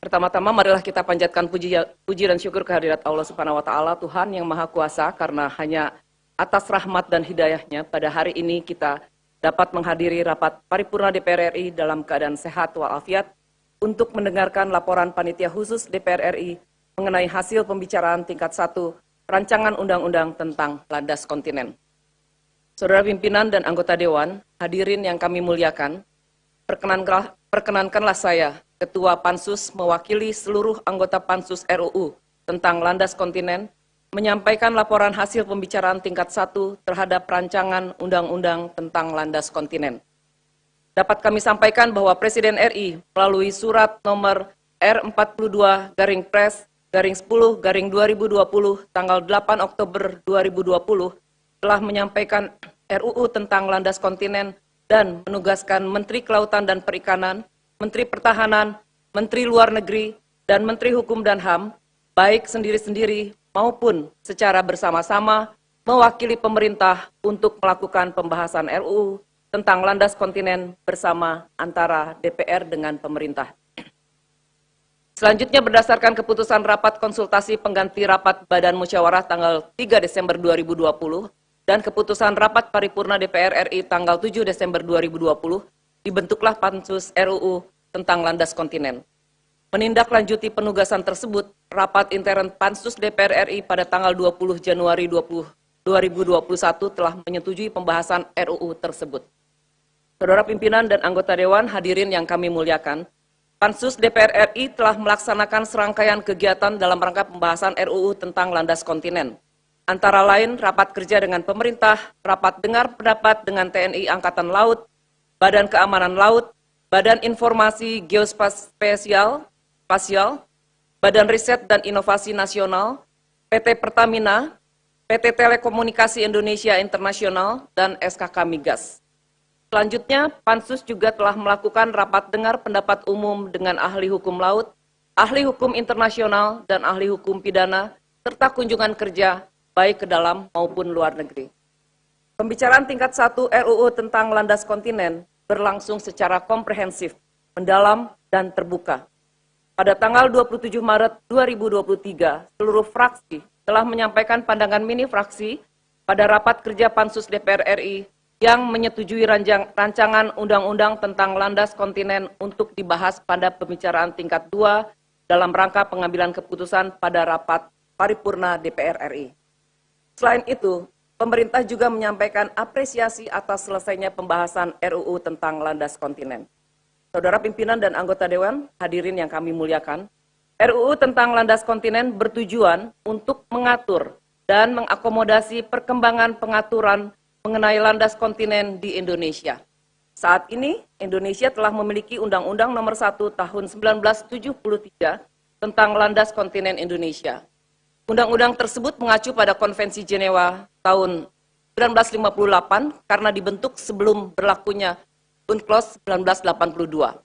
B: Pertama-tama marilah kita panjatkan puji dan syukur kehadirat Allah Subhanahu wa taala, Tuhan yang Maha Kuasa, karena hanya atas rahmat dan hidayahnya pada hari ini kita dapat menghadiri rapat paripurna DPR RI dalam keadaan sehat walafiat untuk mendengarkan laporan Panitia Khusus DPR RI mengenai hasil pembicaraan tingkat 1 rancangan undang-undang tentang landas kontinen. Saudara pimpinan dan anggota Dewan, hadirin yang kami muliakan, perkenankanlah saya, Ketua Pansus mewakili seluruh anggota Pansus RUU tentang landas kontinen, menyampaikan laporan hasil pembicaraan tingkat 1 terhadap rancangan undang-undang tentang landas kontinen. Dapat kami sampaikan bahwa Presiden RI melalui surat nomor R42/Pres/10/2020 tanggal 8 Oktober 2020 telah menyampaikan RUU tentang landas kontinen dan menugaskan Menteri Kelautan dan Perikanan, Menteri Pertahanan, Menteri Luar Negeri, dan Menteri Hukum dan HAM, baik sendiri-sendiri maupun secara bersama-sama mewakili pemerintah untuk melakukan pembahasan RUU tentang landas kontinen bersama antara DPR dengan pemerintah. Selanjutnya berdasarkan keputusan rapat konsultasi pengganti rapat Badan Musyawarah tanggal 3 Desember 2020 dan keputusan rapat paripurna DPR RI tanggal 7 Desember 2020, dibentuklah Pansus RUU tentang landas kontinen. Menindaklanjuti penugasan tersebut, rapat intern Pansus DPR RI pada tanggal 20 Januari 2021 telah menyetujui pembahasan RUU tersebut. Saudara pimpinan dan anggota Dewan, hadirin yang kami muliakan, Pansus DPR RI telah melaksanakan serangkaian kegiatan dalam rangka pembahasan RUU tentang landas kontinen. Antara lain, rapat kerja dengan pemerintah, rapat dengar pendapat dengan TNI Angkatan Laut, Badan Keamanan Laut, Badan Informasi Geospasial, Badan Riset dan Inovasi Nasional, PT Pertamina, PT Telekomunikasi Indonesia Internasional, dan SKK Migas. Selanjutnya, Pansus juga telah melakukan rapat dengar pendapat umum dengan ahli hukum laut, ahli hukum internasional, dan ahli hukum pidana, serta kunjungan kerja baik ke dalam maupun luar negeri. Pembicaraan tingkat 1 RUU tentang landas kontinen berlangsung secara komprehensif, mendalam, dan terbuka. Pada tanggal 27 Maret 2023, seluruh fraksi telah menyampaikan pandangan mini fraksi pada rapat kerja Pansus DPR RI yang menyetujui rancangan undang-undang tentang landas kontinen untuk dibahas pada pembicaraan tingkat 2 dalam rangka pengambilan keputusan pada rapat paripurna DPR RI. Selain itu, pemerintah juga menyampaikan apresiasi atas selesainya pembahasan RUU tentang landas kontinen. Saudara pimpinan dan anggota Dewan, hadirin yang kami muliakan, RUU tentang landas kontinen bertujuan untuk mengatur dan mengakomodasi perkembangan pengaturan mengenai landas kontinen di Indonesia. Saat ini, Indonesia telah memiliki Undang-Undang Nomor 1 Tahun 1973 tentang landas kontinen Indonesia. Undang-undang tersebut mengacu pada Konvensi Jenewa tahun 1958 karena dibentuk sebelum berlakunya UNCLOS 1982.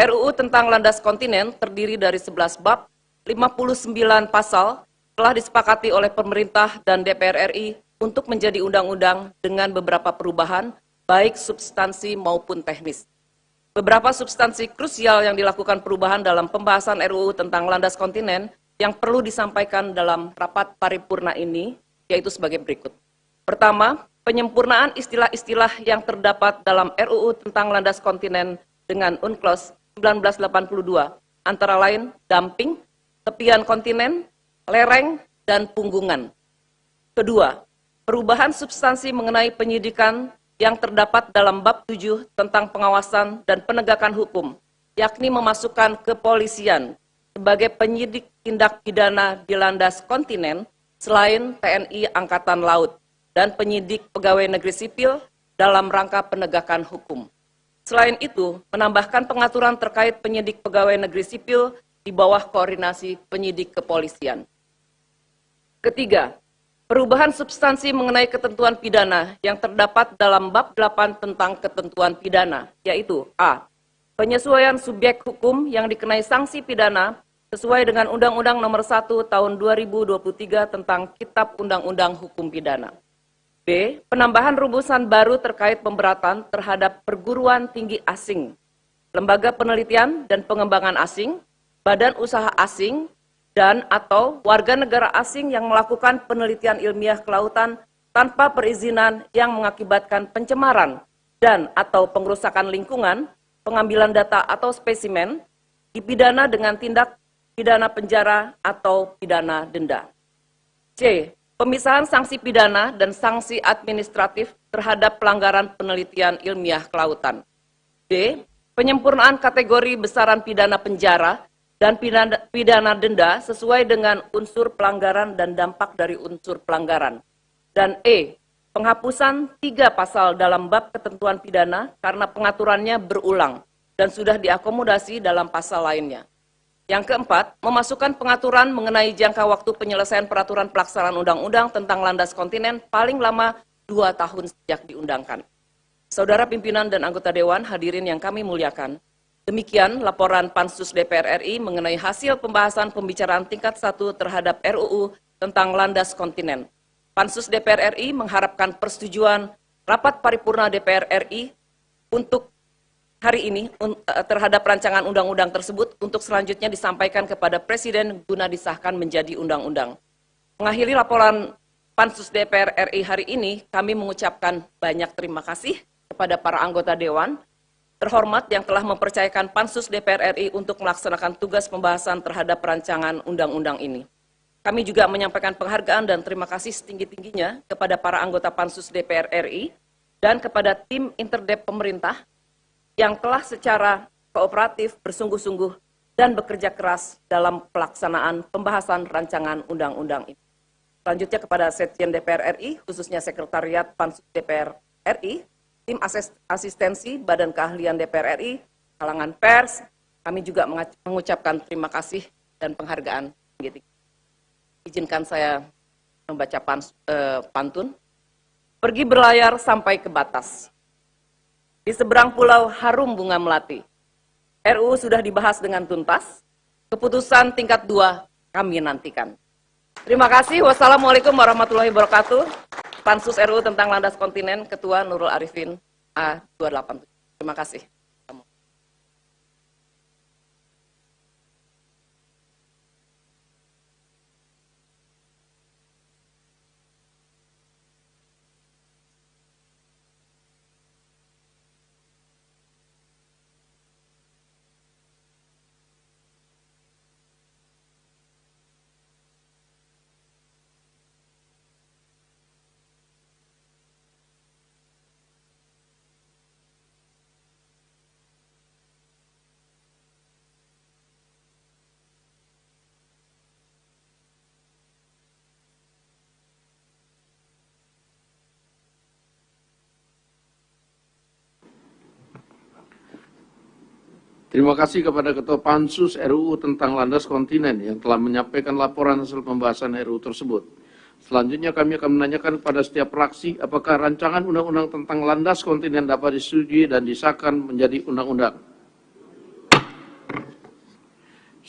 B: RUU tentang landas kontinen terdiri dari 11 bab, 59 pasal, telah disepakati oleh pemerintah dan DPR RI untuk menjadi undang-undang dengan beberapa perubahan, baik substansi maupun teknis. Beberapa substansi krusial yang dilakukan perubahan dalam pembahasan RUU tentang landas kontinen yang perlu disampaikan dalam rapat paripurna ini, yaitu sebagai berikut. Pertama, penyempurnaan istilah-istilah yang terdapat dalam RUU tentang landas kontinen dengan UNCLOS 1982, antara lain dumping, tepian kontinen, lereng, dan punggungan. Kedua, perubahan substansi mengenai penyidikan yang terdapat dalam bab 7 tentang pengawasan dan penegakan hukum, yakni memasukkan kepolisian sebagai penyidik tindak pidana di landas kontinen selain TNI Angkatan Laut dan penyidik pegawai negeri sipil dalam rangka penegakan hukum. Selain itu, menambahkan pengaturan terkait penyidik pegawai negeri sipil di bawah koordinasi penyidik kepolisian. Ketiga, perubahan substansi mengenai ketentuan pidana yang terdapat dalam bab 8 tentang ketentuan pidana, yaitu A. Penyesuaian subjek hukum yang dikenai sanksi pidana sesuai dengan Undang-Undang Nomor 1 Tahun 2023 tentang Kitab Undang-Undang Hukum Pidana. B. Penambahan rumusan baru terkait pemberatan terhadap perguruan tinggi asing, lembaga penelitian dan pengembangan asing, badan usaha asing, dan atau warga negara asing yang melakukan penelitian ilmiah kelautan tanpa perizinan yang mengakibatkan pencemaran dan atau pengrusakan lingkungan, pengambilan data atau spesimen, dipidana dengan tindak pidana penjara atau pidana denda. C. Pemisahan sanksi pidana dan sanksi administratif terhadap pelanggaran penelitian ilmiah kelautan. D. Penyempurnaan kategori besaran pidana penjara dan pidana denda sesuai dengan unsur pelanggaran dan dampak dari unsur pelanggaran. Dan E. Penghapusan 3 pasal dalam bab ketentuan pidana karena pengaturannya berulang dan sudah diakomodasi dalam pasal lainnya. Yang keempat, memasukkan pengaturan mengenai jangka waktu penyelesaian peraturan pelaksanaan undang-undang tentang landas kontinen paling lama 2 tahun sejak diundangkan. Saudara pimpinan dan anggota Dewan, hadirin yang kami muliakan, demikian laporan Pansus DPR RI mengenai hasil pembahasan pembicaraan tingkat 1 terhadap RUU tentang landas kontinen. Pansus DPR RI mengharapkan persetujuan rapat paripurna DPR RI untuk hari ini terhadap rancangan undang-undang tersebut untuk selanjutnya disampaikan kepada Presiden guna disahkan menjadi undang-undang. Mengakhiri laporan Pansus DPR RI hari ini, kami mengucapkan banyak terima kasih kepada para anggota Dewan terhormat yang telah mempercayakan Pansus DPR RI untuk melaksanakan tugas pembahasan terhadap rancangan undang-undang ini. Kami juga menyampaikan penghargaan dan terima kasih setinggi-tingginya kepada para anggota Pansus DPR RI dan kepada tim interdep pemerintah yang telah secara kooperatif, bersungguh-sungguh, dan bekerja keras dalam pelaksanaan pembahasan rancangan undang-undang ini. Selanjutnya kepada Sekjen DPR RI, khususnya Sekretariat Pansus DPR RI, tim asistensi Badan Keahlian DPR RI, kalangan pers, kami juga mengucapkan terima kasih dan penghargaan. Izinkan saya membaca pantun. Pergi berlayar sampai ke batas. Di seberang pulau harum bunga melati. RUU sudah dibahas dengan tuntas. Keputusan tingkat 2 kami nantikan. Terima kasih. Wassalamualaikum warahmatullahi wabarakatuh. Pansus RUU tentang landas kontinen, Ketua Nurul Arifin A287. Terima kasih.
A: Terima kasih kepada Ketua Pansus RUU tentang landas kontinen yang telah menyampaikan laporan hasil pembahasan RUU tersebut. Selanjutnya kami akan menanyakan kepada setiap fraksi apakah rancangan undang-undang tentang landas kontinen dapat disetujui dan disahkan menjadi undang-undang.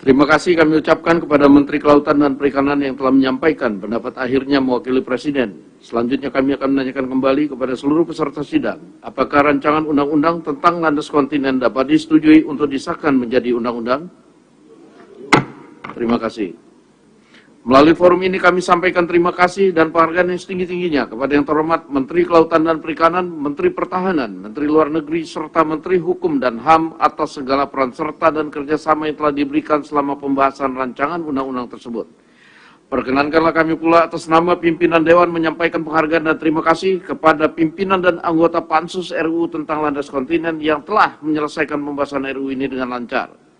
A: Terima kasih kami ucapkan kepada Menteri Kelautan dan Perikanan yang telah menyampaikan pendapat akhirnya mewakili Presiden. Selanjutnya kami akan menanyakan kembali kepada seluruh peserta sidang, apakah rancangan undang-undang tentang landas kontinen dapat disetujui untuk disahkan menjadi undang-undang? Terima kasih. Melalui forum ini kami sampaikan terima kasih dan penghargaan yang setinggi-tingginya kepada yang terhormat Menteri Kelautan dan Perikanan, Menteri Pertahanan, Menteri Luar Negeri, serta Menteri Hukum dan HAM atas segala peran serta dan kerjasama yang telah diberikan selama pembahasan rancangan undang-undang tersebut. Perkenankanlah kami pula atas nama pimpinan Dewan menyampaikan penghargaan dan terima kasih kepada pimpinan dan anggota Pansus RUU tentang landas kontinen yang telah menyelesaikan pembahasan RUU ini dengan lancar.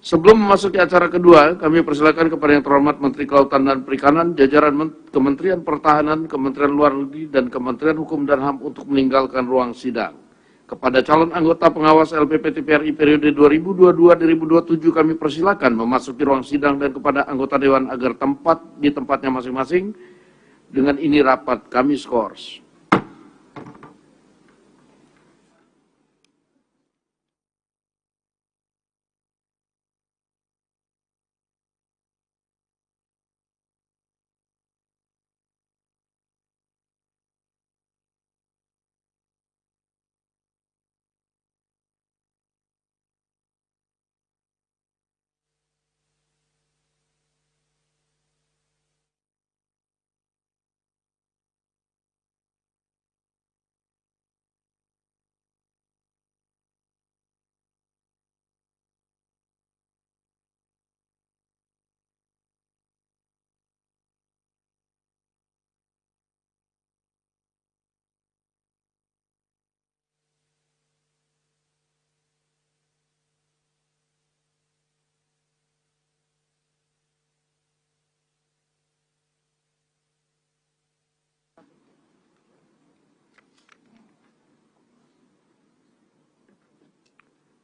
A: Sebelum memasuki acara kedua, kami persilakan kepada yang terhormat Menteri Kelautan dan Perikanan, jajaran Kementerian Pertahanan, Kementerian Luar Negeri, dan Kementerian Hukum dan HAM untuk meninggalkan ruang sidang. Kepada calon anggota pengawas LPP TPRI periode 2022-2027 kami persilakan memasuki ruang sidang dan kepada anggota Dewan agar tempat di tempatnya masing-masing. Dengan ini rapat kami skors.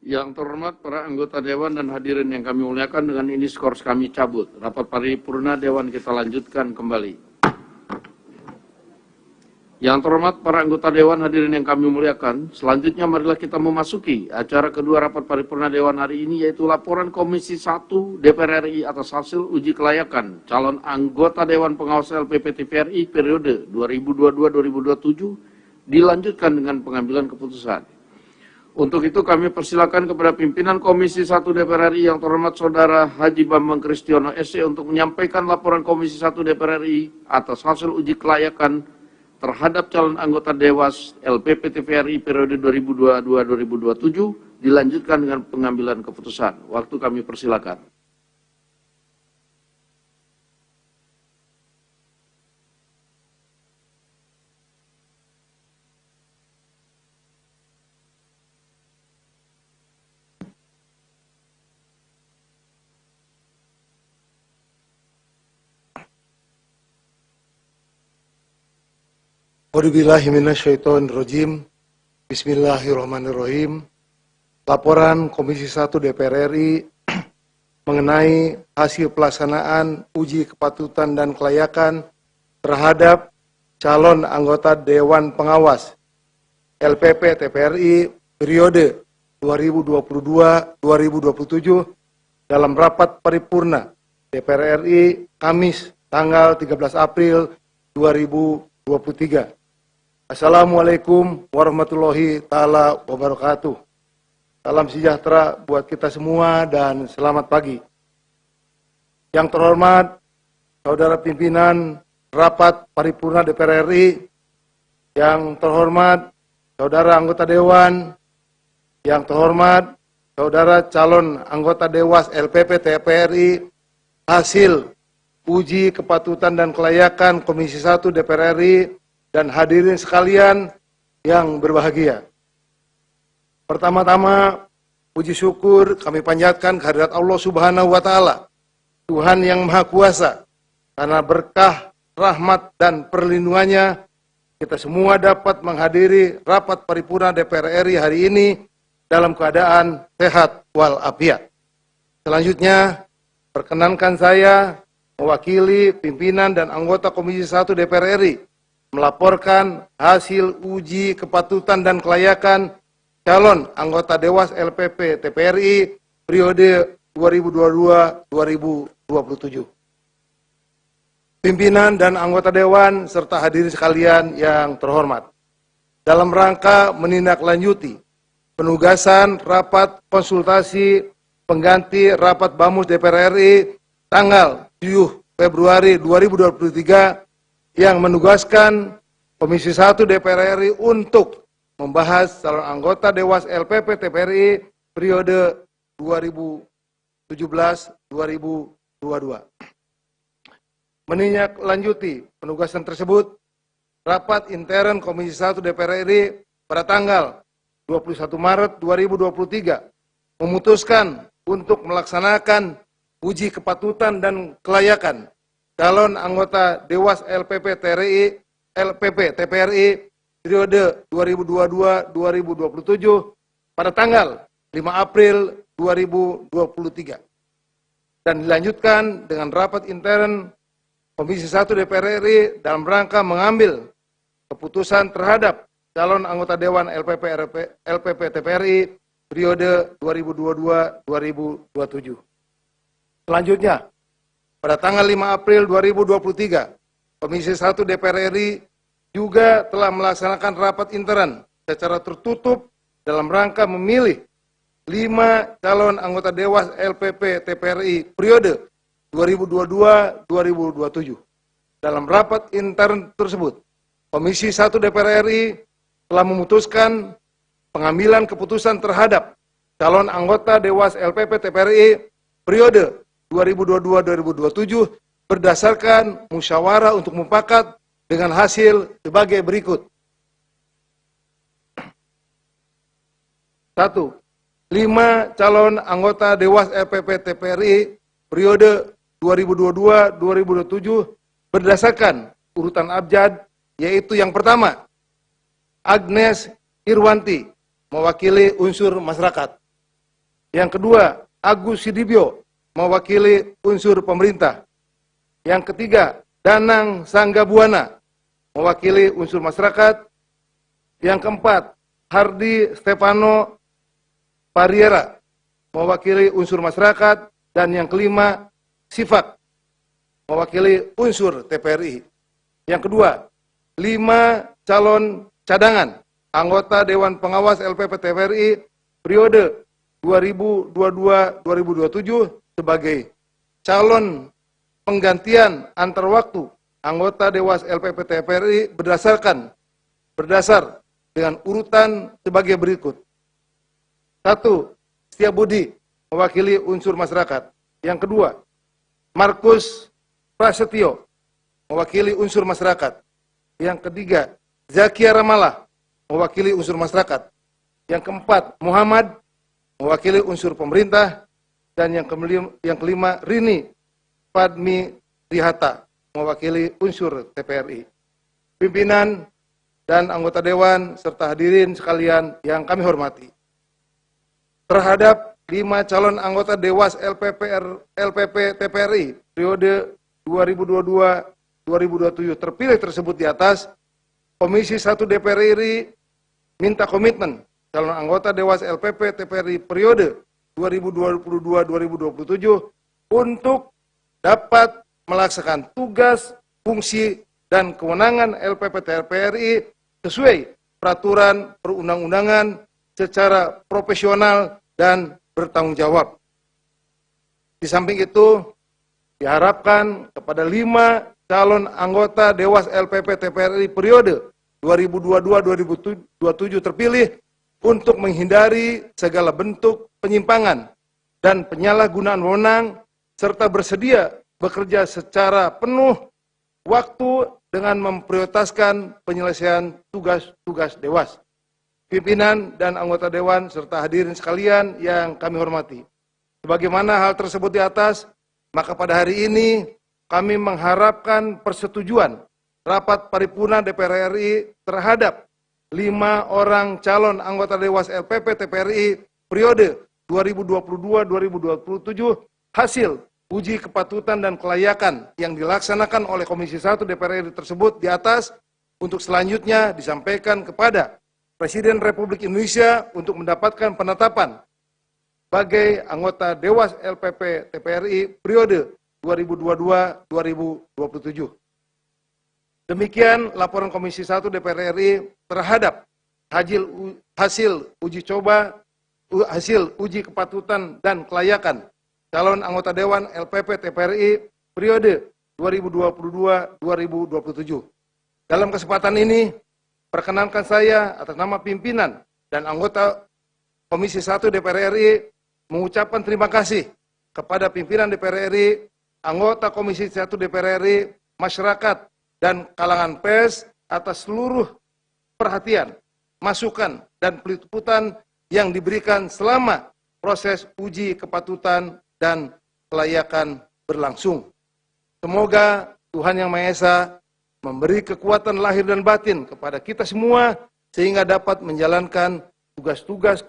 A: Yang terhormat para anggota Dewan dan hadirin yang kami muliakan, dengan ini skors kami cabut. Rapat paripurna Dewan kita lanjutkan kembali. Yang terhormat para anggota Dewan hadirin yang kami muliakan, selanjutnya marilah kita memasuki acara kedua rapat paripurna Dewan hari ini, yaitu laporan Komisi 1 DPR RI atas hasil uji kelayakan calon anggota Dewan Pengawas LPP TPRI periode 2022-2027 dilanjutkan dengan pengambilan keputusan. Untuk itu kami persilakan kepada pimpinan Komisi 1 DPR RI yang terhormat Saudara Haji Bambang Kristiono SC untuk menyampaikan laporan Komisi 1 DPR RI atas hasil uji kelayakan terhadap calon anggota Dewas LPP TPRI periode 2022-2027 dilanjutkan dengan pengambilan keputusan. Waktu kami persilakan.
D: A'udzubillahiminasyaitonirrajim. Bismillahirrahmanirrahim. Laporan Komisi 1 DPR RI mengenai hasil pelaksanaan uji kepatutan dan kelayakan terhadap calon anggota Dewan Pengawas LPP TPRI periode 2022-2027 dalam rapat paripurna DPR RI Kamis tanggal 13 April 2023. Assalamualaikum warahmatullahi ta'ala wabarakatuh. Salam sejahtera buat kita semua dan selamat pagi. Yang terhormat Saudara Pimpinan Rapat Paripurna DPR RI, yang terhormat Saudara Anggota Dewan, yang terhormat Saudara calon anggota Dewas LPP TPRI, hasil uji kepatutan dan kelayakan Komisi 1 DPR RI, dan hadirin sekalian yang berbahagia. Pertama-tama, puji syukur kami panjatkan kehadirat Allah Subhanahu wa Ta'ala, Tuhan yang Maha Kuasa, karena berkah, rahmat, dan perlindungannya kita semua dapat menghadiri rapat paripurna DPR RI hari ini dalam keadaan sehat walafiat. Selanjutnya, perkenankan saya mewakili pimpinan dan anggota Komisi 1 DPR RI melaporkan hasil uji kepatutan dan kelayakan calon anggota Dewas LPP TPRI periode 2022-2027. Pimpinan dan anggota Dewan serta hadirin sekalian yang terhormat, dalam rangka menindaklanjuti penugasan rapat konsultasi pengganti rapat BAMUS DPR RI tanggal 7 Februari 2023 yang menugaskan Komisi 1 DPR RI untuk membahas calon anggota Dewas LPP TPRI periode 2017-2022. Menindaklanjuti penugasan tersebut, rapat intern Komisi 1 DPR RI pada tanggal 21 Maret 2023 memutuskan untuk melaksanakan uji kepatutan dan kelayakan calon anggota Dewas LPP TPRI periode 2022-2027 pada tanggal 5 April 2023 dan dilanjutkan dengan rapat intern Komisi 1 DPR RI dalam rangka mengambil keputusan terhadap calon anggota Dewan LPP TPRI periode 2022-2027. Selanjutnya, pada tanggal 5 April 2023, Komisi 1 DPR RI juga telah melaksanakan rapat intern secara tertutup dalam rangka memilih 5 calon anggota Dewas LPP TPRI periode 2022-2027. Dalam rapat intern tersebut, Komisi 1 DPR RI telah memutuskan pengambilan keputusan terhadap calon anggota Dewas LPP TPRI periode 2022-2027 berdasarkan musyawarah untuk mufakat dengan hasil sebagai berikut. 1. 5 calon anggota Dewas LPP TPRI periode 2022-2027 berdasarkan urutan abjad, yaitu yang pertama, Agnes Irwanti, mewakili unsur masyarakat. Yang kedua, Agus Sidibyo, mewakili unsur pemerintah. Yang ketiga, Danang Sanggabuana, mewakili unsur masyarakat. Yang keempat, Hardi Stefano Pariera, mewakili unsur masyarakat. Dan yang kelima, Sifak, mewakili unsur TPRI. Yang kedua, 5 calon cadangan anggota Dewan Pengawas LPP TPRI periode 2022-2027 sebagai calon penggantian antar waktu anggota Dewas LPP TPRI berdasar dengan urutan sebagai berikut. 1. Setiabudi, mewakili unsur masyarakat. Yang kedua, Markus Prasetyo, mewakili unsur masyarakat. Yang ketiga, Zakia Ramalah, mewakili unsur masyarakat. Yang keempat, Muhammad, mewakili unsur pemerintah. Dan yang kelima, Rini Padmi Rihata, mewakili unsur TPRI. Pimpinan dan anggota Dewan serta hadirin sekalian yang kami hormati. Terhadap 5 calon anggota Dewas LPP TPRI periode 2022-2027 terpilih tersebut di atas, Komisi 1 DPR RI minta komitmen calon anggota Dewas LPP TPRI periode 2022-2027 untuk dapat melaksanakan tugas, fungsi, dan kewenangan LPP TPRI sesuai peraturan perundang-undangan secara profesional dan bertanggung jawab. Di samping itu, diharapkan kepada 5 calon anggota Dewas LPP TPRI periode 2022-2027 terpilih untuk menghindari segala bentuk penyimpangan dan penyalahgunaan wewenang serta bersedia bekerja secara penuh waktu dengan memprioritaskan penyelesaian tugas-tugas Dewas. Pimpinan dan anggota Dewan serta hadirin sekalian yang kami hormati. Sebagaimana hal tersebut di atas, maka pada hari ini kami mengharapkan persetujuan rapat paripurna DPR RI terhadap 5 orang calon anggota Dewas LPP TPRI periode 2022-2027 hasil uji kepatutan dan kelayakan yang dilaksanakan oleh Komisi 1 DPR RI tersebut di atas untuk selanjutnya disampaikan kepada Presiden Republik Indonesia untuk mendapatkan penetapan sebagai anggota Dewas LPP TPRI periode 2022-2027. Demikian laporan Komisi 1 DPR RI terhadap hasil uji kepatutan dan kelayakan calon anggota Dewan LPP TPRI periode 2022-2027. Dalam kesempatan ini, perkenankan saya atas nama pimpinan dan anggota Komisi 1 DPR RI mengucapkan terima kasih kepada pimpinan DPR RI, anggota Komisi 1 DPR RI, masyarakat, dan kalangan pers atas seluruh perhatian, masukan, dan peliputan yang diberikan selama proses uji kepatutan dan kelayakan berlangsung. Semoga Tuhan Yang Maha Esa memberi kekuatan lahir dan batin kepada kita semua sehingga dapat menjalankan tugas-tugas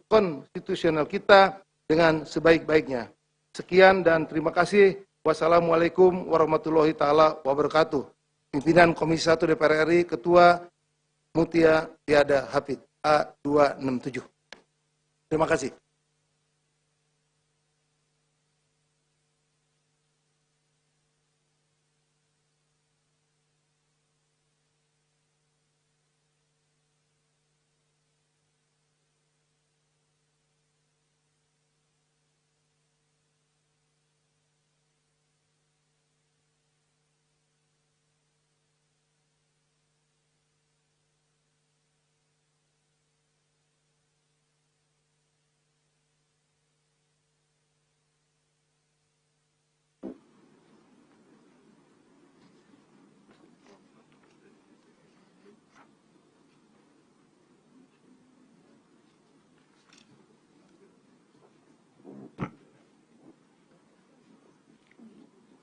D: konstitusional kita dengan sebaik-baiknya. Sekian dan terima kasih. Wassalamualaikum warahmatullahi taala wabarakatuh. Pimpinan Komisi 1 DPR RI, Ketua Mutia Tiada Hafid, A267. Terima kasih.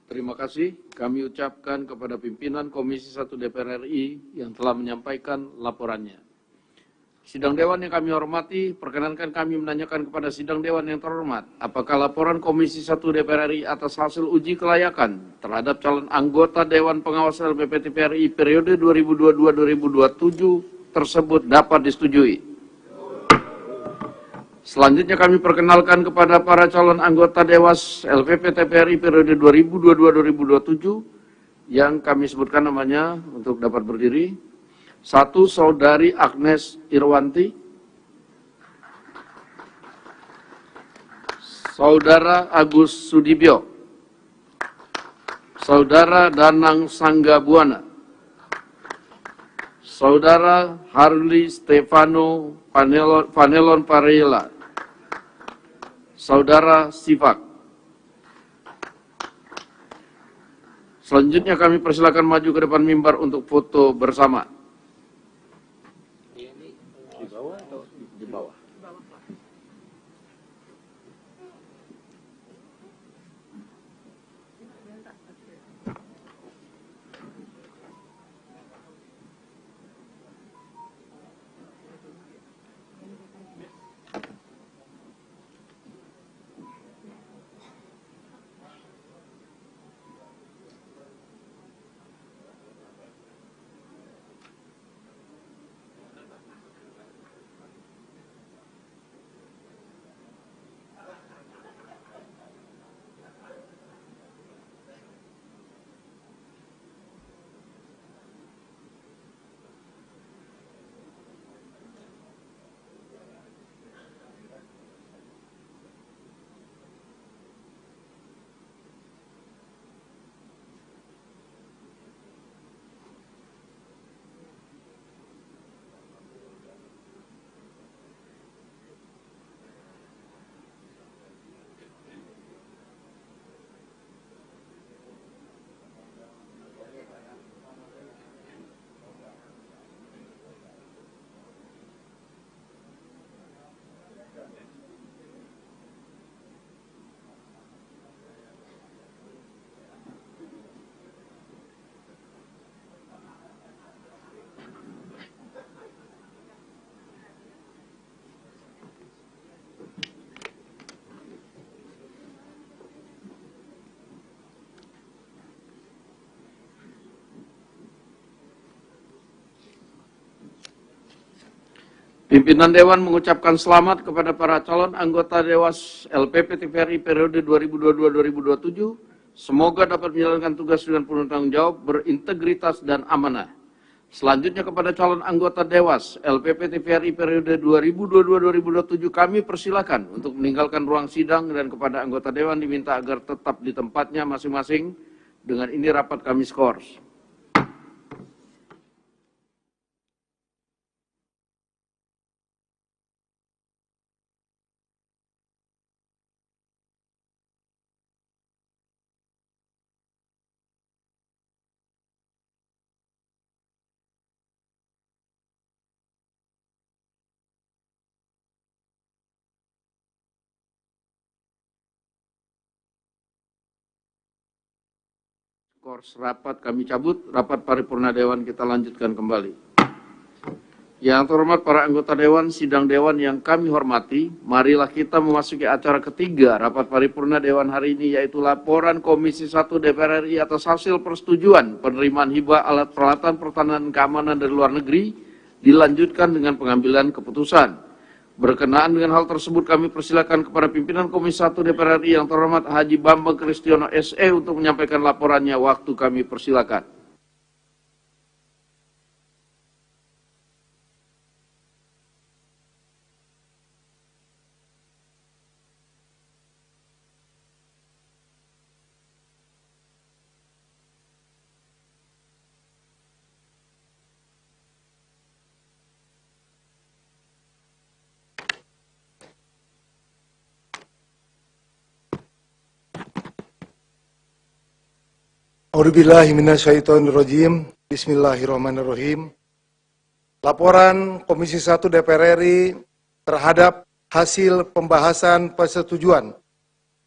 A: Terima kasih kami ucapkan kepada pimpinan Komisi 1 DPR RI yang telah menyampaikan laporannya. Sidang Dewan yang kami hormati, perkenankan kami menanyakan kepada Sidang Dewan yang terhormat, apakah laporan Komisi 1 DPR RI atas hasil uji kelayakan terhadap calon anggota Dewan Pengawas LPP TPRI periode 2022-2027 tersebut dapat disetujui? Selanjutnya kami perkenalkan kepada para calon anggota Dewas LPP TPRI periode 2022-2027 yang kami sebutkan namanya untuk dapat berdiri. 1. Saudari Agnes Irwanti. Saudara Agus Sudibyo. Saudara Danang Sanggabuana. Saudara Harli Stefano Vanelon Parela. Saudara Sifak. Selanjutnya kami persilakan maju ke depan mimbar untuk foto bersama. Di bawah atau di bawah? Pimpinan Dewan mengucapkan selamat kepada para calon anggota Dewas LPP TVRI periode 2022-2027. Semoga dapat menjalankan tugas dengan penuh tanggung jawab, berintegritas, dan amanah. Selanjutnya kepada calon anggota Dewas LPP TVRI periode 2022-2027 kami persilakan untuk meninggalkan ruang sidang, dan kepada anggota Dewan diminta agar tetap di tempatnya masing-masing. Dengan ini rapat kami skors. Skors rapat kami cabut, rapat paripurna Dewan kita lanjutkan kembali. Yang terhormat para anggota Dewan, sidang Dewan yang kami hormati, marilah kita memasuki acara ketiga rapat paripurna Dewan hari ini, yaitu laporan Komisi 1 DPR RI atas hasil persetujuan penerimaan hibah alat peralatan pertahanan keamanan dari luar negeri, dilanjutkan dengan pengambilan keputusan. Berkenaan dengan hal tersebut, kami persilakan kepada pimpinan Komisi 1 DPR RI yang terhormat Haji Bambang Kristiono SE untuk menyampaikan laporannya. Waktu kami persilakan.
D: A'udzubillahi minasyaitonirrajim. Bismillahirrahmanirrahim. Laporan Komisi 1 DPR RI terhadap hasil pembahasan persetujuan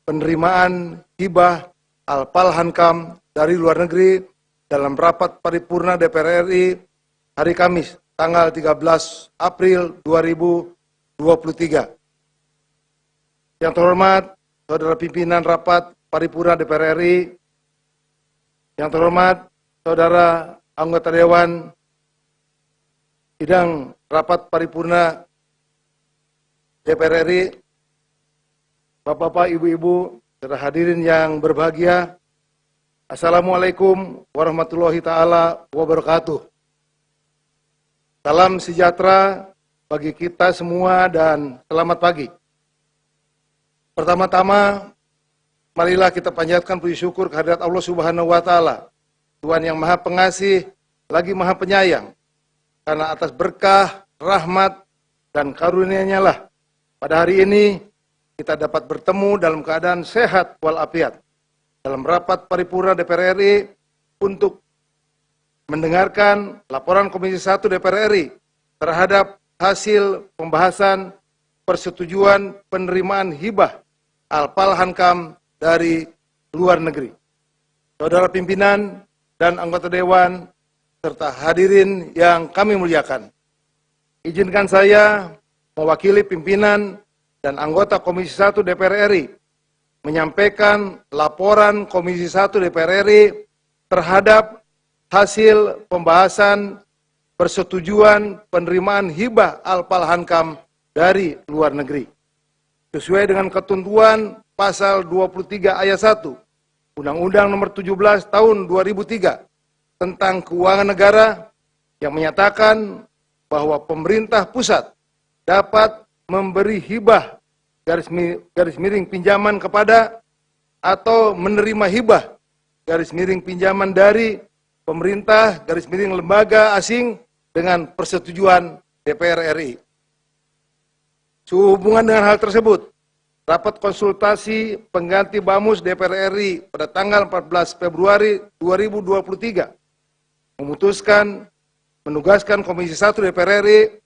D: penerimaan hibah Al-Palhankam dari luar negeri dalam rapat paripurna DPR RI hari Kamis tanggal 13 April 2023. Yang terhormat Saudara Pimpinan Rapat Paripurna DPR RI, yang terhormat Saudara Anggota Dewan Sidang Rapat Paripurna DPR RI, Bapak-bapak, Ibu-ibu, saudara hadirin yang berbahagia, Assalamualaikum warahmatullahi ta'ala wabarakatuh. Salam sejahtera bagi kita semua dan selamat pagi. Pertama-tama, marilah kita panjatkan puji syukur kehadirat Allah Subhanahu wa Ta'ala, Tuhan yang Maha Pengasih lagi Maha Penyayang, karena atas berkah, rahmat, dan karunia-Nya lah pada hari ini kita dapat bertemu dalam keadaan sehat walafiat dalam rapat paripurna DPR RI untuk mendengarkan laporan Komisi 1 DPR RI terhadap hasil pembahasan persetujuan penerimaan hibah Al-Palhankam dari luar negeri. Saudara pimpinan dan anggota Dewan, serta hadirin yang kami muliakan, izinkan saya mewakili pimpinan dan anggota Komisi 1 DPR RI menyampaikan laporan Komisi 1 DPR RI terhadap hasil pembahasan persetujuan penerimaan hibah Al-Palhankam dari luar negeri. Sesuai dengan ketentuan pasal 23 ayat 1 Undang-Undang Nomor 17 Tahun 2003 tentang Keuangan Negara yang menyatakan bahwa pemerintah pusat dapat memberi hibah garis miring pinjaman kepada atau menerima hibah garis miring pinjaman dari pemerintah garis miring lembaga asing dengan persetujuan DPR RI. Sehubungan dengan hal tersebut, rapat konsultasi pengganti Bamus DPR RI pada tanggal 14 Februari 2023 memutuskan menugaskan Komisi 1 DPR RI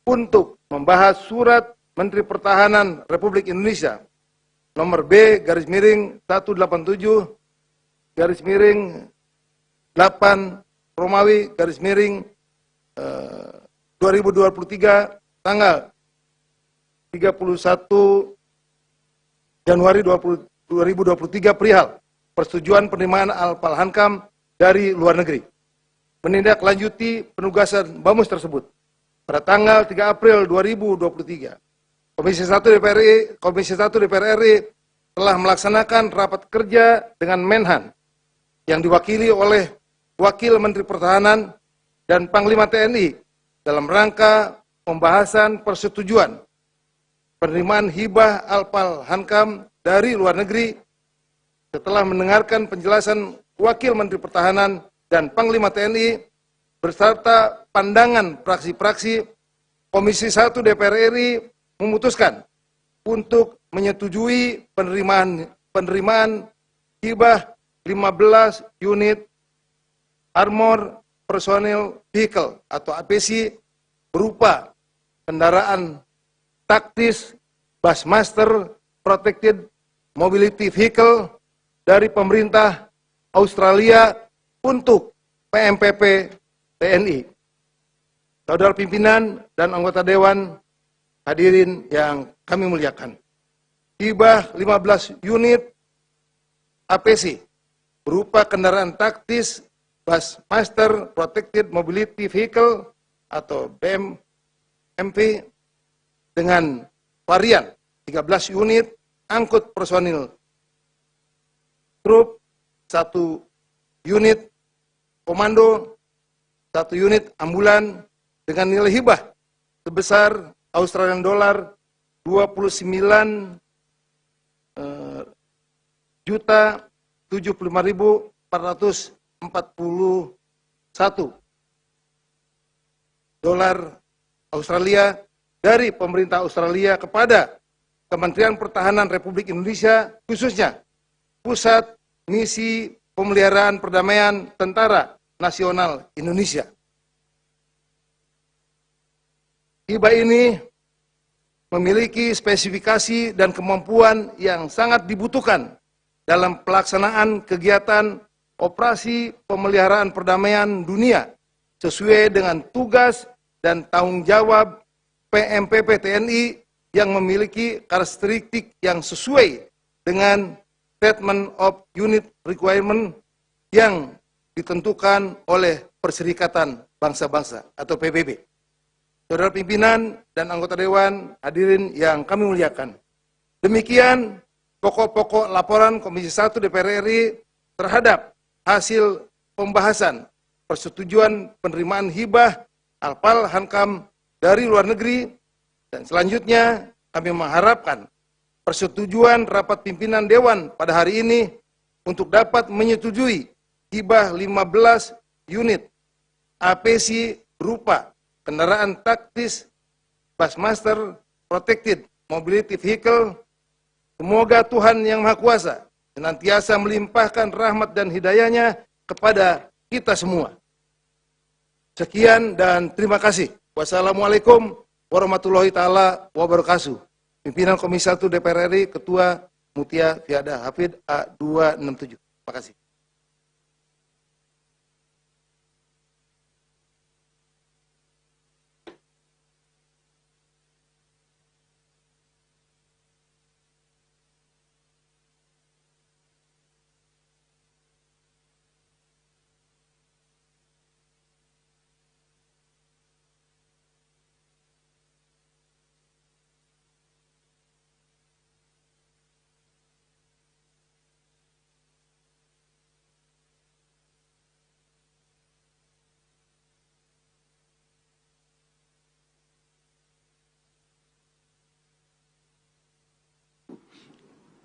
D: untuk membahas surat Menteri Pertahanan Republik Indonesia nomor B/187 8 Romawi 2023 tanggal 31 Januari 2023 perihal persetujuan penerimaan Al-Palhankam dari luar negeri. Menindaklanjuti penugasan Bamus tersebut. pada tanggal 3 April 2023. Komisi 1 DPR RI telah melaksanakan rapat kerja dengan Menhan yang diwakili oleh Wakil Menteri Pertahanan dan Panglima TNI dalam rangka pembahasan persetujuan penerimaan hibah Alpal Hankam dari luar negeri. Setelah mendengarkan penjelasan Wakil Menteri Pertahanan dan Panglima TNI beserta pandangan fraksi-fraksi, Komisi 1 DPR RI memutuskan untuk menyetujui penerimaan hibah 15 unit Armor Personnel Vehicle atau APC berupa kendaraan taktis Bushmaster Protected Mobility Vehicle dari pemerintah Australia untuk PMPP TNI. Saudara pimpinan dan anggota Dewan, hadirin yang kami muliakan. Hibah 15 unit APC berupa kendaraan taktis Bushmaster Protected Mobility Vehicle atau BMP dengan varian 13 unit angkut personil trup, 1 unit komando, 1 unit ambulan dengan nilai hibah sebesar Australian dollar 29.075.441 dolar Australia dari pemerintah Australia kepada Kementerian Pertahanan Republik Indonesia, khususnya Pusat Misi Pemeliharaan Perdamaian Tentara Nasional Indonesia. Hibah ini memiliki spesifikasi dan kemampuan yang sangat dibutuhkan dalam pelaksanaan kegiatan operasi pemeliharaan perdamaian dunia sesuai dengan tugas dan tanggung jawab PMPP TNI yang memiliki karakteristik yang sesuai dengan Statement of Unit Requirement yang ditentukan oleh Perserikatan Bangsa-Bangsa atau PBB. Saudara pimpinan dan anggota Dewan, hadirin yang kami muliakan. Demikian pokok-pokok laporan Komisi 1 DPR RI terhadap hasil pembahasan persetujuan penerimaan hibah Alpal Hankam dari luar negeri, dan selanjutnya kami mengharapkan persetujuan rapat pimpinan Dewan pada hari ini untuk dapat menyetujui hibah 15 unit APC berupa kendaraan taktis Bushmaster Protected Mobility Vehicle. Semoga Tuhan Yang Maha Kuasa senantiasa melimpahkan rahmat dan hidayahnya kepada kita semua. Sekian dan terima kasih. Wassalamualaikum warahmatullahi taala wabarakatuh. Pimpinan Komisi 1 DPR RI, Ketua Mutia Fiada Hafid A267. Terima kasih.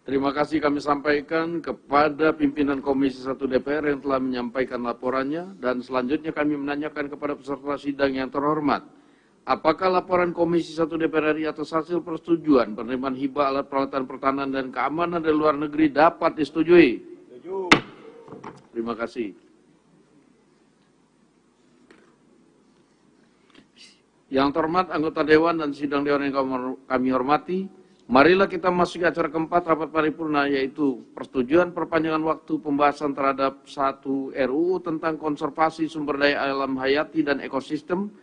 A: Terima kasih kami sampaikan kepada pimpinan Komisi 1 DPR yang telah menyampaikan laporannya, dan selanjutnya kami menanyakan kepada peserta sidang yang terhormat. Apakah laporan Komisi 1 DPR RI atas hasil persetujuan penerimaan hibah alat peralatan pertahanan dan keamanan dari luar negeri dapat disetujui? Setuju. Terima kasih. Yang terhormat anggota Dewan dan sidang Dewan yang kami hormati, marilah kita masuk ke acara keempat rapat paripurna, yaitu persetujuan perpanjangan waktu pembahasan terhadap 1 RUU tentang konservasi sumber daya alam hayati dan ekosistem,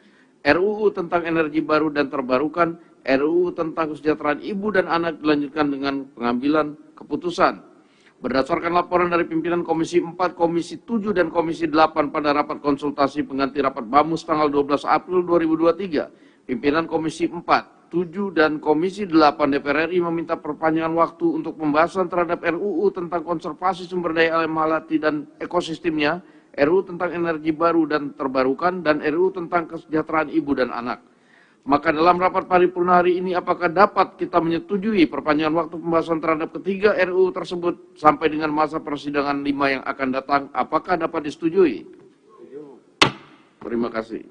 A: RUU tentang energi baru dan terbarukan, RUU tentang kesejahteraan ibu dan anak dilanjutkan dengan pengambilan keputusan. Berdasarkan laporan dari pimpinan Komisi 4, Komisi 7, dan Komisi 8 pada rapat konsultasi pengganti rapat BAMUS tanggal 12 April 2023, Pimpinan Komisi 4, 7, dan Komisi 8 DPR RI meminta perpanjangan waktu untuk pembahasan terhadap RUU tentang konservasi sumber daya alam hayati dan ekosistemnya, RUU tentang energi baru dan terbarukan, dan RUU tentang kesejahteraan ibu dan anak. Maka dalam rapat paripurna hari ini, apakah dapat kita menyetujui perpanjangan waktu pembahasan terhadap ketiga RUU tersebut sampai dengan masa persidangan 5 yang akan datang? Apakah dapat disetujui? Terima kasih.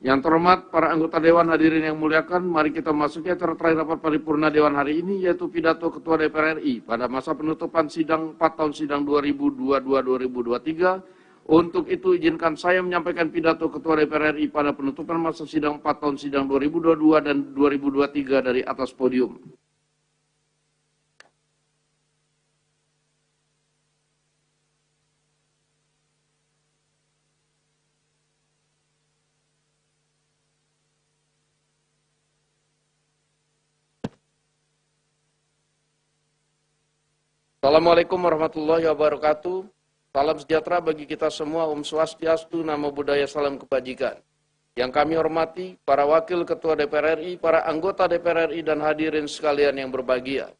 A: Yang terhormat para anggota Dewan, hadirin yang muliakan, mari kita memasuki acara terakhir rapat paripurna Dewan hari ini, yaitu pidato Ketua DPR RI pada masa penutupan sidang 4 tahun sidang 2022-2023. Untuk itu, izinkan saya menyampaikan pidato Ketua DPR RI pada penutupan masa sidang 4 tahun sidang 2022 dan 2023 dari atas podium. Assalamualaikum warahmatullahi wabarakatuh. Salam sejahtera bagi kita semua, Om Swastiastu, Namo Buddhaya, salam kebajikan. Yang kami hormati, para wakil ketua DPR RI, para anggota DPR RI, dan hadirin sekalian yang berbahagia.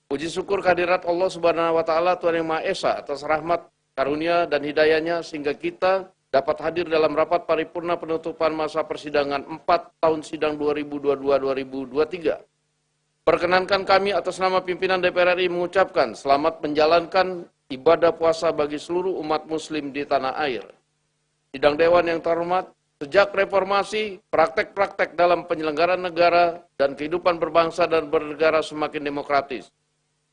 A: Puji syukur kehadirat Allah Subhanahu wa Ta'ala, Tuhan Yang Maha Esa, atas rahmat, karunia, dan hidayahnya, sehingga kita dapat hadir dalam rapat paripurna penutupan masa persidangan 4 tahun sidang 2022-2023. Perkenankan kami atas nama pimpinan DPR RI mengucapkan selamat menjalankan ibadah puasa bagi seluruh umat muslim di tanah air. Sidang Dewan yang terhormat, sejak reformasi, praktek-praktek dalam penyelenggaraan negara dan kehidupan berbangsa dan bernegara semakin demokratis.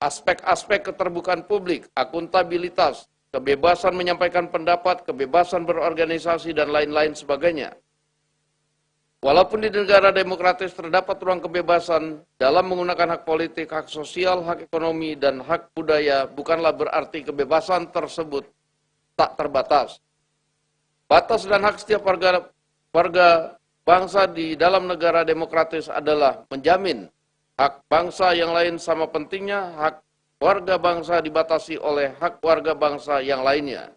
A: Aspek-aspek keterbukaan publik, akuntabilitas, kebebasan menyampaikan pendapat, kebebasan berorganisasi, dan lain-lain sebagainya. Walaupun di negara demokratis terdapat ruang kebebasan dalam menggunakan hak politik, hak sosial, hak ekonomi, dan hak budaya, bukanlah berarti kebebasan tersebut tak terbatas. Batas dan hak setiap warga bangsa di dalam negara demokratis adalah menjamin hak bangsa yang lain sama pentingnya hak warga bangsa dibatasi oleh hak warga bangsa yang lainnya.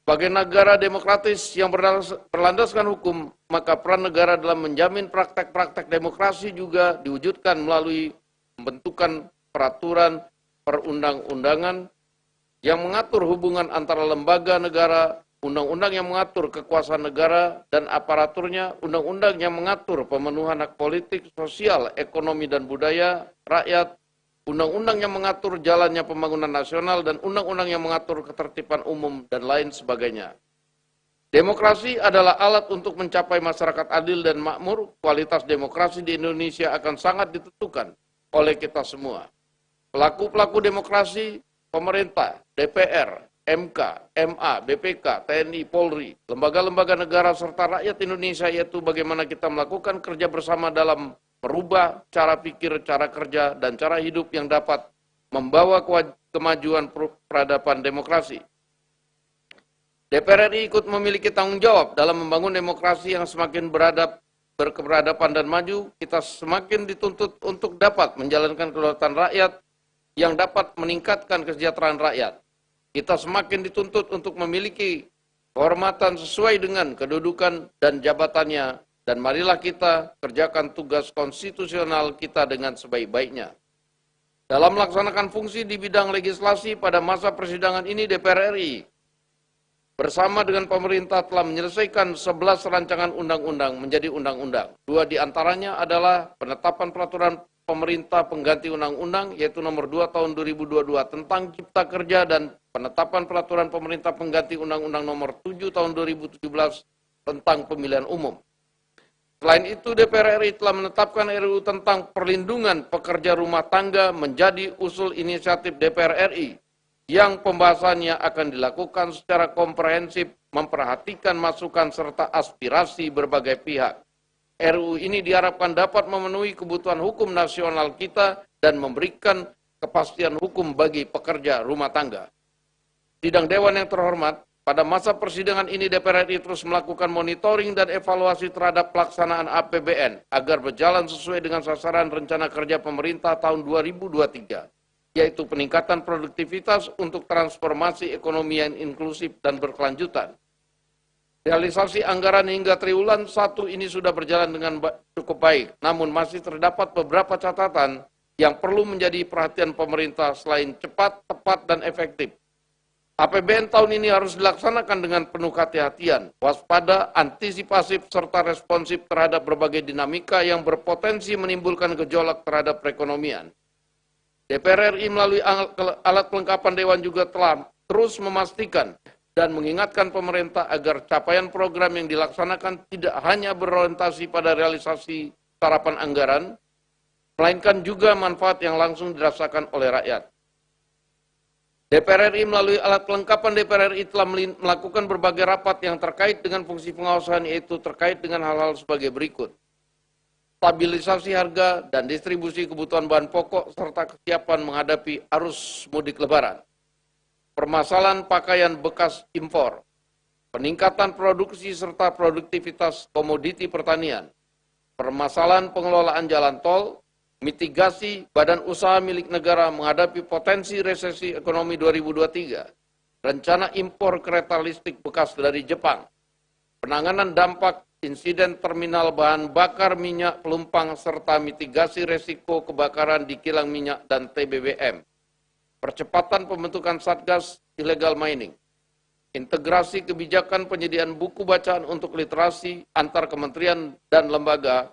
A: Sebagai negara demokratis yang berlandaskan hukum, maka peran negara dalam menjamin praktek-praktek demokrasi juga diwujudkan melalui pembentukan peraturan perundang-undangan yang mengatur hubungan antara lembaga negara, undang-undang yang mengatur kekuasaan negara dan aparaturnya, undang-undang yang mengatur pemenuhan hak politik, sosial, ekonomi, dan budaya rakyat, undang-undang yang mengatur jalannya pembangunan nasional, dan undang-undang yang mengatur ketertiban umum, dan lain sebagainya. Demokrasi adalah alat untuk mencapai masyarakat adil dan makmur. Kualitas demokrasi di Indonesia akan sangat ditentukan oleh kita semua. Pelaku-pelaku demokrasi, pemerintah, DPR, MK, MA, BPK, TNI, Polri, lembaga-lembaga negara, serta rakyat Indonesia, yaitu bagaimana kita melakukan kerja bersama dalam merubah cara pikir, cara kerja, dan cara hidup yang dapat membawa kemajuan peradaban demokrasi. DPR RI ikut memiliki tanggung jawab dalam membangun demokrasi yang semakin berkeberadaban dan maju. Kita semakin dituntut untuk dapat menjalankan kedaulatan rakyat yang dapat meningkatkan kesejahteraan rakyat. Kita semakin dituntut untuk memiliki kehormatan sesuai dengan kedudukan dan jabatannya. Dan marilah kita kerjakan tugas konstitusional kita dengan sebaik-baiknya. Dalam melaksanakan fungsi di bidang legislasi pada masa persidangan ini, DPR RI bersama dengan pemerintah telah menyelesaikan 11 rancangan undang-undang menjadi undang-undang. 2 diantaranya adalah penetapan peraturan pemerintah pengganti undang-undang, yaitu nomor 2 tahun 2022 tentang Cipta Kerja, dan penetapan peraturan pemerintah pengganti undang-undang nomor 7 tahun 2017 tentang pemilihan umum. Selain itu, DPR RI telah menetapkan RUU tentang perlindungan pekerja rumah tangga menjadi usul inisiatif DPR RI yang pembahasannya akan dilakukan secara komprehensif, memperhatikan masukan serta aspirasi berbagai pihak. RUU ini diharapkan dapat memenuhi kebutuhan hukum nasional kita dan memberikan kepastian hukum bagi pekerja rumah tangga. Sidang Dewan yang terhormat, pada masa persidangan ini DPR RI terus melakukan monitoring dan evaluasi terhadap pelaksanaan APBN agar berjalan sesuai dengan sasaran rencana kerja pemerintah tahun 2023, yaitu peningkatan produktivitas untuk transformasi ekonomi yang inklusif dan berkelanjutan. Realisasi anggaran hingga triwulan 1 ini sudah berjalan dengan cukup baik, namun masih terdapat beberapa catatan yang perlu menjadi perhatian pemerintah selain cepat, tepat, dan efektif. APBN tahun ini harus dilaksanakan dengan penuh kehati-hatian, waspada, antisipasif, serta responsif terhadap berbagai dinamika yang berpotensi menimbulkan gejolak terhadap perekonomian. DPR RI melalui alat kelengkapan Dewan juga telah terus memastikan dan mengingatkan pemerintah agar capaian program yang dilaksanakan tidak hanya berorientasi pada realisasi sarapan anggaran, melainkan juga manfaat yang langsung dirasakan oleh rakyat. DPR RI melalui alat kelengkapan DPR RI telah melakukan berbagai rapat yang terkait dengan fungsi pengawasan, yaitu terkait dengan hal-hal sebagai berikut. Stabilisasi harga dan distribusi kebutuhan bahan pokok serta kesiapan menghadapi arus mudik lebaran. Permasalahan pakaian bekas impor, peningkatan produksi serta produktivitas komoditi pertanian, permasalahan pengelolaan jalan tol, mitigasi badan usaha milik negara menghadapi potensi resesi ekonomi 2023, rencana impor kereta listrik bekas dari Jepang, penanganan dampak insiden terminal bahan bakar minyak pelumpang serta mitigasi resiko kebakaran di kilang minyak dan TBBM. Percepatan pembentukan Satgas Illegal Mining, integrasi kebijakan penyediaan buku bacaan untuk literasi antar kementerian dan lembaga,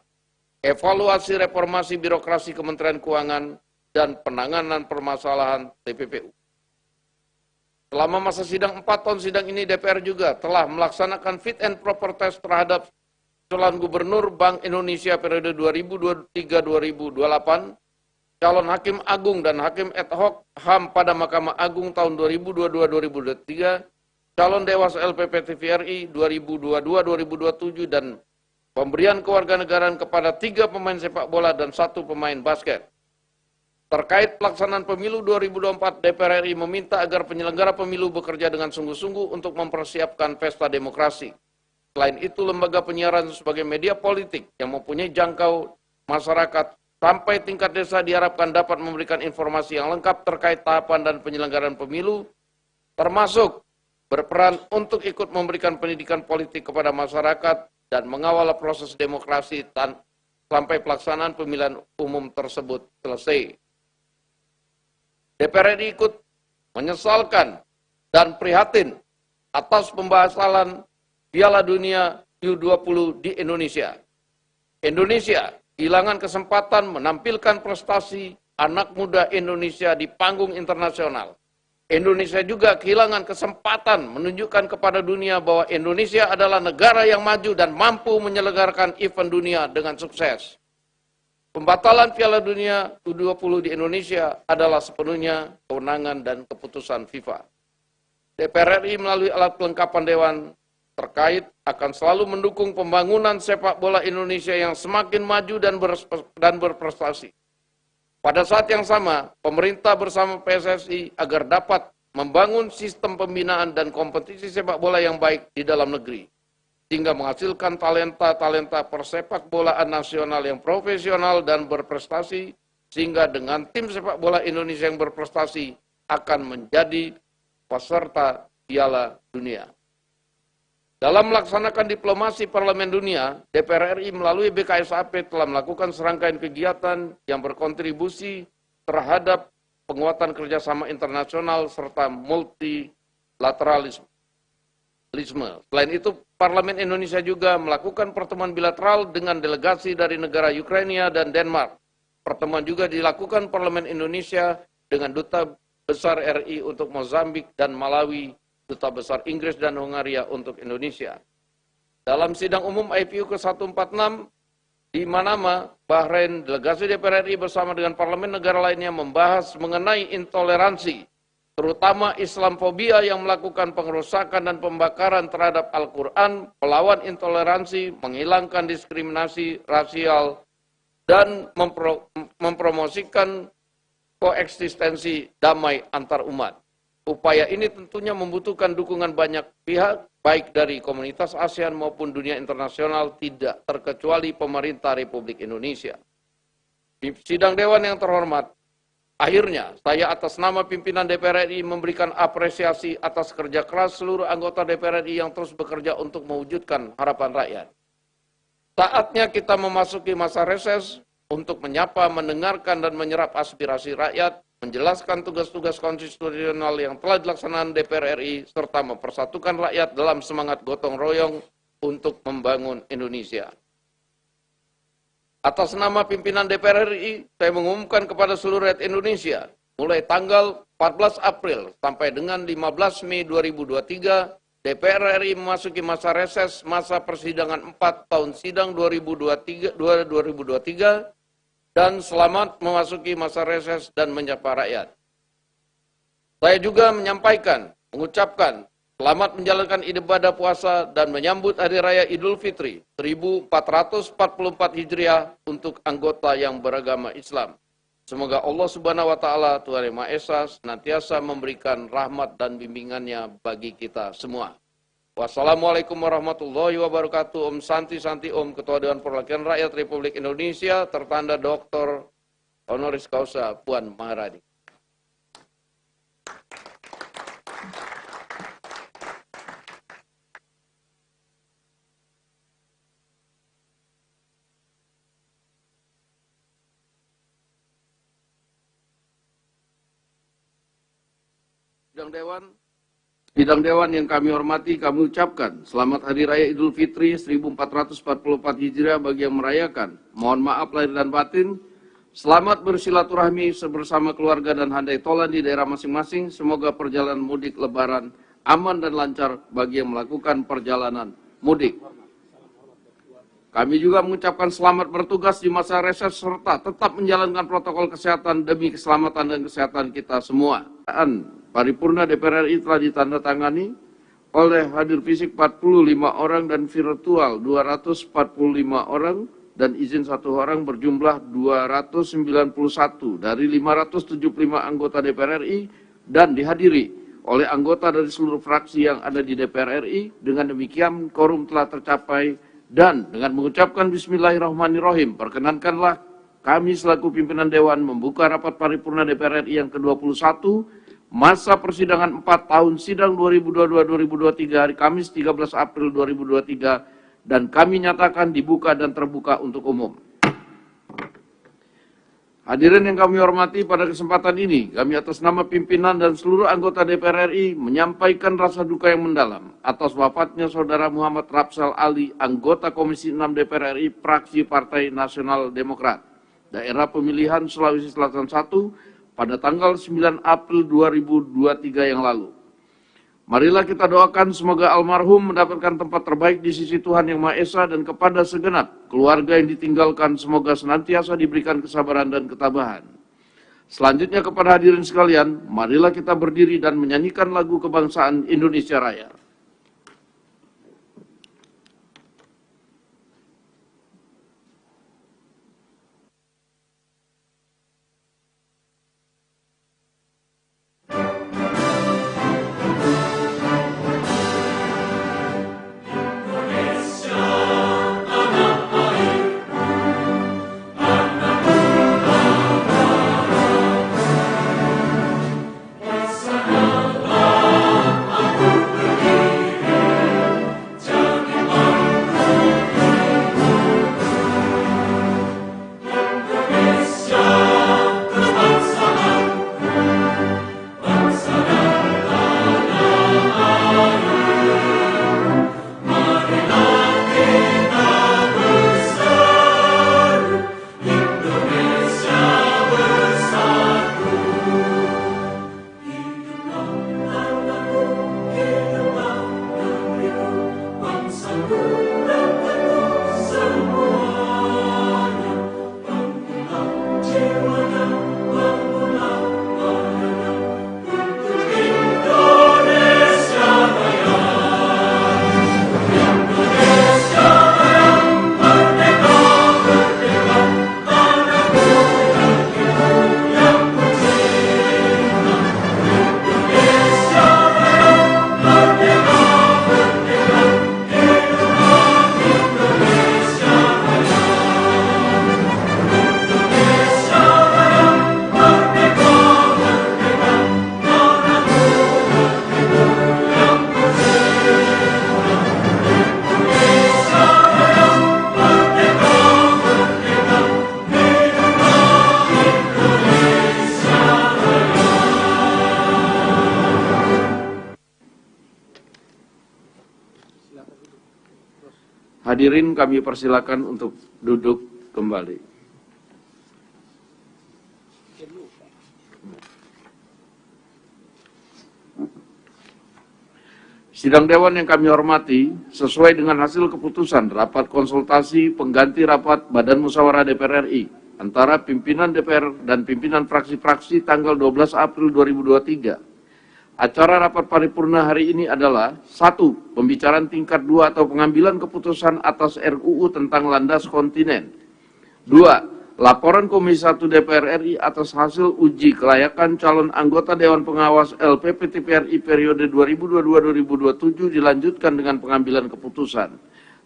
A: evaluasi reformasi birokrasi Kementerian Keuangan, dan penanganan permasalahan TPPU. Selama masa sidang 4 tahun sidang ini, DPR juga telah melaksanakan fit and proper test terhadap calon gubernur Bank Indonesia periode 2023-2028, calon hakim agung dan hakim ad hoc HAM pada Mahkamah Agung tahun 2022-2023, calon Dewas LPP TVRI 2022-2027, dan pemberian kewarganegaraan kepada 3 pemain sepak bola dan 1 pemain basket. Terkait pelaksanaan pemilu 2024, DPR RI meminta agar penyelenggara pemilu bekerja dengan sungguh-sungguh untuk mempersiapkan pesta demokrasi. Selain itu, lembaga penyiaran sebagai media politik yang mempunyai jangkau masyarakat sampai tingkat desa diharapkan dapat memberikan informasi yang lengkap terkait tahapan dan penyelenggaraan pemilu, termasuk berperan untuk ikut memberikan pendidikan politik kepada masyarakat dan mengawal proses demokrasi sampai pelaksanaan pemilihan umum tersebut selesai. DPR RI ikut menyesalkan dan prihatin atas pembahasan Piala Dunia U20 di Indonesia. Indonesia kehilangan kesempatan menampilkan prestasi anak muda Indonesia di panggung internasional. Indonesia juga kehilangan kesempatan menunjukkan kepada dunia bahwa Indonesia adalah negara yang maju dan mampu menyelenggarakan event dunia dengan sukses. Pembatalan Piala Dunia U20 di Indonesia adalah sepenuhnya kewenangan dan keputusan FIFA. DPR RI melalui alat kelengkapan Dewan terkait akan selalu mendukung pembangunan sepak bola Indonesia yang semakin maju dan berprestasi. Pada saat yang sama, pemerintah bersama PSSI agar dapat membangun sistem pembinaan dan kompetisi sepak bola yang baik di dalam negeri, sehingga menghasilkan talenta-talenta persepak bolaan nasional yang profesional dan berprestasi, sehingga dengan tim sepak bola Indonesia yang berprestasi akan menjadi peserta Piala Dunia. Dalam melaksanakan diplomasi Parlemen Dunia, DPR RI melalui BKSAP telah melakukan serangkaian kegiatan yang berkontribusi terhadap penguatan kerjasama internasional serta multilateralisme. Selain itu, Parlemen Indonesia juga melakukan pertemuan bilateral dengan delegasi dari negara Ukraina dan Denmark. Pertemuan juga dilakukan Parlemen Indonesia dengan Duta Besar RI untuk Mozambik dan Malawi, Duta Besar Inggris dan Hungaria untuk Indonesia. Dalam sidang umum IPU ke-146 di Manama, Bahrain, delegasi DPR RI bersama dengan parlemen negara lainnya membahas mengenai intoleransi, terutama Islamfobia yang melakukan pengerusakan dan pembakaran terhadap Al-Quran, melawan intoleransi, menghilangkan diskriminasi rasial, dan mempromosikan koeksistensi damai antar umat. Upaya ini tentunya membutuhkan dukungan banyak pihak, baik dari komunitas ASEAN maupun dunia internasional, tidak terkecuali pemerintah Republik Indonesia. Di sidang Dewan yang terhormat, Akhirnya, saya atas nama pimpinan DPR RI memberikan apresiasi atas kerja keras seluruh anggota DPR RI yang terus bekerja untuk mewujudkan harapan rakyat. Saatnya kita memasuki masa reses untuk menyapa, mendengarkan, dan menyerap aspirasi rakyat, menjelaskan tugas-tugas konstitusional yang telah dilaksanakan DPR RI, serta mempersatukan rakyat dalam semangat gotong royong untuk membangun Indonesia. Atas nama pimpinan DPR RI, saya mengumumkan kepada seluruh rakyat Indonesia, mulai tanggal 14 April sampai dengan 15 Mei 2023, DPR RI memasuki masa reses masa persidangan 4 tahun sidang 2023, dan selamat memasuki masa reses dan menyapa rakyat. Saya juga mengucapkan selamat menjalankan ibadah puasa dan menyambut Hari Raya Idul Fitri 1444 Hijriah untuk anggota yang beragama Islam. Semoga Allah Subhanahu wa Ta'ala, Tuhan Yang Maha Esa, senantiasa memberikan rahmat dan bimbingannya bagi kita semua. Wassalamualaikum warahmatullahi wabarakatuh. Om Santi Santi Om, Ketua Dewan Perwakilan Rakyat Republik Indonesia, tertanda Dr. Honoris Causa Puan Maharani. Sidang Dewan yang kami hormati, kami ucapkan selamat Hari Raya Idul Fitri 1444 Hijriah bagi yang merayakan. Mohon maaf lahir dan batin. Selamat bersilaturahmi bersama keluarga dan handai tolan di daerah masing-masing. Semoga perjalanan mudik Lebaran aman dan lancar bagi yang melakukan perjalanan mudik. Kami juga mengucapkan selamat bertugas di masa reses serta tetap menjalankan protokol kesehatan demi keselamatan dan kesehatan kita semua. Paripurna DPR RI telah ditandatangani oleh hadir fisik 45 orang dan virtual 245 orang dan izin 1 orang berjumlah 291 dari 575 anggota DPR RI dan dihadiri oleh anggota dari seluruh fraksi yang ada di DPR RI. Dengan demikian quorum telah tercapai dan dengan mengucapkan Bismillahirrahmanirrahim, perkenankanlah kami selaku pimpinan Dewan membuka rapat paripurna DPR RI yang ke-21 masa persidangan 4 tahun sidang 2022-2023 hari Kamis 13 April 2023 dan kami nyatakan dibuka dan terbuka untuk umum. Hadirin yang kami hormati, pada kesempatan ini kami atas nama pimpinan dan seluruh anggota DPR RI menyampaikan rasa duka yang mendalam atas wafatnya Saudara Muhammad Rapsal Ali, anggota Komisi 6 DPR RI, fraksi Partai Nasional Demokrat, daerah pemilihan Sulawesi Selatan 1, pada tanggal 9 April 2023 yang lalu. Marilah kita doakan semoga almarhum mendapatkan tempat terbaik di sisi Tuhan Yang Maha Esa dan kepada segenap keluarga yang ditinggalkan semoga senantiasa diberikan kesabaran dan ketabahan. Selanjutnya kepada hadirin sekalian, marilah kita berdiri dan menyanyikan lagu kebangsaan Indonesia Raya.
E: Bersama
A: Hadirin kami persilakan untuk duduk kembali. Sidang Dewan yang kami hormati, sesuai dengan hasil keputusan rapat konsultasi pengganti rapat Badan Musyawarah DPR RI antara pimpinan DPR dan pimpinan fraksi-fraksi tanggal 12 April 2023. Acara rapat paripurna hari ini adalah 1. Pembicaraan tingkat 2 atau pengambilan keputusan atas RUU tentang landas kontinen. 2. Laporan Komisi 1 DPR RI atas hasil uji kelayakan calon anggota Dewan Pengawas LPP TPRI periode 2022-2027 dilanjutkan dengan pengambilan keputusan.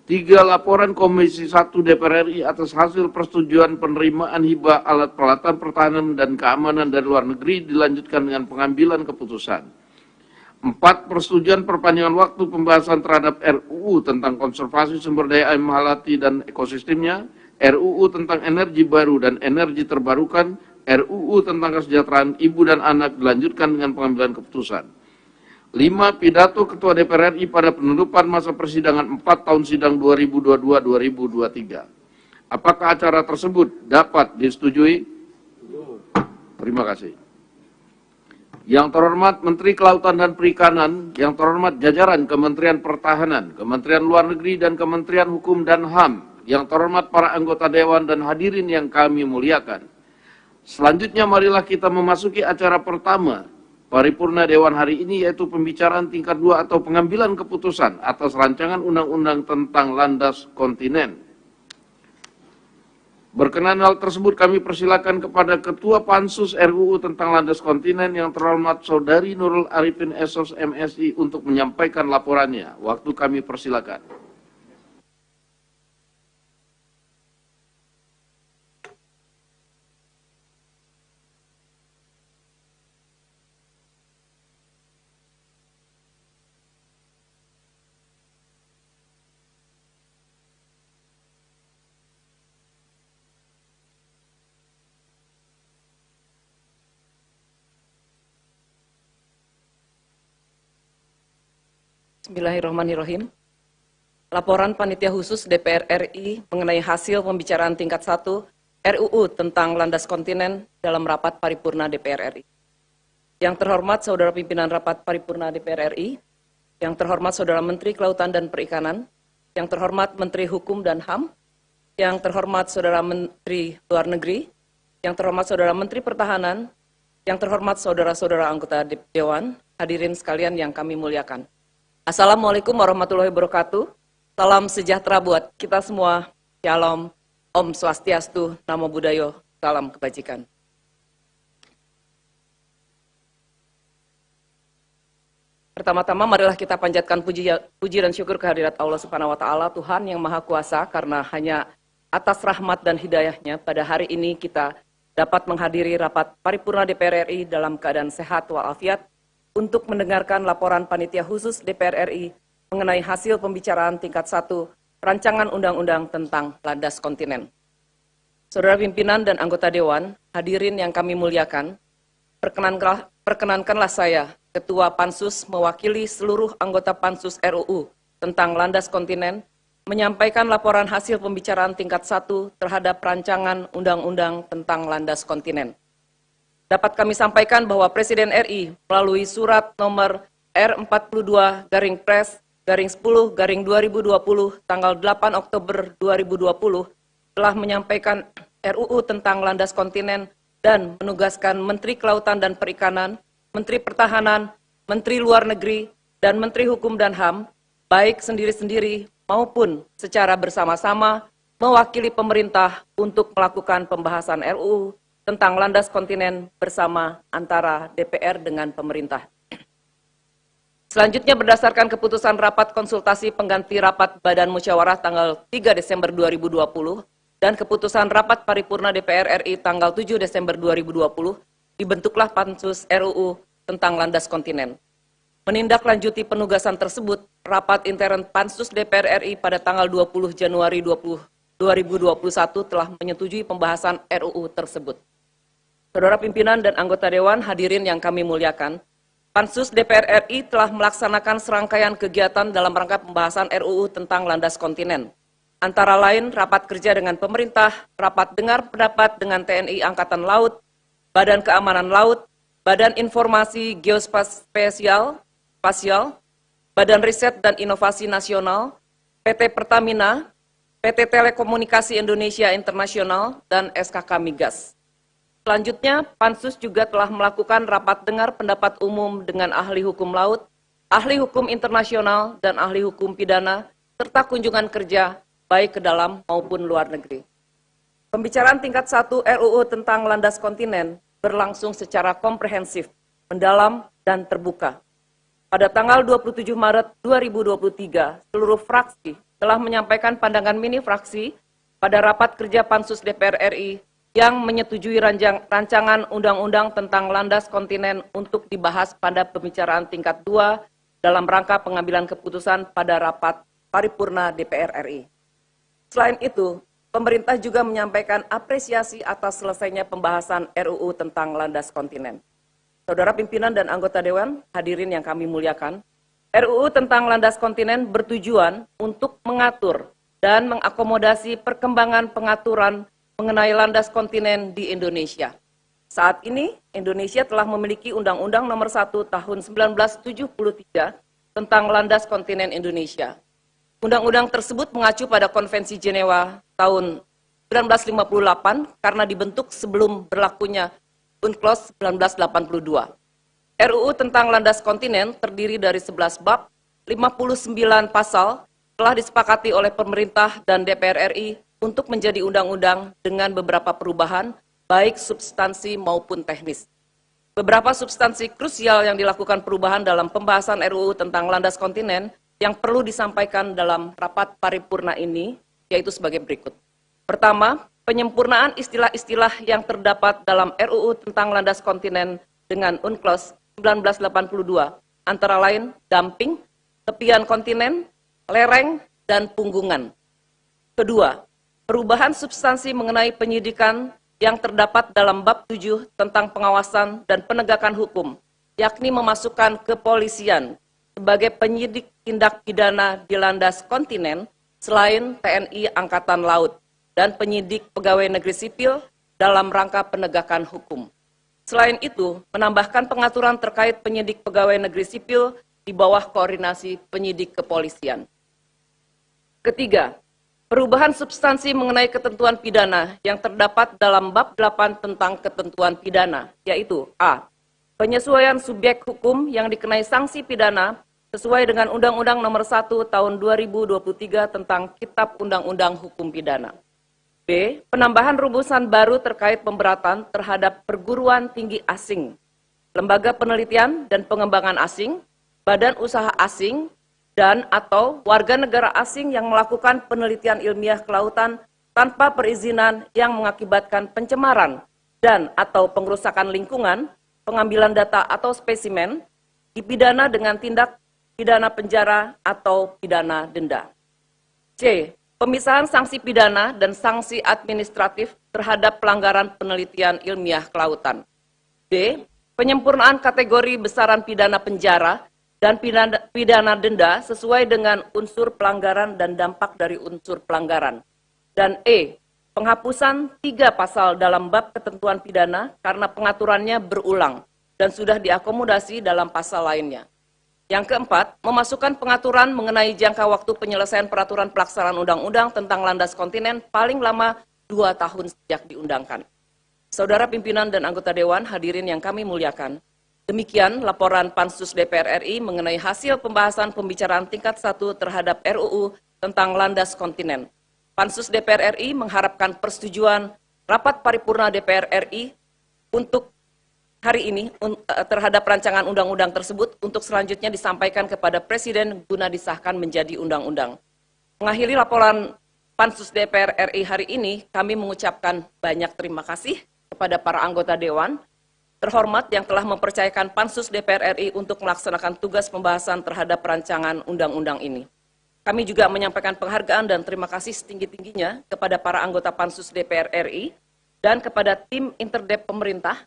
A: 3. Laporan Komisi 1 DPR RI atas hasil persetujuan penerimaan hibah alat peralatan pertahanan dan keamanan dari luar negeri dilanjutkan dengan pengambilan keputusan. 4. Persetujuan perpanjangan waktu pembahasan terhadap RUU tentang konservasi sumber daya alam hayati dan ekosistemnya, RUU tentang energi baru dan energi terbarukan, RUU tentang kesejahteraan ibu dan anak dilanjutkan dengan pengambilan keputusan. 5. Pidato Ketua DPR RI pada penutupan masa persidangan 4 tahun sidang 2022-2023. Apakah acara tersebut dapat disetujui? Terima kasih. Yang terhormat Menteri Kelautan dan Perikanan, yang terhormat jajaran Kementerian Pertahanan, Kementerian Luar Negeri, dan Kementerian Hukum dan HAM, yang terhormat para anggota Dewan dan hadirin yang kami muliakan. Selanjutnya marilah kita memasuki acara pertama paripurna Dewan hari ini, yaitu pembicaraan tingkat 2 atau pengambilan keputusan atas rancangan undang-undang tentang landas kontinen. Berkenan hal tersebut kami persilakan kepada Ketua Pansus RUU tentang landas kontinen yang terhormat Saudari Nurul Arifin SOS MSI untuk menyampaikan laporannya. Waktu kami persilakan.
B: Bismillahirrahmanirrahim. Laporan Panitia Khusus DPR RI mengenai hasil pembicaraan tingkat 1 RUU tentang landas kontinen dalam rapat paripurna DPR RI. Yang terhormat Saudara Pimpinan Rapat Paripurna DPR RI, yang terhormat Saudara Menteri Kelautan dan Perikanan, yang terhormat Menteri Hukum dan HAM, yang terhormat Saudara Menteri Luar Negeri, yang terhormat Saudara Menteri Pertahanan, yang terhormat saudara-saudara anggota Dewan, hadirin sekalian yang kami muliakan. Assalamualaikum warahmatullahi wabarakatuh. Salam sejahtera buat kita semua. Shalom, Om Swastiastu, Namo Buddhaya, salam kebajikan. Pertama-tama marilah kita panjatkan puji dan syukur kehadirat Allah Subhanahu wa taala, Tuhan yang Maha Kuasa, karena hanya atas rahmat dan hidayahnya pada hari ini kita dapat menghadiri rapat paripurna DPR RI dalam keadaan sehat walafiat untuk mendengarkan laporan Panitia Khusus DPR RI mengenai hasil pembicaraan tingkat 1 rancangan undang-undang tentang landas kontinen. Saudara pimpinan dan anggota Dewan, hadirin yang kami muliakan, perkenankanlah saya, Ketua Pansus, mewakili seluruh anggota Pansus RUU tentang landas kontinen, menyampaikan laporan hasil pembicaraan tingkat 1 terhadap rancangan undang-undang tentang landas kontinen. Dapat kami sampaikan bahwa Presiden RI melalui surat nomor R42/Pres/10/2020 tanggal 8 Oktober 2020 telah menyampaikan RUU tentang landas kontinen dan menugaskan Menteri Kelautan dan Perikanan, Menteri Pertahanan, Menteri Luar Negeri, dan Menteri Hukum dan HAM, baik sendiri-sendiri maupun secara bersama-sama mewakili pemerintah untuk melakukan pembahasan RUU tentang landas kontinen bersama antara DPR dengan pemerintah. Selanjutnya berdasarkan keputusan rapat konsultasi pengganti rapat Badan Musyawarah tanggal 3 Desember 2020 dan keputusan rapat paripurna DPR RI tanggal 7 Desember 2020, dibentuklah Pansus RUU tentang landas kontinen. Menindaklanjuti penugasan tersebut, rapat intern Pansus DPR RI pada tanggal 20 Januari 2021 telah menyetujui pembahasan RUU tersebut. Saudara pimpinan dan anggota Dewan, hadirin yang kami muliakan, Pansus DPR RI telah melaksanakan serangkaian kegiatan dalam rangka pembahasan RUU tentang landas kontinen. antara lain rapat kerja dengan pemerintah, rapat dengar pendapat dengan TNI Angkatan Laut, Badan Keamanan Laut, Badan Informasi Geospasial, Badan Riset dan Inovasi Nasional, PT Pertamina, PT Telekomunikasi Indonesia Internasional, dan SKK Migas. Selanjutnya, Pansus juga telah melakukan rapat dengar pendapat umum dengan ahli hukum laut, ahli hukum internasional, dan ahli hukum pidana, serta kunjungan kerja baik ke dalam maupun luar negeri. Pembicaraan tingkat 1 RUU tentang landas kontinen berlangsung secara komprehensif, mendalam, dan terbuka. Pada tanggal 27 Maret 2023, seluruh fraksi telah menyampaikan pandangan mini fraksi pada rapat kerja Pansus DPR RI yang menyetujui rancangan undang-undang tentang landas kontinen untuk dibahas pada pembicaraan tingkat 2 dalam rangka pengambilan keputusan pada rapat paripurna DPR RI. Selain itu, pemerintah juga menyampaikan apresiasi atas selesainya pembahasan RUU tentang landas kontinen. Saudara pimpinan dan anggota Dewan, hadirin yang kami muliakan, RUU tentang landas kontinen bertujuan untuk mengatur dan mengakomodasi perkembangan pengaturan mengenai landas kontinen di Indonesia. Saat ini, Indonesia telah memiliki Undang-Undang Nomor 1 Tahun 1973 tentang landas kontinen Indonesia. Undang-undang tersebut mengacu pada Konvensi Jenewa tahun 1958 karena dibentuk sebelum berlakunya UNCLOS 1982. RUU tentang landas kontinen terdiri dari 11 bab, 59 pasal, telah disepakati oleh pemerintah dan DPR RI untuk menjadi undang-undang dengan beberapa perubahan, baik substansi maupun teknis. Beberapa substansi krusial yang dilakukan perubahan dalam pembahasan RUU tentang landas kontinen yang perlu disampaikan dalam rapat paripurna ini, yaitu sebagai berikut. Pertama, penyempurnaan istilah-istilah yang terdapat dalam RUU tentang landas kontinen dengan UNCLOS 1982, antara lain dumping, tepian kontinen, lereng, dan punggungan. Kedua, perubahan substansi mengenai penyidikan yang terdapat dalam bab 7 tentang pengawasan dan penegakan hukum, yakni memasukkan kepolisian sebagai penyidik tindak pidana di landas kontinen selain TNI Angkatan Laut dan penyidik pegawai negeri sipil dalam rangka penegakan hukum. Selain itu, menambahkan pengaturan terkait penyidik pegawai negeri sipil di bawah koordinasi penyidik kepolisian. Ketiga, perubahan substansi mengenai ketentuan pidana yang terdapat dalam bab 8 tentang ketentuan pidana, yaitu A. Penyesuaian subjek hukum yang dikenai sanksi pidana sesuai dengan Undang-Undang Nomor 1 Tahun 2023 tentang Kitab Undang-Undang Hukum Pidana. B. Penambahan rumusan baru terkait pemberatan terhadap perguruan tinggi asing, lembaga penelitian dan pengembangan asing, badan usaha asing, dan atau warga negara asing yang melakukan penelitian ilmiah kelautan tanpa perizinan yang mengakibatkan pencemaran dan atau pengrusakan lingkungan, pengambilan data atau spesimen, dipidana dengan tindak pidana penjara atau pidana denda. C. Pemisahan sanksi pidana dan sanksi administratif terhadap pelanggaran penelitian ilmiah kelautan. D. Penyempurnaan kategori besaran pidana penjara dan pidana denda sesuai dengan unsur pelanggaran dan dampak dari unsur pelanggaran. Dan E. Penghapusan 3 pasal dalam bab ketentuan pidana karena pengaturannya berulang dan sudah diakomodasi dalam pasal lainnya. Yang keempat, memasukkan pengaturan mengenai jangka waktu penyelesaian peraturan pelaksanaan undang-undang tentang landas kontinen paling lama 2 tahun sejak diundangkan. Saudara pimpinan dan anggota Dewan, hadirin yang kami muliakan, demikian laporan Pansus DPR RI mengenai hasil pembahasan pembicaraan tingkat 1 terhadap RUU tentang landas kontinen. Pansus DPR RI mengharapkan persetujuan rapat paripurna DPR RI untuk hari ini terhadap rancangan undang-undang tersebut untuk selanjutnya disampaikan kepada Presiden guna disahkan menjadi undang-undang. Mengakhiri laporan Pansus DPR RI hari ini, kami mengucapkan banyak terima kasih kepada para anggota Dewan terhormat yang telah mempercayakan Pansus DPR RI untuk melaksanakan tugas pembahasan terhadap rancangan undang-undang ini. Kami juga menyampaikan penghargaan dan terima kasih setinggi-tingginya kepada para anggota Pansus DPR RI dan kepada tim Interdep pemerintah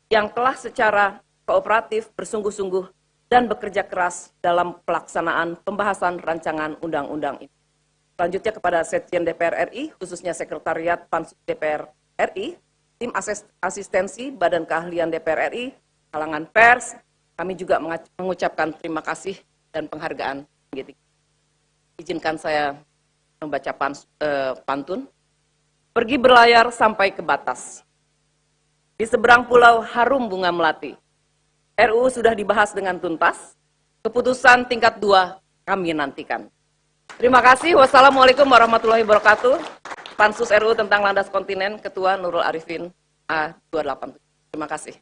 B: yang telah secara kooperatif, bersungguh-sungguh, dan bekerja keras dalam pelaksanaan pembahasan rancangan undang-undang ini. Selanjutnya kepada Sekjen DPR RI, khususnya Sekretariat Pansus DPR RI, tim asistensi Badan Keahlian DPR RI, kalangan pers, kami juga mengucapkan terima kasih dan penghargaan. Izinkan saya membaca pantun. Pergi berlayar sampai ke batas. Di seberang pulau harum bunga melati. RUU sudah dibahas dengan tuntas. Keputusan tingkat 2 kami nantikan. Terima kasih. Wassalamualaikum warahmatullahi wabarakatuh. Pansus RUU tentang landas kontinen, Ketua Nurul Arifin A287. Terima kasih.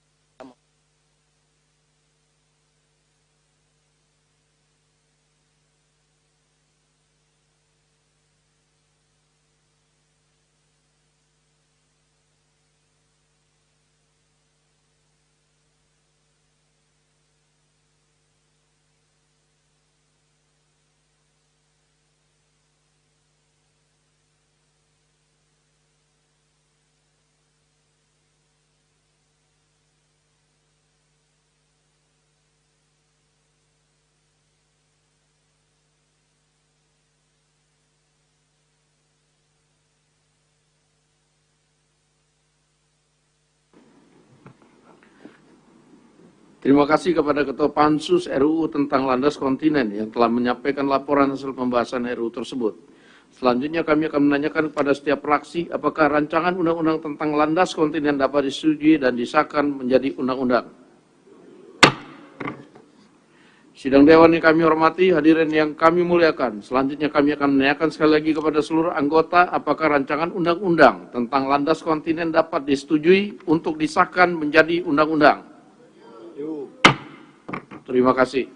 A: Terima kasih kepada Ketua Pansus RUU tentang landas kontinen yang telah menyampaikan laporan hasil pembahasan RUU tersebut. Selanjutnya kami akan menanyakan kepada setiap fraksi apakah rancangan undang-undang tentang landas kontinen dapat disetujui dan disahkan menjadi undang-undang. Sidang Dewan yang kami hormati, hadirin yang kami muliakan. Selanjutnya kami akan menanyakan sekali lagi kepada seluruh anggota apakah rancangan undang-undang tentang landas kontinen dapat disetujui untuk disahkan menjadi undang-undang. Terima kasih.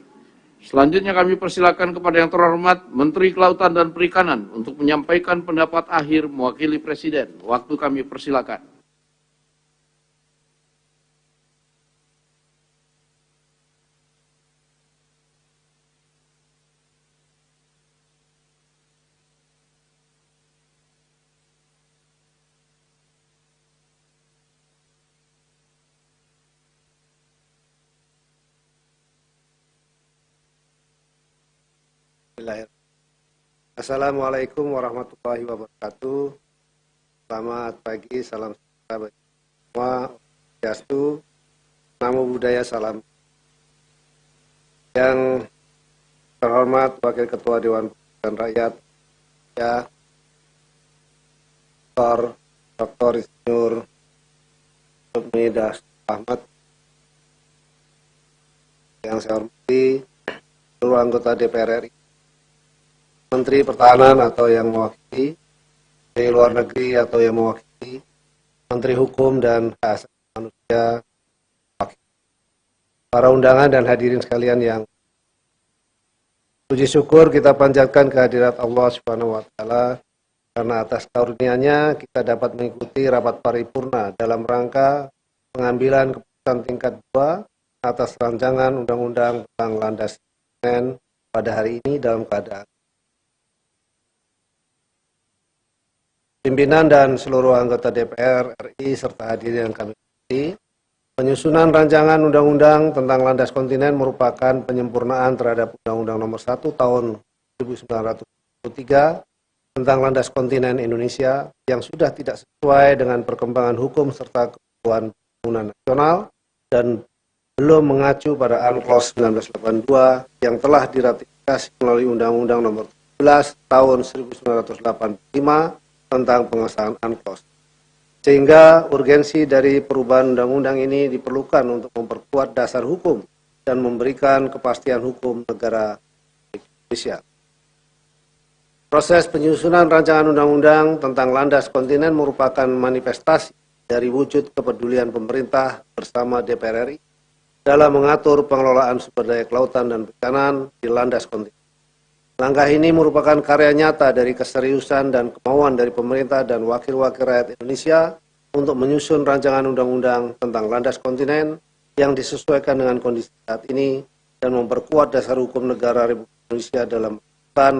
A: Selanjutnya kami persilakan kepada yang terhormat Menteri Kelautan dan Perikanan untuk menyampaikan pendapat akhir mewakili Presiden. Waktu kami persilakan.
C: Assalamualaikum warahmatullahi wabarakatuh. Selamat pagi, salam sejahtera bagi semua. Swastiastu, Namo Buddhaya, salam. Yang terhormat Wakil Ketua Dewan Perwakilan Rakyat, ya, Dr. Insinyur Sufmi Dasko Ahmad. Yang saya hormati seluruh anggota DPR RI, Menteri Pertahanan atau yang mewakili, Menteri Luar Negeri atau yang mewakili, Menteri Hukum dan Hak Asasi Manusia, para undangan dan hadirin sekalian yang puji syukur kita panjatkan kehadirat Allah Subhanahu wa Ta'ala karena atas karunia-Nya kita dapat mengikuti rapat paripurna dalam rangka pengambilan keputusan tingkat 2 atas rancangan undang-undang tentang landas kontinen pada hari ini dalam keadaan pimpinan dan seluruh anggota DPR RI serta hadirin yang kami hormati. Penyusunan rancangan undang-undang tentang landas kontinen merupakan penyempurnaan terhadap Undang-Undang Nomor 1 Tahun 1993 tentang landas kontinen Indonesia yang sudah tidak sesuai dengan perkembangan hukum serta kebutuhan pembangunan nasional dan belum mengacu pada UNCLOS 1982 yang telah diratifikasi melalui Undang-Undang Nomor 17 Tahun 1985 tentang pengesahan UNCLOS. Sehingga urgensi dari perubahan undang-undang ini diperlukan untuk memperkuat dasar hukum dan memberikan kepastian hukum negara Indonesia. Proses penyusunan rancangan undang-undang tentang landas kontinen merupakan manifestasi dari wujud kepedulian pemerintah bersama DPR RI dalam mengatur pengelolaan sumber daya kelautan dan perikanan di landas kontinen. Langkah ini merupakan karya nyata dari keseriusan dan kemauan dari pemerintah dan wakil-wakil rakyat Indonesia untuk menyusun rancangan undang-undang tentang landas kontinen yang disesuaikan dengan kondisi saat ini dan memperkuat dasar hukum negara Republik Indonesia dalam melakukan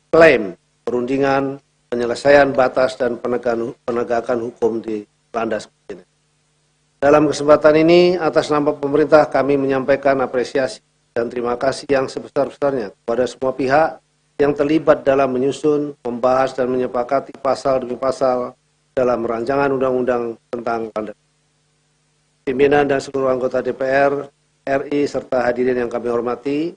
C: klaim, perundingan, penyelesaian batas dan penegakan hukum di landas kontinen. Dalam kesempatan ini, atas nama pemerintah kami menyampaikan apresiasi dan terima kasih yang sebesar-besarnya kepada semua pihak yang terlibat dalam menyusun, membahas, dan menyepakati pasal demi pasal dalam rancangan undang-undang tentang landas. Pimpinan dan seluruh anggota DPR RI serta hadirin yang kami hormati,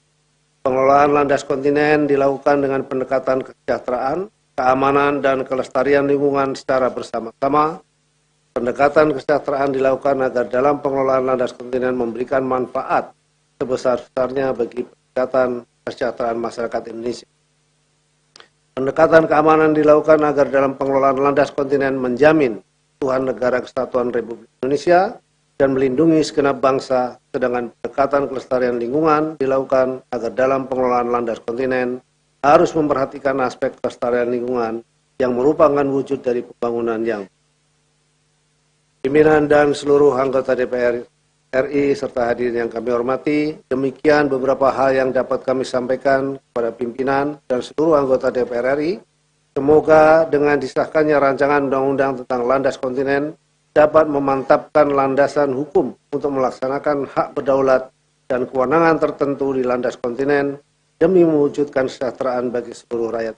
C: pengelolaan landas kontinen dilakukan dengan pendekatan kesejahteraan, keamanan, dan kelestarian lingkungan secara bersama-sama. Pendekatan kesejahteraan dilakukan agar dalam pengelolaan landas kontinen memberikan manfaat sebesar-besarnya bagi peningkatan kesejahteraan masyarakat Indonesia. Pendekatan keamanan dilakukan agar dalam pengelolaan landas kontinen menjamin keutuhan negara kesatuan Republik Indonesia dan melindungi segenap bangsa, sedangkan pendekatan kelestarian lingkungan dilakukan agar dalam pengelolaan landas kontinen harus memperhatikan aspek kelestarian lingkungan yang merupakan wujud dari pembangunan yang pimpinan dan seluruh anggota DPR RI serta hadirin yang kami hormati, demikian beberapa hal yang dapat kami sampaikan kepada pimpinan dan seluruh anggota DPR RI. Semoga dengan disahkannya rancangan undang-undang tentang landas kontinen dapat memantapkan landasan hukum untuk melaksanakan hak berdaulat dan kewenangan tertentu di landas kontinen demi mewujudkan kesejahteraan bagi seluruh rakyat.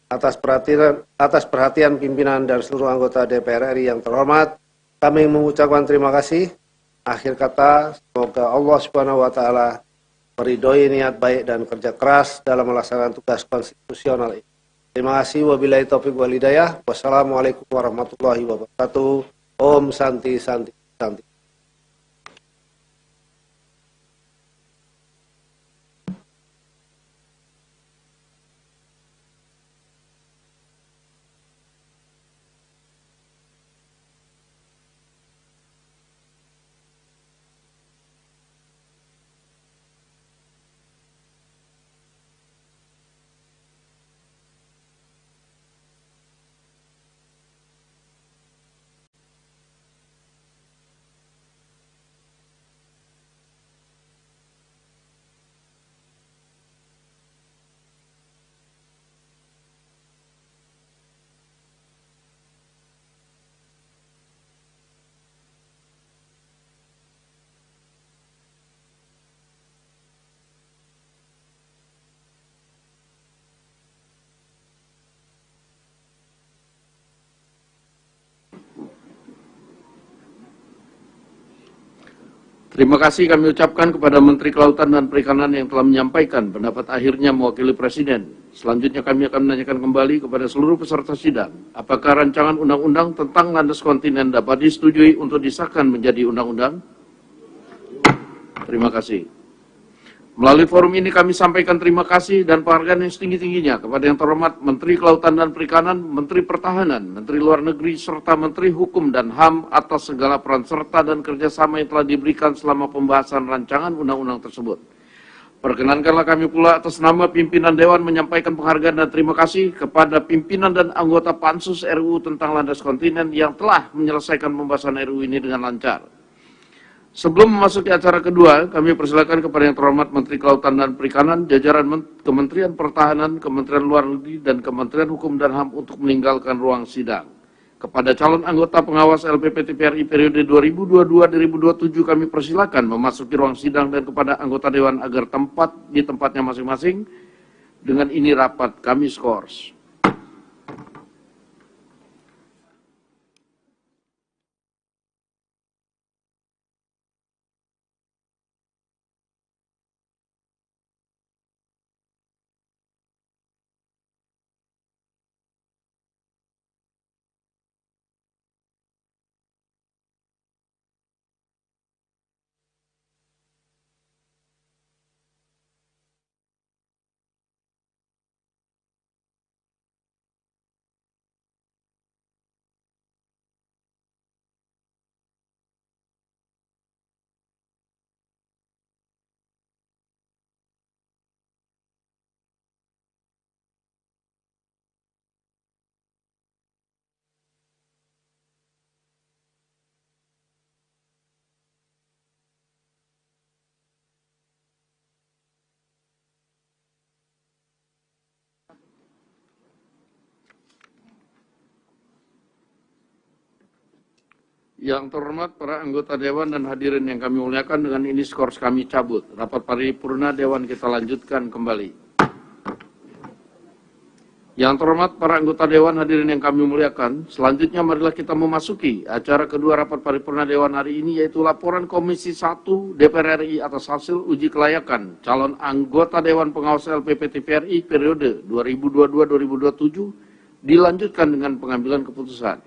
C: Atas perhatian pimpinan dan seluruh anggota DPR RI yang terhormat, kami mengucapkan terima kasih. Akhir kata, semoga Allah Subhanahu wa Ta'ala meridhoi niat baik dan kerja keras dalam melaksanakan tugas konstitusional ini. Terima kasih. Wabillahi taufiq wal hidayah. Wassalamualaikum warahmatullahi wabarakatuh. Om Santi Santi Santi.
A: Terima kasih kami ucapkan kepada Menteri Kelautan dan Perikanan yang telah menyampaikan pendapat akhirnya mewakili Presiden. Selanjutnya kami akan menanyakan kembali kepada seluruh peserta sidang, apakah rancangan undang-undang tentang landas kontinen dapat disetujui untuk disahkan menjadi undang-undang? Terima kasih. Melalui forum ini kami sampaikan terima kasih dan penghargaan yang setinggi-tingginya kepada yang terhormat Menteri Kelautan dan Perikanan, Menteri Pertahanan, Menteri Luar Negeri, serta Menteri Hukum dan HAM atas segala peran serta dan kerjasama yang telah diberikan selama pembahasan rancangan undang-undang tersebut. Perkenankanlah kami pula atas nama pimpinan Dewan menyampaikan penghargaan dan terima kasih kepada pimpinan dan anggota Pansus RUU tentang landas kontinen yang telah menyelesaikan pembahasan RUU ini dengan lancar. Sebelum memasuki acara kedua, kami persilakan kepada yang terhormat Menteri Kelautan dan Perikanan, jajaran Kementerian Pertahanan, Kementerian Luar Negeri, dan Kementerian Hukum dan HAM untuk meninggalkan ruang sidang. Kepada calon anggota pengawas LPP TPRI periode 2022-2027 kami persilakan memasuki ruang sidang dan kepada anggota Dewan agar tempat di tempatnya masing-masing. Dengan ini rapat kami skors. Yang terhormat para anggota Dewan dan hadirin yang kami muliakan, dengan ini skors kami cabut. Rapat paripurna Dewan kita lanjutkan kembali. Yang terhormat para anggota Dewan, hadirin yang kami muliakan, selanjutnya marilah kita memasuki acara kedua rapat paripurna Dewan hari ini, yaitu laporan Komisi 1 DPR RI atas hasil uji kelayakan calon anggota Dewan Pengawas LPP TVRI periode 2022-2027 dilanjutkan dengan pengambilan keputusan.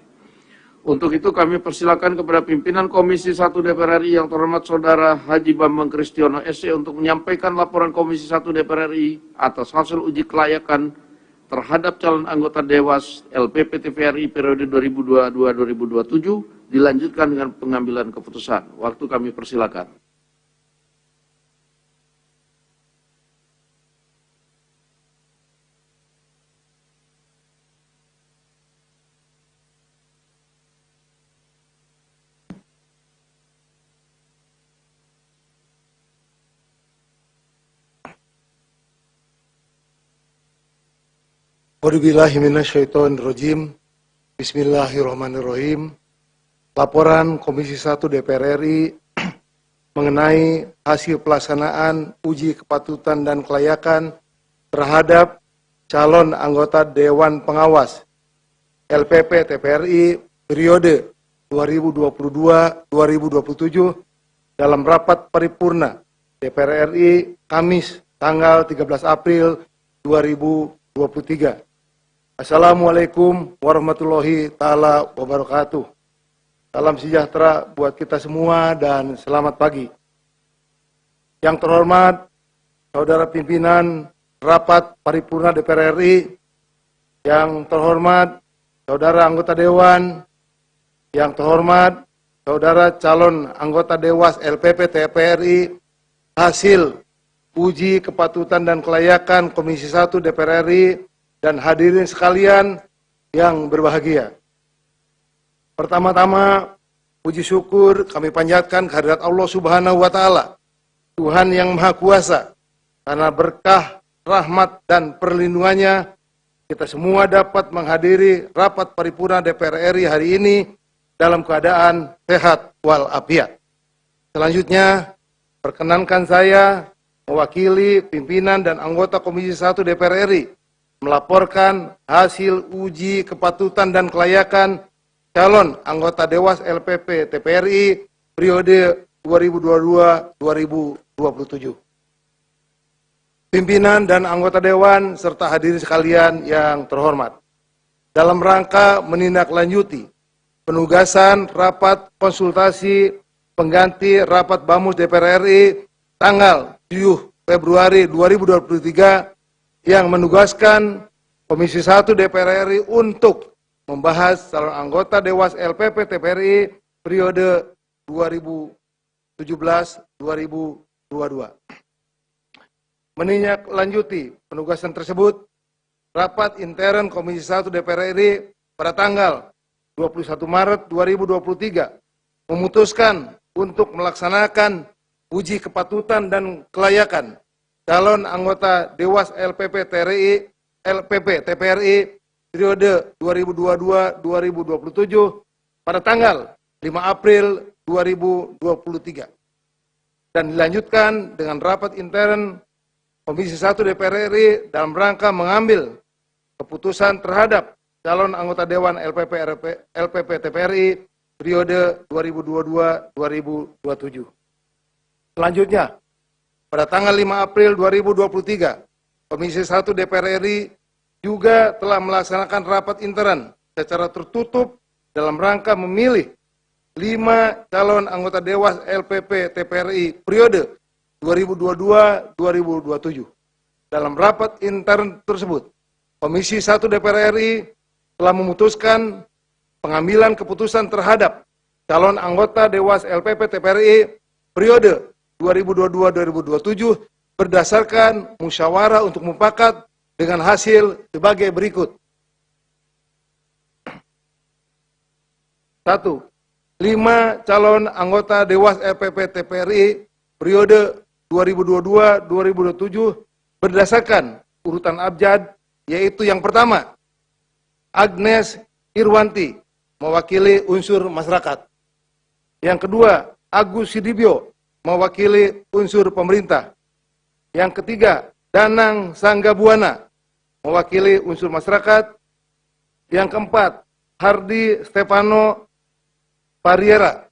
A: Untuk itu kami persilakan kepada pimpinan Komisi 1 DPR RI yang terhormat Saudara Haji Bambang Kristiono SC untuk menyampaikan laporan Komisi 1 DPR RI atas hasil uji kelayakan terhadap calon anggota Dewas LPP TVRI periode 2022-2027 dilanjutkan dengan pengambilan keputusan. Waktu kami persilakan.
D: A'udzubillahiminasyaitonirrajim. Bismillahirrahmanirrahim. Laporan Komisi 1 DPR RI mengenai hasil pelaksanaan uji kepatutan dan kelayakan terhadap calon anggota Dewan Pengawas LPP TVRI periode 2022-2027 dalam rapat paripurna DPR RI Kamis tanggal 13 April 2023. Assalamualaikum warahmatullahi ta'ala wabarakatuh. Salam sejahtera buat kita semua dan selamat pagi. Yang terhormat Saudara Pimpinan Rapat Paripurna DPR RI, yang terhormat Saudara Anggota Dewan, yang terhormat Saudara calon anggota Dewas LPP TVRI, hasil uji kepatutan dan kelayakan Komisi 1 DPR RI, dan hadirin sekalian yang berbahagia. Pertama-tama, puji syukur kami panjatkan kehadirat Allah Subhanahu wa Ta'ala, Tuhan yang Maha Kuasa, karena berkah, rahmat, dan perlindungannya kita semua dapat menghadiri rapat paripurna DPR RI hari ini dalam keadaan sehat walafiat. Selanjutnya, perkenankan saya mewakili pimpinan dan anggota Komisi 1 DPR RI melaporkan hasil uji kepatutan dan kelayakan calon anggota Dewas LPP TVRI periode 2022-2027. Pimpinan dan anggota Dewan serta hadirin sekalian yang terhormat, dalam rangka menindaklanjuti penugasan rapat konsultasi pengganti rapat Bamus DPR RI tanggal 7 Februari 2023 yang menugaskan Komisi 1 DPR RI untuk membahas calon anggota Dewas LPP TVRI periode 2017-2022. Menindaklanjuti penugasan tersebut, rapat intern Komisi 1 DPR RI pada tanggal 21 Maret 2023 memutuskan untuk melaksanakan uji kepatutan dan kelayakan calon anggota Dewas LPP TVRI periode 2022-2027 pada tanggal 5 April 2023 dan dilanjutkan dengan rapat intern Komisi 1 DPR RI dalam rangka mengambil keputusan terhadap calon anggota Dewan LPP TVRI periode 2022-2027. Selanjutnya, pada tanggal 5 April 2023, Komisi 1 DPR RI juga telah melaksanakan rapat intern secara tertutup dalam rangka memilih 5 calon anggota Dewas LPP TVRI periode 2022-2027. Dalam rapat intern tersebut, Komisi 1 DPR RI telah memutuskan pengambilan keputusan terhadap calon anggota Dewas LPP TVRI periode 2022-2027 berdasarkan musyawarah untuk mufakat dengan hasil sebagai berikut. 1. 5 calon anggota Dewas LPP TVRI periode 2022-2027 berdasarkan urutan abjad, yaitu yang pertama, Agnes Irwanti, mewakili unsur masyarakat. Yang kedua, Agus Sidibyo, mewakili unsur pemerintah. Yang ketiga, Danang Sanggabuana, mewakili unsur masyarakat. Yang keempat, Hardy Stefano Pariera,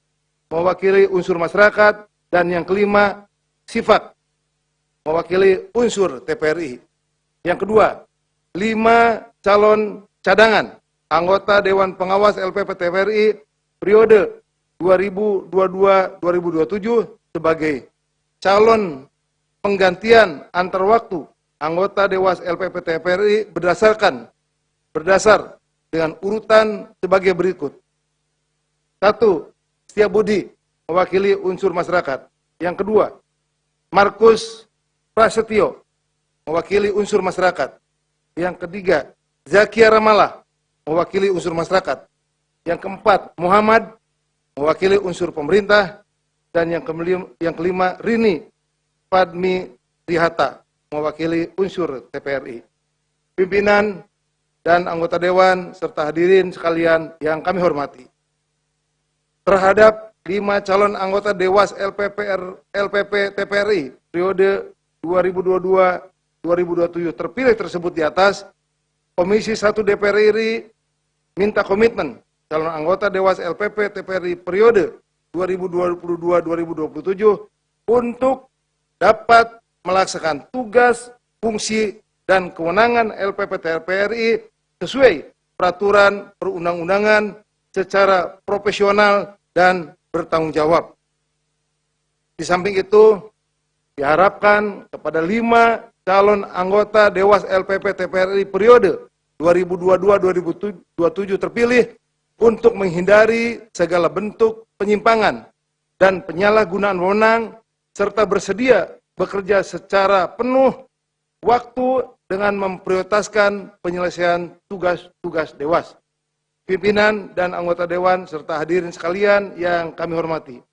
D: mewakili unsur masyarakat. Dan yang kelima, Sifak, mewakili unsur TPRI. Yang kedua, 5 calon cadangan anggota Dewan Pengawas LPP TPRI periode 2022-2027 sebagai calon penggantian antar waktu anggota Dewas LPP TPRI berdasar dengan urutan sebagai berikut. 1. Setiabudi, mewakili unsur masyarakat. Yang kedua, Markus Prasetyo, mewakili unsur masyarakat. Yang ketiga, Zakia Ramalah, mewakili unsur masyarakat. Yang keempat, Muhammad, mewakili unsur pemerintah. Dan yang kelima, Rini Padmi Rihata, mewakili unsur TPRI. Pimpinan dan anggota Dewan serta hadirin sekalian yang kami hormati. Terhadap 5 calon anggota Dewas LPP TPRI periode 2022-2027 terpilih tersebut di atas, Komisi 1 DPR RI minta komitmen calon anggota Dewas LPP TPRI periode 2022-2027 untuk dapat melaksanakan tugas, fungsi, dan kewenangan LPP TPRI sesuai peraturan perundang-undangan secara profesional dan bertanggung jawab. Di samping itu, diharapkan kepada 5 calon anggota Dewas LPP TPRI periode 2022-2027 terpilih untuk menghindari segala bentuk penyimpangan dan penyalahgunaan wewenang serta bersedia bekerja secara penuh waktu dengan memprioritaskan penyelesaian tugas-tugas Dewas. Pimpinan dan anggota Dewan serta hadirin sekalian yang kami hormati.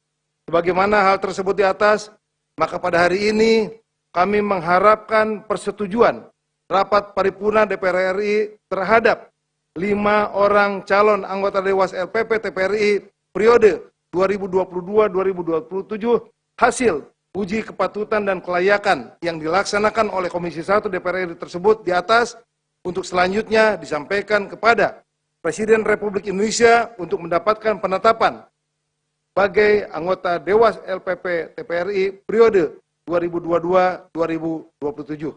D: Sebagaimana hal tersebut di atas, maka pada hari ini kami mengharapkan persetujuan rapat paripurna DPR RI terhadap 5 orang calon anggota Dewas LPP TPRI periode 2022-2027 hasil uji kepatutan dan kelayakan yang dilaksanakan oleh Komisi 1 DPR RI tersebut di atas untuk selanjutnya disampaikan kepada Presiden Republik Indonesia untuk mendapatkan penetapan sebagai anggota Dewas LPP TPRI periode 2022-2027.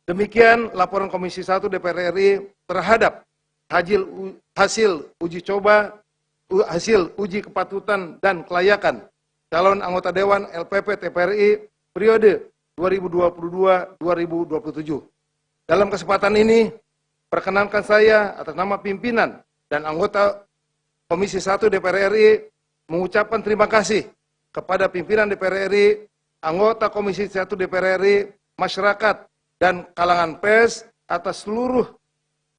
D: Demikian laporan Komisi 1 DPR RI terhadap hasil uji kepatutan dan kelayakan calon anggota Dewan LPP TPRI periode 2022-2027. Dalam kesempatan ini, perkenankan saya atas nama pimpinan dan anggota Komisi 1 DPR RI mengucapkan terima kasih kepada pimpinan DPR RI, anggota Komisi 1 DPR RI, masyarakat, dan kalangan pers atas seluruh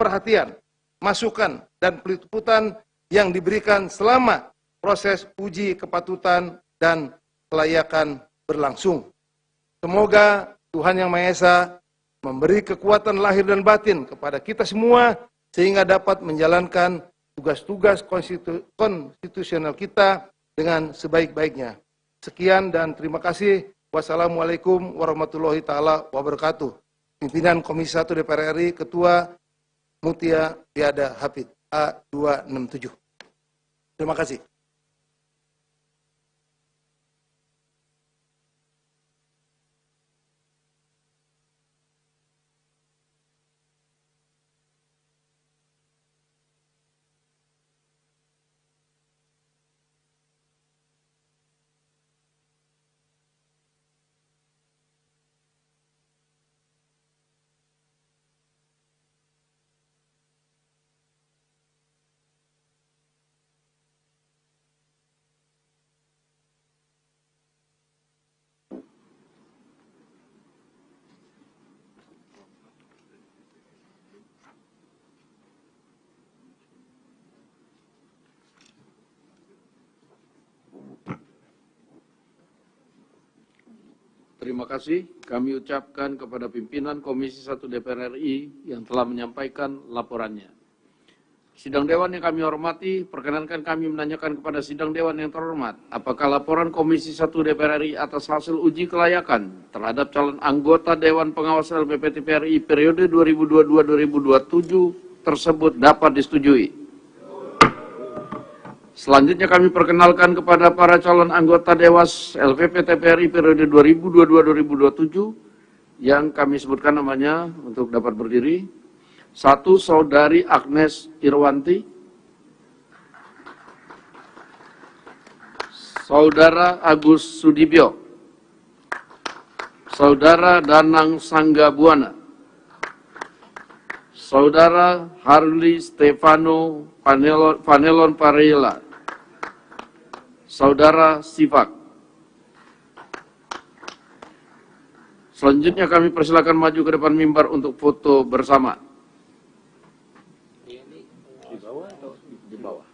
D: perhatian, masukan, dan peliputan yang diberikan selama proses uji kepatutan dan kelayakan berlangsung. Semoga Tuhan Yang Maha Esa memberi kekuatan lahir dan batin kepada kita semua sehingga dapat menjalankan tugas-tugas konstitusional kita dengan sebaik-baiknya. Sekian dan terima kasih. Wassalamualaikum warahmatullahi taala wabarakatuh. Pimpinan Komisi 1 DPR RI, Ketua Mutia Tiada Hafid A267. Terima kasih.
A: Terima kasih kami ucapkan kepada pimpinan Komisi 1 DPR RI yang telah menyampaikan laporannya. Sidang Dewan yang kami hormati, perkenankan kami menanyakan kepada Sidang Dewan yang terhormat, apakah laporan Komisi 1 DPR RI atas hasil uji kelayakan terhadap calon anggota Dewan Pengawas LPP TVRI periode 2022-2027 tersebut dapat disetujui? Selanjutnya kami perkenalkan kepada para calon anggota Dewas LPP TVRI periode 2022-2027 yang kami sebutkan namanya untuk dapat berdiri. 1. Saudari Agnes Irwanti, Saudara Agus Sudibyo, Saudara Danang Sanggabuana, Saudara Harli Stefano Vanelon Parela, Saudara Sifak. Selanjutnya kami persilakan maju ke depan mimbar untuk foto bersama. Di bawah.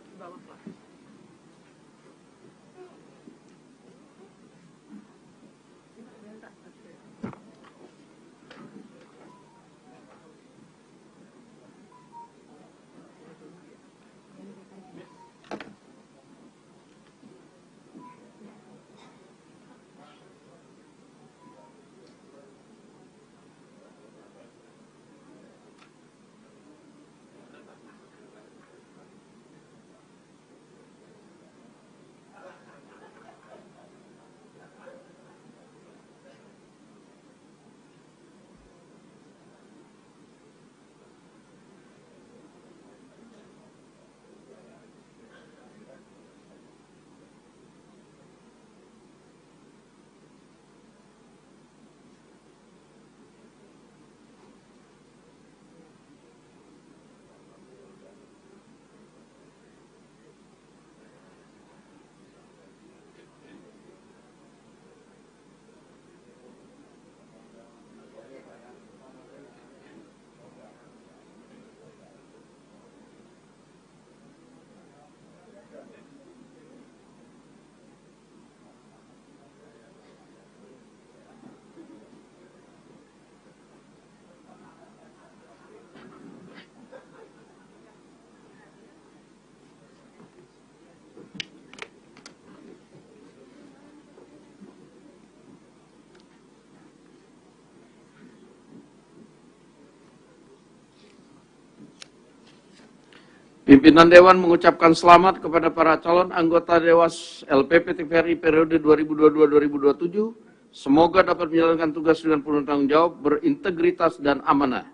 A: Pimpinan Dewan mengucapkan selamat kepada para calon anggota Dewas LPP TVRI periode 2022-2027. Semoga dapat menjalankan tugas dengan penuh tanggung jawab, berintegritas, dan amanah.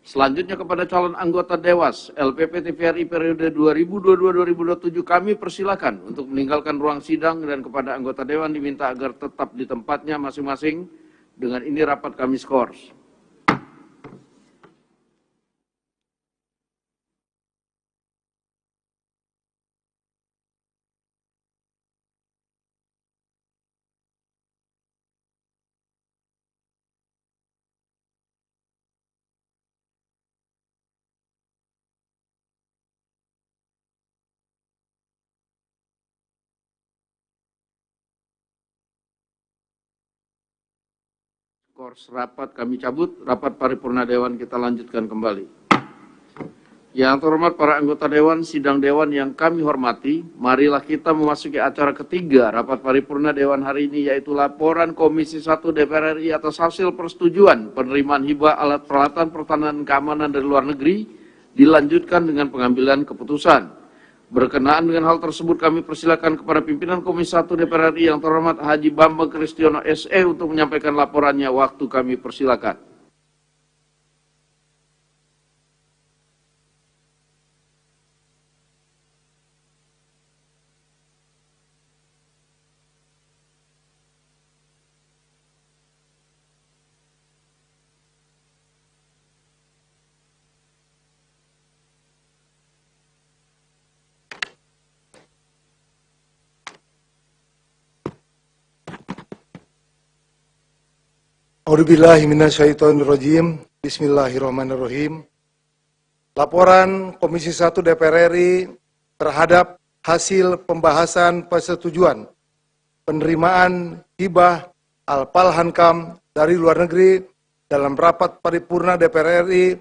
A: Selanjutnya kepada calon anggota Dewas LPP TVRI periode 2022-2027 kami persilakan untuk meninggalkan ruang sidang, dan kepada anggota Dewan diminta agar tetap di tempatnya masing-masing. Dengan ini rapat kami skors. Skors rapat kami cabut, rapat paripurna Dewan kita lanjutkan kembali. Yang terhormat para anggota Dewan, Sidang Dewan yang kami hormati, marilah kita memasuki acara ketiga rapat paripurna Dewan hari ini, yaitu laporan Komisi 1 DPR RI atas hasil persetujuan penerimaan hibah alat peralatan pertahanan dan keamanan dari luar negeri, dilanjutkan dengan pengambilan keputusan. Berkenaan dengan hal tersebut, kami persilakan kepada pimpinan Komisi 1 DPR RI yang terhormat Haji Bambang Kristiono SE untuk menyampaikan laporannya. Waktu kami persilakan.
D: A'udzubillahi minasyaitonirrajim. Bismillahirrahmanirrahim. Laporan Komisi 1 DPR RI terhadap hasil pembahasan persetujuan penerimaan hibah Al-Palhankam dari luar negeri dalam rapat paripurna DPR RI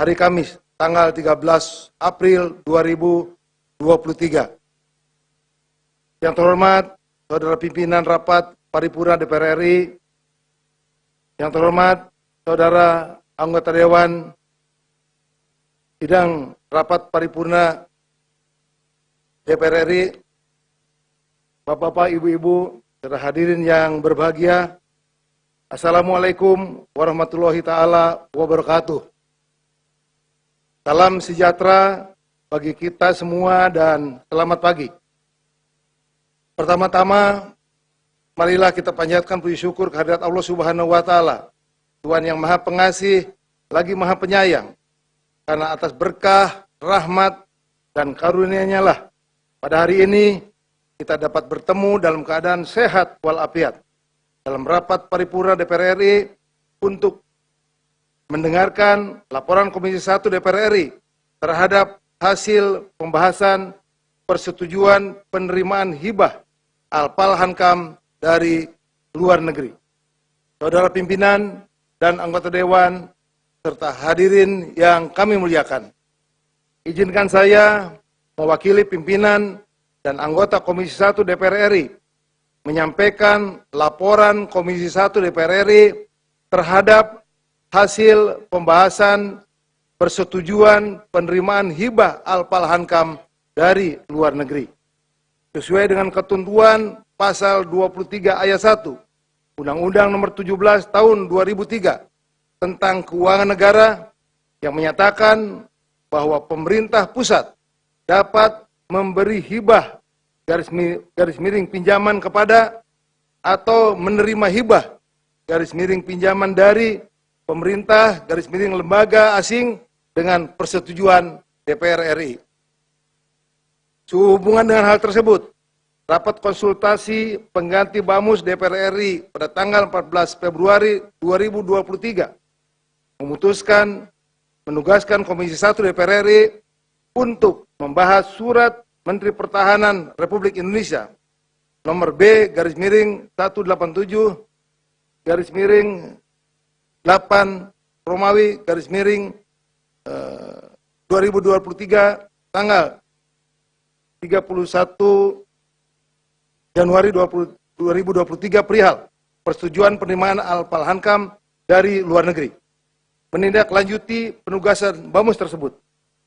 D: hari Kamis tanggal 13 April 2023. Yang terhormat Saudara Pimpinan Rapat Paripurna DPR RI, yang terhormat Saudara Anggota Dewan Sidang Rapat Paripurna DPR RI, Bapak-bapak, Ibu-ibu, saudara hadirin yang berbahagia, Assalamualaikum warahmatullahi taala wabarakatuh. Salam sejahtera bagi kita semua dan selamat pagi. Pertama-tama, marilah kita panjatkan puji syukur kehadirat Allah Subhanahu wa taala, Tuhan yang Maha Pengasih lagi Maha Penyayang. Karena atas berkah, rahmat, dan karunia-Nya lah pada hari ini kita dapat bertemu dalam keadaan sehat walafiat dalam rapat paripurna DPR RI untuk mendengarkan laporan Komisi 1 DPR RI terhadap hasil pembahasan persetujuan penerimaan hibah Alpal Hankam dari luar negeri. Saudara pimpinan dan anggota dewan serta hadirin yang kami muliakan, izinkan saya mewakili pimpinan dan anggota Komisi 1 DPR RI menyampaikan laporan Komisi 1 DPR RI terhadap hasil pembahasan persetujuan penerimaan hibah Alpal Hankam dari luar negeri. Sesuai dengan ketentuan pasal 23 ayat 1 Undang-Undang Nomor 17 Tahun 2003 tentang Keuangan Negara yang menyatakan bahwa pemerintah pusat dapat memberi hibah garis miring pinjaman kepada atau menerima hibah garis miring pinjaman dari pemerintah garis miring lembaga asing dengan persetujuan DPR RI. Sehubungan dengan hal tersebut, rapat konsultasi pengganti Bamus DPR RI pada tanggal 14 Februari 2023 memutuskan menugaskan Komisi 1 DPR RI untuk membahas surat Menteri Pertahanan Republik Indonesia nomor B garis miring 187 garis miring 8 Romawi garis miring 2023 tanggal 31 Januari 2023 perihal persetujuan penerimaan Alpal Hankam dari luar negeri. Menindaklanjuti penugasan Bamus tersebut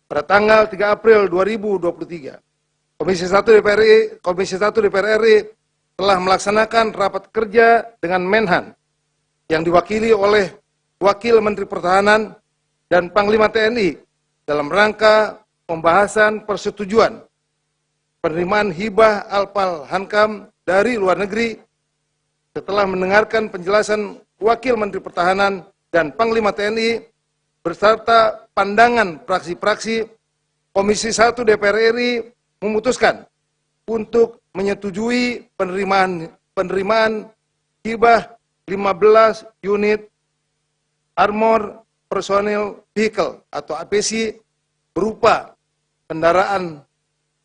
D: pada tanggal 3 April 2023. Komisi 1 DPR RI telah melaksanakan rapat kerja dengan Menhan yang diwakili oleh Wakil Menteri Pertahanan dan Panglima TNI dalam rangka pembahasan persetujuan penerimaan hibah Alpal Hankam dari luar negeri. Setelah mendengarkan penjelasan Wakil Menteri Pertahanan dan Panglima TNI beserta pandangan fraksi-fraksi, Komisi 1 DPR RI memutuskan untuk menyetujui penerimaan hibah 15 unit Armor Personnel Vehicle atau APC berupa kendaraan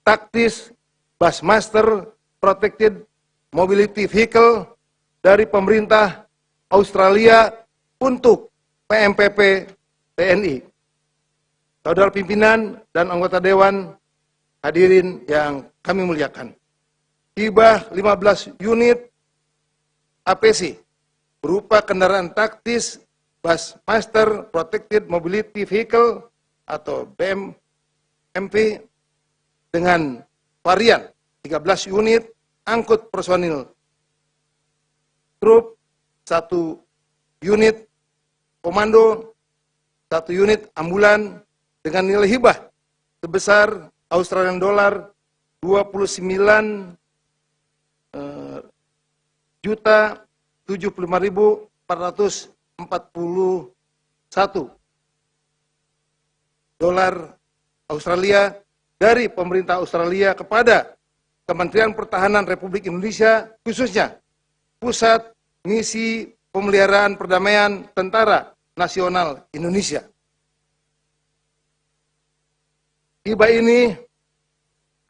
D: taktis Bushmaster Protected Mobility Vehicle dari pemerintah Australia untuk PMPP TNI. Saudara pimpinan dan anggota dewan hadirin yang kami muliakan, hibah 15 unit APC berupa kendaraan taktis Bushmaster Protected Mobility Vehicle atau BMP dengan varian 13 unit angkut personil trup, 1 unit komando, 1 unit ambulan dengan nilai hibah sebesar Australian dollar 29.075.441 dolar Australia dari pemerintah Australia kepada Kementerian Pertahanan Republik Indonesia, khususnya Pusat Misi Pemeliharaan Perdamaian Tentara Nasional Indonesia. Hibah ini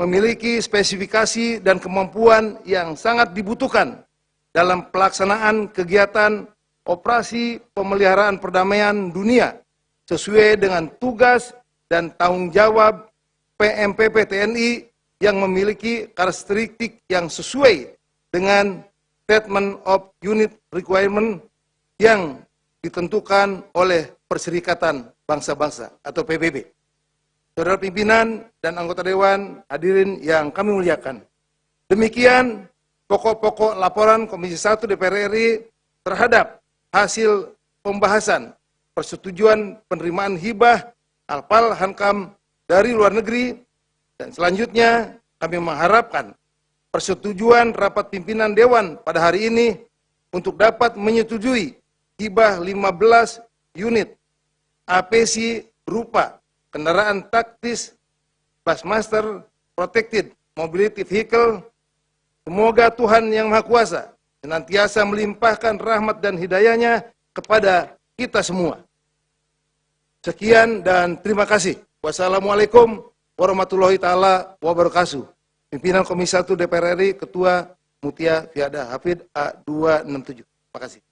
D: memiliki spesifikasi dan kemampuan yang sangat dibutuhkan dalam pelaksanaan kegiatan operasi pemeliharaan perdamaian dunia sesuai dengan tugas dan tanggung jawab PMPP TNI yang memiliki karakteristik yang sesuai dengan Statement of Unit Requirement yang ditentukan oleh Perserikatan Bangsa-Bangsa atau PBB. Saudara pimpinan dan anggota Dewan, hadirin yang kami muliakan. Demikian pokok-pokok laporan Komisi 1 DPR RI terhadap hasil pembahasan persetujuan penerimaan hibah Alpal Hankam dari luar negeri, dan selanjutnya kami mengharapkan persetujuan rapat pimpinan Dewan pada hari ini untuk dapat menyetujui hibah 15 unit APC berupa kendaraan taktis Busmaster Protected Mobility Vehicle. Semoga Tuhan Yang Maha Kuasa senantiasa melimpahkan rahmat dan hidayahnya kepada kita semua. Sekian dan terima kasih. Wassalamualaikum warahmatullahi taala wabarakatuh. Pimpinan Komisi 1 DPR RI, Ketua Mutia Fiada Hafid A267. Terima kasih.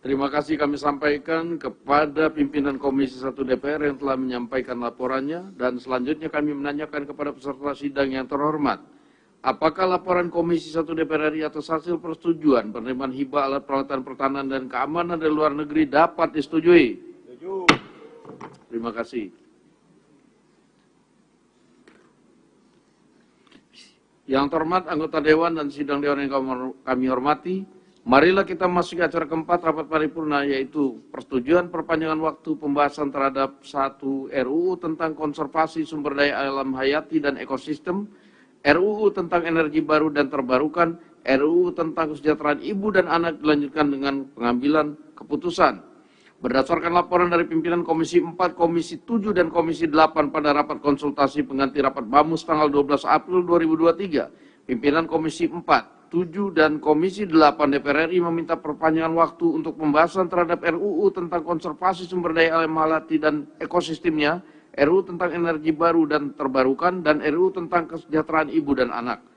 A: Terima kasih kami sampaikan kepada pimpinan Komisi 1 DPR yang telah menyampaikan laporannya, dan selanjutnya kami menanyakan kepada peserta sidang yang terhormat, apakah laporan Komisi 1 DPR RI atas hasil persetujuan penerimaan hibah alat peralatan pertahanan dan keamanan dari luar negeri dapat disetujui? Setuju. Terima kasih. Yang terhormat anggota Dewan dan sidang Dewan yang kami hormati, marilah kita masuki acara keempat rapat paripurna, yaitu persetujuan perpanjangan waktu pembahasan terhadap 1 RUU tentang konservasi sumber daya alam hayati dan ekosistem, RUU tentang energi baru dan terbarukan, RUU tentang kesejahteraan ibu dan anak dilanjutkan dengan pengambilan keputusan. Berdasarkan laporan dari pimpinan Komisi 4, Komisi 7, dan Komisi 8 pada rapat konsultasi pengganti rapat BAMUS tanggal 12 April 2023, pimpinan Komisi 4, 7, dan Komisi 8 DPR RI meminta perpanjangan waktu untuk pembahasan terhadap RUU tentang konservasi sumber daya alam hayati dan ekosistemnya, RUU tentang energi baru dan terbarukan, dan RUU tentang kesejahteraan ibu dan anak.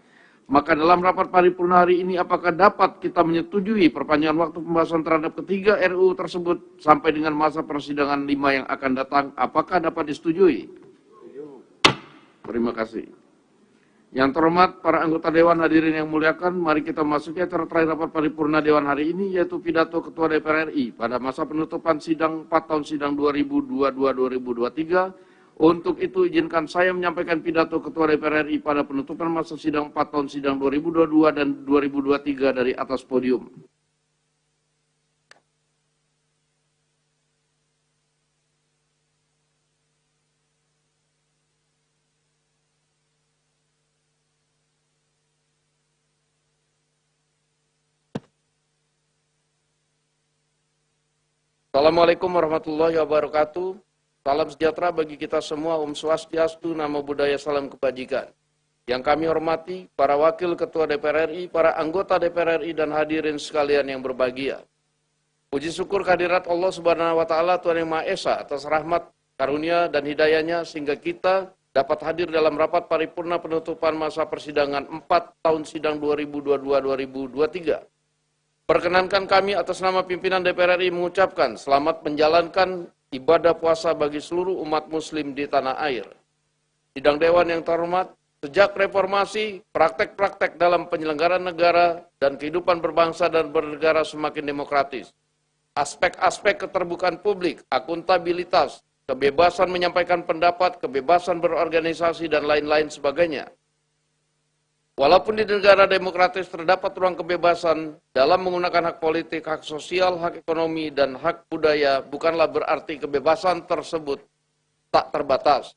A: Maka dalam rapat paripurna hari ini, apakah dapat kita menyetujui perpanjangan waktu pembahasan terhadap ketiga RUU tersebut sampai dengan masa persidangan 5 yang akan datang? Apakah dapat disetujui? Terima kasih. Yang terhormat para anggota Dewan, hadirin yang muliakan, mari kita masuki acara terakhir rapat paripurna Dewan hari ini, yaitu pidato Ketua DPR RI pada masa penutupan sidang 4 tahun sidang 2022-2023. Untuk itu izinkan saya menyampaikan pidato Ketua DPR RI pada penutupan masa sidang 4 tahun sidang 2022 dan 2023 dari atas podium. Assalamualaikum warahmatullahi wabarakatuh. Salam sejahtera bagi kita semua, Om Swastiastu, Namo Buddhaya, salam kebajikan. Yang kami hormati, para wakil Ketua DPR RI, para anggota DPR RI, dan hadirin sekalian yang berbahagia. Puji syukur kehadirat Allah Subhanahu wa Ta'ala, Tuhan Yang Maha Esa, atas rahmat, karunia, dan hidayahnya, sehingga kita dapat hadir dalam rapat paripurna penutupan masa persidangan 4 tahun sidang 2022-2023. Perkenankan kami atas nama pimpinan DPR RI mengucapkan selamat menjalankan ibadah puasa bagi seluruh umat muslim di tanah air. Sidang Dewan yang terhormat, sejak reformasi, praktek-praktek dalam penyelenggaraan negara dan kehidupan berbangsa dan bernegara semakin demokratis. Aspek-aspek keterbukaan publik, akuntabilitas, kebebasan menyampaikan pendapat, kebebasan berorganisasi, dan lain-lain sebagainya. Walaupun di negara demokratis terdapat ruang kebebasan dalam menggunakan hak politik, hak sosial, hak ekonomi, dan hak budaya, bukanlah berarti kebebasan tersebut tak terbatas.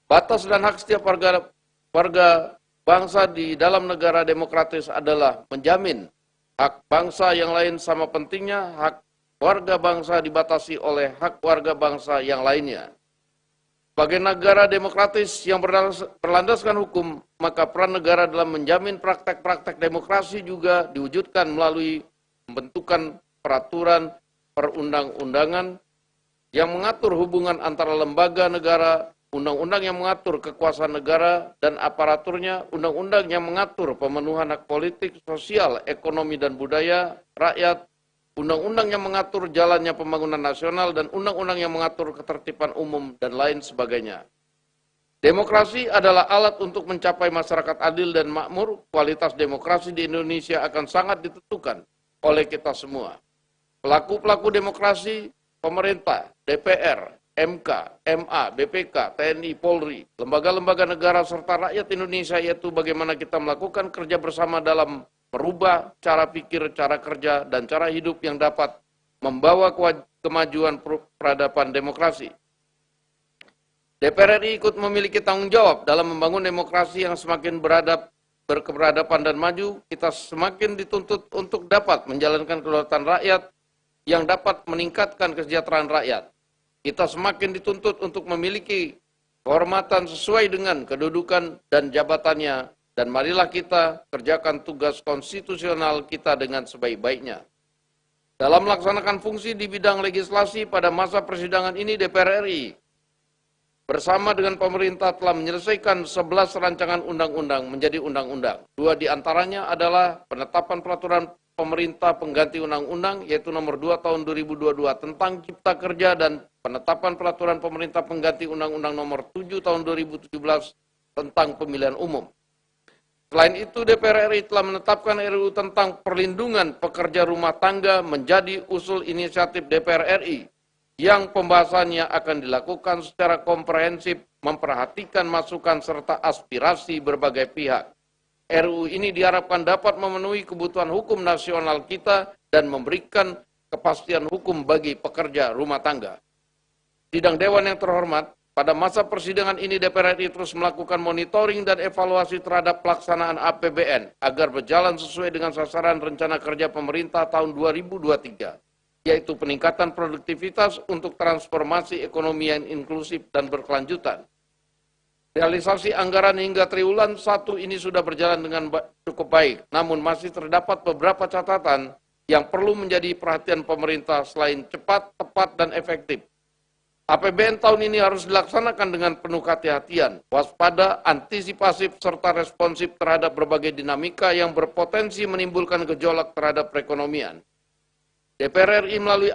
A: Batas dan hak setiap warga bangsa di dalam negara demokratis adalah menjamin hak bangsa yang lain sama pentingnya hak warga bangsa dibatasi oleh hak warga bangsa yang lainnya. Sebagai negara demokratis yang berlandaskan hukum, maka peran negara dalam menjamin praktek-praktek demokrasi juga diwujudkan melalui pembentukan peraturan perundang-undangan yang mengatur hubungan antara lembaga negara, undang-undang yang mengatur kekuasaan negara dan aparaturnya, undang-undang yang mengatur pemenuhan hak politik, sosial, ekonomi, dan budaya rakyat, undang-undang yang mengatur jalannya pembangunan nasional, dan undang-undang yang mengatur ketertiban umum, dan lain sebagainya. Demokrasi adalah alat untuk mencapai masyarakat adil dan makmur. Kualitas demokrasi di Indonesia akan sangat ditentukan oleh kita semua. Pelaku-pelaku demokrasi, pemerintah, DPR, MK, MA, BPK, TNI, Polri, lembaga-lembaga negara, serta rakyat Indonesia, yaitu bagaimana kita melakukan kerja bersama dalam merubah cara pikir, cara kerja, dan cara hidup yang dapat membawa kemajuan peradaban demokrasi. DPR RI ikut memiliki tanggung jawab dalam membangun demokrasi yang semakin berkeberadaban dan maju. Kita semakin dituntut untuk dapat menjalankan kedaulatan rakyat yang dapat meningkatkan kesejahteraan rakyat. Kita semakin dituntut untuk memiliki kehormatan sesuai dengan kedudukan dan jabatannya, dan marilah kita kerjakan tugas konstitusional kita dengan sebaik-baiknya. Dalam melaksanakan fungsi di bidang legislasi pada masa persidangan ini, DPR RI bersama dengan pemerintah telah menyelesaikan 11 rancangan undang-undang menjadi undang-undang. 2 di antaranya adalah penetapan peraturan pemerintah pengganti undang-undang, yaitu nomor 2 tahun 2022 tentang Cipta Kerja, dan penetapan peraturan pemerintah pengganti undang-undang nomor 7 tahun 2017 tentang pemilihan umum. Selain itu, DPR RI telah menetapkan RUU tentang perlindungan pekerja rumah tangga menjadi usul inisiatif DPR RI, yang pembahasannya akan dilakukan secara komprehensif, memperhatikan masukan serta aspirasi berbagai pihak. RUU ini diharapkan dapat memenuhi kebutuhan hukum nasional kita dan memberikan kepastian hukum bagi pekerja rumah tangga. Sidang Dewan yang terhormat, pada masa persidangan ini DPR RI terus melakukan monitoring dan evaluasi terhadap pelaksanaan APBN agar berjalan sesuai dengan sasaran rencana kerja pemerintah tahun 2023, yaitu peningkatan produktivitas untuk transformasi ekonomi yang inklusif dan berkelanjutan. Realisasi anggaran hingga triwulan 1 ini sudah berjalan dengan cukup baik, namun masih terdapat beberapa catatan yang perlu menjadi perhatian pemerintah selain cepat, tepat, dan efektif. APBN tahun ini harus dilaksanakan dengan penuh kehati-hatian, waspada, antisipasif, serta responsif terhadap berbagai dinamika yang berpotensi menimbulkan gejolak terhadap perekonomian. DPR RI melalui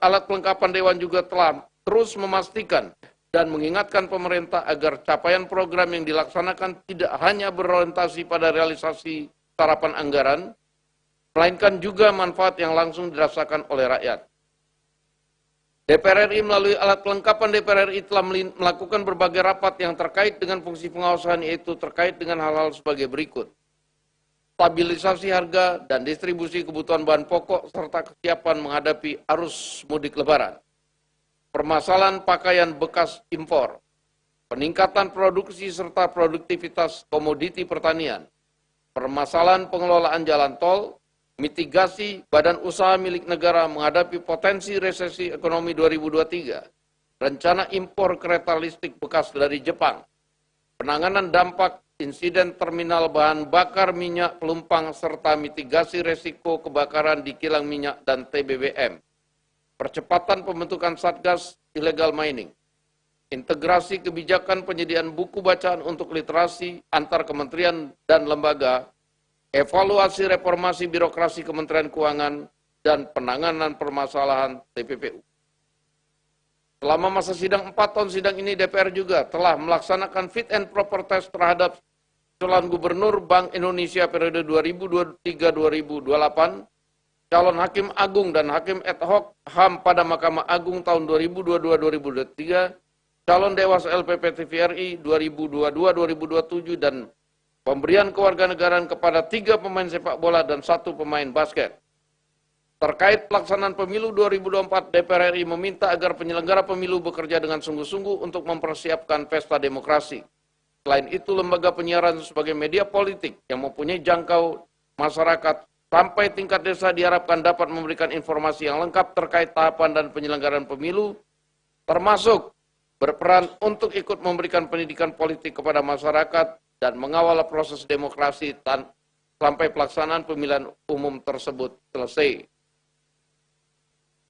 A: alat kelengkapan Dewan juga telah terus memastikan dan mengingatkan pemerintah agar capaian program yang dilaksanakan tidak hanya berorientasi pada realisasi sarapan anggaran, melainkan juga manfaat yang langsung dirasakan oleh rakyat. DPR RI melalui alat kelengkapan DPR RI telah melakukan berbagai rapat yang terkait dengan fungsi pengawasan, yaitu terkait dengan hal-hal sebagai berikut. Stabilisasi harga dan distribusi kebutuhan bahan pokok serta kesiapan menghadapi arus mudik lebaran. Permasalahan pakaian bekas impor. Peningkatan produksi serta produktivitas komoditi pertanian. Permasalahan pengelolaan jalan tol. Mitigasi badan usaha milik negara menghadapi potensi resesi ekonomi 2023. Rencana impor kereta listrik bekas dari Jepang. Penanganan dampak insiden terminal bahan bakar minyak Pelumpang serta mitigasi resiko kebakaran di kilang minyak dan TBBM. Percepatan pembentukan Satgas Illegal Mining. Integrasi kebijakan penyediaan buku bacaan untuk literasi antar kementerian dan lembaga. Evaluasi reformasi birokrasi Kementerian Keuangan, dan penanganan permasalahan TPPU. Selama masa sidang 4 tahun sidang ini, DPR juga telah melaksanakan fit and proper test terhadap calon gubernur Bank Indonesia periode 2023-2028, calon hakim agung dan hakim ad hoc HAM pada Mahkamah Agung tahun 2022-2023, calon Dewas LPP TVRI 2022-2027, dan pemberian kewarganegaraan kepada 3 pemain sepak bola dan 1 pemain basket. Terkait pelaksanaan pemilu 2024, DPR RI meminta agar penyelenggara pemilu bekerja dengan sungguh-sungguh untuk mempersiapkan pesta demokrasi. Selain itu, lembaga penyiaran sebagai media politik yang mempunyai jangkau masyarakat sampai tingkat desa diharapkan dapat memberikan informasi yang lengkap terkait tahapan dan penyelenggaraan pemilu, termasuk berperan untuk ikut memberikan pendidikan politik kepada masyarakat dan mengawal proses demokrasi sampai pelaksanaan pemilihan umum tersebut selesai.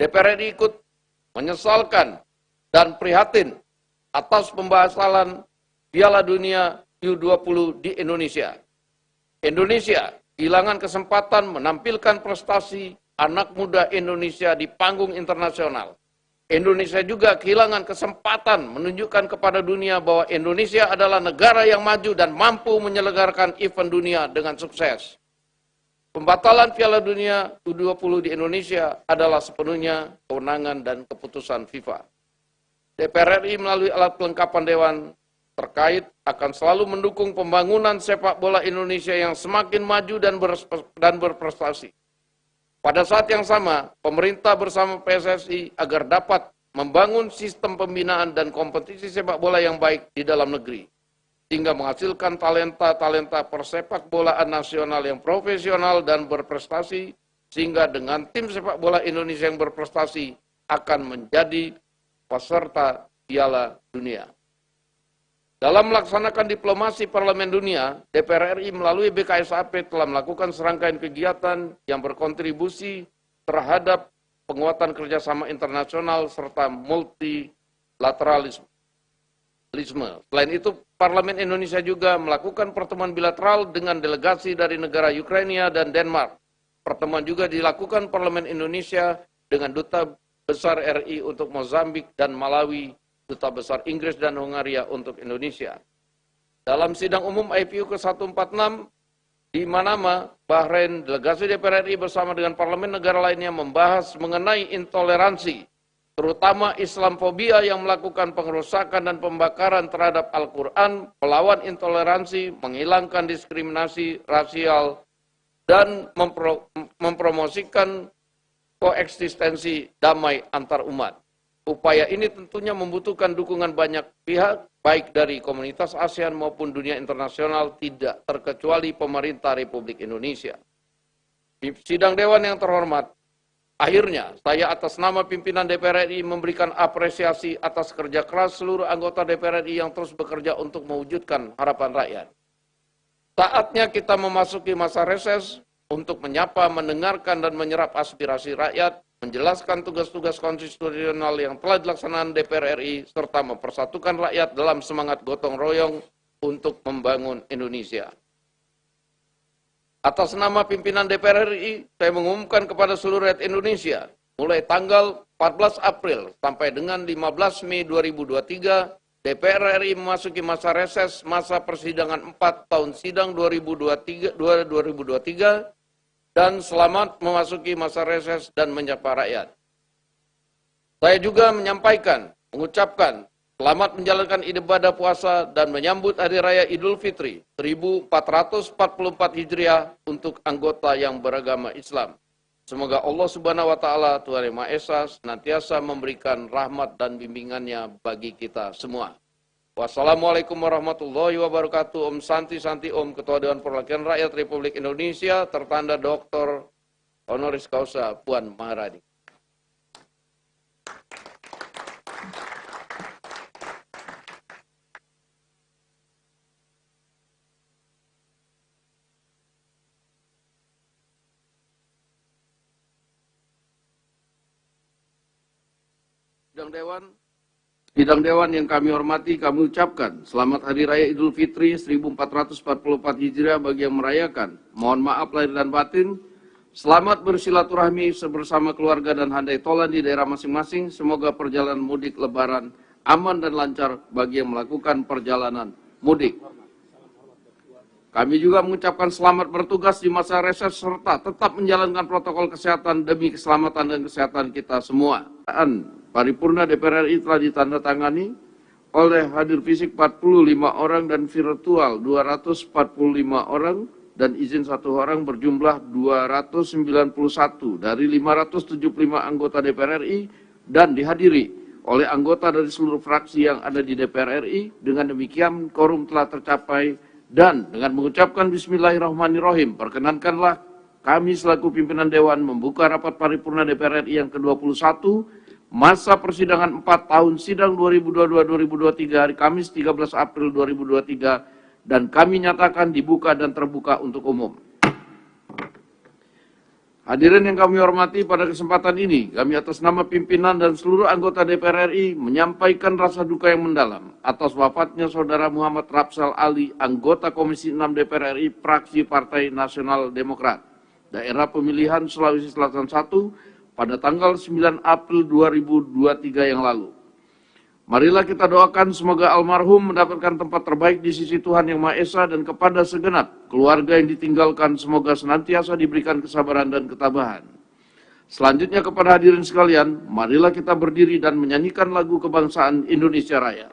A: DPR RI ikut menyesalkan dan prihatin atas pembahasan Piala Dunia U20 di Indonesia. Indonesia kehilangan kesempatan menampilkan prestasi anak muda Indonesia di panggung internasional. Indonesia juga kehilangan kesempatan menunjukkan kepada dunia bahwa Indonesia adalah negara yang maju dan mampu menyelenggarakan event dunia dengan sukses. Pembatalan Piala Dunia U20 di Indonesia adalah sepenuhnya kewenangan dan keputusan FIFA. DPR RI melalui alat kelengkapan Dewan terkait akan selalu mendukung pembangunan sepak bola Indonesia yang semakin maju dan berprestasi. Pada saat yang sama, pemerintah bersama PSSI agar dapat membangun sistem pembinaan dan kompetisi sepak bola yang baik di dalam negeri, sehingga menghasilkan talenta-talenta persepak bolaan nasional yang profesional dan berprestasi, sehingga dengan tim sepak bola Indonesia yang berprestasi akan menjadi peserta Piala Dunia. Dalam melaksanakan diplomasi Parlemen Dunia, DPR RI melalui BKSAP telah melakukan serangkaian kegiatan yang berkontribusi terhadap penguatan kerjasama internasional serta multilateralisme. Selain itu, Parlemen Indonesia juga melakukan pertemuan bilateral dengan delegasi dari negara Ukraina dan Denmark. Pertemuan juga dilakukan Parlemen Indonesia dengan Duta Besar RI untuk Mozambik dan Malawi, Duta Besar Inggris dan Hungaria untuk Indonesia. Dalam sidang umum IPU ke-146 di Manama, Bahrain, delegasi DPR RI bersama dengan parlemen negara lainnya membahas mengenai intoleransi, terutama Islamfobia yang melakukan pengerusakan dan pembakaran terhadap Al-Quran, melawan intoleransi, menghilangkan diskriminasi rasial, dan mempromosikan koeksistensi damai antar umat. Upaya ini tentunya membutuhkan dukungan banyak pihak, baik dari komunitas ASEAN maupun dunia internasional, tidak terkecuali pemerintah Republik Indonesia. Di sidang Dewan yang terhormat, akhirnya saya atas nama pimpinan DPR RI memberikan apresiasi atas kerja keras seluruh anggota DPR RI yang terus bekerja untuk mewujudkan harapan rakyat. Saatnya kita memasuki masa reses untuk menyapa, mendengarkan, dan menyerap aspirasi rakyat, menjelaskan tugas-tugas konstitusional yang telah dilaksanakan DPR RI, serta mempersatukan rakyat dalam semangat gotong royong untuk membangun Indonesia. Atas nama pimpinan DPR RI, saya mengumumkan kepada seluruh rakyat Indonesia, mulai tanggal 14 April sampai dengan 15 Mei 2023, DPR RI memasuki masa reses masa persidangan 4 tahun sidang 2023, dan selamat memasuki masa reses dan menyapa rakyat. Saya juga mengucapkan selamat menjalankan ibadah puasa dan menyambut Hari Raya Idul Fitri 1444 Hijriah untuk anggota yang beragama Islam. Semoga Allah Subhanahu wa Ta'ala, Tuhan Yang Maha Esa, senantiasa memberikan rahmat dan bimbingannya bagi kita semua. Wassalamualaikum warahmatullahi wabarakatuh. Om Santi Santi Om, Ketua Dewan Perwakilan Rakyat Republik Indonesia, tertanda Dr. Honoris Causa Puan Maharani. Sidang Dewan yang kami hormati, kami ucapkan selamat Hari Raya Idul Fitri 1444 Hijriah bagi yang merayakan. Mohon maaf lahir dan batin. Selamat bersilaturahmi bersama keluarga dan handai tolan di daerah masing-masing. Semoga perjalanan mudik Lebaran aman dan lancar bagi yang melakukan perjalanan mudik. Kami juga mengucapkan selamat bertugas di masa reses serta tetap menjalankan protokol kesehatan demi keselamatan dan kesehatan kita semua. Paripurna DPR RI telah ditandatangani oleh hadir fisik 45 orang dan virtual 245 orang dan izin 1 orang berjumlah 291 dari 575 anggota DPR RI dan dihadiri oleh anggota dari seluruh fraksi yang ada di DPR RI. Dengan demikian, quorum telah tercapai dan dengan mengucapkan Bismillahirrahmanirrahim, perkenankanlah kami selaku pimpinan Dewan membuka rapat paripurna DPR RI yang ke-21, masa persidangan 4 tahun sidang 2022-2023 hari Kamis 13 April 2023, dan kami nyatakan dibuka dan terbuka untuk umum. Hadirin yang kami hormati, pada kesempatan ini kami atas nama pimpinan dan seluruh anggota DPR RI menyampaikan rasa duka yang mendalam atas wafatnya Saudara Muhammad Rapsal Ali, anggota Komisi 6 DPR RI, fraksi Partai Nasional Demokrat, daerah pemilihan Sulawesi Selatan 1 pada tanggal 9 April 2023 yang lalu. Marilah kita doakan semoga almarhum mendapatkan tempat terbaik di sisi Tuhan Yang Maha Esa, dan kepada segenap keluarga yang ditinggalkan semoga senantiasa diberikan kesabaran dan ketabahan. Selanjutnya kepada hadirin sekalian, marilah kita berdiri dan menyanyikan lagu kebangsaan Indonesia Raya.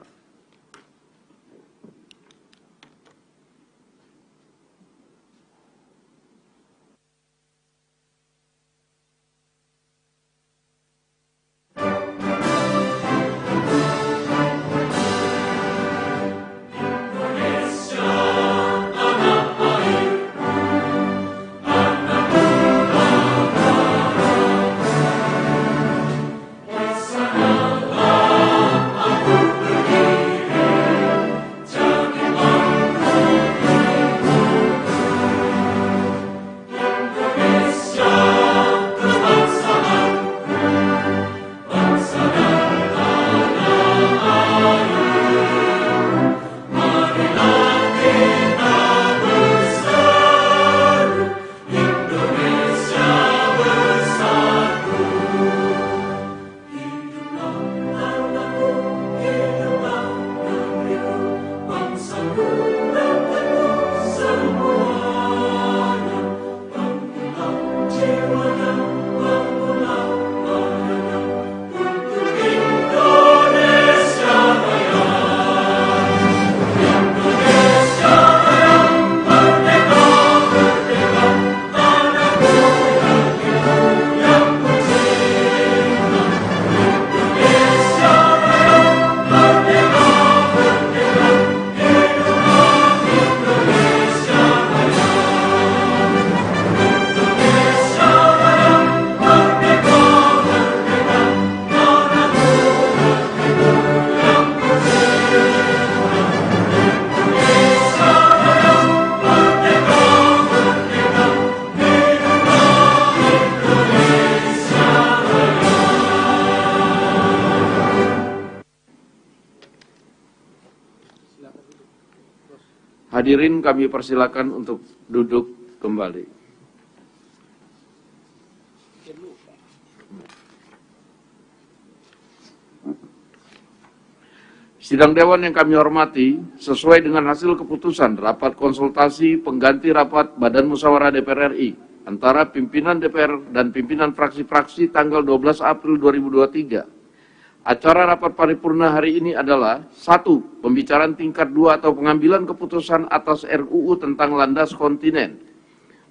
A: Hadirin kami persilakan untuk duduk kembali. Sidang Dewan yang kami hormati, sesuai dengan hasil keputusan rapat konsultasi pengganti rapat Badan Musyawarah DPR RI antara pimpinan DPR dan pimpinan fraksi-fraksi tanggal 12 April 2023. Acara rapat paripurna hari ini adalah 1. Pembicaraan tingkat 2 atau pengambilan keputusan atas RUU tentang landas kontinen.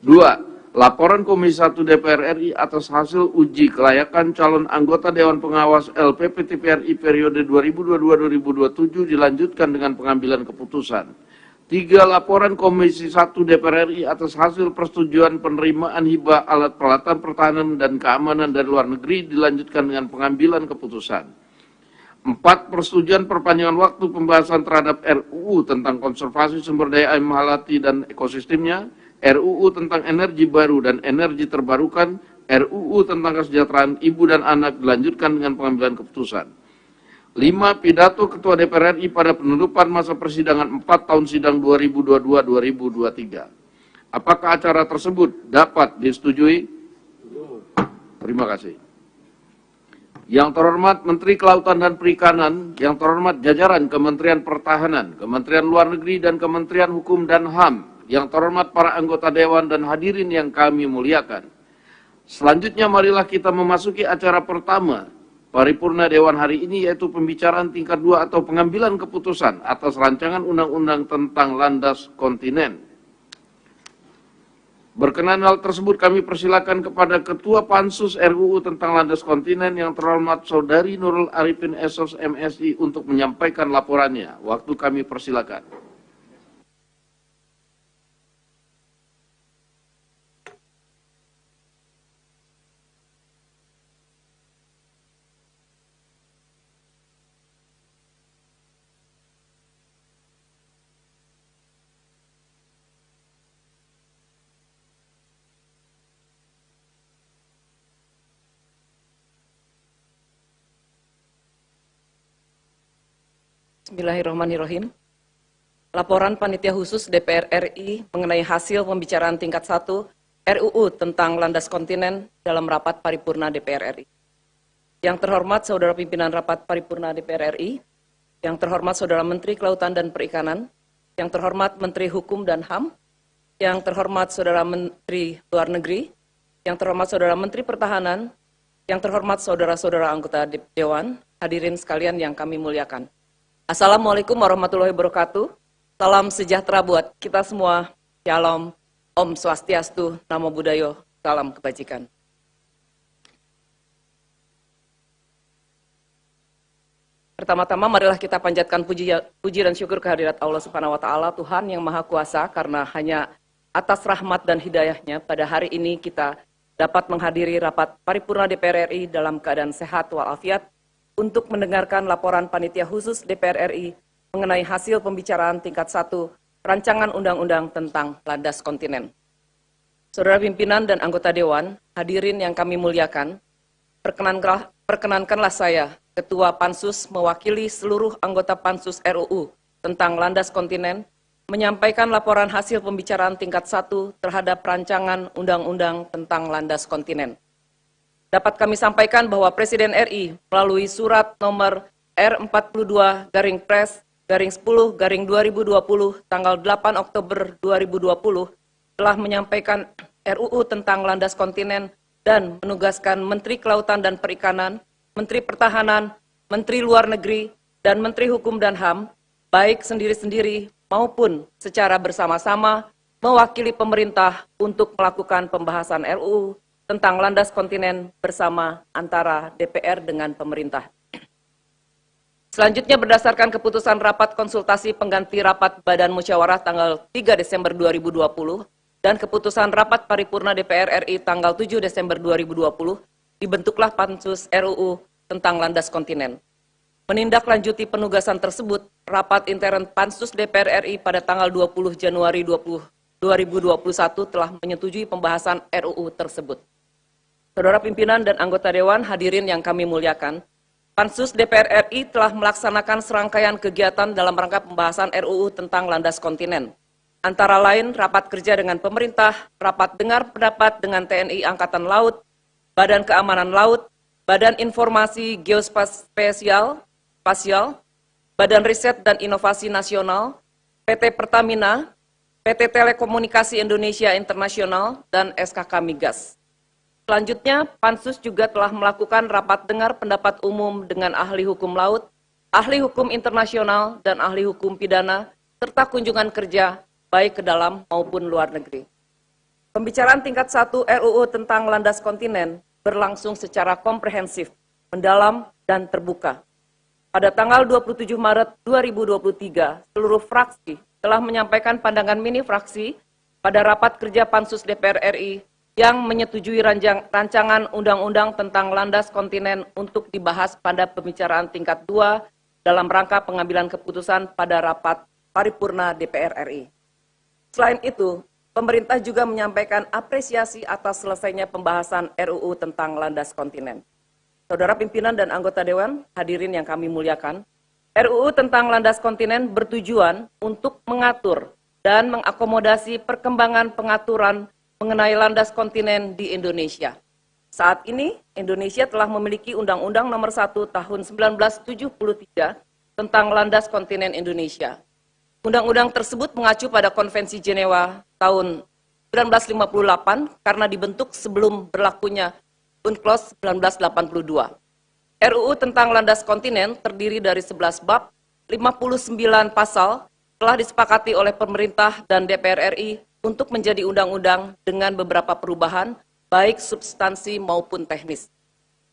A: 2. Laporan Komisi 1 DPR RI atas hasil uji kelayakan calon anggota Dewan Pengawas LPP TPRI periode 2022-2027 dilanjutkan dengan pengambilan keputusan. 3. Laporan Komisi 1 DPR RI atas hasil persetujuan penerimaan hibah alat peralatan pertahanan dan keamanan dari luar negeri dilanjutkan dengan pengambilan keputusan. 4. Persetujuan perpanjangan waktu pembahasan terhadap RUU tentang konservasi sumber daya alam hayati dan ekosistemnya, RUU tentang energi baru dan energi terbarukan, RUU tentang kesejahteraan ibu dan anak dilanjutkan dengan pengambilan keputusan. 5. Pidato Ketua DPR RI pada penutupan masa persidangan 4 tahun sidang 2022-2023. Apakah acara tersebut dapat disetujui? Terima kasih. Yang terhormat Menteri Kelautan dan Perikanan, yang terhormat jajaran Kementerian Pertahanan, Kementerian Luar Negeri, dan Kementerian Hukum dan HAM, yang terhormat para anggota Dewan dan hadirin yang kami muliakan. Selanjutnya marilah kita memasuki acara pertama paripurna Dewan hari ini, yaitu pembicaraan tingkat 2 atau pengambilan keputusan atas rancangan undang-undang tentang landas kontinen. Berkenan hal tersebut, kami persilakan kepada Ketua Pansus RUU tentang Landas Kontinen yang terhormat Saudari Nurul Arifin SOS MSI untuk menyampaikan laporannya. Waktu kami persilakan.
B: Bismillahirrahmanirrahim. Laporan Panitia Khusus DPR RI mengenai hasil pembicaraan tingkat 1 RUU tentang Landas Kontinen dalam rapat paripurna DPR RI. Yang terhormat Saudara Pimpinan Rapat Paripurna DPR RI, yang terhormat Saudara Menteri Kelautan dan Perikanan, yang terhormat Menteri Hukum dan HAM, yang terhormat Saudara Menteri Luar Negeri, yang terhormat Saudara Menteri Pertahanan, yang terhormat Saudara-saudara anggota Dewan, hadirin sekalian yang kami muliakan. Assalamualaikum warahmatullahi wabarakatuh. Salam sejahtera buat kita semua. Shalom, Om Swastiastu, Namo Buddhaya, salam kebajikan. Pertama-tama marilah kita panjatkan puji dan syukur kehadirat Allah Subhanahu wa taala, Tuhan yang Maha Kuasa, karena hanya atas rahmat dan hidayahnya pada hari ini kita dapat menghadiri rapat paripurna DPR RI dalam keadaan sehat walafiat untuk mendengarkan laporan Panitia Khusus DPR RI mengenai hasil pembicaraan tingkat 1 Rancangan Undang-Undang tentang Landas Kontinen. Saudara pimpinan dan anggota Dewan, hadirin yang kami muliakan, perkenankanlah saya, Ketua Pansus mewakili seluruh anggota Pansus RUU tentang Landas Kontinen, menyampaikan laporan hasil pembicaraan tingkat 1 terhadap Rancangan Undang-Undang tentang Landas Kontinen. Dapat kami sampaikan bahwa Presiden RI melalui surat nomor R42-Pres-10-2020 tanggal 8 Oktober 2020 telah menyampaikan RUU tentang Landas Kontinen dan menugaskan Menteri Kelautan dan Perikanan, Menteri Pertahanan, Menteri Luar Negeri, dan Menteri Hukum dan HAM, baik sendiri-sendiri maupun secara bersama-sama mewakili pemerintah untuk melakukan pembahasan RUU tentang Landas Kontinen bersama antara DPR dengan pemerintah. Selanjutnya berdasarkan keputusan rapat konsultasi pengganti rapat Badan Musyawarah tanggal 3 Desember 2020 dan keputusan rapat paripurna DPR RI tanggal 7 Desember 2020, dibentuklah Pansus RUU tentang Landas Kontinen. Menindaklanjuti penugasan tersebut, rapat intern Pansus DPR RI pada tanggal 20 Januari 2021 telah menyetujui pembahasan RUU tersebut. Saudara pimpinan dan anggota Dewan, hadirin yang kami muliakan, Pansus DPR RI telah melaksanakan serangkaian kegiatan dalam rangka pembahasan RUU tentang Landas Kontinen. Antara lain, rapat kerja dengan pemerintah, rapat dengar pendapat dengan TNI Angkatan Laut, Badan Keamanan Laut, Badan Informasi Geospasial, Badan Riset dan Inovasi Nasional, PT Pertamina, PT Telekomunikasi Indonesia Internasional, dan SKK Migas. Selanjutnya, Pansus juga telah melakukan rapat dengar pendapat umum dengan ahli hukum laut, ahli hukum internasional, dan ahli hukum pidana, serta kunjungan kerja baik ke dalam maupun luar negeri. Pembicaraan tingkat 1 RUU tentang Landas Kontinen berlangsung secara komprehensif, mendalam, dan terbuka. Pada tanggal 27 Maret 2023, seluruh fraksi telah menyampaikan pandangan mini fraksi pada rapat kerja Pansus DPR RI yang menyetujui rancangan undang-undang tentang Landas Kontinen untuk dibahas pada pembicaraan tingkat 2 dalam rangka pengambilan keputusan pada rapat paripurna DPR RI. Selain itu, pemerintah juga menyampaikan apresiasi atas selesainya pembahasan RUU tentang Landas Kontinen. Saudara pimpinan dan anggota Dewan, hadirin yang kami muliakan, RUU tentang Landas Kontinen bertujuan untuk mengatur dan mengakomodasi perkembangan pengaturan mengenai landas kontinen di Indonesia. Saat ini, Indonesia telah memiliki Undang-Undang Nomor 1 Tahun 1973 tentang Landas Kontinen Indonesia. Undang-undang tersebut mengacu pada Konvensi Jenewa tahun 1958 karena dibentuk sebelum berlakunya UNCLOS 1982. RUU tentang Landas Kontinen terdiri dari 11 bab, 59 pasal, telah disepakati oleh pemerintah dan DPR RI untuk menjadi undang-undang dengan beberapa perubahan, baik substansi maupun teknis.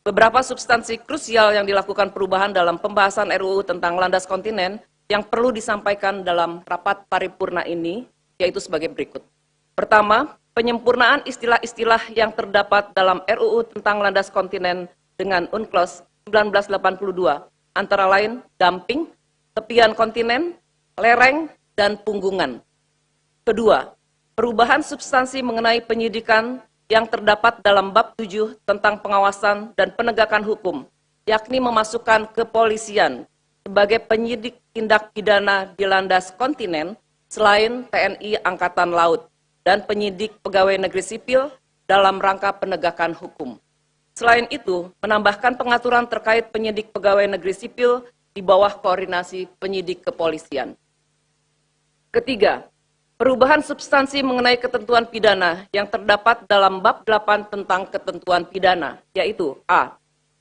B: Beberapa substansi krusial yang dilakukan perubahan dalam pembahasan RUU tentang landas kontinen yang perlu disampaikan dalam rapat paripurna ini, yaitu sebagai berikut. Pertama, penyempurnaan istilah-istilah yang terdapat dalam RUU tentang landas kontinen dengan UNCLOS 1982, antara lain dumping, tepian kontinen, lereng, dan punggungan. Kedua, perubahan substansi mengenai penyidikan yang terdapat dalam bab 7 tentang pengawasan dan penegakan hukum, yakni memasukkan kepolisian sebagai penyidik tindak pidana di landas kontinen selain TNI Angkatan Laut dan penyidik pegawai negeri sipil dalam rangka penegakan hukum. Selain itu, menambahkan pengaturan terkait penyidik pegawai negeri sipil di bawah koordinasi penyidik kepolisian. Ketiga, perubahan substansi mengenai ketentuan pidana yang terdapat dalam bab 8 tentang ketentuan pidana, yaitu A.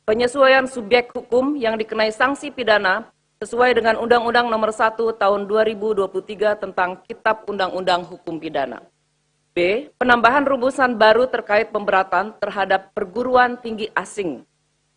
B: Penyesuaian subjek hukum yang dikenai sanksi pidana sesuai dengan Undang-Undang Nomor 1 Tahun 2023 tentang Kitab Undang-Undang Hukum Pidana. B. Penambahan rumusan baru terkait pemberatan terhadap perguruan tinggi asing,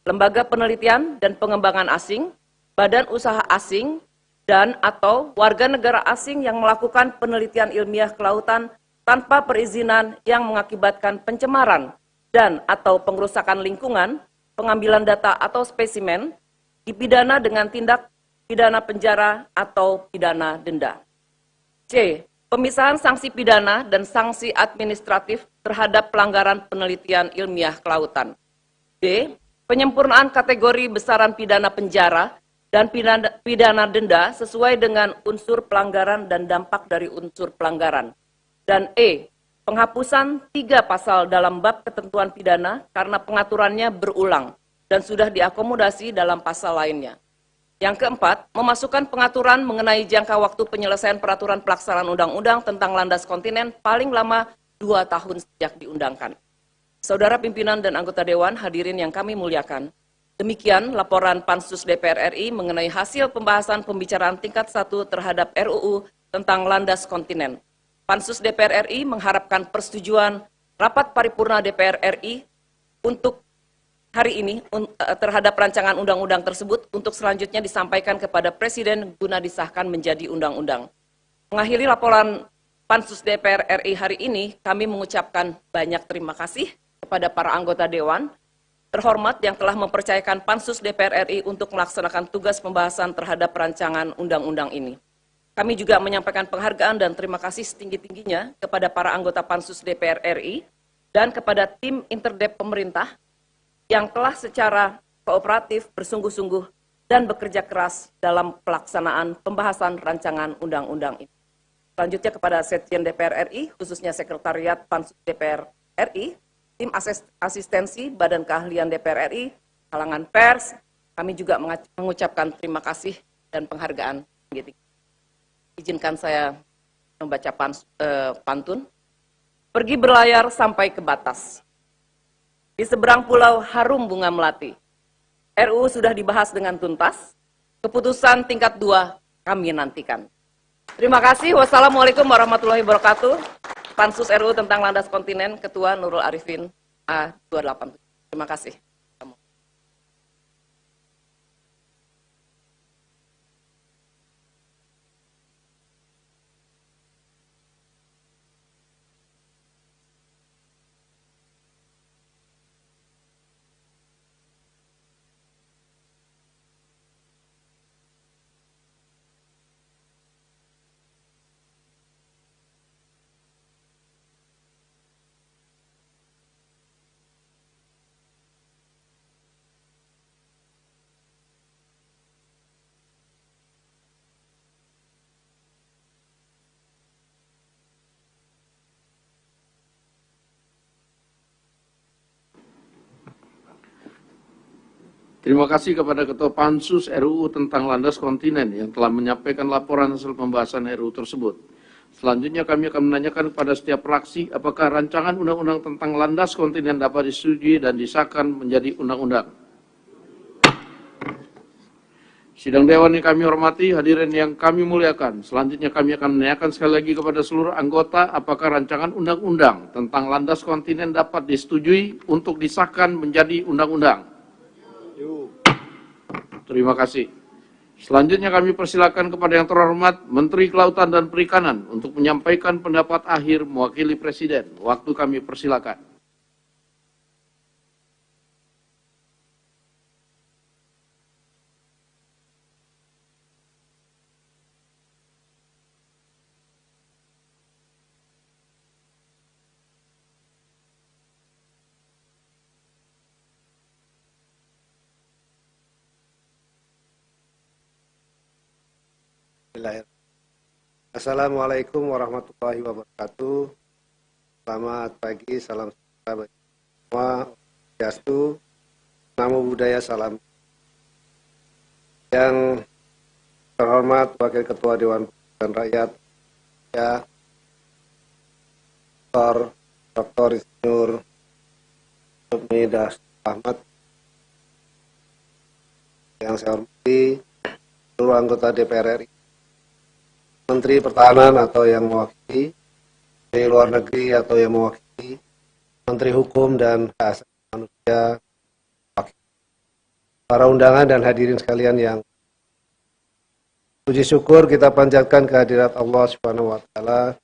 B: lembaga penelitian dan pengembangan asing, badan usaha asing, dan atau warga negara asing yang melakukan penelitian ilmiah kelautan tanpa perizinan yang mengakibatkan pencemaran dan atau pengrusakan lingkungan, pengambilan data atau spesimen, dipidana dengan tindak pidana penjara atau pidana denda. C. Pemisahan sanksi pidana dan sanksi administratif terhadap pelanggaran penelitian ilmiah kelautan. D. Penyempurnaan kategori besaran pidana penjara dan pidana denda sesuai dengan unsur pelanggaran dan dampak dari unsur pelanggaran. Dan E. Penghapusan 3 pasal dalam bab ketentuan pidana karena pengaturannya berulang dan sudah diakomodasi dalam pasal lainnya. Yang keempat, memasukkan pengaturan mengenai jangka waktu penyelesaian peraturan pelaksanaan undang-undang tentang landas kontinen paling lama 2 tahun sejak diundangkan. Saudara pimpinan dan anggota Dewan, hadirin yang kami muliakan, demikian laporan Pansus DPR RI mengenai hasil pembahasan pembicaraan tingkat 1 terhadap RUU tentang landas kontinen. Pansus DPR RI mengharapkan persetujuan rapat paripurna DPR RI untuk hari ini terhadap rancangan undang-undang tersebut untuk selanjutnya disampaikan kepada Presiden guna disahkan menjadi undang-undang. Mengakhiri laporan Pansus DPR RI hari ini, kami mengucapkan banyak terima kasih kepada para anggota Dewan terhormat yang telah mempercayakan Pansus DPR RI untuk melaksanakan tugas pembahasan terhadap rancangan undang-undang ini. Kami juga menyampaikan penghargaan dan terima kasih setinggi-tingginya kepada para anggota Pansus DPR RI dan kepada tim interdep pemerintah yang telah secara kooperatif, bersungguh-sungguh, dan bekerja keras dalam pelaksanaan pembahasan rancangan undang-undang ini. Selanjutnya kepada Sekjen DPR RI, khususnya Sekretariat Pansus DPR RI, tim asistensi Badan Keahlian DPR RI, kalangan pers, kami juga mengucapkan terima kasih dan penghargaan. Izinkan saya membaca pantun. Pergi berlayar sampai ke batas. Di seberang pulau harum bunga melati. RUU sudah dibahas dengan tuntas. Keputusan tingkat 2 kami nantikan. Terima kasih. Wassalamualaikum warahmatullahi wabarakatuh. Pansus RUU tentang landas kontinen, Ketua Nurul Arifin A287. Terima kasih.
A: Terima kasih kepada Ketua Pansus RUU tentang landas kontinen yang telah menyampaikan laporan hasil pembahasan RUU tersebut. Selanjutnya kami akan menanyakan kepada setiap fraksi apakah rancangan undang-undang tentang landas kontinen dapat disetujui dan disahkan menjadi undang-undang. Sidang Dewan yang kami hormati, hadirin yang kami muliakan. Selanjutnya kami akan menanyakan sekali lagi kepada seluruh anggota apakah rancangan undang-undang tentang landas kontinen dapat disetujui untuk disahkan menjadi undang-undang. Terima kasih. Selanjutnya kami persilakan kepada yang terhormat Menteri Kelautan dan Perikanan untuk menyampaikan pendapat akhir mewakili Presiden. Waktu kami persilakan.
C: Assalamualaikum warahmatullahi wabarakatuh. Selamat pagi, salam sejahtera bagi semua. Swastiastu, Namo Buddhaya, salam. Yang terhormat Wakil Ketua Dewan Perwakilan Rakyat, ya, Dr. Insinyur Sukmi Das Ahmad. Yang saya hormati seluruh anggota DPR RI, Menteri Pertahanan atau yang mewakili, Menteri Luar Negeri atau yang mewakili, Menteri Hukum dan Hak Asasi Manusia, para undangan dan hadirin sekalian yang puji syukur kita panjatkan kehadirat Allah Subhanahu wa Ta'ala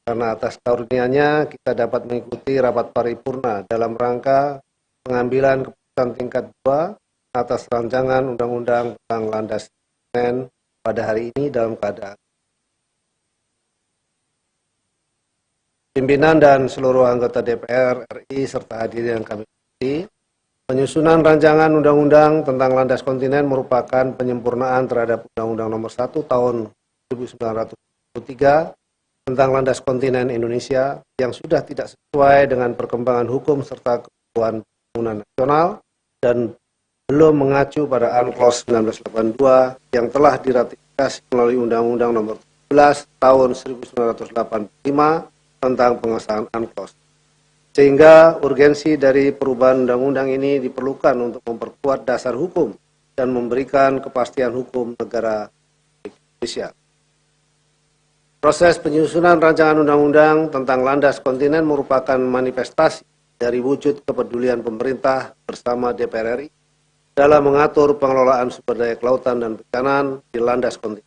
C: karena atas karunia-Nya kita dapat mengikuti rapat paripurna dalam rangka pengambilan keputusan tingkat 2 atas rancangan undang-undang tentang landas kontinen pada hari ini dalam keadaan pimpinan dan seluruh anggota DPR RI serta hadirin yang kami hormati, penyusunan rancangan undang-undang tentang landas kontinen merupakan penyempurnaan terhadap Undang-Undang Nomor 1 Tahun 1993 tentang landas kontinen Indonesia yang sudah tidak sesuai dengan perkembangan hukum serta kebutuhan pembangunan nasional dan belum mengacu pada UNCLOS 1982 yang telah diratifikasi melalui Undang-Undang Nomor 17 Tahun 1985 tentang pengesahan UNCLOS. Sehingga urgensi dari perubahan undang-undang ini diperlukan untuk memperkuat dasar hukum dan memberikan kepastian hukum negara Indonesia. Proses penyusunan rancangan undang-undang tentang landas kontinen merupakan manifestasi dari wujud kepedulian pemerintah bersama DPR RI dalam mengatur pengelolaan sumber daya kelautan dan perikanan di landas kontinen.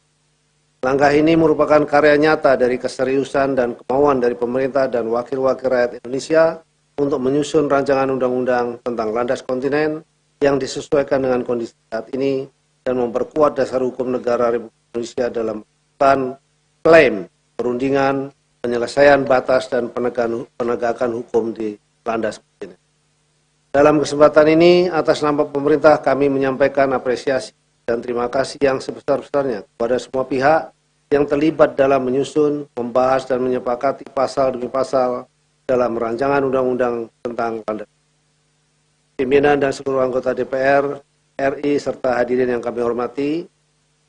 C: Langkah ini merupakan karya nyata dari keseriusan dan kemauan dari pemerintah dan wakil-wakil rakyat Indonesia untuk menyusun rancangan undang-undang tentang landas kontinen yang disesuaikan dengan kondisi saat ini dan memperkuat dasar hukum negara Republik Indonesia dalam melakukan klaim, perundingan, penyelesaian batas dan penegakan hukum di landas kontinen. Dalam kesempatan ini, atas nama pemerintah kami menyampaikan apresiasi dan terima kasih yang sebesar-besarnya kepada semua pihak yang terlibat dalam menyusun, membahas, dan menyepakati pasal demi pasal dalam rancangan undang-undang tentang landas. Pimpinan dan seluruh anggota DPR RI serta hadirin yang kami hormati,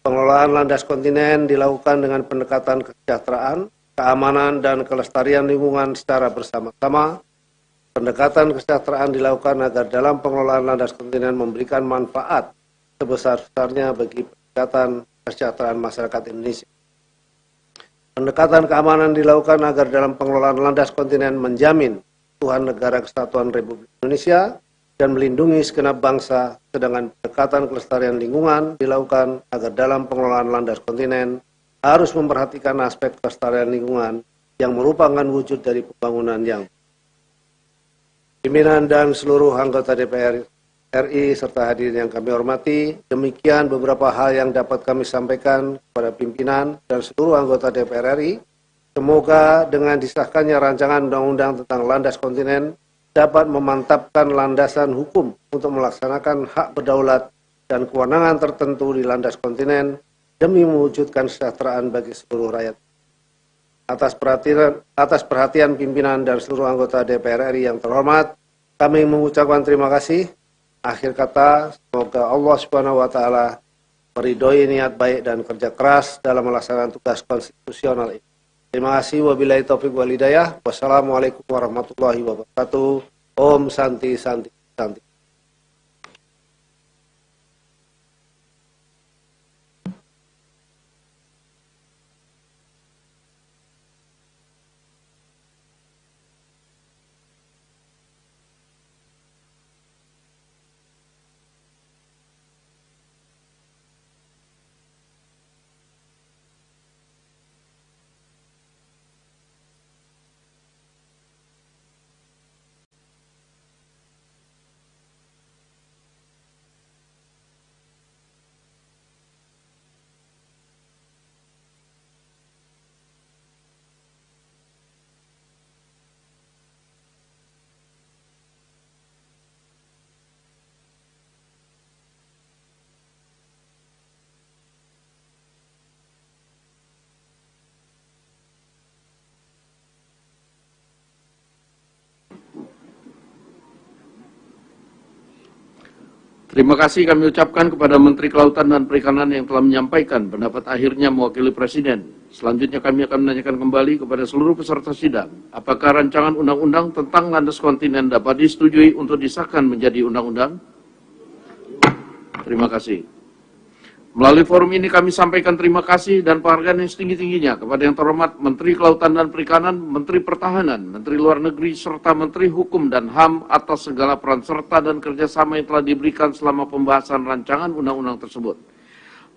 C: pengelolaan landas kontinen dilakukan dengan pendekatan kesejahteraan, keamanan, dan kelestarian lingkungan secara bersama-sama. Pendekatan kesejahteraan dilakukan agar dalam pengelolaan landas kontinen memberikan manfaat sebesar-besarnya bagi peningkatan kesejahteraan masyarakat Indonesia. Pendekatan keamanan dilakukan agar dalam pengelolaan landas kontinen menjamin keutuhan negara kesatuan Republik Indonesia dan melindungi segenap bangsa, sedangkan pendekatan kelestarian lingkungan dilakukan agar dalam pengelolaan landas kontinen harus memperhatikan aspek kelestarian lingkungan yang merupakan wujud dari pembangunan yang pimpinan dan seluruh anggota DPR RI serta hadirin yang kami hormati, demikian beberapa hal yang dapat kami sampaikan kepada pimpinan dan seluruh anggota DPR RI. Semoga dengan disahkannya rancangan undang-undang tentang landas kontinen dapat memantapkan landasan hukum untuk melaksanakan hak berdaulat dan kewenangan tertentu di landas kontinen demi mewujudkan kesejahteraan bagi seluruh rakyat. Atas perhatian pimpinan dan seluruh anggota DPR RI yang terhormat, kami mengucapkan terima kasih. Akhir kata, semoga Allah Subhanahu wa Ta'ala meridhoi niat baik dan kerja keras dalam melaksanakan tugas konstitusional ini. Terima kasih. Wabillahi taufiq wal hidayah. Wassalamualaikum warahmatullahi wabarakatuh. Om Santi Santi.
A: Terima kasih kami ucapkan kepada Menteri Kelautan dan Perikanan yang telah menyampaikan pendapat akhirnya mewakili Presiden. Selanjutnya kami akan menanyakan kembali kepada seluruh peserta sidang, apakah rancangan undang-undang tentang landas kontinen dapat disetujui untuk disahkan menjadi undang-undang? Terima kasih. Melalui forum ini kami sampaikan terima kasih dan penghargaan yang setinggi-tingginya kepada yang terhormat Menteri Kelautan dan Perikanan, Menteri Pertahanan, Menteri Luar Negeri, serta Menteri Hukum dan HAM atas segala peran serta dan kerjasama yang telah diberikan selama pembahasan rancangan undang-undang tersebut.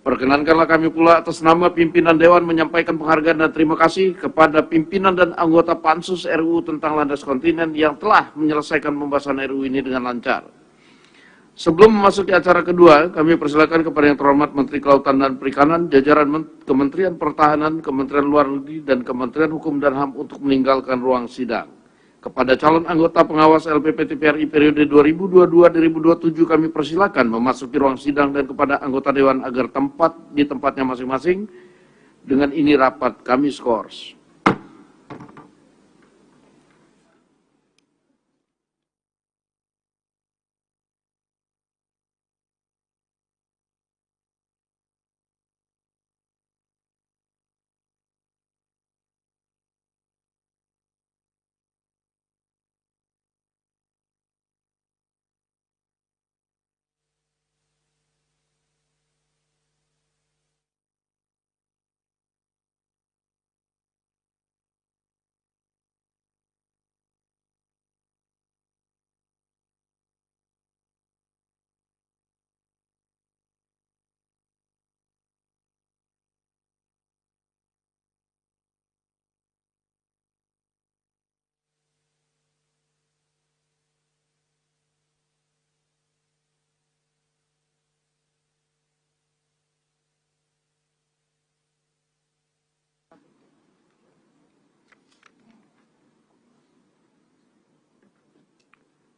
A: Perkenankanlah kami pula atas nama pimpinan Dewan menyampaikan penghargaan dan terima kasih kepada pimpinan dan anggota Pansus RUU tentang landas kontinen yang telah menyelesaikan pembahasan RUU ini dengan lancar. Sebelum memasuki acara kedua, kami persilakan kepada yang terhormat Menteri Kelautan dan Perikanan, jajaran Kementerian Pertahanan, Kementerian Luar Negeri, dan Kementerian Hukum dan HAM untuk meninggalkan ruang sidang. Kepada calon anggota pengawas LPP TPRI periode 2022-2027 kami persilakan memasuki ruang sidang dan kepada anggota Dewan agar tempat di tempatnya masing-masing. Dengan ini rapat kami skors.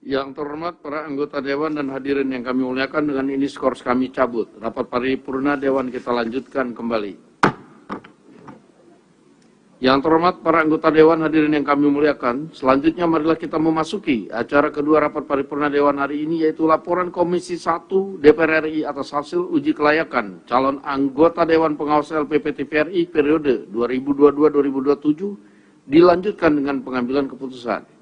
A: Yang terhormat para anggota Dewan dan hadirin yang kami muliakan, dengan ini skors kami cabut. Rapat paripurna Dewan kita lanjutkan kembali. Yang terhormat para anggota Dewan hadirin yang kami muliakan, selanjutnya marilah kita memasuki acara kedua rapat paripurna Dewan hari ini, yaitu laporan Komisi 1 DPR RI atas hasil uji kelayakan calon anggota Dewan Pengawas LPP TPRI periode 2022-2027 dilanjutkan dengan pengambilan keputusan.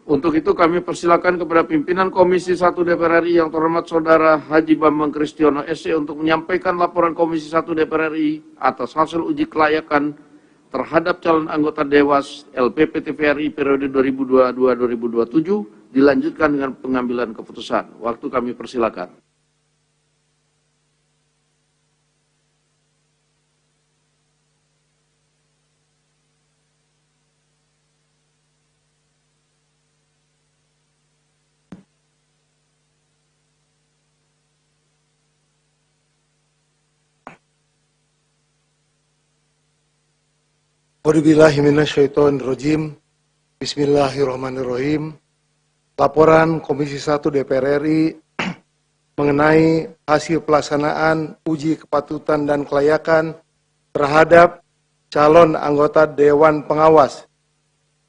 A: Untuk itu kami persilakan kepada pimpinan Komisi 1 DPR RI yang terhormat Saudara Haji Bambang Kristiono SC untuk menyampaikan laporan Komisi 1 DPR RI atas hasil uji kelayakan terhadap calon anggota Dewas LPP TPRI periode 2022-2027 dilanjutkan dengan pengambilan keputusan. Waktu kami persilakan.
D: A'udzubillahiminasyaitonirrajim. Bismillahirrahmanirrahim. Laporan Komisi 1 DPR RI mengenai hasil pelaksanaan uji kepatutan dan kelayakan terhadap calon anggota Dewan Pengawas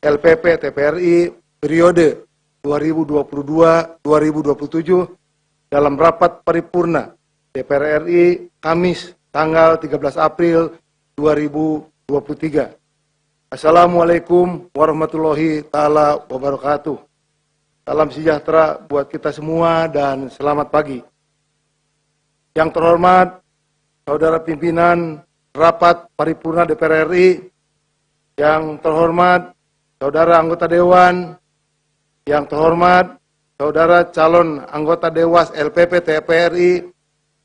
D: LPP TPRI periode 2022-2027 dalam rapat paripurna DPR RI Kamis tanggal 13 April 2023. Assalamualaikum warahmatullahi ta'ala wabarakatuh. Salam sejahtera buat kita semua dan selamat pagi. Yang terhormat Saudara Pimpinan Rapat Paripurna DPR RI, yang terhormat Saudara Anggota Dewan, yang terhormat Saudara calon anggota Dewas LPP TPRI,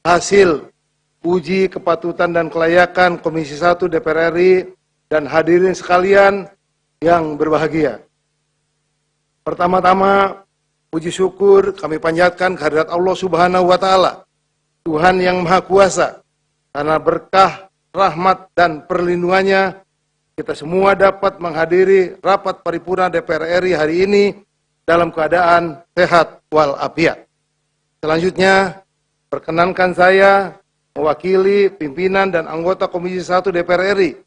D: hasil uji kepatutan dan kelayakan Komisi 1 DPR RI, dan hadirin sekalian yang berbahagia. Pertama-tama, puji syukur kami panjatkan kehadirat Allah Subhanahu wa Ta'ala, Tuhan yang Maha Kuasa, karena berkah, rahmat, dan perlindungannya kita semua dapat menghadiri rapat paripurna DPR RI hari ini dalam keadaan sehat walafiat. Selanjutnya, perkenankan saya mewakili pimpinan dan anggota Komisi 1 DPR RI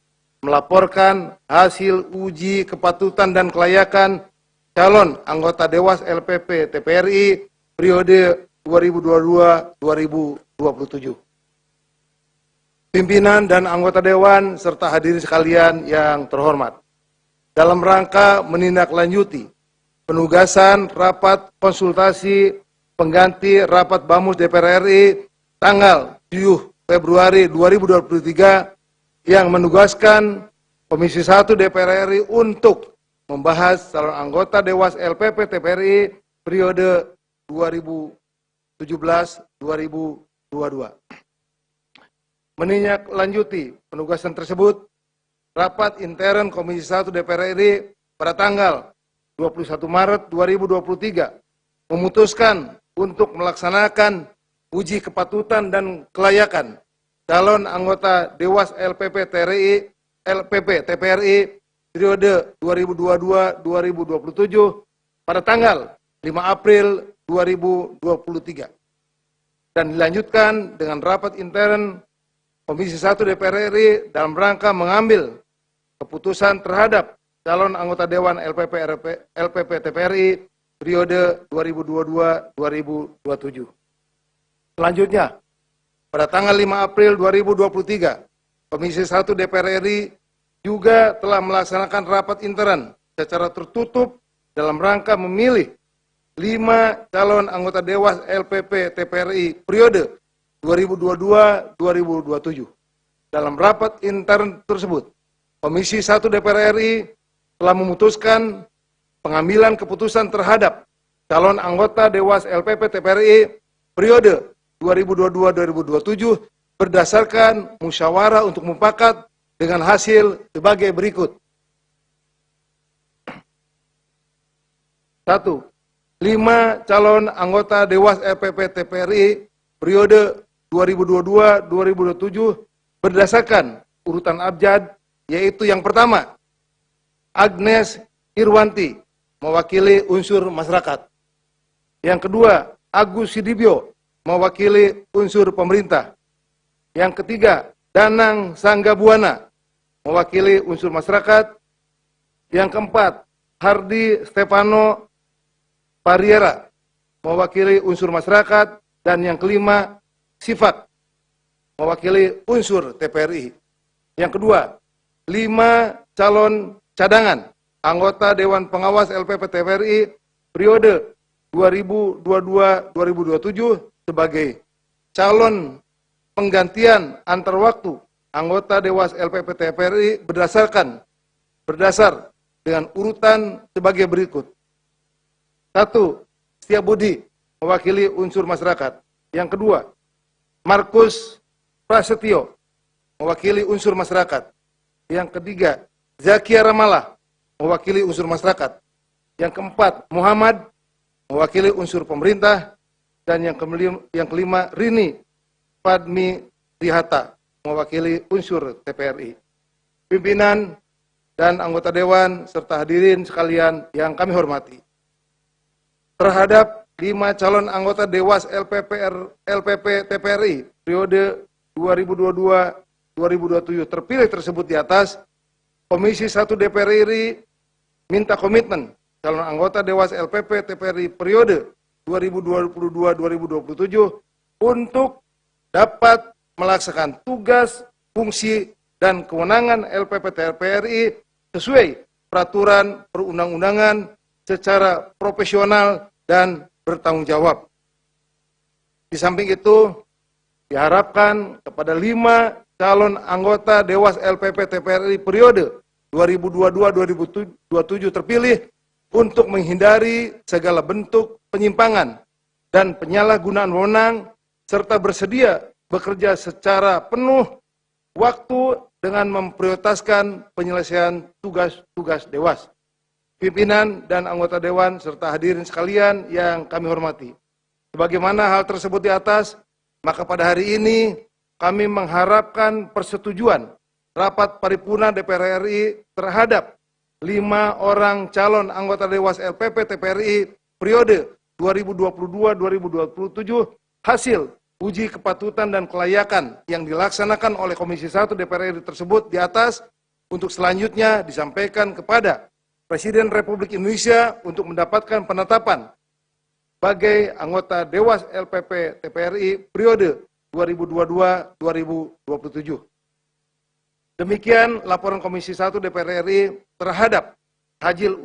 D: melaporkan hasil uji kepatutan dan kelayakan calon anggota Dewas LPP TPRI periode 2022-2027. Pimpinan dan anggota Dewan serta hadirin sekalian yang terhormat, dalam rangka menindaklanjuti penugasan rapat konsultasi pengganti rapat BAMUS DPR RI tanggal 7 Februari 2023 yang menugaskan Komisi 1 DPR RI untuk membahas calon anggota Dewas LPP TPRI periode 2017-2022. Menindaklanjuti penugasan tersebut, rapat intern Komisi 1 DPR RI pada tanggal 21 Maret 2023 memutuskan untuk melaksanakan uji kepatutan dan kelayakan calon anggota Dewas LPP TPRI periode 2022-2027 pada tanggal 5 April 2023 dan dilanjutkan dengan rapat intern Komisi 1 DPR RI dalam rangka mengambil keputusan terhadap calon anggota Dewan LPP TPRI periode 2022-2027. Selanjutnya, pada tanggal 5 April 2023, Komisi 1 DPR RI juga telah melaksanakan rapat intern secara tertutup dalam rangka memilih 5 calon anggota Dewas LPP TPRI periode 2022-2027. Dalam rapat intern tersebut, Komisi 1 DPR RI telah memutuskan pengambilan keputusan terhadap calon anggota Dewas LPP TPRI periode 2022-2027 berdasarkan musyawarah untuk mufakat dengan hasil sebagai berikut. 1. 5 calon anggota Dewas LPP TPRI periode 2022-2027 berdasarkan urutan abjad, yaitu yang pertama, Agnes Irwanti, mewakili unsur masyarakat. Yang kedua, Agus Sidibyo, mewakili unsur pemerintah. Yang ketiga, Danang Sanggabuana, mewakili unsur masyarakat. Yang keempat, Hardi Stefano Pariera, mewakili unsur masyarakat. Dan yang kelima, Sifat, mewakili unsur TPRI. Yang kedua, 5 calon cadangan anggota Dewan Pengawas LPP TPRI periode 2022-2027 sebagai calon penggantian antar waktu anggota Dewas LPP TPRI berdasar dengan urutan sebagai berikut. 1. Setiabudi, mewakili unsur masyarakat. Yang kedua, Markus Prasetyo, mewakili unsur masyarakat. Yang ketiga, Zakia Ramalah, mewakili unsur masyarakat. Yang keempat, Muhammad, mewakili unsur pemerintah. Dan yang kelima, Rini Padmi Rihata, mewakili unsur TPRI. Pimpinan dan anggota Dewan serta hadirin sekalian yang kami hormati. Terhadap 5 calon anggota Dewas LPP TPRI periode 2022-2027 terpilih tersebut di atas, Komisi 1 DPR RI minta komitmen calon anggota Dewas LPP TPRI periode 2022-2027 untuk dapat melaksanakan tugas, fungsi, dan kewenangan LPP TPRI sesuai peraturan perundang-undangan secara profesional dan bertanggung jawab. Di samping itu, diharapkan kepada 5 calon anggota Dewas LPP TPRI periode 2022-2027 terpilih untuk menghindari segala bentuk penyimpangan dan penyalahgunaan wewenang serta bersedia bekerja secara penuh waktu dengan memprioritaskan penyelesaian tugas-tugas Dewas. Pimpinan dan anggota Dewan serta hadirin sekalian yang kami hormati. Sebagaimana hal tersebut di atas, maka pada hari ini kami mengharapkan persetujuan rapat paripurna DPR RI terhadap 5 orang calon anggota Dewas LPP TPRI periode 2022-2027 hasil uji kepatutan dan kelayakan yang dilaksanakan oleh Komisi 1 DPR RI tersebut di atas untuk selanjutnya disampaikan kepada Presiden Republik Indonesia untuk mendapatkan penetapan sebagai anggota Dewas LPP TPRI periode 2022-2027. Demikian laporan Komisi 1 DPR RI terhadap hasil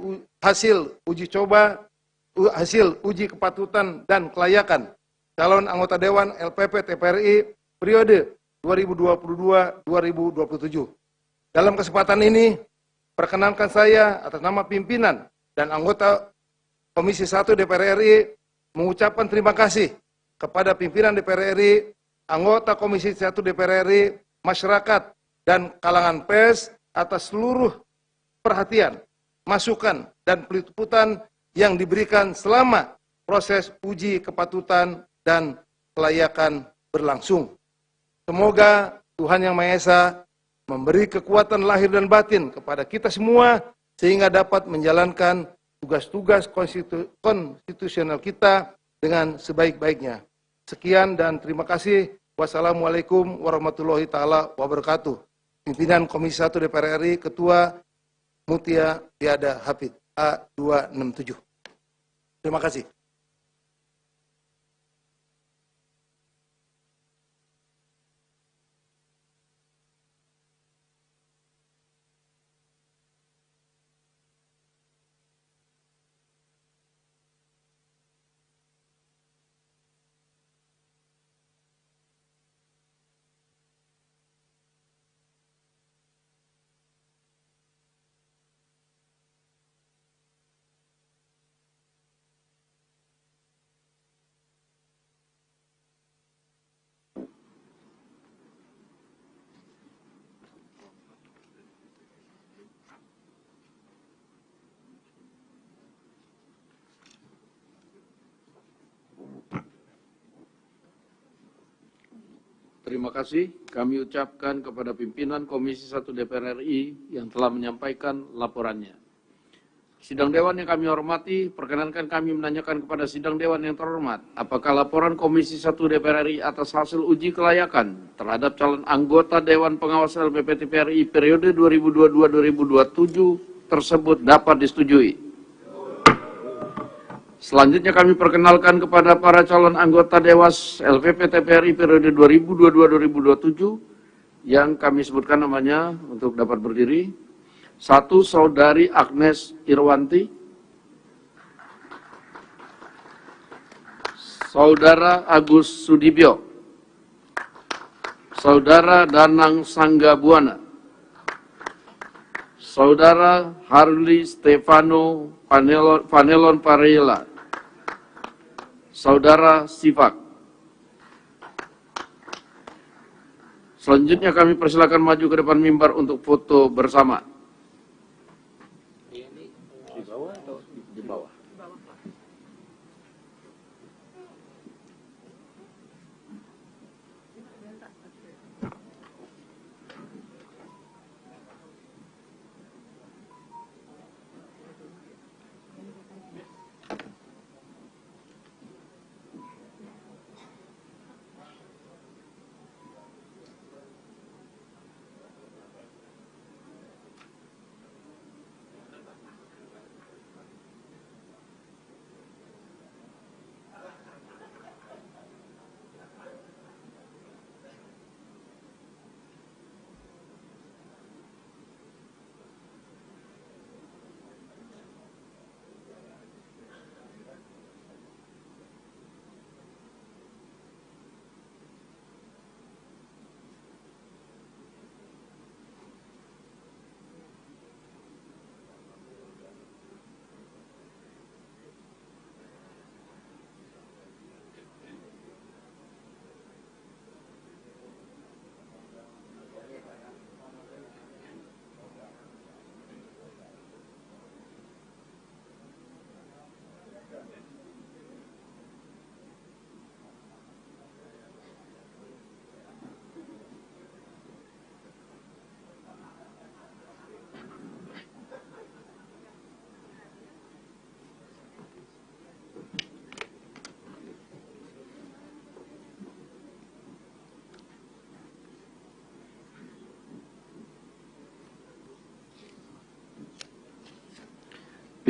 D: uji kepatutan dan kelayakan calon anggota Dewan LPP TPRI periode 2022-2027. Dalam kesempatan ini, perkenankan saya atas nama pimpinan dan anggota Komisi 1 DPR RI mengucapkan terima kasih kepada pimpinan DPR RI, anggota Komisi 1 DPR RI, masyarakat, dan kalangan pers atas seluruh perhatian, masukan, dan peliputan yang diberikan selama proses uji kepatutan dan kelayakan berlangsung. Semoga Tuhan Yang Maha Esa memberi kekuatan lahir dan batin kepada kita semua sehingga dapat menjalankan tugas-tugas konstitusional kita dengan sebaik-baiknya. Sekian dan terima kasih. Wassalamualaikum warahmatullahi taala wabarakatuh. Pimpinan Komisi 1 DPR RI, Ketua Mutia Tiada Hafid, A267. Terima kasih.
A: Terima kasih kami ucapkan kepada pimpinan Komisi 1 DPR RI yang telah menyampaikan laporannya. Sidang Dewan yang kami hormati, perkenankan kami menanyakan kepada Sidang Dewan yang terhormat, apakah laporan Komisi 1 DPR RI atas hasil uji kelayakan terhadap calon anggota Dewan Pengawas LPP TPRI periode 2022-2027 tersebut dapat disetujui? Selanjutnya kami perkenalkan kepada para calon anggota Dewas LPP TPRI periode 2022-2027 yang kami sebutkan namanya untuk dapat berdiri. 1. Saudari Agnes Irwanti. Saudara Agus Sudibyo. Saudara Danang Sanggabuana. Saudara Harli Stefano Panelon Parela. Saudara Sifak. Selanjutnya kami persilakan maju ke depan mimbar untuk foto bersama. Di bawah atau di bawah?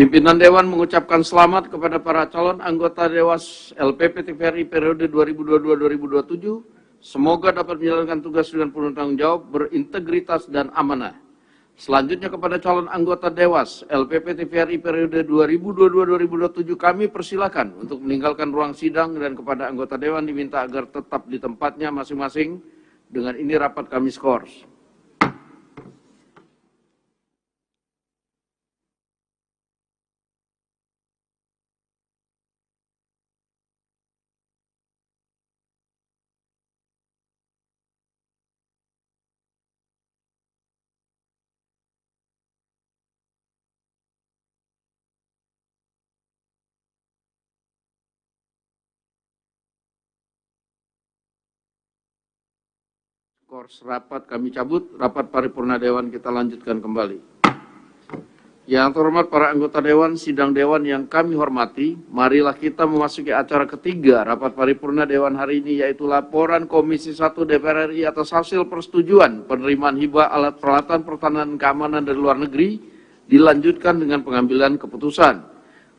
A: Pimpinan Dewan mengucapkan selamat kepada para calon anggota Dewas LPP TVRI periode 2022-2027. Semoga dapat menjalankan tugas dengan penuh tanggung jawab, berintegritas, dan amanah. Selanjutnya kepada calon anggota Dewas LPP TVRI periode 2022-2027 kami persilakan untuk meninggalkan ruang sidang, dan kepada anggota Dewan diminta agar tetap di tempatnya masing-masing. Dengan ini rapat kami skors. Skors rapat kami cabut, rapat paripurna Dewan kita lanjutkan kembali. Yang terhormat para anggota Dewan, sidang Dewan yang kami hormati, marilah kita memasuki acara ketiga rapat paripurna Dewan hari ini, yaitu laporan Komisi 1 DPR RI atas hasil persetujuan penerimaan hibah alat peralatan pertahanan keamanan dari luar negeri, dilanjutkan dengan pengambilan keputusan.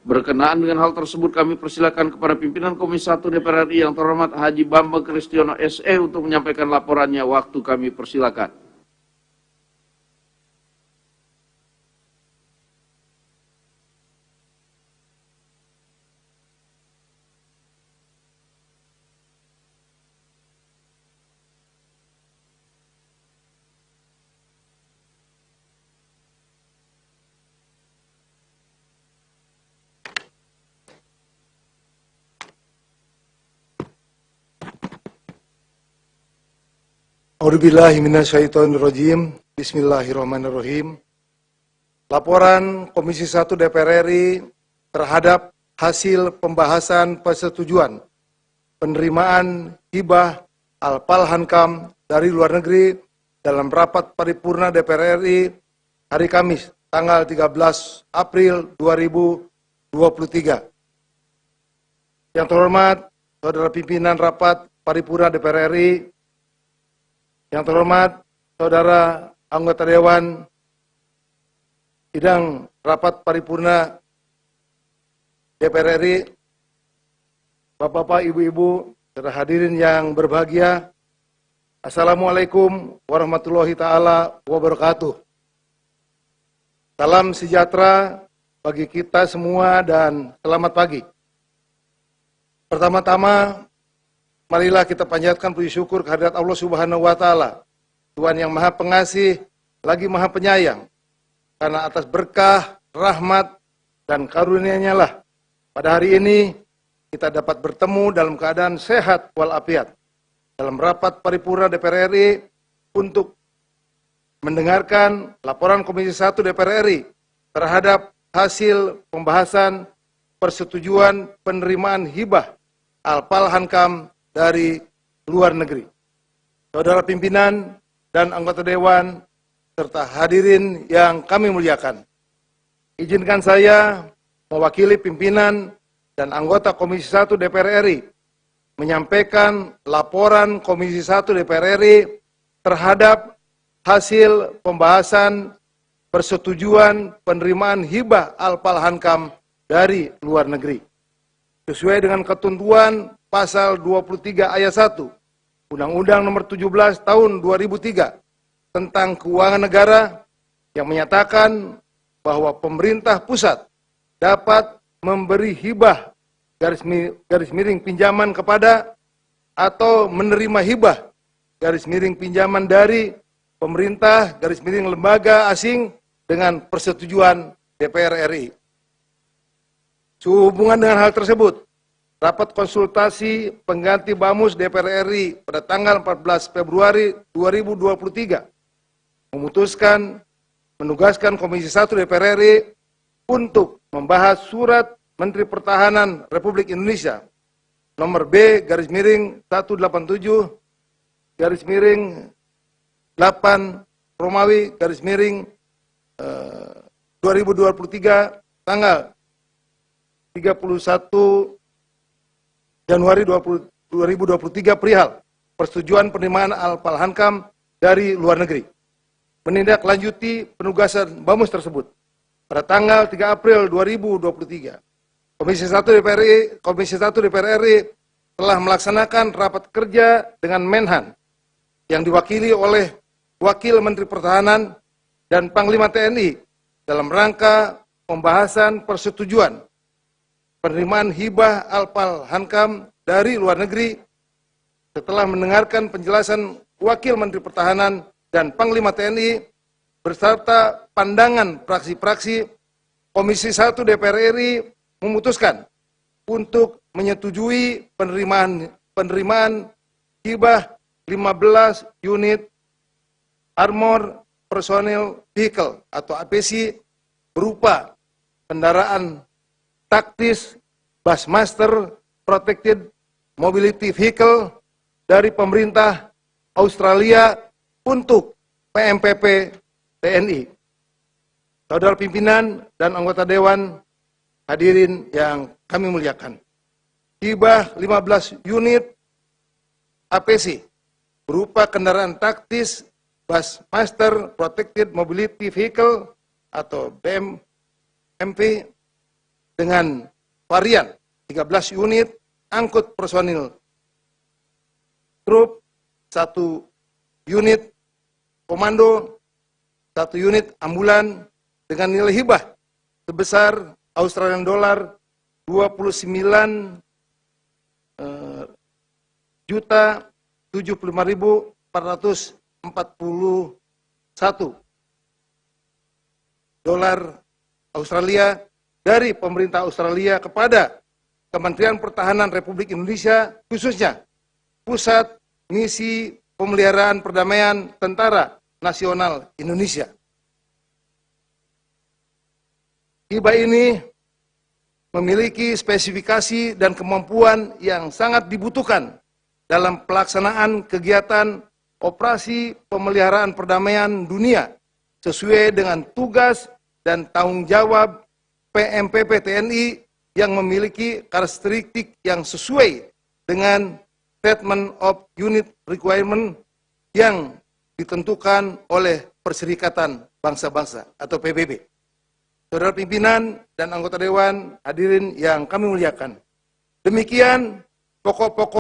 A: Berkenaan dengan hal tersebut, kami persilakan kepada pimpinan Komisi 1 DPR RI yang terhormat Haji Bambang Kristiono SE untuk menyampaikan laporannya. Waktu kami persilakan.
D: A'udzubillahiminasyaitonirrajim. Bismillahirrahmanirrahim. Laporan Komisi 1 DPR RI terhadap hasil pembahasan persetujuan penerimaan hibah Al-Palhankam dari luar negeri dalam rapat paripurna DPR RI hari Kamis tanggal 13 April 2023. Yang terhormat Saudara Pimpinan Rapat Paripurna DPR RI, yang terhormat Saudara Anggota Dewan Sidang Rapat Paripurna DPR RI, Bapak-bapak, Ibu-ibu, saudara hadirin yang berbahagia, Assalamualaikum warahmatullahi ta'ala wabarakatuh. Salam sejahtera bagi kita semua dan selamat pagi. Pertama-tama, marilah kita panjatkan puji syukur kehadirat Allah Subhanahu wa Ta'ala, Tuhan yang Maha Pengasih lagi Maha Penyayang, karena atas berkah, rahmat, dan karunia-Nya lah pada hari ini kita dapat bertemu dalam keadaan sehat walafiat dalam rapat paripurna DPR RI untuk mendengarkan laporan Komisi 1 DPR RI terhadap hasil pembahasan persetujuan penerimaan hibah Al-Palhankam dari luar negeri. Saudara pimpinan dan anggota Dewan, serta hadirin yang kami muliakan, izinkan saya mewakili pimpinan dan anggota Komisi 1 DPR RI menyampaikan laporan Komisi 1 DPR RI terhadap hasil pembahasan persetujuan penerimaan hibah Al-Palhankam dari luar negeri. Sesuai dengan ketentuan pasal 23 ayat 1 Undang-Undang Nomor 17 Tahun 2003 tentang Keuangan Negara yang menyatakan bahwa pemerintah pusat dapat memberi hibah garis miring pinjaman kepada atau menerima hibah garis miring pinjaman dari pemerintah garis miring lembaga asing dengan persetujuan DPR RI. Sehubungan dengan hal tersebut, rapat konsultasi pengganti Bamus DPR RI pada tanggal 14 Februari 2023 memutuskan menugaskan Komisi 1 DPR RI untuk membahas surat Menteri Pertahanan Republik Indonesia nomor B/187 8 Romawi 2023 tanggal 31 Januari 2023 perihal persetujuan penerimaan Al-Palhankam dari luar negeri. Menindaklanjuti penugasan Bamus tersebut. pada tanggal 3 April 2023. Komisi 1 DPR RI telah melaksanakan rapat kerja dengan Menhan yang diwakili oleh Wakil Menteri Pertahanan dan Panglima TNI dalam rangka pembahasan persetujuan penerimaan hibah Alpal Hankam dari luar negeri. Setelah mendengarkan penjelasan Wakil Menteri Pertahanan dan Panglima TNI beserta pandangan fraksi-fraksi, Komisi 1 DPR RI memutuskan untuk menyetujui penerimaan hibah 15 unit Armor Personnel Vehicle atau APC berupa kendaraan taktis Bushmaster Protected Mobility Vehicle dari pemerintah Australia untuk PMPP TNI. Saudara pimpinan dan anggota Dewan, hadirin yang kami muliakan. Hibah 15 unit APC berupa kendaraan taktis Bushmaster Protected Mobility Vehicle atau BMP dengan varian 13 unit angkut personil trup, 1 unit komando, 1 unit ambulan dengan nilai hibah sebesar Australian dollar 29.075.441 dolar Australia dari pemerintah Australia kepada Kementerian Pertahanan Republik Indonesia, khususnya Pusat Misi Pemeliharaan Perdamaian Tentara Nasional Indonesia. Hibah ini memiliki spesifikasi dan kemampuan yang sangat dibutuhkan dalam pelaksanaan kegiatan operasi pemeliharaan perdamaian dunia sesuai dengan tugas dan tanggung jawab PMPP TNI yang memiliki karakteristik yang sesuai dengan Statement of Unit Requirement yang ditentukan oleh Perserikatan Bangsa-Bangsa atau PBB. Saudara pimpinan dan anggota Dewan, hadirin yang kami muliakan. Demikian pokok-pokok